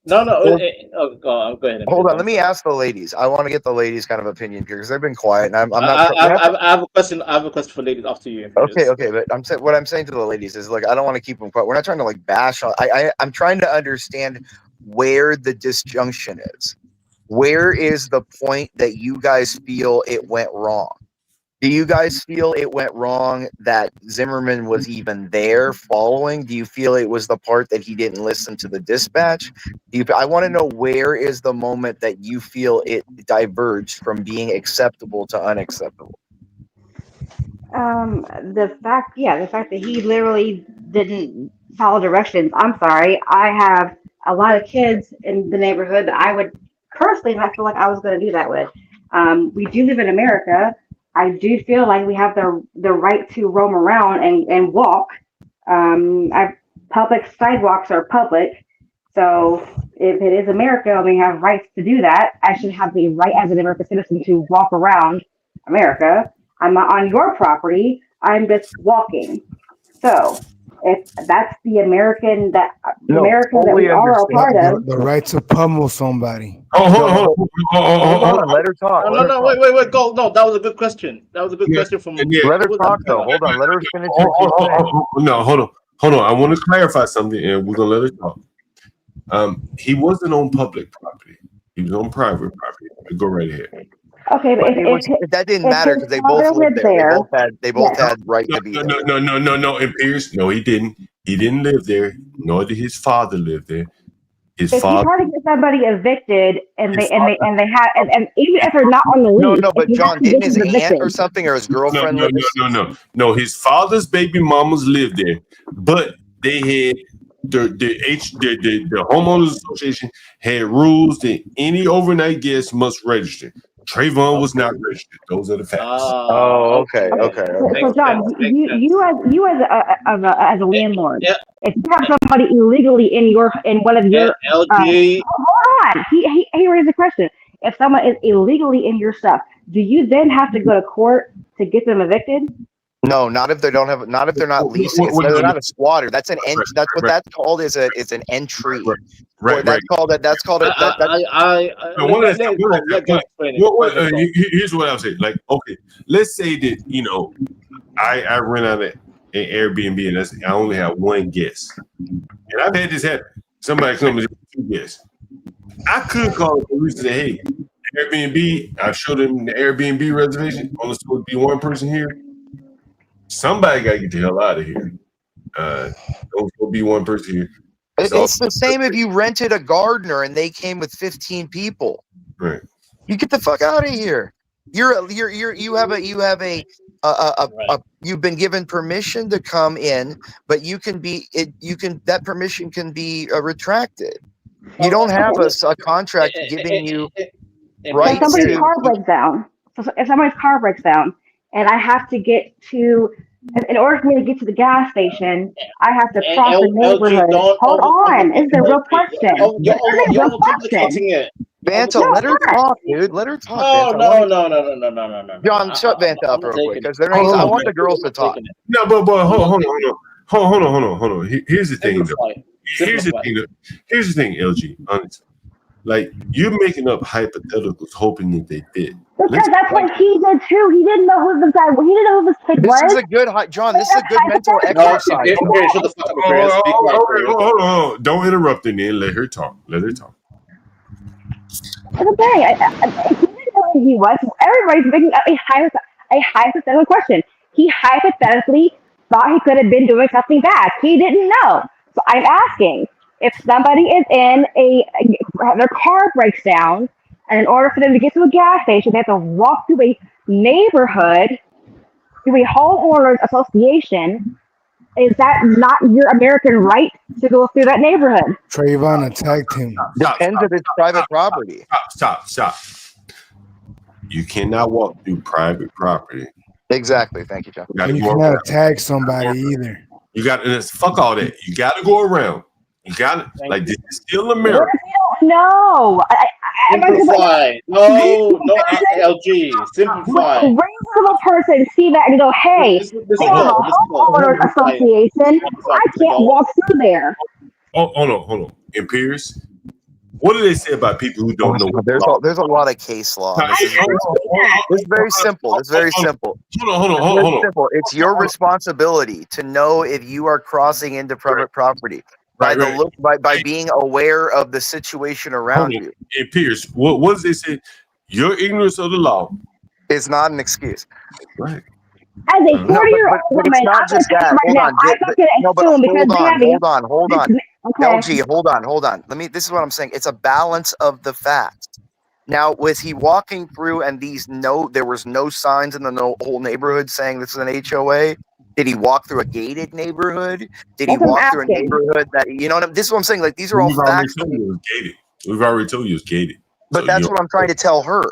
Speaker 15: No.
Speaker 16: Hold,
Speaker 15: go ahead.
Speaker 16: Hold on, let me ask the ladies. I want to get the ladies' kind of opinion here because they've been quiet, and I'm not.
Speaker 15: I have a question. I have a question for ladies after you.
Speaker 16: Okay, but what I'm saying to the ladies is, like, I don't want to keep them quiet. We're not trying to like bash on. I'm trying to understand where the disjunction is. Where is the point that you guys feel it went wrong? Do you guys feel it went wrong that Zimmerman was even there following? Do you feel it was the part that he didn't listen to the dispatch? I want to know where is the moment that you feel it diverged from being acceptable to unacceptable?
Speaker 8: The fact that he literally didn't follow directions. I'm sorry. I have a lot of kids in the neighborhood that I would personally not feel like I was going to do that with. We do live in America. I do feel like we have the right to roam around and walk. Public sidewalks are public. So if it is America and we have rights to do that, I should have the right as an American citizen to walk around America. I'm not on your property. I'm just walking. So if that's the America that we are a part of.
Speaker 19: The right to pummel somebody.
Speaker 1: Hold
Speaker 16: on. Let her talk.
Speaker 15: No, wait, go. No, that was a good question. That was a good question from.
Speaker 16: Let her talk though. Hold on. Let her finish.
Speaker 1: No, hold on. I want to clarify something, and we're gonna let her talk. He wasn't on public property. He was on private property. Go right ahead.
Speaker 8: Okay, but
Speaker 16: that didn't matter because they both lived there. They both had right to be there.
Speaker 1: No. And Pierce, no, he didn't. He didn't live there. Nor did his father live there. His
Speaker 8: if
Speaker 1: father.
Speaker 8: you try to get somebody evicted and they have and even if they're not on the lease.
Speaker 16: No, but John, didn't his aunt or something or his girlfriend live there?
Speaker 1: No. His father's baby mamas lived there, but they had the homeowners association had rules that any overnight guest must register. Trayvon was not registered. Those are the facts.
Speaker 16: Okay.
Speaker 8: So John, you as a landlord, if you have somebody illegally in one of your
Speaker 15: LG.
Speaker 8: Hold on, he raised a question. If someone is illegally in your stuff, do you then have to go to court to get them evicted?
Speaker 16: No, not if they don't have. Not if they're not leasing. They're not a squatter. That's an entry. That's what that's called. It's an entry. Right. That's called. That's called.
Speaker 1: Here's what I'll say. Like, okay, let's say that I rent out an Airbnb and I only have one guest, and I've had this happen. Somebody comes with two guests. I could call the police and say, "Hey, Airbnb." I showed them the Airbnb reservation. Only supposed to be one person here. Somebody got to get the hell out of here. Don't be one person here.
Speaker 16: It's the same if you rented a gardener and they came with 15 people.
Speaker 1: Right.
Speaker 16: You get the fuck out of here. You've been given permission to come in, but that permission can be retracted. You don't have a contract giving you rights.
Speaker 8: If somebody's car breaks down, if somebody's car breaks down, and I have to get to, in order for me to get to the gas station, I have to cross the neighborhood. Hold on, it's a real question.
Speaker 16: Vanta, let her talk, dude. Let her talk.
Speaker 15: No.
Speaker 16: John, shut Vanta up real quick because I want the girls to talk.
Speaker 1: No, but hold on. Here's the thing, though. Here's the thing, LG. Honestly, like you're making up hypotheticals, hoping that they fit.
Speaker 8: Because that's what he did too. He didn't know who the guy. He didn't know who this kid was.
Speaker 16: This is a good, John. This is a good mental exercise.
Speaker 1: Hold on. Don't interrupt her. Then let her talk.
Speaker 8: That's the thing. He didn't know who he was. Everybody's making up a hypothetical question. He hypothetically thought he could have been doing something bad. He didn't know. So I'm asking, if somebody is in their car breaks down, and in order for them to get to a gas station, they have to walk through a neighborhood, through a homeowners association, Is that not your American right to go through that neighborhood?
Speaker 19: Trayvon attacked him.
Speaker 16: Depends if it's private property.
Speaker 1: Stop. You cannot walk through private property.
Speaker 16: Exactly. Thank you, John.
Speaker 1: You gotta
Speaker 19: And you
Speaker 1: go
Speaker 19: cannot
Speaker 1: around.
Speaker 19: attack somebody either.
Speaker 1: You got to fuck all that. You got to go around. You got to like this is still
Speaker 8: What
Speaker 1: America.
Speaker 8: if you don't know?
Speaker 15: Simplify. No, LG. Simplify.
Speaker 8: Will a reasonable person see that and go, hey,
Speaker 15: This is
Speaker 8: they have a homeowners association. I can't walk through there.
Speaker 1: Oh, hold on. In Pierce, what do they say about people who don't know?
Speaker 16: There's a lot of case law. This is very simple. It's very simple.
Speaker 1: Hold on.
Speaker 16: Simple. It's your responsibility to know if you are crossing into private property by being aware of the situation around you.
Speaker 1: In Pierce, what does they say? Your ignorance of the law
Speaker 16: is not an excuse.
Speaker 1: Right.
Speaker 8: As a 40-year-old woman,
Speaker 16: it's not just that. Hold on. Hold on.
Speaker 8: Okay.
Speaker 16: LG, hold on. This is what I'm saying. It's a balance of the facts. Now, was he walking through and there was no signs in the whole neighborhood saying this is an HOA? Did he walk through a gated neighborhood? Did he walk through a neighborhood that, this is what I'm saying. Like, these are all facts.
Speaker 1: We've already told you it's gated.
Speaker 16: But that's what I'm trying to tell her.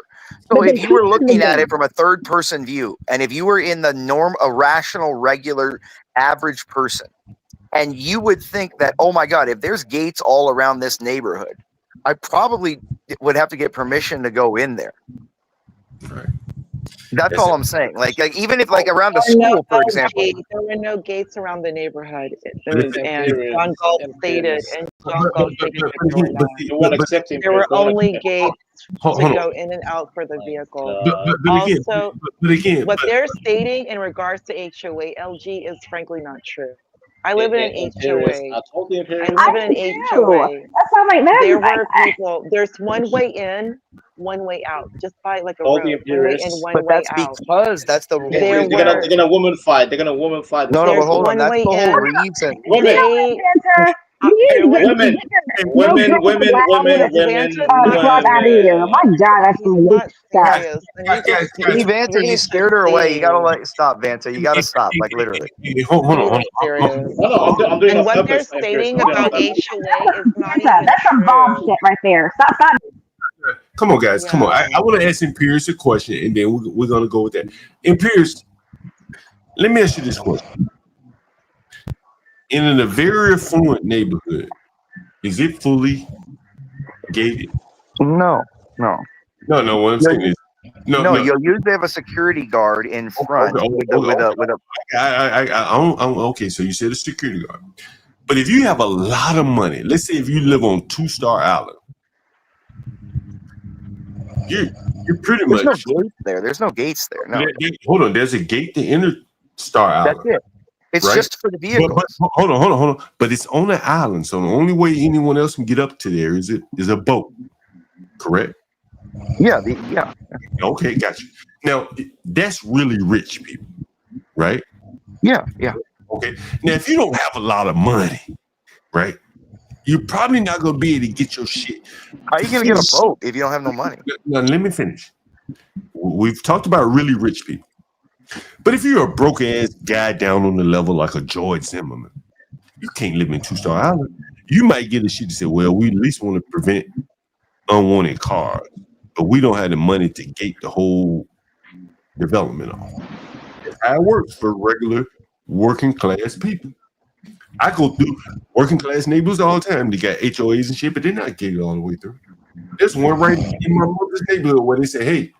Speaker 16: So if you were looking at it from a third person view, and if you were in the a rational, regular, average person, and you would think that, oh my God, if there's gates all around this neighborhood, I probably would have to get permission to go in there.
Speaker 1: Right.
Speaker 16: That's all I'm saying. Like even if around the school, for example.
Speaker 22: There were no gates around the neighborhood. And John Galt stated, there were only gates to go in and out for the vehicle. What they're stating in regards to HOA LG is frankly not true. I live in an HOA. I live in an HOA.
Speaker 8: That's not like that.
Speaker 22: There were people. There's one way in, one way out. Just by like a road. One way in, one way out.
Speaker 16: Because that's the rule.
Speaker 15: They're gonna woman fight. They're gonna woman fight.
Speaker 16: No, but hold on. That's the whole reason.
Speaker 15: Women.
Speaker 8: My God, that's weak stuff.
Speaker 16: Vanta, you scared her away. You gotta stop, Vanta. You gotta stop, like literally.
Speaker 1: Hold on.
Speaker 15: I'm doing
Speaker 22: and what they're stating about HOA is not even
Speaker 8: that's some bomb shit right there. Stop.
Speaker 1: Come on, guys. Come on. I want to ask Imperius a question, and then we're going to go with that. Imperius, let me ask you this question. In a very affluent neighborhood, is it fully gated?
Speaker 16: No.
Speaker 1: What I'm saying is, no.
Speaker 16: You'll usually have a security guard in front with a.
Speaker 1: Okay, so you said a security guard. But if you have a lot of money, let's say if you live on 2-Star Island, you're pretty much.
Speaker 16: There's no gates there. There's no gates there. No.
Speaker 1: Hold on. There's a gate to enter Star Island.
Speaker 16: That's it. It's
Speaker 1: right?
Speaker 16: just for the vehicles.
Speaker 1: But hold on. But it's on an island, so the only way anyone else can get up to there is a boat. Correct?
Speaker 16: Yeah.
Speaker 1: Okay, got you. Now that's really rich people, right?
Speaker 16: Yeah.
Speaker 1: Okay. Now if you don't have a lot of money, right? You're probably not going to be able to get your shit.
Speaker 16: How are you going to get a boat if you don't have no money?
Speaker 1: Now, let me finish. We've talked about really rich people. But if you're a broke-ass guy down on the level like a George Zimmerman, you can't live in 2-Star Island. You might get a shit to say, well, we at least want to prevent unwanted cars, but we don't have the money to gate the whole development off. That's how it works for regular working-class people. I go through working class neighborhoods all the time. They got HOAs and shit, but they're not gated all the way through. There's one right in my mother's neighborhood where they say, hey,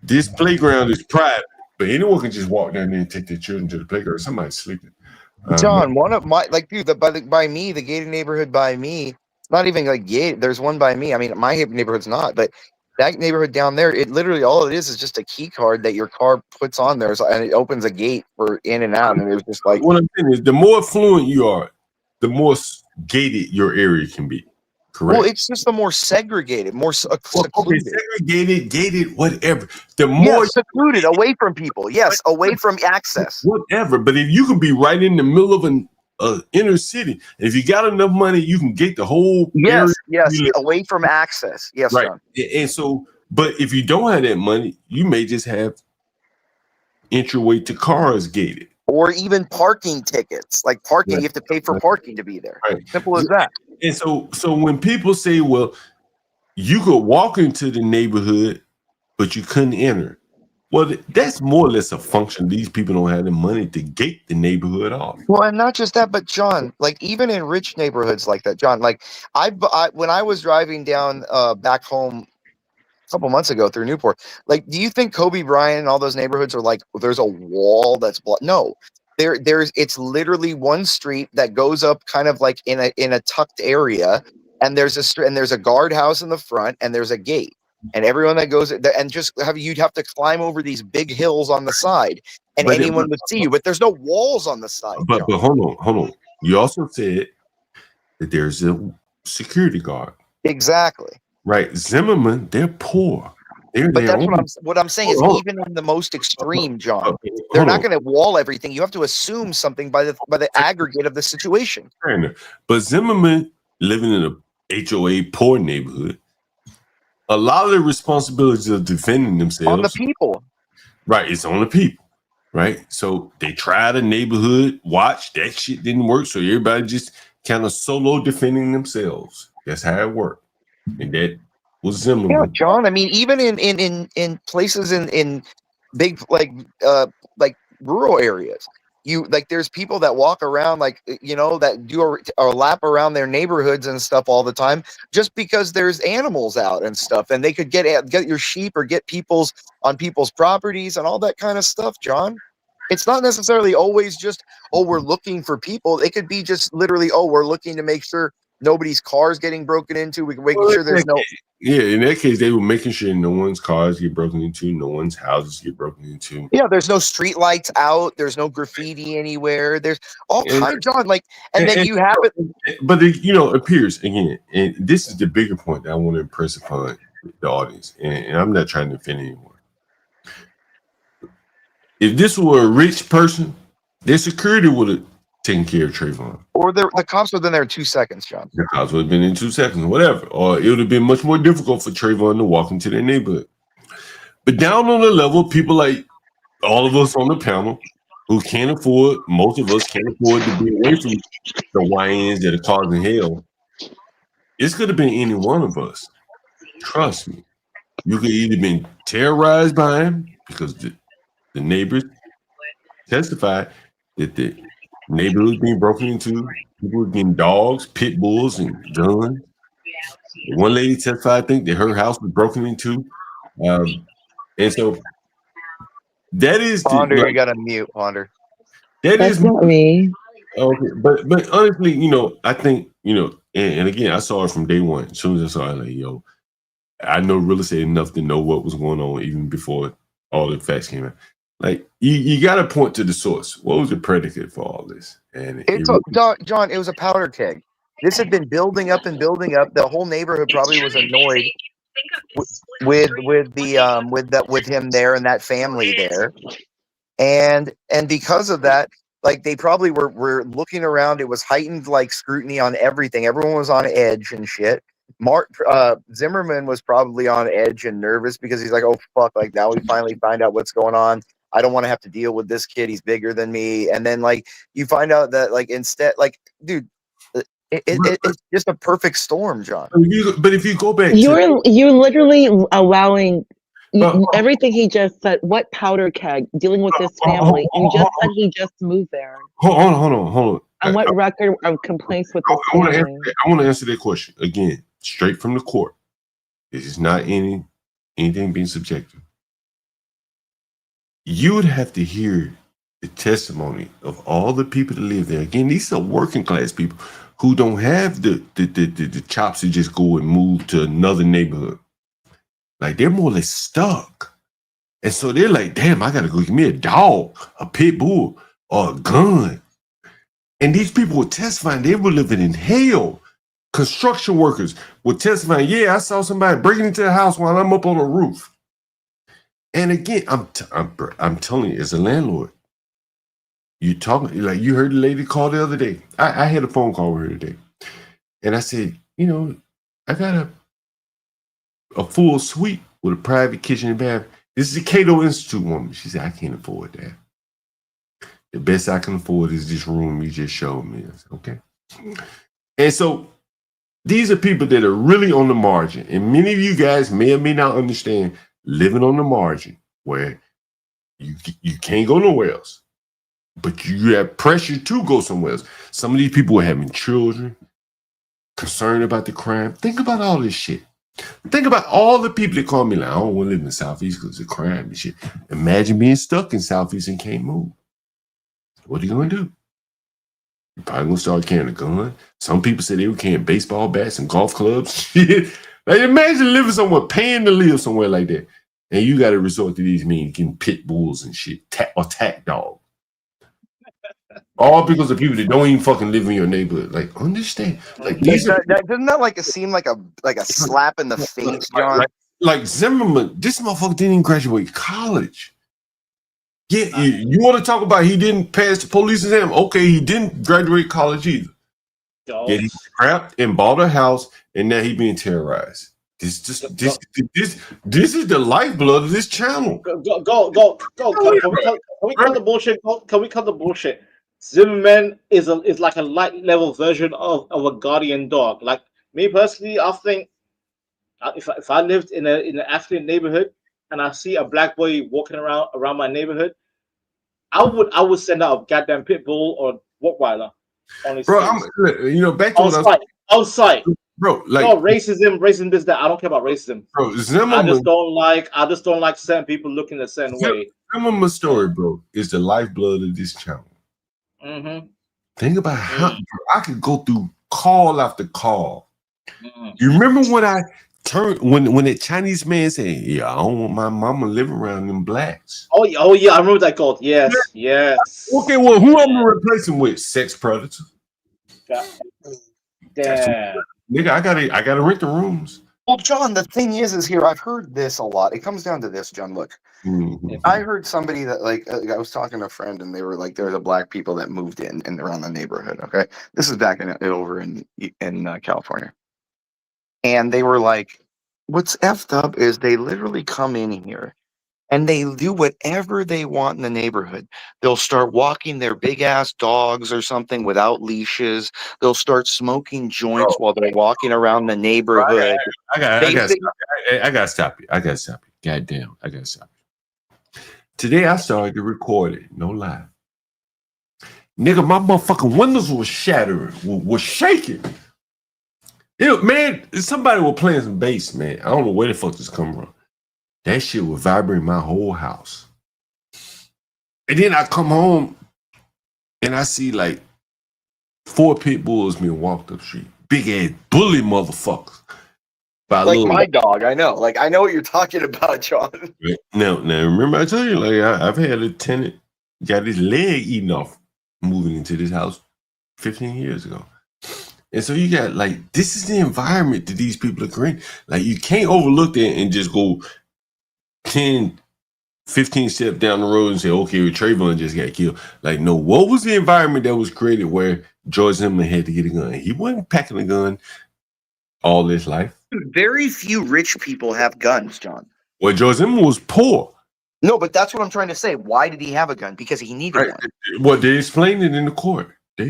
Speaker 1: this playground is private, but anyone can just walk down there and take their children to the playground. Somebody's sleeping.
Speaker 16: John, one of my, by me, the gated neighborhood by me, not even like gated. There's one by me. I mean, my neighborhood's not, but that neighborhood down there, it literally all it is just a key card that your car puts on there, and it opens a gate for in and out. And it was just like,
Speaker 1: what I'm saying is, the more affluent you are, the more gated your area can be. Correct.
Speaker 16: Well, it's just the more segregated, more secluded.
Speaker 1: Okay, segregated, gated, whatever. The more
Speaker 16: secluded, away from people. Yes, away from access.
Speaker 1: Whatever. But if you can be right in the middle of an inner city, if you got enough money, you can gate the whole area.
Speaker 16: Yes, away from access. Yes,
Speaker 1: right.
Speaker 16: John.
Speaker 1: And so, but if you don't have that money, you may just have entryway to cars gated.
Speaker 16: Or even parking tickets. Like parking, you have to pay for parking to be there.
Speaker 1: Right.
Speaker 16: Simple as that.
Speaker 1: And so when people say, well, you could walk into the neighborhood, but you couldn't enter. Well, that's more or less a function. These people don't have the money to gate the neighborhood off.
Speaker 16: Well, and not just that, but John, like even in rich neighborhoods like that, John, like I when I was driving down back home a couple months ago through Newport, like, do you think Kobe Bryant and all those neighborhoods are like there's a wall that's no, there's it's literally one street that goes up kind of like in a tucked area, and there's a guardhouse in the front, and there's a gate. And everyone that goes and you'd have to climb over these big hills on the side, and anyone would see you. But there's no walls on the side.
Speaker 1: But hold on. You also said that there's a security guard.
Speaker 16: Exactly.
Speaker 1: Right. Zimmerman, they're poor.
Speaker 16: But that's what I'm saying is even in the most extreme, John, they're not going to wall everything. You have to assume something by the aggregate of the situation.
Speaker 1: But Zimmerman living in a HOA poor neighborhood, a lot of the responsibilities of defending themselves
Speaker 16: on the people.
Speaker 1: Right. It's on the people. Right. So they tried a neighborhood watch. That shit didn't work. So everybody just kind of solo defending themselves. That's how it worked. And that was Zimmerman.
Speaker 16: Yeah, John. I mean, even in places in big like rural areas, there's people that walk around that do a lap around their neighborhoods and stuff all the time just because there's animals out and stuff, and they could get your sheep or get on people's properties and all that kind of stuff, John. It's not necessarily always just, oh, we're looking for people. It could be just literally, oh, we're looking to make sure nobody's car's getting broken into. We're making sure there's no.
Speaker 1: Yeah, in that case, they were making sure no one's cars get broken into, no one's houses get broken into.
Speaker 16: Yeah, there's no street lights out. There's no graffiti anywhere. There's all kinds, John. Then you have it.
Speaker 1: But it appears again, and this is the bigger point that I want to impress upon the audience, and I'm not trying to offend anyone. If this were a rich person, their security would have taken care of Trayvon.
Speaker 16: Or the cops would have been there in 2 seconds, John.
Speaker 1: The cops would have been in 2 seconds, whatever. Or it would have been much more difficult for Trayvon to walk into their neighborhood. But down on the level, people like all of us on the panel who most of us can't afford to be away from the YNs that are causing hell. It's could have been any one of us. Trust me. You could either been terrorized by him because the neighbors testified that the neighborhood was being broken into. People were getting dogs, pit bulls, and guns. One lady testified, I think, that her house was broken into. And so that is
Speaker 16: Ponder, you got to mute, Ponder.
Speaker 1: That's
Speaker 22: not me.
Speaker 1: Okay, but honestly, I think, and again, I saw it from day one. As soon as I saw it, I know real estate enough to know what was going on even before all the facts came out. Like you got to point to the source. What was the predicate for all this? And
Speaker 16: John, it was a powder keg. This had been building up and building up. The whole neighborhood probably was annoyed with him there and that family there, and because of that, they probably were looking around. It was heightened scrutiny on everything. Everyone was on edge and shit. Zimmerman was probably on edge and nervous because he's like, oh fuck, now we finally find out what's going on. I don't want to have to deal with this kid. He's bigger than me. And then you find out that instead, dude, it's just a perfect storm, John.
Speaker 1: But if you go back,
Speaker 22: you're literally allowing everything he just said. What powder keg dealing with this family? You just said he just moved there.
Speaker 1: Hold on.
Speaker 22: And what record of complaints with this family?
Speaker 1: I want to answer that question again, straight from the court. This is not anything being subjective. You would have to hear the testimony of all the people that live there. Again, these are working class people who don't have the chops to just go and move to another neighborhood. They're more or less stuck. And so they're like, damn, I got to go get me a dog, a pit bull, or a gun. And these people were testifying they were living in hell. Construction workers were testifying, yeah, I saw somebody breaking into the house while I'm up on the roof. And again, I'm telling you, as a landlord, you talking you heard the lady call the other day. I had a phone call with her today, and I said, I got a full suite with a private kitchen and bath. This is a Cato Institute woman. She said, I can't afford that. The best I can afford is this room you just showed me. Okay. And so these are people that are really on the margin. And many of you guys may or may not understand living on the margin where you can't go nowhere else. But you have pressure to go somewhere else. Some of these people are having children, concerned about the crime. Think about all this shit. Think about all the people that call me like, I don't want to live in the Southeast because of crime and shit. Imagine being stuck in Southeast and can't move. What are you going to do? You're probably going to start carrying a gun. Some people say they were carrying baseball bats and golf clubs. Like, imagine living somewhere, paying to live somewhere like that. And you got to resort to these means, getting pit bulls and shit, or tack dogs. All because of people that don't even fucking live in your neighborhood. Like, understand? Like, these are
Speaker 16: Doesn't that like seem like a slap in the face, John?
Speaker 1: like Zimmerman. This motherfucker didn't even graduate college. Yeah, you want to talk about he didn't pass the police exam? Okay, he didn't graduate college either. Yet he scrapped and bought a house, and now he being terrorized. This is the lifeblood of this channel.
Speaker 17: Go. Can we cut the bullshit? Can we cut the bullshit? Zimmerman is like a light level version of a guardian dog. Like me personally, I think if I lived in an affluent neighborhood and I see a black boy walking around my neighborhood, I would send out a goddamn pit bull or Rottweiler.
Speaker 1: Bro, back to
Speaker 17: on site.
Speaker 1: Bro, like
Speaker 17: racism, this, that. I don't care about racism.
Speaker 1: Bro, Zimmerman,
Speaker 17: I just don't like certain people looking a certain way.
Speaker 1: Zimmerman's story, bro, is the lifeblood of this channel.
Speaker 17: Mm-hmm.
Speaker 1: Think about how I could go through call after call. You remember when I turned when the Chinese man said, "Yeah, I don't want my mama living around them blacks."
Speaker 17: Oh yeah, I remember that quote. Yes.
Speaker 1: Okay, well, who I'm gonna replace him with? Sex predator.
Speaker 17: Damn.
Speaker 1: Nigga, I gotta rent the rooms.
Speaker 16: Well, John, the thing is here, I've heard this a lot. It comes down to this, John. Look, I heard somebody that I was talking to a friend, and they were like, "There's a black people that moved in around the neighborhood." Okay, this is back over in California, and they were like, "What's effed up is they literally come in here, and they do whatever they want in the neighborhood. They'll start walking their big ass dogs or something without leashes. They'll start smoking joints while they're walking around the neighborhood."
Speaker 1: I gotta stop you. Goddamn, I gotta stop you. Today I started to record it. No lie. Nigga, my motherfucking windows was shattering, was shaking. Man, somebody was playing some bass, man. I don't know where the fuck this come from. That shit was vibrating my whole house. And then I come home and I see like 4 pit bulls being walked up the street. Big ass bully motherfuckers.
Speaker 16: Like my dog, I know. Like I know what you're talking about, John.
Speaker 1: Now remember I told you, like I've had a tenant got his leg eaten off moving into this house 15 years ago. And so you got like, this is the environment that these people are creating. Like you can't overlook that and just go 10, 15 steps down the road and say, okay, Trayvon just got killed. Like, no, what was the environment that was created where George Zimmerman had to get a gun? He wasn't packing a gun all his life.
Speaker 16: Very few rich people have guns, John.
Speaker 1: Well, George Zimmerman was poor.
Speaker 16: No, but that's what I'm trying to say. Why did he have a gun? Because he needed one.
Speaker 1: Well, they explained it in the court. See,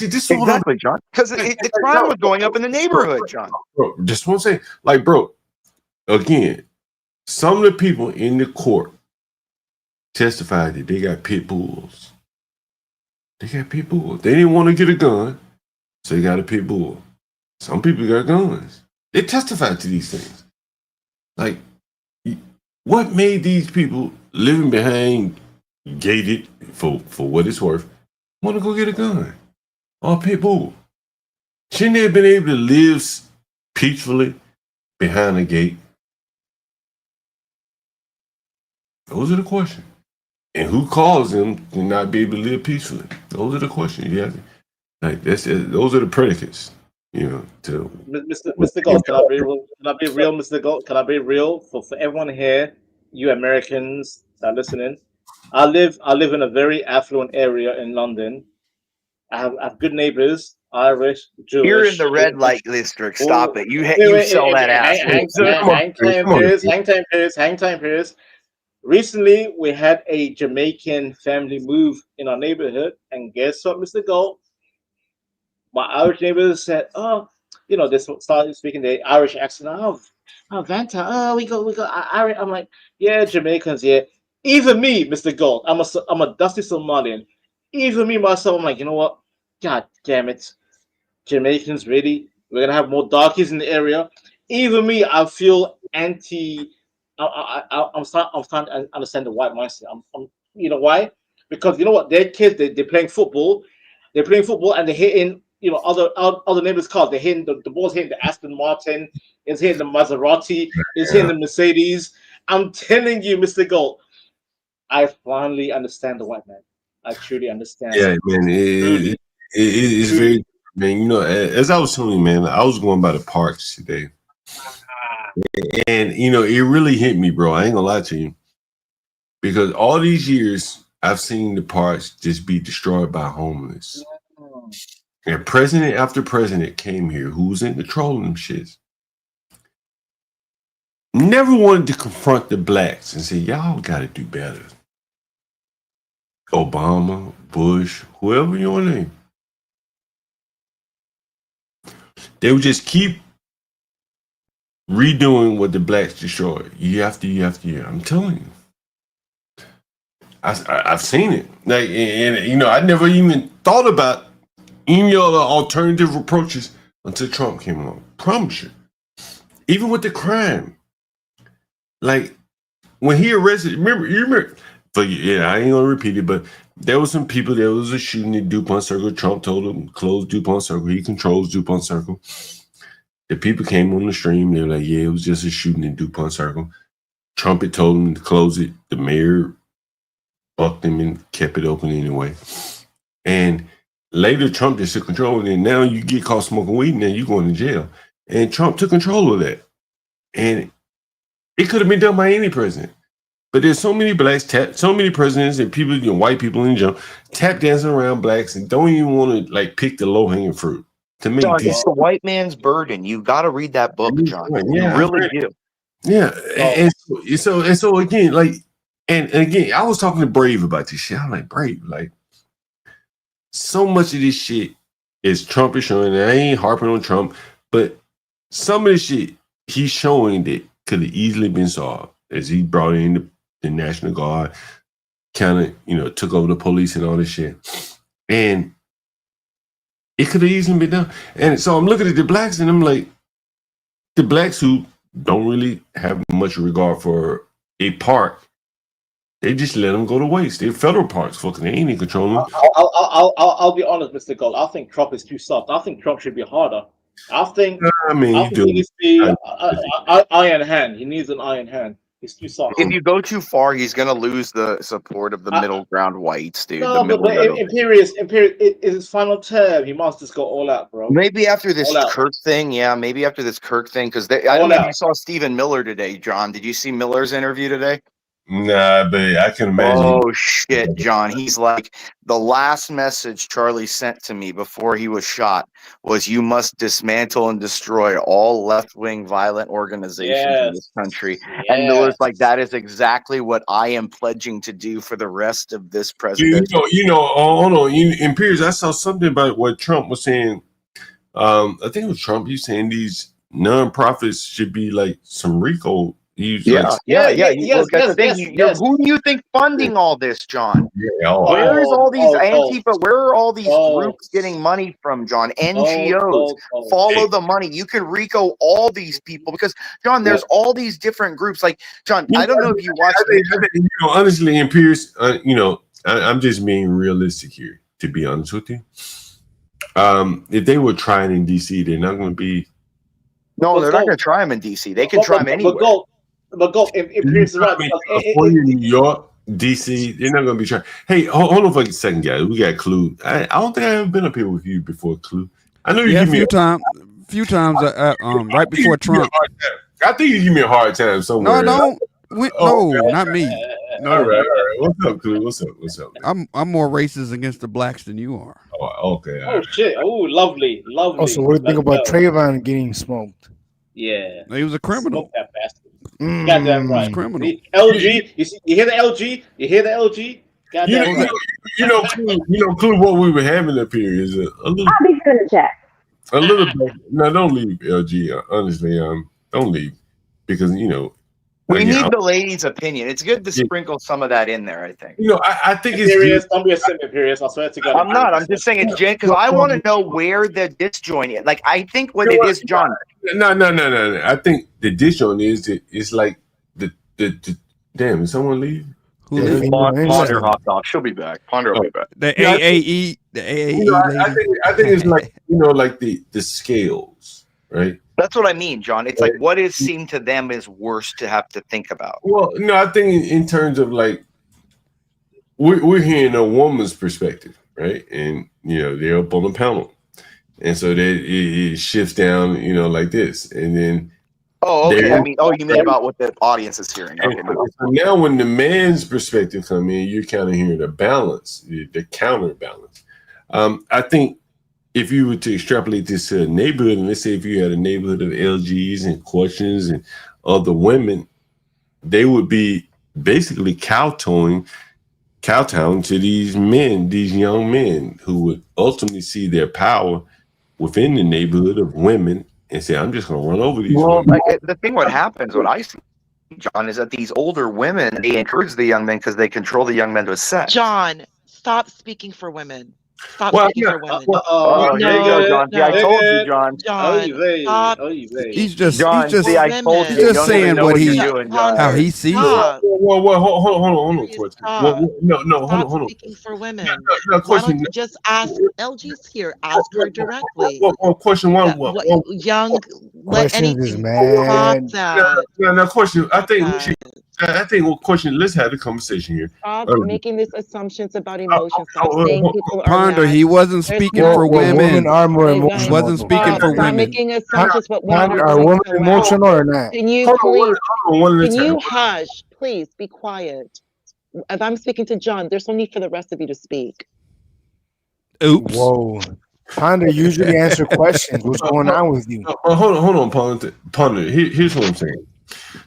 Speaker 1: this is
Speaker 16: exactly, John. Because the crime was going up in the neighborhood, John.
Speaker 1: Bro, just want to say, like, bro, again, some of the people in the court testified that they got pit bulls. They didn't want to get a gun, so they got a pit bull. Some people got guns. They testified to these things. Like, what made these people living behind gated for what it's worth want to go get a gun or a pit bull? Shouldn't they have been able to live peacefully behind a gate? Those are the questions. And who caused them to not be able to live peacefully? Those are the questions. Yeah, like those are the predicates. You know, to
Speaker 17: Mr. Galt, can I be real, Mr. Galt? Can I be real for everyone here, you Americans that are listening? I live in a very affluent area in London. I have good neighbors, Irish, Jewish.
Speaker 16: You're in the red light district. Stop it. You sell that ass.
Speaker 17: Hang time, Piers.
Speaker 15: Recently, we had a Jamaican family move in our neighborhood, and guess what, Mr. Gold? My Irish neighbors said, "Oh, they started speaking the Irish accent. Oh, Vanta. Oh, we go Irish." I'm like, "Yeah, Jamaicans. Yeah." Even me, Mr. Gold. I'm a dusty Somalian. Even me myself, I'm like, you know what? God damn it, Jamaicans, really? We're gonna have more darkies in the area. Even me, I feel anti. I'm starting to understand the white mindset. You know why? Because you know what? Their kids, they're playing football. They're playing football and they're hitting, other neighbors' cars. They're hitting the ball's hitting the Aston Martin. It's hitting the Maserati. It's hitting the Mercedes. I'm telling you, Mr. Gold, I finally understand the white man. I truly understand.
Speaker 1: Yeah, man. It's very, man. As I was telling you, man, I was going by the parks today, and it really hit me, bro. I ain't gonna lie to you, because all these years I've seen the parks just be destroyed by homeless, and president after president came here who's in control of them shits. Never wanted to confront the blacks and say, y'all got to do better. Obama, Bush, whoever you want to name. They would just keep redoing what the blacks destroyed year after year after year. I'm telling you. I've seen it. Like, and I never even thought about any other alternative approaches until Trump came along. Promise you. Even with the crime. Like, when he arrested, you remember, I ain't gonna repeat it, but there was some people, there was a shooting at DuPont Circle. Trump told him, close DuPont Circle. He controls DuPont Circle. The people came on the stream. They were like, yeah, it was just a shooting at DuPont Circle. Trump had told him to close it. The mayor bucked him and kept it open anyway. And later, Trump just took control of it. And now you get caught smoking weed and then you're going to jail. And Trump took control of that. And it could have been done by any president. But there's so many blacks, so many presidents and people, white people in general, tap dancing around blacks and don't even want to pick the low hanging fruit. To me,
Speaker 16: John, it's the white man's burden. You got to read that book, John. You really do.
Speaker 1: Yeah, and so again, and again, I was talking to Brave about this shit. I'm like, Brave, so much of this shit is Trump is showing. And I ain't harping on Trump, but some of the shit he's showing that could have easily been solved as he brought in the National Guard, kind of, took over the police and all this shit. And it could have easily been done. And so I'm looking at the blacks and I'm like, the blacks who don't really have much regard for a park, they just let them go to waste. They're federal parks, fucking, they ain't in control of them.
Speaker 15: I'll be honest, Mr. Gold. I think Trump is too soft. I think Trump should be harder. I think he needs to be iron hand. He needs an iron hand. He's too soft.
Speaker 16: If you go too far, he's going to lose the support of the middle ground whites, dude.
Speaker 15: No, but Imperious is his final term. He must just go all out, bro.
Speaker 16: Maybe after this Kirk thing, maybe after this Kirk thing, because I don't know if you saw Stephen Miller today, John. Did you see Miller's interview today?
Speaker 1: Nah, but I can imagine.
Speaker 16: Oh shit, John. He's like, the last message Charlie sent to me before he was shot was, you must dismantle and destroy all left-wing violent organizations in this country. And Miller's like, that is exactly what I am pledging to do for the rest of this presidency.
Speaker 1: Hold on. In Piers, I saw something about what Trump was saying. I think it was Trump. He's saying these nonprofits should be like some RICO. Who do
Speaker 16: you think funding all this, John?
Speaker 1: Where
Speaker 16: is all these Antifa? Where are all these groups getting money from, John? NGOs. Follow the money. You can RICO all these people because, John, there's all these different groups. Like, John, I don't know if you watched it.
Speaker 1: Honestly, in Pierce, I'm just being realistic here, to be honest with you. If they were trying in DC, they're not going to be.
Speaker 16: No, they're not going to try them in DC. They can try them anywhere.
Speaker 15: But if Pierce is right,
Speaker 1: New York, DC, they're not going to be trying. Hey, hold on for a second, guys. We got Clue. I don't think I've ever been up here with you before, Clue. I know you give me
Speaker 18: a few times, right before Trump.
Speaker 1: I think you give me a hard time somewhere.
Speaker 18: No, not me. No.
Speaker 1: All right. What's up, Clue? What's up?
Speaker 18: I'm more racist against the blacks than you are.
Speaker 1: Oh, okay.
Speaker 15: Shit! Oh, lovely.
Speaker 19: Oh, so what do you think about Trayvon getting smoked?
Speaker 15: Yeah,
Speaker 18: he was a criminal.
Speaker 15: Smoke that bastard. Goddamn right.
Speaker 18: It's criminal.
Speaker 15: The LG, you hear the LG? You hear the LG? Goddamn right.
Speaker 1: Clue, what we were having up here is a little.
Speaker 8: I'll be in the chat.
Speaker 1: A little bit. No, don't leave, LG. Honestly, don't leave because
Speaker 16: We
Speaker 1: again,
Speaker 16: need the lady's opinion. It's good to sprinkle some of that in there, I think.
Speaker 1: I think it's
Speaker 15: Imperious. Don't be a sim, Imperious. I swear to God.
Speaker 16: I'm not. I'm just saying it's Jen because I want to know where the disjoint is. Like, I think what it is, John.
Speaker 1: No. I think the disjoint is it's like the damn. Is someone leave?
Speaker 16: Ponder hopped off. She'll be back. Ponder will be back.
Speaker 18: The AAE, the AAE lady.
Speaker 1: I think it's like like the scales, right?
Speaker 16: That's what I mean, John. It's like what is seemed to them is worse to have to think about.
Speaker 1: Well, no, I think in terms of like we're hearing a woman's perspective, right? And they're up on the panel, and so it shifts down, like this, and then.
Speaker 16: Oh, okay. You mean about what the audience is hearing. Okay,
Speaker 1: so now when the man's perspective come in, you're kind of hearing the balance, the counterbalance. I think if you were to extrapolate this to a neighborhood, and let's say if you had a neighborhood of LGs and questions and other women, they would be basically kowtowing to these men, these young men who would ultimately see their power within the neighborhood of women and say, I'm just going to run over these women.
Speaker 16: Like, the thing what happens, what I see, John, is that these older women, they encourage the young men because they control the young men to sex.
Speaker 22: John, stop speaking for women. Stop speaking for women.
Speaker 16: Here you go, John. See, I told you, John.
Speaker 22: Stop.
Speaker 18: He's just
Speaker 16: saying
Speaker 18: what how he sees it.
Speaker 1: Well, hold on, question. No, hold on.
Speaker 22: Speaking for women.
Speaker 1: No,
Speaker 22: Why don't you just ask? LG's here. Ask her directly.
Speaker 1: Question one.
Speaker 22: Young. Let
Speaker 19: Questions is
Speaker 22: anything.
Speaker 19: mad.
Speaker 1: No, question. I think question. Let's have a conversation here.
Speaker 22: Stop making these assumptions about emotions. Stop saying people are
Speaker 18: Ponder,
Speaker 22: mad.
Speaker 18: he wasn't speaking for women.
Speaker 19: Women are more
Speaker 22: Hey, guys,
Speaker 19: emotional.
Speaker 18: He wasn't speaking for
Speaker 22: Stop
Speaker 18: women.
Speaker 22: making assumptions what women
Speaker 19: Ponder,
Speaker 22: are
Speaker 19: are
Speaker 22: doing
Speaker 19: women
Speaker 22: so well.
Speaker 19: emotional or not?
Speaker 22: Can you please? Can you hush? Please be quiet. If I'm speaking to John, there's no need for the rest of you to speak.
Speaker 18: Oops.
Speaker 19: Whoa. Ponder usually answer questions. What's going on with you?
Speaker 1: Hold on, Ponder. Here's what I'm saying.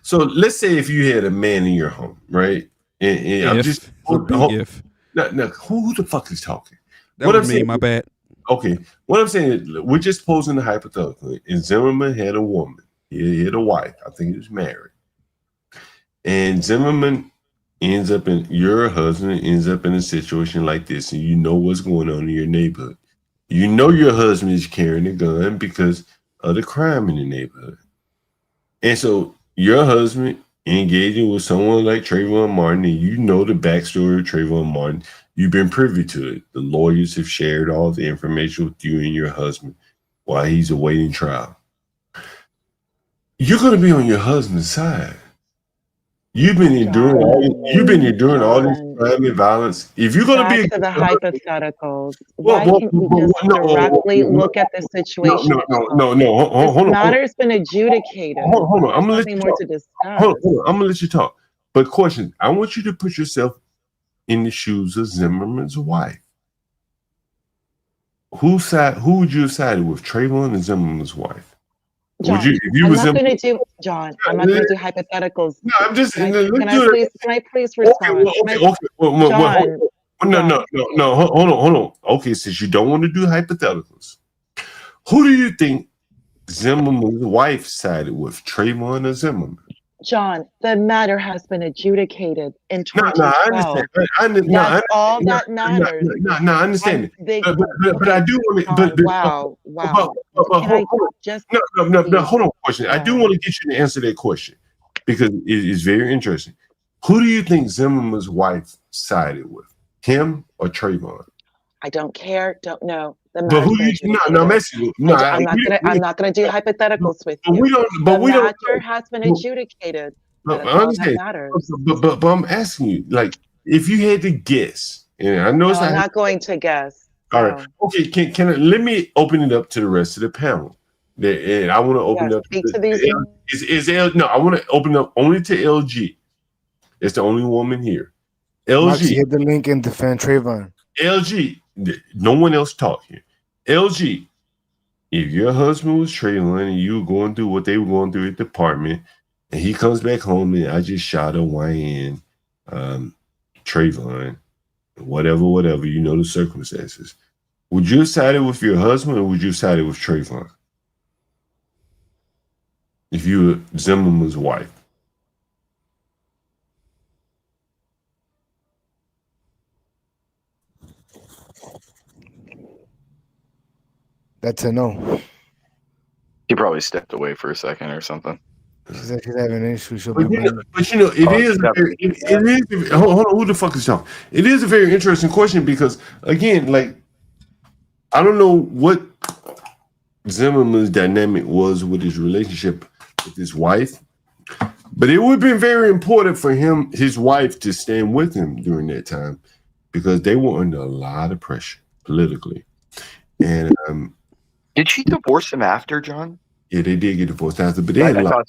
Speaker 1: So let's say if you had a man in your home, right? And I'm just
Speaker 18: if.
Speaker 1: No, who the fuck is talking?
Speaker 18: That was me, my bad.
Speaker 1: Okay, what I'm saying is we're just posing the hypothetical. And Zimmerman had a woman. He had a wife. I think he was married. And Zimmerman your husband ends up in a situation like this, and you know what's going on in your neighborhood. You know your husband is carrying a gun because of the crime in the neighborhood. And so your husband engaging with someone like Trayvon Martin, and you know the backstory of Trayvon Martin. You've been privy to it. The lawyers have shared all the information with you and your husband while he's awaiting trial. You're going to be on your husband's side. You've been enduring all this crime and violence. If you're going to be
Speaker 22: to the hypotheticals, why can't you just directly look at the situation?
Speaker 1: No. Hold on.
Speaker 22: Matter's been adjudicated.
Speaker 1: Hold on. I'm going to let
Speaker 22: nothing
Speaker 1: you
Speaker 22: more
Speaker 1: talk.
Speaker 22: to discuss.
Speaker 1: Hold on. I'm going to let you talk. But question, I want you to put yourself in the shoes of Zimmerman's wife. Who would you have sided with, Trayvon and Zimmerman's wife?
Speaker 22: John, I'm not going to do hypotheticals.
Speaker 1: No, I'm just.
Speaker 22: Can I please respond?
Speaker 1: Okay. No. Hold on. Okay, since you don't want to do hypotheticals, who do you think Zimmerman's wife sided with, Trayvon or Zimmerman?
Speaker 22: John, the matter has been adjudicated in 2012.
Speaker 1: No, I understand.
Speaker 22: That's all that matters.
Speaker 1: No, I understand it. But I do want to.
Speaker 22: Wow.
Speaker 1: Hold on. Question. I do want to get you to answer that question because it is very interesting. Who do you think Zimmerman's wife sided with, him or Trayvon?
Speaker 22: I don't care. Don't know.
Speaker 1: But who you? I'm asking you. No,
Speaker 22: I'm not gonna do hypotheticals with you.
Speaker 1: The
Speaker 22: matter has been adjudicated.
Speaker 1: I understand. But I'm asking you, like, if you had to guess, and I know
Speaker 22: I'm not going to guess.
Speaker 1: All right. Okay. Can I, let me open it up to the rest of the panel. And I want to open up.
Speaker 22: Speak to these.
Speaker 1: I want to open up only to LG. It's the only woman here. LG.
Speaker 19: Maxie, hit the link and defend Trayvon.
Speaker 1: LG. No one else talk here. LG. If your husband was Trayvon and you were going through what they were going through at the apartment, and he comes back home and I just shot a YN, Trayvon, whatever, you know the circumstances. Would you have sided with your husband or would you have sided with Trayvon? If you were Zimmerman's wife.
Speaker 19: That's a no.
Speaker 16: He probably stepped away for a second or something.
Speaker 19: She said she's having an issue. She'll
Speaker 1: But
Speaker 19: be
Speaker 1: you know,
Speaker 19: back.
Speaker 1: it is. Hold on, who the fuck is talking? It is a very interesting question because, again, like, I don't know what Zimmerman's dynamic was with his relationship with his wife, but it would have been very important for him, his wife, to stand with him during that time because they were under a lot of pressure politically. And
Speaker 16: did she divorce him after, John?
Speaker 1: Yeah, they did get divorced after, but they had a lot.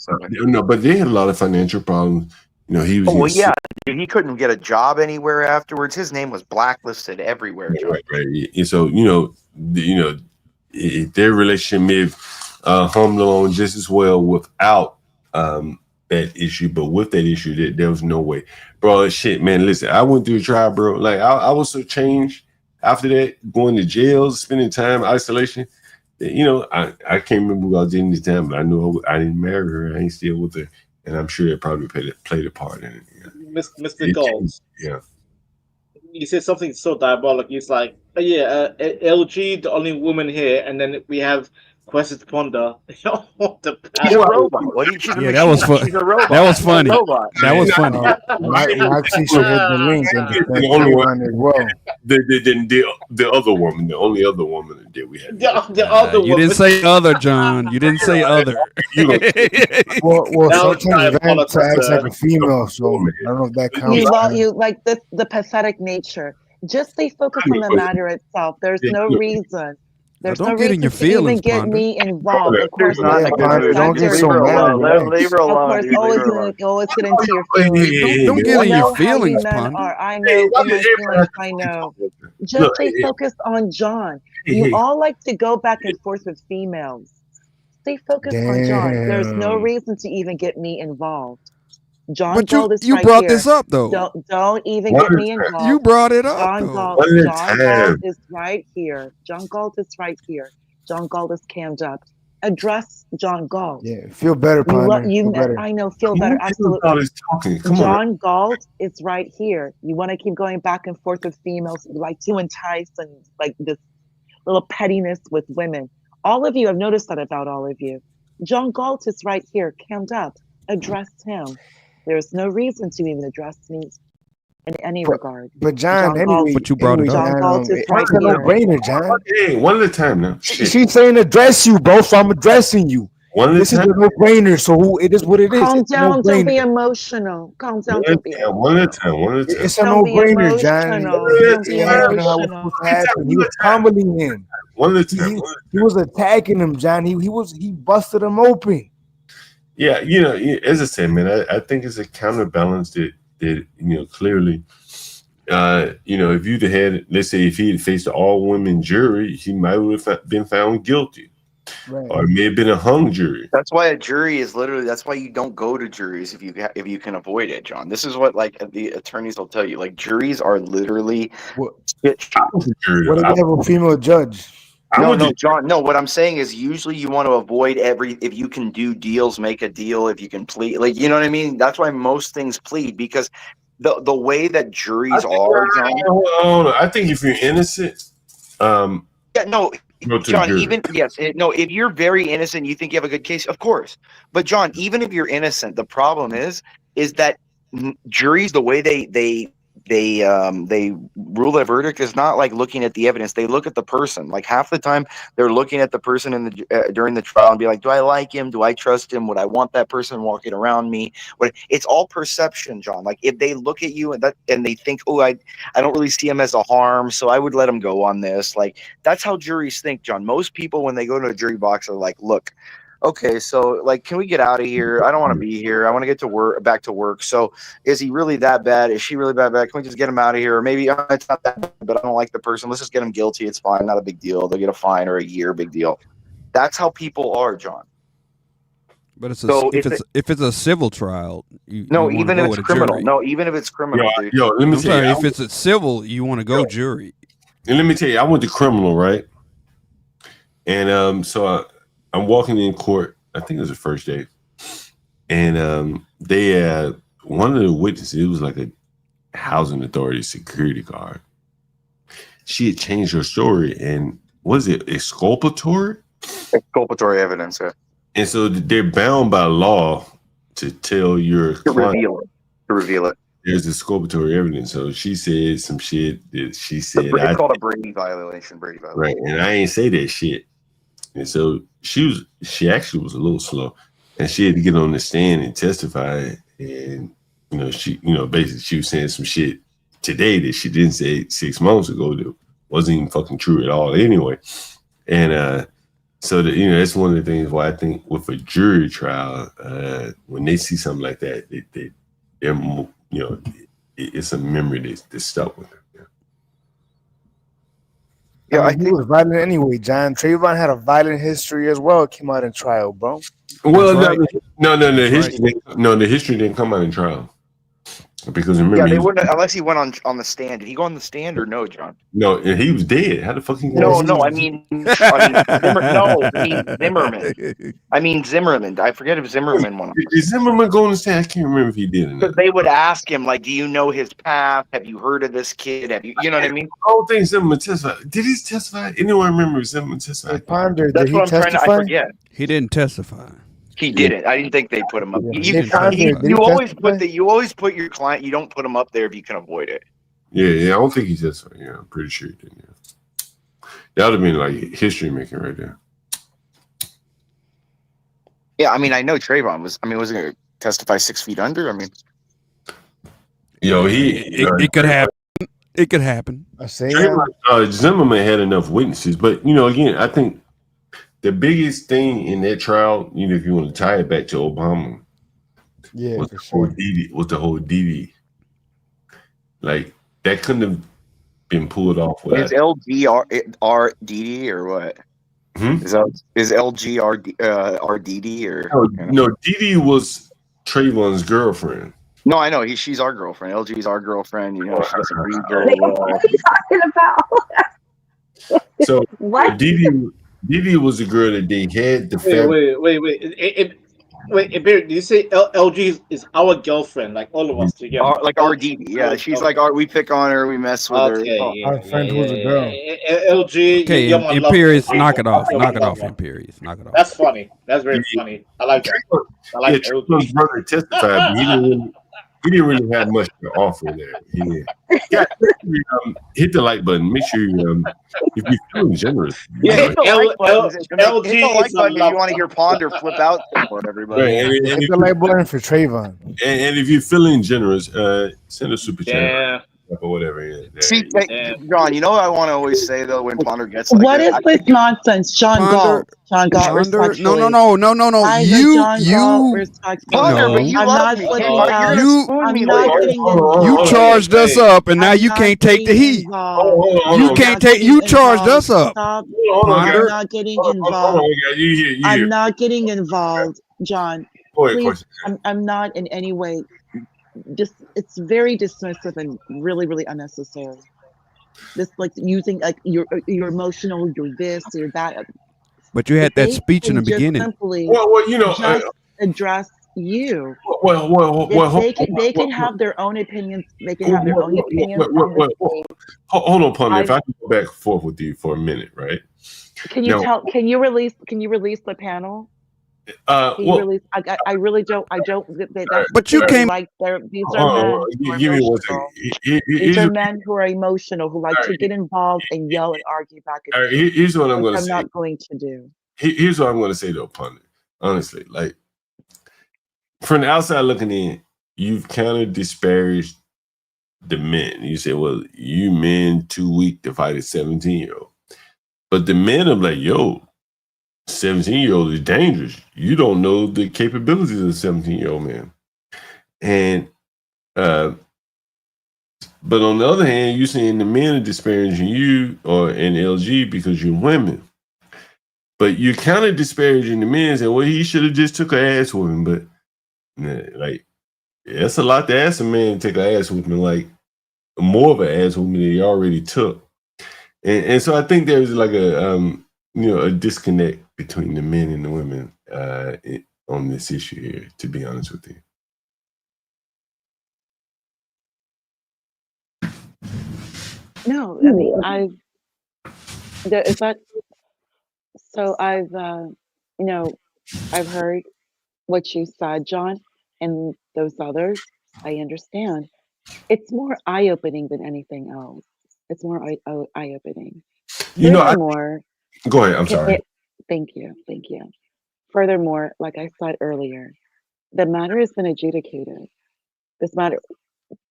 Speaker 1: But they had a lot of financial problems. You know, he was.
Speaker 16: Oh well, yeah, he couldn't get a job anywhere afterwards. His name was blacklisted everywhere. John.
Speaker 1: Right. And so their relationship may have hummed along just as well without that issue, but with that issue, there was no way, bro. Shit, man. Listen, I went through a trial, bro. Like I was so changed after that, going to jail, spending time isolation. You know, I can't remember what I did in this time, but I knew I didn't marry her. I ain't still with her, and I'm sure it probably played a part in it. Yeah.
Speaker 15: Mr. Galt.
Speaker 1: Yeah.
Speaker 15: You said something so diabolical. It's like, LG, the only woman here, and then we have Questions to Ponder.
Speaker 16: She's a robot. What she's a
Speaker 18: that was fun.
Speaker 16: She's a robot.
Speaker 18: That was funny.
Speaker 16: That
Speaker 18: was funny.
Speaker 19: Maxie should hit the link and the only one as well.
Speaker 1: The other woman, the only other woman that we had.
Speaker 15: The other
Speaker 18: You didn't say other, John. You didn't say other.
Speaker 19: well, sometimes Vance acts like a female, so I don't know if that counts.
Speaker 22: You like the pathetic nature. Just stay focused on the matter itself. There's no reason. There's no reason to even get me involved. Of course,
Speaker 19: don't get so mad.
Speaker 16: Leave her alone.
Speaker 22: Of course, always get into your feelings.
Speaker 18: Don't get in your feelings, Ponder.
Speaker 22: I know in my feelings. I know. Just stay focused on John. You all like to go back and forth with females. Stay focused on John. There's no reason to even get me involved. John
Speaker 18: But
Speaker 22: Galt is
Speaker 18: you
Speaker 22: right
Speaker 18: brought
Speaker 22: here.
Speaker 18: this up though.
Speaker 22: Don't even get me involved.
Speaker 18: You brought it up.
Speaker 22: John Galt is right here. John Galt is right here. John Galt is cammed up. Address John Galt.
Speaker 19: Yeah, feel better, Ponder. Feel better.
Speaker 22: I know, feel better. Absolutely. John Galt is right here. You want to keep going back and forth with females, like to entice and like this little pettiness with women. All of you, I've noticed that about all of you. John Galt is right here, cammed up. Address him. There's no reason to even address me in any regard.
Speaker 19: But John, anyway,
Speaker 18: but you brought it up.
Speaker 22: John Galt is right
Speaker 19: It's a no-brainer, John.
Speaker 1: Hey, one at a time now.
Speaker 19: She's saying address you, bro, so I'm addressing you. This is a no-brainer, so it is what it is.
Speaker 22: Calm down, don't be emotional. Calm down, don't be emotional.
Speaker 1: One at a time.
Speaker 19: It's a no-brainer, John. He was pummeling him.
Speaker 1: One at a time.
Speaker 19: He was attacking him, John. He busted him open.
Speaker 1: Yeah, as I said, man, I think it's a counterbalance that clearly, if you'd had, let's say, if he had faced an all-women jury, he might have been found guilty,
Speaker 19: right.
Speaker 1: Or it may have been a hung jury.
Speaker 16: That's why a jury is literally. That's why you don't go to juries if you can avoid it, John. This is what the attorneys will tell you. Like juries are literally shit shows.
Speaker 19: What if they have a female judge?
Speaker 16: No, John. No, what I'm saying is usually you want to avoid if you can do deals, make a deal. If you can plead, you know what I mean. That's why most things plead because the way that juries are, John.
Speaker 1: I think if you're innocent,
Speaker 16: John. If you're very innocent, you think you have a good case, of course. But John, even if you're innocent, the problem is that juries, the way they rule their verdict is not like looking at the evidence. They look at the person. Like half the time, they're looking at the person during the trial and be like, "Do I like him? Do I trust him? Would I want that person walking around me?" It's all perception, John. Like if they look at you and they think, "Oh, I don't really see him as a harm, so I would let him go on this." Like that's how juries think, John. Most people, when they go to a jury box, are like, "Look. Okay, so can we get out of here? I don't want to be here. I want to get to back to work. So is he really that bad? Is she really that bad? Can we just get him out of here? Or maybe it's not that bad, but I don't like the person. Let's just get him guilty. It's fine. Not a big deal. They'll get a fine or a year. Big deal." That's how people are, John.
Speaker 18: But it's
Speaker 16: So
Speaker 18: if it's a civil trial, you
Speaker 16: no,
Speaker 18: want to
Speaker 16: even
Speaker 18: go
Speaker 16: if
Speaker 18: with
Speaker 16: it's
Speaker 18: a
Speaker 16: criminal.
Speaker 18: jury.
Speaker 16: No, even if it's criminal, dude.
Speaker 1: Yo, let me
Speaker 18: I'm
Speaker 1: tell
Speaker 18: sorry,
Speaker 1: you.
Speaker 18: if it's a civil, you want to go jury.
Speaker 1: And let me tell you, I went to criminal, right? And so I'm walking in court. I think it was the first day, and they had one of the witnesses. It was like a housing authority security guard. She had changed her story, and was it exculpatory?
Speaker 16: Exculpatory evidence, yeah.
Speaker 1: And so they're bound by law to tell your client
Speaker 16: to reveal it.
Speaker 1: There's exculpatory evidence. So she said some shit that she said.
Speaker 16: It's called a Brady violation.
Speaker 1: Right, and I ain't say that shit. And so she actually was a little slow, and she had to get on the stand and testify. And basically she was saying some shit today that she didn't say 6 months ago that wasn't even fucking true at all. Anyway, and so that's one of the things why I think with a jury trial, when they see something like that, they're more, it's a memory that's stuck with them.
Speaker 19: Yeah, I think he was violent anyway, John. Trayvon had a violent history as well. It came out in trial, bro.
Speaker 1: Well,
Speaker 19: That's right.
Speaker 1: the history didn't come out in trial because remember,
Speaker 16: Yeah, they wouldn't unless he went on the stand. Did he go on the stand or no, John?
Speaker 1: No, and he was dead. How the fuck he?
Speaker 16: No, I mean Zimmerman. I mean Zimmerman. I forget if Zimmerman went on.
Speaker 1: Is Zimmerman going to stand? I can't remember if he did or not.
Speaker 16: Because they would ask him, like, do you know his past? Have you heard of this kid? Have you know what I mean?
Speaker 1: I don't think Zimmerman testified. Did he testify? Anyone remember Zimmerman testified?
Speaker 19: Ponder,
Speaker 16: That's what I'm trying to. I forget.
Speaker 18: He didn't testify.
Speaker 16: He didn't. I didn't think they put him up.
Speaker 18: Yeah.
Speaker 16: You always put your client. You don't put them up there if you can avoid it.
Speaker 1: Yeah. I don't think he testified. Yeah, I'm pretty sure he didn't. Yeah. That would have been like history making right there.
Speaker 16: Yeah, I mean, I know Trayvon was. I mean, was he going to testify 6 feet under? I mean,
Speaker 18: It could happen. It could happen.
Speaker 1: Zimmerman had enough witnesses, but again, I think the biggest thing in that trial, if you want to tie it back to Obama, was the whole DD. Like that couldn't have been pulled off without.
Speaker 16: Is LGRDD or what? Is LGRDD or
Speaker 1: no? DD was Trayvon's girlfriend.
Speaker 16: No, I know she's our girlfriend. LG's our girlfriend. She doesn't read very well.
Speaker 8: What are you talking about?
Speaker 1: So
Speaker 8: What?
Speaker 1: DD was the girl that they had the family.
Speaker 17: Wait, did you say LG is our girlfriend, like all of us together?
Speaker 16: Like RDD, yeah. She's like we pick on her, we mess with her.
Speaker 19: Our friend who's a girl.
Speaker 17: LG,
Speaker 18: Okay,
Speaker 17: you're my love
Speaker 18: Imperious,
Speaker 17: one.
Speaker 18: knock it off.
Speaker 17: You're
Speaker 18: Knock
Speaker 17: my
Speaker 18: it
Speaker 17: love
Speaker 18: off,
Speaker 17: one.
Speaker 18: Imperious. Knock it off.
Speaker 17: That's funny. That's very funny. I like that. I like that.
Speaker 1: Trayvon's brother testified, but he didn't really have much to offer there. Hit the like button. Make sure if you're feeling generous.
Speaker 16: Hit the like button if you want to hear Ponder flip out for everybody.
Speaker 1: Right, and
Speaker 19: Hit the like button for Trayvon.
Speaker 1: And if you're feeling generous, send a super chat.
Speaker 17: Yeah.
Speaker 1: Or whatever.
Speaker 16: See, John, you know what I want to always say though when Ponder gets like
Speaker 5: What is
Speaker 16: that?
Speaker 5: this nonsense, John Galt? John Galt, respectfully.
Speaker 18: No.
Speaker 5: I
Speaker 18: You
Speaker 16: Ponder, but you
Speaker 5: I'm
Speaker 16: love
Speaker 5: not
Speaker 16: me.
Speaker 5: putting
Speaker 16: You're
Speaker 5: down.
Speaker 16: gonna spoon me
Speaker 5: I'm not
Speaker 16: later.
Speaker 5: getting involved.
Speaker 18: You charged us up, and now you can't take the heat. You can't take. You charged us up.
Speaker 5: Stop.
Speaker 18: Ponder.
Speaker 5: I'm not getting involved. I'm not getting involved, John. Please, I'm not in any way. Just it's very dismissive and really, really unnecessary. This like using like you're emotional, you're this, you're that.
Speaker 18: But you had that speech in the
Speaker 5: Just
Speaker 18: beginning.
Speaker 5: simply
Speaker 1: just
Speaker 5: address you. They can have their own opinions. They can have their own opinions.
Speaker 1: Hold on, Ponder. If I can go back and forth with you for a minute, right?
Speaker 5: Can you release the panel? I really don't. I don't.
Speaker 18: But you came.
Speaker 5: Like these are men.
Speaker 1: Give me 1 second.
Speaker 5: These are men who are emotional, who like to get involved and yell and argue back and forth.
Speaker 1: Here's what I'm going to say.
Speaker 5: I'm not going to do.
Speaker 1: Here's what I'm going to say though, Ponder. Honestly, like from the outside looking in, you've kind of disparaged the men. You say, "Well, you men too weak to fight a 17-year-old," but the men are like, "Yo." 17-year-old is dangerous. You don't know the capabilities of a 17-year-old man. And but on the other hand, you're saying the men are disparaging you or an LG because you're women. but you're kind of disparaging the men, and well, he should have just took an ass whooping. But like, that's a lot to ask a man to take an ass whooping, like more of an ass whooping than he already took. And so I think there's like a disconnect between the men and the women on this issue here, to be honest with you.
Speaker 22: No, I mean, I've heard what you said, John, and those others. I understand. It's more eye-opening than anything else. It's more eye-opening. Furthermore,
Speaker 1: go ahead. I'm sorry.
Speaker 22: Thank you. Furthermore, like I said earlier, the matter has been adjudicated. This matter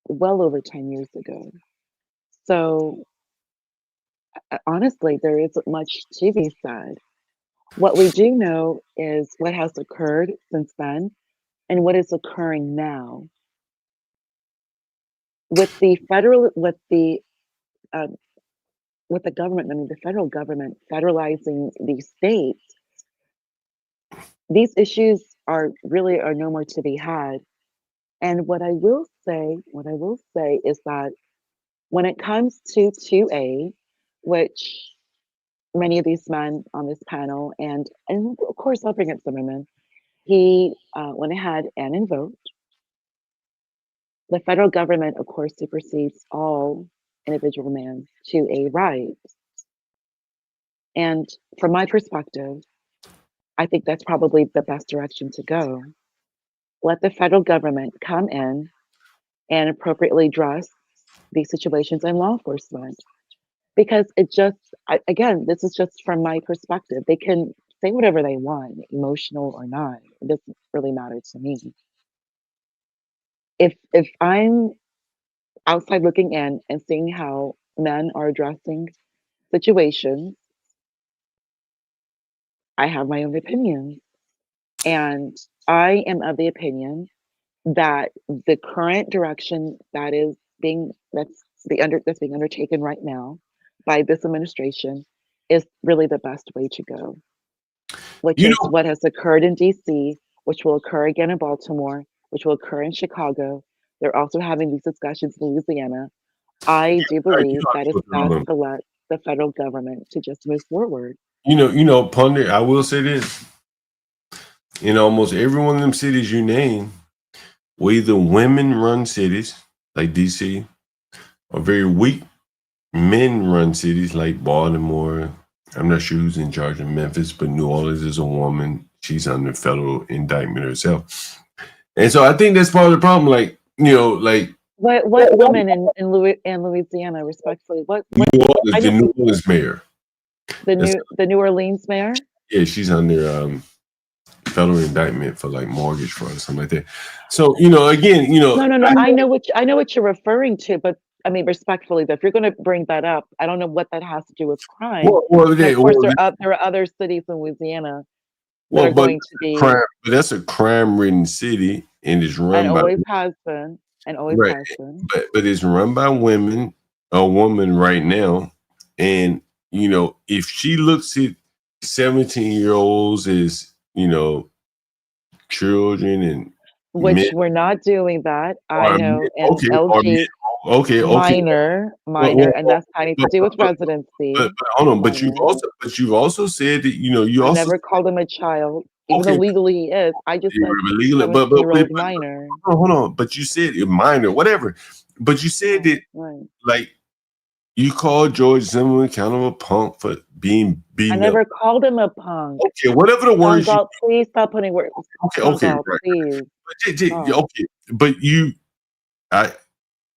Speaker 22: well over 10 years ago. So honestly, there isn't much to be said. What we do know is what has occurred since then and what is occurring now. With the government, I mean the federal government federalizing these states, these issues are no more to be had. And what I will say is that when it comes to 2A, which many of these men on this panel, and of course I'll bring up some women, he went ahead and invoked. The federal government, of course, supersedes all individual man's 2A rights. And from my perspective, I think that's probably the best direction to go. Let the federal government come in and appropriately address these situations in law enforcement. Because again, this is just from my perspective. They can say whatever they want, emotional or not. It doesn't really matter to me. If I'm outside looking in and seeing how men are addressing situations, I have my own opinion. And I am of the opinion that the current direction that's being undertaken right now by this administration is really the best way to go, which is what has occurred in DC, which will occur again in Baltimore, which will occur in Chicago. They're also having these discussions in Louisiana. I do believe that it's best to let the federal government to just move forward.
Speaker 1: Pundit, I will say this. In almost every one of them cities you name, where either women-run cities like DC or very weak men-run cities like Baltimore. I'm not sure who's in charge of Memphis, but New Orleans is a woman. She's under federal indictment herself. And so I think that's part of the problem.
Speaker 22: What woman in Louisiana, respectfully?
Speaker 1: The New Orleans mayor.
Speaker 22: The New Orleans mayor?
Speaker 1: Yeah, she's under federal indictment for like mortgage fraud or something like that. So again,
Speaker 22: No. I know what you're referring to, but I mean, respectfully, if you're going to bring that up, I don't know what that has to do with crime. Of course, there are other cities in Louisiana that are going to be.
Speaker 1: But that's a crime-ridden city, and it's run by.
Speaker 22: Always has been.
Speaker 1: But it's run by women, a woman right now, and if she looks at 17-year-olds as children and
Speaker 22: which we're not doing that. I know, and LG minor, and that's having to do with residency.
Speaker 1: But hold on, but you've also said that you also
Speaker 22: never called him a child, even though legally he is. I just said
Speaker 1: legally, but
Speaker 22: minor.
Speaker 1: Hold on, but you said minor, whatever. But you said that like you called George Zimmerman kind of a punk for being beaten
Speaker 22: I never called him a punk.
Speaker 1: Okay, whatever the words.
Speaker 22: Galt, please stop putting words.
Speaker 1: Okay,
Speaker 22: Galt,
Speaker 1: right.
Speaker 22: Please.
Speaker 1: Okay, but I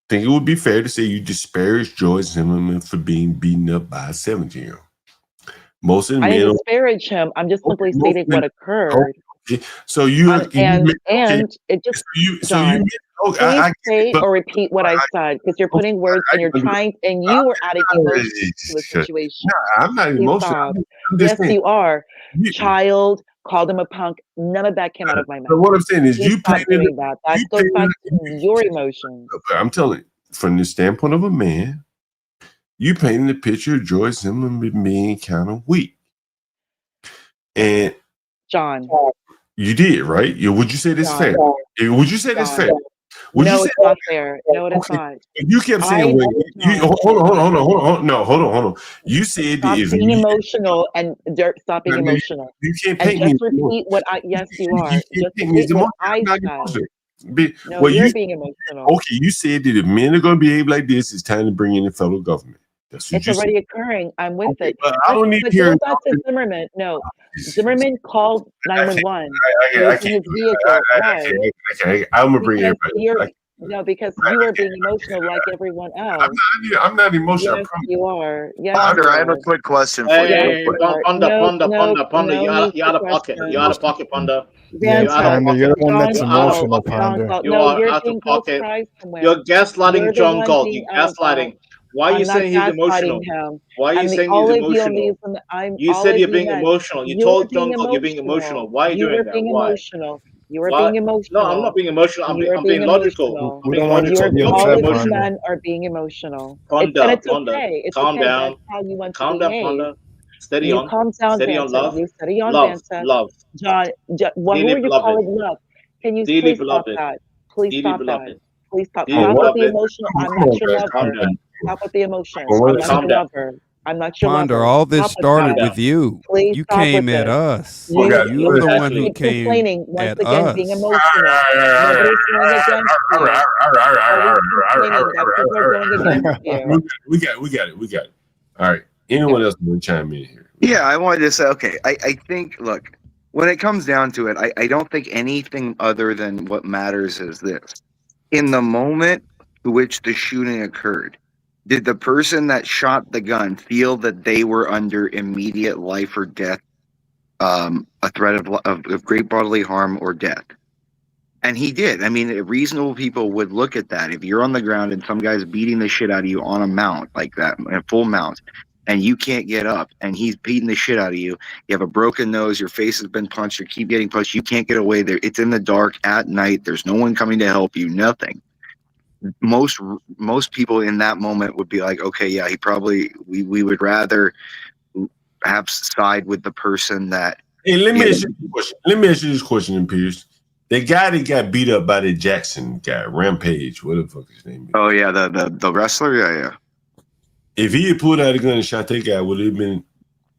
Speaker 1: think it would be fair to say you disparaged George Zimmerman for being beaten up by a 17-year-old. Most of the men.
Speaker 22: I didn't disparage him. I'm just simply stating what occurred.
Speaker 1: Okay. So you
Speaker 22: it just John, please say or repeat what I said, because you're putting words and you're trying, and you were adding emotion to the situation.
Speaker 1: No, I'm not emotional.
Speaker 22: Yes, you are. Child, called him a punk. None of that came out of my mouth.
Speaker 1: But what I'm saying is, you
Speaker 22: doing that. That goes back to your emotions.
Speaker 1: I'm telling you, from the standpoint of a man, you painted the picture of George Zimmerman being kind of weak. And
Speaker 22: John.
Speaker 1: You did, right? Would you say this fair? Would you say this fair?
Speaker 22: No, it's not fair. No, it is not.
Speaker 1: You kept saying, hold on. No, hold on. You said
Speaker 22: stop
Speaker 1: that
Speaker 22: being emotional and stop being emotional.
Speaker 1: You can't
Speaker 22: And
Speaker 1: paint me.
Speaker 22: just repeat what I. Yes, you are. Just
Speaker 1: Paint me as
Speaker 22: repeat what
Speaker 1: I'm not
Speaker 22: I said. No,
Speaker 1: well,
Speaker 22: you're being emotional.
Speaker 1: Okay, you said that if men are going to behave like this, it's time to bring in the federal government. That's what
Speaker 22: It's
Speaker 1: you
Speaker 22: already
Speaker 1: said.
Speaker 22: occurring. I'm with it.
Speaker 1: But I don't need
Speaker 22: But
Speaker 1: to hear.
Speaker 22: go back to Zimmerman. No, Zimmerman called 911. He was in his vehicle. Why?
Speaker 1: I'm gonna bring everybody.
Speaker 22: No, because you are being emotional like everyone else.
Speaker 1: I'm not emotional.
Speaker 22: Yes, you are. Yes,
Speaker 11: Ponder, I have a quick question for you.
Speaker 15: Hey, Ponder. You're out of pocket. You're out of pocket, Ponder.
Speaker 19: Ponder, you're the one that's emotional, Ponder.
Speaker 15: You are out of pocket. You're gaslighting John Galt. You're gaslighting. Why are you saying he's emotional? Why are you saying he's emotional? You said you're being emotional. You told John Galt you're being emotional. Why are you doing that? Why?
Speaker 22: You are being emotional.
Speaker 15: No, I'm not being emotional. I'm being logical.
Speaker 19: We don't want you to be upset,
Speaker 22: All of you
Speaker 19: Ponder.
Speaker 22: men are being emotional.
Speaker 15: Ponder,
Speaker 22: And it's
Speaker 15: Ponder.
Speaker 22: okay. It's
Speaker 15: Calm
Speaker 22: okay.
Speaker 15: down.
Speaker 22: That's how you want to
Speaker 15: Calm down,
Speaker 22: behave.
Speaker 15: Ponder. Steady
Speaker 22: You
Speaker 15: on.
Speaker 22: calm down,
Speaker 15: Steady on,
Speaker 22: Vanessa.
Speaker 15: love.
Speaker 22: You steady on,
Speaker 15: Love.
Speaker 22: Vanessa.
Speaker 15: Love.
Speaker 22: John, who
Speaker 15: Dearly
Speaker 22: are you
Speaker 15: beloved.
Speaker 22: calling love? Can you
Speaker 15: Dearly
Speaker 22: please stop
Speaker 15: beloved.
Speaker 22: that? Please
Speaker 15: Dearly
Speaker 22: stop that.
Speaker 15: beloved.
Speaker 22: Please stop.
Speaker 15: Dearly
Speaker 22: Stop with the
Speaker 15: beloved.
Speaker 22: emotional. I'm
Speaker 1: Come on,
Speaker 22: not your
Speaker 1: guys. Calm
Speaker 22: lover.
Speaker 1: down.
Speaker 22: Stop with the emotions.
Speaker 1: Calm
Speaker 22: I'm not
Speaker 15: Calm
Speaker 22: your
Speaker 15: down.
Speaker 22: lover. I'm not your
Speaker 18: Ponder,
Speaker 22: lover.
Speaker 18: all this
Speaker 22: Stop with
Speaker 18: started
Speaker 22: that.
Speaker 18: with you.
Speaker 22: Please
Speaker 18: You
Speaker 22: stop
Speaker 18: came
Speaker 22: with
Speaker 18: at
Speaker 22: this.
Speaker 18: us.
Speaker 1: guys,
Speaker 18: You're the
Speaker 22: just
Speaker 18: one who
Speaker 22: keep
Speaker 18: came
Speaker 22: complaining once
Speaker 18: at
Speaker 22: again,
Speaker 18: us.
Speaker 22: being emotional. Nobody's going against you. Always complaining that people are going against you.
Speaker 1: We got it. All right. Anyone else want to chime in here?
Speaker 16: Yeah, I wanted to say, okay, I think, look, when it comes down to it, I don't think anything other than what matters is this. In the moment to which the shooting occurred, did the person that shot the gun feel that they were under immediate life or death, a threat of great bodily harm or death? And he did. I mean, reasonable people would look at that. If you're on the ground and some guy's beating the shit out of you on a mount like that, a full mount, and you can't get up, and he's beating the shit out of you, you have a broken nose, your face has been punched, you keep getting punched, you can't get away there. It's in the dark at night. There's no one coming to help you, nothing. Most people in that moment would be like, okay, yeah, we would rather have side with the person that.
Speaker 1: Hey, let me ask you this question, Pierce. The guy that got beat up by the Jackson guy, Rampage, whatever the fuck his name is.
Speaker 16: Oh yeah, the wrestler, yeah.
Speaker 1: If he had pulled out a gun and shot that guy, would it have been?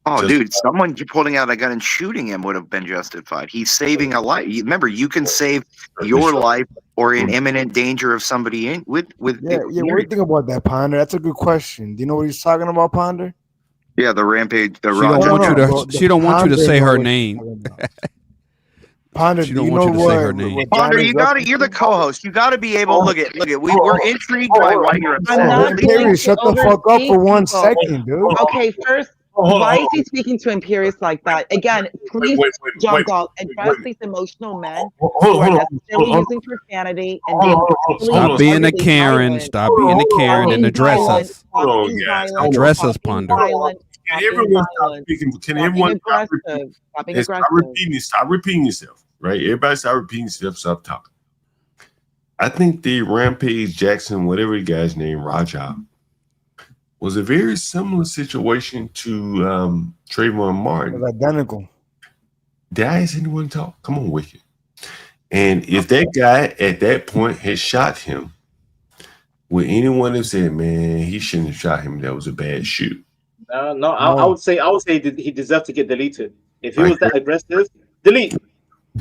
Speaker 16: Oh, dude, someone pulling out a gun and shooting him would have been justified. He's saving a life. Remember, you can save your life or in imminent danger of somebody in with.
Speaker 19: Yeah. What do you think about that, Ponder? That's a good question. Do you know what he's talking about, Ponder?
Speaker 16: Yeah, the Rampage.
Speaker 18: She don't want you to say her name.
Speaker 19: Ponder,
Speaker 18: she don't want you to say her name.
Speaker 16: Ponder, you're the co-host. You got to be able. Look at. We're intrigued by why you're upset.
Speaker 19: Shut the fuck up for 1 second, dude.
Speaker 22: Okay, first, why is he speaking to Imperius like that? Again, please, John Galt, address these emotional men who are necessarily using profanity and
Speaker 18: stop being a Karen. Stop being a Karen and address us. Address us, Ponder.
Speaker 1: Can everyone stop speaking? Can everyone stop repeating yourself? Right? Everybody stop repeating yourself. Stop talking. I think the Rampage Jackson, whatever the guy's name, Raja, was a very similar situation to Trayvon Martin.
Speaker 19: It was identical.
Speaker 1: Did I ask anyone to talk? Come on, Wicked. And if that guy at that point had shot him, would anyone have said, "Man, he shouldn't have shot him. That was a bad shoot"?
Speaker 15: No. I would say he deserved to get deleted. If he was that aggressive, delete.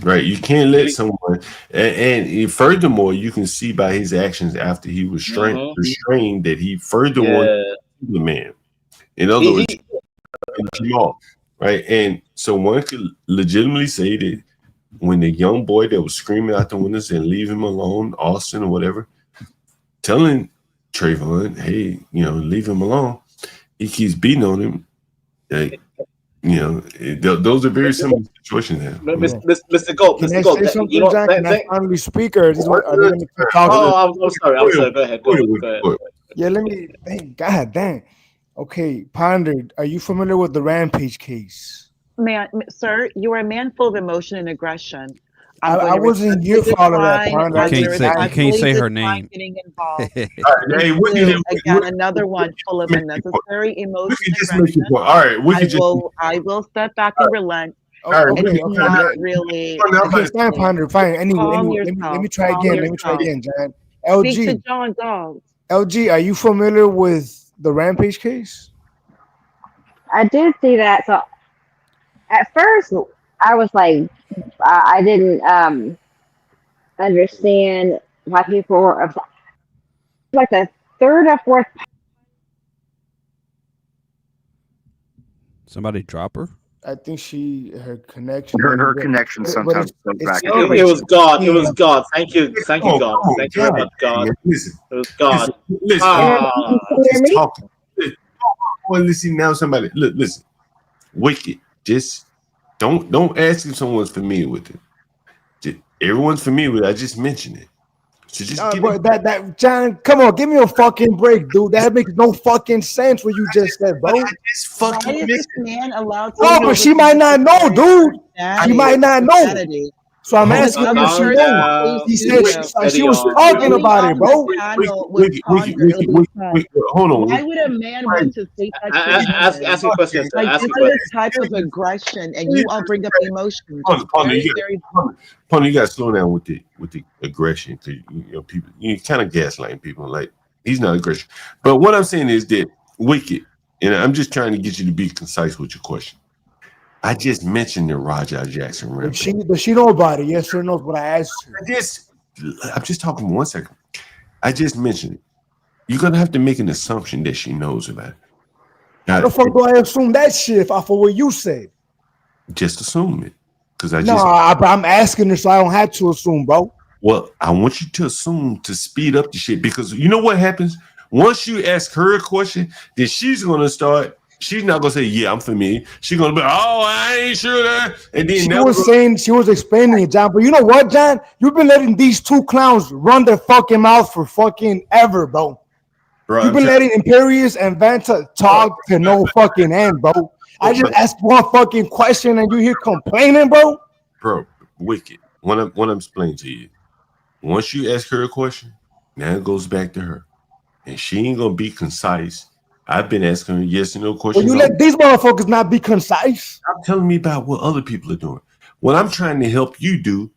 Speaker 1: Right, you can't let someone, and furthermore, you can see by his actions after he was restrained that he furthermore the man. In other words, right? And so one could legitimately say that when the young boy that was screaming out the windows and leave him alone, Austin or whatever, telling Trayvon, "Hey, leave him alone," he keeps beating on him. Those are very similar situations.
Speaker 15: Mr. Galt,
Speaker 19: can I say something, Jack? Can I finally speak, or are they going to keep talking?
Speaker 15: I'm sorry. Go ahead.
Speaker 19: Yeah, let me. God dang. Okay, Ponder, are you familiar with the Rampage case?
Speaker 22: Man, sir, you are a man full of emotion and aggression.
Speaker 19: I wasn't here for all of that, Ponder.
Speaker 18: You can't say her name.
Speaker 22: Again, another one full of unnecessary emotion and aggression.
Speaker 1: All right,
Speaker 22: I will step back and relent.
Speaker 19: Oh,
Speaker 1: All right,
Speaker 19: okay,
Speaker 22: It's
Speaker 19: okay.
Speaker 22: not really.
Speaker 19: Okay, fine, Ponder. Fine. Anyway,
Speaker 22: Calm
Speaker 19: let
Speaker 22: yourself.
Speaker 19: me try
Speaker 22: Calm
Speaker 19: again. Let me try
Speaker 22: yourself.
Speaker 19: again, John.
Speaker 22: Speak to
Speaker 19: LG,
Speaker 22: John Galt.
Speaker 19: LG, are you familiar with the Rampage case?
Speaker 8: I did see that. So at first, I was like, I didn't understand why people were like the third or fourth.
Speaker 18: Somebody drop her.
Speaker 19: I think her connection.
Speaker 11: Her connection sometimes goes back.
Speaker 15: It was God. It was God. Thank you, God. Thank you very much, God.
Speaker 1: Listen,
Speaker 15: It was God.
Speaker 1: listen.
Speaker 15: Ah.
Speaker 1: Just talking. Well, listen now. Somebody listen. Wicked. Just don't ask if someone's familiar with it. Everyone's familiar with it. I just mentioned it. So just
Speaker 19: bro, that John, come on, give me a fucking break, dude. That makes no fucking sense what you just said, bro.
Speaker 22: Why is this man allowed to?
Speaker 19: No, but she might not know, dude. She might not know. So I'm asking if she knows. He said she was talking about it, bro.
Speaker 1: Hold on.
Speaker 22: Why would a man want to think that?
Speaker 15: Ask a question.
Speaker 22: Like
Speaker 15: Ask
Speaker 22: this
Speaker 15: a
Speaker 22: is
Speaker 15: question.
Speaker 22: a type of aggression, and you all bring up emotions.
Speaker 1: Ponder, you got to slow down with the aggression. Because people, you kind of gaslighting people. Like he's not aggression. But what I'm saying is that Wicked, and I'm just trying to get you to be concise with your question. I just mentioned the Roger Jackson rampage.
Speaker 19: Does she know about it? Yes or no? But I asked her.
Speaker 1: I'm just talking 1 second. I just mentioned it. You're gonna have to make an assumption that she knows about it.
Speaker 19: How the fuck do I assume that shit for what you said?
Speaker 1: Just assume it, because
Speaker 19: I'm asking her, so I don't have to assume, bro.
Speaker 1: Well, I want you to assume to speed up the shit, because you know what happens once you ask her a question, then she's gonna start. She's not gonna say, "Yeah, I'm familiar." She's gonna be, "Oh, I ain't sure that." And then
Speaker 19: she was explaining it, John. But you know what, John? You've been letting these two clowns run their fucking mouth for fucking ever, bro. You've been letting Imperius and Vanta talk to no fucking end, bro. I just asked one fucking question and you here complaining, bro.
Speaker 1: Bro, Wicked. What I'm explaining to you. Once you ask her a question, now it goes back to her, and she ain't gonna be concise. I've been asking her yes or no questions.
Speaker 19: Well, you let these motherfuckers not be concise.
Speaker 1: Stop telling me about what other people are doing. What I'm trying to help you do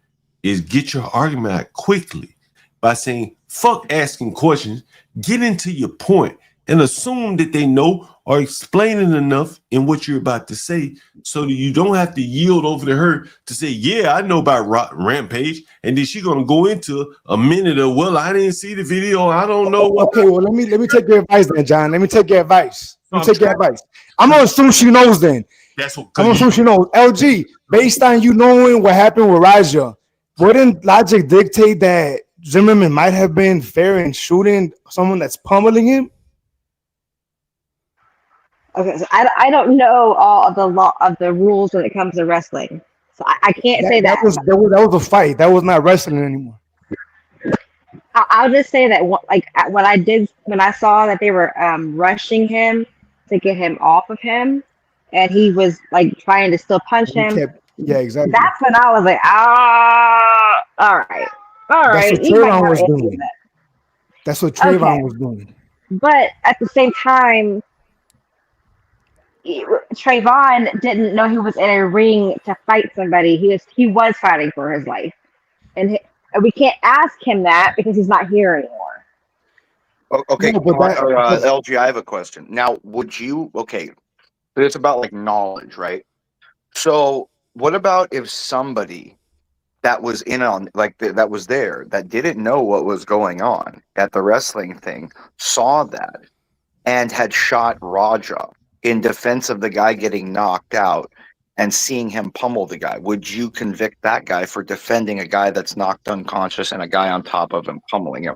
Speaker 1: is get your argument out quickly by saying, fuck asking questions, get into your point, and assume that they know or explaining enough in what you're about to say so that you don't have to yield over to her to say, yeah, I know about Rampage. And then she's going to go into a minute of, well, I didn't see the video. I don't know.
Speaker 19: Okay, well, let me take your advice then, John. Let me take your advice. I'm going to assume she knows then.
Speaker 1: That's what
Speaker 19: I'm going to assume she knows. LG, based on you knowing what happened with Raja, wouldn't logic dictate that Zimmerman might have been fair in shooting someone that's pummeling him?
Speaker 8: Okay, so I don't know all of the law of the rules when it comes to wrestling, so I can't say that.
Speaker 19: That was a fight. That was not wrestling anymore.
Speaker 8: I'll just say that when I saw that they were rushing him to get him off of him, and he was like trying to still punch him.
Speaker 19: Yeah, exactly.
Speaker 8: That's when I was like, all right.
Speaker 19: That's what Trayvon was doing. That's what Trayvon was doing.
Speaker 8: But at the same time, Trayvon didn't know he was in a ring to fight somebody. He was fighting for his life, and we can't ask him that because he's not here anymore.
Speaker 11: Okay, LG, I have a question. Now, would you? Okay, it's about like knowledge, right? So, what about if somebody that was in on that was there that didn't know what was going on at the wrestling thing, saw that, and had shot Raja in defense of the guy getting knocked out and seeing him pummel the guy? Would you convict that guy for defending a guy that's knocked unconscious and a guy on top of him pummeling him?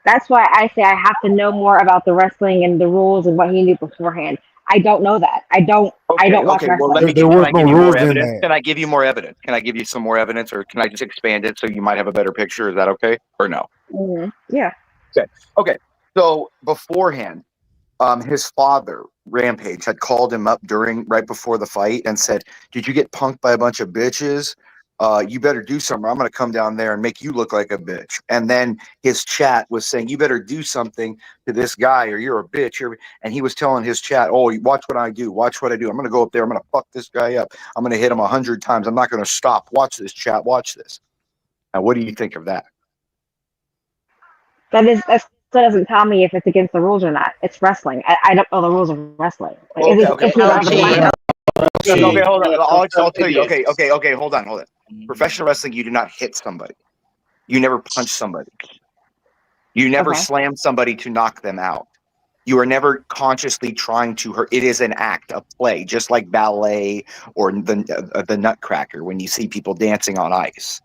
Speaker 8: That's why I say I have to know more about the wrestling and the rules and what he knew beforehand. I don't know that. I don't watch wrestling.
Speaker 11: Well, let me. Can I give you more evidence? Can I give you more evidence? Can I give you some more evidence, or can I just expand it so you might have a better picture? Is that okay, or no?
Speaker 8: Mm-hmm. Yeah.
Speaker 11: Okay. So beforehand, his father, Rampage, had called him up right before the fight and said, "Did you get punked by a bunch of bitches?
Speaker 16: you better do something. I'm going to come down there and make you look like a bitch. And then his chat was saying, you better do something to this guy or you're a bitch. And he was telling his chat, oh, watch what I do. Watch what I do. I'm going to go up there. I'm going to fuck this guy up. I'm going to hit him 100 times. I'm not going to stop. Watch this, chat. Watch this. Now, what do you think of that?
Speaker 8: That doesn't tell me if it's against the rules or not. It's wrestling. I don't know the rules of wrestling. Like,
Speaker 16: Okay, hold on. I'll tell you. Okay, hold on. Professional wrestling, you do not hit somebody. You never punch somebody. You never slam somebody to knock them out. You are never consciously trying to hurt. It is an act, a play, just like ballet or the Nutcracker when you see people dancing on ice.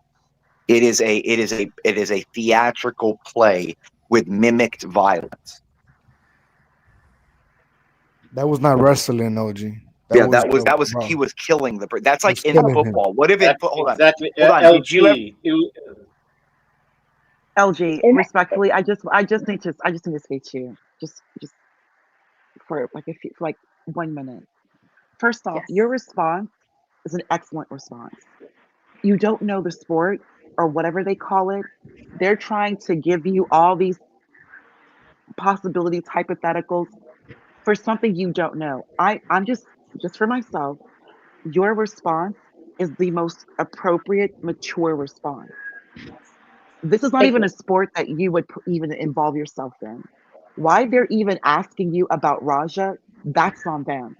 Speaker 16: It is a theatrical play with mimicked violence.
Speaker 19: That was not wrestling, OG.
Speaker 16: That was he was killing the. That's like in football. What if it? Hold on.
Speaker 17: Exactly.
Speaker 16: Hold on.
Speaker 17: LG.
Speaker 16: Did you
Speaker 22: LG, respectfully, I just need to speak to you just for like 1 minute. First off, your response is an excellent response. You don't know the sport or whatever they call it. They're trying to give you all these possibilities, hypotheticals for something you don't know. I'm just for myself, your response is the most appropriate, mature response. This is not even a sport that you would even involve yourself in. Why they're even asking you about Raja, that's on them.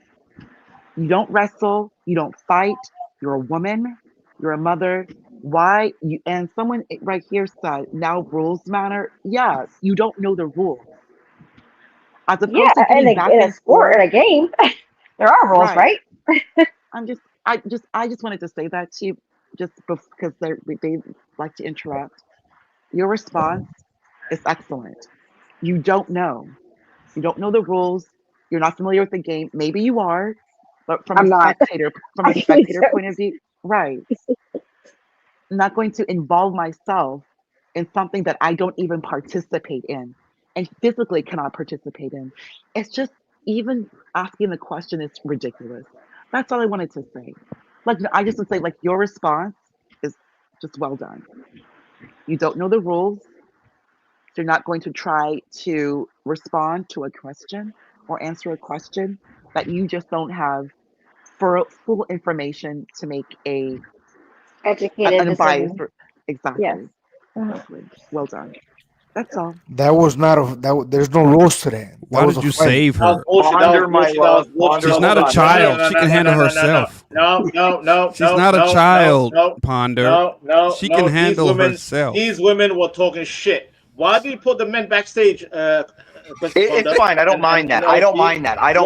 Speaker 22: You don't wrestle, you don't fight, you're a woman, you're a mother. Why you and someone right here said now rules matter? Yes, you don't know the rules. As opposed to getting back
Speaker 8: in a sport, in a game, there are rules, right?
Speaker 22: I just wanted to say that to you, just because they like to interrupt. Your response is excellent. You don't know the rules. You're not familiar with the game. Maybe you are, but from a spectator point of view, right? I'm not going to involve myself in something that I don't even participate in and physically cannot participate in. It's just even asking the question is ridiculous. That's all I wanted to say. Like, I just would say, like, your response is just well done. You don't know the rules. You're not going to try to respond to a question or answer a question that you just don't have full information to make a
Speaker 8: educated
Speaker 22: unbiased.
Speaker 8: decision.
Speaker 22: Exactly.
Speaker 8: Yes.
Speaker 22: Exactly. Well done. That's all.
Speaker 19: That was not there's no rules to that.
Speaker 18: Why did you save her? She's not a child. She can handle herself.
Speaker 17: No.
Speaker 18: She's not a child, Ponder. She can handle herself.
Speaker 17: These women were talking shit. Why did you put the men backstage?
Speaker 16: It's fine. I don't mind that. I don't mind that. That's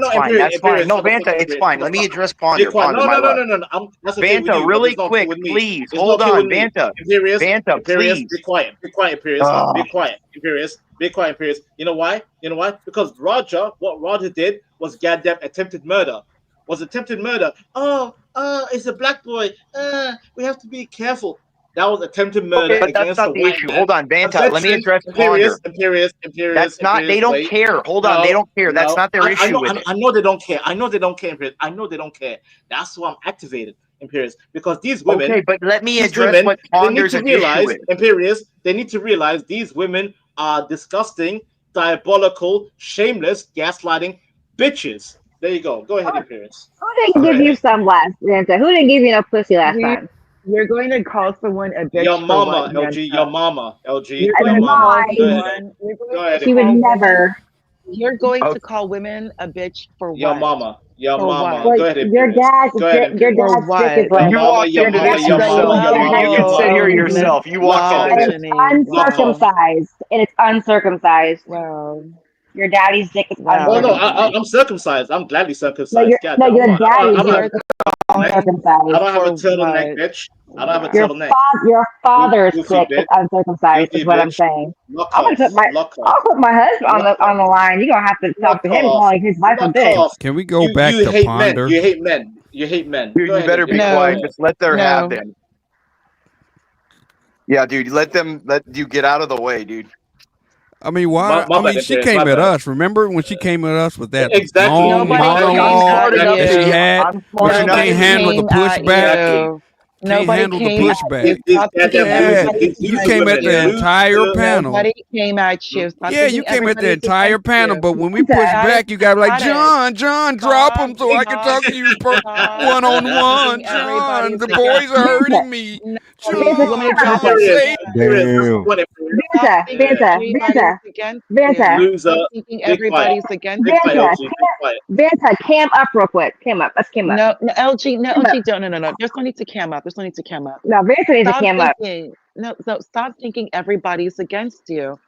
Speaker 16: fine. That's fine. No, Vanta, it's fine. Let me address Ponder.
Speaker 17: No.
Speaker 16: Vanta, really quick, please. Hold on, Vanta. Vanta, please.
Speaker 17: Be quiet, Imperious. Be quiet, Imperious. You know why? Because what Roger did was goddamn attempted murder. It's a black boy. We have to be careful. That was attempted murder.
Speaker 16: Okay, but that's not the issue. Hold on, Vanta. Let me address Ponder.
Speaker 17: Imperious.
Speaker 16: That's not. They don't care. Hold on. They don't care. That's not their issue.
Speaker 17: I know they don't care. Imperious. I know they don't care. That's why I'm activated, Imperious. Because these women.
Speaker 16: Okay, but let me address what Ponder's issue is.
Speaker 17: Imperious. They need to realize these women are disgusting, diabolical, shameless, gaslighting bitches. There you go. Go ahead, Imperious.
Speaker 8: Who didn't give you some last, Vanta? Who didn't give you no pussy last time?
Speaker 22: You're going to call someone a bitch.
Speaker 17: Your mama, LG. Your mama, LG.
Speaker 22: You're going to call someone.
Speaker 8: She would never.
Speaker 22: You're going to call women a bitch for what?
Speaker 17: Your mama.
Speaker 8: Well,
Speaker 17: go ahead.
Speaker 8: Your dad's dick is like.
Speaker 16: You walked into this yourself. You can sit here yourself. You walked into this.
Speaker 8: It's uncircumcised.
Speaker 22: Well.
Speaker 8: Your daddy's dick is uncircumcised.
Speaker 17: No, I'm circumcised. I'm gladly circumcised.
Speaker 8: Your daddy's dick is uncircumcised.
Speaker 17: I don't have a turtleneck, bitch. I don't have a turtleneck.
Speaker 8: Your father's dick is uncircumcised, is what I'm saying. I'll put my husband on the line. You're gonna have to talk to him calling his wife a bitch.
Speaker 18: Can we go back to Ponder?
Speaker 17: You hate men. You
Speaker 16: better be quiet. Just let them have them. Yeah, dude. Let you get out of the way, dude.
Speaker 18: I mean, why? She came at us. Remember when she came at us with that long
Speaker 22: monologue
Speaker 18: that she had? Where she can't handle the pushback. Can't
Speaker 22: Nobody
Speaker 18: handle the
Speaker 22: came at you.
Speaker 18: pushback.
Speaker 22: Stop thinking
Speaker 18: Yeah,
Speaker 22: everybody's
Speaker 18: you
Speaker 22: against
Speaker 18: came at
Speaker 22: you.
Speaker 18: the entire panel.
Speaker 22: Nobody came at you. Stop
Speaker 18: Yeah, you
Speaker 22: thinking
Speaker 18: came at the
Speaker 22: everybody's
Speaker 18: entire
Speaker 22: against
Speaker 18: panel,
Speaker 22: you.
Speaker 18: but when we push back, you gotta be like, John, drop him so I can talk to you one on one. John, the boys are hurting me. John, say.
Speaker 19: Damn.
Speaker 22: Everybody's against you. Stop thinking everybody's against you.
Speaker 8: Vanta, cam up real quick. Cam up. Let's cam up.
Speaker 22: No, LG,
Speaker 8: Cam up.
Speaker 22: no. There's no need to cam up. There's no need to cam up.
Speaker 8: No, Vanta needs to cam up.
Speaker 22: No, stop thinking everybody's against you.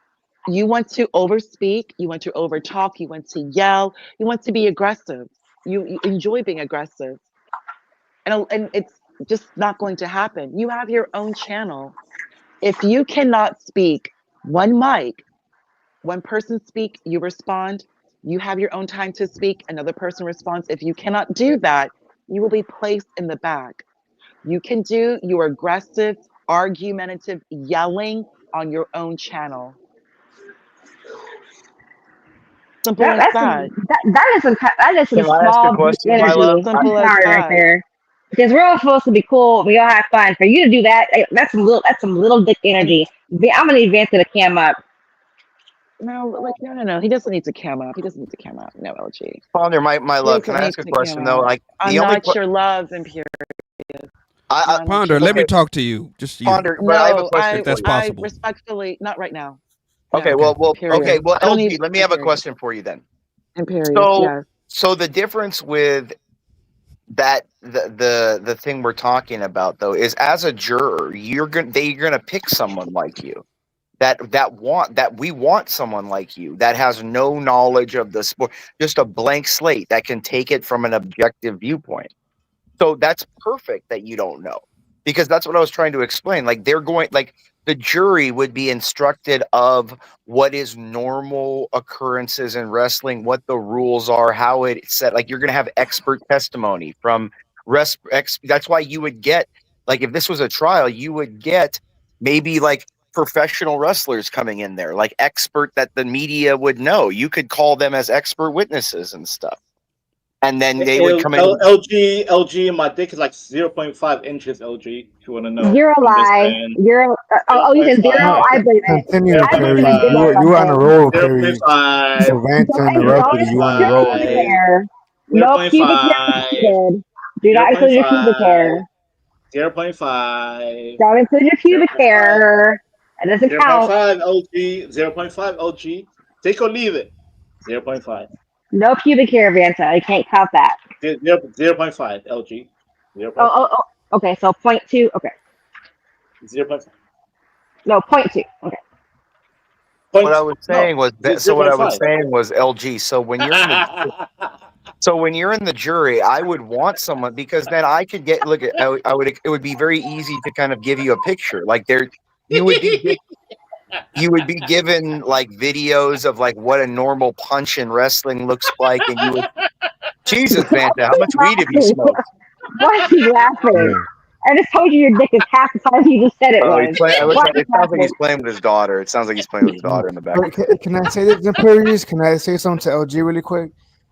Speaker 22: You want to overspeak. You want to overtalk. You want to yell. You want to be aggressive. You enjoy being aggressive, and it's just not going to happen. You have your own channel. If you cannot speak one mic, one person speak, you respond. You have your own time to speak. Another person responds. If you cannot do that, you will be placed in the back. You can do your aggressive, argumentative yelling on your own channel. Simple as that.
Speaker 8: That is some small energy right there. Because we're all supposed to be cool. We all have fun. For you to do that, that's some little dick energy. I'm gonna need Vance to cam up.
Speaker 22: No. He doesn't need to cam up. No, LG.
Speaker 16: Ponder, my love. Can I ask a question though? Like,
Speaker 22: I'm not your love and period.
Speaker 18: Ponder, let me talk to you. Just you.
Speaker 16: Ponder, but I have a question.
Speaker 18: If that's possible.
Speaker 22: I respectfully, not right now.
Speaker 16: Okay,
Speaker 22: No,
Speaker 16: well,
Speaker 22: period.
Speaker 16: LG, let me have a question for you then.
Speaker 22: Period.
Speaker 16: So the difference with that the thing we're talking about though is, as a juror, you're gonna pick someone like you. We want someone like you that has no knowledge of the sport, just a blank slate that can take it from an objective viewpoint. So that's perfect that you don't know, because that's what I was trying to explain. Like, the jury would be instructed of what is normal occurrences in wrestling, what the rules are, how it's set. Like, you're going to have expert testimony from that's why you would get, like, if this was a trial, you would get maybe like professional wrestlers coming in there, like expert that the media would know. You could call them as expert witnesses and stuff. And then they would come in.
Speaker 15: LG, my dick is like 0.5 inches, LG, if you want to know.
Speaker 8: You're a lie. You said zero. I believe it.
Speaker 19: Continue, Perry. You were on a roll, Perry. So Vance interrupted you on a roll.
Speaker 8: No pubic hair. Do not include your pubic hair.
Speaker 15: 0.5.
Speaker 8: Don't include your pubic hair. It doesn't count.
Speaker 15: 0.5 LG. 0.5 LG. Take or leave it. 0.5.
Speaker 8: No pubic hair, Vanta. I can't count that.
Speaker 15: 0.5 LG. 0.5.
Speaker 8: Oh, okay. So 0.2. Okay.
Speaker 15: 0.5.
Speaker 8: No, 0.2. Okay.
Speaker 16: What I was saying was LG. So when you're in the when you're in the jury, I would want someone, because then I could get it would be very easy to kind of give you a picture. Like, you would be given like videos of like what a normal punch in wrestling looks like, and you would, Jesus, Vanta, how much weed have you smoked?
Speaker 8: Why is he laughing? I just told you your dick is half the size you just said it was.
Speaker 16: It sounds like he's playing with his daughter. It sounds like he's playing with his daughter in the back.
Speaker 19: Can I say this, Imperius? Can I say something to LG really quick?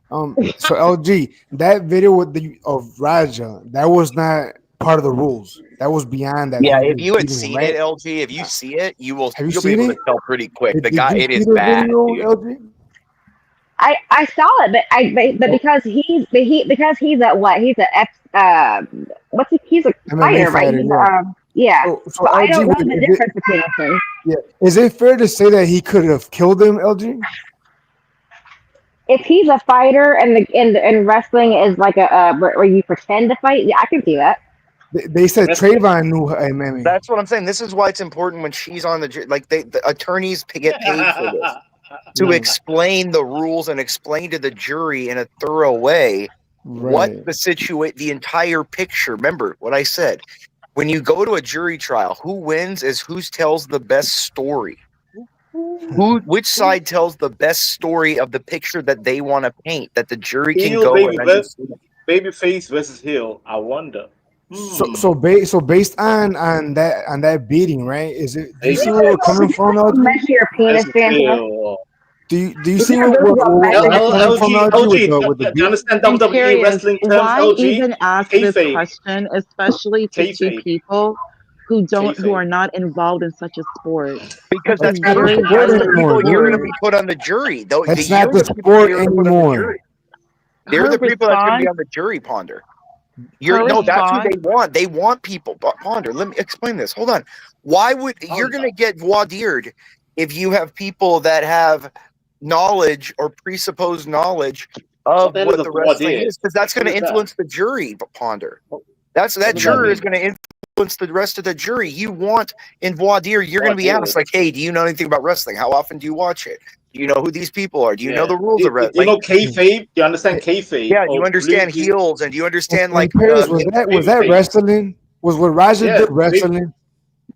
Speaker 19: So LG, that video of Raja, that was not part of the rules. That was beyond that.
Speaker 16: Yeah, if you had seen it, LG, if you see it, you'll be able to tell pretty quick.
Speaker 19: Did
Speaker 16: it is bad.
Speaker 19: LG?
Speaker 8: I saw it, but because he's a what? He's a he's a fighter, right? Yeah. So I don't know the difference between them.
Speaker 19: Yeah. Is it fair to say that he could have killed him, LG?
Speaker 8: If he's a fighter and wrestling is like where you pretend to fight, yeah, I can see that.
Speaker 19: They said Trayvon knew MMA.
Speaker 16: That's what I'm saying. This is why it's important when she's on the attorneys get paid for this to explain the rules and explain to the jury in a thorough way what the entire picture. Remember what I said. When you go to a jury trial, who wins is who tells the best story. Which side tells the best story of the picture that they want to paint, that the jury can go
Speaker 15: Babyface versus heel. I wonder.
Speaker 19: So based on that beating, right? Is it? Do you see where we're coming from, LG?
Speaker 8: Measure your penis, Vanta.
Speaker 19: Do you see what
Speaker 15: LG,
Speaker 19: from LG with the
Speaker 15: do you understand WWE
Speaker 22: Imperious,
Speaker 15: wrestling terms?
Speaker 22: why
Speaker 15: LG,
Speaker 22: even ask this
Speaker 15: kayfabe,
Speaker 22: question, especially to two
Speaker 15: kayfabe,
Speaker 22: people who
Speaker 15: kayfabe.
Speaker 22: are not involved in such a sport?
Speaker 16: Because
Speaker 22: That's
Speaker 16: that's
Speaker 22: a very
Speaker 16: that's the
Speaker 22: valid
Speaker 16: people you're going to
Speaker 22: point.
Speaker 16: be put on the jury. Though
Speaker 19: That's
Speaker 16: you're
Speaker 19: not the
Speaker 16: the people
Speaker 19: sport
Speaker 16: you're going to put on the
Speaker 19: anymore.
Speaker 16: jury. They're
Speaker 22: Her
Speaker 16: the people that's going to be
Speaker 22: response,
Speaker 16: on the jury, Ponder.
Speaker 22: her
Speaker 16: No, that's who
Speaker 22: response,
Speaker 16: they want. They want people. Ponder, let me explain this. Hold on. Why would you're going to get voir dired if you have people that have knowledge or presupposed knowledge of
Speaker 15: What
Speaker 16: what
Speaker 15: the
Speaker 16: the
Speaker 15: hell is a voir
Speaker 16: wrestling
Speaker 15: dire?
Speaker 16: is? Because that's going
Speaker 15: What
Speaker 16: to
Speaker 15: is that?
Speaker 16: influence the jury, Ponder.
Speaker 15: What
Speaker 16: That
Speaker 15: does that
Speaker 16: juror is
Speaker 15: mean?
Speaker 16: going to influence the rest of the jury. You want in voir dire, you're going to be
Speaker 15: Voir dire.
Speaker 16: asked like, "Hey, do you know anything about wrestling? How often do you watch it? Do you know who these people are? Do you know
Speaker 15: Yeah.
Speaker 16: the rules
Speaker 15: Do
Speaker 16: of wrestling?
Speaker 15: you know kayfabe? Do you understand kayfabe?
Speaker 16: Yeah, do you
Speaker 15: Or
Speaker 16: understand
Speaker 15: blue?
Speaker 16: heels and do you understand like
Speaker 19: Paris, was that
Speaker 15: babyface?
Speaker 19: wrestling? Was what Roger
Speaker 15: Yeah,
Speaker 19: did wrestling?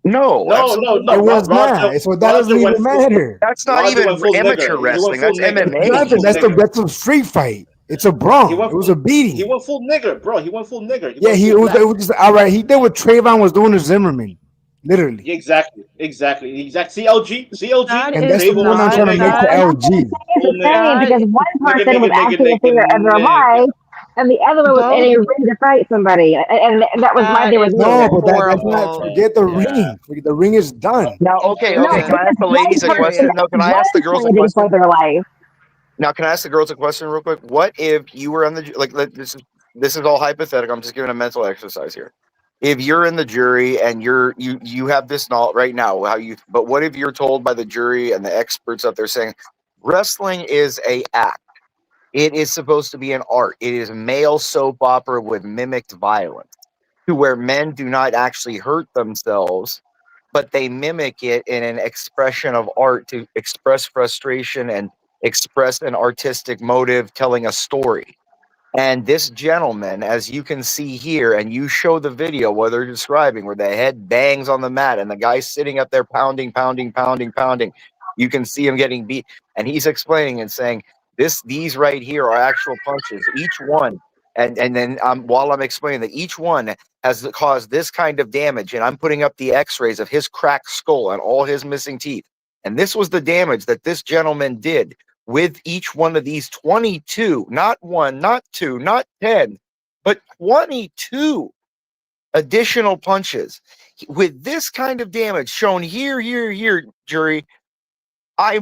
Speaker 16: No,
Speaker 15: no,
Speaker 16: absolutely
Speaker 15: no.
Speaker 19: It was not. So that doesn't
Speaker 15: Roger went
Speaker 19: even
Speaker 15: full.
Speaker 19: matter.
Speaker 16: That's not
Speaker 15: Roger
Speaker 16: even
Speaker 15: went full
Speaker 16: amateur
Speaker 15: nigger. He went
Speaker 16: wrestling.
Speaker 15: full
Speaker 16: That's
Speaker 15: nigger.
Speaker 16: MMA.
Speaker 15: He went full nigger.
Speaker 19: That's a street fight. It's a
Speaker 15: He
Speaker 19: brawl.
Speaker 15: went
Speaker 19: It was a
Speaker 15: He
Speaker 19: beating.
Speaker 15: went full nigger, bro. He went full nigger. He
Speaker 19: Yeah,
Speaker 15: went
Speaker 19: it
Speaker 15: full
Speaker 19: was,
Speaker 15: black.
Speaker 19: it was just all right. He did what Trayvon was doing to Zimmerman, literally.
Speaker 15: Yeah, exactly. CLG.
Speaker 22: that
Speaker 19: And
Speaker 22: is
Speaker 19: that's the point I'm
Speaker 22: not
Speaker 19: trying to make to
Speaker 22: that.
Speaker 19: LG.
Speaker 8: It's the same
Speaker 22: That
Speaker 8: because one person was asking if they were of their
Speaker 15: nigga.
Speaker 8: life, and the other one was in
Speaker 22: both
Speaker 8: a ring to fight somebody, and that was why
Speaker 22: that
Speaker 8: they were
Speaker 22: is
Speaker 8: doing
Speaker 19: No,
Speaker 8: it.
Speaker 19: but that's not.
Speaker 22: horrible.
Speaker 19: Forget the ring. The ring is done.
Speaker 16: Now, okay.
Speaker 8: No,
Speaker 16: Can I
Speaker 8: because
Speaker 16: ask the
Speaker 8: one
Speaker 16: ladies a question?
Speaker 8: person
Speaker 16: No, can I ask the
Speaker 8: was
Speaker 16: girls a
Speaker 8: fighting for
Speaker 16: question?
Speaker 8: their life.
Speaker 16: Now, can I ask the girls a question real quick? What if you were on the this is all hypothetical. I'm just giving a mental exercise here. If you're in the jury and you have this knowledge right now, but what if you're told by the jury and the experts out there saying wrestling is a act? It is supposed to be an art. It is male soap opera with mimicked violence, to where men do not actually hurt themselves, but they mimic it in an expression of art to express frustration and express an artistic motive telling a story. And this gentleman, as you can see here, and you show the video where they're describing where the head bangs on the mat and the guy's sitting up there pounding, pounding, pounding, pounding. You can see him getting beat, and he's explaining and saying, these right here are actual punches. Each one, and then while I'm explaining that each one has caused this kind of damage, and I'm putting up the X-rays of his cracked skull and all his missing teeth. And this was the damage that this gentleman did with each one of these 22, not 1, not 2, not 10, but 22 additional punches. With this kind of damage shown here, jury, I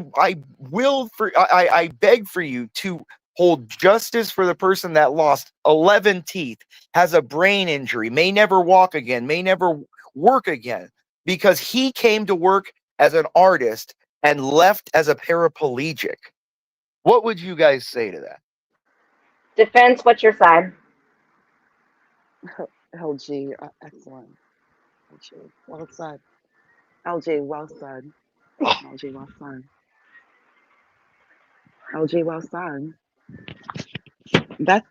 Speaker 16: beg for you to hold justice for the person that lost 11 teeth, has a brain injury, may never walk again, may never work again, because he came to work as an artist and left as a paraplegic. What would you guys say to that?
Speaker 8: Defense, what's your side?
Speaker 22: LG, excellent. LG, well said. LG, well said. LG, well said. LG, well said. That's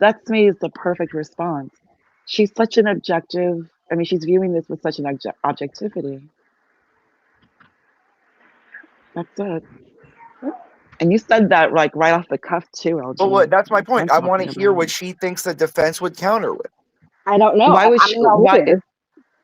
Speaker 22: that to me is the perfect response. She's such an objective. I mean, she's viewing this with such an objectivity. That's it. And you said that like right off the cuff too, LG.
Speaker 16: Well, that's my point. I
Speaker 22: I'm
Speaker 16: want to
Speaker 22: talking
Speaker 16: hear
Speaker 22: about.
Speaker 16: what she thinks the defense would counter with.
Speaker 8: I don't know.
Speaker 22: Why would
Speaker 8: I'm
Speaker 22: she?
Speaker 8: not
Speaker 22: Why?
Speaker 8: here.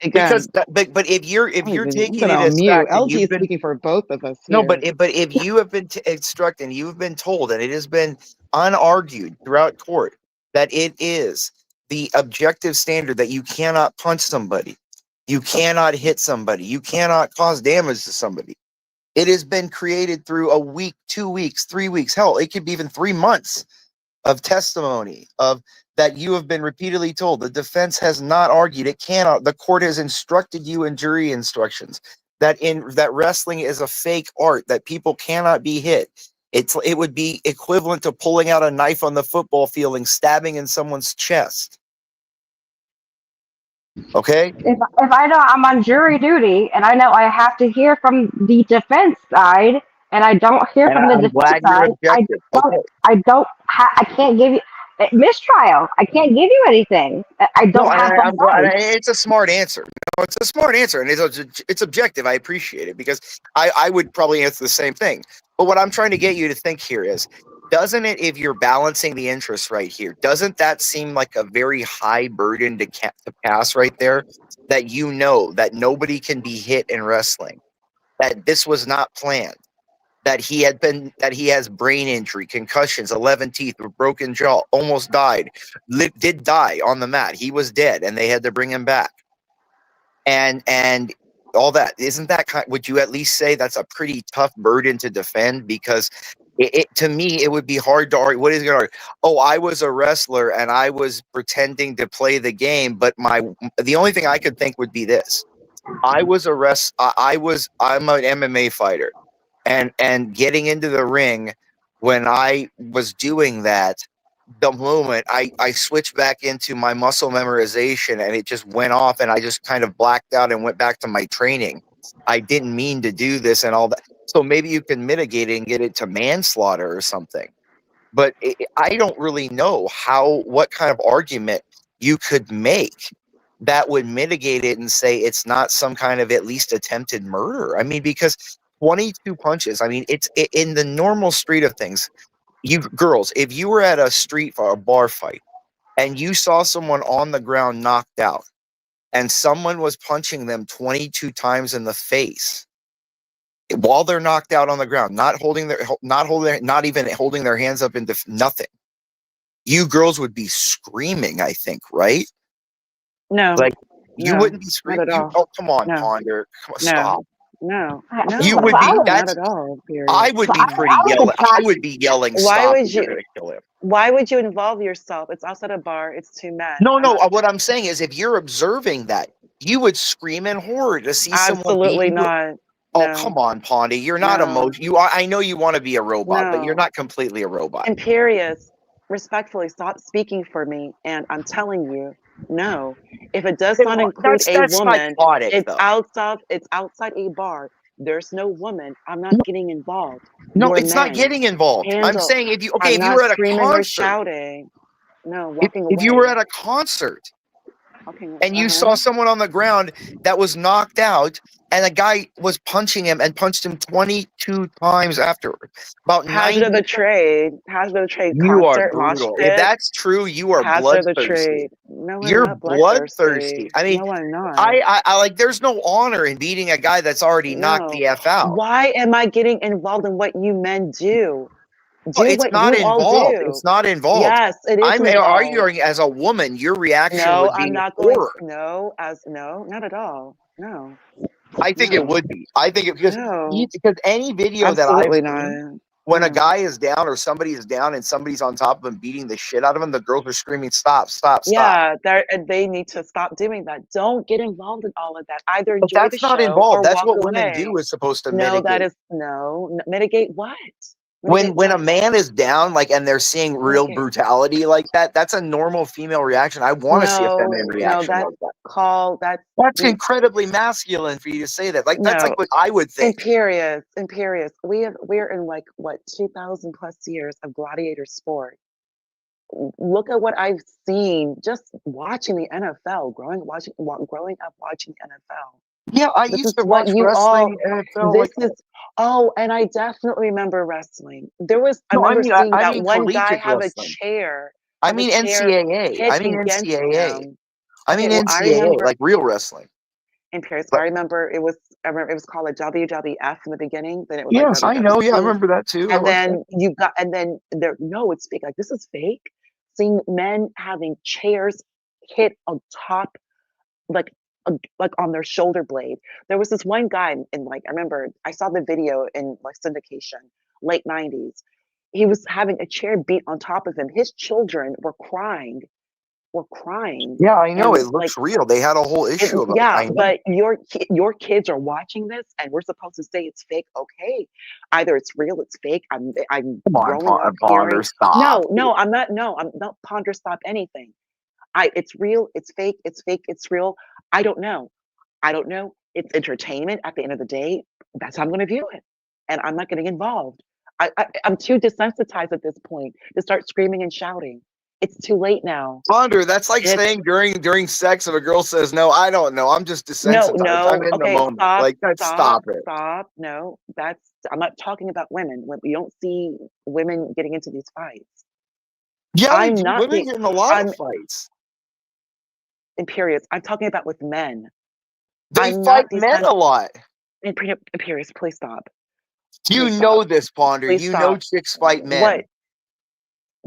Speaker 16: Because
Speaker 22: Again,
Speaker 16: but if you're
Speaker 22: I'm
Speaker 16: taking
Speaker 22: gonna
Speaker 16: it as
Speaker 22: unmute.
Speaker 16: fact and
Speaker 22: LG
Speaker 16: you've
Speaker 22: is
Speaker 16: been
Speaker 22: speaking for both of us
Speaker 16: no,
Speaker 22: here.
Speaker 16: but if you have been instructed and you've been told and it has been unargued throughout court that it is the objective standard that you cannot punch somebody, you cannot hit somebody, you cannot cause damage to somebody. It has been created through a week, 2 weeks, 3 weeks, hell, it could be even 3 months of testimony of that you have been repeatedly told. The defense has not argued. It cannot. The court has instructed you in jury instructions that wrestling is a fake art, that people cannot be hit. It would be equivalent to pulling out a knife on the football field and stabbing in someone's chest. Okay?
Speaker 8: If I know I'm on jury duty and I know I have to hear from the defense side and I don't hear
Speaker 16: And
Speaker 8: from the
Speaker 16: I'm
Speaker 8: defense
Speaker 16: glad you're
Speaker 8: side,
Speaker 16: objective. Okay.
Speaker 8: I can't give you mistrial. I can't give you anything. I don't have
Speaker 16: I'm
Speaker 8: both
Speaker 16: glad.
Speaker 8: sides.
Speaker 16: It's a smart answer. No, it's a smart answer, and it's objective. I appreciate it because I would probably answer the same thing. But what I'm trying to get you to think here is, doesn't it, if you're balancing the interests right here, doesn't that seem like a very high burden to pass right there? That you know that nobody can be hit in wrestling, that this was not planned. that he has brain injury, concussions, 11 teeth, a broken jaw, almost died, did die on the mat. He was dead, and they had to bring him back. And all that, isn't that would you at least say that's a pretty tough burden to defend? Because to me, it would be hard to argue. What is it going to argue? Oh, I was a wrestler and I was pretending to play the game, but the only thing I could think would be this: I'm an MMA fighter, and getting into the ring when I was doing that, the moment I switched back into my muscle memorization and it just went off and I just kind of blacked out and went back to my training. I didn't mean to do this and all that. So maybe you can mitigate it and get it to manslaughter or something. But I don't really know what kind of argument you could make that would mitigate it and say it's not some kind of at least attempted murder. I mean, because 22 punches, I mean, it's in the normal street of things. You girls, if you were at a bar fight and you saw someone on the ground knocked out and someone was punching them 22 times in the face while they're knocked out on the ground, not even holding their hands up into nothing, you girls would be screaming, I think, right?
Speaker 22: No.
Speaker 16: Like you
Speaker 22: No,
Speaker 16: wouldn't be
Speaker 22: not
Speaker 16: screaming.
Speaker 22: at all.
Speaker 16: Oh, come on,
Speaker 22: No.
Speaker 16: Ponder. Come on,
Speaker 22: No.
Speaker 16: stop.
Speaker 22: No.
Speaker 16: You
Speaker 22: No.
Speaker 16: would be.
Speaker 22: Not
Speaker 16: That's.
Speaker 22: at all. Period.
Speaker 16: I would be pretty yelling. I would be yelling.
Speaker 22: Why
Speaker 16: Stop!
Speaker 22: would
Speaker 16: You're
Speaker 22: you?
Speaker 16: gonna kill him.
Speaker 22: Why would you involve yourself? It's outside a bar. It's two men.
Speaker 16: No. What I'm saying is, if you're observing that, you would scream in horror to see someone
Speaker 22: Absolutely
Speaker 16: beating you.
Speaker 22: not.
Speaker 16: Oh,
Speaker 22: No.
Speaker 16: come on, Pondy. You're not
Speaker 22: No.
Speaker 16: emotional. You are. I know you want to be a robot, but you're
Speaker 22: No.
Speaker 16: not completely a robot.
Speaker 22: Imperious, respectfully, stop speaking for me. And I'm telling you, no. If it does not include a woman,
Speaker 16: psychotic,
Speaker 22: it's
Speaker 16: though.
Speaker 22: outside a bar. There's no woman. I'm not getting involved.
Speaker 16: No,
Speaker 22: You're
Speaker 16: it's not
Speaker 22: men.
Speaker 16: getting involved. I'm
Speaker 22: Handle.
Speaker 16: saying if you
Speaker 22: I'm
Speaker 16: were
Speaker 22: not
Speaker 16: at a
Speaker 22: screaming or
Speaker 16: concert,
Speaker 22: shouting. No, walking away.
Speaker 16: if you were at a concert
Speaker 22: Okay.
Speaker 16: and you saw someone on the ground that was knocked out and a guy was punching him and punched him 22 times afterward, about
Speaker 22: Hazard of the trade. Hazard of the trade.
Speaker 16: You are
Speaker 22: Concert, mosh
Speaker 16: brutal.
Speaker 22: pit.
Speaker 16: If that's true, you are
Speaker 22: Hazard of the
Speaker 16: bloodthirsty.
Speaker 22: trade. No, I'm
Speaker 16: You're
Speaker 22: not
Speaker 16: bloodthirsty. I mean,
Speaker 22: No, I'm not.
Speaker 16: I like. There's no honor in beating a guy that's already knocked the f out.
Speaker 22: Why am I getting involved in what you men do?
Speaker 16: Well, it's
Speaker 22: what
Speaker 16: not
Speaker 22: you all
Speaker 16: involved.
Speaker 22: do.
Speaker 16: It's not involved.
Speaker 22: Yes, it is
Speaker 16: I'm
Speaker 22: involved.
Speaker 16: arguing as a woman. Your reaction
Speaker 22: No,
Speaker 16: would be
Speaker 22: I'm not going.
Speaker 16: horror.
Speaker 22: No, not at all. No.
Speaker 16: I think it would be. I think because any video
Speaker 22: Absolutely
Speaker 16: that I've
Speaker 22: not.
Speaker 16: seen, when a guy is down or somebody is down and somebody's on top of him beating the shit out of him, the girls are screaming, "Stop! Stop! Stop!"
Speaker 22: Yeah, they need to stop doing that. Don't get involved in all of that. Either enjoy
Speaker 16: But that's
Speaker 22: the
Speaker 16: not
Speaker 22: show
Speaker 16: involved.
Speaker 22: or
Speaker 16: That's
Speaker 22: walk
Speaker 16: what
Speaker 22: away.
Speaker 16: women do is supposed to
Speaker 22: No,
Speaker 16: mitigate.
Speaker 22: that is mitigate what?
Speaker 16: When a man is down, like, and they're seeing real brutality like that, that's a normal female reaction. I want to see a feminine reaction like that. That's incredibly masculine for you to say that. Like, that's like what I would think.
Speaker 22: Imperious. We're in like what 2,000 plus years of gladiator sport. Look at what I've seen just watching the NFL, growing up watching the NFL.
Speaker 16: Yeah, I used to watch wrestling.
Speaker 22: And I definitely remember wrestling. I remember seeing that one guy have a chair.
Speaker 16: I mean NCAA. I mean NCAA, like real wrestling.
Speaker 22: In Paris, I remember it was called a WWF in the beginning. Then it was
Speaker 16: yes,
Speaker 22: like
Speaker 16: I know. Yeah, I remember that too.
Speaker 22: And then it's fake. Like, this is fake. Seeing men having chairs hit on top, like on their shoulder blade. There was this one guy in like, I remember I saw the video in like syndication, late 90s. He was having a chair beat on top of him. His children were crying.
Speaker 16: Yeah, I know. It looks real. They had a whole issue about it.
Speaker 22: Yeah, but your kids are watching this and we're supposed to say it's fake. Okay. Either it's real, it's fake. I'm growing up
Speaker 16: Ponder, stop.
Speaker 22: No, I'm not Ponder, stop anything. It's real, it's fake, it's real. I don't know. It's entertainment at the end of the day. That's how I'm going to view it. And I'm not getting involved. I'm too desensitized at this point to start screaming and shouting. It's too late now.
Speaker 16: Ponder, that's like saying during sex if a girl says, "No, I don't know. I'm just desensitized. I'm in the moment." Stop it.
Speaker 22: Stop. No, I'm not talking about women. We don't see women getting into these fights.
Speaker 16: Yeah, women get in a lot of fights.
Speaker 22: Imperious. I'm talking about with men.
Speaker 16: They fight men a lot.
Speaker 22: Imperious, please stop.
Speaker 16: You
Speaker 22: Please
Speaker 16: know
Speaker 22: stop.
Speaker 16: this, Ponder.
Speaker 22: Please
Speaker 16: You know
Speaker 22: stop.
Speaker 16: chicks fight men.
Speaker 22: What?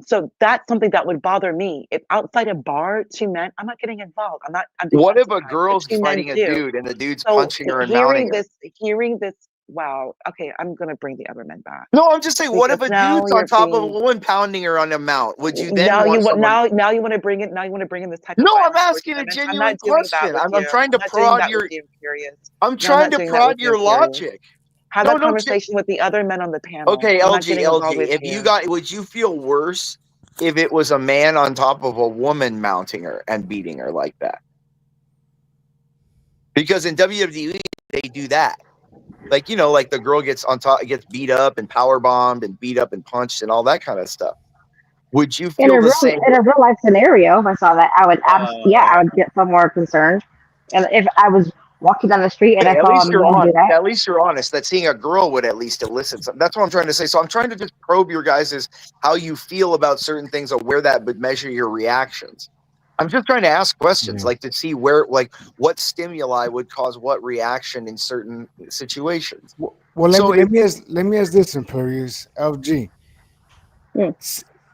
Speaker 22: So that's something that would bother me. If outside a bar, two men, I'm not getting involved. I'm
Speaker 16: What if a
Speaker 22: desensitized.
Speaker 16: girl's
Speaker 22: Two men
Speaker 16: fighting a
Speaker 22: do.
Speaker 16: dude and the dude's
Speaker 22: So
Speaker 16: punching her and mounting her?
Speaker 22: hearing this, wow. Okay, I'm gonna bring the other men back.
Speaker 16: No, I'm just saying, what if
Speaker 22: Because
Speaker 16: a
Speaker 22: now
Speaker 16: dude's on
Speaker 22: you're
Speaker 16: top of a
Speaker 22: being
Speaker 16: woman pounding her on a mount? Would you then
Speaker 22: now you
Speaker 16: want
Speaker 22: want
Speaker 16: someone?
Speaker 22: now you want to bring it now you want to bring in this type of
Speaker 16: No, I'm
Speaker 22: violence towards
Speaker 16: asking a
Speaker 22: women. I'm
Speaker 16: genuine
Speaker 22: not doing that
Speaker 16: question.
Speaker 22: with
Speaker 16: I'm
Speaker 22: you.
Speaker 16: trying to
Speaker 22: I'm not doing
Speaker 16: prod
Speaker 22: that
Speaker 16: your.
Speaker 22: with you, Imperious.
Speaker 16: I'm
Speaker 22: No, I'm
Speaker 16: trying
Speaker 22: not
Speaker 16: to
Speaker 22: doing that with
Speaker 16: prod
Speaker 22: you,
Speaker 16: your
Speaker 22: Imperious.
Speaker 16: logic.
Speaker 22: Have
Speaker 16: No,
Speaker 22: that
Speaker 16: no.
Speaker 22: conversation with the other men on the panel.
Speaker 16: Okay,
Speaker 22: I'm not
Speaker 16: LG,
Speaker 22: getting involved with
Speaker 16: if
Speaker 22: you.
Speaker 16: you got, would you feel worse if it was a man on top of a woman mounting her and beating her like that? Because in WWE they do that. Like, you know, like the girl gets on top, gets beat up and power bombed and beat up and punched and all that kind of stuff. Would you feel the same?
Speaker 8: In a real life scenario, if I saw that, I would I would get some more concerned. And if I was walking down the street and I
Speaker 16: At
Speaker 8: saw a
Speaker 16: least you're
Speaker 8: man do
Speaker 16: honest.
Speaker 8: that,
Speaker 16: At least you're honest. That seeing a girl would at least elicit something. That's what I'm trying to say. So I'm trying to just probe your guys' how you feel about certain things or where that would measure your reactions. I'm just trying to ask questions, like to see where, like, what stimuli would cause what reaction in certain situations.
Speaker 19: Well, let me ask this, Imperious LG.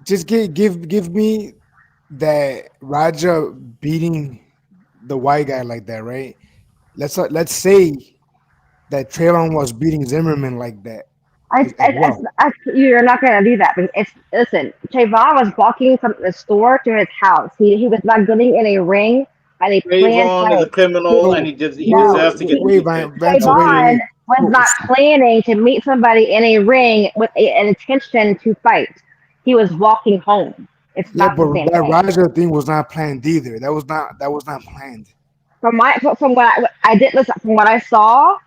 Speaker 19: Just give me that Raja beating the white guy like that, right? Let's say that Traylon was beating Zimmerman like that as well.
Speaker 8: you're not going to do that. Because listen, Trayvon was walking from the store to his house. He was not getting in a ring and a planned
Speaker 17: Trayvon is a
Speaker 8: fight.
Speaker 17: criminal, and he deserves to get
Speaker 8: Trayvon was not planning to meet somebody in a ring with an intention to fight. He was walking home. It's
Speaker 19: Yeah,
Speaker 8: not the
Speaker 19: but
Speaker 8: same
Speaker 19: that
Speaker 8: thing.
Speaker 19: Raja thing was not planned either. That was not planned.
Speaker 8: From what I did listen, from what I saw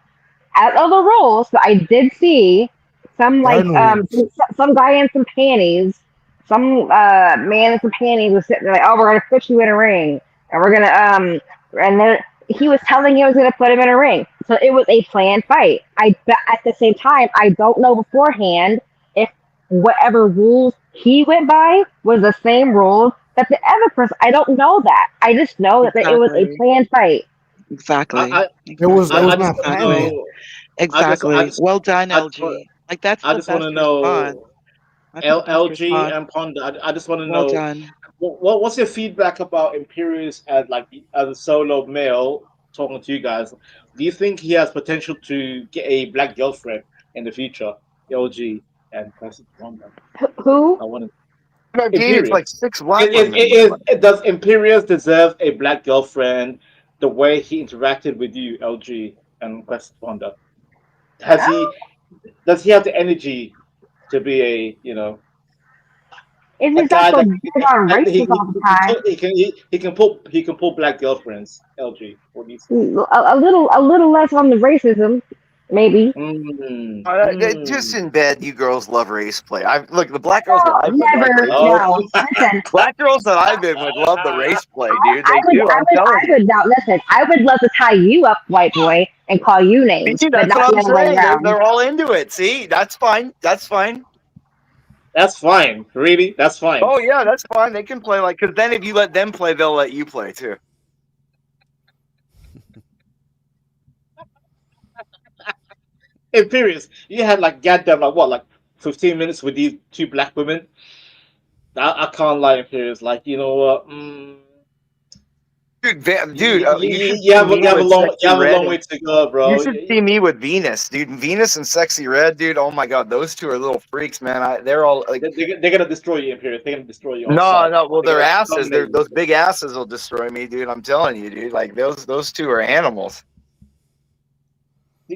Speaker 8: out of the rules, but I did see some
Speaker 19: There are no rules.
Speaker 8: some guy in some panties, some man in some panties was sitting there like, oh, we're gonna put you in a ring, and we're gonna and then he was telling he was gonna put him in a ring, so it was a planned fight. But at the same time, I don't know beforehand if whatever rules he went by was the same rules that the other person. I don't know that. I just know that it was a planned fight.
Speaker 22: Exactly.
Speaker 19: It was not
Speaker 22: Exactly.
Speaker 19: planned.
Speaker 22: Exactly. Well done, LG. Like that's
Speaker 17: I
Speaker 22: the
Speaker 17: just want
Speaker 22: best
Speaker 17: to know,
Speaker 22: response. That's the best
Speaker 17: LG
Speaker 22: response.
Speaker 17: and Ponder. I just want to
Speaker 22: Well
Speaker 17: know
Speaker 22: done.
Speaker 17: what's your feedback about Imperius as a solo male talking to you guys? Do you think he has potential to get a black girlfriend in the future? LG and Ponder.
Speaker 8: Who?
Speaker 17: I want to.
Speaker 16: I've dated like 6 black women.
Speaker 17: Does Imperius deserve a black girlfriend the way he interacted with you, LG and Quest Ponder? Does he have the energy to be a
Speaker 8: If
Speaker 17: a
Speaker 8: he's
Speaker 17: guy
Speaker 8: not so
Speaker 17: that
Speaker 8: big on racist all the time,
Speaker 17: he can pull black girlfriends? LG, what do you say?
Speaker 8: a little less on the racism, maybe.
Speaker 16: Just in bed, you girls love race play. Look, the black girls that I've been
Speaker 8: Never. No. Listen.
Speaker 16: Black girls that I've been with love the race play, dude.
Speaker 8: I would now listen. I would love to tie you up, white boy, and call you names,
Speaker 16: See,
Speaker 8: but
Speaker 16: that's
Speaker 8: not
Speaker 16: what
Speaker 8: the
Speaker 16: I'm
Speaker 8: other way
Speaker 16: saying.
Speaker 8: around.
Speaker 16: They're all into it. See, that's fine. That's fine.
Speaker 17: That's fine. Really, that's fine.
Speaker 16: Oh yeah, that's fine. They can play because then if you let them play, they'll let you play too.
Speaker 17: Imperius, you had goddamn 15 minutes with these two black women. I can't lie, Imperius. You know what?
Speaker 16: Dude,
Speaker 17: you have a long way to go, bro.
Speaker 16: You should see me with Venus, dude. Venus and Sexy Red, dude. Oh my god, those two are little freaks, man. They're all like
Speaker 17: they're gonna destroy you, Imperius. They're gonna destroy you.
Speaker 16: No. Well, their asses, those big asses will destroy me, dude. I'm telling you, dude. Like those two are animals.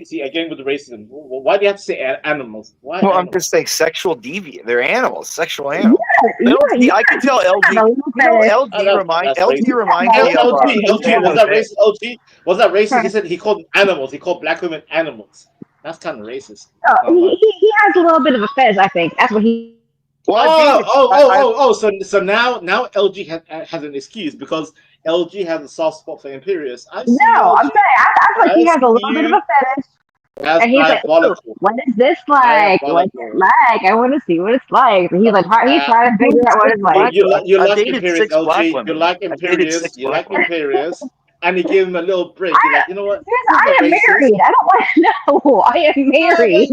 Speaker 17: See, again with the racism. Why do you have to say animals? Why?
Speaker 16: Well,
Speaker 17: animals?
Speaker 16: I'm just saying sexual deviant. They're animals, sexual animals. I can tell LG. LG reminds me of
Speaker 17: LG was that racist? LG was that racist? He said he called animals. He called black women animals. That's kind of racist.
Speaker 8: He has a little bit of a fez, I think. That's what he.
Speaker 17: So now LG has an excuse because LG has a soft spot for Imperius.
Speaker 8: I'm saying I feel like he has a little bit of a fetish. And he's like, what is this like? What's it like? I want to see what it's like. And he's like, he's trying to figure out what it's like.
Speaker 17: You like Imperius, LG. You like Imperius. You like Imperius.
Speaker 15: and he gave him a little break. You're like, you know what?
Speaker 8: I am married. I don't want to know. I am married.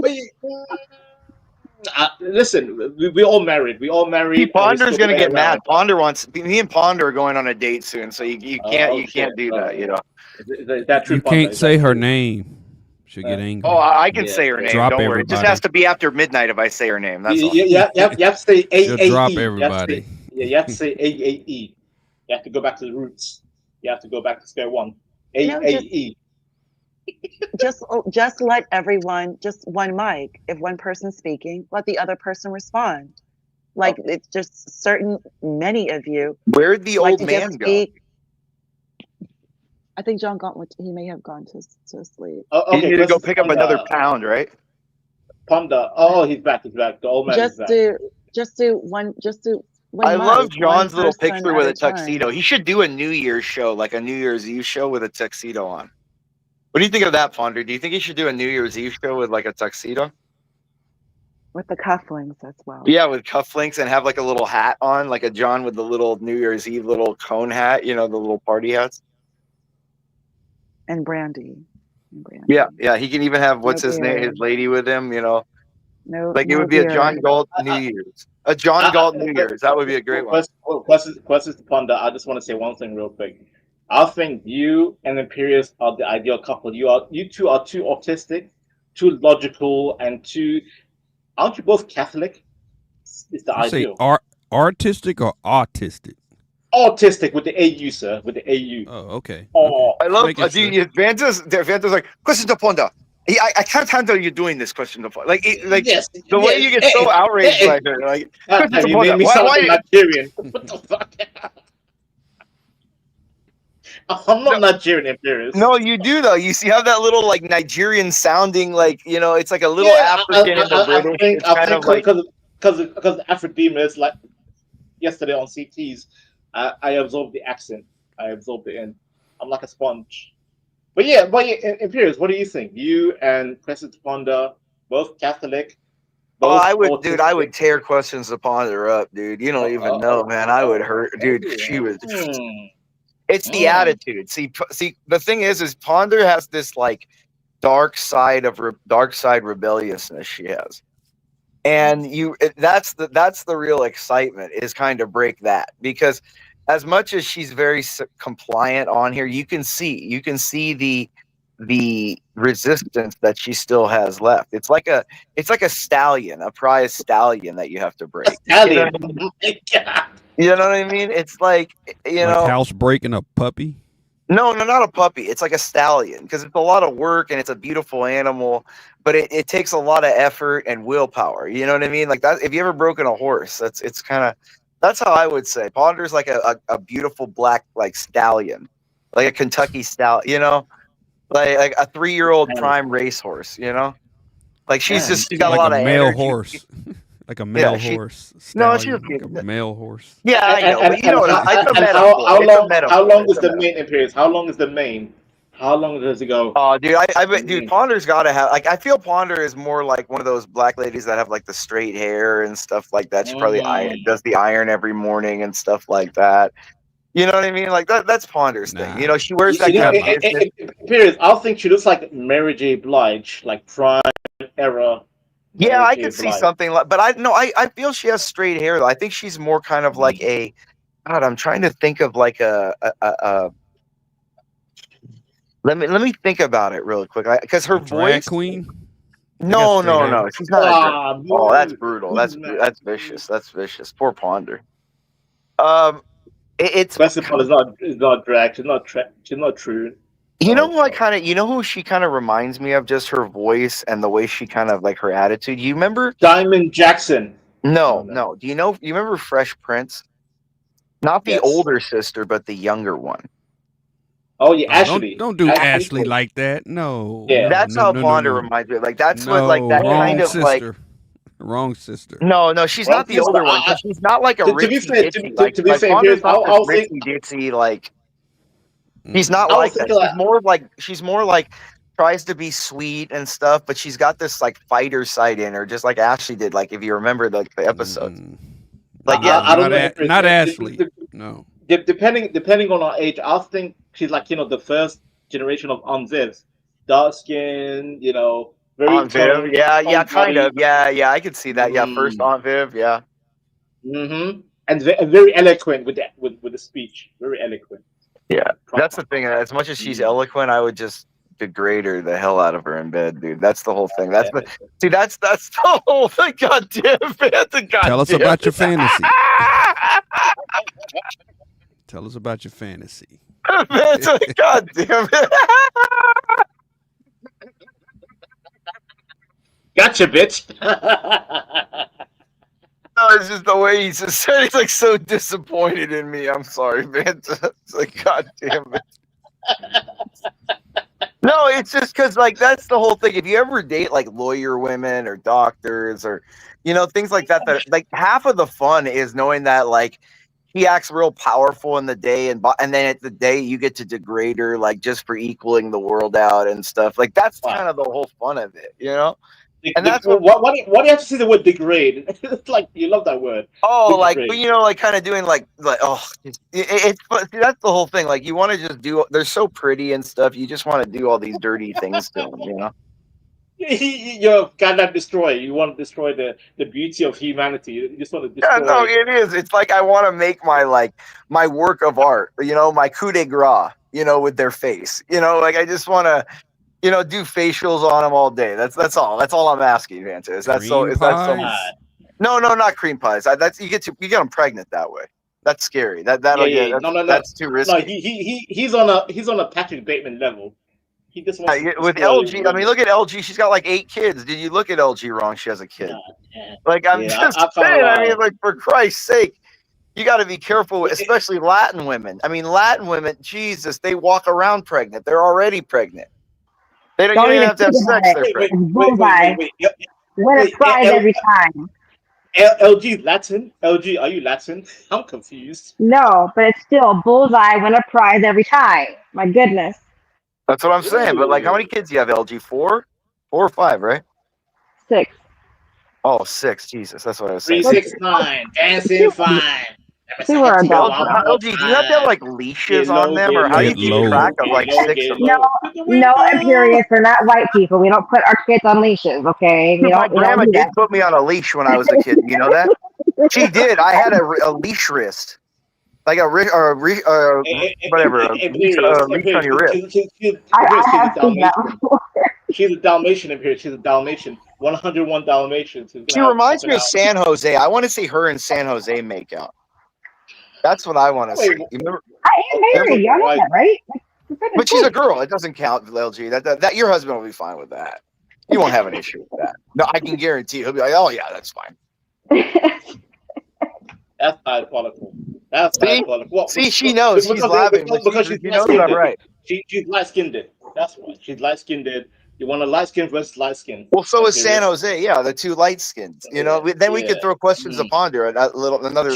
Speaker 15: Listen, we all married. We all married.
Speaker 16: Ponder's gonna get mad. Ponder wants me and Ponder are going on a date soon, so you can't do that. You know.
Speaker 15: Is that true?
Speaker 18: You can't say her name. She'll get angry.
Speaker 16: Oh, I can say her name.
Speaker 18: Drop
Speaker 16: Don't worry. It
Speaker 18: everybody.
Speaker 16: just has to be after midnight if I say her name. That's all.
Speaker 15: You have to say AAE.
Speaker 18: She'll drop everybody.
Speaker 15: You have to say AAE. You have to go back to the roots. You have to go back to square one. AAE.
Speaker 22: Just let everyone, just one mic. If one person's speaking, let the other person respond. Like it's just many of you.
Speaker 16: Where'd the old man go?
Speaker 22: I think John Galt he may have gone to sleep.
Speaker 15: Okay,
Speaker 16: you need to go pick up another pound, right?
Speaker 15: Ponder. Oh, he's back. He's back. The old man is back.
Speaker 22: Just do one.
Speaker 16: I love John's little picture with a tuxedo. He should do a New Year's show, like a New Year's Eve show with a tuxedo on. What do you think of that, Ponder? Do you think he should do a New Year's Eve show with like a tuxedo?
Speaker 22: With the cufflinks as well.
Speaker 16: Yeah, with cufflinks and have like a little hat on, like a John with the little New Year's Eve little cone hat, you know, the little party hats.
Speaker 22: And Brandy.
Speaker 16: Yeah. He can even have his name, his lady with him, you know. It would be a John Galt New Year's. A John Galt New Year's. That would be a great one.
Speaker 15: Questions to Ponder. I just want to say one thing real quick. I think you and Imperius are the ideal couple. You two are too autistic, too logical, and aren't you both Catholic? It's the ideal.
Speaker 18: Say artistic or autistic?
Speaker 15: Autistic with the AU, sir. With the AU.
Speaker 18: Oh, okay.
Speaker 16: Oh, I love Vanta's like, question to Ponder. I can't handle you doing this question to Ponder. The way you get so outraged by her. Like,
Speaker 15: you made me sound like Nigerian. What the fuck? I'm not Nigerian, Imperius.
Speaker 16: No, you do though. You have that little like Nigerian sounding, like, you know, it's like a little African in the British.
Speaker 15: I think because the Afro-Demon is like yesterday on CTs. I absorbed the accent. I absorbed it in. I'm like a sponge. But Imperius, what do you think? You and Questions to Ponder, both Catholic.
Speaker 16: Oh, I would tear Questions to Ponder up, dude. You don't even know, man. I would hurt, dude. She was. It's the attitude. See, the thing is Ponder has this like dark side rebelliousness she has, and that's the real excitement, is kind of break that, because as much as she's very compliant on here, you can see the resistance that she still has left. It's like a stallion, a prize stallion that you have to break.
Speaker 15: Stallion.
Speaker 16: You know what I mean? It's like,
Speaker 18: housebreaking a puppy.
Speaker 16: No, not a puppy. It's like a stallion, because it's a lot of work and it's a beautiful animal, but it takes a lot of effort and willpower. You know what I mean? Like that. If you ever broken a horse, that's how I would say. Ponder's like a beautiful black like stallion, like a Kentucky stallion. You know, like a 3-year-old prime racehorse. You know, like she's got
Speaker 18: like
Speaker 16: a lot of
Speaker 18: male
Speaker 16: energy.
Speaker 18: horse. Like a male horse.
Speaker 16: No, she's
Speaker 18: like a male horse.
Speaker 16: Yeah, I know. But you know what?
Speaker 15: How long is the main, Imperius? How long is the main? How long does it go?
Speaker 16: Oh, dude, dude, Ponder's got to have, like, I feel Ponder is more like one of those black ladies that have like the straight hair and stuff like that. She probably does the iron every morning and stuff like that. You know what I mean? Like that's Ponder's thing. You know, she wears that kind of
Speaker 15: Imperius, I think she looks like Mary J. Blige, like prime era.
Speaker 16: Yeah, I could see something like, but I feel she has straight hair though. I think she's more kind of like I'm trying to think of like let me think about it really quick, because her voice.
Speaker 18: Queen.
Speaker 16: No, she's not. Oh, that's brutal. That's vicious. That's vicious. Poor Ponder. It's
Speaker 15: not drag. She's not true.
Speaker 16: You know who she kind of reminds me of? Just her voice and the way she kind of like her attitude. You remember
Speaker 15: Diamond Jackson?
Speaker 16: No. Do you remember Fresh Prince? Not the older sister, but the younger one.
Speaker 15: Oh yeah, Ashley.
Speaker 18: Don't do Ashley like that. No.
Speaker 16: Yeah, that's how Ponder reminds me. Like that's what like that kind of
Speaker 18: sister.
Speaker 16: Like.
Speaker 18: Wrong sister.
Speaker 16: No, she's not the older one. She's not like a Ritzy Ditsy. Like he's not like that. She's more like tries to be sweet and stuff, but she's got this like fighter side in her, just like Ashley did. Like if you remember the episode. Like
Speaker 15: I don't know.
Speaker 18: Not Ashley. No.
Speaker 15: Depending on our age, I think She's like, the first generation of unvivs, dark skin, very
Speaker 16: Aunt Viv,
Speaker 15: toned,
Speaker 16: yeah,
Speaker 15: toned
Speaker 16: kind
Speaker 15: body.
Speaker 16: of, yeah, I could see that. Yeah, first Aunt Viv, yeah.
Speaker 15: And very eloquent with that, with the speech, very eloquent.
Speaker 16: Yeah, that's the thing. As much as she's eloquent, I would just degrade her the hell out of her in bed, dude. That's the whole thing. That's the whole thing. God damn it!
Speaker 18: Tell us about your fantasy. Tell us about your fantasy.
Speaker 16: God damn it!
Speaker 15: Gotcha, bitch.
Speaker 16: No, it's just the way he just said. He's like so disappointed in me. I'm sorry, man. It's like, God damn it. No, it's just because like that's the whole thing. If you ever date like lawyer women or doctors or things like that, like half of the fun is knowing that like he acts real powerful in the day, and then at the day you get to degrade her like just for equaling the world out and stuff. Like that's kind of the whole fun of it, And that's
Speaker 15: what do you have to say the word degrade? It's like you love that word.
Speaker 16: Oh,
Speaker 15: degrade.
Speaker 16: like kind of doing like it's see, that's the whole thing. Like you want to just do. They're so pretty and stuff. You just want to do all these dirty things to them,
Speaker 15: You cannot destroy. You want to destroy the beauty of humanity. You just want to destroy.
Speaker 16: Yeah, no, it is. It's like I want to make my work of art. My coup de grace. With their face. Like I just want to. Do facials on them all day. That's all. That's all I'm asking, Vanta. Is that so? Is that so? No, not cream pies. That's you get them pregnant that way. That's scary. That'll get.
Speaker 15: No.
Speaker 16: That's too risky.
Speaker 15: No, he's on a Patrick Bateman level. He just wants
Speaker 16: with LG. I mean, look at LG. She's got like 8 kids. Did you look at LG wrong? She has a kid. Like I'm just saying. I mean, like for Christ's sake. You got to be careful, especially Latin women. I mean, Latin women, Jesus, they walk around pregnant. They're already pregnant. They don't even have to have sex.
Speaker 8: Wait. Win a prize every time.
Speaker 15: LG Latin? LG, are you Latin? I'm confused.
Speaker 8: No, but it's still bullseye. Win a prize every time. My goodness.
Speaker 16: That's what I'm saying. But like, how many kids do you have? LG 4 or 5, right?
Speaker 8: 6.
Speaker 16: Oh, 6. Jesus, that's what I was
Speaker 15: 3,
Speaker 16: saying.
Speaker 15: 6, 9. Dancing fine.
Speaker 16: LG, do you have to have like leashes on them, or how do you keep track of like 6 of them?
Speaker 8: No, Imperious, we're not white people. We don't put our kids on leashes, okay?
Speaker 16: My grandma did put me on a leash when I was a kid. You know that? She did. I had a leash wrist, like whatever, a leash on your wrist.
Speaker 15: She's a Dalmatian, Imperious. She's a Dalmatian. 101 Dalmatians.
Speaker 16: She reminds me of San Jose. I want to see her and San Jose make out. That's what I want to see. You remember?
Speaker 8: I am married. Y'all know that, right?
Speaker 16: But she's a girl. It doesn't count, LG. That your husband will be fine with that. You won't have an issue with that. No, I can guarantee he'll be like, oh yeah, that's fine.
Speaker 15: That's diabolical. That's diabolical.
Speaker 16: See, she knows. She's laughing
Speaker 15: because she
Speaker 16: knows I'm right.
Speaker 15: She's light skinned. That's why she's light skinned. You want a light skin versus light skin.
Speaker 16: Well, so is San Jose. Yeah, the 2 light skins. Then we could throw questions to Ponder. Another.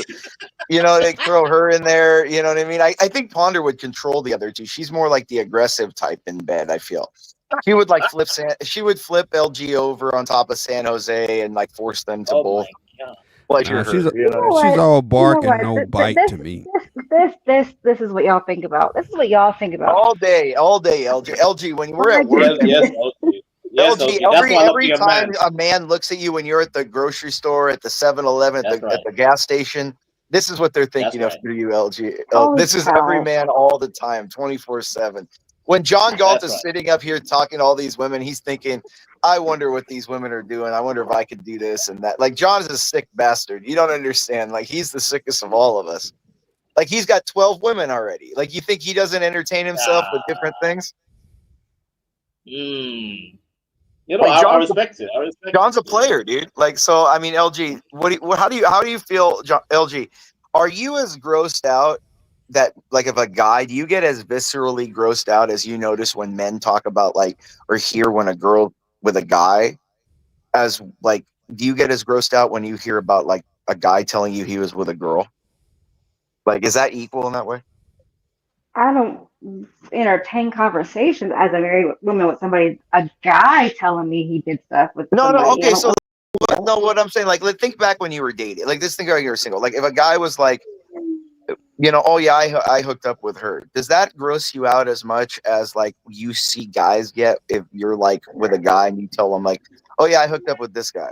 Speaker 16: They throw her in there. You know what I mean? I think Ponder would control the other 2. She's more like the aggressive type in bed. I feel. She would like flip. She would flip LG over on top of San Jose and like force them to both. Pleasure her.
Speaker 18: She's all bark and no bite to me.
Speaker 8: This is what y'all think about. This is what y'all think about.
Speaker 16: All day, LG, when we're at work. LG, every time a man looks at you when you're at the grocery store, at the 7-Eleven, at the gas station, this is what they're thinking of for you, LG. This is every man all the time, 24/7. When John Galt is sitting up here talking to all these women, he's thinking, I wonder what these women are doing. I wonder if I could do this and that. Like, John is a sick bastard. You don't understand. Like, he's the sickest of all of us. Like, he's got 12 women already. Like, you think he doesn't entertain himself with different things?
Speaker 15: I respect it.
Speaker 16: John's a player, dude. Like, so, I mean, LG, how do you feel, LG? Are you as grossed out that, like, if a guy, do you get as viscerally grossed out as you notice when men talk about, like, or hear when a girl with a guy, as, like, do you get as grossed out when you hear about, like, a guy telling you he was with a girl? Like, is that equal in that way?
Speaker 8: I don't entertain conversations as a married woman with somebody, a guy telling me he did stuff with somebody.
Speaker 16: Okay, so what I'm saying, like, think back when you were dating. Like, just think about you were single. Like, if a guy was like, You know, oh yeah, I hooked up with her. Does that gross you out as much as like you see guys get if you're like with a guy and you tell them like, oh yeah, I hooked up with this guy?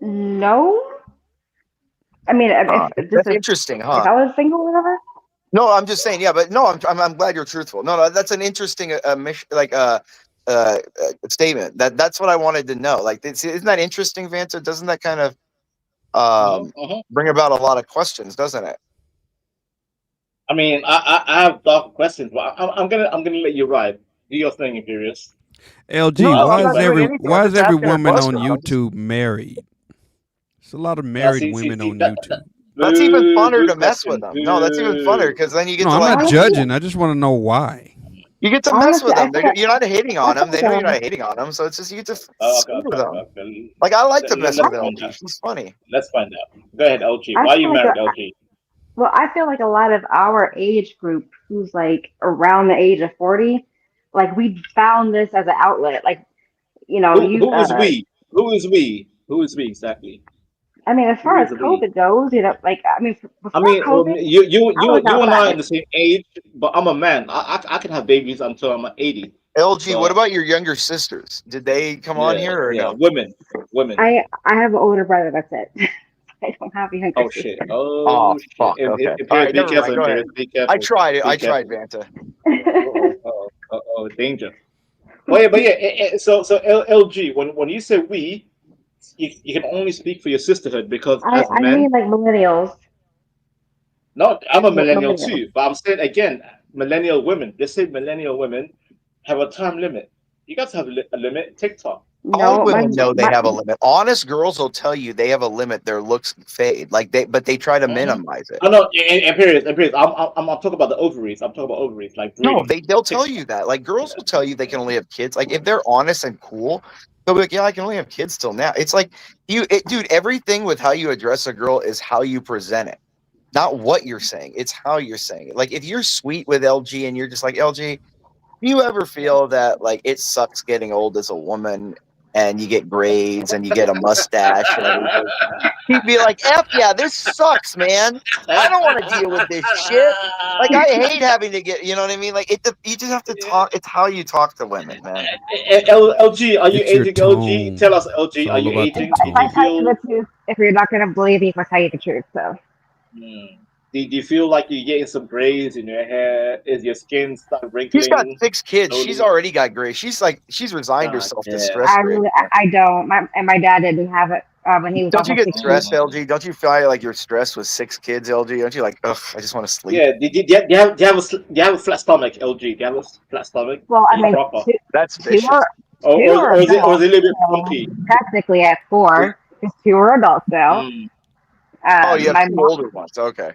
Speaker 8: No. I mean,
Speaker 16: That's interesting, huh?
Speaker 8: if I was single or whatever.
Speaker 16: No, I'm just saying, yeah, but no, I'm glad you're truthful. No, that's an interesting statement. That's what I wanted to know. Like, isn't that interesting, Vanta? Doesn't that kind of bring about a lot of questions, doesn't it?
Speaker 15: I mean, I have dark questions, but I'm gonna let you ride. Do your thing, Imperious.
Speaker 18: LG,
Speaker 16: No,
Speaker 18: why is every woman on YouTube married? There's a lot of married women on YouTube.
Speaker 16: That's even funner to mess with them. No, that's even funner because then you get
Speaker 18: No,
Speaker 16: to
Speaker 18: I'm
Speaker 16: like.
Speaker 18: not judging. I just want to know why.
Speaker 16: You get to mess with them. You're not hating on them. They know you're not hating on them. So it's just you get to screw with them. Like I like to mess with LG. She's funny.
Speaker 15: Let's find out. Go ahead, LG. Why are you married, LG?
Speaker 8: Well, I feel like a lot of our age group, who's like around the age of 40, like we found this as an outlet. Like, you know,
Speaker 15: who is we? Who is we? Who is we exactly?
Speaker 8: I mean, as far as COVID goes, you know, like before COVID,
Speaker 15: you and I are the same age, but I'm a man. I can have babies until I'm 80.
Speaker 16: LG, what about your younger sisters? Did they come on here or no?
Speaker 15: Women.
Speaker 8: I have an older brother. That's it. I don't have a younger sister.
Speaker 15: Shit! Oh shit!
Speaker 16: Fuck. Okay. All right, be careful. Go ahead. Be careful. I tried it. I tried Vanta.
Speaker 15: Danger. But yeah. So LG, when you say we, you can only speak for your sisterhood because
Speaker 8: I mean like millennials.
Speaker 15: No, I'm a millennial too, but I'm saying again, millennial women. They say millennial women have a time limit. You guys have a limit. TikTok.
Speaker 16: All women know they have a limit. Honest girls will tell you they have a limit. Their looks fade, but they try to minimize it.
Speaker 15: Oh no, and period. I'm talking about the ovaries. I'm talking about ovaries. Like
Speaker 16: no, they'll tell you that. Like girls will tell you they can only have kids. Like if they're honest and cool, they'll be like, yeah, I can only have kids till now. It's like dude. Everything with how you address a girl is how you present it, not what you're saying. It's how you're saying it. Like if you're sweet with LG and you're just like LG, do you ever feel that like it sucks getting old as a woman? And you get braids and you get a mustache and everything. He'd be like, F yeah, this sucks, man. I don't want to deal with this shit. Like I hate having to get, you know what I mean? Like you just have to talk. It's how you talk to women, man.
Speaker 15: LG, are you aging? LG, tell us, LG, are you aging?
Speaker 8: I tell you the truth. If you're not gonna believe me, I'll tell you the truth. So.
Speaker 15: Do you feel like you're getting some grays in your hair? Is your skin starting wrinkling?
Speaker 16: She's got 6 kids. Slowly? She's already got gray. She's resigned herself to stress.
Speaker 8: I don't. My dad didn't have it when he was.
Speaker 16: Don't you get stressed, LG? Don't you feel like you're stressed with 6 kids, LG? Don't you like? Ugh, I just want to sleep.
Speaker 15: Yeah. Do you have a flat stomach, LG? Do you have a flat stomach?
Speaker 8: Well, I mean,
Speaker 16: that's vicious.
Speaker 15: Or is it a little bit funky?
Speaker 8: Technically, at 4, because 2 are adults now.
Speaker 16: Oh, you have 2 older ones. Okay.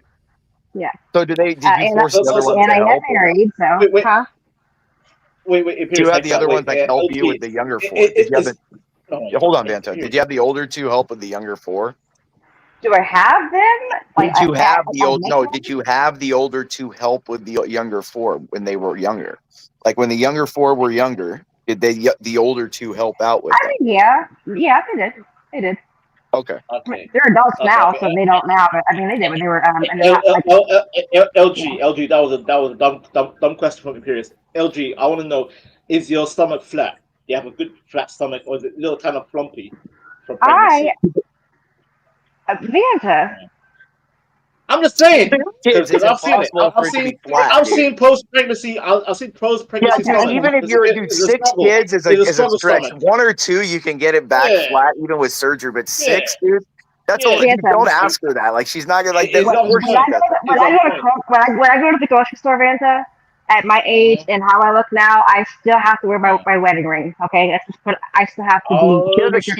Speaker 8: Yeah.
Speaker 16: So did you force the other ones
Speaker 8: and
Speaker 16: to
Speaker 8: I
Speaker 16: help?
Speaker 8: get married, so
Speaker 15: Wait.
Speaker 16: Do you have the other ones that help you with the younger 4? Did you have hold on, Vanta. Did you have the older 2 help with the younger 4?
Speaker 8: Do I have them? Like,
Speaker 16: did you have Did you have the older 2 help with the younger 4 when they were younger? Like when the younger 4 were younger, did the older 2 help out with them?
Speaker 8: I mean, yeah, they did.
Speaker 16: Okay.
Speaker 8: They're adults now, so they don't now. But I mean, they did when they were.
Speaker 15: LG, that was a dumb question from Imperious. LG, I want to know: is your stomach flat? Do you have a good flat stomach, or is it a little kind of flumpy from pregnancy?
Speaker 8: Vanta.
Speaker 15: I'm just saying. I've seen post pregnancy. I've seen post pregnancy.
Speaker 16: Yeah, dude, even if you're 6 kids is a stretch. 1 or 2, you can get it back flat even with surgery. But 6, dude, that's all. Don't ask her that. Like she's not gonna like.
Speaker 8: When I go to the grocery store, Vanta, at my age and how I look now, I still have to wear my wedding ring. Okay, I still have to be.
Speaker 16: But she's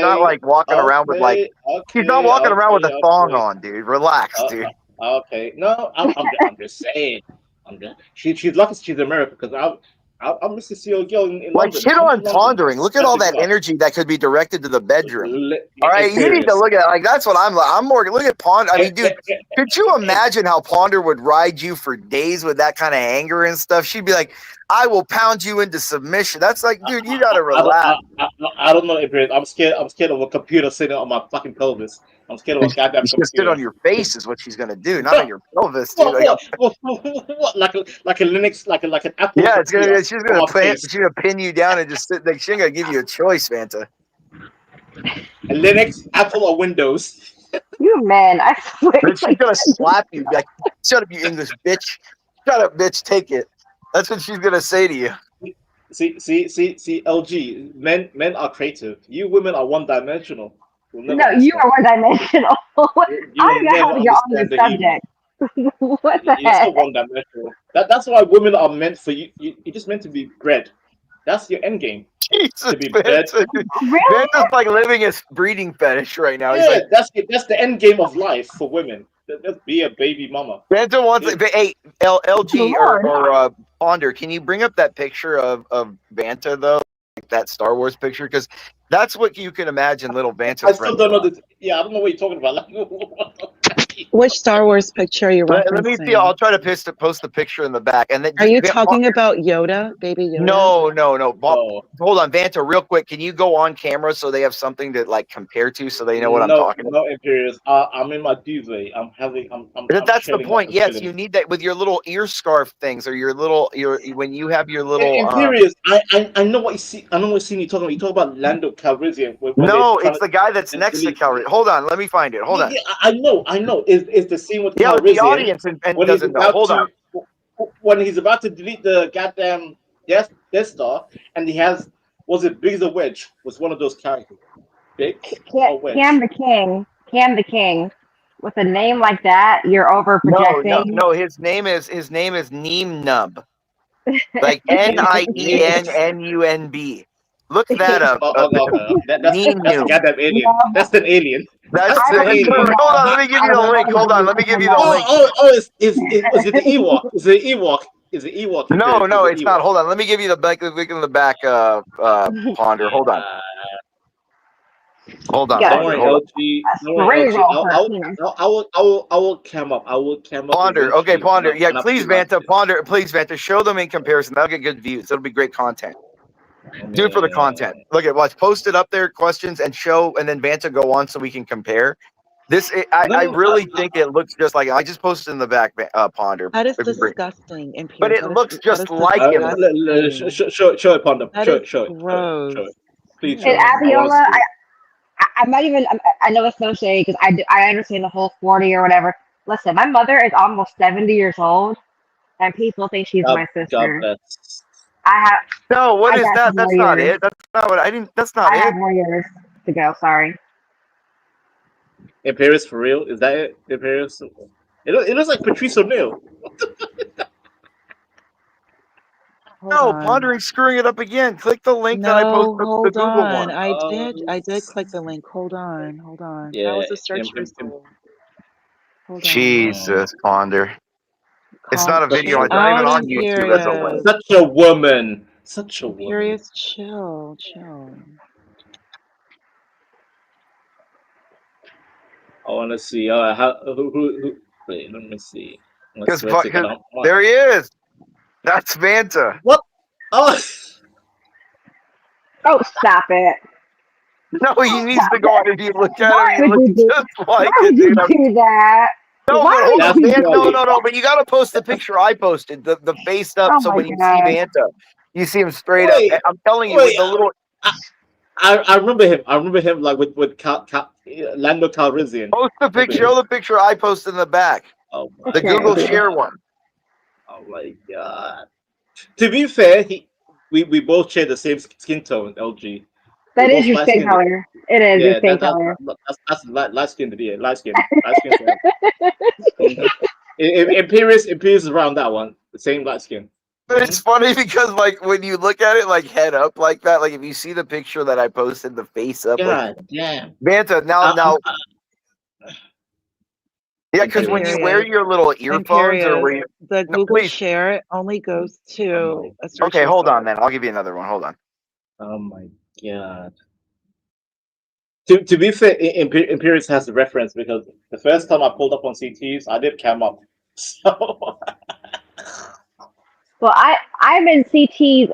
Speaker 16: not like walking around with like. She's not walking around with a thong on, dude. Relax, dude.
Speaker 15: Okay, no, I'm just saying. She's lucky she's American because I'm Mr. CEO girl in
Speaker 16: like
Speaker 15: London.
Speaker 16: shit on pondering. Look at all that energy that could be directed to the bedroom. All right, you need to look at it. Like that's what I'm like. I'm more look at Ponder. I mean, dude, could you imagine how Ponder would ride you for days with that kind of anger and stuff? She'd be like, I will pound you into submission. That's like, dude, you gotta relax.
Speaker 15: I don't know, Imperius. I'm scared of a computer sitting on my fucking pelvis. I'm scared of a goddamn
Speaker 16: She's
Speaker 15: computer.
Speaker 16: gonna sit on your face is what she's gonna do, not on your pelvis, dude.
Speaker 15: What? Like a Linux, like an Apple.
Speaker 16: Yeah,
Speaker 15: computer
Speaker 16: she's gonna
Speaker 15: on my face.
Speaker 16: she's gonna pin you down and just sit. Like, she ain't gonna give you a choice, Vanta.
Speaker 15: A Linux, Apple, or Windows.
Speaker 8: You men, I swear.
Speaker 16: Then she's gonna slap you, be like, "Shut up, you English bitch! Shut up, bitch! Take it." That's what she's gonna say to you.
Speaker 15: See, LG. Men are creative. You women are one-dimensional.
Speaker 8: No, you are one-dimensional. I don't know how to get on this subject. What the
Speaker 15: You're so
Speaker 8: heck?
Speaker 15: one-dimensional. That's why women are meant for you. You're just meant to be bred. That's your end game.
Speaker 16: Jesus,
Speaker 15: to be bred.
Speaker 16: Vanta's like living his breeding fetish right now. He's
Speaker 15: Yeah,
Speaker 16: like,
Speaker 15: that's the end game of life for women. Just be a baby mama.
Speaker 16: Vanta wants it. Hey, LG or Ponder, can you bring up that picture of Vanta though, like that Star Wars picture? Because that's what you can imagine little Vanta.
Speaker 15: I still don't know this. Yeah, I don't know what you're talking about.
Speaker 5: Which Star Wars picture are you referencing?
Speaker 16: Let me see. I'll try to post the picture in the back. And then
Speaker 5: Are you talking about Yoda, baby Yoda?
Speaker 16: No. Hold on, Vanta, real quick. Can you go on camera so they have something to like compare to, so they know what I'm talking about?
Speaker 15: No, Imperius. I'm in my duvet. I'm
Speaker 16: That's the
Speaker 15: chilling
Speaker 16: point.
Speaker 15: up,
Speaker 16: Yes,
Speaker 15: chilling.
Speaker 16: you need that with your little ear scarf things, or when you have your little.
Speaker 15: Imperius, I know what you see. I know what scene you're talking about. You talk about Lando Calrissian.
Speaker 16: No, it's the guy that's next to Calrissian. Hold on, let me find it. Hold on.
Speaker 15: Yeah, I know. It's the scene with
Speaker 16: Yeah,
Speaker 15: Calrissian.
Speaker 16: the audience and doesn't know. Hold on.
Speaker 15: When he's about to delete the goddamn Death Star, and he has, was it Biggs or Wedge? Was one of those characters. Biggs or Wedge?
Speaker 8: Cam the King. With a name like that, you're over projecting.
Speaker 16: No. His name is Neem Nub. Like NIENNUNB. Look that up.
Speaker 15: That's a goddamn alien. That's an alien.
Speaker 16: That's an alien. Hold on, let me give you the link. Let me give you the link.
Speaker 15: Is it the Ewok? Is it Ewok? Is it Ewok?
Speaker 16: No, it's not. Hold on, let me give you the link in the back. Ponder. Hold on.
Speaker 15: Don't worry, LG. I will cam up.
Speaker 16: Ponder. Okay, Ponder. Yeah, please, Vanta. Ponder. Please, Vanta. Show them in comparison. That'll get good views. It'll be great content. Do it for the content. Look at watch. Post it up there. Questions and show, and then Vanta go on so we can compare. I really think it looks just like I just posted in the back. Ponder.
Speaker 5: That is disgusting. Imperius.
Speaker 16: But it looks just like him.
Speaker 15: Show it, Ponder. Show it.
Speaker 5: Gross.
Speaker 15: Please.
Speaker 8: And Abiola, I'm not even. I know it's no shade because I understand the whole 40 or whatever. Listen, my mother is almost 70 years old, and people think she's my sister. I have.
Speaker 16: No, what is that? That's not it. That's not what I didn't. That's not it.
Speaker 8: I have more years to go. Sorry.
Speaker 15: Imperius for real? Is that it? Imperius? It looks like Patrice O'Neill.
Speaker 16: No, Pondering screwing it up again. Click the link that I posted. The Google one.
Speaker 5: I did click the link. Hold on.
Speaker 15: Yeah,
Speaker 5: that was the search result. Hold on.
Speaker 16: Jesus, Ponder. It's not a video. It's not even on YouTube as a link.
Speaker 15: Such a woman.
Speaker 5: Imperius, chill.
Speaker 15: I want to see. Who? Wait, let me see.
Speaker 16: Because there he is. That's Vanta.
Speaker 15: What? Oh,
Speaker 8: stop it.
Speaker 16: No, he needs to go on. If you look at him, he looks just like
Speaker 8: Why would you do that?
Speaker 16: No, but you got to post the picture I posted, the face up, so when you see Vanta, you see him straight up. I'm telling you, with the little.
Speaker 15: I remember him. I remember him like with Lando Calrissian.
Speaker 16: Post the picture. Show the picture I posted in the back. The Google share one.
Speaker 15: Oh my god! To be fair, we both share the same skin tone, LG.
Speaker 8: That is your skin color. It is your skin color.
Speaker 15: That's light skin to be light skin. Imperius is around that one. The same light skin.
Speaker 16: But it's funny because like when you look at it like head up like that, like if you see the picture that I posted, the face up.
Speaker 15: God damn.
Speaker 16: Vanta, now. Yeah, because when you wear your little earphones or where
Speaker 5: the Google share only goes to a search.
Speaker 16: Okay, hold on then. I'll give you another one. Hold on.
Speaker 15: Oh my god. To be fair, Imperius has the reference because the first time I pulled up on CTs, I did cam up. So
Speaker 8: Well, I'm in CT's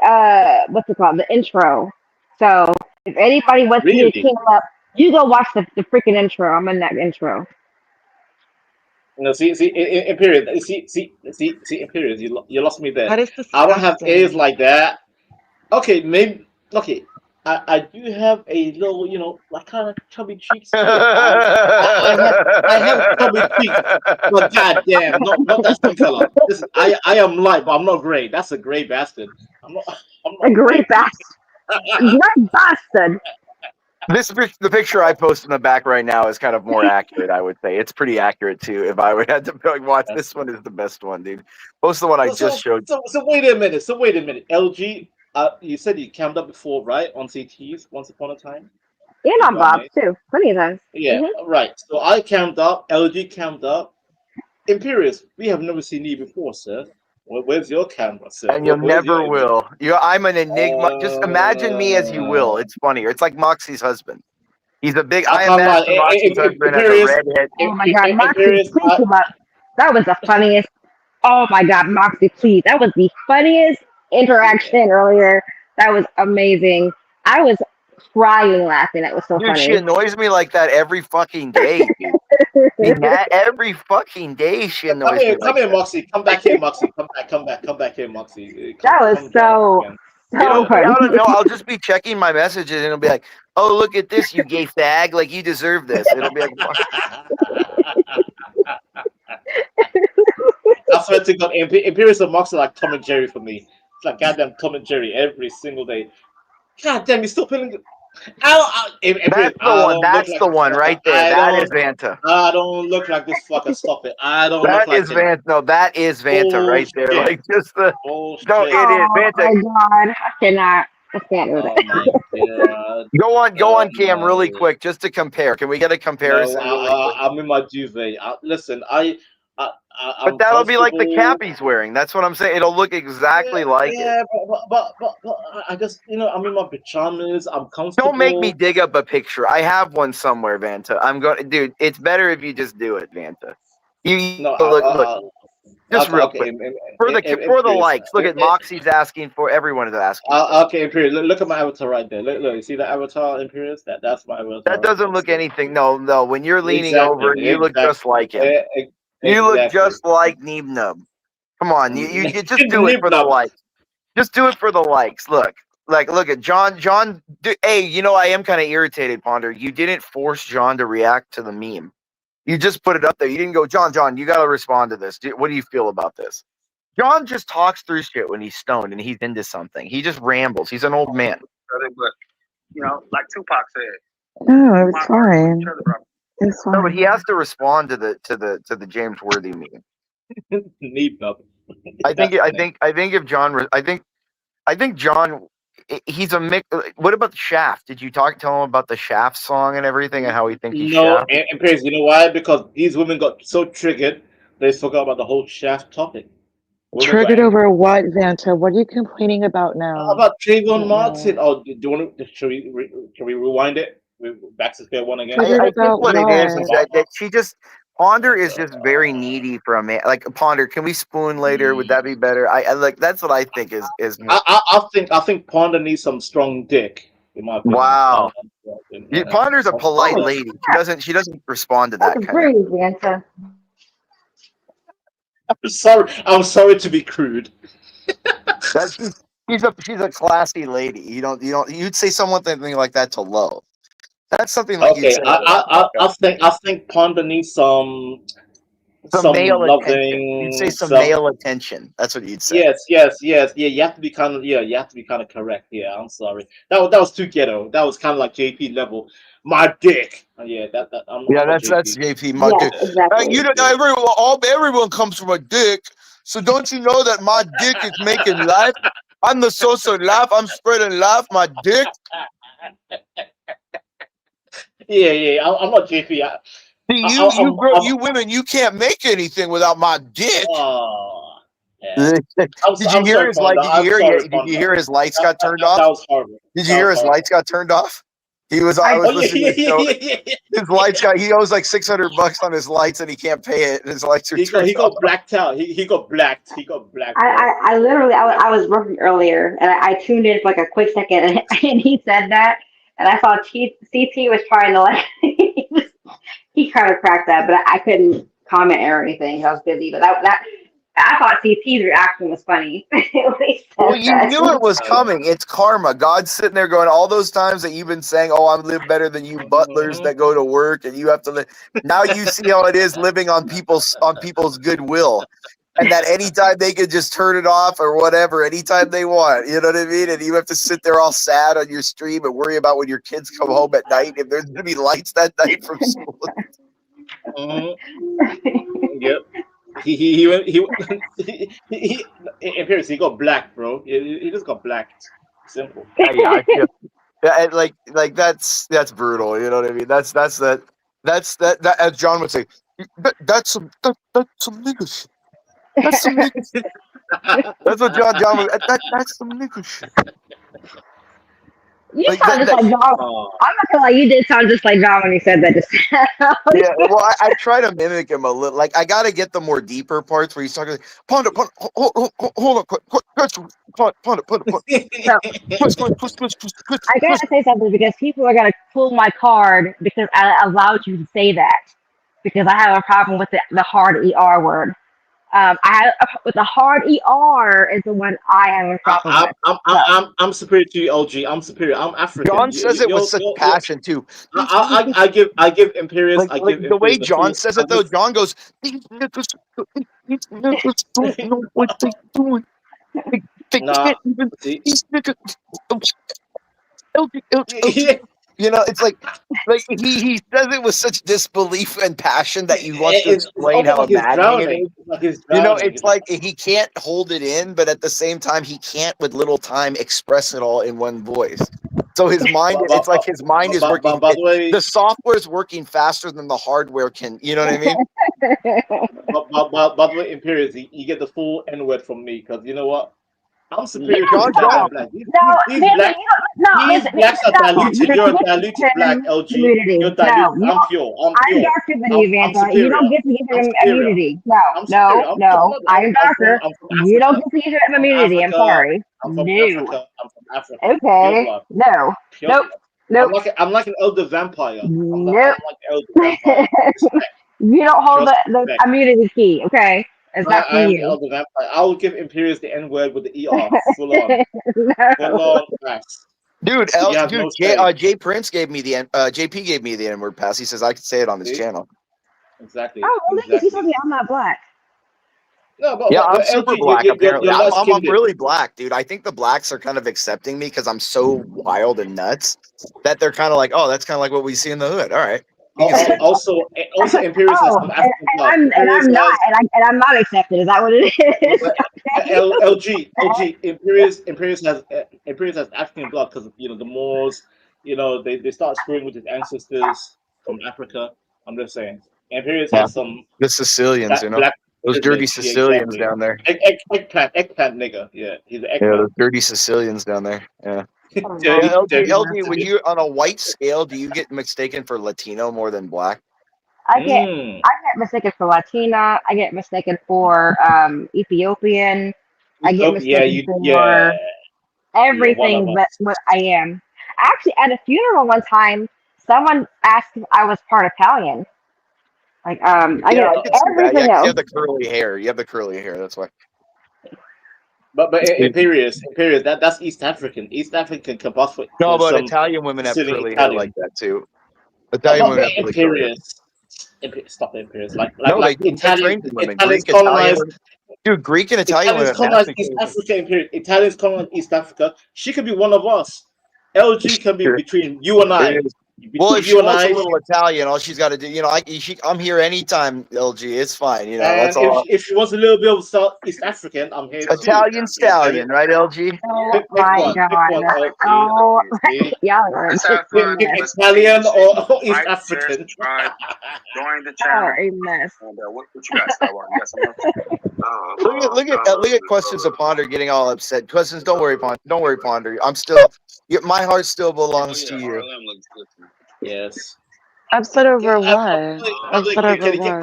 Speaker 8: what's it called? The intro. So if anybody wants to
Speaker 15: Really?
Speaker 8: get came up, you go watch the freaking intro. I'm in that intro.
Speaker 15: No, see, Imperius, see, Imperius, you lost me there.
Speaker 22: That is
Speaker 15: I don't have ears
Speaker 22: disgusting.
Speaker 15: like that. Okay, maybe. Okay, I do have a little, like kind of chubby cheeks. I have chubby cheeks, but goddamn, not that skin color. This is, I am light, but I'm not gray. That's a gray bastard. I'm not
Speaker 8: A great
Speaker 15: gray.
Speaker 8: bastard. Great bastard.
Speaker 16: The picture I post in the back right now is kind of more accurate, I would say. It's pretty accurate too. If I would have to like, watch, this one is the best one, dude. Post the one I just showed.
Speaker 15: So wait a minute. LG, you said you camped up before, right? On CTs once upon a time.
Speaker 8: And on Bob's too, plenty of times.
Speaker 15: Yeah, right. So I camped up. LG camped up. Imperius, we have never seen you before, sir. Where's your camera, sir?
Speaker 16: And you'll never will. I'm an enigma. Just imagine me as you will. It's funnier. It's like Moxie's husband. He's a big. I imagine Moxie's husband as a redhead.
Speaker 8: Oh my God, Moxie, please come up. That was the funniest. Oh my God, Moxie, please. That was the funniest interaction earlier. That was amazing. I was crying laughing. That was so
Speaker 16: Dude,
Speaker 8: funny.
Speaker 16: she annoys me like that every fucking day. Dude. Every fucking day she annoys me.
Speaker 15: Come here, Moxie. Come back here, Moxie. Come back here, Moxie.
Speaker 8: That was so funny.
Speaker 16: I'll just be checking my messages and it'll be like, "Oh, look at this, you gay fag! Like you deserve this." It'll be like,
Speaker 15: I swear to God, Imperius and Moxie are like Tom and Jerry for me. It's like goddamn Tom and Jerry every single day. God damn, you're still feeling good.
Speaker 16: That's the one right there. That is Vanta.
Speaker 15: I don't look like this fucker. Stop it. I don't
Speaker 16: That
Speaker 15: look like
Speaker 16: is Vanta. No, that is Vanta right there.
Speaker 15: Bullshit.
Speaker 16: Like just the.
Speaker 15: Bullshit.
Speaker 16: No, it is Vanta.
Speaker 8: Oh my God, I cannot do that.
Speaker 16: Go on, Cam, really quick, just to compare. Can we get a comparison?
Speaker 15: No, I'm in my duvet. Listen,
Speaker 16: but that'll be like the cap he's wearing. That's what I'm saying. It'll look exactly like it.
Speaker 15: But I just, I'm in my pajamas. I'm comfortable.
Speaker 16: Don't make me dig up a picture. I have one somewhere, Vanta. I'm going, dude. It's better if you just do it, Vanta. Look. Just real quick. For the likes. Look at Moxie's asking for. Everyone is asking.
Speaker 15: Okay, Imperius. Look at my avatar right there. Look. You see that avatar, Imperius? That's my avatar.
Speaker 16: That doesn't look anything. No. When you're leaning over, you look just like him. You look just like Neeb Nub. Come on, you just do it for the likes. Just do it for the likes. Look at John. Hey, I am kind of irritated, Ponder. You didn't force John to react to the meme. You just put it up there. You didn't go, John, you got to respond to this. What do you feel about this? John just talks through shit when he's stoned and he's into something. He just rambles. He's an old man.
Speaker 20: But, like Tupac said.
Speaker 22: No, it's fine. It's fine.
Speaker 16: No, but he has to respond to the James Worthy meme. I think John. He's a mix. What about the Shaft? Did you tell him about the Shaft song and everything and how he thinks he's Shaft?
Speaker 15: And Praise, you know why? Because these women got so triggered, they forgot about the whole Shaft topic.
Speaker 22: Triggered over what, Vanta? What are you complaining about now?
Speaker 15: How about Trayvon Martin? Oh, do you want to? Should we rewind it? Back to square one again.
Speaker 16: I think what it is that she just Ponder is just very needy for a man. Like Ponder, can we spoon later? Would that be better? I like that's what I think is. More...
Speaker 15: I think Ponder needs some strong dick. In my opinion.
Speaker 16: Wow, Ponder's a polite lady. She doesn't respond to that kind of.
Speaker 8: Vanta.
Speaker 15: I'm sorry to be crude.
Speaker 16: She's a classy lady. You'd say something like that to Low. That's something like
Speaker 15: okay. I think Ponder needs some
Speaker 16: male
Speaker 15: loving.
Speaker 16: Attention. You'd say some male attention. That's what you'd say.
Speaker 15: Yes. Yeah, you have to be kind of correct. Yeah, I'm sorry. That was too ghetto. That was kind of like JP level. My dick. Yeah, that's
Speaker 16: JP. My dick. Exactly. Everyone comes from a dick. So don't you know that my dick is making life? I'm the source of life. I'm spreading life. My dick.
Speaker 15: Yeah. I'm not JP.
Speaker 16: You women, you can't make anything without my dick.
Speaker 15: Oh, yeah.
Speaker 16: Did you hear his lights got turned off?
Speaker 15: That was horrible.
Speaker 16: Did you hear his lights got turned off? He was. I was listening to the show.
Speaker 17: Yeah.
Speaker 16: His lights got. He owes like $600 on his lights, and he can't pay it. And his lights are.
Speaker 17: He got blacked out. He got blacked. He got blacked.
Speaker 8: I literally I was working earlier and I tuned in for like a quick second and he said that and I saw CT was trying to like he kind of cracked that, but I couldn't comment or anything. I was busy, but that I thought CT's reaction was funny.
Speaker 16: Well, you knew it was coming. It's karma. God's sitting there going, all those times that you've been saying, "Oh, I live better than you butlers that go to work," and you have to live. Now you see how it is living on people's goodwill, and that anytime they could just turn it off or whatever, anytime they want. You know what I mean? And you have to sit there all sad on your stream and worry about when your kids come home at night if there's going to be lights that night from school.
Speaker 17: Yep. He in Paris, he got black, bro. He just got blacked. Simple.
Speaker 16: Yeah, like that's brutal. You know what I mean? That's that as John would say. That's some nigga shit. That's some nigga shit. That's what John was. That's some nigga shit.
Speaker 8: You sound just like John. I'm not gonna lie, you did sound just like John when you said that.
Speaker 16: Yeah, well, I try to mimic him a little. Like, I gotta get the more deeper parts where he's talking. Hold on,
Speaker 8: I gotta say something because people are gonna pull my card because I allowed you to say that because I have a problem with the hard ER word. I have with the hard ER is the one I have a problem with.
Speaker 17: I'm superior to you, LG. I'm superior. I'm African.
Speaker 16: John says it with such passion too.
Speaker 17: I give Imperius.
Speaker 16: Like the way John says it though. John goes, "These niggas don't know what they're doing. They can't even. These niggas." You know, it's like he says it with such disbelief and passion that you want to explain how maddening it is. You know, it's like he can't hold it in, but at the same time, he can't, with little time, express it all in one voice. So his mind, it's like his mind is working. The software is working faster than the hardware can. You know what I mean?
Speaker 17: By the way, Imperius, you get the full N word from me because you know what? I'm superior to black. These blacks are diluted. You're a diluted black, LG. You're diluted. I'm pure.
Speaker 8: I'm darker than you, Vanta. You don't get to use your immunity. No. I'm darker. You don't get to use your immunity. I'm sorry.
Speaker 17: I'm from Africa. I'm from Africa.
Speaker 8: Okay. No. Nope.
Speaker 17: I'm like an elder vampire.
Speaker 8: Nope.
Speaker 17: I'm like elder vampire.
Speaker 8: You don't hold the immunity key. Okay.
Speaker 17: I am the elder vampire. I will give Imperius the N word with the ER. Full on. Full on facts.
Speaker 16: Dude, Jay Prince gave me the JP gave me the N word pass. He says I could say it on his channel.
Speaker 17: Exactly.
Speaker 8: Oh, well, exactly. You told me I'm not black.
Speaker 17: No, but
Speaker 16: I'm super black. Apparently, I'm really black, dude. I think the blacks are kind of accepting me because I'm so wild and nuts that they're kind of like, oh, that's kind of like what we see in the hood. All right.
Speaker 17: Also, Imperius has some African blood.
Speaker 8: I'm not accepted. Is that what it is?
Speaker 17: LG, Imperius has African blood because you know the Moors. You know they start screwing with his ancestors from Africa. I'm just saying, Imperius has some
Speaker 16: the Sicilians, you know, those dirty Sicilians down there.
Speaker 17: Eggplant nigga. Yeah, he's an eggplant.
Speaker 16: Yeah, those dirty Sicilians down there. Yeah. LG, would you on a white scale? Do you get mistaken for Latino more than black?
Speaker 8: I get mistaken for Latina. I get mistaken for Ethiopian. I get mistaken for everything but what I am. Actually, at a funeral one time, someone asked if I was part Italian. Like I get everything else.
Speaker 16: You have the curly hair. That's why.
Speaker 17: But Imperius, that's East African. East African can pass for
Speaker 16: but Italian women have curly hair like that too. Italian women have
Speaker 17: Imperius. Stop Imperius. Like
Speaker 16: Italian women. Dude, Greek and Italian women
Speaker 17: colonized East Africa. Imperius. Italians colonized East Africa. She could be one of us. LG can be between you and I.
Speaker 16: Well, if she wants a little Italian, all she's got to do, I'm here anytime, LG. It's fine. That's all.
Speaker 17: If she wants a little bit of East African, I'm here.
Speaker 16: Italian stallion, right, LG?
Speaker 8: Oh my God! Oh, y'all are
Speaker 17: Italian or East African.
Speaker 20: Join the
Speaker 8: channel.
Speaker 20: channel.
Speaker 8: A mess.
Speaker 20: What you got, Star Wars? You got
Speaker 16: Look at questions of Ponder getting all upset. Questions, don't worry, Ponder. I'm still, my heart still belongs to you.
Speaker 17: Yes.
Speaker 22: Upset over what? Upset over what?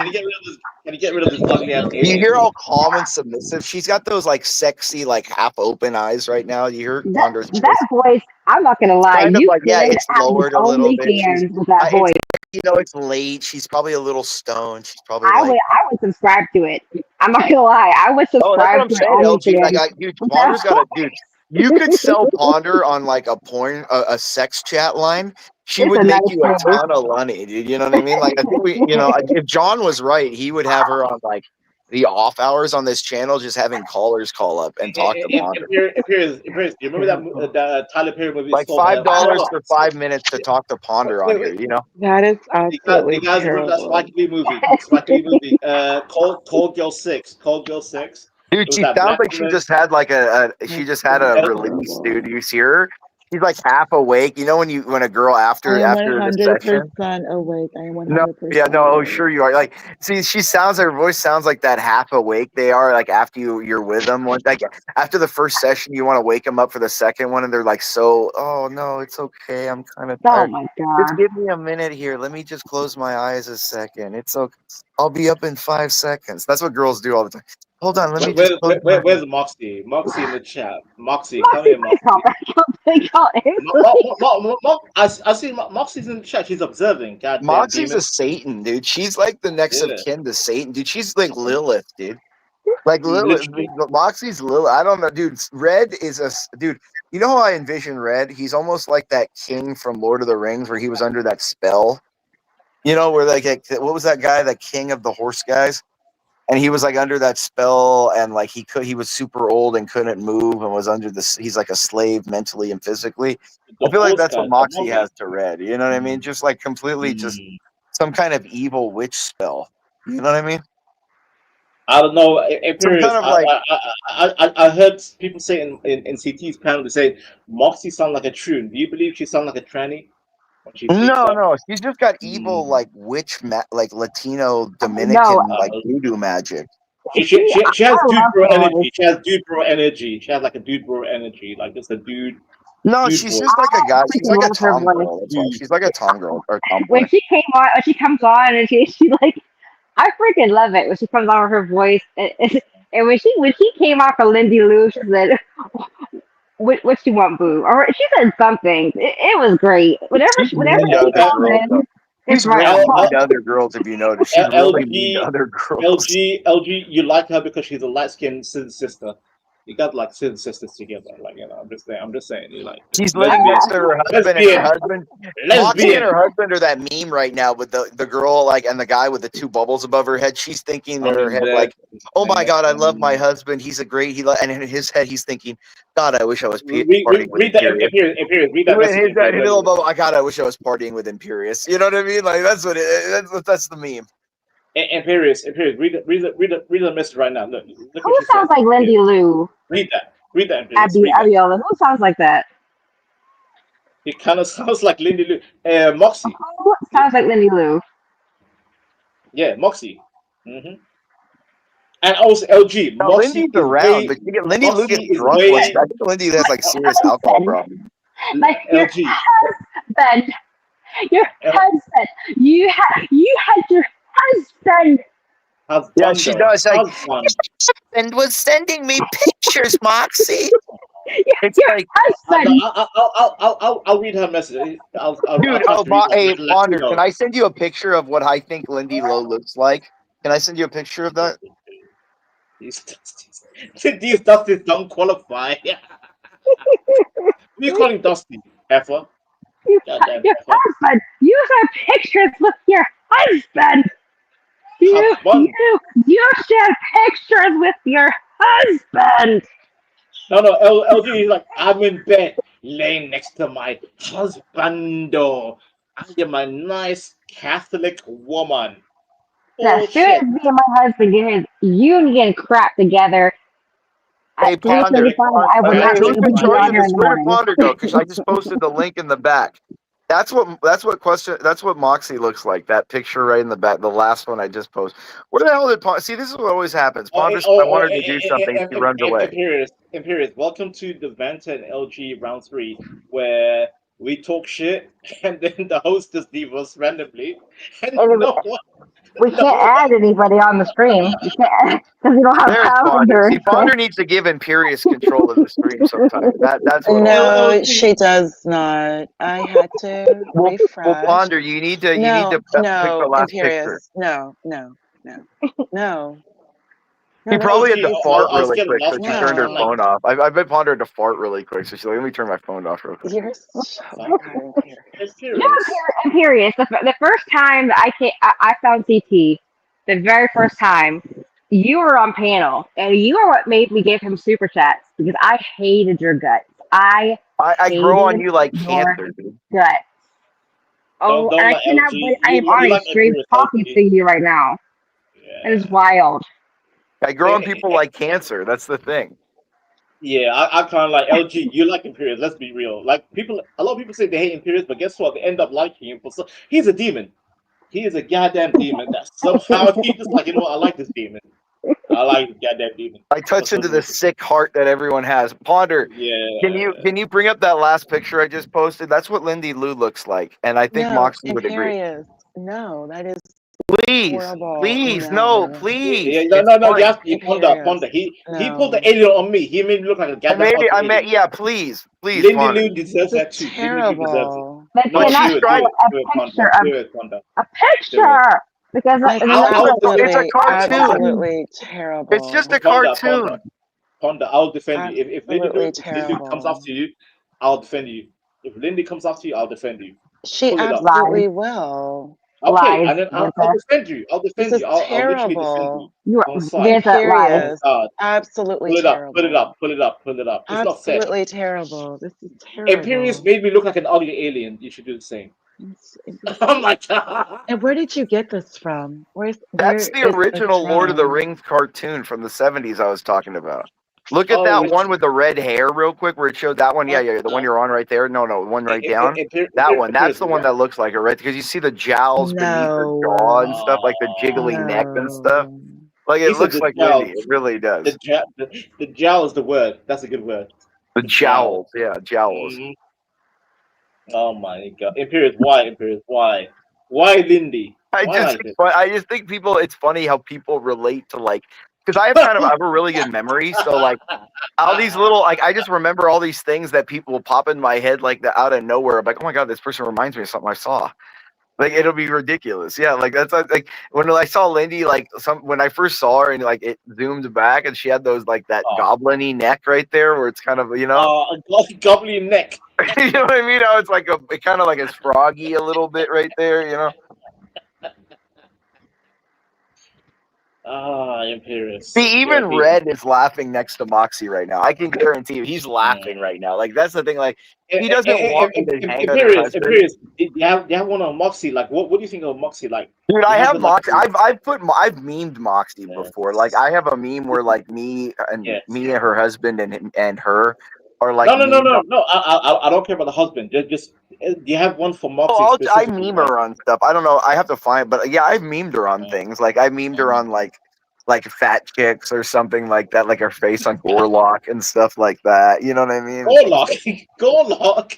Speaker 17: Can you get rid of this ugly ass?
Speaker 16: You hear how calm and submissive? She's got those like sexy, like half open eyes right now. You hear Ponder's
Speaker 8: that voice. I'm not gonna lie.
Speaker 16: kind of
Speaker 8: You
Speaker 16: like,
Speaker 8: could
Speaker 16: yeah, it's
Speaker 8: have
Speaker 16: lowered a little bit.
Speaker 8: OnlyFans with that voice.
Speaker 16: It's late. She's probably a little stoned. She's probably
Speaker 8: I would subscribe to it. I'm not gonna lie. I would
Speaker 16: Oh, that's what
Speaker 8: subscribe
Speaker 16: I'm
Speaker 8: to
Speaker 16: saying, LG.
Speaker 8: OnlyFans.
Speaker 16: Dude, Ponder's got a dude. You could sell Ponder on like a sex chat line. She
Speaker 8: It's
Speaker 16: would
Speaker 8: a
Speaker 16: make
Speaker 8: nice
Speaker 16: you a
Speaker 8: thing.
Speaker 16: ton of money, dude. You know what I mean? Like, I think if John was right, he would have her on like the off hours on this channel, just having callers call up and talk to Ponder.
Speaker 17: You remember that Tyler Perry movie?
Speaker 16: Like $5 for 5 minutes to talk to Ponder on here.
Speaker 22: That is absolutely
Speaker 17: You guys remember that Spike Lee movie? Cold Girl 6. Cold Girl 6.
Speaker 16: Dude, she sounds like she just had like a release, dude. You see her? She's like half awake. You know when a girl after
Speaker 22: I am
Speaker 16: the session.
Speaker 22: 100% awake. I am 100%.
Speaker 16: No, yeah, no, oh, sure you are. Like, see, her voice sounds like that half awake they are. Like after you're with them, like after the first session, you want to wake them up for the second one, and they're like, oh no, it's okay. I'm kind of tired.
Speaker 8: Oh my God!
Speaker 16: Just give me a minute here. Let me just close my eyes a second. It's okay. I'll be up in 5 seconds. That's what girls do all the time. Hold on, let me just.
Speaker 17: Where's Moxie? Moxie in the chat. Moxie, come here, Moxie. I see Moxie's in the chat. She's observing.
Speaker 16: Moxie's a Satan, dude. She's like the next of kin to Satan, dude. She's like Lilith, dude. Like Lilith. Moxie's Lilith. I don't know, dude. Red is dude. You know how I envision Red? He's almost like that king from Lord of the Rings, where he was under that spell. Where like what was that guy? The king of the horse guys. And he was like under that spell, and like he was super old and couldn't move, and was under this. He's like a slave mentally and physically. I feel like that's what Moxie has to Red. You know what I mean? Just like completely, just some kind of evil witch spell. You know what I mean?
Speaker 17: I don't know. I heard people say in CT's panel, they say Moxie sound like a troon. Do you believe she sound like a tranny?
Speaker 16: No, she's just got evil like witch, like Latino Dominican like voodoo magic.
Speaker 17: She has dude bro energy. She has dude bro energy. She has like a dude bro energy, like just a dude.
Speaker 16: No, she's just like a guy. She's like a Tom girl. She's like a Tom girl or Tom boy.
Speaker 8: When she comes on, and she like, I freaking love it when she comes on with her voice. And when she came off of Lindy Lou, she said, "What you want, boo?" Or she said something. It was great. Whenever she comes in,
Speaker 16: she's really mean to other girls. If you notice, she's really mean to other girls.
Speaker 17: LG, you like her because she's a light-skinned sister. You got like sisters together, like I'm just saying, you like.
Speaker 16: She's living next to her husband, and her husband. Moxie and her husband are that meme right now with the girl like and the guy with the two bubbles above her head. She's thinking in her head like, "Oh my God, I love my husband. He's a great." And in his head, he's thinking, "God, I wish I was partying with Imperious." Read that. God, I wish I was partying with Imperious. You know what I mean? Like that's the meme.
Speaker 17: Imperious, read the message right now. Look
Speaker 8: who sounds like Lindy Lou?
Speaker 17: Read that.
Speaker 8: Abiola. Who sounds like that?
Speaker 17: It kind of sounds like Lindy Lou. Moxie.
Speaker 8: Who sounds like Lindy Lou?
Speaker 17: Yeah, Moxie. And also LG.
Speaker 16: No, Lindy's around, but Lindy Lou gets drunk. I think Lindy has like serious alcohol problem.
Speaker 8: Like your husband. Your husband. You had your husband.
Speaker 16: Yeah, she does. Like, and was sending me pictures, Moxie. It's like,
Speaker 17: I'll read her message.
Speaker 16: Hey, Ponder, can I send you a picture of what I think Lindy Lowe looks like? Can I send you a picture of that?
Speaker 17: These Dusties don't qualify. What are you calling Dusty? Effa?
Speaker 8: Your husband. You have pictures with your husband. You share pictures with your husband.
Speaker 17: No, LG is like, I'm in bed, laying next to my husbando.
Speaker 15: I am a nice Catholic woman.
Speaker 8: Now, as soon as me and my husband get his union crap together,
Speaker 16: Hey,
Speaker 8: at
Speaker 16: Ponder.
Speaker 8: 3:35, I will not be able to be on here in the
Speaker 16: Where did
Speaker 8: morning.
Speaker 16: Ponder go? Because I just posted the link in the back. That's what Moxie looks like. That picture right in the back, the last one I just posted. Where the hell did Ponder? See, this is what always happens. Ponder, I wanted to do something. He runs away.
Speaker 15: Imperious, welcome to the Vanta and LG round 3, where we talk shit and then the host just leaves us randomly. And
Speaker 8: We can't add anybody on the stream. We can't because we don't have
Speaker 16: There's Ponder.
Speaker 8: calendar.
Speaker 16: See, Ponder needs to give Imperious control of the stream sometimes. That's what.
Speaker 22: No, she does not. I had to refresh.
Speaker 16: Well, Ponder, you need to pick the last picture.
Speaker 22: No.
Speaker 16: She probably had to fart
Speaker 15: I was
Speaker 16: really
Speaker 15: getting
Speaker 16: quick, so
Speaker 15: lost.
Speaker 16: she turned her phone off. I bet Ponder had to fart really quick, so she's like, let me turn my phone off real quick.
Speaker 22: You're so goddamn
Speaker 8: Imperious. The first time that I found CT, the very first time, you were on panel, and you are what made me give him super chats because I hated your guts. I
Speaker 16: grow on you like cancer, dude.
Speaker 8: Guts. Oh,
Speaker 15: Don't
Speaker 8: and I
Speaker 15: let
Speaker 8: cannot
Speaker 15: LG
Speaker 8: believe I am
Speaker 15: you
Speaker 8: on a
Speaker 15: like
Speaker 8: stream
Speaker 15: Imperious
Speaker 8: talking
Speaker 15: LG.
Speaker 8: to you right now. It is wild.
Speaker 16: I grow on people like cancer. That's the thing.
Speaker 15: Yeah, I kind of like LG. You like Imperious. Let's be real. Like a lot of people say they hate Imperious, but guess what? They end up liking him. He's a demon. He is a goddamn demon. That somehow he just like, you know what? I like this demon. I like this goddamn demon.
Speaker 16: I touch into the sick heart that everyone has. Ponder.
Speaker 15: Yeah.
Speaker 16: Can you bring up that last picture I just posted? That's what Lindy Lou looks like, and I think Moxie would agree.
Speaker 22: Imperious. No, that is
Speaker 16: Please,
Speaker 22: horrible.
Speaker 16: please,
Speaker 22: please.
Speaker 15: Yeah, no. You Ponder. He pulled the alien on me. He made me look like a goddamn alien.
Speaker 16: Yeah, please,
Speaker 15: Lindy
Speaker 16: Ponder.
Speaker 15: Lou deserves that too.
Speaker 22: Terrible.
Speaker 8: But
Speaker 15: No,
Speaker 8: can I
Speaker 15: do it,
Speaker 8: show
Speaker 15: do it,
Speaker 8: a picture
Speaker 15: Ponder.
Speaker 8: a picture? Because
Speaker 16: it's a cartoon.
Speaker 22: Absolutely terrible.
Speaker 16: It's just a cartoon.
Speaker 15: Ponder, I'll defend you. If Lindy
Speaker 22: terrible.
Speaker 15: comes after you, I'll defend you. If Lindy comes after you, I'll defend you.
Speaker 22: She absolutely will.
Speaker 15: Okay, and then I'll defend you. I'll defend
Speaker 22: this
Speaker 15: you.
Speaker 22: Is
Speaker 15: I'll
Speaker 22: terrible.
Speaker 15: Imperious.
Speaker 22: Absolutely
Speaker 15: terrible. Pull it up. It's
Speaker 22: absolutely
Speaker 15: not fair.
Speaker 22: terrible. This is terrible.
Speaker 15: Imperious made me look like an ugly alien. You should do the same. Oh my god!
Speaker 22: And where did you get this from?
Speaker 16: That's the original Lord of the Rings cartoon from the 70s I was talking about. Look at that one with the red hair real quick where it showed that one. Yeah, the one you're on right there. No, the one right down. That one. That's the one that looks like it, right? Because you see the jowls beneath her jaw and stuff, like the jiggly neck and stuff. Like it looks like Lindy. It really does.
Speaker 15: The jowl is the word. That's a good word.
Speaker 16: The jowls. Yeah, jowls.
Speaker 15: Mm-hmm. Oh my god. Imperious, why? Why Lindy?
Speaker 16: I just think people, it's funny how people relate to because I have a really good memory. So like all these little, I just remember all these things that people will pop in my head like out of nowhere. I'm like, oh my God, this person reminds me of something I saw. Like it'll be ridiculous. Yeah. Like that's like when I saw Lindy, when I first saw her and it zoomed back and she had those that goblin-y neck right there where it's kind of,
Speaker 15: a goblin neck.
Speaker 16: You know what I mean? How it's it kind of it's froggy a little bit right there,
Speaker 15: Imperious.
Speaker 16: See, even Red is laughing next to Moxie right now. I can guarantee you, he's laughing right now. That's the thing. He doesn't want me to hang out with husband.
Speaker 15: Imperious. You have one on Moxie. What do you think of Moxie?
Speaker 16: Dude, I have Moxie. I've memed Moxie before. I have a meme where me and her husband and her are
Speaker 15: No. I don't care about the husband. Just you have one for Moxie.
Speaker 16: I meme her on stuff. I don't know. I have to find, but yeah, I've memed her on things. I memed her on like fat chicks or something like that, like her face on Gorlock and stuff like that. You know what I mean?
Speaker 15: Gorlock.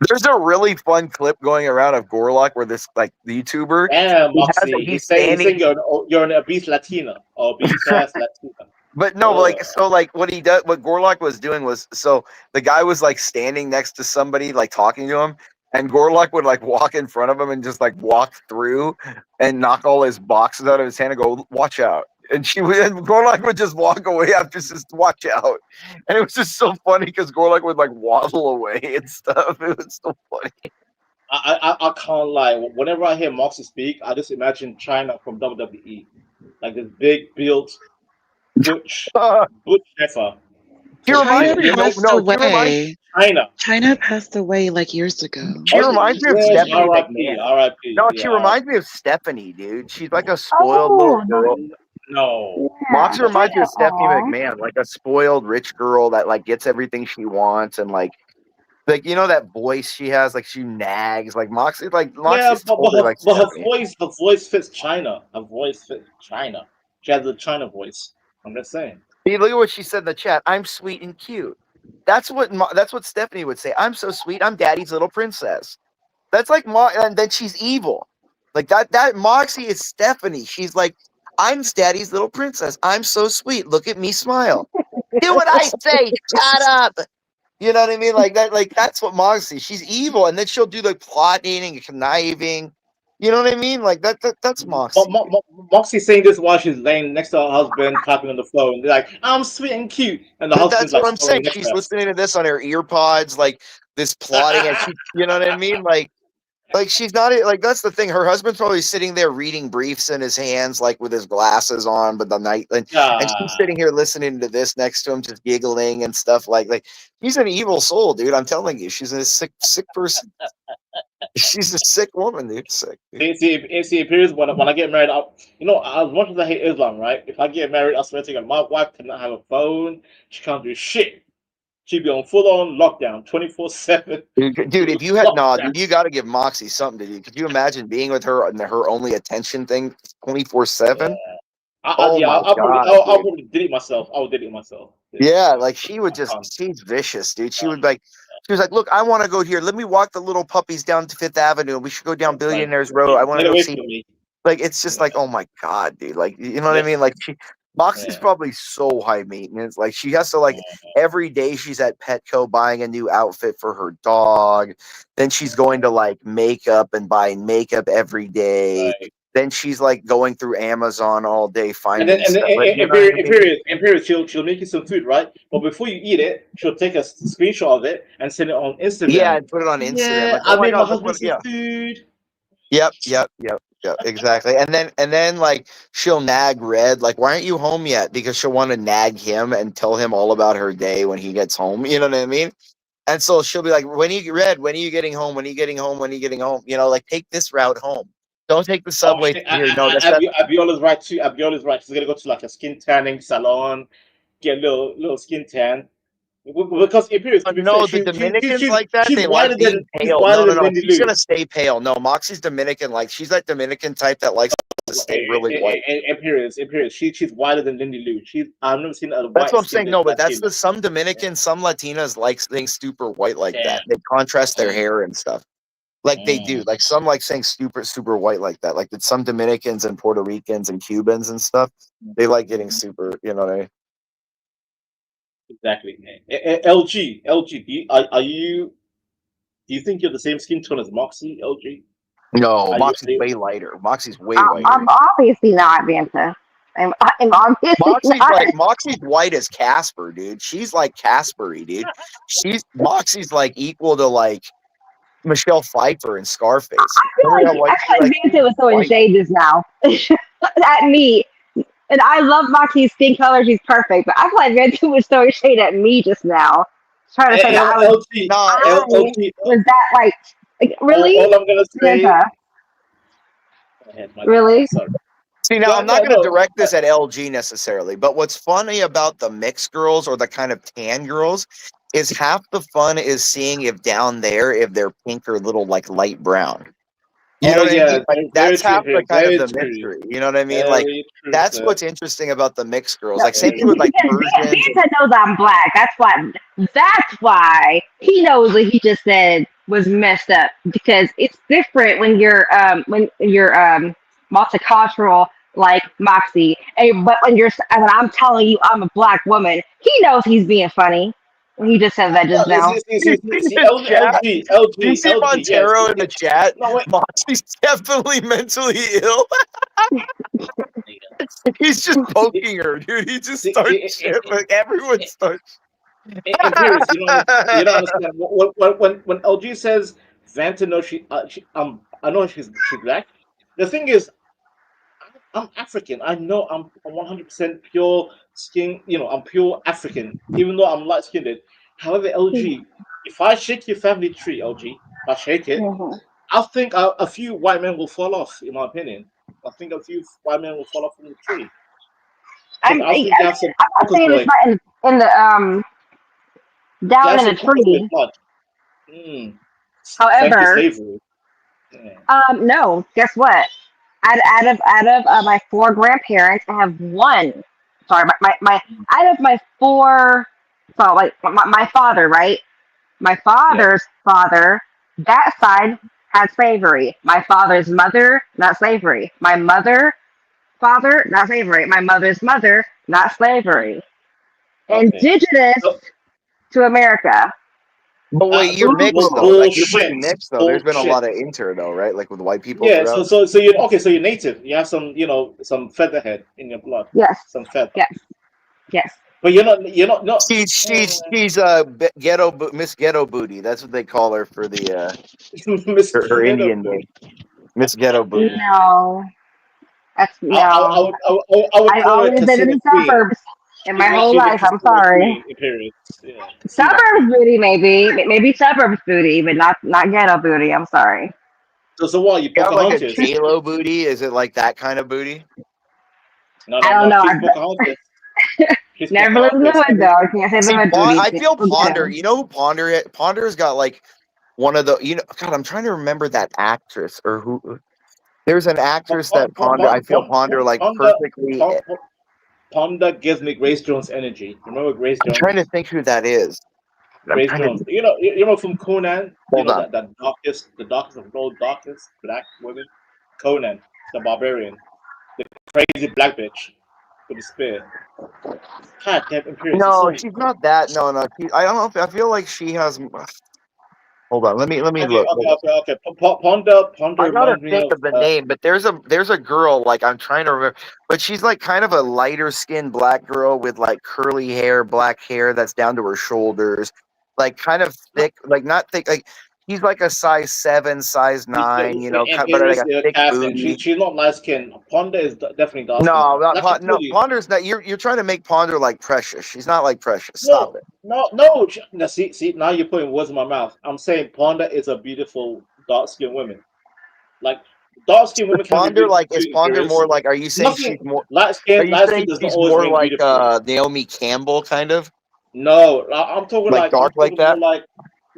Speaker 16: There's a really fun clip going around of Gorlock where this the YouTuber.
Speaker 15: Yeah, Moxie. He's saying you're an obese Latina or obese ass Latina.
Speaker 16: But no, what Gorlock was doing was, so the guy was standing next to somebody talking to him, and Gorlock would walk in front of him and just walk through and knock all his boxes out of his hand and go, watch out. And Gorlock would just walk away after just watch out. And it was just so funny because Gorlock would waddle away and stuff. It was so funny.
Speaker 15: I can't lie. Whenever I hear Moxie speak, I just imagine China from WWE. This big built Butch heifer.
Speaker 16: He reminds me.
Speaker 22: China passed away like years ago.
Speaker 16: She reminds me of
Speaker 15: Yes,
Speaker 16: Stephanie
Speaker 15: R.I.P.
Speaker 16: McMahon.
Speaker 15: R.I.P.
Speaker 16: No,
Speaker 15: Yeah,
Speaker 16: she reminds me of Stephanie, dude. She's like a spoiled little girl.
Speaker 15: no.
Speaker 16: Moxie reminds me of Stephanie McMahon, like a spoiled rich girl that like gets everything she wants and like you know that voice she has, like she nags. Like Moxie's
Speaker 15: Yeah,
Speaker 16: totally like
Speaker 15: but
Speaker 16: Stephanie.
Speaker 15: her voice fits China. Her voice fits China. She has the China voice. I'm just saying.
Speaker 16: See, look at what she said in the chat. I'm sweet and cute. That's what Stephanie would say. I'm so sweet. I'm daddy's little princess. That's like and then she's evil. Like that Moxie is Stephanie. She's like, I'm daddy's little princess. I'm so sweet. Look at me smile. Do what I say. Shut up. You know what I mean? Like that. Like that's what Moxie. She's evil, and then she'll do like plotting and conniving. You know what I mean? Like that's Moxie.
Speaker 15: Moxie's saying this while she's laying next to her husband, clapping on the phone. They're like, "I'm sweet and cute," and the husband's
Speaker 16: That's
Speaker 15: like,
Speaker 16: what I'm saying. She's listening to this on her ear pods, like this plotting, and she, you know what I mean? Like she's not like that's the thing. Her husband's probably sitting there reading briefs in his hands, like with his glasses on, but the night and she's sitting here listening to this next to him, just giggling and stuff. Like he's an evil soul, dude. I'm telling you, she's a sick person. She's a sick woman, dude. Sick. Dude.
Speaker 15: See, it appears when I get married, as much as I hate Islam, right? If I get married, I swear to God, my wife cannot have a phone. She can't do shit. She'd be on full-on lockdown, 24/7.
Speaker 16: Dude, if you had you got to give Moxie something to do. Could you imagine being with her and her only attention thing 24/7?
Speaker 15: I'll probably delete myself. I would delete myself.
Speaker 16: Yeah, like she would she's vicious, dude. She was like, look, I want to go here. Let me walk the little puppies down to Fifth Avenue. We should go down Billionaires Road. I want to go see. Like, it's just like, oh my God, dude. Like, you know what I mean? Like, Moxie's probably so high maintenance. Like, she has to every day she's at Petco buying a new outfit for her dog. Then she's going to like makeup and buying makeup every day. Right. Then she's like going through Amazon all day finding stuff.
Speaker 15: Period, she'll make you some food, right? But before you eat it, she'll take a screenshot of it and send it on Instagram.
Speaker 16: Yeah, and put it on Instagram.
Speaker 15: Yeah,
Speaker 16: like, oh
Speaker 15: I made my husband some food.
Speaker 16: Yep, exactly. And then like she'll nag Red, like, why aren't you home yet? Because she'll want to nag him and tell him all about her day when he gets home. You know what I mean? And so she'll be like, when are you getting home? When are you getting home? When are you getting home? You know, like take this route home. Don't take the subway here. No,
Speaker 15: Abiola's right too. Abiola's right. She's gonna go to like a skin tanning salon, get a little skin tan. Because
Speaker 16: the Dominicans like that. They like being pale. No. She's gonna stay pale. No, Moxie's Dominican. Like she's that Dominican type that likes to stay really white.
Speaker 15: Imperius. She's whiter than Lindy Lou. I've never seen a white.
Speaker 16: That's what I'm saying. No, but that's some Dominicans, some Latinas like things super white like that. They contrast their hair and stuff. Like they do. Like some like saying super white like that. Like some Dominicans and Puerto Ricans and Cubans and stuff. They like getting super. You know what I mean?
Speaker 15: Exactly. LG, do you think you're the same skin tone as Moxie, LG?
Speaker 16: No, Moxie's way lighter. Moxie's way whiter.
Speaker 8: I'm obviously not, Vanta. I'm obviously
Speaker 16: Moxie's white as Casper, dude. She's like Casper-y, dude. Moxie's like equal to like Michelle Pfeiffer and Scarface.
Speaker 8: I feel like Vanta was throwing shade just now at me. And I love Moxie's skin color. She's perfect. But I feel like Vanta was throwing shade at me just now. Trying to say that I was that like really?
Speaker 15: All I'm going to say...
Speaker 8: Really?
Speaker 16: See, now I'm not going to direct this at LG necessarily. But what's funny about the mixed girls or the kind of tan girls is half the fun is seeing if down there, if they're pink or little like light brown. You know what I mean? Like, that's half the kind of the mystery. You know what I mean? Like that's what's interesting about the mixed girls. Like same thing with like Persians.
Speaker 8: Vanta knows I'm black. That's why he knows what he just said was messed up, because it's different when you're multicultural like Moxie. But when I'm telling you I'm a black woman, he knows he's being funny. He just said that just now.
Speaker 16: You see Montero in the chat? Moxie's definitely mentally ill. He's just poking her, dude. He just starts shit. Like everyone starts.
Speaker 15: You don't understand. When LG says Vanta knows I know she's black. The thing is, I'm African. I know I'm 100% pure skin. I'm pure African, even though I'm light skinned. However, LG,
Speaker 17: if I shake your family tree, OG, if I shake it, I think a few white men will fall off. In my opinion, I think a few white men will fall off from the tree.
Speaker 8: I'm not saying it's not in the down in the tree.
Speaker 17: Thank you,
Speaker 8: However,
Speaker 17: slavery.
Speaker 8: no. Guess what? Out of my 4 grandparents, I have one. Sorry, my out of my 4. So like my father, right? My father's father, that side had slavery. My father's mother, not slavery. My mother, father, not slavery. My mother's mother, not slavery. Indigenous to America.
Speaker 16: But wait, you're mixed though. Like you're pretty mixed though. There's been a lot of inter though, right? Like with white people.
Speaker 17: Yeah.
Speaker 16: throughout.
Speaker 17: So you're okay. So you're native. You have some, some featherhead in your blood.
Speaker 8: Yes.
Speaker 17: Some feather.
Speaker 8: Yes.
Speaker 17: But you're not.
Speaker 16: She's ghetto Miss Ghetto Booty. That's what they call her for the her Indian name. Miss Ghetto Booty.
Speaker 8: No. That's no.
Speaker 17: I would
Speaker 8: I've
Speaker 17: call her
Speaker 8: always been in the
Speaker 17: Casino
Speaker 8: suburbs in my whole
Speaker 17: She's a
Speaker 8: life. I'm
Speaker 17: Casino
Speaker 8: sorry.
Speaker 17: Queen, yeah.
Speaker 8: Suburbs booty, maybe suburbs booty, but not ghetto booty. I'm sorry.
Speaker 17: So what? You
Speaker 16: got like a
Speaker 17: Pocahontas?
Speaker 16: J-Lo booty? Is it like that kind of booty?
Speaker 17: No,
Speaker 8: I don't know.
Speaker 17: She's Pocahontas. She's
Speaker 8: Never lived in the hood though. I can't say the hood booty.
Speaker 16: I feel Ponder. You know who Ponder's got like one of the. God, I'm trying to remember that actress or who. There's an actress that Ponder. I feel Ponder like perfectly.
Speaker 17: Ponder gives me Grace Jones energy. Remember Grace Jones?
Speaker 16: I'm trying to think who that is.
Speaker 17: Grace Jones. You know from Conan.
Speaker 16: Hold on.
Speaker 17: That the darkest of all darkest black women. Conan, the barbarian, the crazy black bitch with the spear. God damn, Imperius.
Speaker 16: No, she's not that. No. I don't know. I feel like she has. Hold on. Let me look.
Speaker 17: Okay. Ponder.
Speaker 16: I gotta think of the name, but there's a girl like I'm trying to remember, but she's like kind of a lighter skinned black girl with like curly hair, black hair that's down to her shoulders, like kind of thick, like not thick, like she's like a size 7, size 9, but like a thick booty.
Speaker 17: She's not light skinned. Ponder is definitely dark.
Speaker 16: No, Ponder's not. You're trying to make Ponder like Precious. She's not like Precious. Stop it.
Speaker 17: No. See, now you're putting words in my mouth. I'm saying Ponder is a beautiful dark skinned woman. Like dark skinned women.
Speaker 16: Is Ponder more like? Are you saying she's more
Speaker 17: light skinned?
Speaker 16: She's more like Naomi Campbell kind of?
Speaker 17: No, I'm talking
Speaker 16: like dark like that.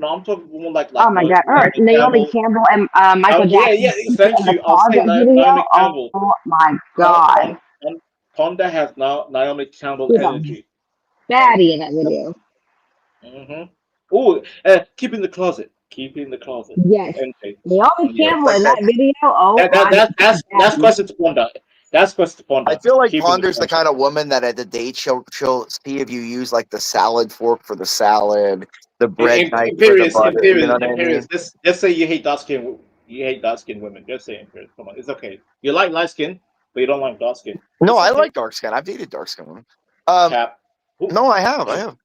Speaker 17: I'm talking more like.
Speaker 8: Oh my God! All right, Naomi Campbell and Michael Jackson.
Speaker 17: Yeah. Thank you. I'll say Naomi Campbell.
Speaker 8: Oh my God!
Speaker 17: Ponder has Naomi Campbell energy.
Speaker 8: Baddie in that video.
Speaker 17: Oh, keep in the closet.
Speaker 8: Yes. Naomi Campbell in that video. Oh,
Speaker 17: that's question to Ponder. That's question to Ponder.
Speaker 16: I feel like Ponder's the kind of woman that at the date she'll see if you use like the salad fork for the salad, the bread knife for the butter. You know what I mean?
Speaker 17: Just say you hate dark skin. You hate dark skin women. Just say Imperius. Come on, it's okay. You like light skin, but you don't like dark skin.
Speaker 16: No, I like dark skin. I've dated dark skin women. No, I have.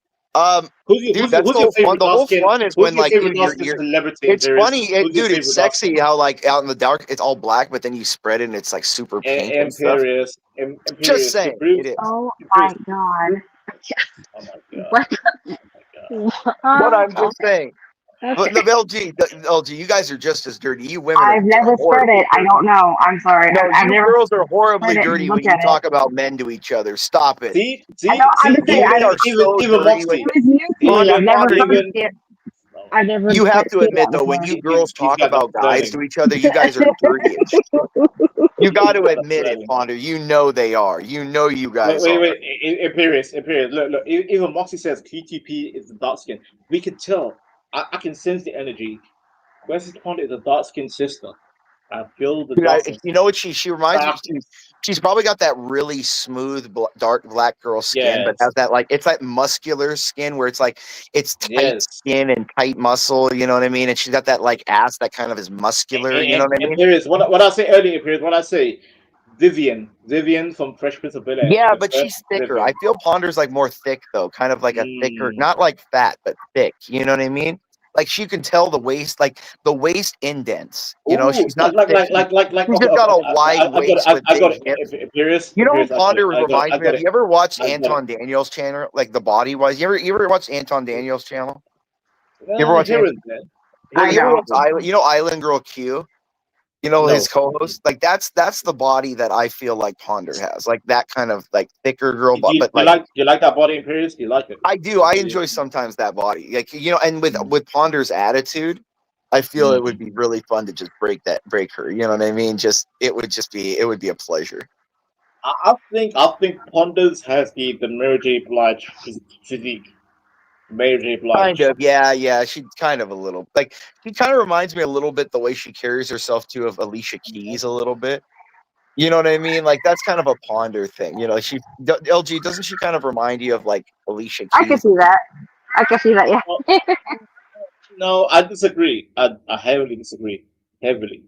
Speaker 16: Dude, that's the whole fun is when like it's funny, dude. It's sexy how like out in the dark it's all black, but then you spread it and it's like super pink and stuff. Just saying, it is.
Speaker 8: Oh my God!
Speaker 16: But I'm just saying. But the LG, you guys are just as dirty. You women.
Speaker 8: I've never spread it. I don't know. I'm sorry.
Speaker 16: No, you girls are horribly dirty when you talk about men to each other. Stop it. You have to admit though, when you girls talk about guys to each other, you guys are dirty. You got to admit it, Ponder. You know they are. You know you guys.
Speaker 17: Wait. Imperius. Look. Even Moxie says QTP is the dark skin. We can tell. I can sense the energy. West Ponder is a dark skinned sister. I feel the.
Speaker 16: You know what she reminds me. She's probably got that really smooth dark black girl skin, but has that like it's that muscular skin where it's like it's tight skin and tight muscle. You know what I mean? And she's got that like ass that kind of is muscular. You know what I mean?
Speaker 17: Imperius, what I say earlier, Imperius, what I say. Vivian from Fresh Prince of Bel-Air.
Speaker 16: Yeah, but she's thicker. I feel Ponder's like more thick though, kind of like a thicker, not like fat, but thick. You know what I mean? Like she can tell the waist, like the waist indents. You know, she's not
Speaker 17: like
Speaker 16: she's just got a wide waist with big hips. You know what Ponder reminds me of? You ever watched Anton Daniels' channel, like the body wise? You ever watched Anton Daniels' channel? You ever watch?
Speaker 11: Here and there.
Speaker 16: You ever watch Island? You know Island Girl Q. You know his co-host. Like that's the body that I feel like Ponder has. Like that kind of like thicker girl, but
Speaker 11: you like that body, Imperius? You like it?
Speaker 16: I do. I enjoy sometimes that body. Like and with Ponder's attitude, I feel it would be really fun to just break her. You know what I mean? It would be a pleasure.
Speaker 11: I think Ponders has the Mary J. Blige physique. Mary J. Blige.
Speaker 16: Kind of, yeah. She's kind of a little like she kind of reminds me a little bit the way she carries herself too of Alicia Keys a little bit. You know what I mean? Like that's kind of a Ponder thing. You know, LG doesn't she kind of remind you of like Alicia Keys?
Speaker 8: I can see that. Yeah.
Speaker 11: No, I disagree. I heavily disagree. Heavily.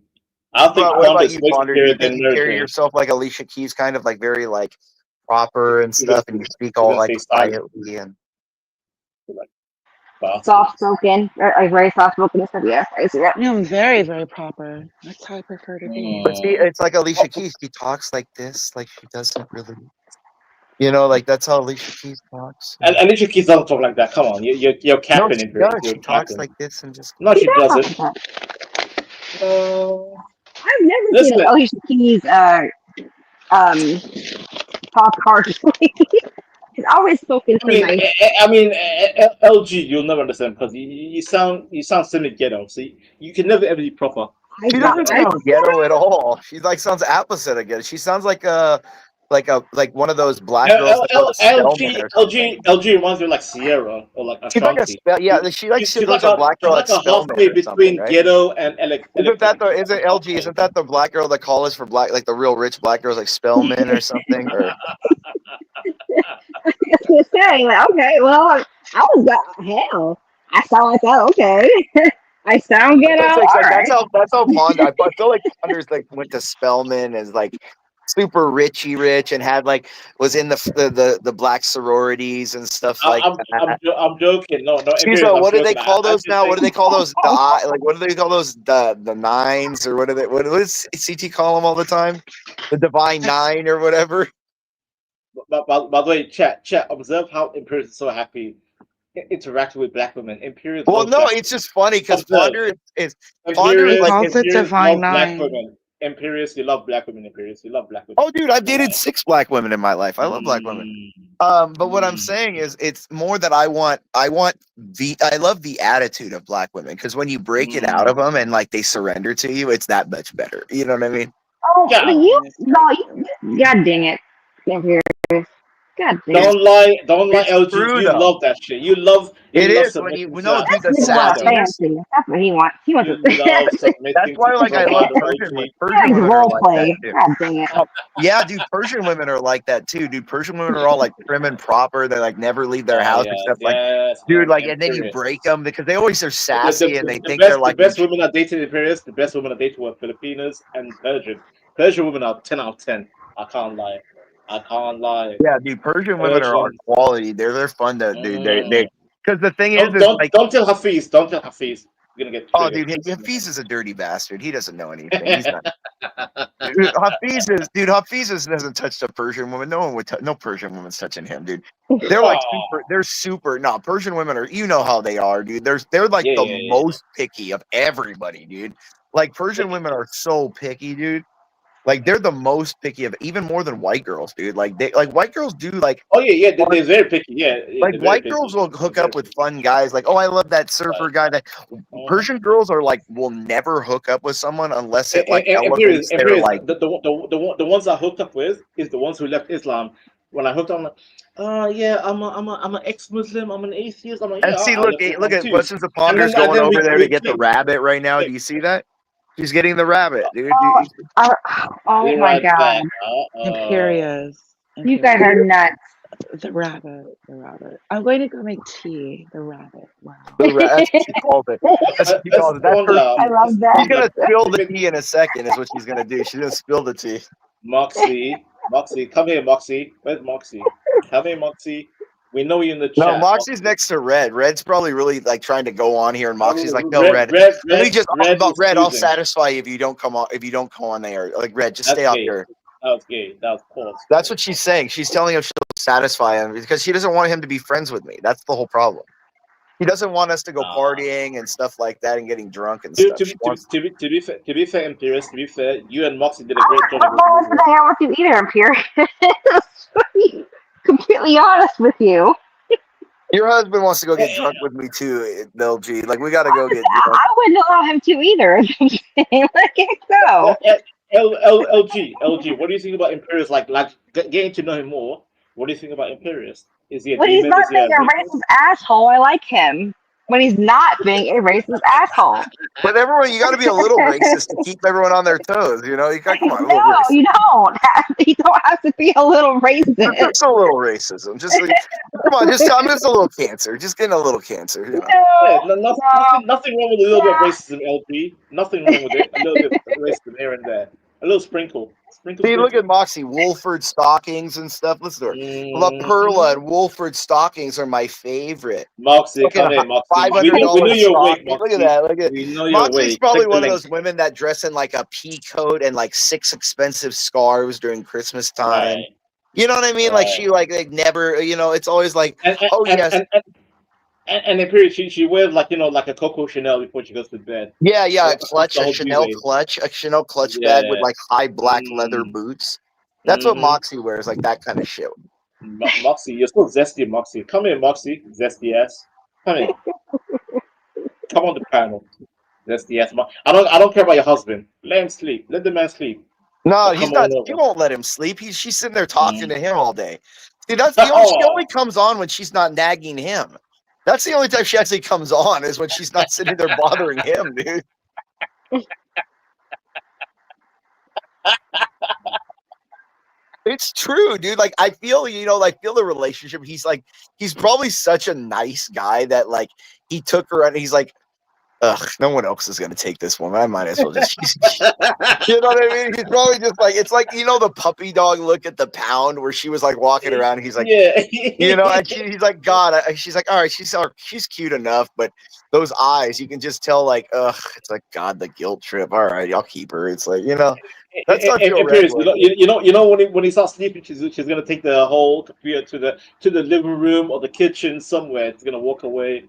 Speaker 11: I think
Speaker 16: what about you,
Speaker 11: way
Speaker 16: Ponder? Do you
Speaker 11: superior
Speaker 16: think
Speaker 11: than
Speaker 16: you
Speaker 11: Mary
Speaker 16: carry
Speaker 11: Jane.
Speaker 16: yourself like Alicia Keys, kind of like very like proper and stuff, and you speak all like quietly and
Speaker 8: soft spoken, or very soft spoken and stuff. Yeah, I see that.
Speaker 5: Yeah, I'm very, very proper. That's how I prefer to be.
Speaker 16: But see, it's like Alicia Keys. She talks like this, like she doesn't really, like that's how Alicia Keys talks.
Speaker 11: And Alicia Keys doesn't talk like that. Come on, you're capping it.
Speaker 16: She talks like this and just.
Speaker 11: No, she doesn't.
Speaker 8: I've never seen Alicia Keys talk harshly. She's always spoken so nice.
Speaker 11: I mean, LG, you'll never understand because you sound semi-ghetto. So you can never ever be proper.
Speaker 16: She doesn't sound ghetto at all. She like sounds opposite again. She sounds like one of those black girls that go to Spelman or something.
Speaker 11: LG reminds me of like Sierra or like Ashanti.
Speaker 16: She looks a black girl
Speaker 11: like
Speaker 16: at
Speaker 11: a
Speaker 16: Spelman
Speaker 11: halfway
Speaker 16: or
Speaker 11: between
Speaker 16: something, right?
Speaker 11: ghetto and
Speaker 16: Isn't that the black girl that college for black, like the real rich black girls like Spelman or something? Or
Speaker 8: Okay, well, I was hell. I sound like that. Okay, I sound ghetto.
Speaker 16: That's how Ponder. I feel like Ponder's like went to Spelman as like super rich and had like was in the black sororities and stuff like that.
Speaker 11: I'm joking. No.
Speaker 16: She's what do they call those now? What do they call those? What do they call those? The nines or what does CT call them all the time? The Divine Nine or whatever.
Speaker 11: By the way, chat. Observe how Imperius is so happy interacting with black women. Imperius.
Speaker 16: Well, no, it's just funny because Ponder is
Speaker 5: calls it Divine Nine.
Speaker 11: Imperius, you love black women. Imperius, you love black women.
Speaker 16: Oh, dude, I've dated 6 black women in my life. I love black women. But what I'm saying is, it's more that I love the attitude of black women because when you break it out of them and like they surrender to you, it's that much better. You know what I mean?
Speaker 8: Oh, God dang it. God damn.
Speaker 11: Don't lie, LG. You love that shit. You love
Speaker 16: when you dude, that's sad.
Speaker 8: That's what he wants. He wants
Speaker 16: That's why I love Persian women. Persian women are like that too.
Speaker 8: God dang it.
Speaker 16: Yeah, dude, Persian women are like that too, dude. Persian women are all like prim and proper. They like never leave their house except dude, and then you break them because they always are sassy and they think they're like
Speaker 11: the best women I dated in Paris. The best women I dated were Filipinas and Persian. Persian women are 10 out of 10. I can't lie.
Speaker 16: Yeah, dude, Persian women are quality. They're fun to do. They because the thing is
Speaker 11: don't tell Hafiz. Don't tell Hafiz. You're gonna get triggered.
Speaker 16: Dude, Hafiz is a dirty bastard. He doesn't know anything. He's not. Hafiz doesn't touch the Persian woman. No one would. No Persian woman's touching him, dude. They're like super. They're super. No, Persian women are. You know how they are, dude. They're like the most picky of everybody, dude. Like Persian women are so picky, dude. Like they're the most picky of even more than white girls, dude. Like white girls do like.
Speaker 11: Oh yeah, they're very picky. Yeah,
Speaker 16: like white girls will hook up with fun guys. Like, oh, I love that surfer guy. That Persian girls are like will never hook up with someone unless it like elevates their like.
Speaker 11: The ones I hooked up with is the ones who left Islam. When I hooked up, I'm like, I'm an ex-Muslim. I'm an atheist. I'm like,
Speaker 16: and see, look at Questions of Ponder's going over there to get the rabbit right now. Do you see that? She's getting the rabbit, dude.
Speaker 8: Oh my God.
Speaker 5: Imperius.
Speaker 8: You guys are nuts.
Speaker 5: The rabbit. I'm going to go make tea. The rabbit. Wow.
Speaker 16: That's what she calls it. That's what she calls it.
Speaker 8: I love that.
Speaker 16: She's going to spill the tea in a second is what she's going to do. She's going to spill the tea.
Speaker 11: Moxie, come here, Moxie. Where's Moxie? Come here, Moxie. We know you in the chat.
Speaker 16: No, Moxie's next to Red. Red's probably really like trying to go on here, and Moxie's like, "No, Red. Let me just Red. I'll satisfy you if you don't come on. If you don't come on there, like Red, just stay out here."
Speaker 11: That was gay. That was false.
Speaker 16: That's what she's saying. She's telling him she'll satisfy him because she doesn't want him to be friends with me. That's the whole problem. He doesn't want us to go partying and stuff like that and getting drunk and stuff.
Speaker 15: To be fair, Imperious, to be fair, you and Moxie did a great job.
Speaker 8: I don't want to hang out with you either, Imperious. Completely honest with you.
Speaker 16: Your husband wants to go get drunk with me too, LG. Like, we got to go get drunk.
Speaker 8: I wouldn't allow him to either. Let it go.
Speaker 15: LG, what do you think about Imperious? Like getting to know him more. What do you think about Imperious? Is he a
Speaker 8: When he's
Speaker 15: demon?
Speaker 8: not being a racist asshole, I like him. When he's not being a racist asshole.
Speaker 16: But everyone, you got to be a little racist to keep everyone on their toes. You know, you got come on.
Speaker 8: No, you don't. You don't have to be a little racist.
Speaker 16: Just a little racism. Just like, come on, I'm just a little cancer. Just getting a little cancer. You know?
Speaker 15: Yeah, nothing wrong with a little bit of racism, LG. Nothing wrong with it. A little bit of racism here and there. A little sprinkle.
Speaker 16: See, look at Moxie. Wolford stockings and stuff. Listen to her. La Perla and Wolford stockings are my favorite.
Speaker 15: Moxie, come in, Moxie.
Speaker 16: $500
Speaker 15: we know you're awake, Moxie.
Speaker 16: Look at that. Look at
Speaker 15: we know you're
Speaker 16: Moxie's
Speaker 15: awake.
Speaker 16: probably
Speaker 15: Click
Speaker 16: one
Speaker 15: the
Speaker 16: of
Speaker 15: link.
Speaker 16: those women that dress in like a pea coat and like 6 expensive scarves during Christmas time.
Speaker 15: Right.
Speaker 16: You know what I mean? Like she like never, you know, it's always like,
Speaker 15: And in period, she wears like like a Coco Chanel before she goes to bed.
Speaker 16: Yeah,
Speaker 15: So
Speaker 16: a clutch,
Speaker 15: the
Speaker 16: a
Speaker 15: whole
Speaker 16: Chanel
Speaker 15: duvet.
Speaker 16: clutch, a Chanel clutch bag with
Speaker 15: Yeah.
Speaker 16: like high black leather boots. That's what Moxie wears, like that kind of shit.
Speaker 15: Moxie, you're so zesty, Moxie. Come here, Moxie, zesty ass. Come here. Come on the panel, zesty ass. I don't care about your husband. Let him sleep. Let the man sleep.
Speaker 16: No,
Speaker 15: Come
Speaker 16: he's not.
Speaker 15: on over.
Speaker 16: She won't let him sleep. She's sitting there talking to him all day. See, that's the only. She only comes on when she's not nagging him. That's the only time she actually comes on is when she's not sitting there bothering him, dude. It's true, dude. Like I feel, feel the relationship. He's probably such a nice guy that like he took her and he's like, ugh, no one else is gonna take this woman. I might as well just you know what I mean? He's probably just like it's like the puppy dog look at the pound where she was like walking around and he's like,
Speaker 15: yeah.
Speaker 16: and he's like, God, she's like, all right, she's cute enough, but those eyes, you can just tell like, ugh, it's like God, the guilt trip. All right, I'll keep her. It's like, that's not
Speaker 15: when he starts sleeping, she's gonna take the whole computer to the living room or the kitchen somewhere. It's gonna walk away.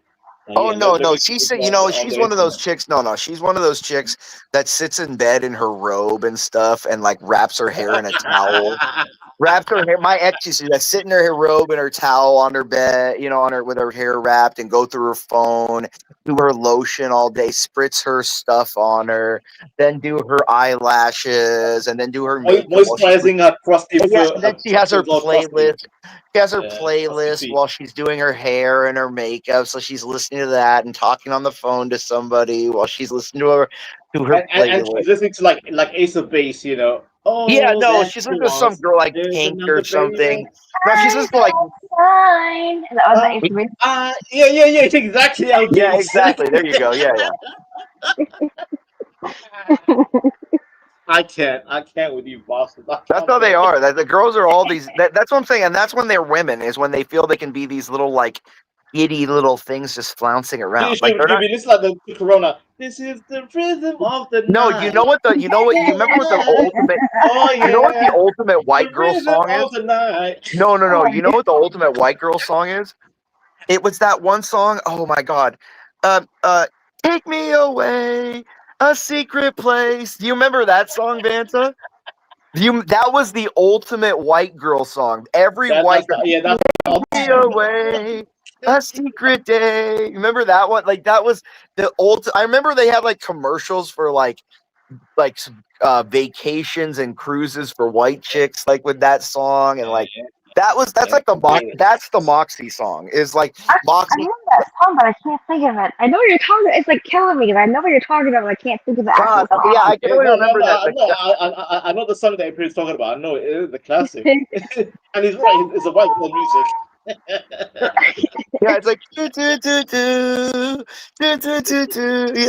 Speaker 16: Oh no! She's she's one of those chicks. No, she's one of those chicks that sits in bed in her robe and stuff, and like wraps her hair in a towel. Wraps her hair. My ex used to do that. Sit in her robe and her towel on her bed, with her hair wrapped, and go through her phone, do her lotion all day, spritz her stuff on her, then do her eyelashes, and then do her makeup.
Speaker 15: Moisturizing her crusty foot.
Speaker 16: And then she has her playlist. She has her playlist while she's doing her hair and her makeup, so she's listening to that and talking on the phone to somebody while she's listening to her playlist.
Speaker 15: And she's listening to like Ace of Base, Oh,
Speaker 16: yeah, no, she's listening to some girl like Pink or something. No, she's listening to like.
Speaker 15: Yeah, exactly.
Speaker 16: Yeah, exactly. There you go. Yeah.
Speaker 15: I can't with you, bosses.
Speaker 16: That's how they are. The girls are all these. That's what I'm saying, and that's when they're women. Is when they feel they can be these little like itty little things just flouncing around.
Speaker 15: This is like the Corona. This is the rhythm of the night.
Speaker 16: No, you remember what the ultimate?
Speaker 15: Oh yeah.
Speaker 16: You know what the ultimate white girl song is? No. You know what the ultimate white girl song is? It was that one song. Oh my God. Take me away. A secret place. Do you remember that song, Vanta? That was the ultimate white girl song. Every white girl. Take me away. A secret day. Remember that one? Like that was the old. I remember they had like commercials for like vacations and cruises for white chicks, like with that song, and like that's the Moxie song. Is like Moxie.
Speaker 8: I know that song, but I can't think of it. I know what you're talking about. It's like killing me because I know what you're talking about, but I can't think of the actual song.
Speaker 16: Yeah, I can only remember that.
Speaker 15: I know the song that April's talking about. I know it is the classic. And he's right. It's a white girl music.
Speaker 16: Yeah, it's like do. You know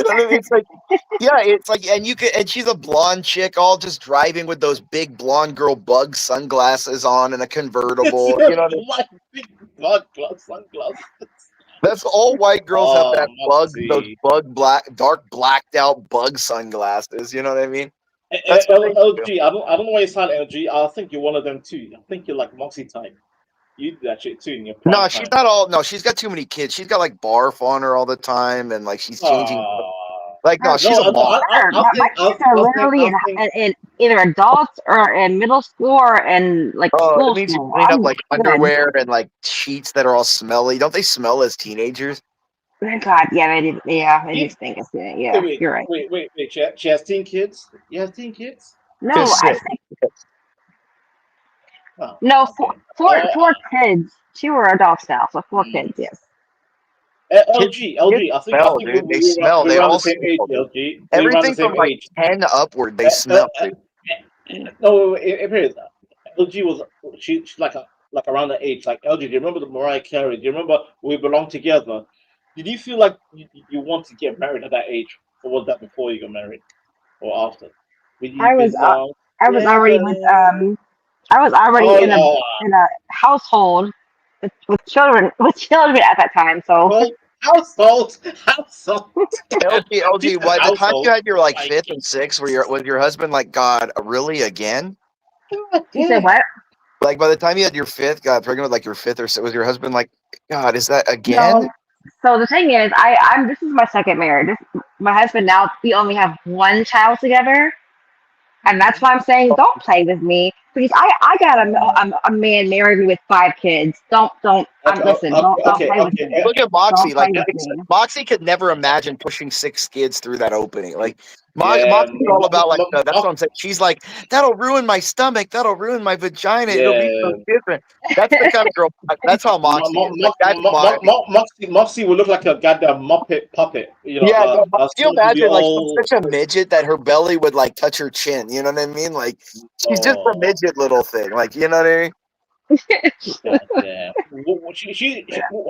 Speaker 16: what I mean? It's like it's like, and she's a blonde chick, all just driving with those big blonde girl bug sunglasses on in a convertible. You know what I mean?
Speaker 15: Big blonde sunglasses.
Speaker 16: That's all white girls have those dark blacked out bug sunglasses. You know what I mean?
Speaker 15: LG, I don't know why you sound LG. I think you're one of them too. I think you're like Moxie type. You do that shit too in your
Speaker 16: No,
Speaker 15: prime
Speaker 16: she's
Speaker 15: time.
Speaker 16: not all. No, she's got too many kids. She's got like barf on her all the time, and like she's changing. Like no, she's a mom.
Speaker 8: My kids are literally in either adults or in middle school or in like
Speaker 16: Oh,
Speaker 8: school.
Speaker 16: it means you
Speaker 8: school.
Speaker 16: clean up
Speaker 8: I'm
Speaker 16: like
Speaker 8: good.
Speaker 16: underwear and like sheets that are all smelly. Don't they smell as teenagers?
Speaker 8: Thank God, yeah, they did. Yeah, they just think it's yeah.
Speaker 15: Wait,
Speaker 8: You're right.
Speaker 15: wait. She has teen kids. You have teen kids?
Speaker 8: No, I think
Speaker 15: Oh,
Speaker 8: no.
Speaker 15: okay.
Speaker 8: Four kids. 2 are adults now, so 4 kids. Yes.
Speaker 15: LG. I think
Speaker 16: smell, dude. They smell.
Speaker 15: we're
Speaker 16: They
Speaker 15: around
Speaker 16: all
Speaker 15: the same age,
Speaker 16: smell.
Speaker 15: LG. We're around the
Speaker 16: Everything
Speaker 15: same
Speaker 16: from like
Speaker 15: age.
Speaker 16: 10 upward, they smell. Dude.
Speaker 15: No, LG was she's like around the age. Like LG, do you remember the Mariah Carey? Do you remember We Belong Together? Did you feel like you want to get married at that age, or was that before you got married, or after?
Speaker 8: I was already with I was already in a household with children at that time. So
Speaker 15: household.
Speaker 16: LG. By the time you had your like 5th and 6th, was your husband like, God, really again?
Speaker 8: You said what?
Speaker 16: Like by the time you had your 5th, got pregnant with like your 5th or so, was your husband like, God, is that again?
Speaker 8: No. So the thing is, I'm this is my second marriage. My husband now, we only have 1 child together, and that's why I'm saying don't play with me, because I got a man married with 5 kids. Don't listen. Don't play with me.
Speaker 16: Look at Moxie.
Speaker 8: Don't
Speaker 16: Like
Speaker 8: play with me.
Speaker 16: Moxie could never imagine pushing 6 kids through that opening. Like Moxie's all about like that's what I'm saying. She's like, that'll ruin my stomach. That'll ruin my vagina. It'll be so different. That's the kind of girl. That's how Moxie is. Like, that's
Speaker 15: Moxie would look like a goddamn Muppet puppet. You know,
Speaker 16: yeah,
Speaker 15: can
Speaker 16: you imagine like she's such a midget that her belly would like touch her chin. You know what I mean? Like she's just a midget little thing. Like you know what I mean?
Speaker 15: Yeah.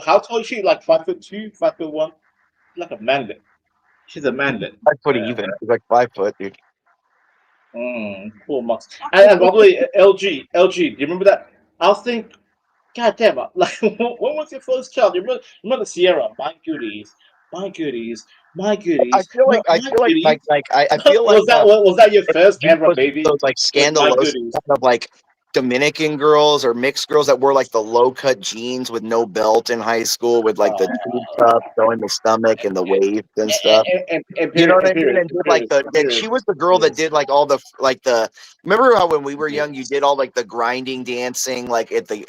Speaker 15: How tall is she? Like 5'2", 5'1"? Like a manlet. She's a manlet.
Speaker 16: 5 foot even. She's like 5 foot, dude.
Speaker 15: Poor Mox. And by the way, LG. Do you remember that? I was thinking, God damn it! Like, when was your first child? You remember Sierra? My goodies. I
Speaker 16: feel like I feel like
Speaker 15: was that your first ever baby?
Speaker 16: Those like scandalous kind of like Dominican girls or mixed girls that wore like the low cut jeans with no belt in high school with like the tube top showing the stomach and the waist and stuff. You know what I mean? And did like she was the girl that did like all the like the. Remember how when we were young you did all like the grinding dancing like at the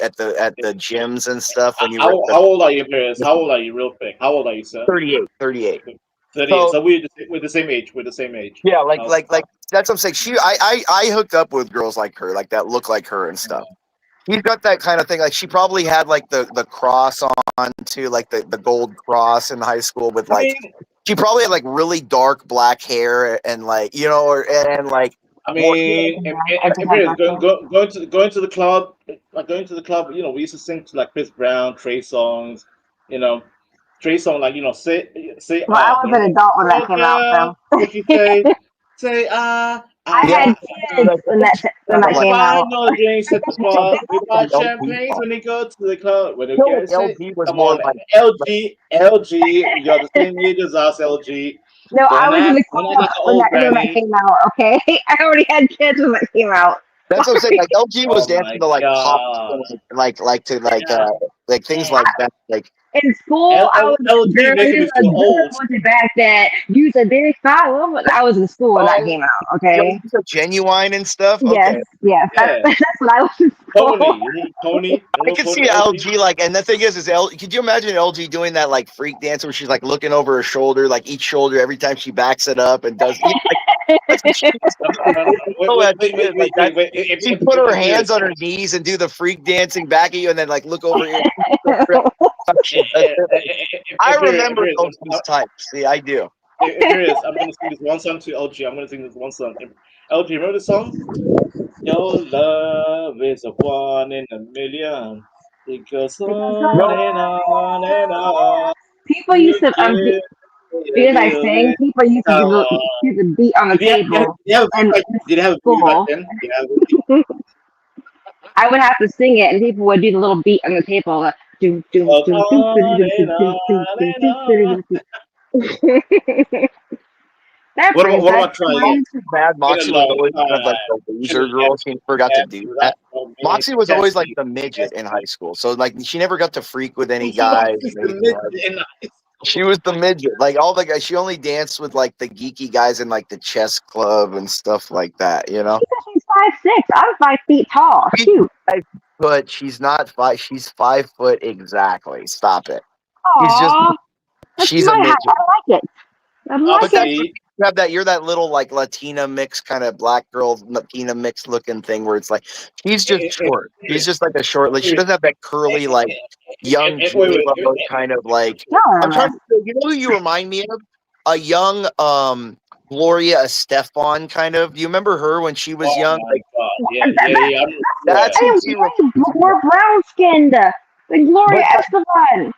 Speaker 16: gyms and stuff when you were.
Speaker 15: How old are you, Paris? How old are you, real quick? How old are you, sir?
Speaker 16: 38.
Speaker 15: 38. So we're the same age.
Speaker 16: Yeah, like that's what I'm saying. I hooked up with girls like her, like that look like her and stuff. She's got that kind of thing. Like she probably had like the cross on too, like the gold cross in high school with like she probably had like really dark black hair and like and like
Speaker 15: I mean, going to the club, you know, we used to sing to like Chris Brown, Trey songs, you know, Trey song like say.
Speaker 8: Well, I was an adult when that came out, so.
Speaker 15: What you say
Speaker 8: I had kids when that came out.
Speaker 15: No drinks at the bar. We buy champagne when they go to the club. When they get
Speaker 16: LG was
Speaker 15: come
Speaker 16: more
Speaker 15: on,
Speaker 16: like
Speaker 15: LG, you're the same age as us, LG.
Speaker 8: No, I was in the club when that came out. Okay, I already had kids when that came out.
Speaker 16: That's what I'm saying. Like LG was dancing to like pop, like things like that. Like
Speaker 8: in school, I was back that use a very foul. I was in school when that came out. Okay,
Speaker 16: Genuine and stuff.
Speaker 8: Yes,
Speaker 16: okay.
Speaker 8: yes, that's what I was in school.
Speaker 15: Tony.
Speaker 16: I can see LG like, and the thing is could you imagine LG doing that like freak dance where she's like looking over her shoulder, like each shoulder every time she backs it up and does. She put her hands on her knees and do the freak dancing back at you, and then like look over here. I remember those types. See, I do.
Speaker 15: I'm gonna sing this one song to LG. LG, remember the song? Your love is a 1 in a million. It goes on and on and on.
Speaker 8: People used to because I sang, people used to do the beat on the table.
Speaker 15: Did you have a beat back then?
Speaker 8: I would have to sing it, and people would do the little beat on the table.
Speaker 15: What about trying?
Speaker 16: Bad Moxie was always kind of like the loser girl. She forgot to do that. Moxie was always like the midget in high school, so like she never got to freak with any guys. She was the midget, like all the guys. She only danced with like the geeky guys in like the chess club and stuff like that. You know.
Speaker 8: She's 5'6". I'm 5 feet tall. Shoot.
Speaker 16: But she's not 5. She's 5 foot exactly. Stop it.
Speaker 8: Aww.
Speaker 16: She's a midget.
Speaker 8: I like it. I like it.
Speaker 16: You have that. You're that little like Latina mix kind of black girl Latina mix looking thing where it's like she's just short. She's just like a short. Like she doesn't have that curly like young J-Lo kind of like. I'm trying to. You know who you remind me of? A young Gloria Estefan kind of. Do you remember her when she was young? Like,
Speaker 8: Yeah.
Speaker 16: That's who she
Speaker 8: more brown skinned. Like Gloria Estefan.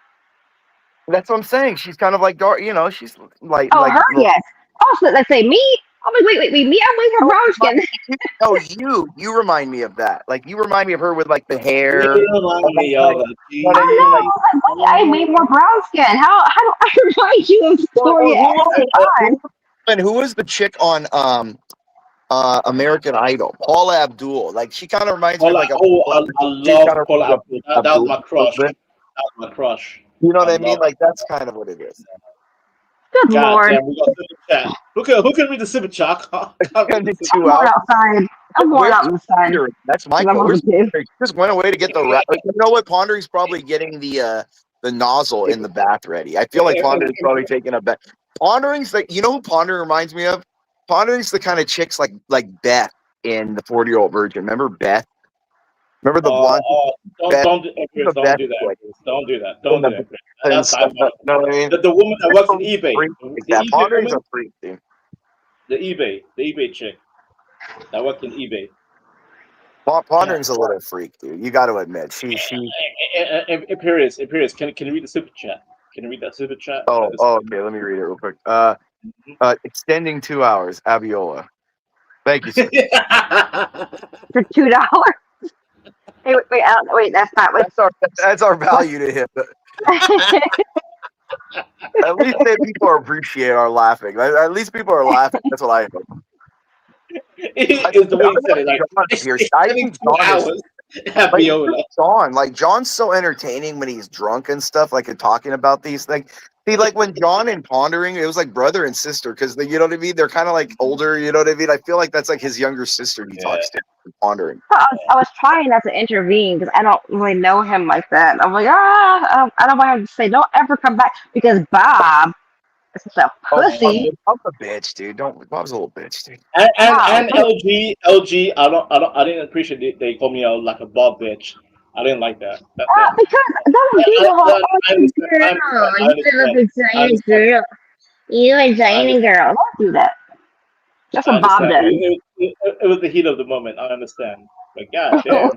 Speaker 16: That's what I'm saying. She's kind of like dark. You know, she's like.
Speaker 8: Oh, her yes. Also, let's say me. Oh, wait, me. I'm way more brown skinned.
Speaker 16: Oh, you remind me of that. Like you remind me of her with like the hair.
Speaker 8: I'm way more brown skin. How do I remind you of Gloria Estefan?
Speaker 16: And who was the chick on American Idol? Paula Abdul. Like she kind of reminds me of like
Speaker 15: I love Paula Abdul. That was my crush. That was my crush.
Speaker 16: You know what I mean? Like that's kind of what it is.
Speaker 8: Good Lord.
Speaker 15: Damn, we got chat. Who can read the super chat?
Speaker 8: I'm going outside. I'm going out in the sun.
Speaker 16: That's my question. Just went away to get the you know what? Pondering's probably getting the nozzle in the bath ready. I feel like Pondering's probably taking a bath. Pondering's like, you know who Pondering reminds me of? Pondering's the kind of chicks like Beth in the 40-Year-Old Virgin. Remember Beth? Remember the blonde?
Speaker 15: Don't do that. Don't do that. That's no, I mean, the woman that works on eBay.
Speaker 16: Pondering's a freak, dude.
Speaker 15: The eBay chick that worked in eBay.
Speaker 16: Pondering's a little freak, dude. You got to admit, she.
Speaker 15: Imperius, can you read the super chat? Can you read that super chat?
Speaker 16: Oh, okay. Let me read it real quick. Extending 2 hours, Abiola. Thank you, sir.
Speaker 8: For $2. Wait, that's not what.
Speaker 16: That's our value to him. At least people appreciate our laughing. At least people are laughing. That's what I hope.
Speaker 15: It's the way you said it.
Speaker 16: I think John's so entertaining when he's drunk and stuff, like talking about these things. See, like when John and Pondering, it was like brother and sister because you know what I mean. They're kind of like older. You know what I mean. I feel like that's like his younger sister he talks to, Pondering.
Speaker 8: I was trying not to intervene because I don't really know him like that. I'm like, I don't want him to say don't ever come back because Bob is such a pussy.
Speaker 16: I'm a bitch, dude. Bob's a little bitch, dude.
Speaker 15: And LG, I didn't appreciate they called me like a Bob bitch. I didn't like that.
Speaker 8: Because that was girl. You're a vagina girl. Don't do that. That's what Bob does.
Speaker 15: It was the heat of the moment. I understand. But goddamn.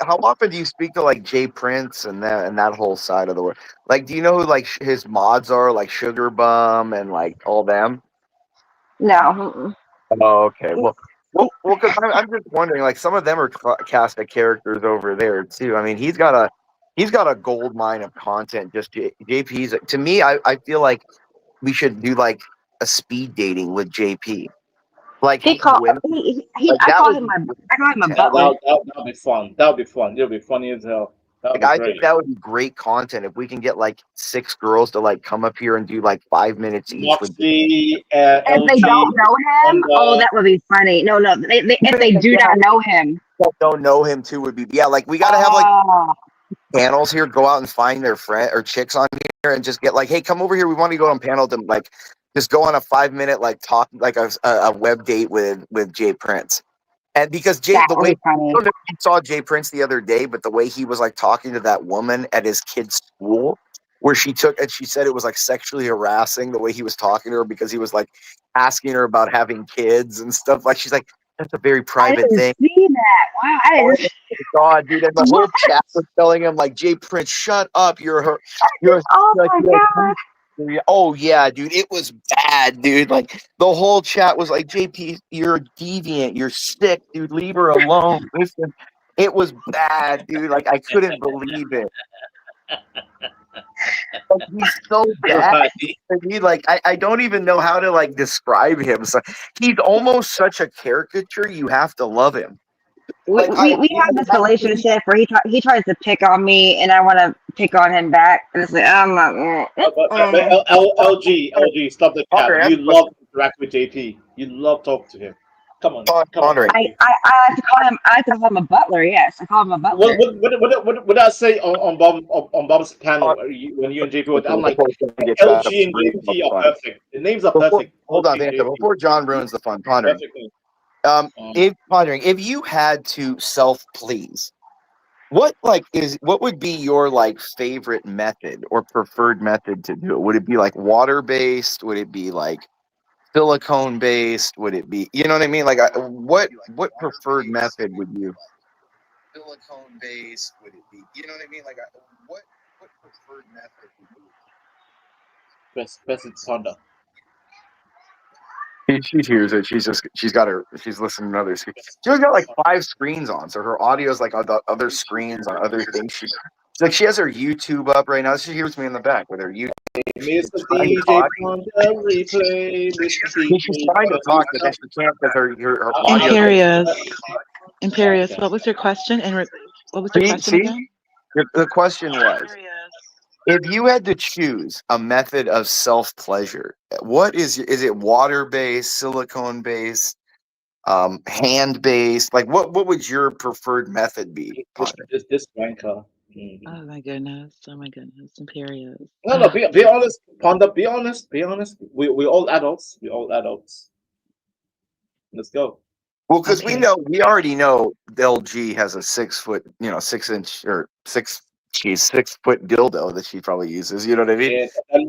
Speaker 16: How often do you speak to like Jay Prince and that whole side of the world? Like, do you know who like his mods are, like Sugar Bum and like all them?
Speaker 8: No.
Speaker 16: Oh, okay. Well, because I'm just wondering, like some of them are cast of characters over there too. I mean, he's got a gold mine of content. Just JP's. To me, I feel like we should do like a speed dating with JP. Like
Speaker 8: I call him a butler.
Speaker 15: That would be fun. That would be fun. It'll be funny as hell.
Speaker 16: Like, I think that would be great content if we can get like 6 girls to like come up here and do like 5 minutes each.
Speaker 15: Moxie,
Speaker 8: if they don't know him, that would be funny. No, if they do not know him,
Speaker 16: don't know him too would be like we gotta have like panels here. Go out and find their friend or chicks on here and just get like, hey, come over here. We want to go on panel to like just go on a 5-minute like talk like a web date with Jay Prince. And because the way I don't know if you saw Jay Prince the other day, but the way he was like talking to that woman at his kid's school, where she said it was like sexually harassing the way he was talking to her because he was like asking her about having kids and stuff. Like she's like, that's a very private thing.
Speaker 8: See that? Wow, I didn't.
Speaker 16: God, dude, and the whole chat was telling him like, Jay Prince, shut up, you're
Speaker 8: oh my God.
Speaker 16: Oh yeah, dude, it was bad, dude. Like the whole chat was like, JP, you're a deviant, you're sick, dude. Leave her alone. Listen, it was bad, dude. Like I couldn't believe it. Like, he's so bad. Like I don't even know how to like describe him. So he's almost such a caricature. You have to love him.
Speaker 8: we have this relationship where he tries to pick on me and I want to pick on him back, and it's like I'm not.
Speaker 15: LG, stop the cap. You love to interact with JP. You love talking to him. Come on.
Speaker 8: I have to call him. I have to call him a butler. Yes, I call him a butler.
Speaker 15: What did I say on Bob's panel when you and JP were? I'm like, LG and JP are perfect. The names are perfect.
Speaker 16: Hold on, before John ruins the fun, pondering. If you had to self-please, what would be your like favorite method or preferred method to do it? Would it be like water-based? Would it be like silicone based? Would it be, you know what I mean? Like, what preferred method would you? Silicone based? Would it be, you know what I mean? Like, what preferred method would you?
Speaker 15: Best it's Honda.
Speaker 16: She hears it. She's listening to others. She's got like 5 screens on, so her audio is like on the other screens on other things. She's like, she has her YouTube up right now. She hears me in the back with her YouTube.
Speaker 15: Mr. DJ Honda replay.
Speaker 16: She's trying to talk, but then she can't because her audio.
Speaker 5: Imperious. What was your question? And what was your question again?
Speaker 16: The question was, if you had to choose a method of self-pleasure, what is it water-based, silicone-based, hand-based? Like, what would your preferred method be?
Speaker 15: This wanker.
Speaker 5: Oh my goodness! Imperious.
Speaker 15: No. Be honest, Panda. Be honest. We all adults. Let's go.
Speaker 16: Well, because we already know LG has a 6 foot, 6 inch or 6 foot dildo that she probably uses. You know what I mean?
Speaker 15: Yeah,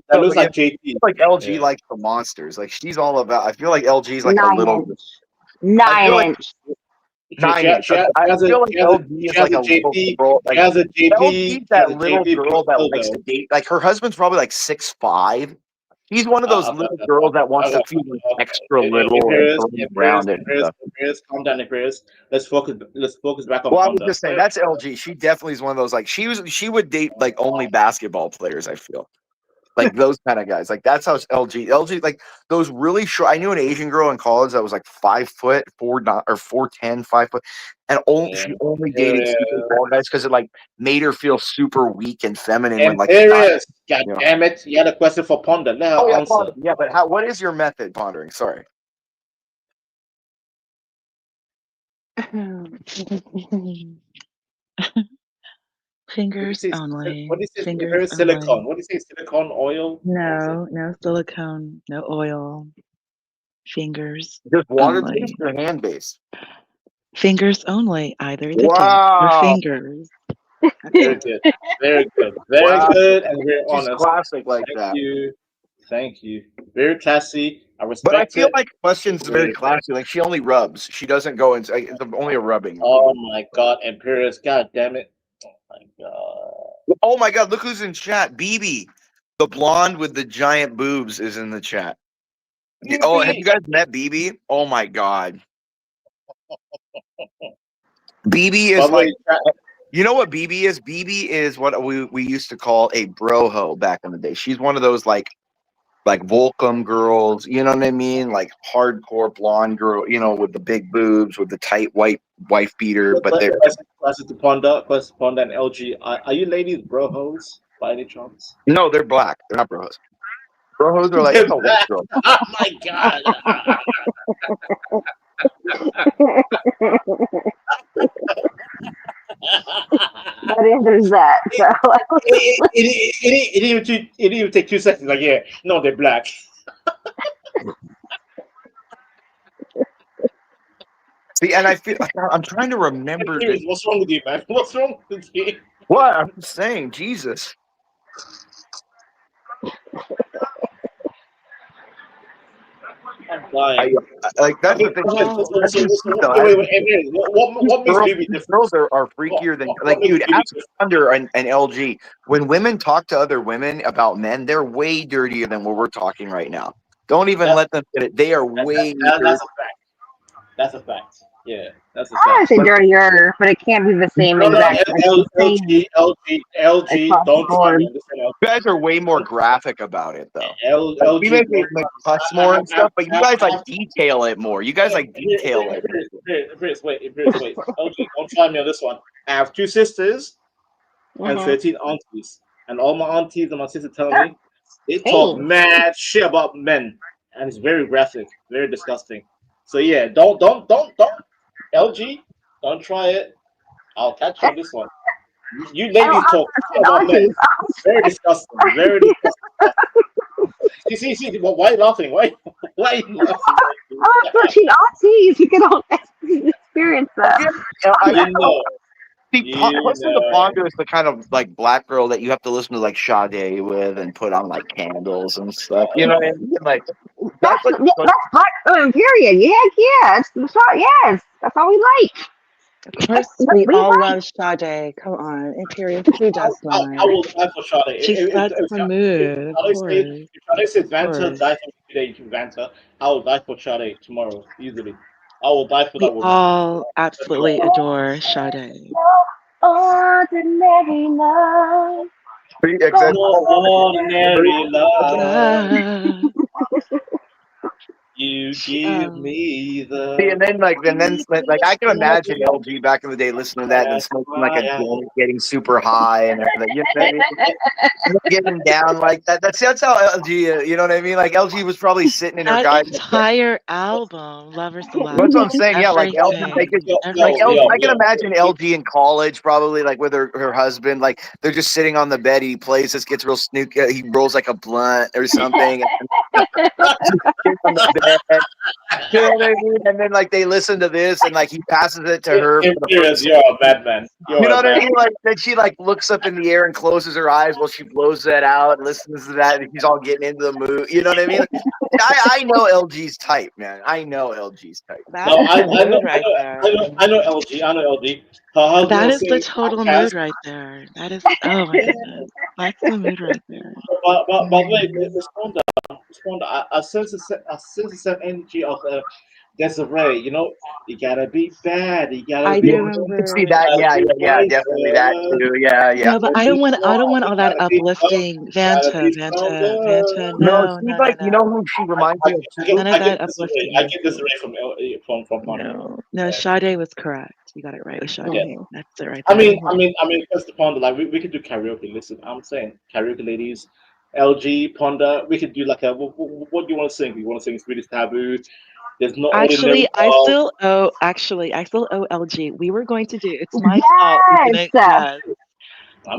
Speaker 15: that looks like JP.
Speaker 16: Like LG likes the monsters. Like she's all about. I feel like LG's like a little
Speaker 8: 9 inch.
Speaker 16: 9 inch. I feel like LG is like a little girl. Like LG's that little girl that likes to date. Like her husband's probably like 6'5". He's one of those little girls that wants to feel extra little and around it.
Speaker 15: Calm down, Imperious. Let's focus back on.
Speaker 16: Well, I was just saying that's LG. She definitely is one of those like she would date like only basketball players. I feel like those kind of guys. Like that's how LG like those really short. I knew an Asian girl in college that was like 5 foot 4'9" or 4'10", 5 foot, and she only dated super tall guys because it like made her feel super weak and feminine.
Speaker 15: Imperious. God damn it! You had a question for Ponder. Now answer.
Speaker 16: Yeah, but what is your method, Pondering? Sorry.
Speaker 5: Fingers only.
Speaker 15: What do you say?
Speaker 5: Fingers
Speaker 15: Silicone.
Speaker 5: only.
Speaker 15: What do you say? Silicone oil?
Speaker 5: No silicone, no oil. Fingers.
Speaker 16: Just water based or hand based?
Speaker 5: Fingers only. Either the dick or fingers.
Speaker 15: Very good. Very good. Very good and very honest.
Speaker 16: Classic like that.
Speaker 15: Thank you. Very classy. I respect it.
Speaker 16: But I feel like questions very classy. Like she only rubs. She doesn't go into it's only a rubbing.
Speaker 15: Oh my God, Imperious. God damn it. Oh my God.
Speaker 16: Oh my God, look who's in chat. BB. The blonde with the giant boobs is in the chat. BB. Oh, have you guys met BB? Oh my God. BB is like, you know what BB is? BB is what we used to call a broho back in the day. She's one of those like Volcom girls, you know what I mean? Like hardcore blonde girl, with the big boobs, with the tight white wife beater. But they're
Speaker 15: question to Ponda and LG. Are you ladies brohos by any chance?
Speaker 16: No, they're black. They're not brohos. Brohos are like white girls.
Speaker 15: Oh my God.
Speaker 8: But there's that. So.
Speaker 15: It didn't even take 2 seconds. Like, yeah, no, they're black.
Speaker 16: See, and I feel I'm trying to remember.
Speaker 15: What's wrong with you, man? What's wrong with you?
Speaker 16: What? I'm just saying, Jesus. Like that's the thing.
Speaker 15: What makes baby different?
Speaker 16: Girls are freakier than dude. Ask Thunder and LG. When women talk to other women about men, they're way dirtier than what we're talking right now. Don't even let them get it. They are way.
Speaker 15: That's a fact. That's a fact. Yeah, that's a
Speaker 8: I
Speaker 15: fact.
Speaker 8: would say dirtier, but it can't be the same
Speaker 15: No,
Speaker 8: exact.
Speaker 15: LG,
Speaker 8: across the
Speaker 15: don't try
Speaker 8: board.
Speaker 15: me on this one.
Speaker 16: You guys are way more graphic about it, though. Like, we
Speaker 15: LG,
Speaker 16: make cuss more and stuff, but you guys like detail it more. You guys like detail it.
Speaker 15: Wait. LG, don't try me on this one. I have 2 sisters and 13 aunties, and all my aunties and my sisters tell me they talk mad shit about men, and it's very graphic, very disgusting. So yeah, don't LG, don't try it. I'll catch you on this one. You ladies talk shit about men. Very disgusting. Very disgusting. See. Why are you laughing? Why are you laughing?
Speaker 8: I have 13 aunties. You can all experience that.
Speaker 16: Listen to Ponder is the kind of like black girl that you have to listen to like Sade with and put on like candles and stuff. You know what I mean? Like
Speaker 8: that's black women, period. Yeah. Yes, that's all we like.
Speaker 22: Of course, we all love Sade. Come on, Imperial, who does not?
Speaker 15: I will die for Sade.
Speaker 22: She sets the mood. Of course.
Speaker 15: If Sade says Vanta, die for me today, Vanta. I will die for Sade tomorrow, easily. I will die for that woman.
Speaker 22: All absolutely adore Sade.
Speaker 8: Ordinary love.
Speaker 15: Ordinary love. You give me the.
Speaker 16: See, and then like I can imagine LG back in the day listening to that and then smoking like a joint, getting super high and everything. You know what I mean? Getting down like that. That's how LG. You know what I mean? Like LG was probably sitting in her
Speaker 22: That
Speaker 16: guys.
Speaker 22: entire album, Lovers to Love.
Speaker 16: That's what I'm saying. Yeah, like LG. I can imagine LG in college, probably like with her husband. Like they're just sitting on the bed. He plays this, gets real snooky. He rolls like a blunt or something. You know what I mean? And then like they listen to this and like he passes it to her.
Speaker 15: You're a bad man.
Speaker 16: You know what I mean? Like then she like looks up in the air and closes her eyes while she blows that out and listens to that and she's all getting into the mood. You know what I mean? Like, I know LG's type, man. I know LG's type.
Speaker 15: I know LG.
Speaker 22: That is the total mood right there. That is, oh my goodness, that's the mood right there.
Speaker 15: But wait, respond. I sense the same energy of Desiree. You know, you gotta be bad. You gotta be.
Speaker 16: See that? Yeah, definitely that too. Yeah.
Speaker 22: No, but I don't want all that uplifting. Vanta.
Speaker 16: No, she's like, you know who she reminds me of?
Speaker 22: None of that uplifting.
Speaker 15: I get Desiree from
Speaker 22: No, Sade was correct. You got it right with Sade.
Speaker 15: Yeah.
Speaker 22: That's it right
Speaker 15: I
Speaker 22: there.
Speaker 15: mean, first upon like we could do karaoke. Listen, I'm saying karaoke, ladies. LG, Ponder, we could do like a what do you want to sing? Do you want to sing Swedish Taboo? There's no
Speaker 22: Actually, I still owe LG. We were going to do It's My Fault.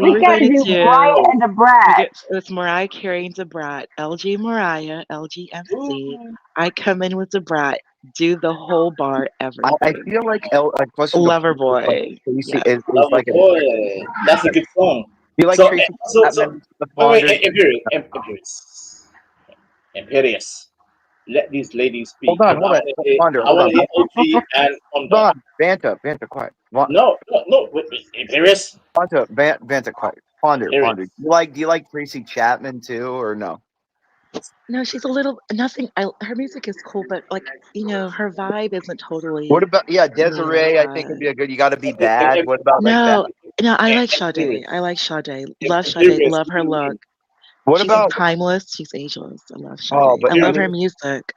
Speaker 8: We gotta do Mariah and the Brat.
Speaker 22: It's Mariah Carey and the Brat. LG Mariah, LG MC. I come in with the Brat, do the whole bar, everything.
Speaker 16: I feel like
Speaker 22: Loverboy.
Speaker 16: Is
Speaker 15: like Boy. That's a good song.
Speaker 16: You like Tracy
Speaker 15: Imperious. Let these ladies speak.
Speaker 16: Hold on. Ponder.
Speaker 15: I want to hear OG and Ponder.
Speaker 16: Banta, quiet.
Speaker 15: No. Imperious.
Speaker 16: Banta, quiet. Ponder. Do you like Tracy Chapman too, or no?
Speaker 22: No, she's a little nothing. Her music is cool, but like her vibe isn't totally.
Speaker 16: What about Desiree? I think would be a good. You got to be bad. What about
Speaker 22: no? I like Sade. Love Sade. Love her look.
Speaker 16: What
Speaker 22: she's
Speaker 16: about
Speaker 22: timeless? She's ageless. I love Sade. I love her music.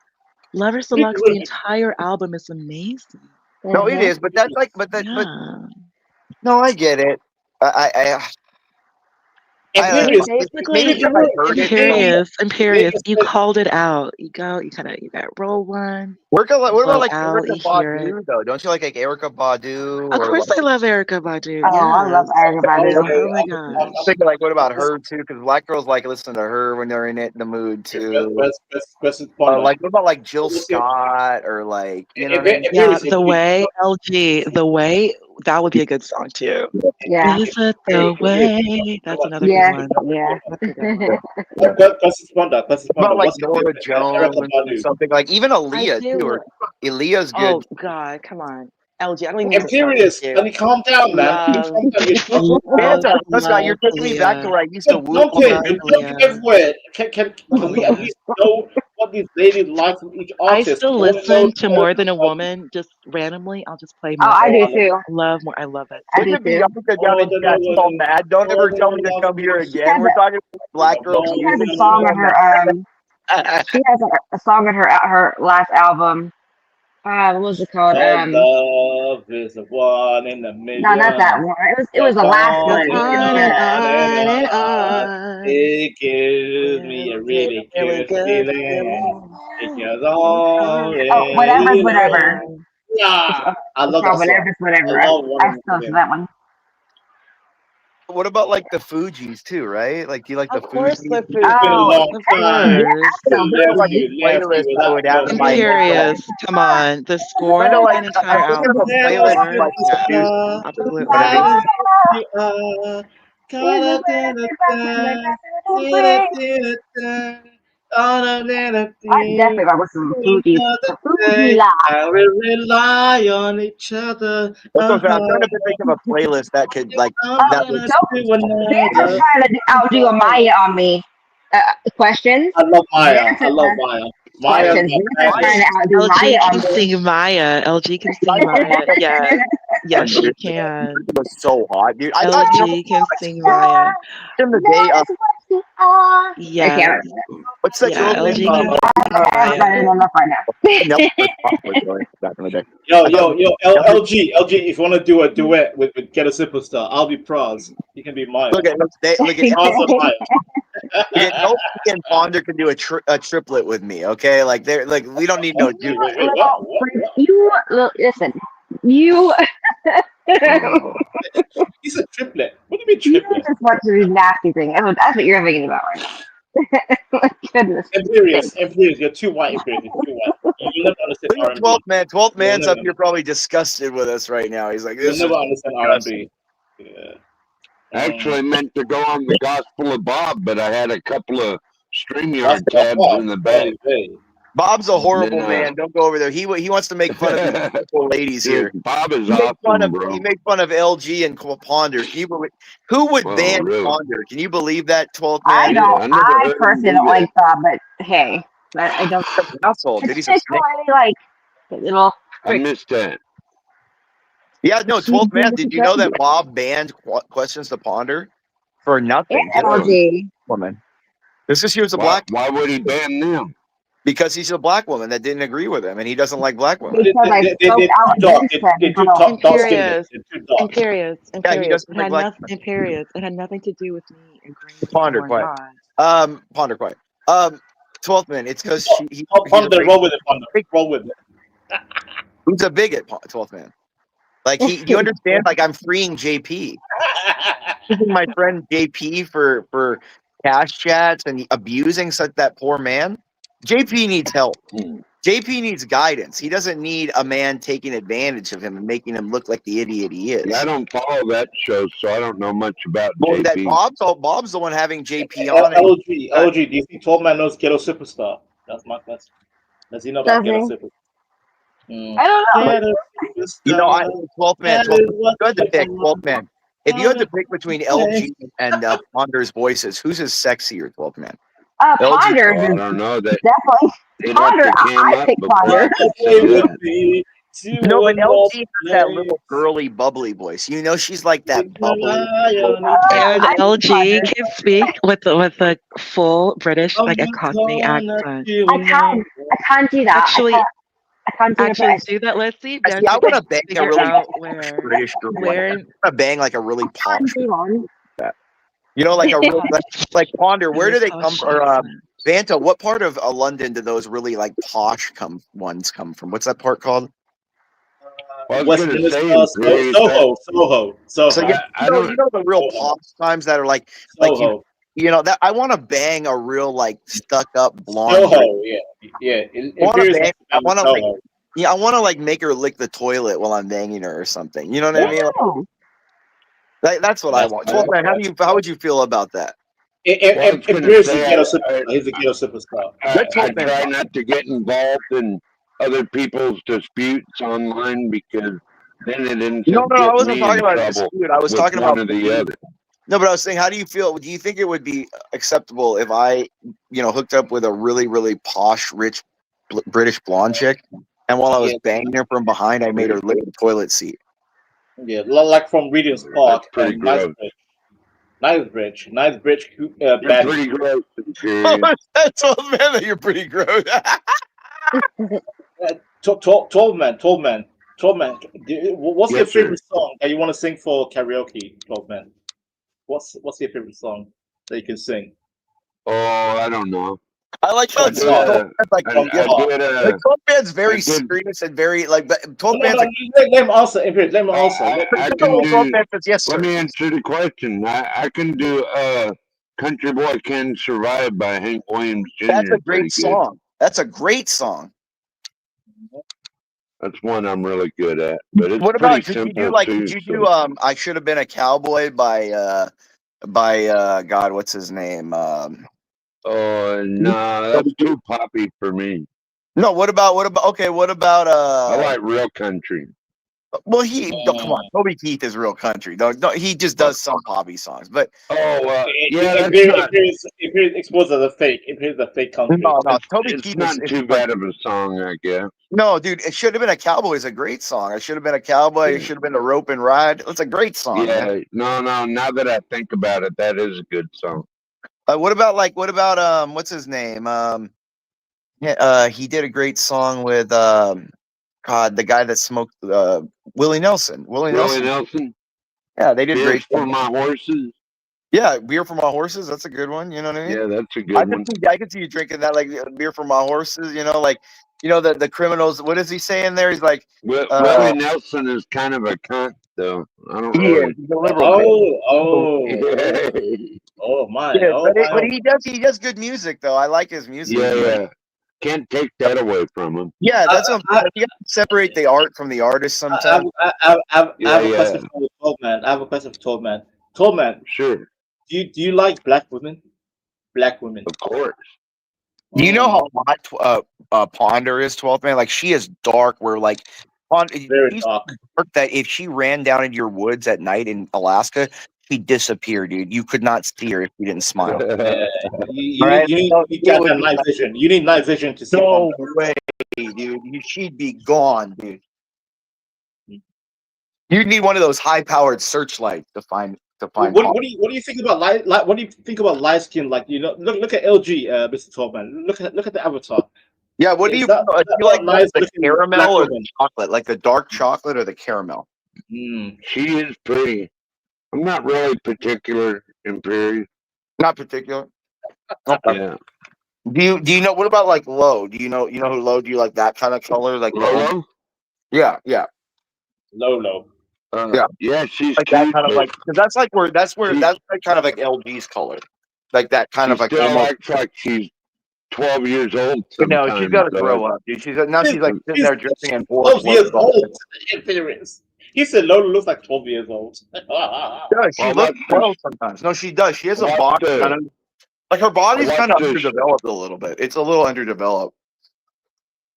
Speaker 22: Lovers Deluxe. The entire album is amazing.
Speaker 16: No, it is, but that's like, but no, I get it.
Speaker 22: Imperious. You called it out. You got roll one.
Speaker 16: What about like Erykah Badu though? Don't you like Erykah Badu?
Speaker 22: Of course, I love Erykah Badu.
Speaker 8: Oh, I love Erykah Badu.
Speaker 22: Oh my god.
Speaker 16: I'm thinking like, what about her too? Because black girls like listen to her when they're in the mood too. Like what about like Jill Scott or like
Speaker 22: The way that would be a good song too.
Speaker 8: Yeah.
Speaker 22: Is it the way? That's another good one.
Speaker 8: Yeah.
Speaker 16: About like Nora Jones or something like even Aaliyah too. Or Aaliyah's good.
Speaker 22: Oh God, come on. LG, I don't even
Speaker 15: Imperious. Can you calm down, man?
Speaker 16: You're taking me back to where I used to whoop.
Speaker 15: Everywhere. Can we at least know
Speaker 17: what these ladies like from each
Speaker 22: I
Speaker 17: artist.
Speaker 22: still listen to More Than a Woman just randomly. I'll just play
Speaker 8: Oh,
Speaker 22: More
Speaker 8: I
Speaker 22: Than a
Speaker 8: do
Speaker 22: Woman.
Speaker 8: too.
Speaker 22: I love it.
Speaker 8: I
Speaker 16: Look
Speaker 8: do
Speaker 16: at
Speaker 8: too.
Speaker 16: Bianca down in chat. She's all mad. Don't ever tell me to come here again. We're talking about black girl
Speaker 8: She
Speaker 16: music.
Speaker 8: has a song on her she has a song on her last album. What was it called?
Speaker 17: Love is the one in the
Speaker 8: No, not that
Speaker 17: million.
Speaker 8: one. It was the last one. It was good.
Speaker 17: And on. It gives me a really good feeling. It goes on
Speaker 8: Oh, whatever's
Speaker 17: and
Speaker 8: whatever.
Speaker 17: on. Yeah, I
Speaker 8: It's
Speaker 17: love
Speaker 8: called
Speaker 17: that song.
Speaker 8: Whatever's Whatever.
Speaker 17: I love one
Speaker 8: I
Speaker 17: in
Speaker 8: still
Speaker 17: the
Speaker 8: listen to
Speaker 17: million.
Speaker 8: that one.
Speaker 16: What about like the Fugees too, right? Like, do you like the
Speaker 22: Of course,
Speaker 16: Fugees?
Speaker 22: the
Speaker 17: It's been a long
Speaker 22: of
Speaker 17: time.
Speaker 8: Yeah,
Speaker 22: course.
Speaker 16: There's like
Speaker 17: Left
Speaker 16: a
Speaker 17: you
Speaker 16: playlist I
Speaker 17: without
Speaker 16: would add on my
Speaker 22: Imperious. Come on. The
Speaker 16: I know,
Speaker 22: score,
Speaker 16: like
Speaker 22: an
Speaker 16: I'm
Speaker 22: entire
Speaker 16: thinking of a
Speaker 22: album.
Speaker 17: Hello,
Speaker 16: playlist of,
Speaker 22: Score.
Speaker 16: like
Speaker 22: Yeah,
Speaker 16: produced
Speaker 17: superstar.
Speaker 22: absolutely.
Speaker 16: whatever.
Speaker 17: Wherever you are. Da-da-da-da-da. Da-da-da-da-da.
Speaker 8: I definitely
Speaker 17: Da-da-da-da-da.
Speaker 8: got listen to Fuji.
Speaker 17: Another
Speaker 8: Fuji
Speaker 17: day,
Speaker 8: La.
Speaker 17: I will rely on each other.
Speaker 16: That's what I'm trying to think of a playlist that could like
Speaker 17: I'm
Speaker 16: that
Speaker 17: gonna
Speaker 16: would.
Speaker 17: do
Speaker 8: Vanta's
Speaker 17: another.
Speaker 8: trying to outdo a Maya on me. Questions?
Speaker 17: I love Maya. I
Speaker 8: Vanta.
Speaker 17: love Maya. Maya's
Speaker 8: Questions.
Speaker 17: my
Speaker 8: Vanta's trying
Speaker 17: bad.
Speaker 8: to outdo Maya
Speaker 22: LG
Speaker 8: on
Speaker 22: can
Speaker 8: me.
Speaker 22: sing Maya. LG can sing Maya. Yes. Yes, she can.
Speaker 16: It was so hot, dude. I you know,
Speaker 22: LG can sing Maya.
Speaker 16: in the day of
Speaker 8: I
Speaker 22: Yes.
Speaker 8: can't.
Speaker 16: what's that
Speaker 22: Yeah,
Speaker 16: girl's
Speaker 22: LG
Speaker 16: name?
Speaker 22: can sing
Speaker 8: I'm
Speaker 22: Maya.
Speaker 8: running enough right now.
Speaker 16: Nelson was going back in the day.
Speaker 17: Yo,
Speaker 16: I thought
Speaker 17: LG, if you want to do a duet with Get a Superstar, I'll be Praz. You can be Maya.
Speaker 16: look at
Speaker 17: Praz and Maya.
Speaker 16: LG and Ponder can do a triplet with me, okay? Like they're like we don't need no dude.
Speaker 8: You listen. You.
Speaker 17: He's a triplet. What do you mean
Speaker 8: You
Speaker 17: triplet?
Speaker 8: just watch these nasty things. That's what you're thinking about right now. Goodness.
Speaker 17: Imperious, you're too white, Imperious. You're too white. You'll never understand
Speaker 16: Look at
Speaker 17: R&B.
Speaker 16: 12th man's up here probably disgusted with us right now. He's like,
Speaker 17: You'll
Speaker 16: this
Speaker 17: never
Speaker 16: is
Speaker 17: understand
Speaker 16: disgusting.
Speaker 17: R&B. Yeah.
Speaker 9: Actually, I meant to go on the Gospel of Bob, but I had a couple of StreamYard tabs in the bag.
Speaker 16: Bob's a horrible man. Don't go over there. He wants to make fun of these beautiful ladies here.
Speaker 9: Bob is
Speaker 16: He made
Speaker 9: awesome, bro.
Speaker 16: He made fun of LG and Ponder. Who would ban
Speaker 9: really?
Speaker 16: Ponder? Can you believe that, 12th
Speaker 8: I
Speaker 16: man?
Speaker 8: don't. I personally don't like Bob, but hey, I don't.
Speaker 16: Asshole, dude. He's a
Speaker 8: It's
Speaker 16: snake.
Speaker 8: like little.
Speaker 9: I missed that.
Speaker 16: Yeah, no, 12th man. Did you know that Bob banned questions to Ponder for nothing?
Speaker 8: And LG.
Speaker 16: Woman. This is he was a black.
Speaker 9: Why would he ban them?
Speaker 16: Because he's a black woman that didn't agree with him, and he doesn't like black women.
Speaker 8: Because I spoke out against them.
Speaker 22: Imperious.
Speaker 16: Yeah, he doesn't
Speaker 22: It
Speaker 16: like
Speaker 22: had
Speaker 16: black
Speaker 22: nothing. Imperious. It had nothing to do with me agreeing with
Speaker 16: Ponder
Speaker 22: you or
Speaker 16: quiet.
Speaker 22: not.
Speaker 16: Ponder quiet. 12th man. It's because he
Speaker 17: Ponder, roll with it, Ponder. Roll with it.
Speaker 16: Who's a bigot, 12th man? Like do you understand? Like I'm freeing JP. Using my friend JP for cash chats and abusing such that poor man. JP needs help. JP needs guidance. He doesn't need a man taking advantage of him and making him look like the idiot he is.
Speaker 9: Yeah, I don't follow that show, so I don't know much about
Speaker 16: Well, that
Speaker 9: JP.
Speaker 16: Bob's the one having JP on.
Speaker 17: LG, do you think 12 man knows Ghetto Superstar? That's my question. Does he know about Ghetto Superstar?
Speaker 8: I don't know.
Speaker 16: You know, 12th man. 12th, you had to pick 12th man. If you had to pick between LG and Ponder's voices, who's is sexier, 12th man?
Speaker 8: Ponder.
Speaker 9: I don't know that.
Speaker 8: Definitely. Ponder. I pick Ponder.
Speaker 16: No, but LG has that little girly, bubbly voice. You know, she's like that bubbly.
Speaker 22: And LG can speak with a full British, like a Cockney accent.
Speaker 8: I can't do that.
Speaker 22: Actually,
Speaker 8: I can't do
Speaker 22: actually
Speaker 8: it.
Speaker 22: do that. Let's see.
Speaker 16: I want to bang a
Speaker 22: figure
Speaker 16: really
Speaker 22: out
Speaker 16: British girl. I
Speaker 22: where.
Speaker 16: want to bang like a really posh. You know, like a real like Ponder. Where do they come from? Or Vanta, what part of London do those really like posh ones come from? What's that part called?
Speaker 17: Soho.
Speaker 16: So yeah, you know the real posh times that are like you know that I want to bang a real like stuck up blonde.
Speaker 17: Soho, yeah.
Speaker 16: I want to like. Yeah, I want to like make her lick the toilet while I'm banging her or something. You know what I mean? Like, that's what I want. 12 man, how would you feel about that?
Speaker 17: He's a Ghetto Superstar.
Speaker 9: I try not to get involved in other people's disputes online because then it ends up
Speaker 16: I wasn't
Speaker 9: getting
Speaker 16: talking
Speaker 9: me in
Speaker 16: about a
Speaker 9: trouble
Speaker 16: dispute. I was
Speaker 9: with
Speaker 16: talking
Speaker 9: one
Speaker 16: about
Speaker 9: or the other.
Speaker 16: No, but I was saying, how do you feel? Do you think it would be acceptable if I, hooked up with a really, really posh, rich British blonde chick, and while I was banging her from behind, I made her lick the toilet seat?
Speaker 15: Yeah, like from Regent's Park
Speaker 9: pretty
Speaker 15: and
Speaker 9: gross.
Speaker 15: Knightsbridge,
Speaker 9: You're
Speaker 15: bad.
Speaker 9: pretty gross.
Speaker 16: That's all, man. That you're pretty gross.
Speaker 15: Tall man. What's your favorite song that you want to sing for karaoke, Tall man? What's your favorite song that you can sing?
Speaker 9: Oh, I don't know.
Speaker 16: I like how Tall man's very serious and very like. Tall man's like,
Speaker 15: let him answer. Let him answer.
Speaker 9: Let me answer the question. I can do "Country Boy Can Survive" by Hank Williams Jr.
Speaker 16: That's a great song. That's a great song.
Speaker 9: That's one I'm really good at. But it's
Speaker 16: what about
Speaker 9: pretty
Speaker 16: did you
Speaker 9: simple
Speaker 16: do did you do "I Should Have Been a Cowboy" by God, what's his name?
Speaker 9: Oh no, that's too poppy for me.
Speaker 16: No, what about
Speaker 9: I like real country.
Speaker 16: Well, come on, Toby Keith is real country. No, he just does some poppy songs, but
Speaker 15: if it's exposed as a fake, if it's a fake country.
Speaker 16: No, Toby
Speaker 9: It's
Speaker 16: Keith
Speaker 9: not too bad of a song, I guess.
Speaker 16: No, dude, It Should Have Been a Cowboy is a great song. I Should Have Been a Cowboy. It Should Have Been a Rope and Ride. It's a great song.
Speaker 9: Yeah,
Speaker 16: man.
Speaker 9: no. Now that I think about it, that is a good song.
Speaker 16: What about what's his name? He did a great song with the guy that smoked Willie Nelson. Willie Nelson. Yeah, they did
Speaker 9: Beer
Speaker 16: great.
Speaker 9: For My Horses.
Speaker 16: Yeah, Beer for My Horses. That's a good one. You know what I mean?
Speaker 9: Yeah, that's a good one.
Speaker 16: I can see you drinking that, like Beer for My Horses. The criminals. What is he saying there? He's like,
Speaker 9: Willie Nelson is kind of a cunt, though. I don't
Speaker 16: he
Speaker 9: really.
Speaker 16: is. He's a liberal.
Speaker 15: Oh my!
Speaker 16: Yeah, but he does good music though. I like his music.
Speaker 9: Yeah. Can't take that away from him.
Speaker 16: Yeah, that's what I'm saying. You got to separate the art from the artist sometimes.
Speaker 15: I have a question for Tall man. Tall man.
Speaker 9: Sure.
Speaker 15: Do you like black women? Black women.
Speaker 9: Of course.
Speaker 16: Do you know how hot Ponder is, 12th man? Like, she is dark. Where like
Speaker 15: very dark.
Speaker 16: That if she ran down into your woods at night in Alaska, she'd disappear, dude. You could not see her if you didn't smile.
Speaker 15: You need night vision. You need night vision to see.
Speaker 16: No way, dude. She'd be gone, dude. You need one of those high-powered searchlights to find.
Speaker 15: What do you think about what do you think about light skin? Like, look at LG, Mr. Tallman. Look at the avatar.
Speaker 16: Yeah, what do you like? The caramel or the chocolate? Like the dark chocolate or the caramel?
Speaker 9: She is pretty. I'm not really particular, Imperial.
Speaker 16: Not particular. Okay.
Speaker 9: Yeah.
Speaker 16: Do you know what about like Low? Do you know who Low? Do you like that kind of color? Like
Speaker 9: Low?
Speaker 16: Yeah.
Speaker 15: Low.
Speaker 9: Yeah, she's
Speaker 16: like that kind of like, because that's like that's like kind of like LG's color, like that kind of like
Speaker 9: still acts like she's 12 years old.
Speaker 16: No, she's got to grow up, dude. She's like sitting there drinking and
Speaker 15: 12 years old. He said Lola looks like 12 years old.
Speaker 16: She looks 12 sometimes. No, she does. She has a body kind of like her body's kind of underdeveloped a little bit. It's a little underdeveloped.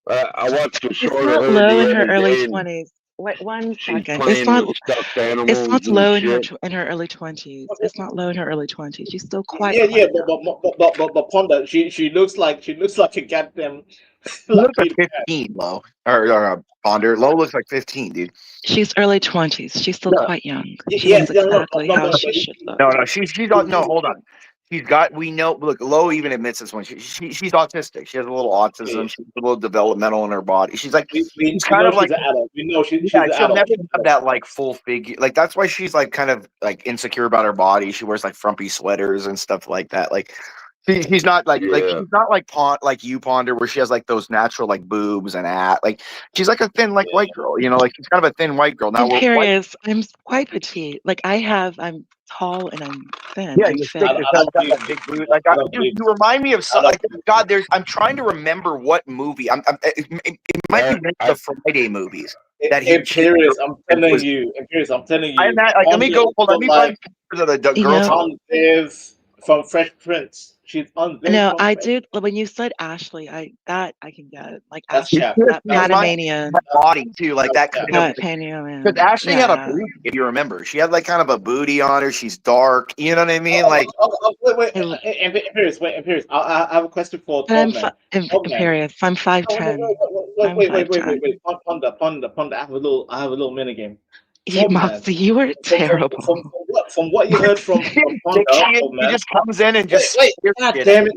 Speaker 9: I watched the
Speaker 5: She's
Speaker 9: short
Speaker 5: not
Speaker 9: of her
Speaker 5: low in
Speaker 9: the
Speaker 5: her
Speaker 9: other
Speaker 5: early
Speaker 9: day,
Speaker 5: 20s. Wait 1
Speaker 9: she's
Speaker 5: second.
Speaker 9: playing with stuffed animals
Speaker 5: It's not
Speaker 9: and
Speaker 5: low in
Speaker 9: shit.
Speaker 5: her early 20s. It's not low in her early 20s. She's still quite.
Speaker 15: Yeah, but Ponder, she looks like a goddamn.
Speaker 16: She looks like 15, Low. Or Ponder. Low looks like 15, dude.
Speaker 5: She's early 20s. She's still quite young. She
Speaker 15: Yes,
Speaker 5: knows exactly how she should look.
Speaker 16: No, she's no. Hold on. We know. Look, Low even admits this one. She's autistic. She has a little autism. She's a little developmental in her body. She's like, she's kind of like
Speaker 15: an adult. We know she's
Speaker 16: she'll
Speaker 15: an adult.
Speaker 16: never have that like full figure. Like that's why she's like kind of like insecure about her body. She wears like frumpy sweaters and stuff like that. Like she's not like she's not like you Ponder, where she has like those natural like boobs and like she's like a thin like white girl. Like she's kind of a thin white girl. Now
Speaker 5: I'm curious. I'm quite petite. Like I'm tall and I'm thin.
Speaker 16: Yeah,
Speaker 5: I'm
Speaker 16: you're
Speaker 5: thin.
Speaker 16: thick. Got that big boot. Like you remind me of like God. I'm trying to remember what movie. It might be the Friday movies that he.
Speaker 15: Imperious, I'm telling you.
Speaker 16: Let me go. Hold on. Let me find the girl
Speaker 15: is from Fresh Prince. She's unveiled.
Speaker 22: No, I did. When you said Ashley, I can get it. Like
Speaker 15: That's
Speaker 22: Ashley,
Speaker 15: cap.
Speaker 22: that
Speaker 15: That's
Speaker 22: Panamanian.
Speaker 16: That body too, like that kind of.
Speaker 22: Panamanian.
Speaker 16: Because Ashley had a
Speaker 22: Yeah.
Speaker 16: booty, if you remember. She had like kind of a booty on her. She's dark. You know what I mean? Like,
Speaker 15: wait, Imperious, Imperious. I have a question for
Speaker 22: I'm
Speaker 15: Tom, man.
Speaker 22: Imperious. I'm 5'10".
Speaker 15: Wait. Ponder. I have a little mini game.
Speaker 22: Moxie, you were terrible.
Speaker 15: From what you heard from Ponder,
Speaker 16: he just comes in and just.
Speaker 15: Wait, God damn it!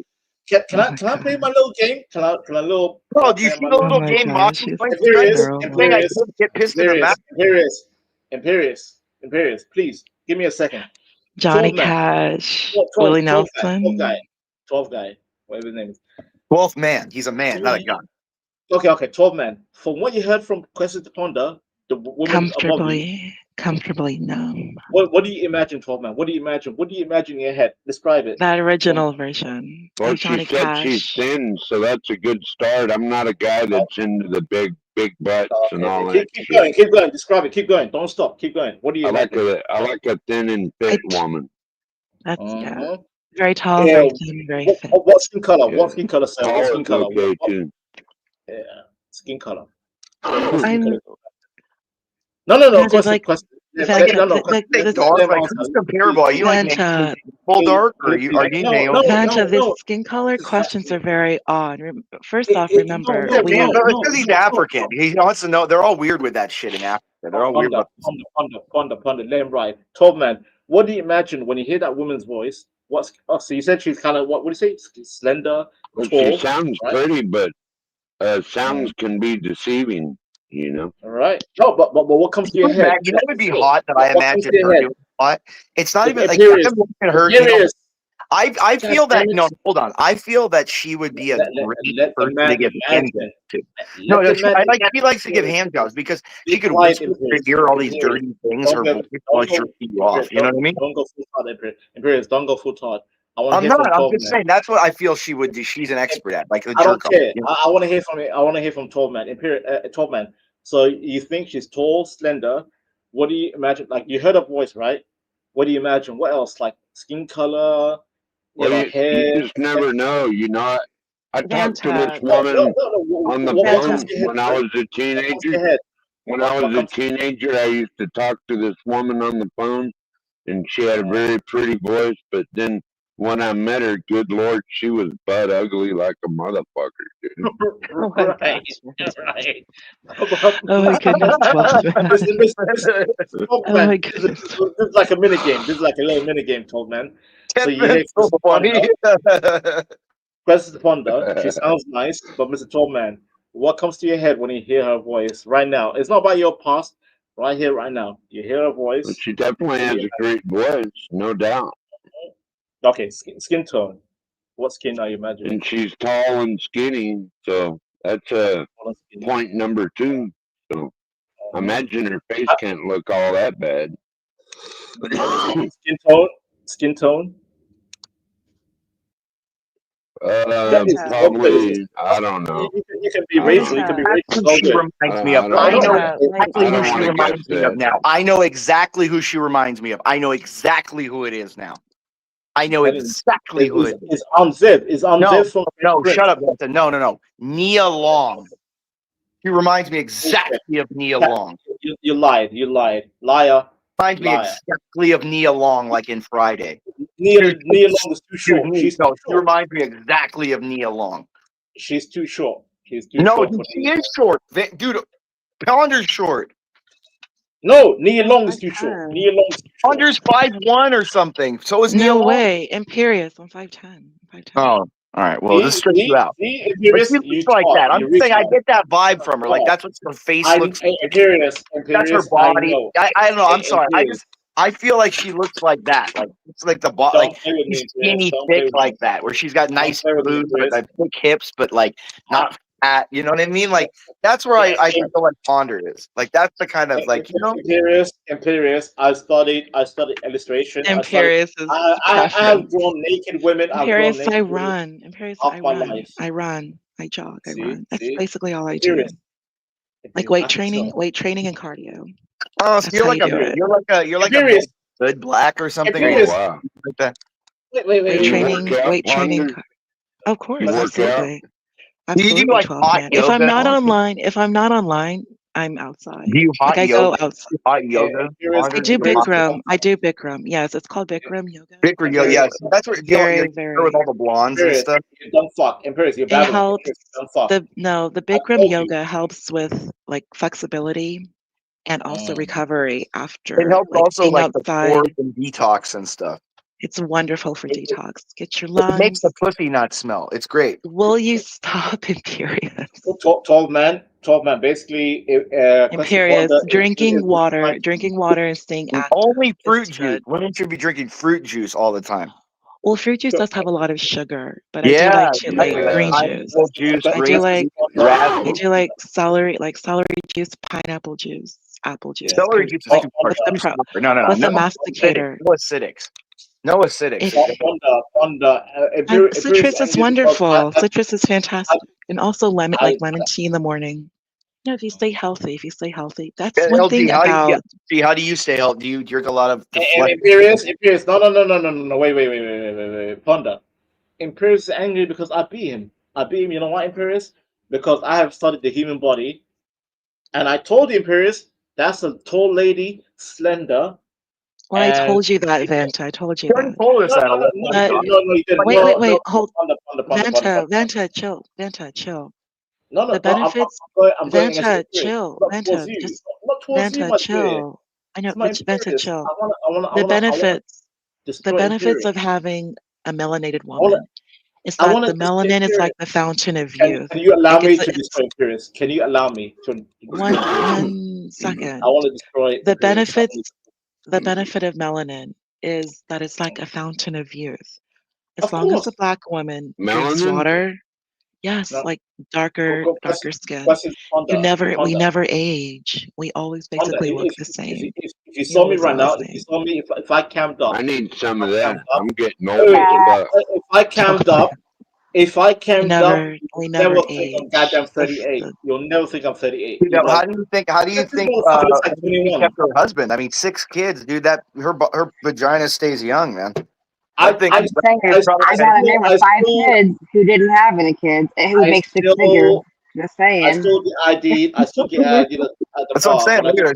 Speaker 15: Can I play my little game? Can I little?
Speaker 16: Bro, do you see the little game Moxie plays?
Speaker 15: Imperious, please give me a second.
Speaker 22: Johnny Cash, Willie Nelson,
Speaker 15: 12 guy, whatever his name is.
Speaker 16: 12th man. He's a man, not a gun.
Speaker 15: Okay, 12 man. From what you heard from Question to Ponder, the woman
Speaker 22: comfortably numb.
Speaker 15: What do you imagine, 12 man? What do you imagine? What do you imagine in your head? Describe it.
Speaker 22: That original version.
Speaker 9: Well,
Speaker 22: Johnny
Speaker 9: she said
Speaker 22: Cash.
Speaker 9: she's thin, so that's a good start. I'm not a guy that's into the big butts and all that.
Speaker 15: Keep going. Describe it. Keep going. Don't stop. Keep going. What do you imagine?
Speaker 9: I like a thin and fit woman.
Speaker 22: That's very tall, very thin, very fit.
Speaker 15: What skin color? What skin color, sir? What skin color?
Speaker 9: Okay, too.
Speaker 15: Yeah, skin color.
Speaker 22: No.
Speaker 15: Question.
Speaker 16: Who's comparable? Are you like full dark or are you nailed?
Speaker 22: Vanta, the skin color questions are very odd. First off, remember,
Speaker 16: because he's African. He wants to know. They're all weird with that shit in Africa. They're all weird.
Speaker 15: Ponder. Let him ride. 12 man. What do you imagine when you hear that woman's voice? So you said she's kind of what would you say? Slender,
Speaker 9: well,
Speaker 15: tall.
Speaker 9: She sounds pretty, but sounds can be deceiving. You know.
Speaker 15: All right. No, but what comes to your head?
Speaker 16: You know, it would be hot that I imagine her doing hot. It's not even like
Speaker 15: her.
Speaker 16: I feel that. No, hold on. I feel that she would be a great person to give hand to. No, she likes to give hand jobs because she could whisper in your ear all these dirty things. Her voice will jerk you off. You know what I mean?
Speaker 15: Don't go full hard, Imperious. Don't go full hard.
Speaker 16: I'm just saying that's what I feel she would do. She's an expert at, like a
Speaker 15: I don't
Speaker 16: jerk
Speaker 15: care.
Speaker 16: off.
Speaker 15: I want to hear from it. I want to hear from 12 man. 12 man. So you think she's tall, slender? What do you imagine? Like you heard her voice, right? What do you imagine? What else? Like skin color, hair.
Speaker 9: You just never know. You know, I talked to this woman on the phone when I was a teenager. When I was a teenager, I used to talk to this woman on the phone, and she had a very pretty voice. But then when I met her, good Lord, she was butt ugly like a motherfucker, dude.
Speaker 15: Right.
Speaker 22: Oh my goodness.
Speaker 15: Oh my goodness. This is like a mini game. This is like a little mini game, 12 man. So you hear Question to Ponder. She sounds nice, but Mr. 12 man, what comes to your head when you hear her voice right now? It's not about your past. Right here, right now. You hear her voice.
Speaker 9: But she definitely has a great voice, no doubt.
Speaker 15: Okay, skin tone. What skin are you imagining?
Speaker 9: And she's tall and skinny, so that's point number 2. So I imagine her face can't look all that bad.
Speaker 15: Skin tone.
Speaker 9: Probably. I don't know.
Speaker 15: You can be racial. You can be racial.
Speaker 16: She reminds me of. I know who she reminds me of now. I know exactly who she reminds me of. I know exactly who it is now. I know exactly who it is.
Speaker 15: It's Unzip.
Speaker 16: No, shut up. No. Nia Long. She reminds me exactly of Nia Long.
Speaker 15: You lied. Liar.
Speaker 16: Reminds me exactly of Nia Long, like in Friday.
Speaker 15: Nia Long is too short.
Speaker 16: She reminds me exactly of Nia Long.
Speaker 15: She's too short. She is
Speaker 16: short. Dude, Ponder's short.
Speaker 15: No, Nia Long is too short.
Speaker 16: Ponder's 5'1" or something. So is Nia Long.
Speaker 22: No way. Imperious. I'm 5'10".
Speaker 16: Oh, all right. Well, this stretches you out. She looks like that. I'm saying I get that vibe from her. Like that's what her face looks like. That's her body. I don't know. I'm sorry. I feel like she looks like that. Like it's like the like skinny, thick like that, where she's got nice boobs, with like thick hips, but like not fat. You know what I mean? Like that's where I feel like Ponder is. Like that's the kind of like
Speaker 15: Imperious. I studied illustration.
Speaker 22: Imperious
Speaker 15: I have drawn naked women.
Speaker 22: Imperious, I run. Imperious, I run. I jog. I run. That's basically all I do. Like weight training and cardio.
Speaker 16: Oh, so you're like a good black or something.
Speaker 15: Imperious.
Speaker 16: Like that.
Speaker 22: Weight training. Of course, absolutely. Absolutely,
Speaker 16: Do you do like
Speaker 22: 12
Speaker 16: hot
Speaker 22: man. If I'm
Speaker 16: yoga?
Speaker 22: not online, I'm outside.
Speaker 16: Do you hot
Speaker 22: I go
Speaker 16: yoga?
Speaker 22: outside.
Speaker 16: Hot yoga?
Speaker 22: I do Bikram. Yes, it's called Bikram yoga.
Speaker 16: Bikram yoga. Yes, that's what you're with all the blondes and stuff.
Speaker 15: You don't fuck. Imperious, you're
Speaker 22: It
Speaker 15: babbling.
Speaker 22: helps.
Speaker 15: Imperious, you don't fuck.
Speaker 22: The Bikram yoga helps with like flexibility and also recovery after
Speaker 16: It helps
Speaker 22: like
Speaker 16: also
Speaker 22: being
Speaker 16: like the
Speaker 22: outside.
Speaker 16: pores and detox and stuff.
Speaker 22: It's wonderful for detox. Get your
Speaker 16: It makes
Speaker 22: lungs.
Speaker 16: the pussy not smell. It's great.
Speaker 22: Will you stop, Imperious?
Speaker 15: 12 man. Basically,
Speaker 22: Imperious, drinking water and staying active.
Speaker 16: Only fruit juice. Women should be drinking fruit juice all the time.
Speaker 22: Well, fruit juice does have a lot of sugar, but
Speaker 16: Yeah,
Speaker 22: I do like green juice. I do like celery juice, pineapple juice, apple juice.
Speaker 16: Celery juice is too harsh. No.
Speaker 22: With a masticator.
Speaker 16: No acidics. No acidics.
Speaker 22: Citrus is wonderful. Citrus is fantastic, and also lemon tea in the morning. You know, if you stay healthy, that's one thing about.
Speaker 16: How do you stay healthy? Do you drink a lot of?
Speaker 15: Imperious. No. Wait. Ponder. Imperious is angry because I beat him. You know why, Imperious? Because I have studied the human body, and I told Imperious that's a tall lady, slender.
Speaker 22: Well, I told you that, Vanta. I told you that.
Speaker 16: Told us that.
Speaker 15: No, you didn't.
Speaker 22: Wait. Hold. Vanta, chill. Vanta, chill. The benefits. Vanta, chill. Vanta, just. Vanta, chill. I know, but Vanta, chill. The benefits of having a melanated woman. It's that the melanin is like the fountain of youth.
Speaker 15: Can you allow me to destroy Imperious? Can you allow me to?
Speaker 22: One second.
Speaker 15: I want to destroy
Speaker 22: the benefits. The benefit of melanin is that it's like a fountain of youth. As long as a black woman drinks water, yes, like darker skin. We never age. We always basically look the same.
Speaker 15: If you saw me right now, if I camped up,
Speaker 9: I need some of that. I'm getting old.
Speaker 15: If I camped up,
Speaker 22: we never
Speaker 15: think I'm goddamn 38. You'll never think I'm 38.
Speaker 16: Dude, how do you think she kept her husband? I mean, 6 kids, dude. That her vagina stays young, man. I got a
Speaker 8: man with 5 kids who didn't have any kids and who makes 6 figures. Just saying.
Speaker 15: I still get ID. That's what
Speaker 16: I'm saying. Look at her.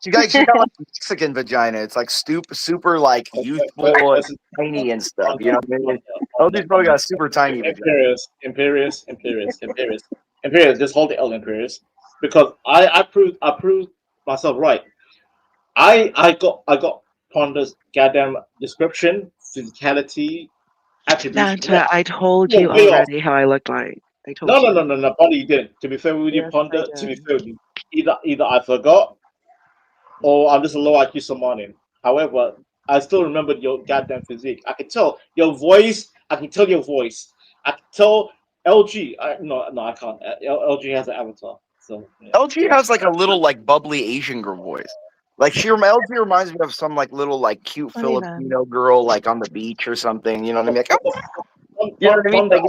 Speaker 16: She got like a Mexican vagina. It's like super like youthful and tiny and stuff. You know what I mean? LG's probably got a super tiny vagina.
Speaker 15: Imperious. Just hold the L, Imperious, because I proved myself right. I got Ponder's goddamn description, physicality, attributes.
Speaker 22: Vanta, I told you already how I looked like. I told you.
Speaker 15: No, Ponder, you didn't. To be fair with you, Ponder, to be fair with you, either I forgot, or I'm just a low IQ Somalian. However, I still remembered your goddamn physique. I can tell your voice. I can tell LG. I can't. LG has an avatar. So yeah.
Speaker 16: LG has like a little like bubbly Asian girl voice. Like LG reminds me of some like little like cute Filipino girl like on the beach or something. You know what I mean? Like, you know what I mean? Like,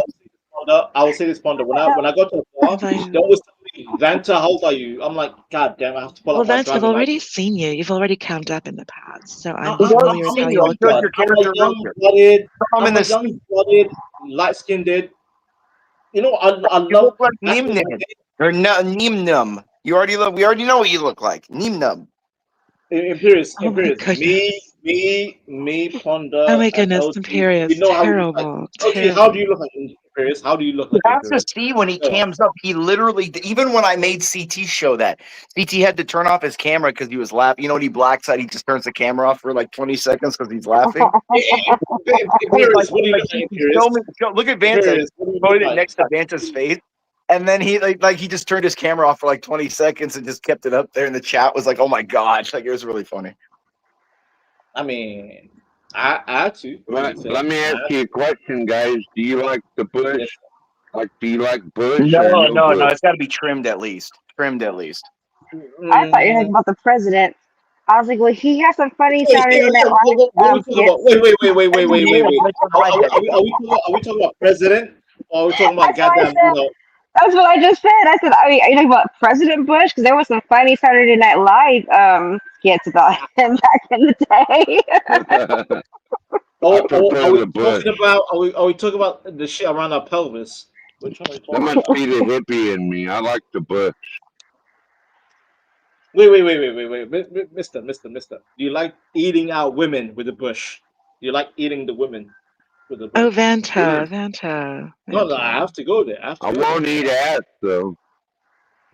Speaker 15: I will say this, Ponder. When I go to the bar, they always tell me, Vanta, how old are you? I'm like, God damn, I have to pull up my
Speaker 22: Vanta, I've
Speaker 15: driving
Speaker 22: already seen you. You've already camped up in the past, so I'm familiar with how you look.
Speaker 15: I'm a young-blooded, light-skinned. You know, I love.
Speaker 16: You look like Nimnum or Nimnum. We already know what you look like. Nimnum.
Speaker 15: Imperious. Me, Ponder.
Speaker 22: Oh my goodness, Imperious. Terrible.
Speaker 15: Okay, how do you look like Imperious? How do you look like
Speaker 16: Imperious? You have to see when he cams up. He literally, even when I made CT show that, CT had to turn off his camera because he was laughing. You know when he blacks out, he just turns the camera off for like 20 seconds because he's laughing. Look at Vanta. Put it next to Vanta's face. And then he he just turned his camera off for like 20 seconds and just kept it up there. And the chat was like, "Oh my god!" Like it was really funny.
Speaker 15: I mean, I had to.
Speaker 9: Let me ask you a question, guys. Do you like the bush? Like, do you like bush?
Speaker 16: No. It's got to be trimmed at least.
Speaker 8: I thought you were about the president. I was like, well, he has some funny Saturday Night Live.
Speaker 15: Wait. Are we talking about president? Or are we talking about goddamn?
Speaker 8: That's what I just said. I said, are you talking about President Bush? Because there was some funny Saturday Night Live skits about him back in the day.
Speaker 9: I prefer the bush.
Speaker 15: Are we talking about the shit around our pelvis? Which one are we
Speaker 9: That
Speaker 15: talking
Speaker 9: must
Speaker 15: about?
Speaker 9: be the hippie in me. I like the bush.
Speaker 15: Wait, Mister. Do you like eating out women with the bush? Do you like eating the women with the bush?
Speaker 22: Oh, Vanta.
Speaker 15: No, I have to go there.
Speaker 9: I won't eat ass though.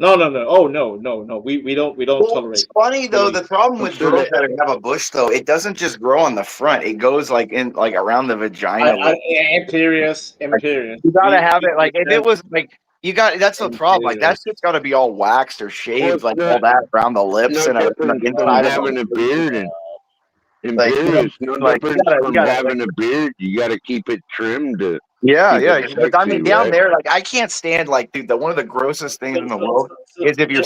Speaker 15: No. Oh, no. We don't tolerate.
Speaker 16: It's funny though. The problem with girls that have a bush though, it doesn't just grow on the front. It goes like around the vagina.
Speaker 15: Imperious.
Speaker 16: You gotta have it like if it was like you got. That's the problem. Like that shit's got to be all waxed or shaved, like all that around the lips and around the inside of
Speaker 9: having a beard and
Speaker 16: like,
Speaker 9: imperious. No different from having a beard. You got to keep it trimmed.
Speaker 16: Yeah. But I mean, down there, like I can't stand like, dude. One of the grossest things in the world is if you're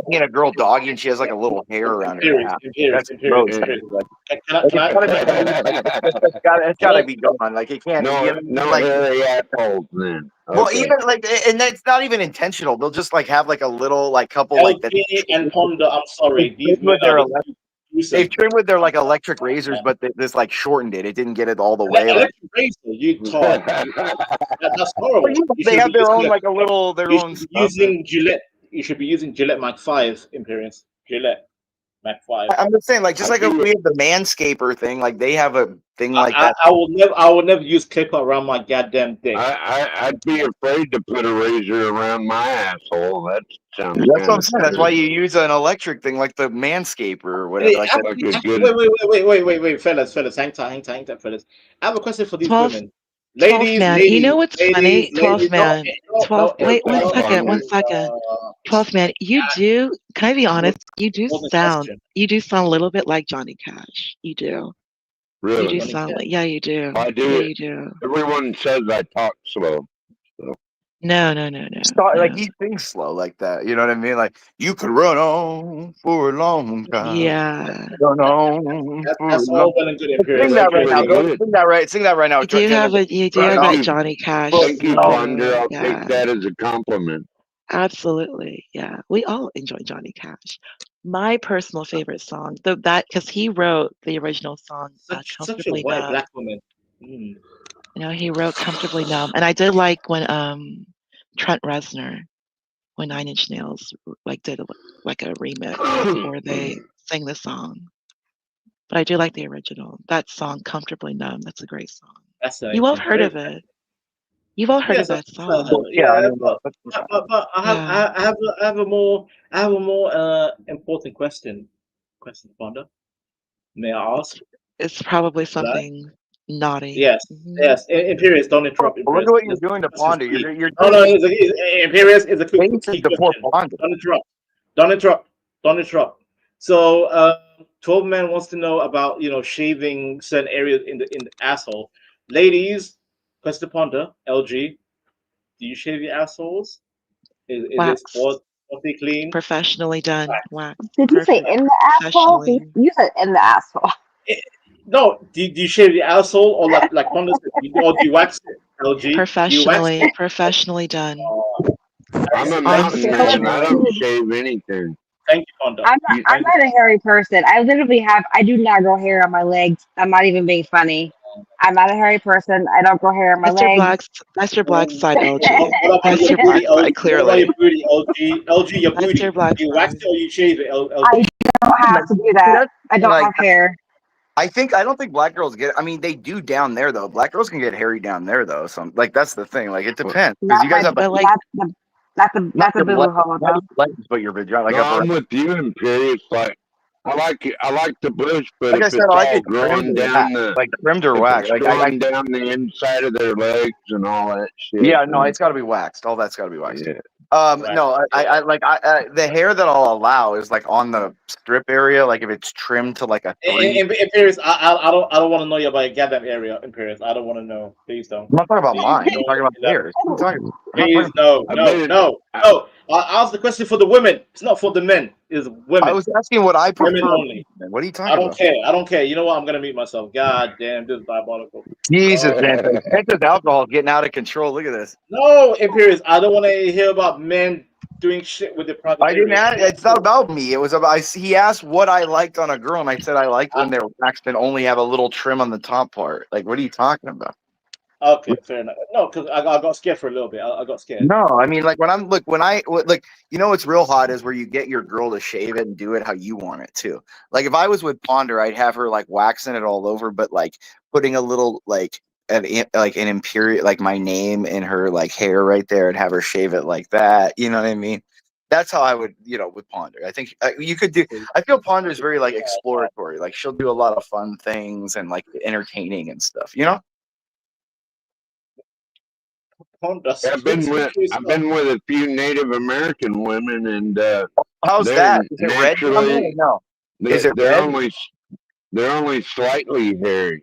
Speaker 16: being a girl doggy and she has like a little hair around her ass. That's gross. It's gotta be gone. Like it can't.
Speaker 9: No hairy assholes, then.
Speaker 16: Well, even like, and that's not even intentional. They'll just like have like a little like couple like that.
Speaker 15: And Honda. I'm sorry.
Speaker 16: They've trimmed with their like electric razors, but this like shortened it. It didn't get it all the way.
Speaker 15: Electric razor, you talk. That's horrible.
Speaker 16: They have their own like
Speaker 15: using Gillette. You should be using Gillette Mach 5, Imperius. Gillette Mach 5.
Speaker 16: I'm just saying, like, just like if we have the Manscaper thing, like they have a thing like that.
Speaker 15: I will never use clipper around my goddamn dick.
Speaker 9: I'd be afraid to put a razor around my asshole. That sounds.
Speaker 16: That's what I'm saying. That's why you use an electric thing like the Manscaper or whatever.
Speaker 15: Wait, fellas, hang tight, fellas. I have a question for these
Speaker 22: 12,
Speaker 15: women.
Speaker 22: 12
Speaker 15: Ladies,
Speaker 22: man. You know what's funny? 12 man. 12. Wait, 1 second. 12 man. You do. Can I be honest? You do sound a little bit like Johnny Cash. You do.
Speaker 9: Really?
Speaker 22: You do sound like. Yeah, you do.
Speaker 9: I do.
Speaker 22: Yeah, you do.
Speaker 9: Everyone says I talk slow. So.
Speaker 22: No.
Speaker 16: Like he sings slow like that. You know what I mean? Like you could run on for a long time.
Speaker 22: Yeah.
Speaker 16: Run on.
Speaker 15: That's all well and good.
Speaker 16: Sing that right now. Sing that right. Sing that right now.
Speaker 22: You do have that Johnny Cash.
Speaker 9: Thank you, Ponder. I'll take that as a compliment.
Speaker 22: Absolutely. Yeah. We all enjoy Johnny Cash. My personal favorite song, because he wrote the original song, Comfortably
Speaker 15: such a white
Speaker 22: Numb.
Speaker 15: black woman.
Speaker 22: You know, he wrote Comfortably Numb. And I did like when Trent Reznor, when 9 Inch Nails like did like a remix before they sang the song. But I do like the original. That song, Comfortably Numb, that's a great song. You've all heard of it. You've all heard of that song.
Speaker 15: But I have a more important question. Fonda. May I ask?
Speaker 22: It's probably something naughty.
Speaker 15: Yes. Imperius, don't interrupt.
Speaker 16: Look at what you're doing to Ponder. You're
Speaker 15: Imperius is a quick key question. Don't interrupt. So 12 man wants to know about shaving certain areas in the asshole. Ladies, question to Ponder, LG, do you shave your assholes? Is it sporty clean?
Speaker 22: Professionally done. Wax.
Speaker 8: Did you say in the asshole? You said in the asshole.
Speaker 15: No, do you shave your asshole or like Ponder said, or do you wax it? LG?
Speaker 22: Professionally done.
Speaker 9: I'm a mountain man. I don't shave anything.
Speaker 15: Thank you, Ponder.
Speaker 8: I'm not a hairy person. I do not grow hair on my legs. I'm not even being funny. I'm not a hairy person. I don't grow hair on my legs.
Speaker 22: That's your black side, LG. That's your black side, clearly.
Speaker 15: LG, your booty. Do you wax it or you shave it, LG?
Speaker 8: I don't have to do that. I don't have hair.
Speaker 16: I don't think black girls get. I mean, they do down there though. Black girls can get hairy down there though. So like that's the thing. Like it depends because you guys have
Speaker 8: that's a boo hole though.
Speaker 16: But your vagina. Like
Speaker 9: I'm with you, Imperius. Like I like the bush, but
Speaker 16: like
Speaker 9: if
Speaker 16: I said,
Speaker 9: it's
Speaker 16: I like
Speaker 9: all
Speaker 16: it
Speaker 9: growing down
Speaker 16: like trimmed or waxed, like
Speaker 9: growing down the inside of their legs and all that shit.
Speaker 16: Yeah, no, it's got to be waxed. All that's got to be waxed.
Speaker 9: Yeah.
Speaker 16: No, I like the hair that I'll allow is like on the strip area, like if it's trimmed to like a 3.
Speaker 15: Imperius, I don't want to know about your goddamn area, Imperius. I don't want to know. Please don't.
Speaker 16: I'm not talking about mine. I'm talking about theirs.
Speaker 15: Please, no. I asked the question for the women. It's not for the men. It's women.
Speaker 16: I was asking what I prefer.
Speaker 15: Women only.
Speaker 16: What are you talking about?
Speaker 15: I don't care. You know what? I'm gonna mute myself. God damn, this is diabolical.
Speaker 16: Jesus, man. This alcohol is getting out of control. Look at this.
Speaker 15: No, Imperius, I don't want to hear about men doing shit with the private.
Speaker 16: I didn't ask. It's not about me. It was about. He asked what I liked on a girl, and I said I liked when they're waxed and only have a little trim on the top part. Like, what are you talking about?
Speaker 15: Okay, fair enough. No, because I got scared for a little bit. I got scared.
Speaker 16: No, I mean, like you know, what's real hot is where you get your girl to shave it and do it how you want it too. Like, if I was with Ponder, I'd have her like waxing it all over, but like putting a little like an imperial, like my name in her like hair right there, and have her shave it like that. You know what I mean? That's how I would, you know, with Ponder. I think you could do. I feel Ponder is very like exploratory. Like, she'll do a lot of fun things and like entertaining and stuff. You know.
Speaker 9: I've been with a few Native American women, and
Speaker 16: how's that? Is it red down there or no? Is it
Speaker 9: they're
Speaker 16: red?
Speaker 9: only slightly hairy,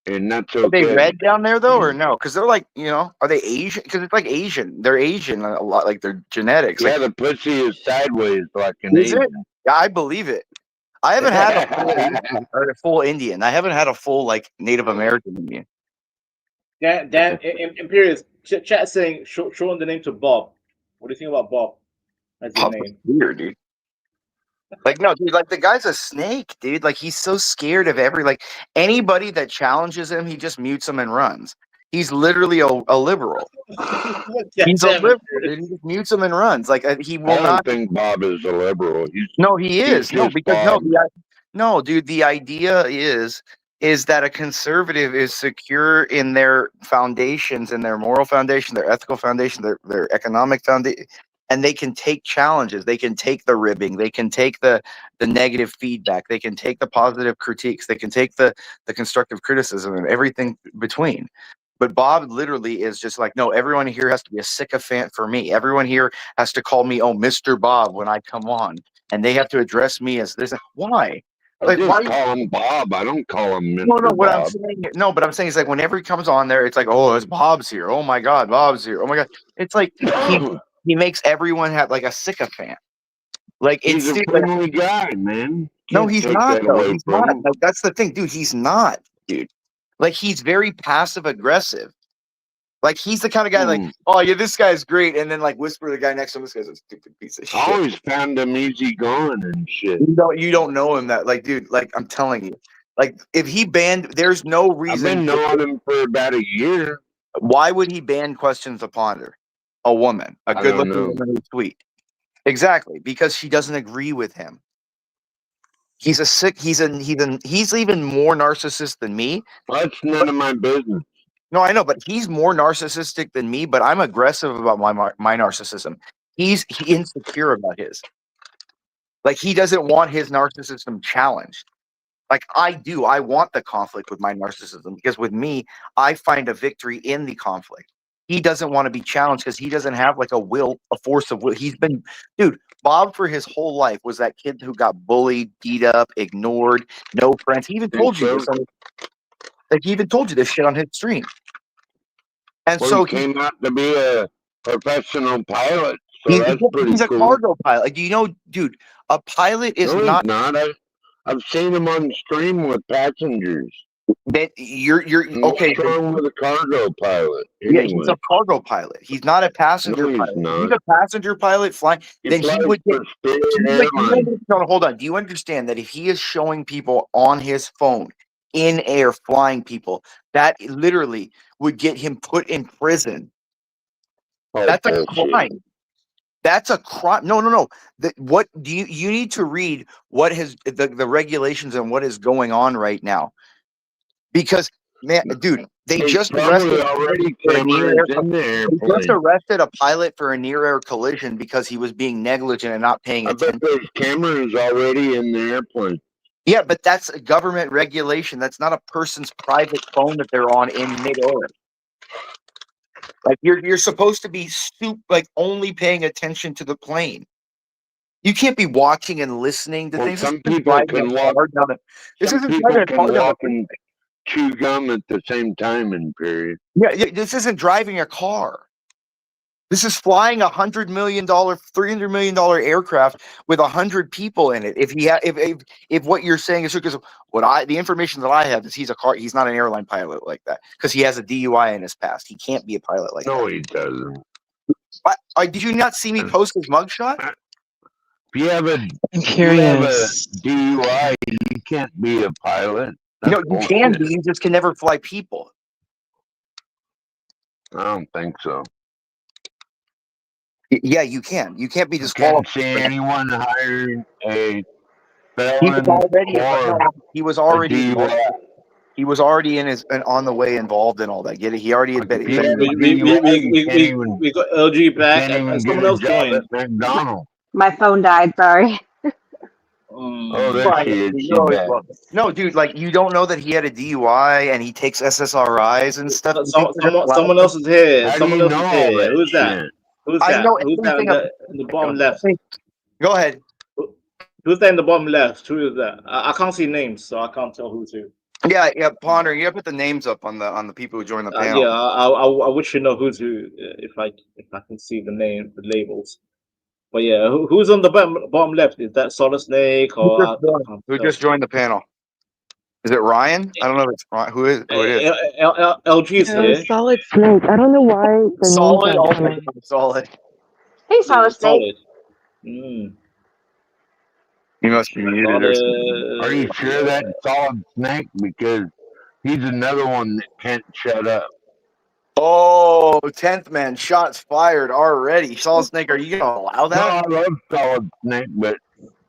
Speaker 9: and that's okay.
Speaker 16: Are they red down there though, or no? Because they're like, you know, are they Asian? Because it's like Asian. They're Asian a lot, like their genetics.
Speaker 9: Yeah,
Speaker 16: like,
Speaker 9: the pussy is sideways like an
Speaker 16: is
Speaker 9: Asian.
Speaker 16: it? Yeah, I believe it. I haven't had a full Asian or a full Indian. I haven't had a full like Native American Indian.
Speaker 15: Dan, Imperius, chat saying shorten the name to Bob. What do you think about Bob as your name?
Speaker 16: Weird, dude. Like, no, dude, like the guy's a snake, dude. Like, he's so scared of anybody that challenges him, he just mutes them and runs. He's literally a liberal. He's a liberal, dude. He just mutes them and runs. Like, he will
Speaker 9: I
Speaker 16: not
Speaker 9: think Bob is a liberal.
Speaker 16: He is. No, because no, dude, the idea is that a conservative is secure in their foundations, in their moral foundation, their ethical foundation, their economic foundation, and they can take challenges. They can take the ribbing. They can take the negative feedback. They can take the positive critiques. They can take the constructive criticism and everything between. But Bob literally is just like, no, everyone here has to be a sycophant for me. Everyone here has to call me, oh, Mr. Bob, when I come on. And they have to address me as this. Why?
Speaker 9: I just call him Bob. I don't call him Mr.
Speaker 16: No, what
Speaker 9: Bob.
Speaker 16: I'm saying, but I'm saying is like whenever he comes on there, it's like, oh, it's Bob's here. Oh my God, Bob's here. Oh my God. It's like he makes everyone have like a sycophant. Like,
Speaker 9: he's a friendly guy, man.
Speaker 16: No, he's not though. He's not. Like, that's the thing, dude. He's not, dude. Like, he's very passive aggressive. Like, he's the kind of guy like, oh yeah, this guy's great, and then like whisper to the guy next to him, this guy's a stupid piece of shit.
Speaker 9: I always found him easy going and shit.
Speaker 16: You don't know him that, like, dude. Like, I'm telling you, like, if he banned, there's no reason.
Speaker 9: I've been knowing him for about a year.
Speaker 16: Why would he ban questions to Ponder? A woman, a good-looking woman who's sweet. Exactly, because she doesn't agree with him. He's even more narcissist than me.
Speaker 9: That's none of my business.
Speaker 16: No, I know, but he's more narcissistic than me, but I'm aggressive about my narcissism. He's insecure about his. Like, he doesn't want his narcissism challenged. Like, I do. I want the conflict with my narcissism, because with me, I find a victory in the conflict. He doesn't want to be challenged because he doesn't have like a force of will. Dude, Bob for his whole life was that kid who got bullied, beat up, ignored, no friends. He even told you this. Like, he even told you this shit on his stream. And so
Speaker 9: he came out to be a professional pilot. So that's pretty
Speaker 16: he's a
Speaker 9: cool.
Speaker 16: Cargo pilot. Like, do you know, dude, a pilot is
Speaker 9: not. I've seen him on stream with passengers.
Speaker 16: That you're okay.
Speaker 9: Strong with a cargo pilot. Anyway.
Speaker 16: Yeah, he's a cargo pilot. He's not a passenger pilot. If he's a passenger pilot flying, then he would get. No, hold on. Do you understand that if he is showing people on his phone in air flying people, that literally would get him put in prison? That's a crime. That's a crime. No. What do you need to read? What has the regulations and what is going on right now? Because, man, dude, they just arrested a pilot for a near-air collision because he was being negligent and not paying attention.
Speaker 9: I bet there's cameras already in the airplane.
Speaker 16: Yeah, but that's a government regulation. That's not a person's private phone that they're on in mid-air. Like, you're supposed to be only paying attention to the plane. You can't be watching and listening to things.
Speaker 9: Some people can walk. And chew gum at the same time in period.
Speaker 16: Yeah, this isn't driving a car. This is flying $100 million, $300 million aircraft with 100 people in it. If what you're saying is true, because the information that I have is he's not an airline pilot like that because he has a DUI in his past. He can't be a pilot like that.
Speaker 9: No, he doesn't.
Speaker 16: Did you not see me post his mugshot?
Speaker 9: If you have a DUI, you can't be a pilot. That's
Speaker 16: You can be. You just can never fly people.
Speaker 9: I don't think so.
Speaker 16: Yeah, you can. You can't be
Speaker 9: Can't
Speaker 16: disqualified.
Speaker 9: see anyone hiring a
Speaker 16: He was
Speaker 9: felon
Speaker 16: already.
Speaker 9: DUI.
Speaker 16: He was already on the way involved in all that. Get it? He already admitted.
Speaker 15: We got LG back, and someone else joined.
Speaker 9: McDonald's.
Speaker 8: My phone died. Sorry.
Speaker 9: Oh, there she is. She's back.
Speaker 16: No, dude, like you don't know that he had a DUI and he takes SSRIs and stuff.
Speaker 15: Someone else is here.
Speaker 9: How do
Speaker 15: Someone
Speaker 9: you
Speaker 15: else
Speaker 9: know
Speaker 15: is
Speaker 9: all
Speaker 15: here.
Speaker 9: that
Speaker 15: Who's that?
Speaker 9: shit?
Speaker 15: Who's that?
Speaker 16: I know
Speaker 15: Who's that in the bottom left?
Speaker 16: Go ahead.
Speaker 15: Who's that in the bottom left? Who is that? I can't see names, so I can't tell who's who.
Speaker 16: Yeah, Pondering. You gotta put the names up on the people who joined the panel.
Speaker 15: Yeah, I wish you know who's who if I can see the name, the labels. But yeah, who's on the bottom left? Is that Solid Snake or
Speaker 16: who just joined the panel? Is it Ryan? I don't know if it's Ryan. Who it is?
Speaker 15: LG's here.
Speaker 22: Solid Snake. I don't know why.
Speaker 16: Solid.
Speaker 8: Hey, Solid Snake.
Speaker 16: He must be muted or something.
Speaker 9: Are you sure that's Solid Snake? Because he's another one that can't shut up.
Speaker 16: Oh, 10th man, shots fired already. Solid Snake, are you gonna allow that?
Speaker 9: No, I love Solid Snake, but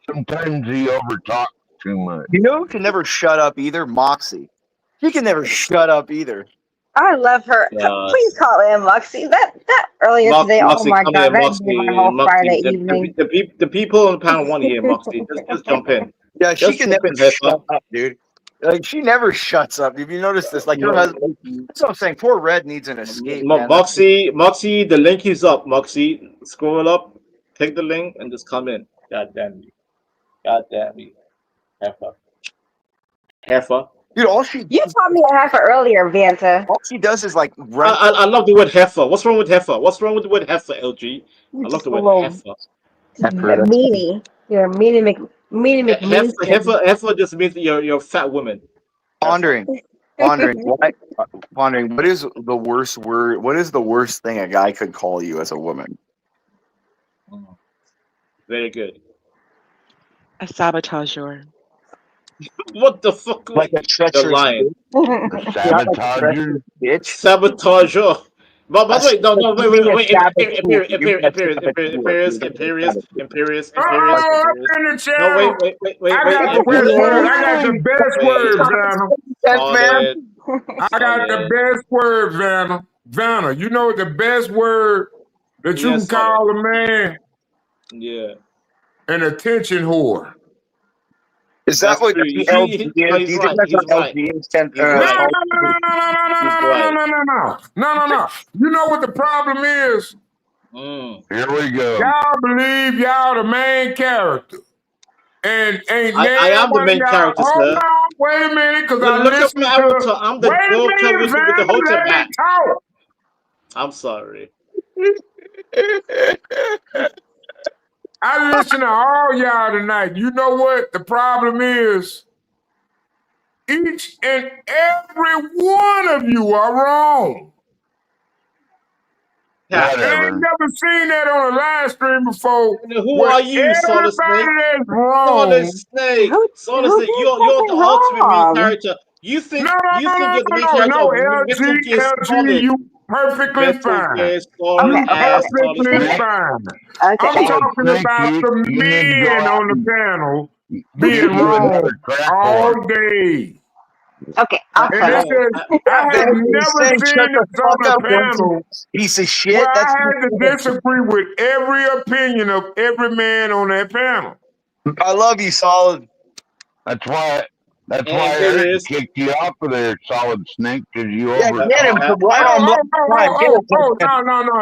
Speaker 9: sometimes he overtalks too much.
Speaker 16: You know who can never shut up either? Moxie. She can never shut up either.
Speaker 8: I love her. Please call in Moxie. That earlier today.
Speaker 15: Moxie,
Speaker 8: oh my
Speaker 15: come
Speaker 8: God,
Speaker 15: here,
Speaker 8: that
Speaker 15: Moxie,
Speaker 8: made my whole Friday evening.
Speaker 15: The people on the panel want to hear Moxie. Just jump in.
Speaker 16: Yeah, she can never shut up, dude. Like she never shuts up. If you notice this, like her husband. That's what I'm saying. Poor Red needs an escape.
Speaker 15: Moxie, the link is up. Moxie, scroll up, click the link, and just come in. God damn you, heifer.
Speaker 16: Dude,
Speaker 8: you taught me a heifer earlier, Vanta.
Speaker 16: All she does is like.
Speaker 15: I love the word heifer. What's wrong with heifer? What's wrong with the word heifer, LG? I love the word heifer.
Speaker 8: Meanie. You're a meanie
Speaker 15: Heifer just means you're a fat woman.
Speaker 16: Pondering. Pondering. What is the worst word? What is the worst thing a guy could call you as a woman?
Speaker 15: Very good.
Speaker 22: A sabotager.
Speaker 15: What the fuck?
Speaker 16: Like a treacherous
Speaker 15: You're lying.
Speaker 9: Sabotager.
Speaker 16: Bitch.
Speaker 15: Sabotager. But wait, no, wait. Imperious.
Speaker 18: No, wait.
Speaker 15: I
Speaker 18: got the best words, Vanna. I got the best word, Vanna. Vanna, you know the best word that you can call a man?
Speaker 15: Yeah.
Speaker 18: An attention whore.
Speaker 16: Is that what the LG is? Do you think that's what LG is?
Speaker 18: No. You know what the problem is?
Speaker 9: Here we go.
Speaker 18: Y'all believe y'all the main character. And ain't
Speaker 15: I am the main character,
Speaker 18: hold
Speaker 15: sir.
Speaker 18: on, wait a minute, because I
Speaker 15: look
Speaker 18: listened
Speaker 15: at my avatar. I'm the Joker with the Hotep hat.
Speaker 18: Talk.
Speaker 15: I'm sorry.
Speaker 18: I listen to all y'all tonight. You know what the problem is? Each and every one of you are wrong.
Speaker 9: Yeah,
Speaker 18: I ain't never seen that on a live stream before.
Speaker 15: Who are you, Solid Snake?
Speaker 18: That's wrong.
Speaker 15: Solid Snake. Solid Snake. You're the ultimate main character. You think you're the main character of
Speaker 18: LG, you perfectly fine. You perfectly fine. I'm talking about the men on the panel being wrong all day.
Speaker 8: Okay,
Speaker 18: I have never seen this on the panel
Speaker 16: piece of shit.
Speaker 18: Where I had to disagree with every opinion of every man on that panel.
Speaker 16: I love you, Solid.
Speaker 9: That's why Eric kicked you off of there, Solid Snake, because you
Speaker 16: get him.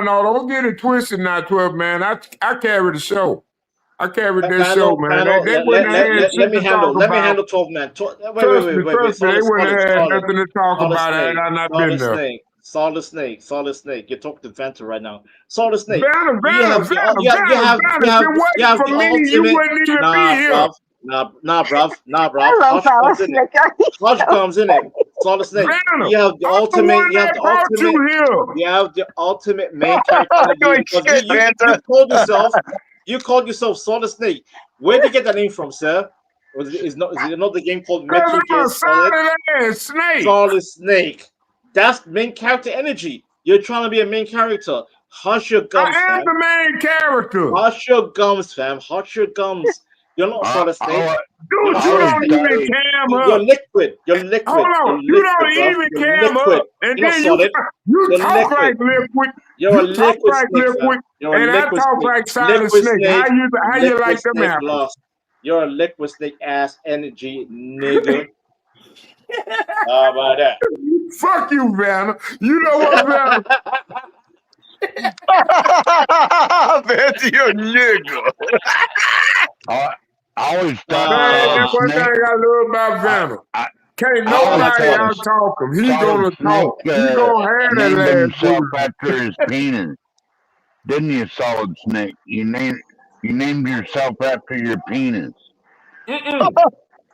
Speaker 18: No, don't get it twisted now, 12 man. I carry the show. I carried this show, man.
Speaker 15: Let me handle 12 man. Wait.
Speaker 18: They wouldn't have had nothing to talk about had I not been there.
Speaker 15: Solid Snake. You're talking to Vanta right now. Solid Snake.
Speaker 18: Vanna,
Speaker 15: you have the ultimate. Nah, bruv. Hodge comes in it.
Speaker 17: Solid Snake.
Speaker 18: Venom,
Speaker 17: You have the
Speaker 18: I'm
Speaker 17: ultimate.
Speaker 18: the one
Speaker 17: You have
Speaker 18: that
Speaker 17: the
Speaker 18: brought
Speaker 17: ultimate.
Speaker 18: you here.
Speaker 17: You have the ultimate main character energy because you called yourself. You called yourself Solid Snake. Where did you get that name from, sir? Is it not the game called
Speaker 18: Because
Speaker 17: Metal
Speaker 18: I'm
Speaker 17: Gear
Speaker 18: a
Speaker 17: Solid?
Speaker 18: solid ass snake.
Speaker 17: Solid Snake. That's main character energy. You're trying to be a main character. Hush your gums,
Speaker 18: I am
Speaker 17: fam.
Speaker 18: the main character.
Speaker 17: Hush your gums, fam. Hush your gums. You're not Solid Snake.
Speaker 18: Dude,
Speaker 17: You're
Speaker 18: you
Speaker 17: not Solid
Speaker 18: don't
Speaker 17: Snake.
Speaker 18: even cam
Speaker 17: You're
Speaker 18: up.
Speaker 17: liquid. You're liquid.
Speaker 18: Hold
Speaker 17: You're
Speaker 18: on, you
Speaker 17: liquid,
Speaker 18: don't
Speaker 17: bro.
Speaker 18: even
Speaker 17: You're
Speaker 18: cam
Speaker 17: liquid.
Speaker 18: up, and
Speaker 17: You're not
Speaker 18: then
Speaker 17: solid.
Speaker 18: you
Speaker 17: You're
Speaker 18: talk
Speaker 17: liquid.
Speaker 18: like liquid.
Speaker 17: You're a
Speaker 18: You talk
Speaker 17: liquid
Speaker 18: like
Speaker 17: snake, fam.
Speaker 18: liquid,
Speaker 17: You're a
Speaker 18: and I
Speaker 17: liquid
Speaker 18: talk
Speaker 17: snake.
Speaker 18: like silent
Speaker 17: Liquid
Speaker 18: snake.
Speaker 17: snake.
Speaker 18: How you
Speaker 17: Liquid
Speaker 18: like them
Speaker 17: snake
Speaker 18: apples?
Speaker 17: lost. You're a liquid snake ass energy, nigga. How about that?
Speaker 18: Fuck you, Vanna. You know what, Vanna?
Speaker 16: Vanna, you're a nigga.
Speaker 9: I always thought
Speaker 18: Man,
Speaker 9: Solid
Speaker 18: that's one thing
Speaker 9: Snake.
Speaker 18: I love about Vanna. Can't nobody out-talk him. He
Speaker 9: Solid
Speaker 18: gonna
Speaker 9: Snake
Speaker 18: talk. He gonna have that
Speaker 9: named
Speaker 18: last
Speaker 9: himself
Speaker 18: word.
Speaker 9: after his penis. Didn't you, Solid Snake? You named yourself after your penis.
Speaker 18: Mm-mm.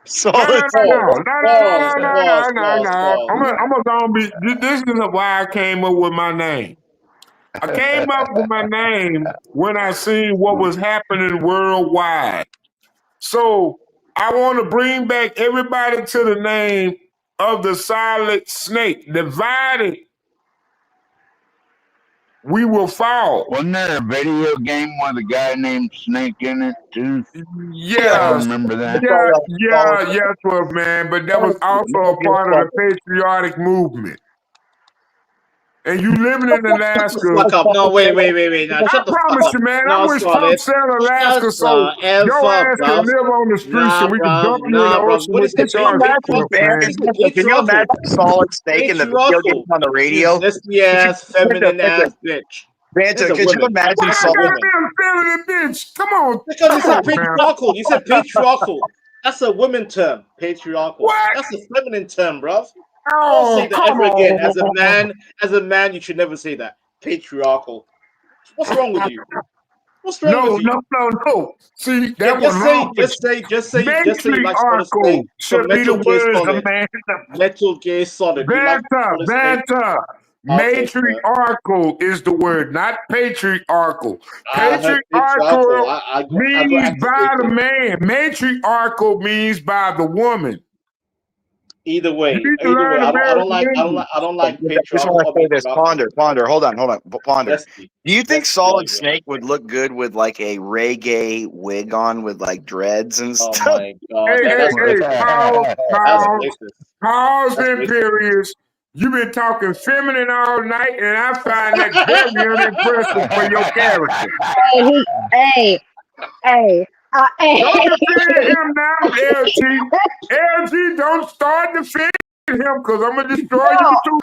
Speaker 16: Solid
Speaker 18: No.
Speaker 17: Pause.
Speaker 18: I'm gonna be. This is why I came up with my name. I came up with my name when I seen what was happening worldwide. So I want to bring back everybody to the name of the Solid Snake. Divided, we will fall.
Speaker 9: Wasn't there a video game with a guy named Snake in it too?
Speaker 18: Yeah,
Speaker 9: I remember that.
Speaker 18: yes, well, man. But that was also a part of the patriotic movement. And you living in Alaska.
Speaker 17: Shut the fuck up. No, wait. Now, shut the fuck
Speaker 18: promise
Speaker 17: up.
Speaker 18: you, man.
Speaker 17: No,
Speaker 18: I wish Trump
Speaker 17: Solid.
Speaker 18: said Alaska
Speaker 17: Shut
Speaker 18: so
Speaker 17: the F
Speaker 18: your
Speaker 17: up,
Speaker 18: ass
Speaker 17: bro.
Speaker 18: can live on the streets and we can dump you in the ocean
Speaker 17: What
Speaker 18: with
Speaker 17: is
Speaker 18: the
Speaker 17: it?
Speaker 18: shark cliff, man.
Speaker 16: Can you imagine Solid Snake in the video game on the radio?
Speaker 17: Zesty ass, feminine ass bitch.
Speaker 16: Vanta, could you imagine
Speaker 18: Why I
Speaker 16: Solid?
Speaker 18: gotta be a feminine bitch? Come on.
Speaker 17: Because you said
Speaker 18: man.
Speaker 17: patriarchal. You said patriarchal. That's a women term. Patriarchal.
Speaker 18: What?
Speaker 17: That's a feminine term, bruv.
Speaker 18: Oh,
Speaker 17: Don't say that ever again. As a man, you should never say that. Patriarchal. What's wrong with you? What's wrong with you?
Speaker 18: No. See, that was wrong.
Speaker 17: Just say you like Solid
Speaker 18: Matriarchal
Speaker 17: Snake
Speaker 18: should
Speaker 17: from
Speaker 18: be the
Speaker 17: Metal Gear
Speaker 18: words
Speaker 17: Solid.
Speaker 18: of man.
Speaker 17: Metal Gear Solid. You like Solid Snake?
Speaker 18: Vanta. Matriarchal is the word, not patriarchal. Patriarchal means by the man. Matriarchal means by the woman.
Speaker 17: Either way, I don't like patriarchal.
Speaker 16: I just want to say this. Ponder. Hold on. Ponder. Do you think Solid Snake would look good with like a reggae wig on with like dreads and stuff?
Speaker 17: Oh my god!
Speaker 18: Pause and periods. You've been talking feminine all night, and I find that very unimpressive for your character.
Speaker 8: Hey.
Speaker 18: Don't defend him now, LG. LG, don't start defending him because I'm gonna destroy you too.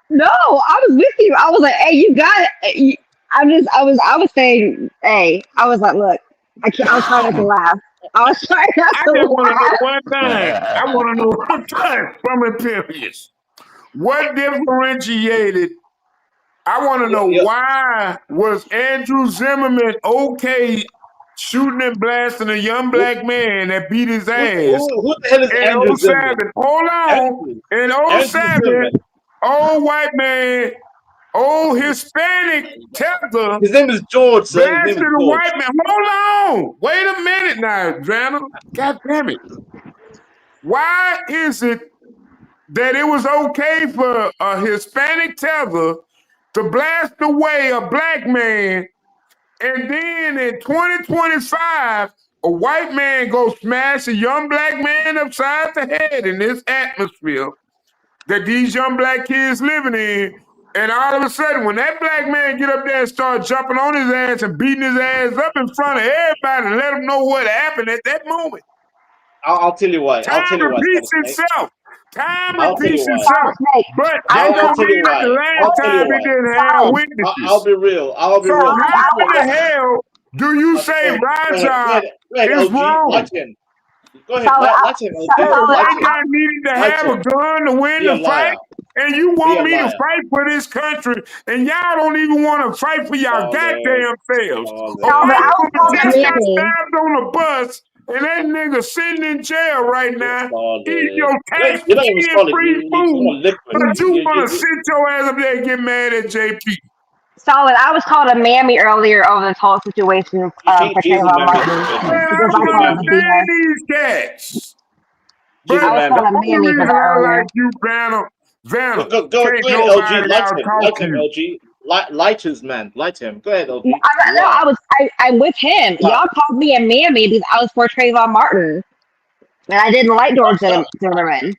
Speaker 8: No, I was with you. I was like, hey, you got it. I was saying, hey, I was like, look, I was trying not to laugh. I just want to know
Speaker 18: one thing. I want to know one thing from Imperious. What differentiated? I want to know why was Andrew Zimmerman okay shooting and blasting a young black man that beat his ass?
Speaker 17: Who the hell is Andrew Zimmerman?
Speaker 18: Hold on. In 07, old white man, old Hispanic tether.
Speaker 17: His name is George, sir. His name is George.
Speaker 18: White man. Hold on. Wait a minute now, Drana. God damn it. Why is it that it was okay for a Hispanic tether to blast away a black man, and then in 2025, a white man go smash a young black man upside the head in this atmosphere that these young black kids living in, and all of a sudden, when that black man get up there and start jumping on his ass and beating his ass up in front of everybody and let them know what happened at that moment.
Speaker 17: I'll tell you why.
Speaker 18: Time repeats itself. Time
Speaker 17: I'll tell
Speaker 18: repeats
Speaker 17: you why.
Speaker 18: itself. But that don't mean that the last time it didn't have witnesses.
Speaker 17: I'll be real.
Speaker 18: How in the hell do you say Raja is wrong?
Speaker 17: Go ahead, let him.
Speaker 18: White guy needed to have a gun to win the fight, and you want me to fight for this country, and y'all don't even want to fight for y'all goddamn selves. A white woman just got stabbed on a bus And that nigga sitting in jail right now, eating your
Speaker 17: You're not even solid.
Speaker 18: tax-free
Speaker 17: You're
Speaker 18: food,
Speaker 17: liquid.
Speaker 18: but you want to sit your ass up there and get mad at JP.
Speaker 8: Solid. I was called a mammy earlier over this whole situation for Trayvon Martin
Speaker 18: Man, I
Speaker 8: because I
Speaker 18: don't
Speaker 8: called him a
Speaker 18: understand
Speaker 8: BS.
Speaker 18: these cats. But
Speaker 8: I was
Speaker 18: the
Speaker 8: called a
Speaker 18: only
Speaker 8: mammy for
Speaker 18: reason
Speaker 8: that
Speaker 18: I
Speaker 8: earlier.
Speaker 18: like you, Vanna,
Speaker 17: Go
Speaker 18: can't
Speaker 17: ahead,
Speaker 18: nobody
Speaker 17: LG. Light
Speaker 18: out
Speaker 17: him.
Speaker 18: talk
Speaker 17: Light
Speaker 18: to
Speaker 17: him,
Speaker 18: you.
Speaker 17: LG. Light his man. Light him. Go ahead, LG.
Speaker 8: I'm with him. Y'all called me a mammy because I was for Trayvon Martin, and I didn't like George Zimmerman.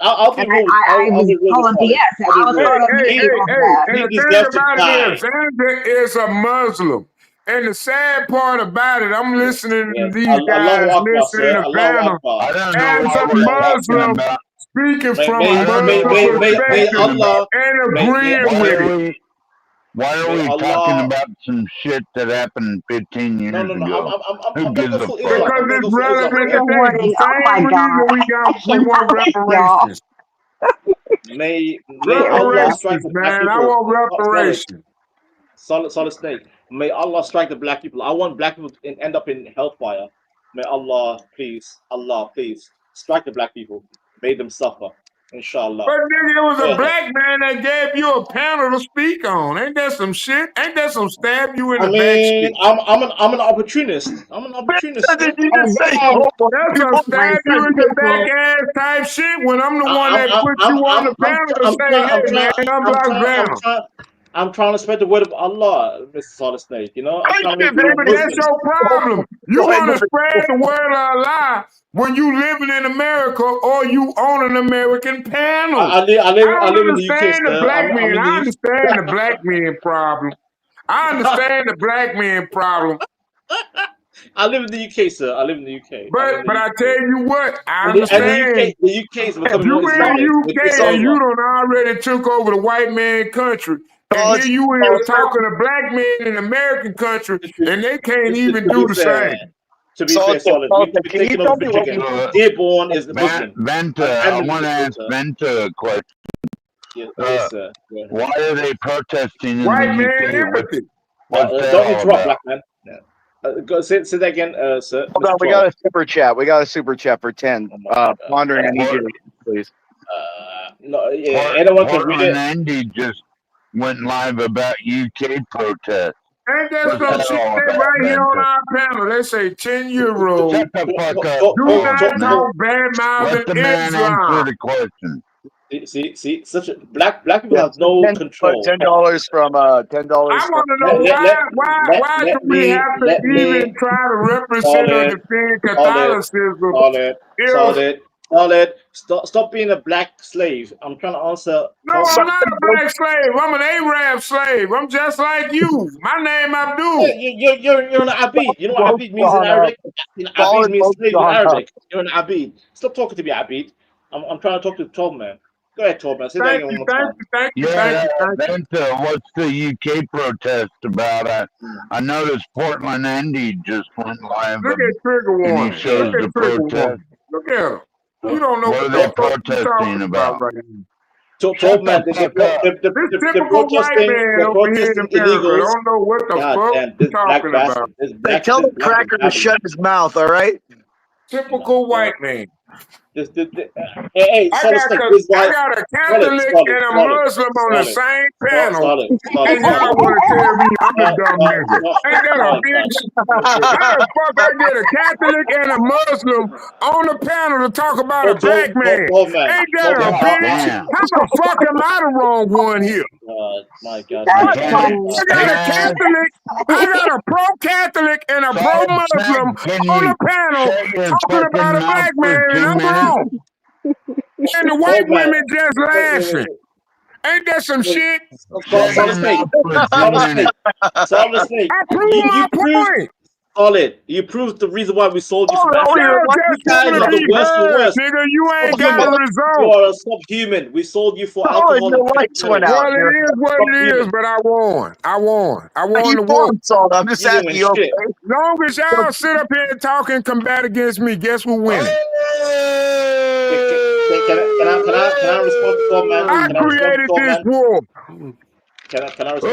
Speaker 17: I'll be
Speaker 8: And
Speaker 17: real.
Speaker 8: I
Speaker 17: I'll
Speaker 8: was
Speaker 17: be real
Speaker 8: calling
Speaker 17: with
Speaker 8: BS.
Speaker 17: Solid.
Speaker 8: I was calling a mammy over that.
Speaker 18: And the thing about it is, Xander is a Muslim. And the sad part about it, I'm listening to these guys, listening to Vanna as a Muslim, speaking from a Muslim perspective and agreeing with it.
Speaker 9: Why are we talking about some shit that happened 15 years ago? Who gives a fuck?
Speaker 18: Because it's relevant
Speaker 8: Trigger
Speaker 18: today.
Speaker 8: warning.
Speaker 18: The
Speaker 8: Oh my
Speaker 18: same
Speaker 8: God.
Speaker 18: reason we want reparations.
Speaker 17: May
Speaker 18: Reparations, man. I want reparations.
Speaker 17: Solid Snake. May Allah strike the black people. I want black people to end up in hellfire. May Allah, please, strike the black people. Make them suffer. Inshallah.
Speaker 18: But nigga, it was a black man that gave you a panel to speak on. Ain't that some shit? Ain't that some stab you in the back shit?
Speaker 17: I'm an opportunist. I'm an opportunist.
Speaker 18: That's some stab you in the back ass type shit when I'm the one that put you on the panel to say, hey man, I'm locked down.
Speaker 17: I'm trying to spread the word of Allah, Mr. Solid Snake. You know, I'm trying to make
Speaker 18: but that's your problem. You want to spread the word of Allah when you living in America or you on an American panel.
Speaker 17: I live in the UK,
Speaker 18: understand the
Speaker 17: sir.
Speaker 18: black
Speaker 17: I'm
Speaker 18: man.
Speaker 17: in the
Speaker 18: I
Speaker 17: UK.
Speaker 18: understand the black man problem. I understand the black man problem.
Speaker 17: I live in the UK, sir. I live in the UK.
Speaker 18: But I tell you what, I understand.
Speaker 17: The UK is becoming
Speaker 18: if you
Speaker 17: more
Speaker 18: in
Speaker 17: Islamic.
Speaker 18: the UK and you done already took over the white man country, and here you is talking to black men in American country, and they can't even do the same.
Speaker 17: To be fair, Solid, we've taken over Virginia. Dearborn is Muslim.
Speaker 9: Venta, I want to ask Venta a question.
Speaker 17: Yes, sir. Yeah.
Speaker 9: Why are they protesting in
Speaker 18: white
Speaker 9: the
Speaker 18: man
Speaker 9: UK?
Speaker 18: empathy.
Speaker 17: Don't interrupt, black man. Go say that again, sir.
Speaker 16: Hold on, we got a super chat. We got a super chat for 10. Pondering and EJ, please.
Speaker 17: No, yeah, anyone can read it.
Speaker 9: Andy just went live about UK protests.
Speaker 18: Ain't that some shit right here on our panel? They say 10-year-old.
Speaker 9: Shut the fuck up.
Speaker 18: Do not talk bad mouthing
Speaker 9: Let the man
Speaker 18: Islam.
Speaker 9: answer the question.
Speaker 17: See, such a black people have no control.
Speaker 16: $10 from $10.
Speaker 18: I want to know why do we have to even try to represent or defend Catholicism?
Speaker 17: Solid. Stop being a black slave. I'm trying to answer.
Speaker 18: No, I'm not a black slave. I'm an Arab slave. I'm just like you. My name Abdul.
Speaker 17: Yeah, you're an Abid. You know what Abid means in Arabic? Abid means slave in Arabic. You're an Abid. Stop talking to me, Abid. I'm trying to talk to the tall man. Go ahead, tall man. Say that again one more time.
Speaker 18: Thank you.
Speaker 9: Venta, what's the UK protest about? I noticed Portland Andy just went live.
Speaker 18: Look at Trigger Warning.
Speaker 9: And he shows the protest.
Speaker 18: Look at him. You don't know
Speaker 9: what are they protesting about?
Speaker 18: Right
Speaker 17: now. Tall man,
Speaker 18: this typical white man over here in America don't know what the fuck you're talking about.
Speaker 16: Tell the cracker to shut his mouth, all right?
Speaker 18: Typical white man.
Speaker 17: Hey,
Speaker 18: I got a Catholic and a Muslim on the same panel, and y'all want to tell me I'm a dumb nigga. Ain't that a bitch? How the fuck I get a Catholic and a Muslim on the panel to talk about a black man? Ain't that a bitch? How the fuck am I the wrong one here?
Speaker 17: My God.
Speaker 18: I got a Catholic, I got a pro-Catholic and a pro-Muslim on the panel talking about a black man, and I'm wrong. And the white women just laughing. Ain't that some shit?
Speaker 17: Solid Snake.
Speaker 18: I proved my point.
Speaker 17: Solid. You proved the reason why we sold you from
Speaker 18: Africa.
Speaker 17: Nigga,
Speaker 18: you ain't got a result.
Speaker 17: You are a subhuman. We sold you for alcohol.
Speaker 18: Well, it is what it is, but I won. I won the war.
Speaker 16: I'm just asking you. Okay?
Speaker 18: Long as y'all sit up here and talk and combat against me, guess who winning?
Speaker 17: Can I respond to Tom, man?
Speaker 18: I created this war.
Speaker 17: Can I respond to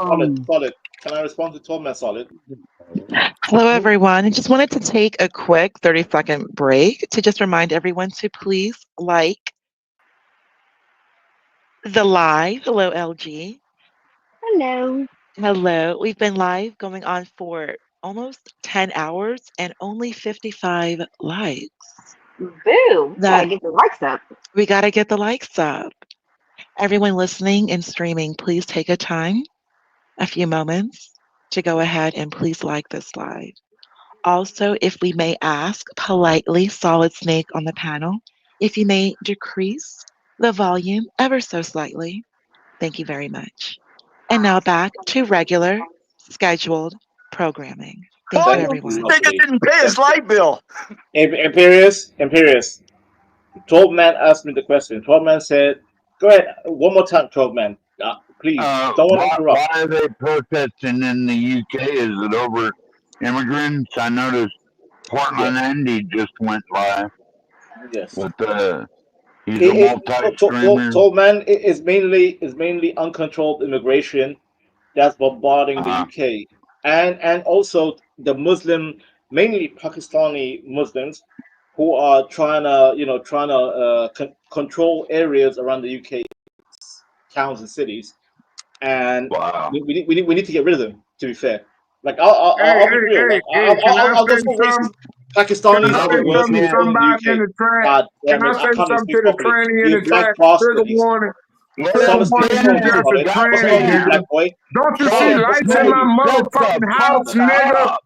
Speaker 17: Tom, man? Solid. Can I respond to Tall Man Solid?
Speaker 22: Hello, everyone. I just wanted to take a quick 30-second break to just remind everyone to please like the live. Hello, LG.
Speaker 8: Hello.
Speaker 22: Hello. We've been live going on for almost 10 hours and only 55 likes.
Speaker 8: Boo. Gotta get the likes up.
Speaker 22: We got to get the likes up. Everyone listening and streaming, please take a time, a few moments, to go ahead and please like this live. Also, if we may ask politely, Solid Snake on the panel, if you may decrease the volume ever so slightly. Thank you very much. And now back to regular, scheduled programming. Thank you, everyone.
Speaker 11: Nigga didn't pay his light bill.
Speaker 17: Imperious. Tall Man asked me the question. Tall Man said, "Go ahead, one more time, Tall Man. Please, don't want to interrupt."
Speaker 9: Why are they protesting in the UK? Is it over immigrants? I noticed Portland Andy just went live.
Speaker 17: Yes.
Speaker 9: With he's a multi-streamer.
Speaker 17: Tall Man is mainly uncontrolled immigration that's bombarding the UK, and also the Muslim, mainly Pakistani Muslims, who are trying to control areas around the UK, towns and cities, and we need to get rid of them. To be fair, like I'll be real. I'll go so racist. Pakistanis are the worst people in the UK. God damn it! I can't speak properly. You black prostitutes.
Speaker 18: Don't you see lights in my motherfucking house, nigga?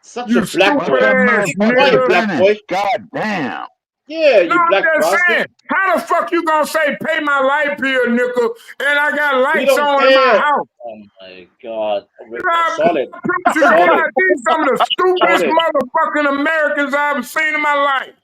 Speaker 17: Such a black boy.
Speaker 9: God damn.
Speaker 17: Yeah, you black
Speaker 18: saying, how the fuck you gonna say pay my light bill, nickel, and I got lights on in my house?
Speaker 17: Oh my God.
Speaker 18: Solid. These some of the stupidest motherfucking Americans I've seen in my life.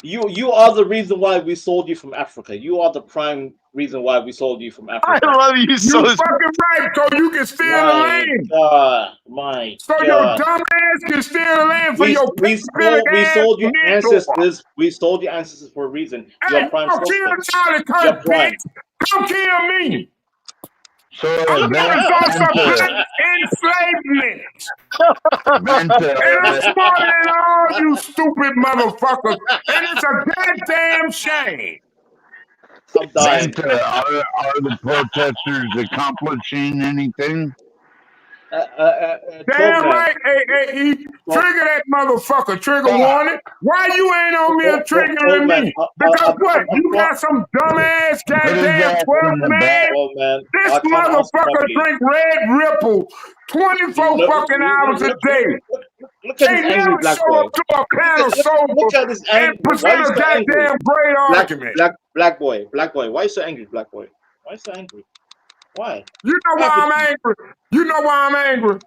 Speaker 17: You are the reason why we sold you from Africa. You are the prime reason why we sold you from Africa.
Speaker 11: I love you so
Speaker 18: much. You fucking right, so you can steal the land.
Speaker 17: So
Speaker 18: your dumb ass can steal the land for your
Speaker 17: we sold your ancestors. We sold your ancestors for a reason.
Speaker 18: Hey,
Speaker 17: your prime
Speaker 18: kill Charlie Kirk, bitch. Come kill me.
Speaker 9: So
Speaker 18: I'm looking for some enslavement. And I'm smarter than all you stupid motherfuckers. And it's a goddamn shame.
Speaker 17: I'm dying.
Speaker 9: Are the protesters accomplishing anything?
Speaker 18: Damn right, hey, trigger that motherfucker, trigger warning. Why you ain't on me and triggering me? Because what? You got some dumbass goddamn 12-man? This motherfucker drink Red Ripple 24 fucking hours a day. They never show up to a panel sober and present a goddamn great argument.
Speaker 17: Black boy, why are you so angry, black boy? Why are you so angry? Why?
Speaker 18: You know why I'm angry? You know why I'm angry?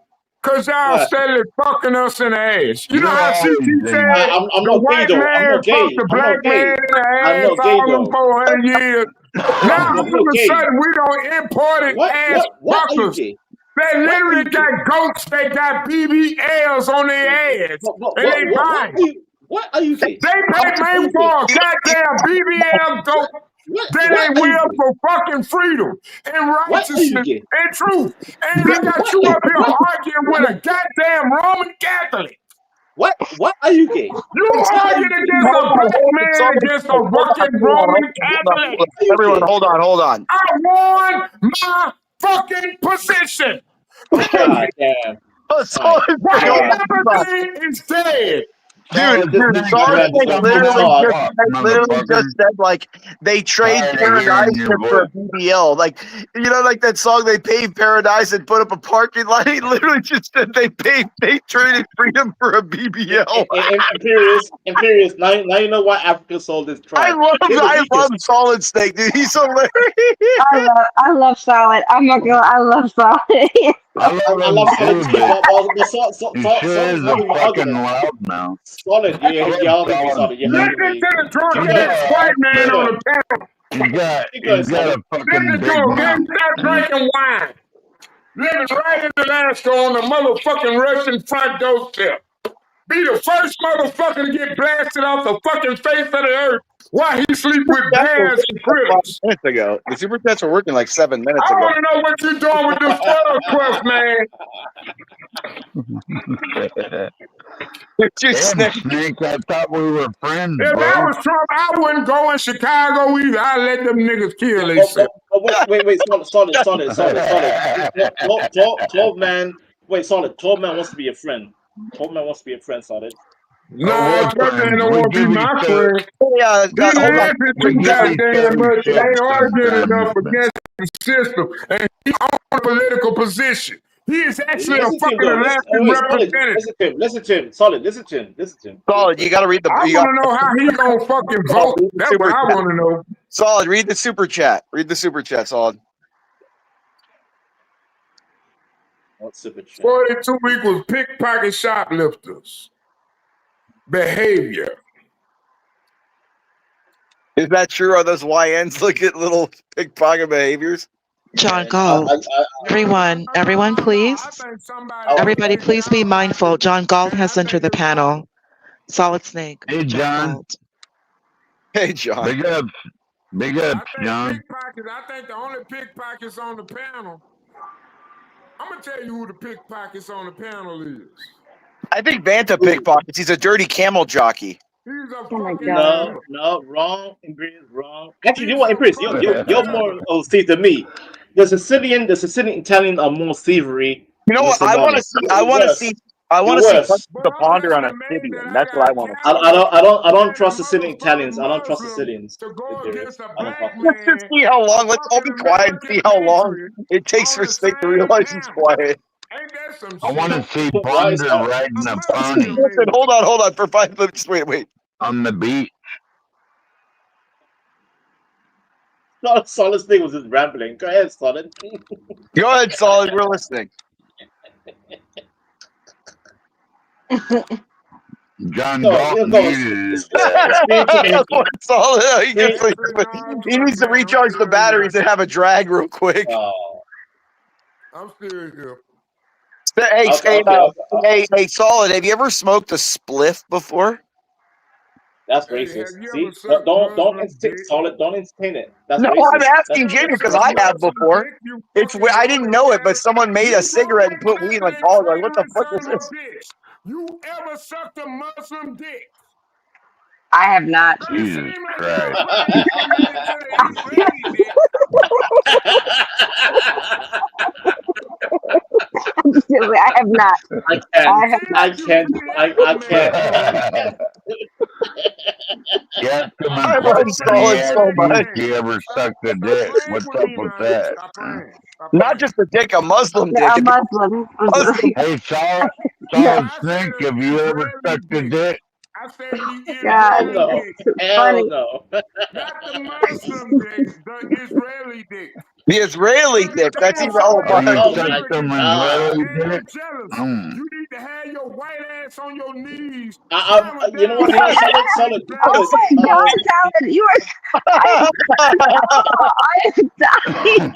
Speaker 18: Because y'all steadily fucking us in the ass. You know how CT said the white man fucked the black man in the ass all them 400 years. Now all of a sudden we don't import it ass fuckers. They literally got goats, they got BBLs on their ass. And they buy it.
Speaker 17: What are you saying?
Speaker 18: They pay me for a goddamn BBL goat. Then they will for fucking freedom and righteousness and truth. And I got you up here arguing with a goddamn Roman Catholic.
Speaker 17: What are you getting?
Speaker 18: You arguing against a black man against a fucking Roman Catholic.
Speaker 11: Everyone, hold on.
Speaker 18: I won my fucking position.
Speaker 17: God damn.
Speaker 18: Everything is dead.
Speaker 11: Dude, Solid literally just said like they trade paradise for a BBL. Like, you know, like that song they paved paradise and put up a parking lot. He literally just said they traded freedom for a BBL.
Speaker 17: Imperious. Now you know why Africa sold this tribe.
Speaker 11: I love Solid Snake, dude. He's hilarious.
Speaker 8: I love Solid. I'm not gonna. I love Solid.
Speaker 9: I love Solid
Speaker 17: too.
Speaker 9: Solid is fucking loud now.
Speaker 17: Solid, Solid.
Speaker 18: Listen to the drunk ass white man on the panel.
Speaker 9: He's got a fucking big mouth.
Speaker 18: Stop drinking wine. Living right in Alaska on the motherfucking Russian front doorstep. Be the first motherfucker to get blasted off the fucking face of the earth Why he sleep with bears and critters?
Speaker 16: Minutes ago. The super chats were working like 7 minutes
Speaker 18: I
Speaker 16: ago.
Speaker 18: want to know what you doing with this spoil crust, man.
Speaker 9: Snake, I thought we were friends,
Speaker 18: If
Speaker 9: bro.
Speaker 18: I was Trump, I wouldn't go in Chicago either. I'd let them niggas kill themselves.
Speaker 17: Wait, solid. 12 man. Wait, solid. 12 man wants to be a friend. 12 man wants to be a friend, solid.
Speaker 18: No, 12 man don't want to be my friend.
Speaker 16: Yeah,
Speaker 18: He laughing too goddamn much. They ain't arguing enough against the system. And he on a political position. He is actually a fucking elected representative.
Speaker 17: Listen to him. Solid. Listen to him.
Speaker 16: Solid, you got to read the.
Speaker 18: I want to know how he gonna fucking vote. That's what I want to know.
Speaker 16: Solid, read the super chat. Read the super chat, Solid.
Speaker 17: What's super chat?
Speaker 18: 42 equals pickpocket shoplifters. Behavior.
Speaker 16: Is that true? Are those YNs look at little pickpocket behaviors?
Speaker 22: John Galt. Everyone, please. Everybody, please be mindful. John Galt has entered the panel. Solid Snake.
Speaker 9: Hey, John.
Speaker 16: Hey, John.
Speaker 9: Big up, John.
Speaker 18: I think the only pickpockets on the panel. I'm gonna tell you who the pickpockets on the panel is.
Speaker 16: I think Banta pickpockets. He's a dirty camel jockey.
Speaker 17: No, wrong. Imperius, wrong. Actually, you know what, Imperius? You're more thief than me. The Sicilian, Italian are more thievery.
Speaker 16: You know what? I want to see the ponder on a Scythian. That's what I want to see.
Speaker 17: I don't trust Sicilian Italians. I don't trust Sicilians.
Speaker 16: Let's just see how long. Let's all be quiet and see how long it takes for Snake to realize he's quiet.
Speaker 9: I want to see Ponder riding a pony.
Speaker 16: Listen, hold on. For 5 minutes, wait.
Speaker 9: On the beach.
Speaker 17: Solid Snake was just rambling. Go ahead, Solid.
Speaker 16: Go ahead, Solid. We're listening.
Speaker 9: John Galt needed
Speaker 16: Solid. He needs to recharge the batteries and have a drag real quick.
Speaker 18: I'm still here.
Speaker 16: Hey, Solid. Have you ever smoked a spliff before?
Speaker 17: That's racist. See, don't instigate, Solid. Don't entertain it. That's
Speaker 16: no,
Speaker 17: racist.
Speaker 16: I'm asking Jamie because I have before. I didn't know it, but someone made a cigarette and put weed in my collar. Like, what the fuck is this?
Speaker 18: You ever sucked a Muslim dick?
Speaker 8: I have not.
Speaker 9: Jesus Christ.
Speaker 8: I have not.
Speaker 17: I can't.
Speaker 9: Yeah, I love Solid so much. You ever sucked a dick? What's up with that?
Speaker 16: Not just a dick, a Muslim dick.
Speaker 8: A Muslim.
Speaker 9: Hey, Solid Snake, have you ever sucked a dick?
Speaker 18: I said the
Speaker 17: God,
Speaker 18: Israeli
Speaker 17: no.
Speaker 18: dick. Not the Muslim dick, the Israeli dick.
Speaker 16: The Israeli dick. That's even all about.
Speaker 9: You sucked some Israeli dick?
Speaker 18: You need to have your white ass on your knees.
Speaker 17: You know what? Solid.
Speaker 8: Oh my God, Solid, you are. I am dying.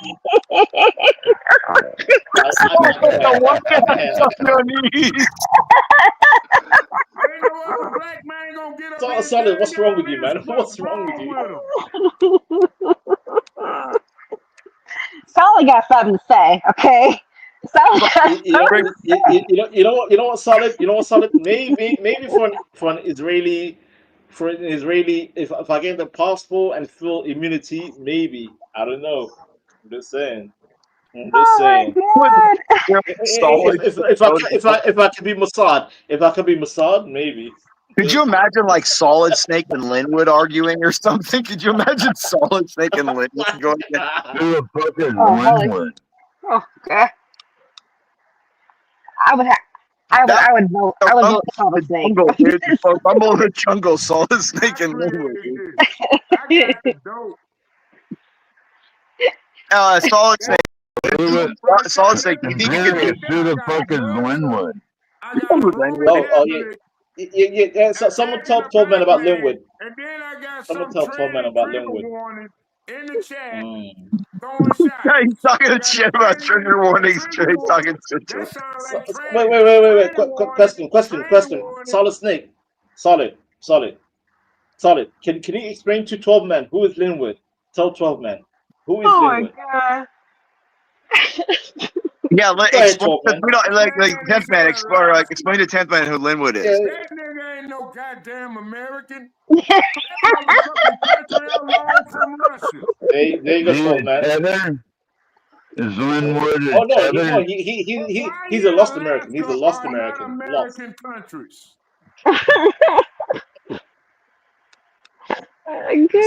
Speaker 17: Solid, what's wrong with you, man? What's wrong with you?
Speaker 8: Solid got something to say, okay?
Speaker 17: You know what, Solid? You know what, Solid? Maybe for an Israeli, if I get the passport and full immunity, maybe. I don't know. I'm just saying. If I could be Mossad, maybe.
Speaker 16: Could you imagine like Solid Snake and Linwood arguing or something? Could you imagine Solid Snake and Linwood going?
Speaker 9: Who the fuck is Linwood?
Speaker 8: Oh God! I would vote Solid Snake.
Speaker 16: Jungle, dude. I'm on the jungle. Solid Snake and Linwood. Solid Snake. Solid Snake. You think you could
Speaker 9: who the fuck is Linwood?
Speaker 17: Yeah. So someone tell 12 men about Linwood.
Speaker 18: And then I got
Speaker 17: someone tell 12 men about Linwood.
Speaker 18: In the chat.
Speaker 16: He's talking shit about trigger warnings. He's talking shit.
Speaker 17: Wait. Question. Solid Snake. Solid.
Speaker 15: Solid. Can you explain to 12 men who is Linwood? Tell 12 men who is Linwood.
Speaker 8: God.
Speaker 16: Yeah, explain.
Speaker 15: Man.
Speaker 16: We don't, like 10th man. Explain to 10th man who Linwood is.
Speaker 18: That nigga ain't no goddamn American. That motherfucking country alone from Russia.
Speaker 15: There you go, 12 man.
Speaker 9: Is Linwood
Speaker 15: Oh no, he's a lost American. He's a lost American.
Speaker 18: American countries.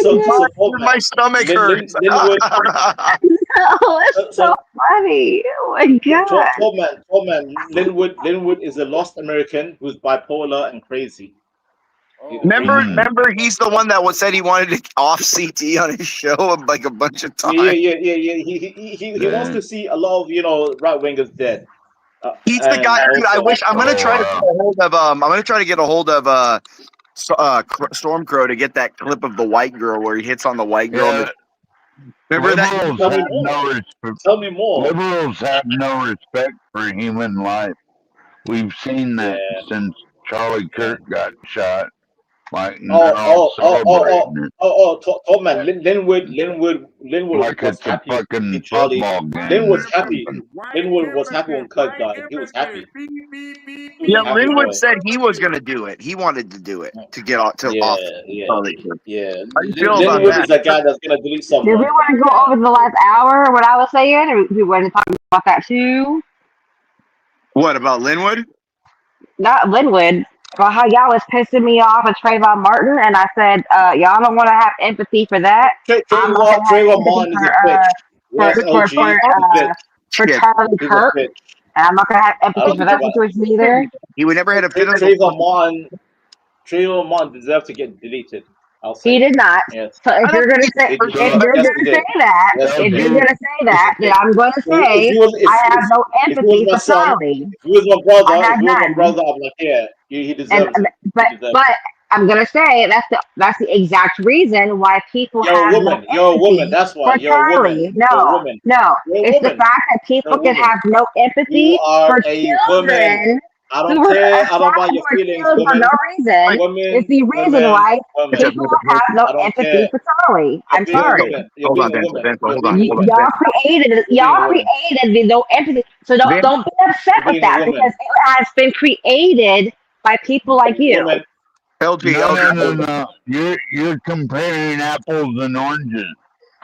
Speaker 16: So my stomach hurts.
Speaker 15: Linwood.
Speaker 8: No, it's so funny. Oh my god.
Speaker 15: 12 man. Linwood is a lost American who's bipolar and crazy.
Speaker 16: Remember, he's the one that said he wanted to off CT on his show like a bunch of times.
Speaker 15: Yeah. He wants to see a lot of right wingers dead.
Speaker 16: He's the guy. Dude, I wish I'm gonna try to get a hold of. I'm gonna try to get a hold of Stormcrow to get that clip of the white girl where he hits on the white girl.
Speaker 9: Yeah.
Speaker 16: Remember that?
Speaker 15: Tell me more.
Speaker 9: Liberals have no respect for human life. We've seen that since Charlie Kirk got shot. Like
Speaker 15: Tom man, Linwood
Speaker 9: like
Speaker 15: was happy.
Speaker 9: fucking
Speaker 15: Charlie,
Speaker 9: football game.
Speaker 15: Linwood was happy. Linwood was happy when Kirk died. He was happy.
Speaker 16: Yeah, Linwood said he was gonna do it. He wanted to do it to get off.
Speaker 15: Yeah.
Speaker 16: Linwood
Speaker 15: is a guy that's gonna delete someone.
Speaker 8: Did we want to go over the last hour? What I was saying, or we want to talk about that too?
Speaker 16: What about Linwood?
Speaker 8: Not Linwood. About how y'all was pissing me off at Trayvon Martin, and I said, y'all don't want to have empathy for that.
Speaker 15: Trayvon Martin is a bitch.
Speaker 8: For Charlie Kirk. And I'm not gonna have empathy for that situation either.
Speaker 16: He would never had a
Speaker 15: Trayvon Martin deserved to get deleted.
Speaker 8: He did not.
Speaker 15: Yes.
Speaker 8: So if you're gonna say that, then I'm going to say I have no empathy for Charlie.
Speaker 15: If he was my brother, I'm like, yeah, he deserves it.
Speaker 8: But I'm gonna say that's the exact reason why people have no empathy.
Speaker 15: You're a woman. That's why.
Speaker 8: You're a woman. No. It's the fact that people can have no empathy for children.
Speaker 15: I don't care. I don't mind your feelings.
Speaker 8: For no reason. It's the reason why people have no empathy for Charlie. I'm sorry.
Speaker 16: Hold on.
Speaker 8: Y'all created the no empathy. So don't be upset with that because it has been created by people like you.
Speaker 9: LG, no. You're comparing apples and oranges.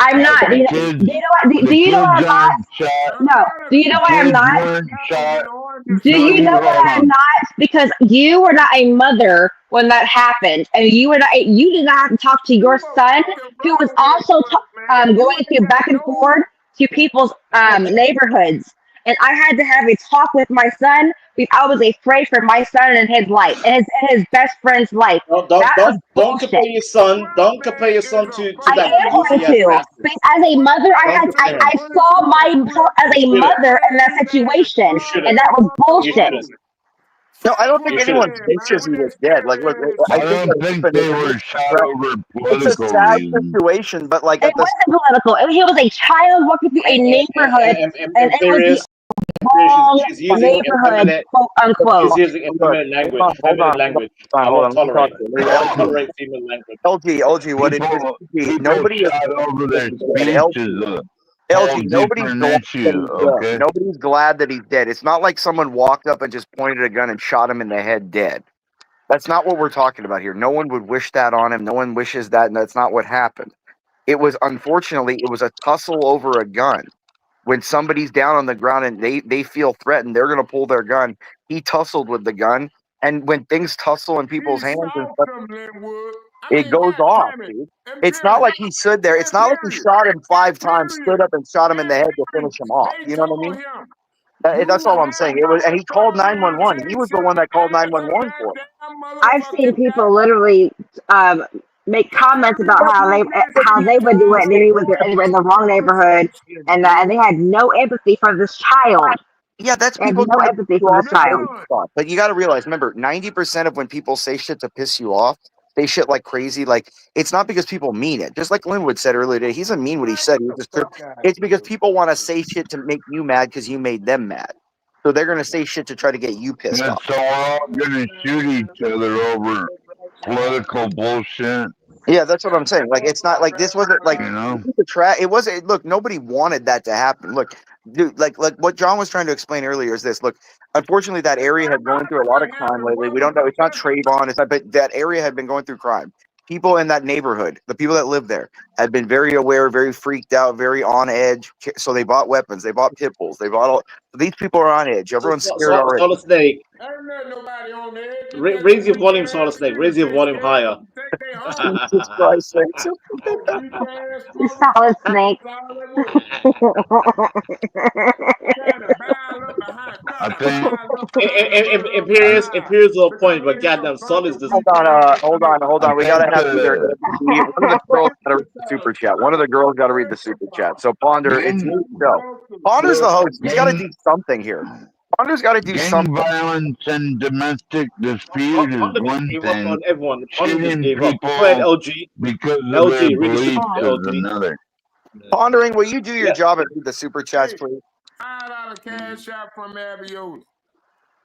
Speaker 8: I'm not. Do you know why I'm not? No. Do you know why I'm not? Do you know why I'm not? Because you were not a mother when that happened, and you did not have to talk to your son, who was also going through back and forth to people's neighborhoods. And I had to have a talk with my son because I was afraid for my son and his life and his best friend's life.
Speaker 15: Don't compare your son. Don't compare your son to that.
Speaker 8: I am going to. But as a mother, I saw myself as a mother in that situation, and that was bullshit.
Speaker 16: No, I don't think anyone thinks he was dead. Like, look,
Speaker 9: I don't think they were shot over political
Speaker 16: It's a sad
Speaker 9: reasons.
Speaker 16: situation, but like
Speaker 8: it wasn't political. He was a child walking through a neighborhood, and it was the wrong neighborhood, quote unquote.
Speaker 15: She's using effeminate language. Feminine language. I won't tolerate female language.
Speaker 16: LG, what it is? Nobody
Speaker 9: shot over their speeches.
Speaker 16: LG, nobody's glad that he's dead. It's not like someone walked up and just pointed a gun and shot him in the head dead. That's not what we're talking about here. No one would wish that on him. No one wishes that, and that's not what happened. Unfortunately, it was a tussle over a gun. When somebody's down on the ground and they feel threatened, they're going to pull their gun. He tussled with the gun, and when things tussle in people's hands and stuff, it goes off, dude. It's not like he stood there. It's not like he shot him 5 times, stood up and shot him in the head to finish him off. You know what I mean? That's all I'm saying. And he called 911. He was the one that called 911 for him.
Speaker 8: I've seen people literally make comments about how they would do it, and they were in the wrong neighborhood, and they had no empathy for this child.
Speaker 16: Yeah, that's people no empathy for the child. But you got to realize, remember, 90% of when people say shit to piss you off, they shit like crazy. Like, it's not because people mean it. Just like Linwood said earlier today, he doesn't mean what he said. It's because people want to say shit to make you mad because you made them mad. So they're going to say shit to try to get you pissed off.
Speaker 9: So we're all going to shoot each other over political bullshit.
Speaker 16: Yeah, that's what I'm saying. Like, it's not like this wasn't like it wasn't. Look, nobody wanted that to happen. Look, dude, like what John was trying to explain earlier is this. Look, unfortunately, that area had going through a lot of crime lately. We don't know. It's not Trayvon. It's not. But that area had been going through crime. People in that neighborhood, the people that live there, had been very aware, very freaked out, very on edge. So they bought weapons. They bought pit bulls. They bought all. These people are on edge. Everyone's scared already.
Speaker 17: Solid Snake. Raise your volume, Solid Snake. Raise your volume higher.
Speaker 16: Jesus Christ,
Speaker 8: Solid Snake.
Speaker 17: Imperious to a point, but goddamn, Solid is this.
Speaker 16: Hold on. We gotta have either one of the girls gotta read the super chat. One of the girls gotta read the super chat. So Ponder, it's me. No, Ponder's the host. He's got to do something here. Ponder's got to do something.
Speaker 9: Violence and domestic dispute is one thing.
Speaker 17: Everyone,
Speaker 9: Shooting
Speaker 17: people
Speaker 9: because of their beliefs is another.
Speaker 16: Pondering, will you do your job and read the super chats, please?
Speaker 18: $5 cash out from Abiola.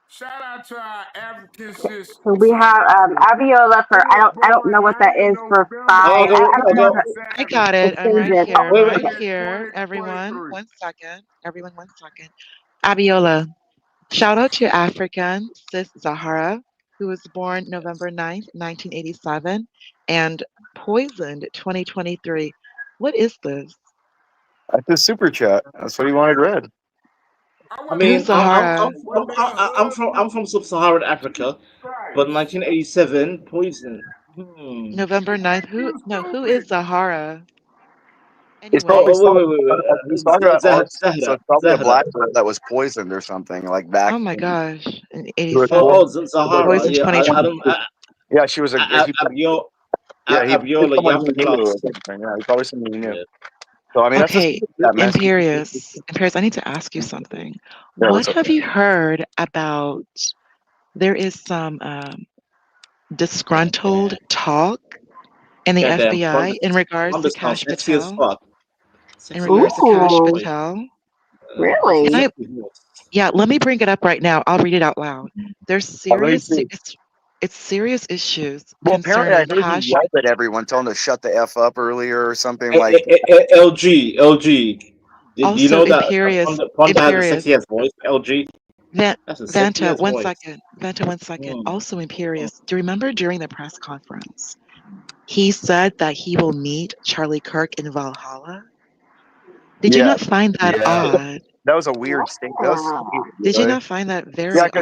Speaker 18: Shout out to our African sisters.
Speaker 8: So we have Aviola for I don't know what that is for 5.
Speaker 22: I got it. I'm right here. Everyone, 1 second. Everyone, 1 second. Abiola. Shout out to African sis Zahara, who was born November 9th, 1987, and poisoned 2023. What is this?
Speaker 16: That's a super chat. That's what he wanted read.
Speaker 17: I mean, I'm from sub-Saharan Africa, but 1987 poison.
Speaker 22: November 9th. Who is Zahara?
Speaker 16: Anyway. He's talking about so probably a black girl that was poisoned or something like back.
Speaker 22: Oh my gosh! In
Speaker 17: 87. Zahara.
Speaker 16: Yeah, she was a.
Speaker 17: Abiola.
Speaker 16: Yeah, he probably someone he knew. So I mean,
Speaker 22: okay, Imperious. I need to ask you something. Yeah, what have you heard about? There is some disgruntled talk in the FBI in regards to Kash Patel. In regards to Kash Patel.
Speaker 8: Really?
Speaker 22: Yeah, let me bring it up right now. I'll read it out loud. There's serious. It's serious issues.
Speaker 16: Well, apparently, I heard he yelled at everyone, telling them to shut the F up earlier or something like.
Speaker 17: LG.
Speaker 22: Also,
Speaker 17: you know
Speaker 22: Imperious.
Speaker 17: that Ponda has a sexy ass voice? LG.
Speaker 22: Vanta, 1 second. Vanta, 1 second. Also, Imperious. Do you remember during the press conference, he said that he will meet Charlie Kirk in Valhalla? Did you not find that odd?
Speaker 16: That was a weird statement.
Speaker 22: Did you not find that very odd?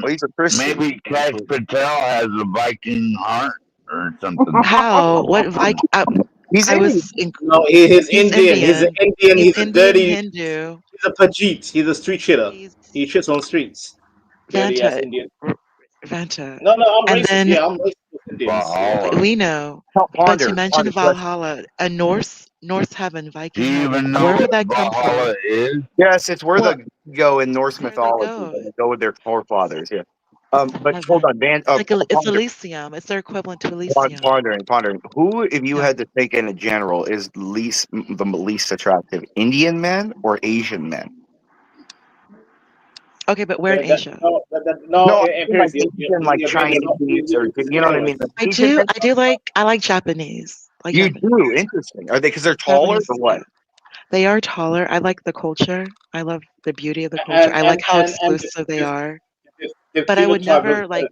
Speaker 16: He's a Christian.
Speaker 9: Maybe Kash Patel has a Viking heart or something.
Speaker 22: How? What Viking?
Speaker 16: He's
Speaker 17: no, he's Indian. He's an Indian. He's a dirty
Speaker 22: Hindu.
Speaker 17: He's a Pajit. He's a street shitter. He shits on streets.
Speaker 22: Vanta.
Speaker 17: Indian.
Speaker 22: Vanta.
Speaker 17: No, I'm racist. I'm racist with Indians.
Speaker 22: We know. But you mentioned Valhalla, a Norse heaven, Viking heaven. Where would that come from?
Speaker 16: Yes, it's where they go in Norse mythology. They go with their forefathers. Yeah. But hold on, man.
Speaker 22: It's Elysium. It's their equivalent to Elysium.
Speaker 16: Pondering. Who, if you had to think in a general, is the least attractive? Indian men or Asian men?
Speaker 22: Okay, but where in Asia?
Speaker 16: No, like Chinese, or you know what I mean.
Speaker 22: I like Japanese.
Speaker 16: Do? Interesting. Are they because they're taller or what?
Speaker 22: They are taller. I like the culture. I love the beauty of the culture. I like how exclusive they are. But I would never like.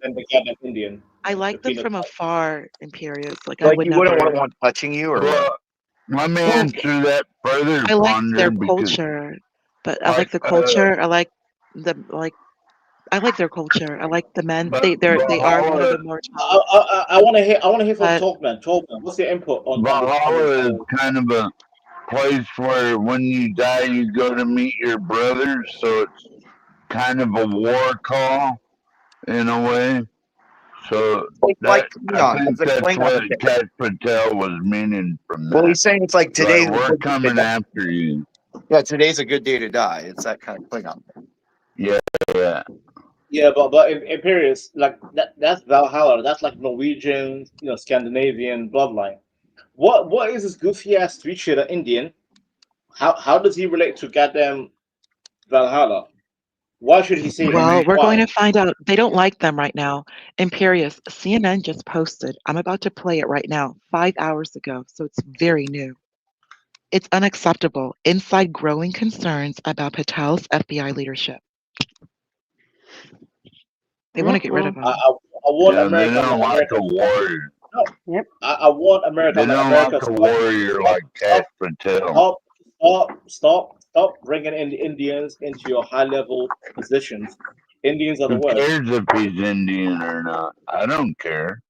Speaker 17: Indian.
Speaker 22: I like them from afar, Imperious. Like
Speaker 16: I would never. You wouldn't want touching you, or
Speaker 9: let me answer that further.
Speaker 22: I like their culture, but I like the culture. I like their culture. I like the men. They are one of the more.
Speaker 17: I want to hear from Talkman. Talkman, what's your input on
Speaker 9: Valhalla? Is kind of a place where when you die, you go to meet your brothers. So it's kind of a war call in a way. So I think that's what Kash Patel was meaning from that.
Speaker 16: Well, he's saying it's like today.
Speaker 9: We're coming after you.
Speaker 16: Yeah, today's a good day to die. It's that kind of Klingon.
Speaker 9: Yeah.
Speaker 17: Yeah, but Imperious, like that's Valhalla. That's like Norwegian, Scandinavian bloodline. What is this goofy ass street shitter Indian? How does he relate to goddamn Valhalla?
Speaker 15: Why should he say that?
Speaker 22: Well, we're going
Speaker 15: Why?
Speaker 22: to find out. They don't like them right now. Imperious, CNN just posted. I'm about to play it right now, 5 hours ago, so it's very new. It's unacceptable. Inside growing concerns about Patel's FBI leadership. They want to get rid of him.
Speaker 15: I want America.
Speaker 9: They don't like
Speaker 15: America.
Speaker 9: a warrior.
Speaker 15: No.
Speaker 8: Yep.
Speaker 15: I want America.
Speaker 9: They don't
Speaker 15: America.
Speaker 9: like a warrior like Cash Patel.
Speaker 15: Stop bringing in the Indians into your high-level positions. Indians are the
Speaker 9: Who
Speaker 15: worst.
Speaker 9: cares if he's Indian or not? I don't care.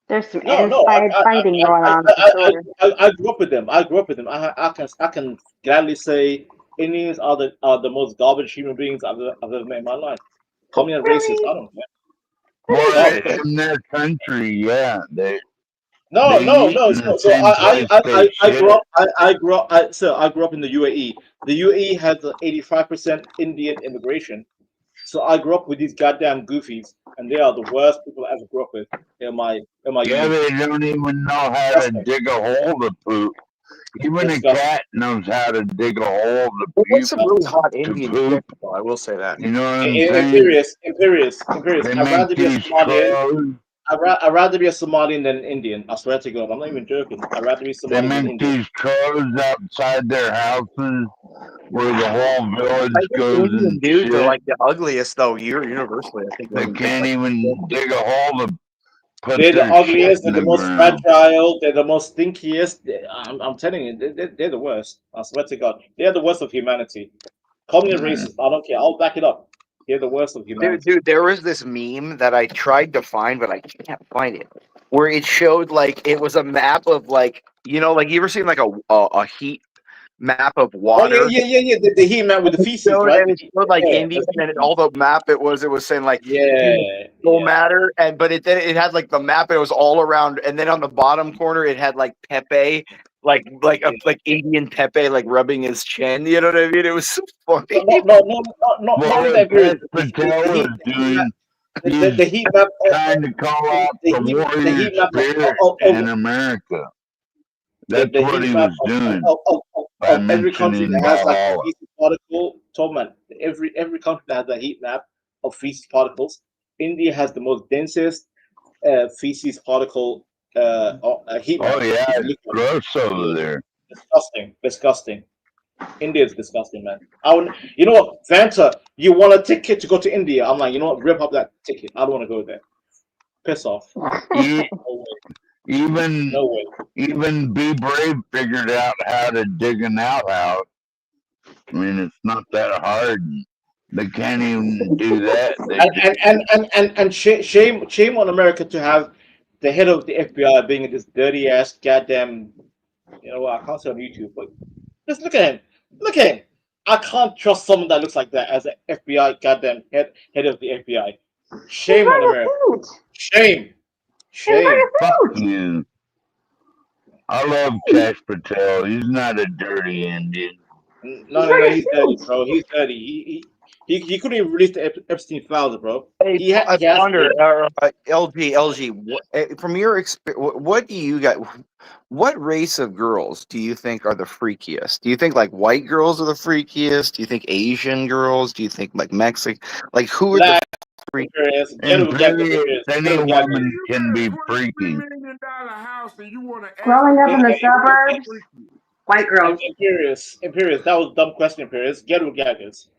Speaker 8: There's some
Speaker 15: No,
Speaker 8: inside fighting going on for sure.
Speaker 15: I grew up with them. I can gladly say Indians are the most garbage human beings I've ever met in my life. Call me a racist. I don't care.
Speaker 9: Well, in their country, yeah,
Speaker 15: No.
Speaker 9: So
Speaker 15: So I grew up. I grew up in the UAE. The UAE has 85% Indian immigration. So I grew up with these goddamn goofies, and they are the worst people I ever grew up with. In my
Speaker 9: Yeah,
Speaker 15: youth.
Speaker 9: they don't even know how to dig a hole to poop. Even a cat knows how to dig a hole to poop.
Speaker 11: What's some really hot Indian dick, though, I will say that.
Speaker 9: You know what I'm saying?
Speaker 15: Imperious.
Speaker 9: They
Speaker 15: I'd rather be a
Speaker 9: make these
Speaker 15: Somalian. I'd rather be a Somalian than an Indian. I swear to God, I'm not even joking. I'd rather be
Speaker 9: They
Speaker 15: Somalian than
Speaker 9: make
Speaker 15: Indian.
Speaker 9: these crows outside their houses where the whole village
Speaker 11: I think
Speaker 9: goes
Speaker 11: Indian
Speaker 9: and
Speaker 11: dudes
Speaker 9: shit.
Speaker 11: are like the ugliest, though. Universally, I think
Speaker 9: They can't even dig a hole to put
Speaker 15: They're the
Speaker 9: their
Speaker 15: ugliest.
Speaker 9: shit
Speaker 15: They're
Speaker 9: in
Speaker 15: the
Speaker 9: the
Speaker 15: most
Speaker 9: ground.
Speaker 15: fragile. They're the most stinkiest. I'm telling you, they're the worst. I swear to God, they're the worst of humanity. Call me a racist. I don't care. I'll back it up. They're the worst of humanity.
Speaker 16: Dude, there was this meme that I tried to find, but I can't find it. Where it showed like it was a map of like you ever seen like a heat map of water?
Speaker 15: Oh yeah. The heat map with the feces, right?
Speaker 16: And it showed like India, and all the map it was saying like no matter, but it had like the map. It was all around, and then on the bottom corner it had like Pepe. Like Indian Pepe, like rubbing his chin. You know what I mean? It was so funny.
Speaker 15: No.
Speaker 9: The
Speaker 15: heat map
Speaker 9: trying to call out the warrior spirit in America. That's what he was doing.
Speaker 15: Of every country that has like a feces particle. Tom, man, every country that has a heat map of feces particles. India has the most densest feces particle heat map.
Speaker 9: Oh yeah, it's gross over there.
Speaker 15: Disgusting. India is disgusting, man. You know what, Vanta? You want a ticket to go to India? I'm like, you know what? Rip up that ticket. I don't want to go there. Piss off.
Speaker 9: Even Be Brave figured out how to dig an outhouse. I mean, it's not that hard. They can't even do that.
Speaker 15: And shame on America to have the head of the FBI being this dirty ass goddamn. You know what? I can't say on YouTube, but just look at him. Look at him. I can't trust someone that looks like that as an FBI goddamn head of the FBI. Shame on America. Shame.
Speaker 9: Fuck you. I love Cash Patel. He's not a dirty Indian.
Speaker 15: No, he's dirty, bro. He's dirty. He couldn't even release the Epstein files, bro.
Speaker 16: Hey, I wonder, LG, from your experience, what do you got? What race of girls do you think are the freakiest? Do you think like white girls are the freakiest? Do you think Asian girls? Do you think like Mexican? Like who are the freakiest?
Speaker 9: Any woman can be freaky.
Speaker 8: Growing up in the suburbs, white girls.
Speaker 15: Imperious. That was a dumb question, Imperious. Ghetto gaggers.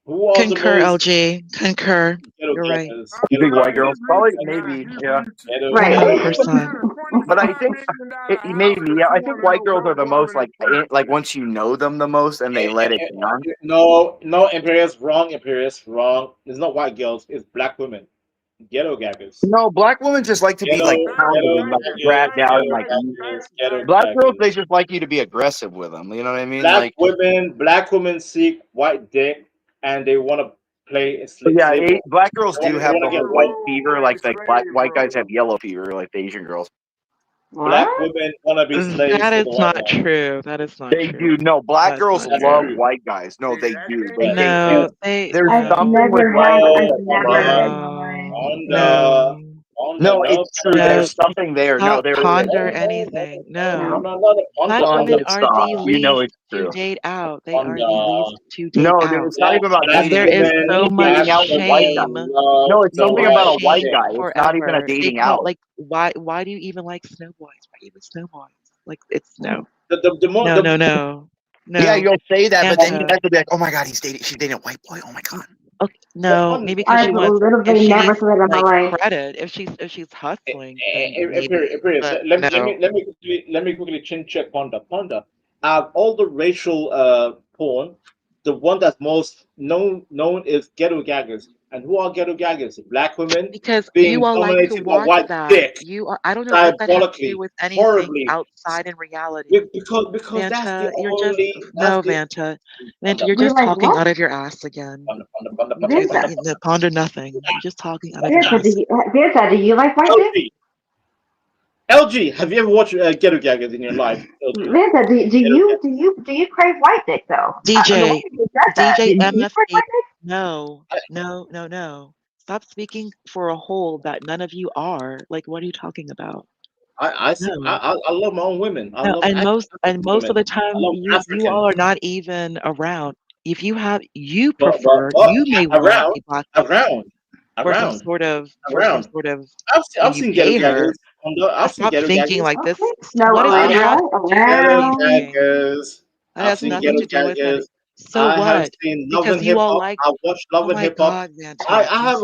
Speaker 15: Who are
Speaker 22: Concur,
Speaker 15: the most
Speaker 22: LG. Concur.
Speaker 15: You're
Speaker 22: right.
Speaker 16: You think white girls? Probably, maybe, yeah.
Speaker 22: Right. 100%.
Speaker 16: But I think maybe, yeah. I think white girls are the most like once you know them the most and they let it down.
Speaker 15: No, Imperious, wrong. It's not white girls. It's black women. Ghetto gaggers.
Speaker 16: No, black women just like to be like pounded and like dragged out and like black girls. They just like you to be aggressive with them. You know what I mean?
Speaker 15: Black women seek white dick and they want to play.
Speaker 16: Black girls do have the whole white fever. Like white guys have yellow fever, like the Asian girls.
Speaker 15: Black women want to be slaves.
Speaker 22: That is not true. That is not
Speaker 16: they
Speaker 22: true.
Speaker 16: do. No, black girls love white guys. No, they do. There's
Speaker 22: I've
Speaker 16: something with
Speaker 22: never
Speaker 16: white
Speaker 22: had.
Speaker 16: girls.
Speaker 15: No,
Speaker 16: it's true. There's something there. No,
Speaker 3: Don't
Speaker 16: there
Speaker 3: ponder
Speaker 16: is.
Speaker 3: anything. No.
Speaker 15: No,
Speaker 3: Black
Speaker 16: Ponder,
Speaker 3: women are
Speaker 16: stop.
Speaker 3: the
Speaker 16: You know
Speaker 3: least
Speaker 16: it's
Speaker 3: to
Speaker 16: true.
Speaker 3: date out. They are the least to date
Speaker 16: No, dude,
Speaker 3: out.
Speaker 16: it's not even about
Speaker 3: And
Speaker 16: dating.
Speaker 3: there
Speaker 16: It's
Speaker 3: is so much
Speaker 16: dating out with white guys.
Speaker 3: shame.
Speaker 16: No, it's
Speaker 3: There
Speaker 16: something
Speaker 3: is
Speaker 16: about a white
Speaker 3: shame
Speaker 16: guy. It's not even a
Speaker 3: forever. They
Speaker 16: dating
Speaker 3: call
Speaker 16: out.
Speaker 3: like why do you even like snow boys? Why do you like snow boys? Like it's no.
Speaker 15: The more
Speaker 3: No, no, no.
Speaker 16: Yeah,
Speaker 3: No.
Speaker 16: you'll say that, but then you
Speaker 3: Fanta.
Speaker 16: have to be like, "Oh my god, she's dating a white boy." Oh my god.
Speaker 3: Okay, no, maybe because
Speaker 2: I've
Speaker 3: she wants
Speaker 2: literally
Speaker 3: if she
Speaker 2: never
Speaker 3: needs
Speaker 2: said that in my
Speaker 3: like
Speaker 2: life.
Speaker 3: credit, if she's hustling, then maybe.
Speaker 15: Imperius,
Speaker 3: But
Speaker 15: let
Speaker 3: no.
Speaker 15: me quickly chin check Ponder. Out of all the racial porn, the one that's most known is ghetto gaggers. And who are ghetto gaggers? Black women
Speaker 3: Because
Speaker 15: being
Speaker 3: you all like to
Speaker 15: dominated by
Speaker 3: watch
Speaker 15: white
Speaker 3: that.
Speaker 15: dick,
Speaker 3: You are, I don't know what that has to do
Speaker 15: diabolically,
Speaker 3: with anything
Speaker 15: horribly.
Speaker 3: outside in reality.
Speaker 15: Because that's the
Speaker 3: Vanta, you're just
Speaker 15: only
Speaker 3: no, Vanta. Vanta, you're
Speaker 2: We
Speaker 3: just
Speaker 2: like
Speaker 3: talking
Speaker 2: what?
Speaker 3: out of your ass again. Okay,
Speaker 2: Vanta.
Speaker 3: ponder nothing. You're just talking out of your
Speaker 2: Vanta,
Speaker 3: ass.
Speaker 2: do you like white dick?
Speaker 15: LG, have you ever watched ghetto gaggers in your life? LG.
Speaker 2: Vanta, do you crave white dick though? The way
Speaker 3: DJ,
Speaker 2: you said that,
Speaker 3: DJ
Speaker 2: do you crave
Speaker 3: MFP,
Speaker 2: white dick?
Speaker 3: no. Stop speaking for a whole that none of you are. Like, what are you talking about?
Speaker 15: I
Speaker 3: No.
Speaker 15: love my own women. I
Speaker 3: No,
Speaker 15: love
Speaker 3: and most
Speaker 15: African
Speaker 3: of
Speaker 15: women.
Speaker 3: the time
Speaker 15: I love
Speaker 3: you all
Speaker 15: African.
Speaker 3: are not even around. If you
Speaker 15: But
Speaker 3: prefer, you may want a black woman for some
Speaker 15: around.
Speaker 3: sort of when
Speaker 15: I've
Speaker 3: you
Speaker 15: seen ghetto
Speaker 3: pay her.
Speaker 15: gaggers. I've seen
Speaker 3: Stop
Speaker 15: ghetto
Speaker 3: thinking
Speaker 15: gaggers.
Speaker 3: like this.
Speaker 2: No,
Speaker 3: What does that have to do with
Speaker 15: Ghetto
Speaker 3: anything?
Speaker 15: gaggers.
Speaker 3: That
Speaker 15: I've
Speaker 3: has
Speaker 15: seen
Speaker 3: nothing
Speaker 15: ghetto
Speaker 3: to do with anything.
Speaker 15: gaggers.
Speaker 3: So
Speaker 15: I have
Speaker 3: what?
Speaker 15: seen Love
Speaker 3: Because
Speaker 15: and
Speaker 3: you
Speaker 15: Hip
Speaker 3: all
Speaker 15: Hop.
Speaker 3: like,
Speaker 15: I've watched Love
Speaker 3: oh
Speaker 15: and
Speaker 3: my
Speaker 15: Hip Hop.
Speaker 3: God, Vanta,
Speaker 15: I have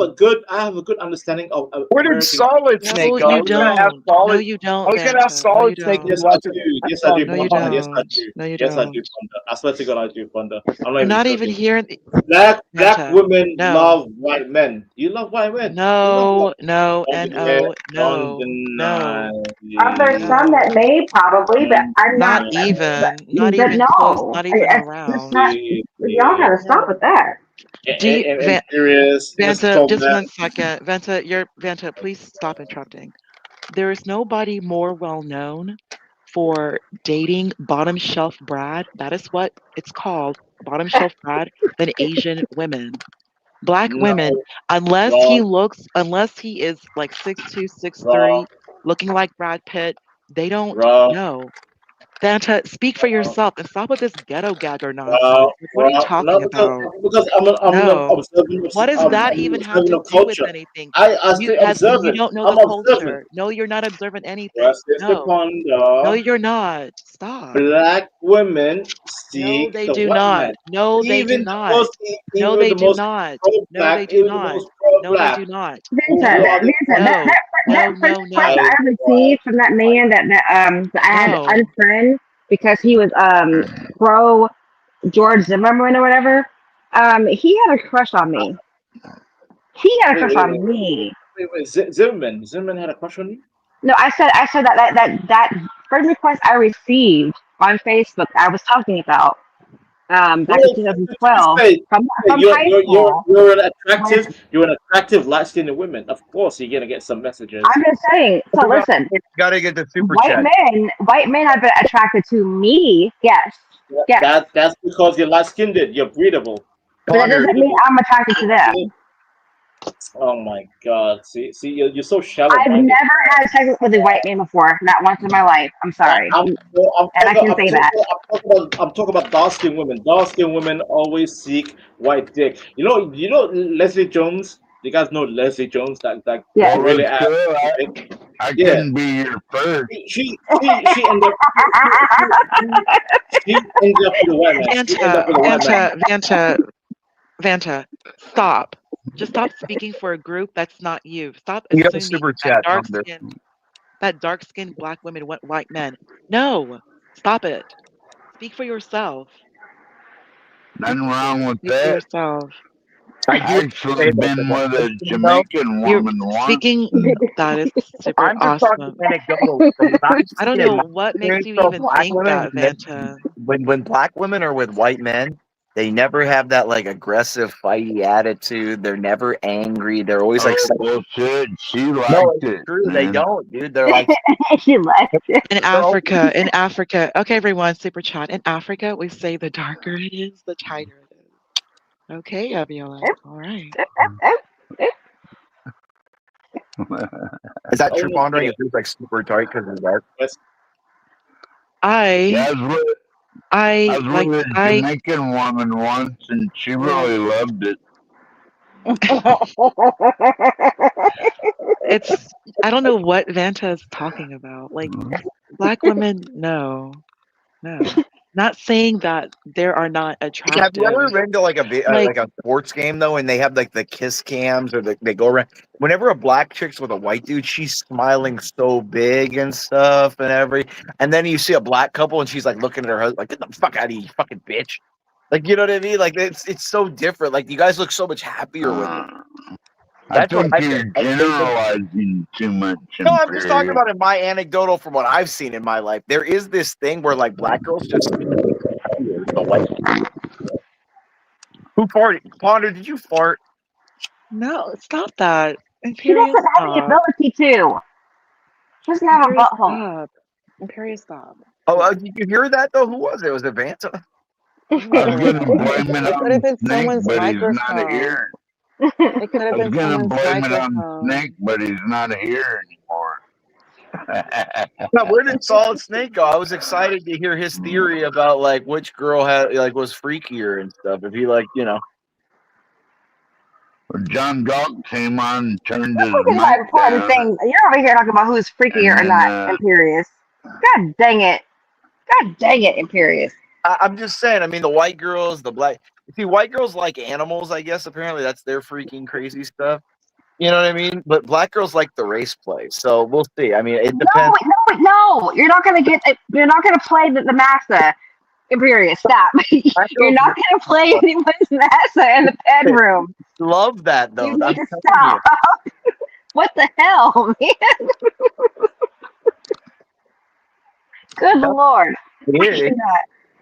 Speaker 15: a good understanding of
Speaker 16: Where did
Speaker 15: American.
Speaker 16: Solid Snake
Speaker 3: No,
Speaker 16: go? I
Speaker 3: you
Speaker 16: was gonna have
Speaker 3: don't. No,
Speaker 16: Solid.
Speaker 3: you
Speaker 16: I
Speaker 3: don't,
Speaker 16: was gonna have
Speaker 3: Vanta. No, you
Speaker 16: Solid Snake
Speaker 3: don't.
Speaker 15: Yes, I
Speaker 16: watch it.
Speaker 15: do. Yes, I
Speaker 16: That's
Speaker 15: do,
Speaker 3: No, you
Speaker 15: Fonda. Yes, I
Speaker 3: don't.
Speaker 15: do.
Speaker 3: No, you
Speaker 15: Yes, I do,
Speaker 3: don't.
Speaker 15: Fonda. I swear to God, I do, Fonda. I'm not
Speaker 3: You're
Speaker 15: even
Speaker 3: not even
Speaker 15: joking.
Speaker 3: here.
Speaker 15: Black
Speaker 3: Vanta,
Speaker 15: women
Speaker 3: no.
Speaker 15: love white men. You love white men. You love white
Speaker 3: No,
Speaker 15: men.
Speaker 3: no,
Speaker 2: Are there some that may probably, but I'm
Speaker 3: not
Speaker 2: not.
Speaker 3: even close,
Speaker 2: No,
Speaker 3: not even
Speaker 2: it's
Speaker 3: around.
Speaker 2: not. Y'all gotta stop with that.
Speaker 3: Do you,
Speaker 15: Imperious,
Speaker 3: Vanta, just 1 second. Vanta, please stop interrupting. There is nobody more well known for dating bottom shelf Brad. That is what it's called, bottom shelf Brad, than Asian women. Black women, unless he is like 6'2", 6'3", looking like Brad Pitt, they don't know. Vanta, speak for yourself and stop with this ghetto gagger nonsense. Like, what are you talking
Speaker 15: no,
Speaker 3: about?
Speaker 15: because I'm
Speaker 3: No.
Speaker 15: observing.
Speaker 3: What does that even have to
Speaker 15: observing a
Speaker 3: do with
Speaker 15: culture.
Speaker 3: anything?
Speaker 15: I
Speaker 3: You
Speaker 15: stay
Speaker 3: you
Speaker 15: observant.
Speaker 3: don't know
Speaker 15: I'm
Speaker 3: the
Speaker 15: observant.
Speaker 3: culture. No, you're not observant anything.
Speaker 15: Yes, it's the
Speaker 3: No. No,
Speaker 15: Ponder.
Speaker 3: you're not. Stop.
Speaker 15: Black women
Speaker 3: No,
Speaker 15: seek
Speaker 3: they
Speaker 15: the
Speaker 3: do
Speaker 15: white
Speaker 3: not.
Speaker 15: man.
Speaker 3: No, they do
Speaker 15: Even the
Speaker 3: not.
Speaker 15: most,
Speaker 3: No,
Speaker 15: even
Speaker 3: they
Speaker 15: the
Speaker 3: do
Speaker 15: most
Speaker 3: not. No, they
Speaker 15: pro-black,
Speaker 3: do
Speaker 15: even the
Speaker 3: not.
Speaker 15: most
Speaker 3: No, they
Speaker 15: pro-black.
Speaker 3: do not.
Speaker 2: Vanta,
Speaker 15: Who are the
Speaker 3: No,
Speaker 2: that first request I received from that man that I had to
Speaker 3: No.
Speaker 2: unfriend because he was pro George Zimmerman or whatever. He had a crush on me. He had a crush on me.
Speaker 15: Wait, Zimmerman had a crush on you?
Speaker 2: No, I said that friend request I received on Facebook I was talking about back in 2012 from high school.
Speaker 15: You're an attractive light-skinned woman. Of course, you're gonna get some messages.
Speaker 2: I'm just saying. So listen,
Speaker 16: gotta get the super
Speaker 2: white
Speaker 16: chat.
Speaker 2: men have been attracted to me. Yes, yes.
Speaker 15: That's because you're light-skinned. You're breedable.
Speaker 2: But that doesn't mean I'm attracted to them.
Speaker 15: Oh my God! See, you're so shallow
Speaker 2: I've
Speaker 15: minded.
Speaker 2: never had sex with a white man before, not once in my life. I'm sorry, and I can say that.
Speaker 15: I'm talking about dark-skinned women. Dark-skinned women always seek white dick. You know Leslie Jones. You guys know Leslie Jones, that
Speaker 2: Yeah.
Speaker 15: really
Speaker 9: Well, sure, I
Speaker 15: yeah.
Speaker 9: couldn't be your first.
Speaker 15: She ended up she ended up with a white man. She ended up with a white man.
Speaker 3: Vanta, stop. Just stop speaking for a group that's not you. Stop
Speaker 16: You have a
Speaker 3: assuming
Speaker 16: super
Speaker 3: that
Speaker 16: chat,
Speaker 3: dark-skinned black women want white men. No, stop it. Speak for yourself.
Speaker 9: Nothing wrong with
Speaker 3: Speak for
Speaker 9: that.
Speaker 3: yourself.
Speaker 9: I actually been with a Jamaican woman once.
Speaker 3: Speaking, that is super
Speaker 16: I'm just talking
Speaker 3: awesome.
Speaker 16: anecdotal. From what I've
Speaker 3: I don't
Speaker 16: seen in
Speaker 3: know
Speaker 16: my
Speaker 3: what makes you
Speaker 16: experience of
Speaker 3: even
Speaker 16: black
Speaker 3: think
Speaker 16: women,
Speaker 3: that, Vanta.
Speaker 16: when black women are with white men, they never have that like aggressive, fighty attitude. They're never angry. They're always like,
Speaker 9: bullshit. She liked
Speaker 16: no, it's
Speaker 9: it.
Speaker 16: true.
Speaker 9: Man.
Speaker 16: They don't, dude. They're like,
Speaker 2: she liked it.
Speaker 3: In Africa. Okay, everyone, super chat. In Africa, we say the darker it is, the tighter it is. Okay, Abiola. All right.
Speaker 16: Is that true, Pondering? If it's like super tight because it's dark?
Speaker 9: Yeah, I was with a Jamaican woman once, and she really loved it.
Speaker 22: I don't know what Vanta is talking about. Like, black women, no. Not saying that there are not attractive.
Speaker 16: Have you ever been to like a sports game though, and they have like the kiss cams or they go around? Whenever a black chick's with a white dude, she's smiling so big and stuff and then you see a black couple and she's like looking at her husband like, get the fuck out of here, you fucking bitch. Like, you know what I mean? Like it's so different. Like you guys look so much happier with it.
Speaker 9: I think you're generalizing too much.
Speaker 16: No, I'm just talking about in my anecdotal from what I've seen in my life. There is this thing where like black girls just the white. Who farted? Ponder, did you fart?
Speaker 22: No, stop that.
Speaker 8: She doesn't have the ability to. She doesn't have a butthole.
Speaker 22: Imperious, stop.
Speaker 16: Oh, did you hear that though? Who was it? Was it Vanta?
Speaker 9: I was going to blame it
Speaker 22: could have been someone's
Speaker 9: but he's not
Speaker 22: microphone.
Speaker 9: here.
Speaker 22: It could have
Speaker 9: I was
Speaker 22: been
Speaker 9: going to
Speaker 22: someone's
Speaker 9: blame it
Speaker 22: microphone.
Speaker 9: on Snake, but he's not here anymore.
Speaker 16: Now, where did Solid Snake go? I was excited to hear his theory about like which girl had like was freakier and stuff. If he like, you know.
Speaker 9: John Galt came on and turned his
Speaker 8: You're
Speaker 9: mic down.
Speaker 8: You're over here talking about who's freakier or not, Imperious. God dang it. God dang it, Imperious.
Speaker 16: I'm just saying, I mean, the white girls, the black. See, white girls like animals, I guess. Apparently, that's their freaking crazy stuff. You know what I mean? But black girls like the race play. So we'll see. I mean, it depends.
Speaker 8: No. You're not going to get it. You're not going to play the massa. Imperious, stop. You're not going to play anyone's massa in the bedroom.
Speaker 16: Love that, though.
Speaker 8: You need to stop. What the hell, man? Good Lord.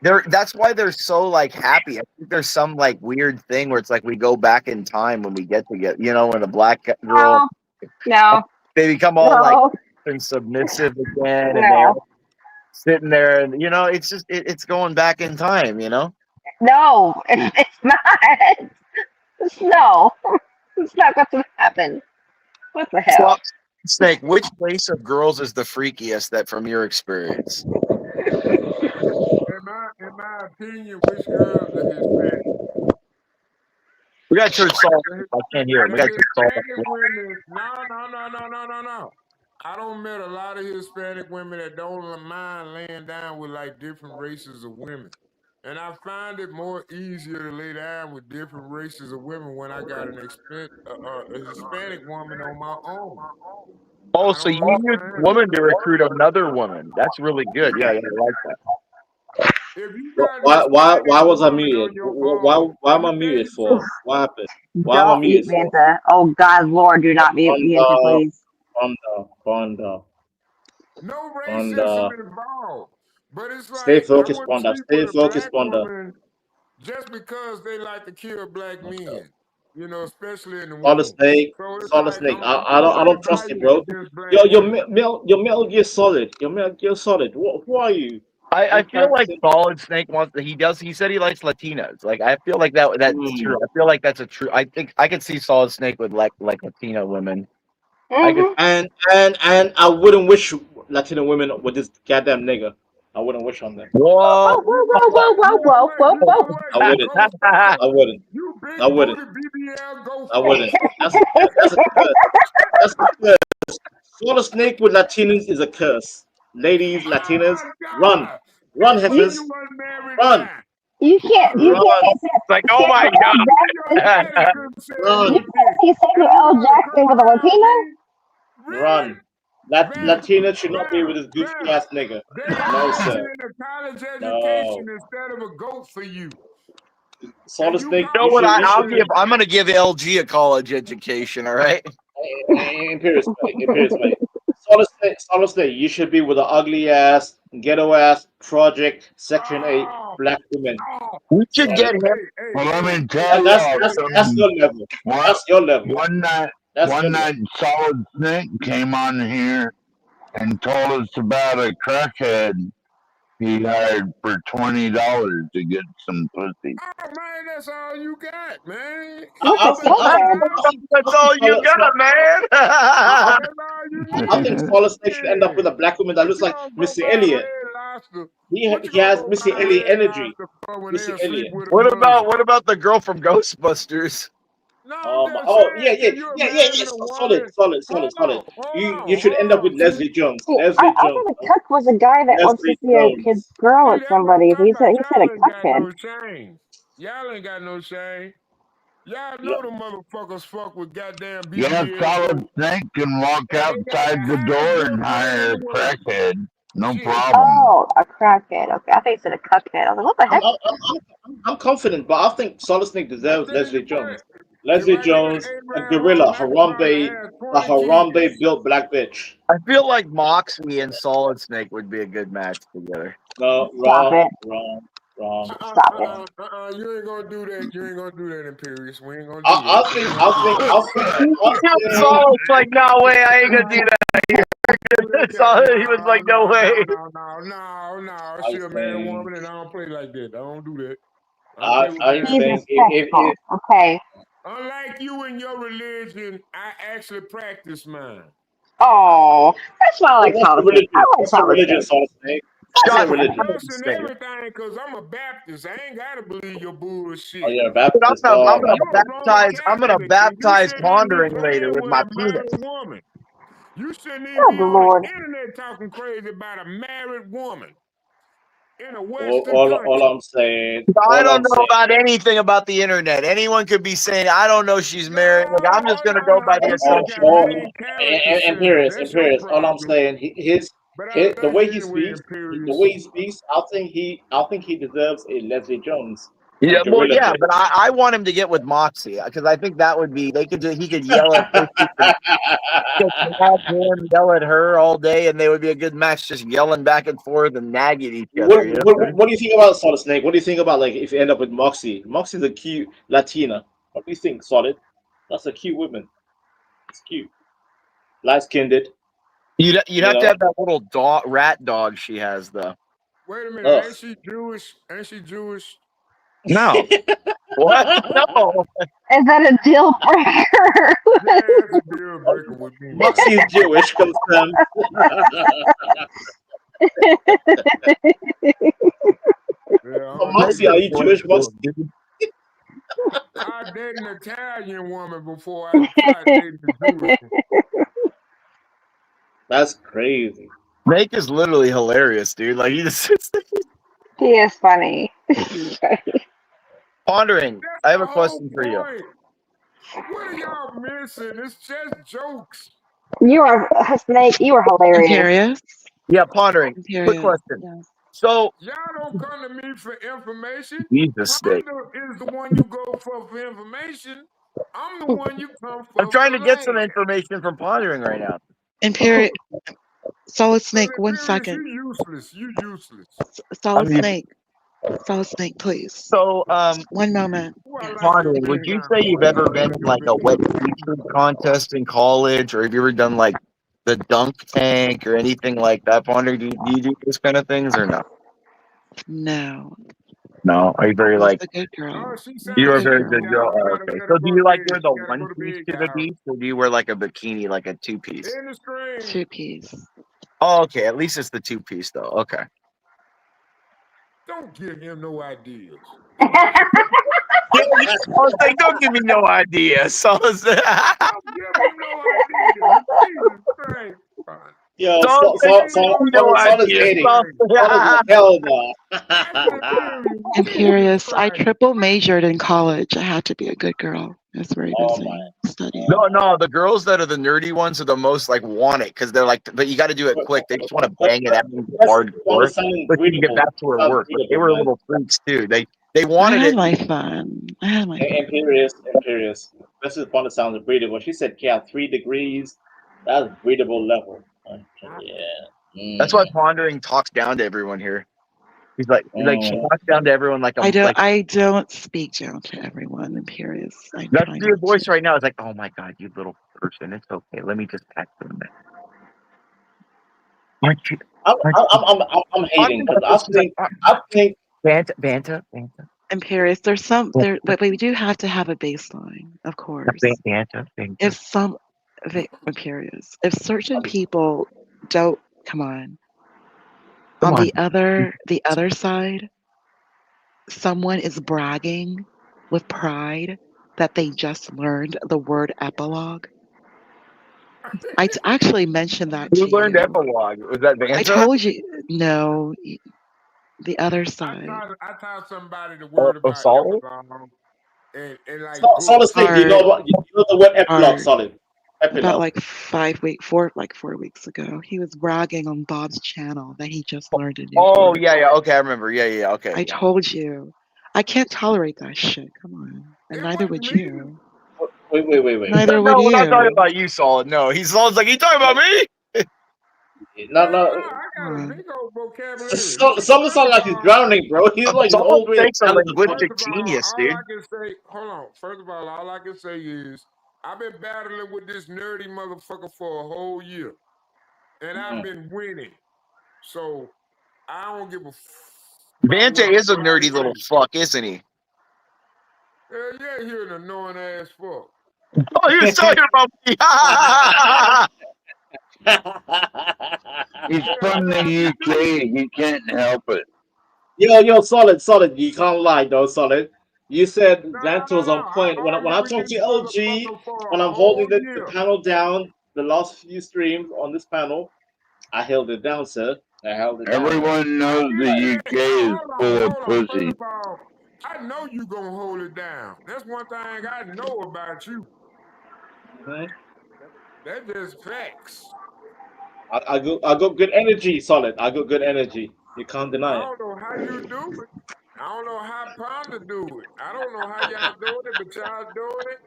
Speaker 16: That's why they're so like happy. I think there's some like weird thing where it's like we go back in time when we get together. You know, when a black girl, they become all like and submissive again, and they're sitting there, and you know, it's just it's going back in time. You know?
Speaker 8: No, it's not. No, it's not going to happen. What the hell?
Speaker 16: Snake, which race of girls is the freakiest that from your experience?
Speaker 18: In my opinion, which girls are Hispanic?
Speaker 16: We got church salt. I can't hear it. We got church salt.
Speaker 18: No. I don't met a lot of Hispanic women that don't mind laying down with like different races of women. And I find it more easier to lay down with different races of women when I got a Hispanic woman on my own.
Speaker 16: Oh, so you need a woman to recruit another woman. That's really good. Yeah, I like that.
Speaker 17: Why was I muted? Why am I muted for? What happened? Why am I muted for?
Speaker 8: Oh God, Lord, do not mute Vanta, please.
Speaker 17: Bonda.
Speaker 18: No racism involved. But it's like
Speaker 17: stay focused, Bonda. Stay focused, Bonda.
Speaker 18: Just because they like to kill black men, you know, especially in the
Speaker 17: Solid Snake. Solid Snake. I don't trust you, bro. You're Metal Gear Solid. You're Metal Gear Solid. Who are you?
Speaker 16: I feel like Solid Snake wants to. He said he likes Latinas. Like I feel like that's true. I feel like that's a true. I think I could see Solid Snake with like Latina women.
Speaker 17: And I wouldn't wish Latino women with this goddamn nigga. I wouldn't wish on them.
Speaker 16: Whoa.
Speaker 17: I wouldn't. That's a curse. That's a curse. Solid Snake with Latinas is a curse. Ladies, Latinas, run, heifers, run.
Speaker 8: You can't.
Speaker 16: Like, oh my God.
Speaker 17: Run.
Speaker 8: You can't see Samuel L. Jackson with a Latina.
Speaker 17: Run. Latina should not be with this goofy ass nigga. No, sir.
Speaker 18: College education instead of a goat for you.
Speaker 17: Solid Snake.
Speaker 16: You know what? I'm gonna give LG a college education. All right.
Speaker 17: Imperious mate. Solid Snake. You should be with an ugly ass, ghetto ass, Project Section 8 black women.
Speaker 16: We should get him.
Speaker 9: Well, let me tell
Speaker 17: that's your level. That's your level.
Speaker 9: One night, Solid Snake came on here and told us about a crackhead He hired for $20 to get some pussy.
Speaker 18: Oh man, that's all you got, man.
Speaker 11: That's all you got, man.
Speaker 17: I think Solace Snake should end up with a black woman that looks like Missy Elliott. He has Missy Elliott energy. Missy Elliott.
Speaker 11: What about the girl from Ghostbusters?
Speaker 17: Solid. You should end up with Leslie Jones.
Speaker 8: I thought a cuck was a guy that wants to see his girl with somebody. He said a cuckhead.
Speaker 18: Y'all ain't got no shame. Y'all know the motherfuckers fuck with goddamn
Speaker 9: Yeah,
Speaker 18: BBS.
Speaker 9: Solid Snake can walk outside the door and hire a crackhead. No problem.
Speaker 8: Oh, a crackhead. Okay, I think he said a cuckhead. I was like, what the heck?
Speaker 17: I'm confident, but I think Solid Snake deserves Leslie Jones. Leslie Jones, a gorilla, Harambe built black bitch.
Speaker 11: I feel like Moxie and Solid Snake would be a good match together.
Speaker 17: No, wrong. Stop
Speaker 18: it. You ain't gonna do that. You ain't gonna do that, Imperious. We ain't gonna do
Speaker 17: I'll
Speaker 11: think Solid's like, no way, I ain't gonna do that. Solid, he was like, no way.
Speaker 18: No. She a married woman, and I don't play like that. I don't do that.
Speaker 8: Okay.
Speaker 18: Unlike you and your religion, I actually practice mine.
Speaker 8: Oh, that's why I like Solid. I like Solid.
Speaker 18: Everything, because I'm a Baptist. I ain't gotta believe your bullshit.
Speaker 17: Oh, you're a Baptist.
Speaker 11: I'm gonna baptize Pondering later with my penis.
Speaker 18: Woman. You shouldn't even be on the internet talking crazy about a married woman in a Western country.
Speaker 17: All I'm saying.
Speaker 11: I don't know about anything about the internet. Anyone could be saying, I don't know she's married. Like, I'm just gonna go by the assumption.
Speaker 17: Imperious. All I'm saying, the way he speaks, I think he deserves a Leslie Jones.
Speaker 11: Yeah, well, yeah, but I want him to get with Moxie because I think that would be he could yell at him, yell at her all day, and they would be a good match, just yelling back and forth and nagging each other.
Speaker 17: What do you think about Solid Snake? What do you think about if you end up with Moxie? Moxie's a cute Latina. What do you think, Solid? That's a cute woman. It's cute, light-skinned.
Speaker 11: You'd have to have that little rat dog she has though.
Speaker 18: Wait a minute, ain't she Jewish?
Speaker 11: No. What? No.
Speaker 8: Is that a deal breaker?
Speaker 18: Yeah, it's a deal breaker with me.
Speaker 17: Moxie's Jewish, confirmed. Moxie, are you Jewish, Moxie?
Speaker 18: I dated an Italian woman before I tried dating a Jewish one.
Speaker 17: That's crazy.
Speaker 11: Snake is literally hilarious, dude. Like he
Speaker 8: is funny.
Speaker 11: Pondering, I have a question for you.
Speaker 18: What are y'all missing? It's just jokes.
Speaker 8: You are a Snake. You are hilarious.
Speaker 22: Imperious.
Speaker 11: Yeah, Pondering. Quick question.
Speaker 22: Yes.
Speaker 11: So
Speaker 18: y'all don't come to me for information.
Speaker 11: Jesus, Snake
Speaker 18: is the one you go for information. I'm the one you come for.
Speaker 11: I'm trying to get some information from Pondering right now.
Speaker 22: Imperious. Solid Snake. 1 second.
Speaker 18: You useless.
Speaker 22: Solid Snake. Solid Snake, please.
Speaker 11: So,
Speaker 22: 1 moment.
Speaker 11: Pondering, would you say you've ever been in like a wet t-shirt contest in college, or have you ever done like the dunk tank or anything like that? Pondering, do you do those kind of things or no?
Speaker 22: No.
Speaker 11: No, are you very like
Speaker 22: a good girl?
Speaker 11: You're a very good girl. Oh, okay. So do you like wear the one piece to the beach, or do you wear like a bikini, like a 2-piece?
Speaker 22: 2-piece.
Speaker 11: Oh, okay. At least it's the 2-piece though. Okay.
Speaker 18: Don't give him no ideas.
Speaker 11: I was like, don't give me no ideas. So
Speaker 18: don't give him no ideas.
Speaker 17: Yo,
Speaker 22: Imperious. I triple majored in college. I had to be a good girl. That's very busy studying.
Speaker 11: No, the girls that are the nerdy ones are the most like want it because they're like, but you got to do it quick. They just want to bang it out hardcore. But you can get back to her work. But they were little freaks too. They wanted it.
Speaker 22: I had my fun.
Speaker 17: Imperious. This is one that sounds breedable. She said, "Yeah, 3 degrees. That's breedable level." Yeah.
Speaker 11: That's why Pondering talks down to everyone here. He's like she talks down to everyone like
Speaker 22: I don't speak down to everyone. Imperious.
Speaker 11: That's your voice right now. It's like, oh my god, you little person. It's okay. Let me just pack them in.
Speaker 17: I'm hating because I think
Speaker 16: Banta.
Speaker 22: Imperious, there's some there, but we do have to have a baseline, of course. If some Imperious, if certain people don't come on the other side, someone is bragging with pride that they just learned the word epilogue. I actually mentioned that
Speaker 16: Who
Speaker 22: to
Speaker 16: learned
Speaker 22: you.
Speaker 16: epilogue? Was that Vanta?
Speaker 22: I told you no. The other side.
Speaker 18: I taught somebody the word about
Speaker 16: Solid?
Speaker 18: epilogue, and like
Speaker 17: Solid Snake, you know the word epilogue, Solid.
Speaker 22: About like 4 weeks ago, he was bragging on Bob's channel that he just learned a new word.
Speaker 16: Yeah. Okay, I remember. Yeah. Okay.
Speaker 22: I told you, I can't tolerate that shit. Come on, and neither would you.
Speaker 17: Wait.
Speaker 22: Neither would
Speaker 16: No, we're not talking
Speaker 22: you.
Speaker 16: about you, Solid. No, Solid's like, you talking about me?
Speaker 17: No.
Speaker 18: I got a big old vocabulary.
Speaker 17: Something sounds like he's drowning, bro. He's like an old way.
Speaker 16: Thanks a linguistic genius,
Speaker 18: all
Speaker 16: dude.
Speaker 18: I can say, hold on. First of all I can say is I've been battling with this nerdy motherfucker for a whole year, and I've been winning. So I don't give a.
Speaker 16: Vanta is a nerdy little fuck, isn't he?
Speaker 18: Hell yeah, you're an annoying ass fuck.
Speaker 16: Oh, he was talking about me.
Speaker 9: He's from the UK. He can't help it.
Speaker 17: Yo, Solid. You can't lie, though, Solid. You said Vanta was on point. When I talk to LG, when I'm holding the panel down, the last few streams on this panel, I held it down, sir. I held it down.
Speaker 9: Everyone knows the UK is full of pussy.
Speaker 18: First of all, I know you gonna hold it down. That's one thing I know about you. That's just facts.
Speaker 17: I got good energy, Solid. I got good energy. You can't deny it.
Speaker 18: I don't know how you do it. I don't know how Ponder do it. I don't know how y'all doing it, but y'all doing it.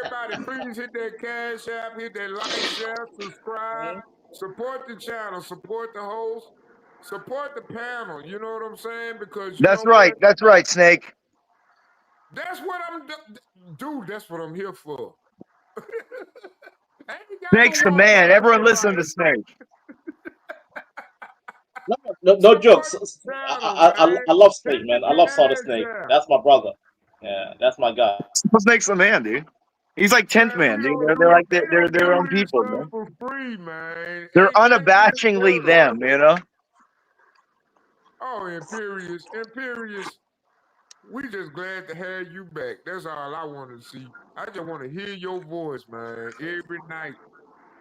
Speaker 18: Everybody, please hit that Cash App, hit that like, share, subscribe, support the channel, support the host, support the panel. You know what I'm saying? Because you
Speaker 16: That's
Speaker 18: know
Speaker 16: right.
Speaker 18: what?
Speaker 16: That's right, Snake.
Speaker 18: That's what dude. That's what I'm here for.
Speaker 16: Snake's the man. Everyone listen to Snake.
Speaker 17: No jokes. I love Snake, man. I love Solid Snake. That's my brother. Yeah, that's my guy.
Speaker 16: Snake's the man, dude. He's like 10th man, dude. They're like they're their own people, man.
Speaker 18: For free, man.
Speaker 16: They're unabashingly them, you know.
Speaker 18: Oh, Imperious. We just glad to have you back. That's all I want to see. I just want to hear your voice, man, every night.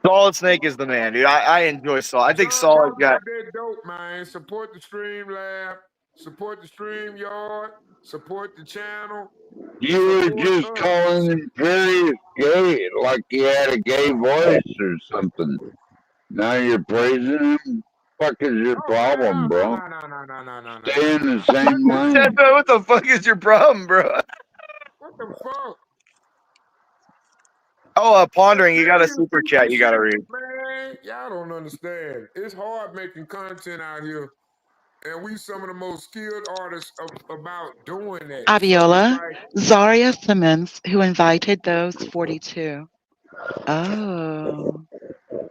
Speaker 16: Solid Snake is the man, dude. I enjoy Solid. I think Solid got
Speaker 18: that dope, man. Support the Stream Lab, support the Stream Yard, support the channel.
Speaker 9: You were just calling Imperious gay, like he had a gay voice or something. Now you're praising him? Fuck is your problem, bro?
Speaker 18: No.
Speaker 9: Stay in the same lane.
Speaker 16: What the fuck is your problem, bro?
Speaker 18: What the fuck?
Speaker 16: Oh, pondering. You got a super chat. You got to read.
Speaker 18: Man, y'all don't understand. It's hard making content out here, and we some of the most skilled artists about doing that.
Speaker 22: Aviola, Zaria Simmons, who invited those 42. Oh.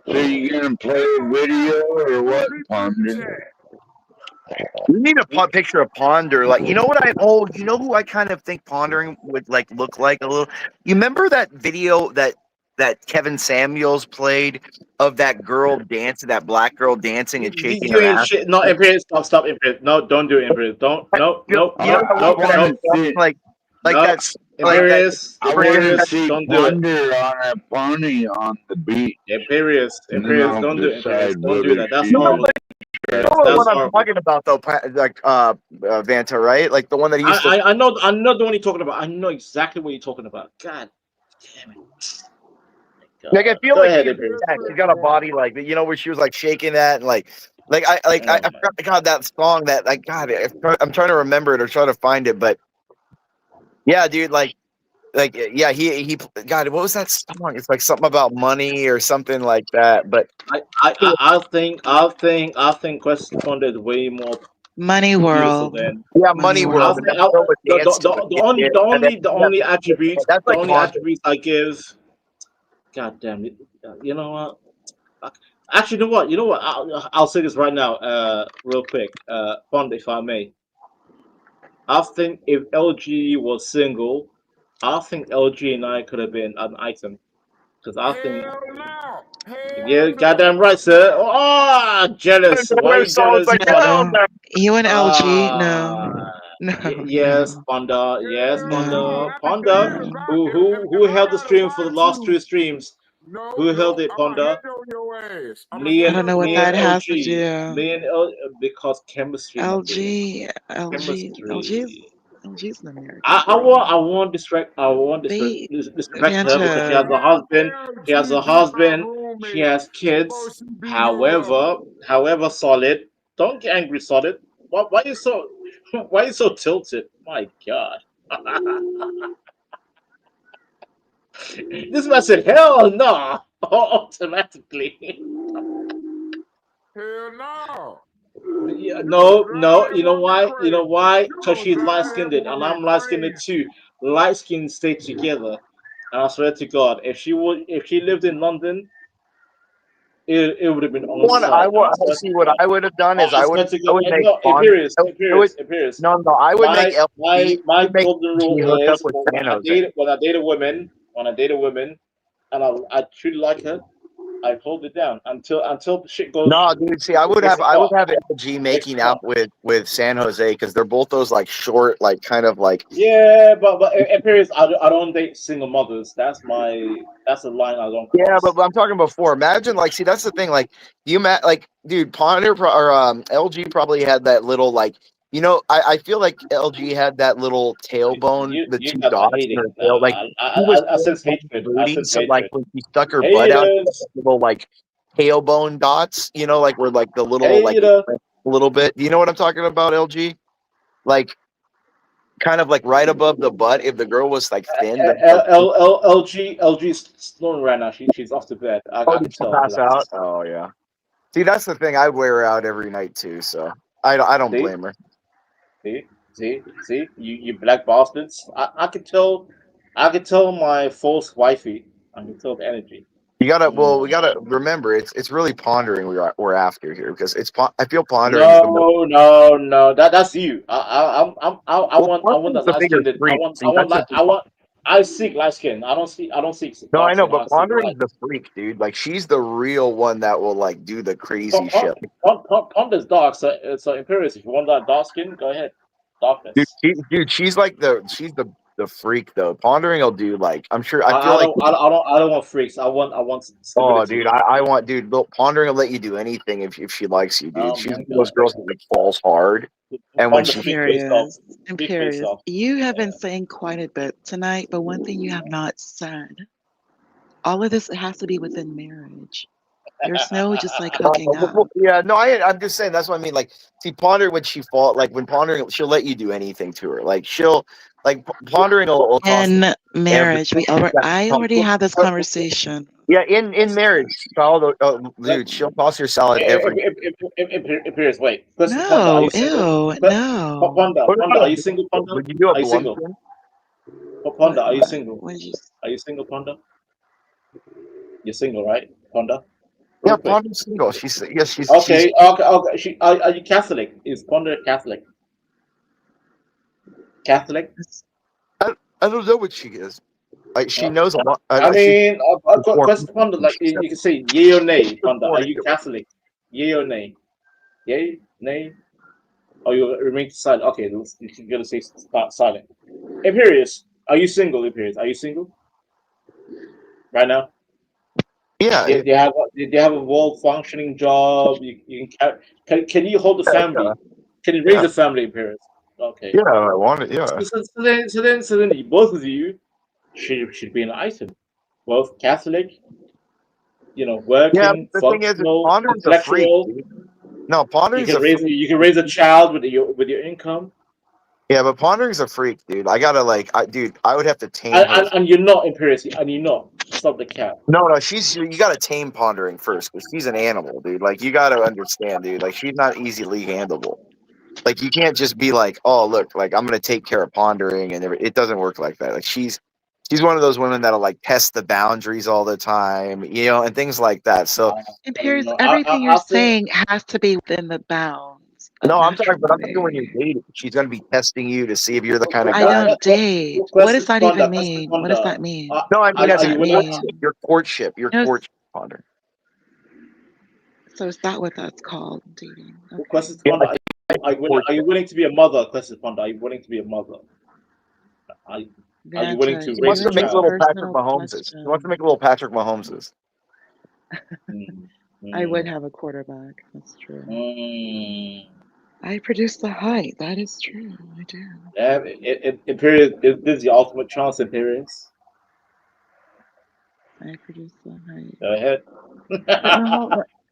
Speaker 9: So you gonna play a video or what, Ponder?
Speaker 16: We need a picture of Ponder. Like, you know what you know who I kind of think pondering would like look like a little. You remember that video that Kevin Samuels played of that girl dancing, that black girl dancing and shaking her ass?
Speaker 17: Shit. No, Imperious, stop, Imperious. No, don't do it, Imperious. Don't. No.
Speaker 16: Like that's
Speaker 17: Imperious.
Speaker 9: I want to see Ponder on a pony on the beach.
Speaker 17: Imperious, don't do it. Imperious. Don't do that. That's horrible.
Speaker 16: You know what I'm talking about, though, like Vanta, right? Like the one that he used to.
Speaker 17: I know the one you're talking about. I know exactly what you're talking about. God damn it. God.
Speaker 16: Like I feel
Speaker 17: Go
Speaker 16: like
Speaker 17: ahead,
Speaker 16: she's got a body like that, you know, where she was like shaking that and like I forgot that song that like God, I'm trying to remember it or try to find it, but yeah, dude, like yeah, he God, what was that song? It's like something about money or something like that. But
Speaker 17: I think Quest Ponder is way more
Speaker 22: Money World.
Speaker 16: Money World.
Speaker 17: The only attributes I give. God damn it! You know what?
Speaker 15: Actually, you know what? You know what? I'll say this right now, real quick, Fund, if I may. I think if LG was single, I think LG and I could have been an item. Because I think, yeah, goddamn right, sir. Oh, jealous. Why are you jealous?
Speaker 22: No, you and LG,
Speaker 15: Ah,
Speaker 22: no,
Speaker 15: yes,
Speaker 22: no,
Speaker 15: Panda. Yes,
Speaker 22: no,
Speaker 15: Panda.
Speaker 22: no.
Speaker 15: Who held the stream for the last 2 streams? Who held it, Panda? Me
Speaker 22: I
Speaker 15: and
Speaker 22: don't know what
Speaker 15: me and
Speaker 22: that has to
Speaker 15: LG.
Speaker 22: do.
Speaker 15: Me and because chemistry, my dear. Chemistry.
Speaker 22: LG's an American
Speaker 15: I
Speaker 22: girl.
Speaker 15: want I won't disrespect
Speaker 22: They,
Speaker 15: disrespect her because she has
Speaker 22: Vanta,
Speaker 15: a husband. She has a husband. She has kids. However, Solid. Don't get angry, Solid. Why you so why you so tilted? My God. This man said, "Hell no!" Automatically.
Speaker 18: Hell no.
Speaker 15: Yeah, no. You know why? You know why? Because she's light skinned and I'm light skinned too. Light skin stay together. And I swear to God, if she lived in London, it would have been on
Speaker 16: One,
Speaker 15: site. And I swear
Speaker 16: see
Speaker 15: to
Speaker 16: what
Speaker 15: God.
Speaker 16: I would have done is
Speaker 15: I swear to
Speaker 16: I
Speaker 15: God.
Speaker 16: would make
Speaker 15: No,
Speaker 16: Bond.
Speaker 15: Imperious.
Speaker 16: No, I would make LG. I
Speaker 15: My
Speaker 16: would make
Speaker 15: golden rule
Speaker 16: LG hook up
Speaker 15: is
Speaker 16: with
Speaker 15: when
Speaker 16: San
Speaker 15: I
Speaker 16: Jose.
Speaker 15: date a woman, and I truly like her, I hold it down until shit goes.
Speaker 16: No, dude. See, I would
Speaker 15: It's
Speaker 16: have
Speaker 15: a cop.
Speaker 16: LG making out with San Jose because they're both those like short, like kind of like.
Speaker 15: Yeah, but Imperious, I don't date single mothers. That's a line I don't cross.
Speaker 16: Yeah, but I'm talking before. Imagine, like, see, that's the thing. Like, like, dude, LG probably had that little, like, I feel like LG had that little tailbone, the
Speaker 15: You
Speaker 16: two
Speaker 15: guys are
Speaker 16: dots in
Speaker 15: hating.
Speaker 16: her tail. Like, he was
Speaker 15: I sense hatred. I
Speaker 16: booty,
Speaker 15: sense
Speaker 16: so like
Speaker 15: hatred.
Speaker 16: when she stuck her butt out,
Speaker 15: Haters.
Speaker 16: little like tailbone dots. Like where like the little like
Speaker 15: Hater.
Speaker 16: a little bit. You know what I'm talking about, LG? Like. Kind of like right above the butt. If the girl was like thin,
Speaker 15: LG's snoring right now. She's off to bed. I
Speaker 16: did
Speaker 15: can
Speaker 16: she
Speaker 15: tell.
Speaker 16: pass out? Oh yeah. See, that's the thing. I'd wear her out every night too. So I don't blame her.
Speaker 15: See, you black bastards. I can tell. I can tell my false wifey. I can tell the energy.
Speaker 16: We gotta remember it's really pondering we're after here because I feel pondering.
Speaker 15: No. That's you. I want that light skin. I seek light skin. I don't seek.
Speaker 16: No, I know,
Speaker 15: skin.
Speaker 16: but pondering is the freak, dude. Like she's the real one that will like do the crazy shit.
Speaker 15: Ponder's dark, so Imperious. If you want that dark skin, go ahead. Darkness.
Speaker 16: Dude, she's the freak though. Pondering will do like I'm sure. I
Speaker 15: don't want freaks. I want stability.
Speaker 16: Dude, I want dude. Look, Pondering will let you do anything if she likes you, dude. She's one of those girls that like falls hard, and when she
Speaker 22: Imperious, you have been saying quite a bit tonight, but one thing you have not said. All of this has to be within marriage. There's no just like hooking up.
Speaker 16: Yeah, no, I'm just saying that's what I mean. Like, see, Pondering when she fall, like when Pondering, she'll let you do anything to her. Like she'll, like Pondering will
Speaker 22: in marriage. I already had this conversation.
Speaker 16: Yeah, in marriage, dude, she'll toss your salad every.
Speaker 15: Imperious, wait.
Speaker 22: No, ew, no.
Speaker 15: Panda, are you single? Panda,
Speaker 16: would you do a
Speaker 15: are you single? Panda, are you single? Are you single, Panda? You're single, right, Panda?
Speaker 16: Yeah, Ponda's single. She's
Speaker 15: okay. Are you Catholic? Is Panda Catholic? Catholic?
Speaker 16: I don't know what she is. Like she knows a lot.
Speaker 15: I've got question, Panda. Like you can say yay or nay, Panda. Are you Catholic? Yay or nay? Yay, nay. Or you remain silent? Okay, you're gonna say silent. Imperious, are you single? Imperious, are you single? Right now?
Speaker 16: Yeah.
Speaker 15: Did you have a well-functioning job? Can you hold the family? Can you raise a family, Imperious? Okay.
Speaker 16: Yeah, I want it. Yeah.
Speaker 15: So then, both of you should be an item. Both Catholic, working, functional, intellectual.
Speaker 16: No, Pondering's
Speaker 15: you can raise a child with your income.
Speaker 16: Yeah, but Pondering's a freak, dude. I gotta I would have to tame her.
Speaker 15: And you're not Imperious, and you're not. Stop the cat.
Speaker 16: No, you gotta tame Pondering first, because she's an animal, dude. Like you gotta understand, dude. Like she's not easily handleable. Like you can't just be like, oh look, like I'm gonna take care of Pondering and it doesn't work like that. Like she's She's one of those women that'll like test the boundaries all the time, you know, and things like that. So
Speaker 22: Imperious, everything you're saying has to be within the bounds.
Speaker 16: no, I'm talking when you're dating. She's gonna be testing you to see if you're the kind of guy.
Speaker 22: I don't date. What does that even mean? What does that mean?
Speaker 16: No, I mean
Speaker 22: What does
Speaker 16: as
Speaker 22: that mean?
Speaker 16: your courtship, Ponder.
Speaker 22: So is that what that's called, dating? Okay.
Speaker 17: Question Ponder, are you willing to be a mother? Question Ponder, are you willing to be a mother? Are you willing to
Speaker 16: He
Speaker 17: raise
Speaker 16: wants
Speaker 17: a
Speaker 16: to make
Speaker 17: child?
Speaker 16: little Patrick Mahomeses. He wants to make little Patrick Mahomeses.
Speaker 22: I would have a quarterback. That's true. I produce the height. That is true. I do.
Speaker 17: Yeah, Imperious, this is the ultimate chance, Imperious.
Speaker 22: I produce the height.
Speaker 17: Go ahead.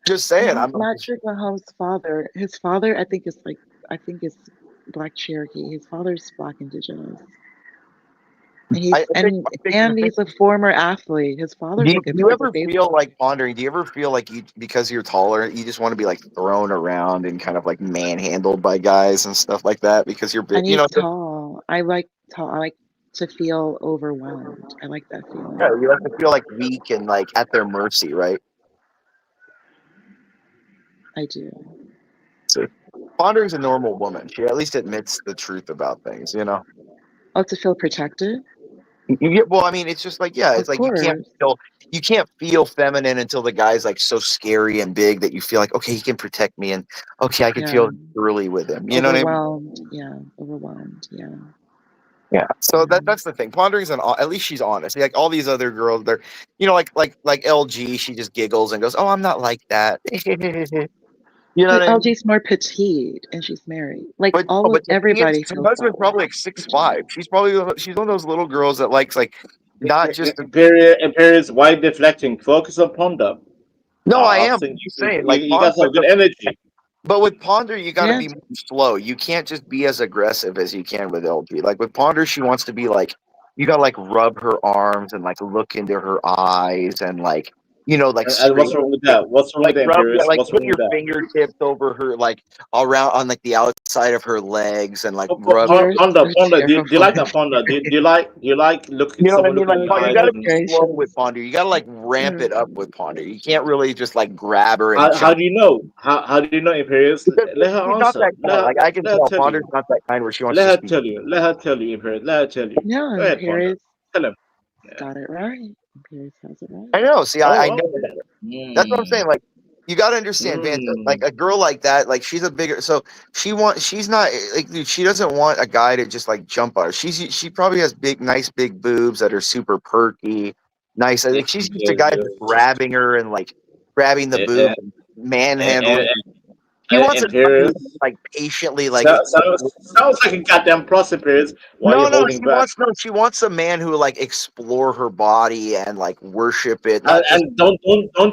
Speaker 16: Just saying.
Speaker 22: Patrick Mahomes' father. His father, I think, is Black Cherokee. His father's Black Indigenous. And he's a former athlete. His father's
Speaker 16: Do you ever feel like pondering? Do you ever feel like you, because you're taller, you just want to be like thrown around and kind of like manhandled by guys and stuff like that because you're big?
Speaker 22: And he's tall. I like tall. I like to feel overwhelmed. I like that feeling.
Speaker 16: Yeah, you have to feel like weak and like at their mercy, right?
Speaker 22: I do.
Speaker 16: So pondering's a normal woman. She at least admits the truth about things, you know.
Speaker 22: Oh, to feel protected.
Speaker 16: Well, I mean, it's just like, yeah, it's like you can't feel feminine until the guy's like so scary and big that you feel like, okay, he can protect me, and okay, I can feel girly with him. You know what I mean?
Speaker 22: Yeah, overwhelmed. Yeah.
Speaker 16: Yeah. So that's the thing. Pondering's at least she's honest. Like all these other girls, they're, you know, like LG, she just giggles and goes, "Oh, I'm not like that." You know what I mean?
Speaker 22: LG's more petite, and she's married. Like everybody.
Speaker 16: Her husband's probably like 6'5". She's one of those little girls that likes like not just
Speaker 17: Imperious. Why deflecting? Focus on Ponder.
Speaker 16: No, I am. I'm just saying, like
Speaker 17: you got some good energy.
Speaker 16: But with Ponder, you got to be more slow. You can't just be as aggressive as you can with LG. Like with Ponder, she wants to be like, you got to like rub her arms and like look into her eyes and like, you know, like.
Speaker 17: And what's wrong with that? What's wrong with that, Imperious?
Speaker 16: Like
Speaker 17: what's
Speaker 16: put
Speaker 17: wrong
Speaker 16: your
Speaker 17: with that?
Speaker 16: fingertips over her, like around on like the outside of her legs and like rub.
Speaker 17: Ponder. Do you like that, Ponder? Do you like looking?
Speaker 16: You know what I mean? Like, you gotta
Speaker 17: and...
Speaker 16: be slow with Ponder. You gotta like ramp it up with Ponder. You can't really just like grab her. And
Speaker 17: how do you know? How do you know, Imperious? Let her answer.
Speaker 16: Not that kind. Like I can tell Ponder's not that kind where she wants
Speaker 17: let
Speaker 16: to
Speaker 17: her tell you. Let her tell you, Imperious. Let her tell you.
Speaker 22: No,
Speaker 17: Go ahead,
Speaker 22: Imperious.
Speaker 17: Tell him.
Speaker 22: Got it right. Imperious has it right.
Speaker 16: I know. See, I know that. That's what I'm saying. Like, you got to understand, Vanta. Like a girl like that, like she's a bigger. So she's not like, dude, she doesn't want a guy to just like jump on her. She probably has nice big boobs that are super perky, nice. I think she's used to guys grabbing her and like grabbing the boob, and manhandling. He wants to like patiently like.
Speaker 17: Sounds like a goddamn prostitute.
Speaker 16: She wants a man who like explore her body and like worship it.
Speaker 17: And don't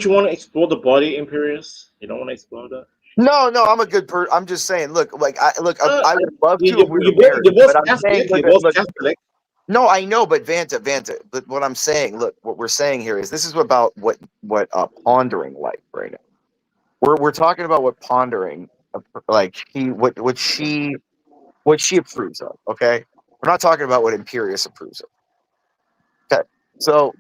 Speaker 17: you want to explore the body, Imperious? You don't want to explore that?
Speaker 16: No, I'm a good person. I'm just saying. Look, like I would love to.
Speaker 17: Catholic.
Speaker 16: No, I know, but Vanta. But what I'm saying, look, what we're saying here is this is about what pondering like right now. We're talking about what pondering, like what she approves of. Okay, we're not talking about what Imperious approves of. Okay, so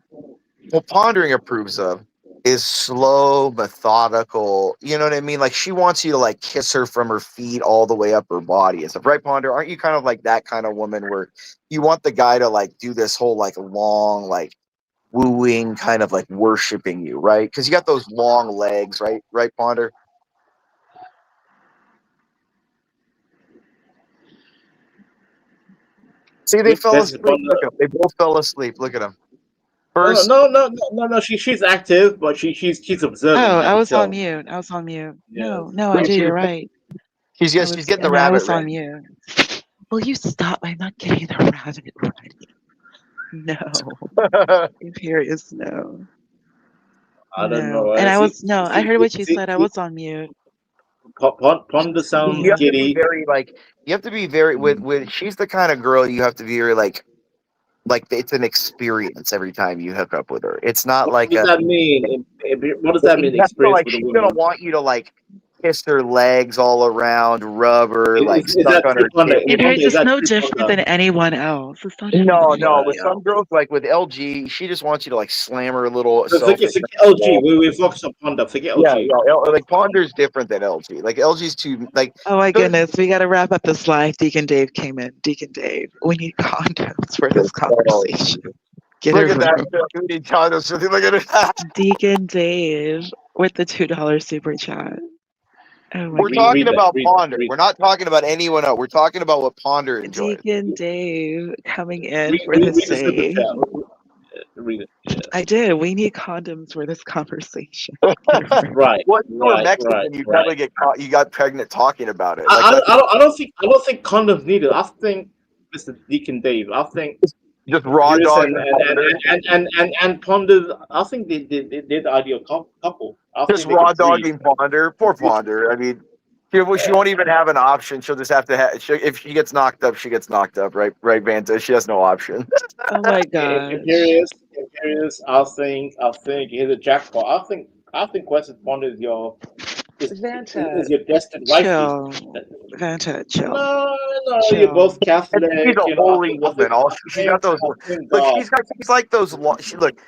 Speaker 16: what pondering approves of is slow, methodical. You know what I mean? Like she wants you to like kiss her from her feet all the way up her body and stuff, right, Ponder? Aren't you kind of like that kind of woman where you want the guy to like do this whole like long like wooing kind of like worshiping you, right? Because you got those long legs, right, Ponder? See, they fell asleep. They both fell asleep. Look at them.
Speaker 17: First, no. She's active, but she's observing.
Speaker 22: Oh, I was on mute. Yeah. No, I do. You're right.
Speaker 16: She's getting the rabbit.
Speaker 22: I was on mute. Will you stop? I'm not getting the rabbit ready. No. Imperious, no.
Speaker 17: I don't know.
Speaker 22: And I heard what you said. I was on mute.
Speaker 17: Ponder sounds giddy.
Speaker 16: You have to be very with she's the kind of girl you have to be very like it's an experience every time you hook up with her. It's not
Speaker 17: What does that mean? What does that mean? Experience
Speaker 16: like she's gonna want you to like kiss her legs all around, rub her, like
Speaker 17: Is
Speaker 16: stuck
Speaker 17: that
Speaker 16: on her titty.
Speaker 22: It's no different than anyone else. It's not different
Speaker 16: No,
Speaker 22: than
Speaker 16: no.
Speaker 22: anyone
Speaker 16: With some girls, like with LG, she just wants you to like slam her little self.
Speaker 17: Forget LG. We focus on Ponder. Forget
Speaker 16: Yeah,
Speaker 17: LG.
Speaker 16: yeah. Like Ponder's different than LG. Like LG's too like.
Speaker 22: Oh my goodness, we got to wrap up this live. Deacon Dave came in. Deacon Dave, we need condoms for this conversation. Get
Speaker 16: Look
Speaker 22: a
Speaker 16: at that.
Speaker 22: room.
Speaker 16: We need condoms. Look at it.
Speaker 22: Deacon Dave with the $2 super chat. Oh my
Speaker 16: We're talking about Ponder. We're not talking about anyone else. We're talking about what Ponder enjoys.
Speaker 22: Deacon Dave coming in for the save.
Speaker 17: Read it. Yeah.
Speaker 22: I did. We need condoms for this conversation.
Speaker 17: Right.
Speaker 16: What you were Mexican, you probably get caught. You got pregnant talking about it.
Speaker 17: I don't think condoms needed. I think Mr. Deacon Dave. I think
Speaker 16: just raw dog
Speaker 17: and Ponder. I think they're the ideal couple.
Speaker 16: Just raw dogging Ponder. Poor Ponder. I mean, she won't even have an option. She'll just have to have. If she gets knocked up, she gets knocked up. Right, Vanta. She has no option.
Speaker 22: Oh my god.
Speaker 17: Imperius. I think he's a jackpot. I think Western Ponder is your destined wife.
Speaker 22: Vanta, chill.
Speaker 17: No,
Speaker 22: chill.
Speaker 17: you're both Catholic.
Speaker 16: She's a holy woman. She's got those. Look, she's like those. Look.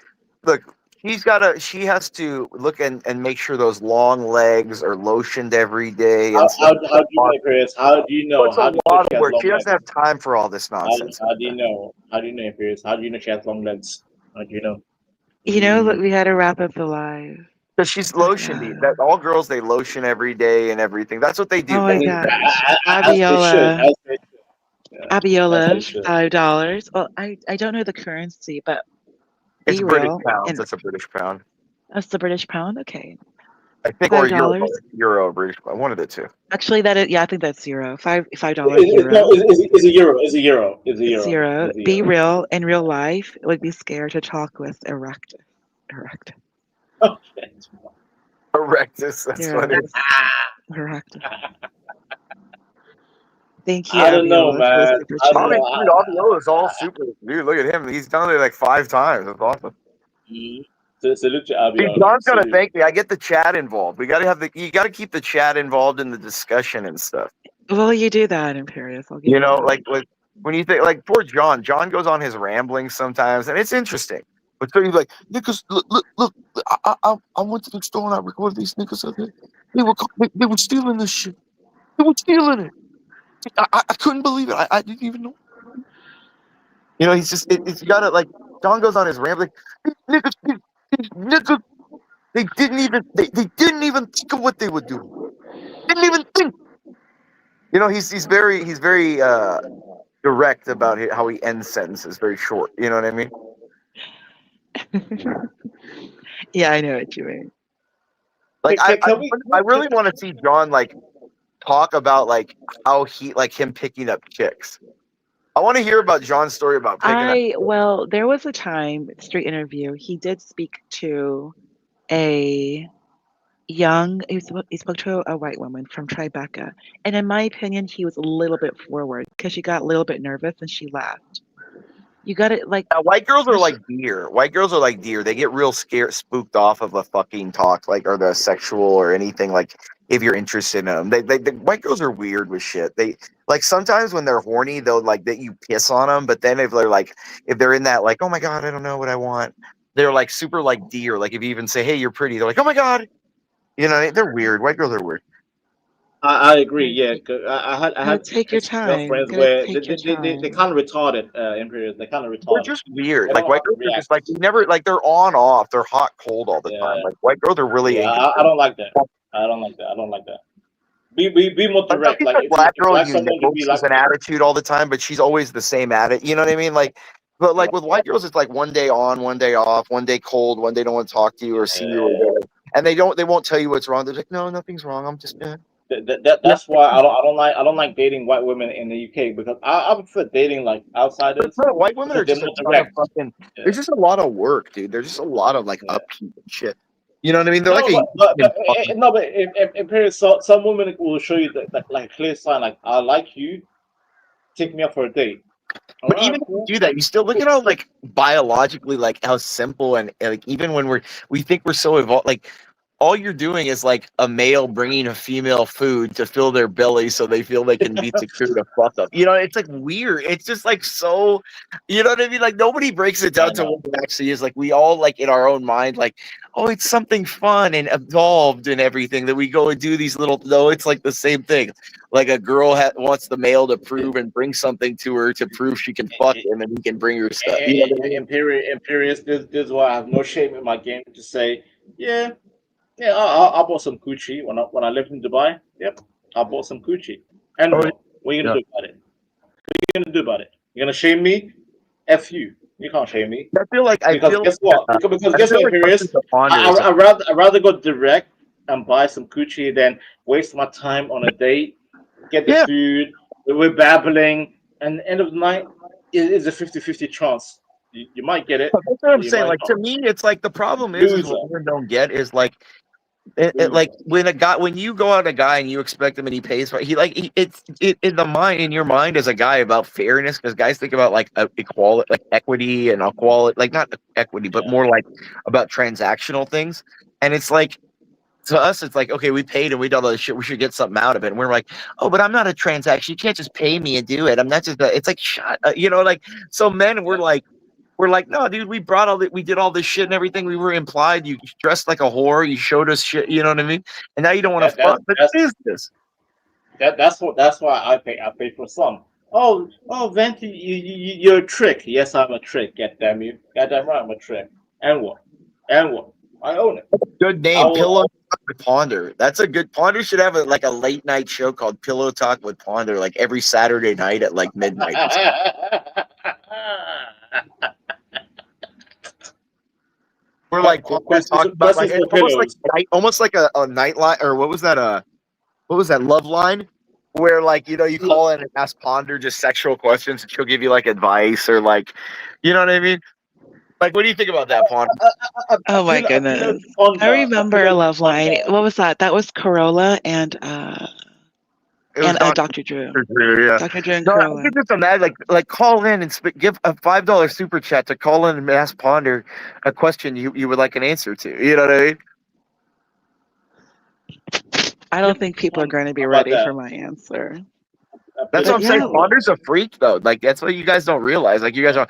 Speaker 16: She has to look and make sure those long legs are lotioned every day. And
Speaker 17: how do you know, Chris? How do you know?
Speaker 16: It's a lot of work. She doesn't have time for all this nonsense.
Speaker 17: How do you know? How do you know, Chris? How do you know she has long legs? How do you know?
Speaker 22: You know, look, we had to wrap up the live.
Speaker 16: Because she's lotioned. That all girls, they lotion every day and everything. That's what they do.
Speaker 22: Oh my gosh. Abiola, $5. Well, I don't know the currency, but
Speaker 16: it's British pounds. That's a British pound.
Speaker 22: That's the British pound? Okay.
Speaker 16: I think or euro, British pound. One of the two.
Speaker 22: Actually, I think that's euro. $5
Speaker 17: euro. No, it's a euro. It's a euro. It's a euro.
Speaker 22: It's euro. Be real. In real life, would be scared to talk with Erectus.
Speaker 16: Erectus. That's funny.
Speaker 22: Erectus. Thank you.
Speaker 17: I don't know, man.
Speaker 16: Abiola is all super. Dude, look at him. He's done it like 5 times. That's awesome.
Speaker 17: Salute to Abiola.
Speaker 16: John's gotta thank me. I get the chat involved. You gotta keep the chat involved in the discussion and stuff.
Speaker 22: Well, you do that, Imperius.
Speaker 16: You know, like when you think like poor John. John goes on his ramblings sometimes, and it's interesting. But so he's like, niggas, look. I went to the store and I recorded these niggas out there. They were stealing this shit. They were stealing it. I couldn't believe it. I didn't even know. You know, he's just it's gotta like John goes on his rambling. Niggas, they didn't even think of what they would do. Didn't even think. You know, he's very direct about how he ends sentences. Very short. You know what I mean?
Speaker 22: Yeah, I know what you mean.
Speaker 16: Like I really want to see John like talk about like how he like him picking up chicks. I want to hear about John's story about picking up.
Speaker 22: Well, there was a time street interview. He did speak to he spoke to a white woman from Tribeca, and in my opinion, he was a little bit forward because she got a little bit nervous and she left. You got it, like
Speaker 16: white girls are like deer. White girls are like deer. They get real scared, spooked off of a fucking talk, like or the sexual or anything. Like if you're interested in them, the white girls are weird with shit. They like sometimes when they're horny, they'll like that you piss on them. But then if they're in that like, oh my god, I don't know what I want. They're like super like deer. Like if you even say, hey, you're pretty, they're like, oh my god. You know, they're weird. White girls are weird.
Speaker 17: I agree. Yeah, I had
Speaker 22: take your time.
Speaker 17: Girlfriends where they kind of retarded. Imperius. They kind of retarded.
Speaker 16: They're just weird. Like white girls are just like never like they're on off. They're hot cold all the time. Like white girls are really.
Speaker 17: Yeah, I don't like that. I don't like that. Be more direct. Like
Speaker 16: black girl, she's an attitude all the time, but she's always the same attitude. You know what I mean? Like, but like with white girls, it's like one day on, one day off, one day cold, one day don't want to talk to you or see you, or and they won't tell you what's wrong. They're like, no, nothing's wrong. I'm just.
Speaker 17: That's why I don't like dating white women in the UK because I prefer dating like outsiders.
Speaker 16: White women are just fucking. There's just a lot of work, dude. There's just a lot of like upkeep and shit. You know what I mean? They're
Speaker 17: but some women will show you that like clear sign like I like you, take me out for a date.
Speaker 16: But even if you do that, you still look at how like biologically like how simple and like even when we think we're so evolved, like all you're doing is like a male bringing a female food to fill their belly so they feel they can be secure to fuck up. You know, it's like weird. It's just like so, you know what I mean? Like nobody breaks it down to what it actually is. Like we all like in our own mind, like, oh, it's something fun and evolved and everything that we go and do these little. No, it's like the same thing. Like a girl wants the male to prove and bring something to her to prove she can fuck him and he can bring her stuff. You know what I mean?
Speaker 15: Imperious, this is why I have no shame in my game to say, yeah, I bought some coochie when I lived in Dubai. Yep, I bought some coochie. And what are you gonna do about it? What are you gonna do about it? You're gonna shame me? F you. You can't shame me.
Speaker 16: I feel like
Speaker 15: guess what? Because guess what, Imperious? I'd rather go direct and buy some coochie than waste my time on a date, get the food, we're babbling, and the end of the night is a 50-50 chance. You might get it.
Speaker 16: That's what I'm saying. Like to me, it's like the problem is what women don't get is like, like when you go out a guy and you expect him and he pays for it, it's in your mind as a guy about fairness, because guys think about like equality, like equity and equality, like not equity, but more like about transactional things. And it's like, to us, it's like, okay, we paid and we did all this shit. We should get something out of it. And we're like, oh, but I'm not a transaction. You can't just pay me and do it. I'm not just. It's like, you know, like so. Men, we're like, no, dude. We brought all that. We did all this shit and everything. We were implied. You dressed like a whore. You showed us shit. You know what I mean? And now you don't want to fuck. But what is this?
Speaker 15: That's why I pay. I pay for some. Oh, Venti, you're a trick. Yes, I'm a trick. God damn you. God damn right, I'm a trick. And what? I own it.
Speaker 16: Good name, Pillow Talk with Ponder. That's a good. Ponder should have a late night show called Pillow Talk with Ponder, like every Saturday night at like midnight. We're like talking about like almost like a nightline, or what was that? What was that? Love Line, where like you call in and ask Ponder just sexual questions, and she'll give you like advice or like, you know what I mean? Like, what do you think about that, Ponder?
Speaker 22: Oh my goodness! I remember a Love Line. What was that? That was Corolla and Dr. Drew. Dr. Drew and Corolla.
Speaker 16: I think just imagine, like call in and give a $5 super chat to call in and ask Ponder a question you would like an answer to. You know what I mean?
Speaker 22: I don't think people are going to be ready for my answer.
Speaker 16: That's what I'm saying. Ponder's a freak, though. Like that's what you guys don't realize. Like you guys are,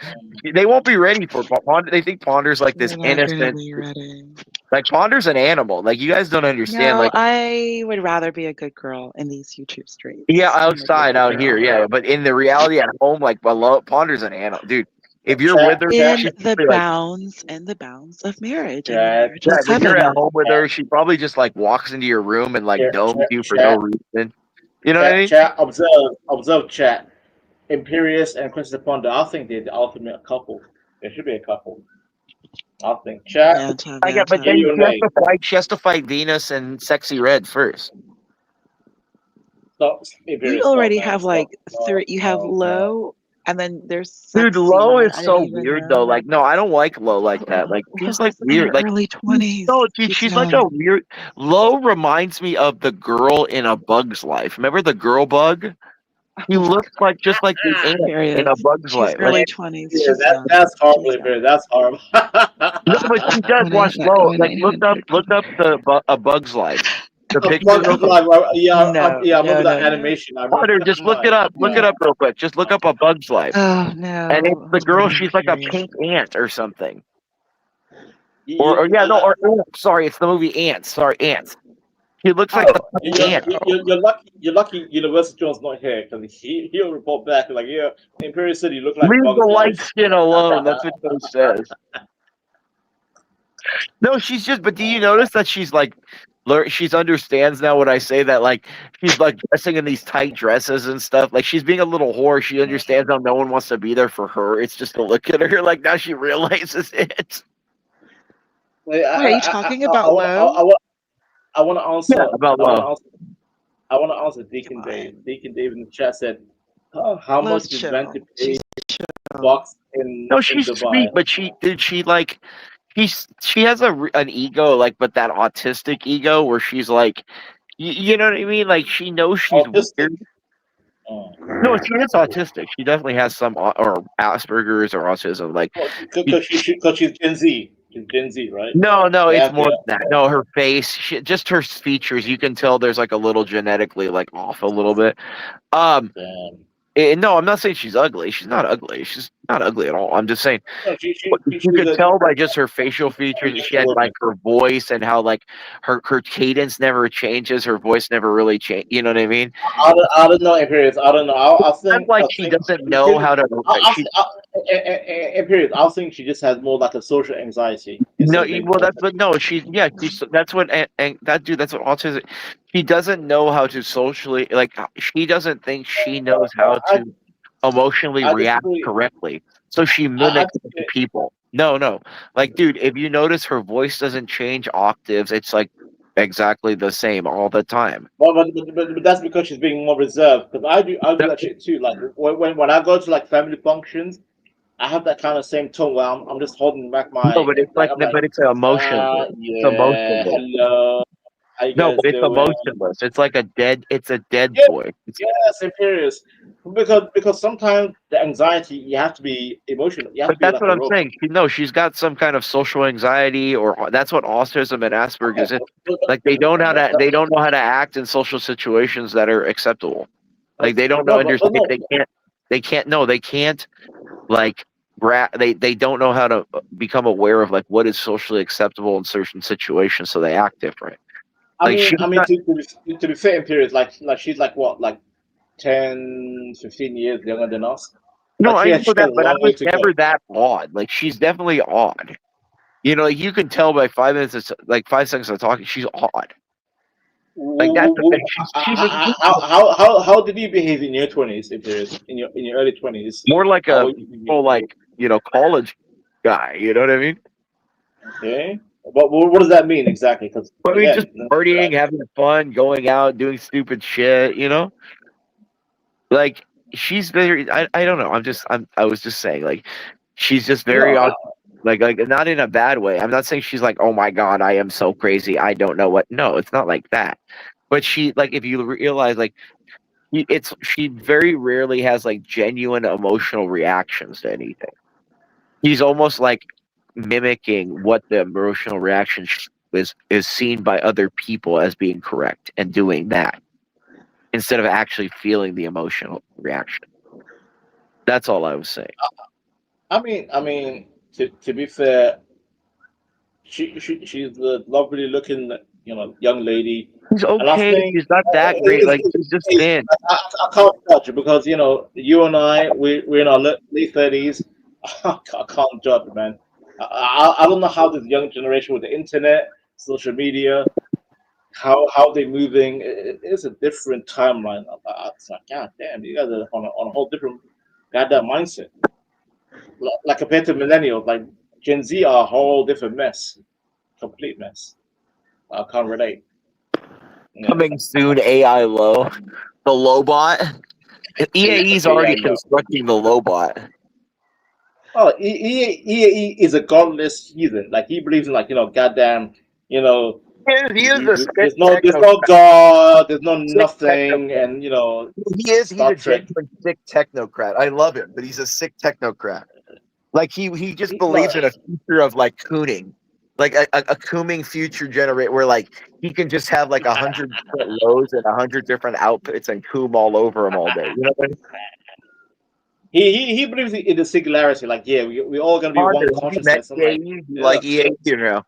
Speaker 16: they won't be ready for Ponder. They think Ponder's like this innocent. Like Ponder's an animal. Like you guys don't understand.
Speaker 22: No,
Speaker 16: like
Speaker 22: I would rather be a good girl in these YouTube streets.
Speaker 16: Yeah, outside out here, yeah. But in the reality at home, like below, Ponder's an animal, dude. If you're with her,
Speaker 22: in the bounds of marriage.
Speaker 16: If you're at home with her, she probably just like walks into your room and like domes you for no reason. You know what I mean?
Speaker 15: Chat, observe chat. Imperious and Christopher Ponder, I think they're the ultimate couple. There should be a couple. I think chat.
Speaker 16: But then she has to fight Venus and Sexy Red first.
Speaker 22: You already have like three. You have Low, and then there's
Speaker 16: dude. Low is so weird though. Like, no, I don't like Low like that. Like, she's like weird. Like
Speaker 22: early 20s.
Speaker 16: No, dude, she's like a weird. Low reminds me of the girl in A Bug's Life. Remember the girl bug? He looks like just like the ant in A Bug's Life.
Speaker 22: Early 20s.
Speaker 15: Yeah, that's horrible. That's horrible.
Speaker 16: No, but she does watch Low. Like, look up A Bug's Life. The picture.
Speaker 15: I remember that animation.
Speaker 16: Just look it up. Look it up real quick. Just look up A Bug's Life.
Speaker 22: Oh no!
Speaker 16: And it's the girl. She's like a pink ant or something. Sorry, it's the movie Ants. Sorry, Ants. He looks like the ant.
Speaker 15: You're lucky Universal Jones not here, because he'll report back like, yeah, Imperial City look like.
Speaker 16: Leave the light skin alone. That's what Joe says. No, she's just. But do you notice that she's like, she's understands now what I say, that like she's like dressing in these tight dresses and stuff. Like she's being a little whore. She understands how no one wants to be there for her. It's just to look at her. Like now she realizes it.
Speaker 22: Wait, are you talking about Low?
Speaker 15: I want to answer
Speaker 16: about Low.
Speaker 15: I want to answer Deacon Dave. Deacon Dave in the chat said, "How much did Venti pay box in?"
Speaker 16: No, she's
Speaker 15: Dubai?
Speaker 16: Sweet, but she has an ego, like, but that autistic ego where she's like, you know what I mean? Like she knows she's weird. No, she is autistic. She definitely has some or Asperger's or autism. Like
Speaker 15: because she's Gen Z.
Speaker 17: She's Gen Z, right?
Speaker 16: No,
Speaker 17: Yeah,
Speaker 16: it's more than that. No, her face, just her features. You can tell there's like a little genetically like off a little bit. No, I'm not saying she's ugly. She's not ugly. She's not ugly at all. I'm just saying
Speaker 17: No,
Speaker 16: you could tell by just her facial features. She had like her voice and how like her cadence never changes. Her voice never really changes. You know what I mean?
Speaker 17: I don't know, Imperius. I don't know. I think
Speaker 16: like she doesn't know how to.
Speaker 17: Imperius. I think she just has more like a social anxiety.
Speaker 16: No, that's what and that dude. That's what autism. She doesn't know how to socially like. She doesn't think she knows how to emotionally react correctly. So she mimics people. No. Like, dude, if you notice her voice doesn't change octaves, it's like exactly the same all the time.
Speaker 17: But that's because she's being more reserved. Because I do that shit too. Like when I go to like family functions, I have that kind of same tone where I'm just holding back my.
Speaker 16: No, but it's but it's emotionless.
Speaker 17: Yeah,
Speaker 16: it's emotionless.
Speaker 17: hello.
Speaker 16: No, but it's emotionless. It's like a dead voice.
Speaker 17: Yes, Imperious. Because sometimes the anxiety you have to be emotional. You have
Speaker 16: But
Speaker 17: to be
Speaker 16: that's
Speaker 17: like
Speaker 16: what
Speaker 17: a
Speaker 16: I'm
Speaker 17: robot.
Speaker 16: saying. No, she's got some kind of social anxiety, or that's what autism and Asperger's is. Like they don't know how to act in social situations that are acceptable. Like they don't know understand. They can't like they don't know how to become aware of like what is socially acceptable in certain situations, so they act different.
Speaker 17: I mean, to be fair, Imperious, like she's like what, like 10, 15 years younger than us.
Speaker 16: No,
Speaker 17: like,
Speaker 16: I know that, but I was never that odd. Like she's definitely odd. You know, like you can tell by 5 minutes, like 5 seconds of talking, she's odd. Like that's the thing.
Speaker 17: How did you behave in your 20s, Imperious? In your early 20s?
Speaker 16: More like a college guy. You know what I mean?
Speaker 17: Okay. What does that mean exactly? Because
Speaker 16: just partying, having fun, going out, doing stupid shit. You know, like she's very. I don't know. I was just saying, like she's just very like not in a bad way. I'm not saying she's like, oh my god, I am so crazy. I don't know what. No, it's not like that. But she like if you realize like she very rarely has like genuine emotional reactions to anything. He's almost like mimicking what the emotional reaction is seen by other people as being correct and doing that instead of actually feeling the emotional reaction. That's all I was saying.
Speaker 17: I mean, to be fair, she's a lovely looking, young lady.
Speaker 16: She's okay. She's not that great. Like she's just thin.
Speaker 17: I can't judge her because you and I we're in our late 30s. I can't judge, man. I don't know how this young generation with the internet, social media, how they're moving. It's a different timeline. It's like, god damn, you guys are on a whole different goddamn mindset. Like compared to millennials, like Gen Z are a whole different mess, complete mess. I can't relate. Yeah.
Speaker 16: Coming soon, AI low, the Lobot. EAE's already constructing the Lobot.
Speaker 17: Oh, EAE is a godless heathen. Like he believes in goddamn,
Speaker 16: he is
Speaker 17: there's no God, there's no nothing, and
Speaker 16: he's a genuine sick technocrat. I love him, but he's a sick technocrat. Like he just believes in a future of like cooning, like a cooming future generate where like he can just have like 100 lows and 100 different outputs and coom all over him all day. You know what I mean?
Speaker 17: He believes in the singularity. Like, yeah, we're all gonna be one consciousness.
Speaker 16: Like EA, you know.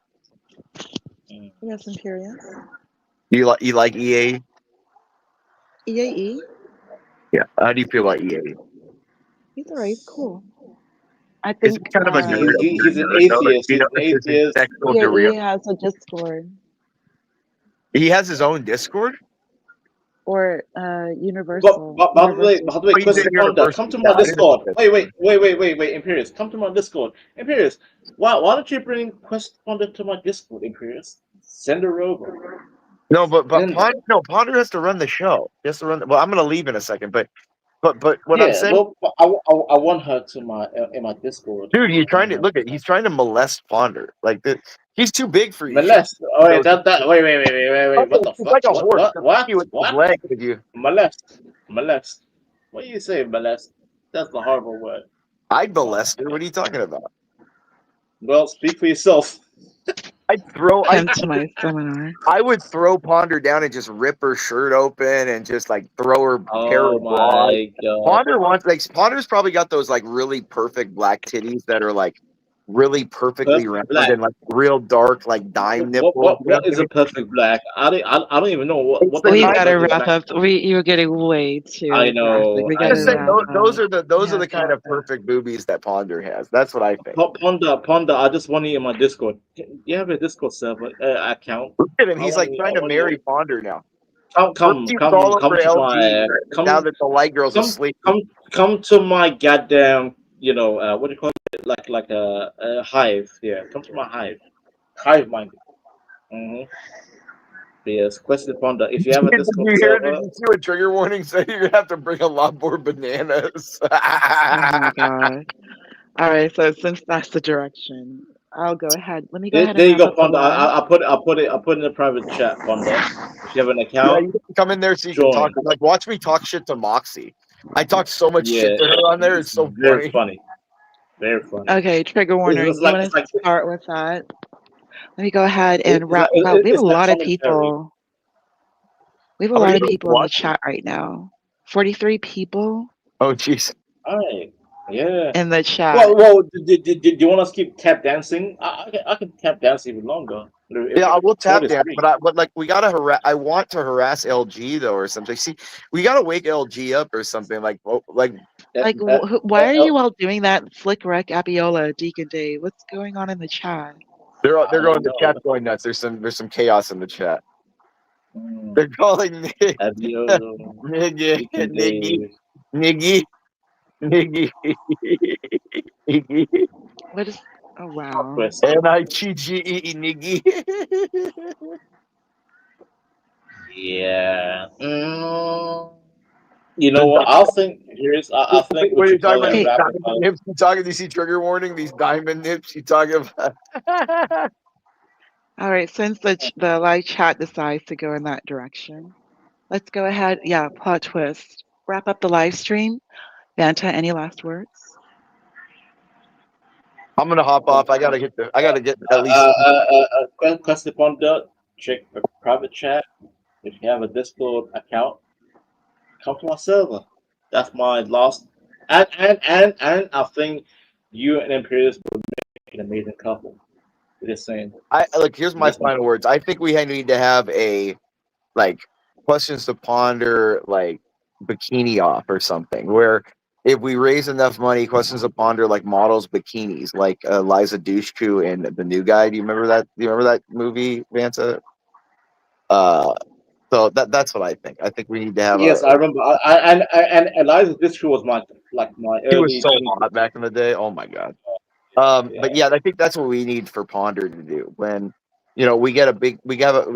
Speaker 22: Yes, Imperious.
Speaker 16: You like EA?
Speaker 22: EAE?
Speaker 16: Yeah. How do you feel about EA?
Speaker 22: He's alright. Cool. I think
Speaker 16: kind of a nerd.
Speaker 17: He's an atheist. He's an atheist.
Speaker 22: EAE has a Discord.
Speaker 16: He has his own Discord?
Speaker 22: Or Universal.
Speaker 17: By the way, question on that. Come to my Discord. Wait, Imperious. Come to my Discord. Imperious, why don't you bring Quest Ponder to my Discord, Imperious? Send her over.
Speaker 16: No, but Ponder has to run the show. He has to run. Well, I'm gonna leave in a second, but what I'm saying.
Speaker 17: Well, I want her to my Discord.
Speaker 16: Dude, he's trying to molest Ponder. Like he's too big for you.
Speaker 17: Molest. Oh wait, wait. What the fuck?
Speaker 16: Like a horse.
Speaker 17: What?
Speaker 16: Leg with you.
Speaker 17: Molest. What do you say, molest? That's the horrible word.
Speaker 16: I'd molest her. What are you talking about?
Speaker 15: Well, speak for yourself.
Speaker 16: I'd throw.
Speaker 22: Come to my seminar.
Speaker 16: I would throw Ponder down and just rip her shirt open and just like throw her hair
Speaker 15: Oh
Speaker 16: abroad.
Speaker 15: my god.
Speaker 16: Ponder's probably got those like really perfect black titties that are like really perfectly
Speaker 15: Perfect
Speaker 16: round
Speaker 15: black.
Speaker 16: and like real dark like dime nipples.
Speaker 15: What is a perfect black? I don't even know what.
Speaker 22: We gotta wrap up. You're getting way too.
Speaker 15: I know.
Speaker 22: We
Speaker 16: I'm
Speaker 22: gotta
Speaker 16: just saying
Speaker 22: wrap
Speaker 16: those
Speaker 22: up.
Speaker 16: are the kind of perfect boobies that Ponder has. That's what I think.
Speaker 15: Ponder. I just want you in my Discord. You have a Discord server account?
Speaker 16: Look at him. He's like trying to marry Ponder now.
Speaker 15: Come
Speaker 16: to LG. Now that the light girl's asleep.
Speaker 15: Come to my goddamn. What do you call it? Like a hive. Yeah, come to my hive. Hive minded. Yes, question Ponder. If you have a Discord server.
Speaker 16: Did you see what trigger warning said? You're gonna have to bring a lot more bananas.
Speaker 22: Oh my god. All right, so since that's the direction, I'll go ahead. Let me go ahead.
Speaker 15: There you
Speaker 22: and
Speaker 15: go, Ponder. I put it in the private chat, Ponder. If you have an account,
Speaker 16: yeah, you can come in there so you can talk. Like, watch me talk shit to Moxie. I talk so much shit to her on there. It's so
Speaker 15: very funny. Very funny.
Speaker 22: Okay, trigger warning. You want to start with that? Let me go ahead and wrap up. We have a lot of people. We have a lot of people in the chat right now. 43 people.
Speaker 16: Oh, jeez.
Speaker 15: All right. Yeah.
Speaker 22: In the chat.
Speaker 15: Well, do you want us to keep tap dancing? I can tap dance even longer.
Speaker 16: Yeah, I will tap dance, but like we gotta harass. I want to harass LG though, or something. See, we gotta wake LG up or something. Like
Speaker 22: why are you all doing that? Flick Rec Abiola, Deacon Dave. What's going on in the chat?
Speaker 16: They're going. The chat's going nuts. There's some chaos in the chat. They're calling Niggy.
Speaker 22: What is? Oh wow.
Speaker 16: Niggy. Niggy.
Speaker 15: Yeah. You know what? I think.
Speaker 16: What are you talking about? Diamond nips? You talking? Do you see trigger warning? These diamond nips? You talking about?
Speaker 22: All right. Since the live chat decides to go in that direction, let's go ahead. Yeah. Plot twist. Wrap up the live stream. Vanta, any last words?
Speaker 16: I'm gonna hop off. I gotta get at least.
Speaker 15: Question Ponder. Check the private chat. If you have a Discord account, come to my server. That's my last. And I think you and Imperius would make an amazing couple. Just saying.
Speaker 16: Here's my final words. I think we need to have a questions to ponder bikini off or something where if we raise enough money, questions to ponder models bikinis like Liza Dushku and The New Guy. Do you remember that? Do you remember that movie, Vanta? So that's what I think. I think we need to have.
Speaker 15: Yes, I remember. And Eliza Dushku was my early.
Speaker 16: He was so hot back in the day. Oh my god. But yeah, I think that's what we need for Ponder to do when we have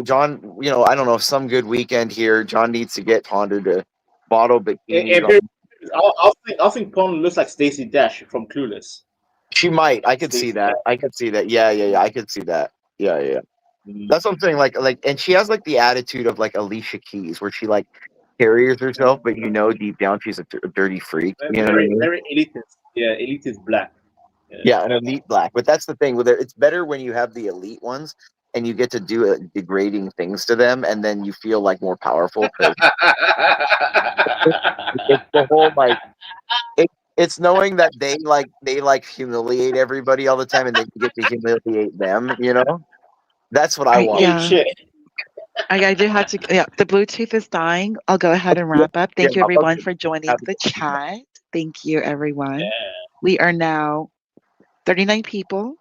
Speaker 16: John. I don't know, some good weekend here. John needs to get Ponder to bottle bikini.
Speaker 15: I think Ponder looks like Stacey Dash from Clueless.
Speaker 16: She might. I could see that. I could see that. Yeah. I could see that. Yeah. That's what I'm saying. And she has the attitude of Alicia Keys, where she carries herself, but deep down she's a dirty freak.
Speaker 15: Very elitist. Yeah, elitist black.
Speaker 16: Yeah, an elite black. But that's the thing with it. It's better when you have the elite ones and you get to do degrading things to them, and then you feel more powerful. It's the whole it's knowing that they humiliate everybody all the time, and then you get to humiliate them. That's what I want.
Speaker 22: Yeah. I do have to. Yeah, the Bluetooth is dying. I'll go ahead and wrap up. Thank you, everyone, for joining the chat. Thank you, everyone. Yeah. We are now 39 people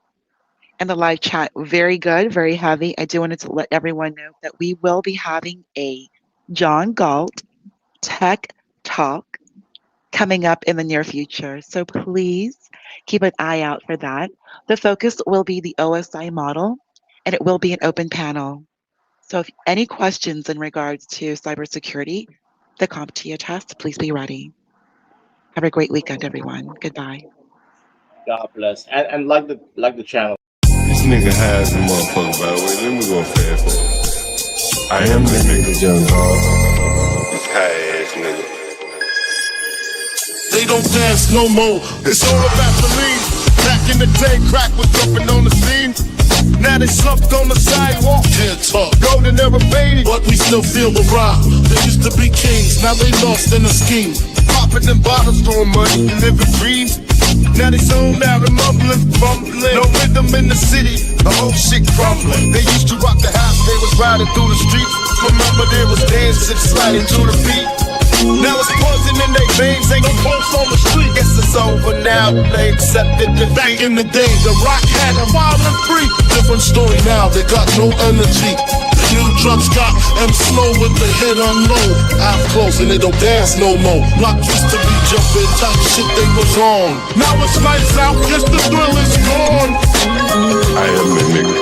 Speaker 22: in the live chat. Very good, very heavy. I do want to let everyone know that we will be having a John Galt Tech Talk coming up in the near future. So please keep an eye out for that. The focus will be the OSI model, and it will be an open panel. So if any questions in regards to cybersecurity, the CompTIA test, please be ready. Have a great weekend, everyone. Goodbye.
Speaker 15: God bless. And like the channel.
Speaker 1: This nigga has the motherfucker, by the way. Let me go fast forward. I am the nigga, John Galt. This high ass nigga.
Speaker 18: They don't dance no more. It's all about belief. Back in the day, crack was jumping on the scene. Now they slumped on the sidewalk. Can't talk. Golden era faded, but we still feel the rock. They used to be kings, now they lost in the scheme. Popping them bottles, throwing money, and living dreams. Now they zoned out and mumbling, fumbling. No rhythm in the city, the whole shit crumbling. They used to rock the house, they was riding through the streets. Remember there was dancing, sliding to the beat. Now it's poison in their veins, ain't no pulse on the street. Guess it's over now, they accepted the back in the day, the rock had a wild and free. Different story now, they got no energy. The new drugs got them slow with the head on low. Out close and they don't dance no more. Block used to be jumping, top shit they was on. Now it's lights out, just the thrill is gone.
Speaker 1: I am a nigga.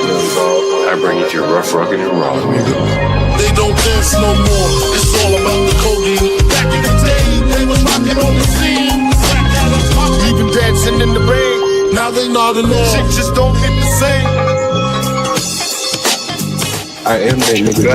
Speaker 1: I bring it to your rough, rockin' and raw, nigga.
Speaker 18: They don't dance no more, it's all about the codeine. Back in the day, they was rocking on the scene. Even dancing in the rain, now they nodding off. Shit just don't hit the same.
Speaker 1: I am that nigga.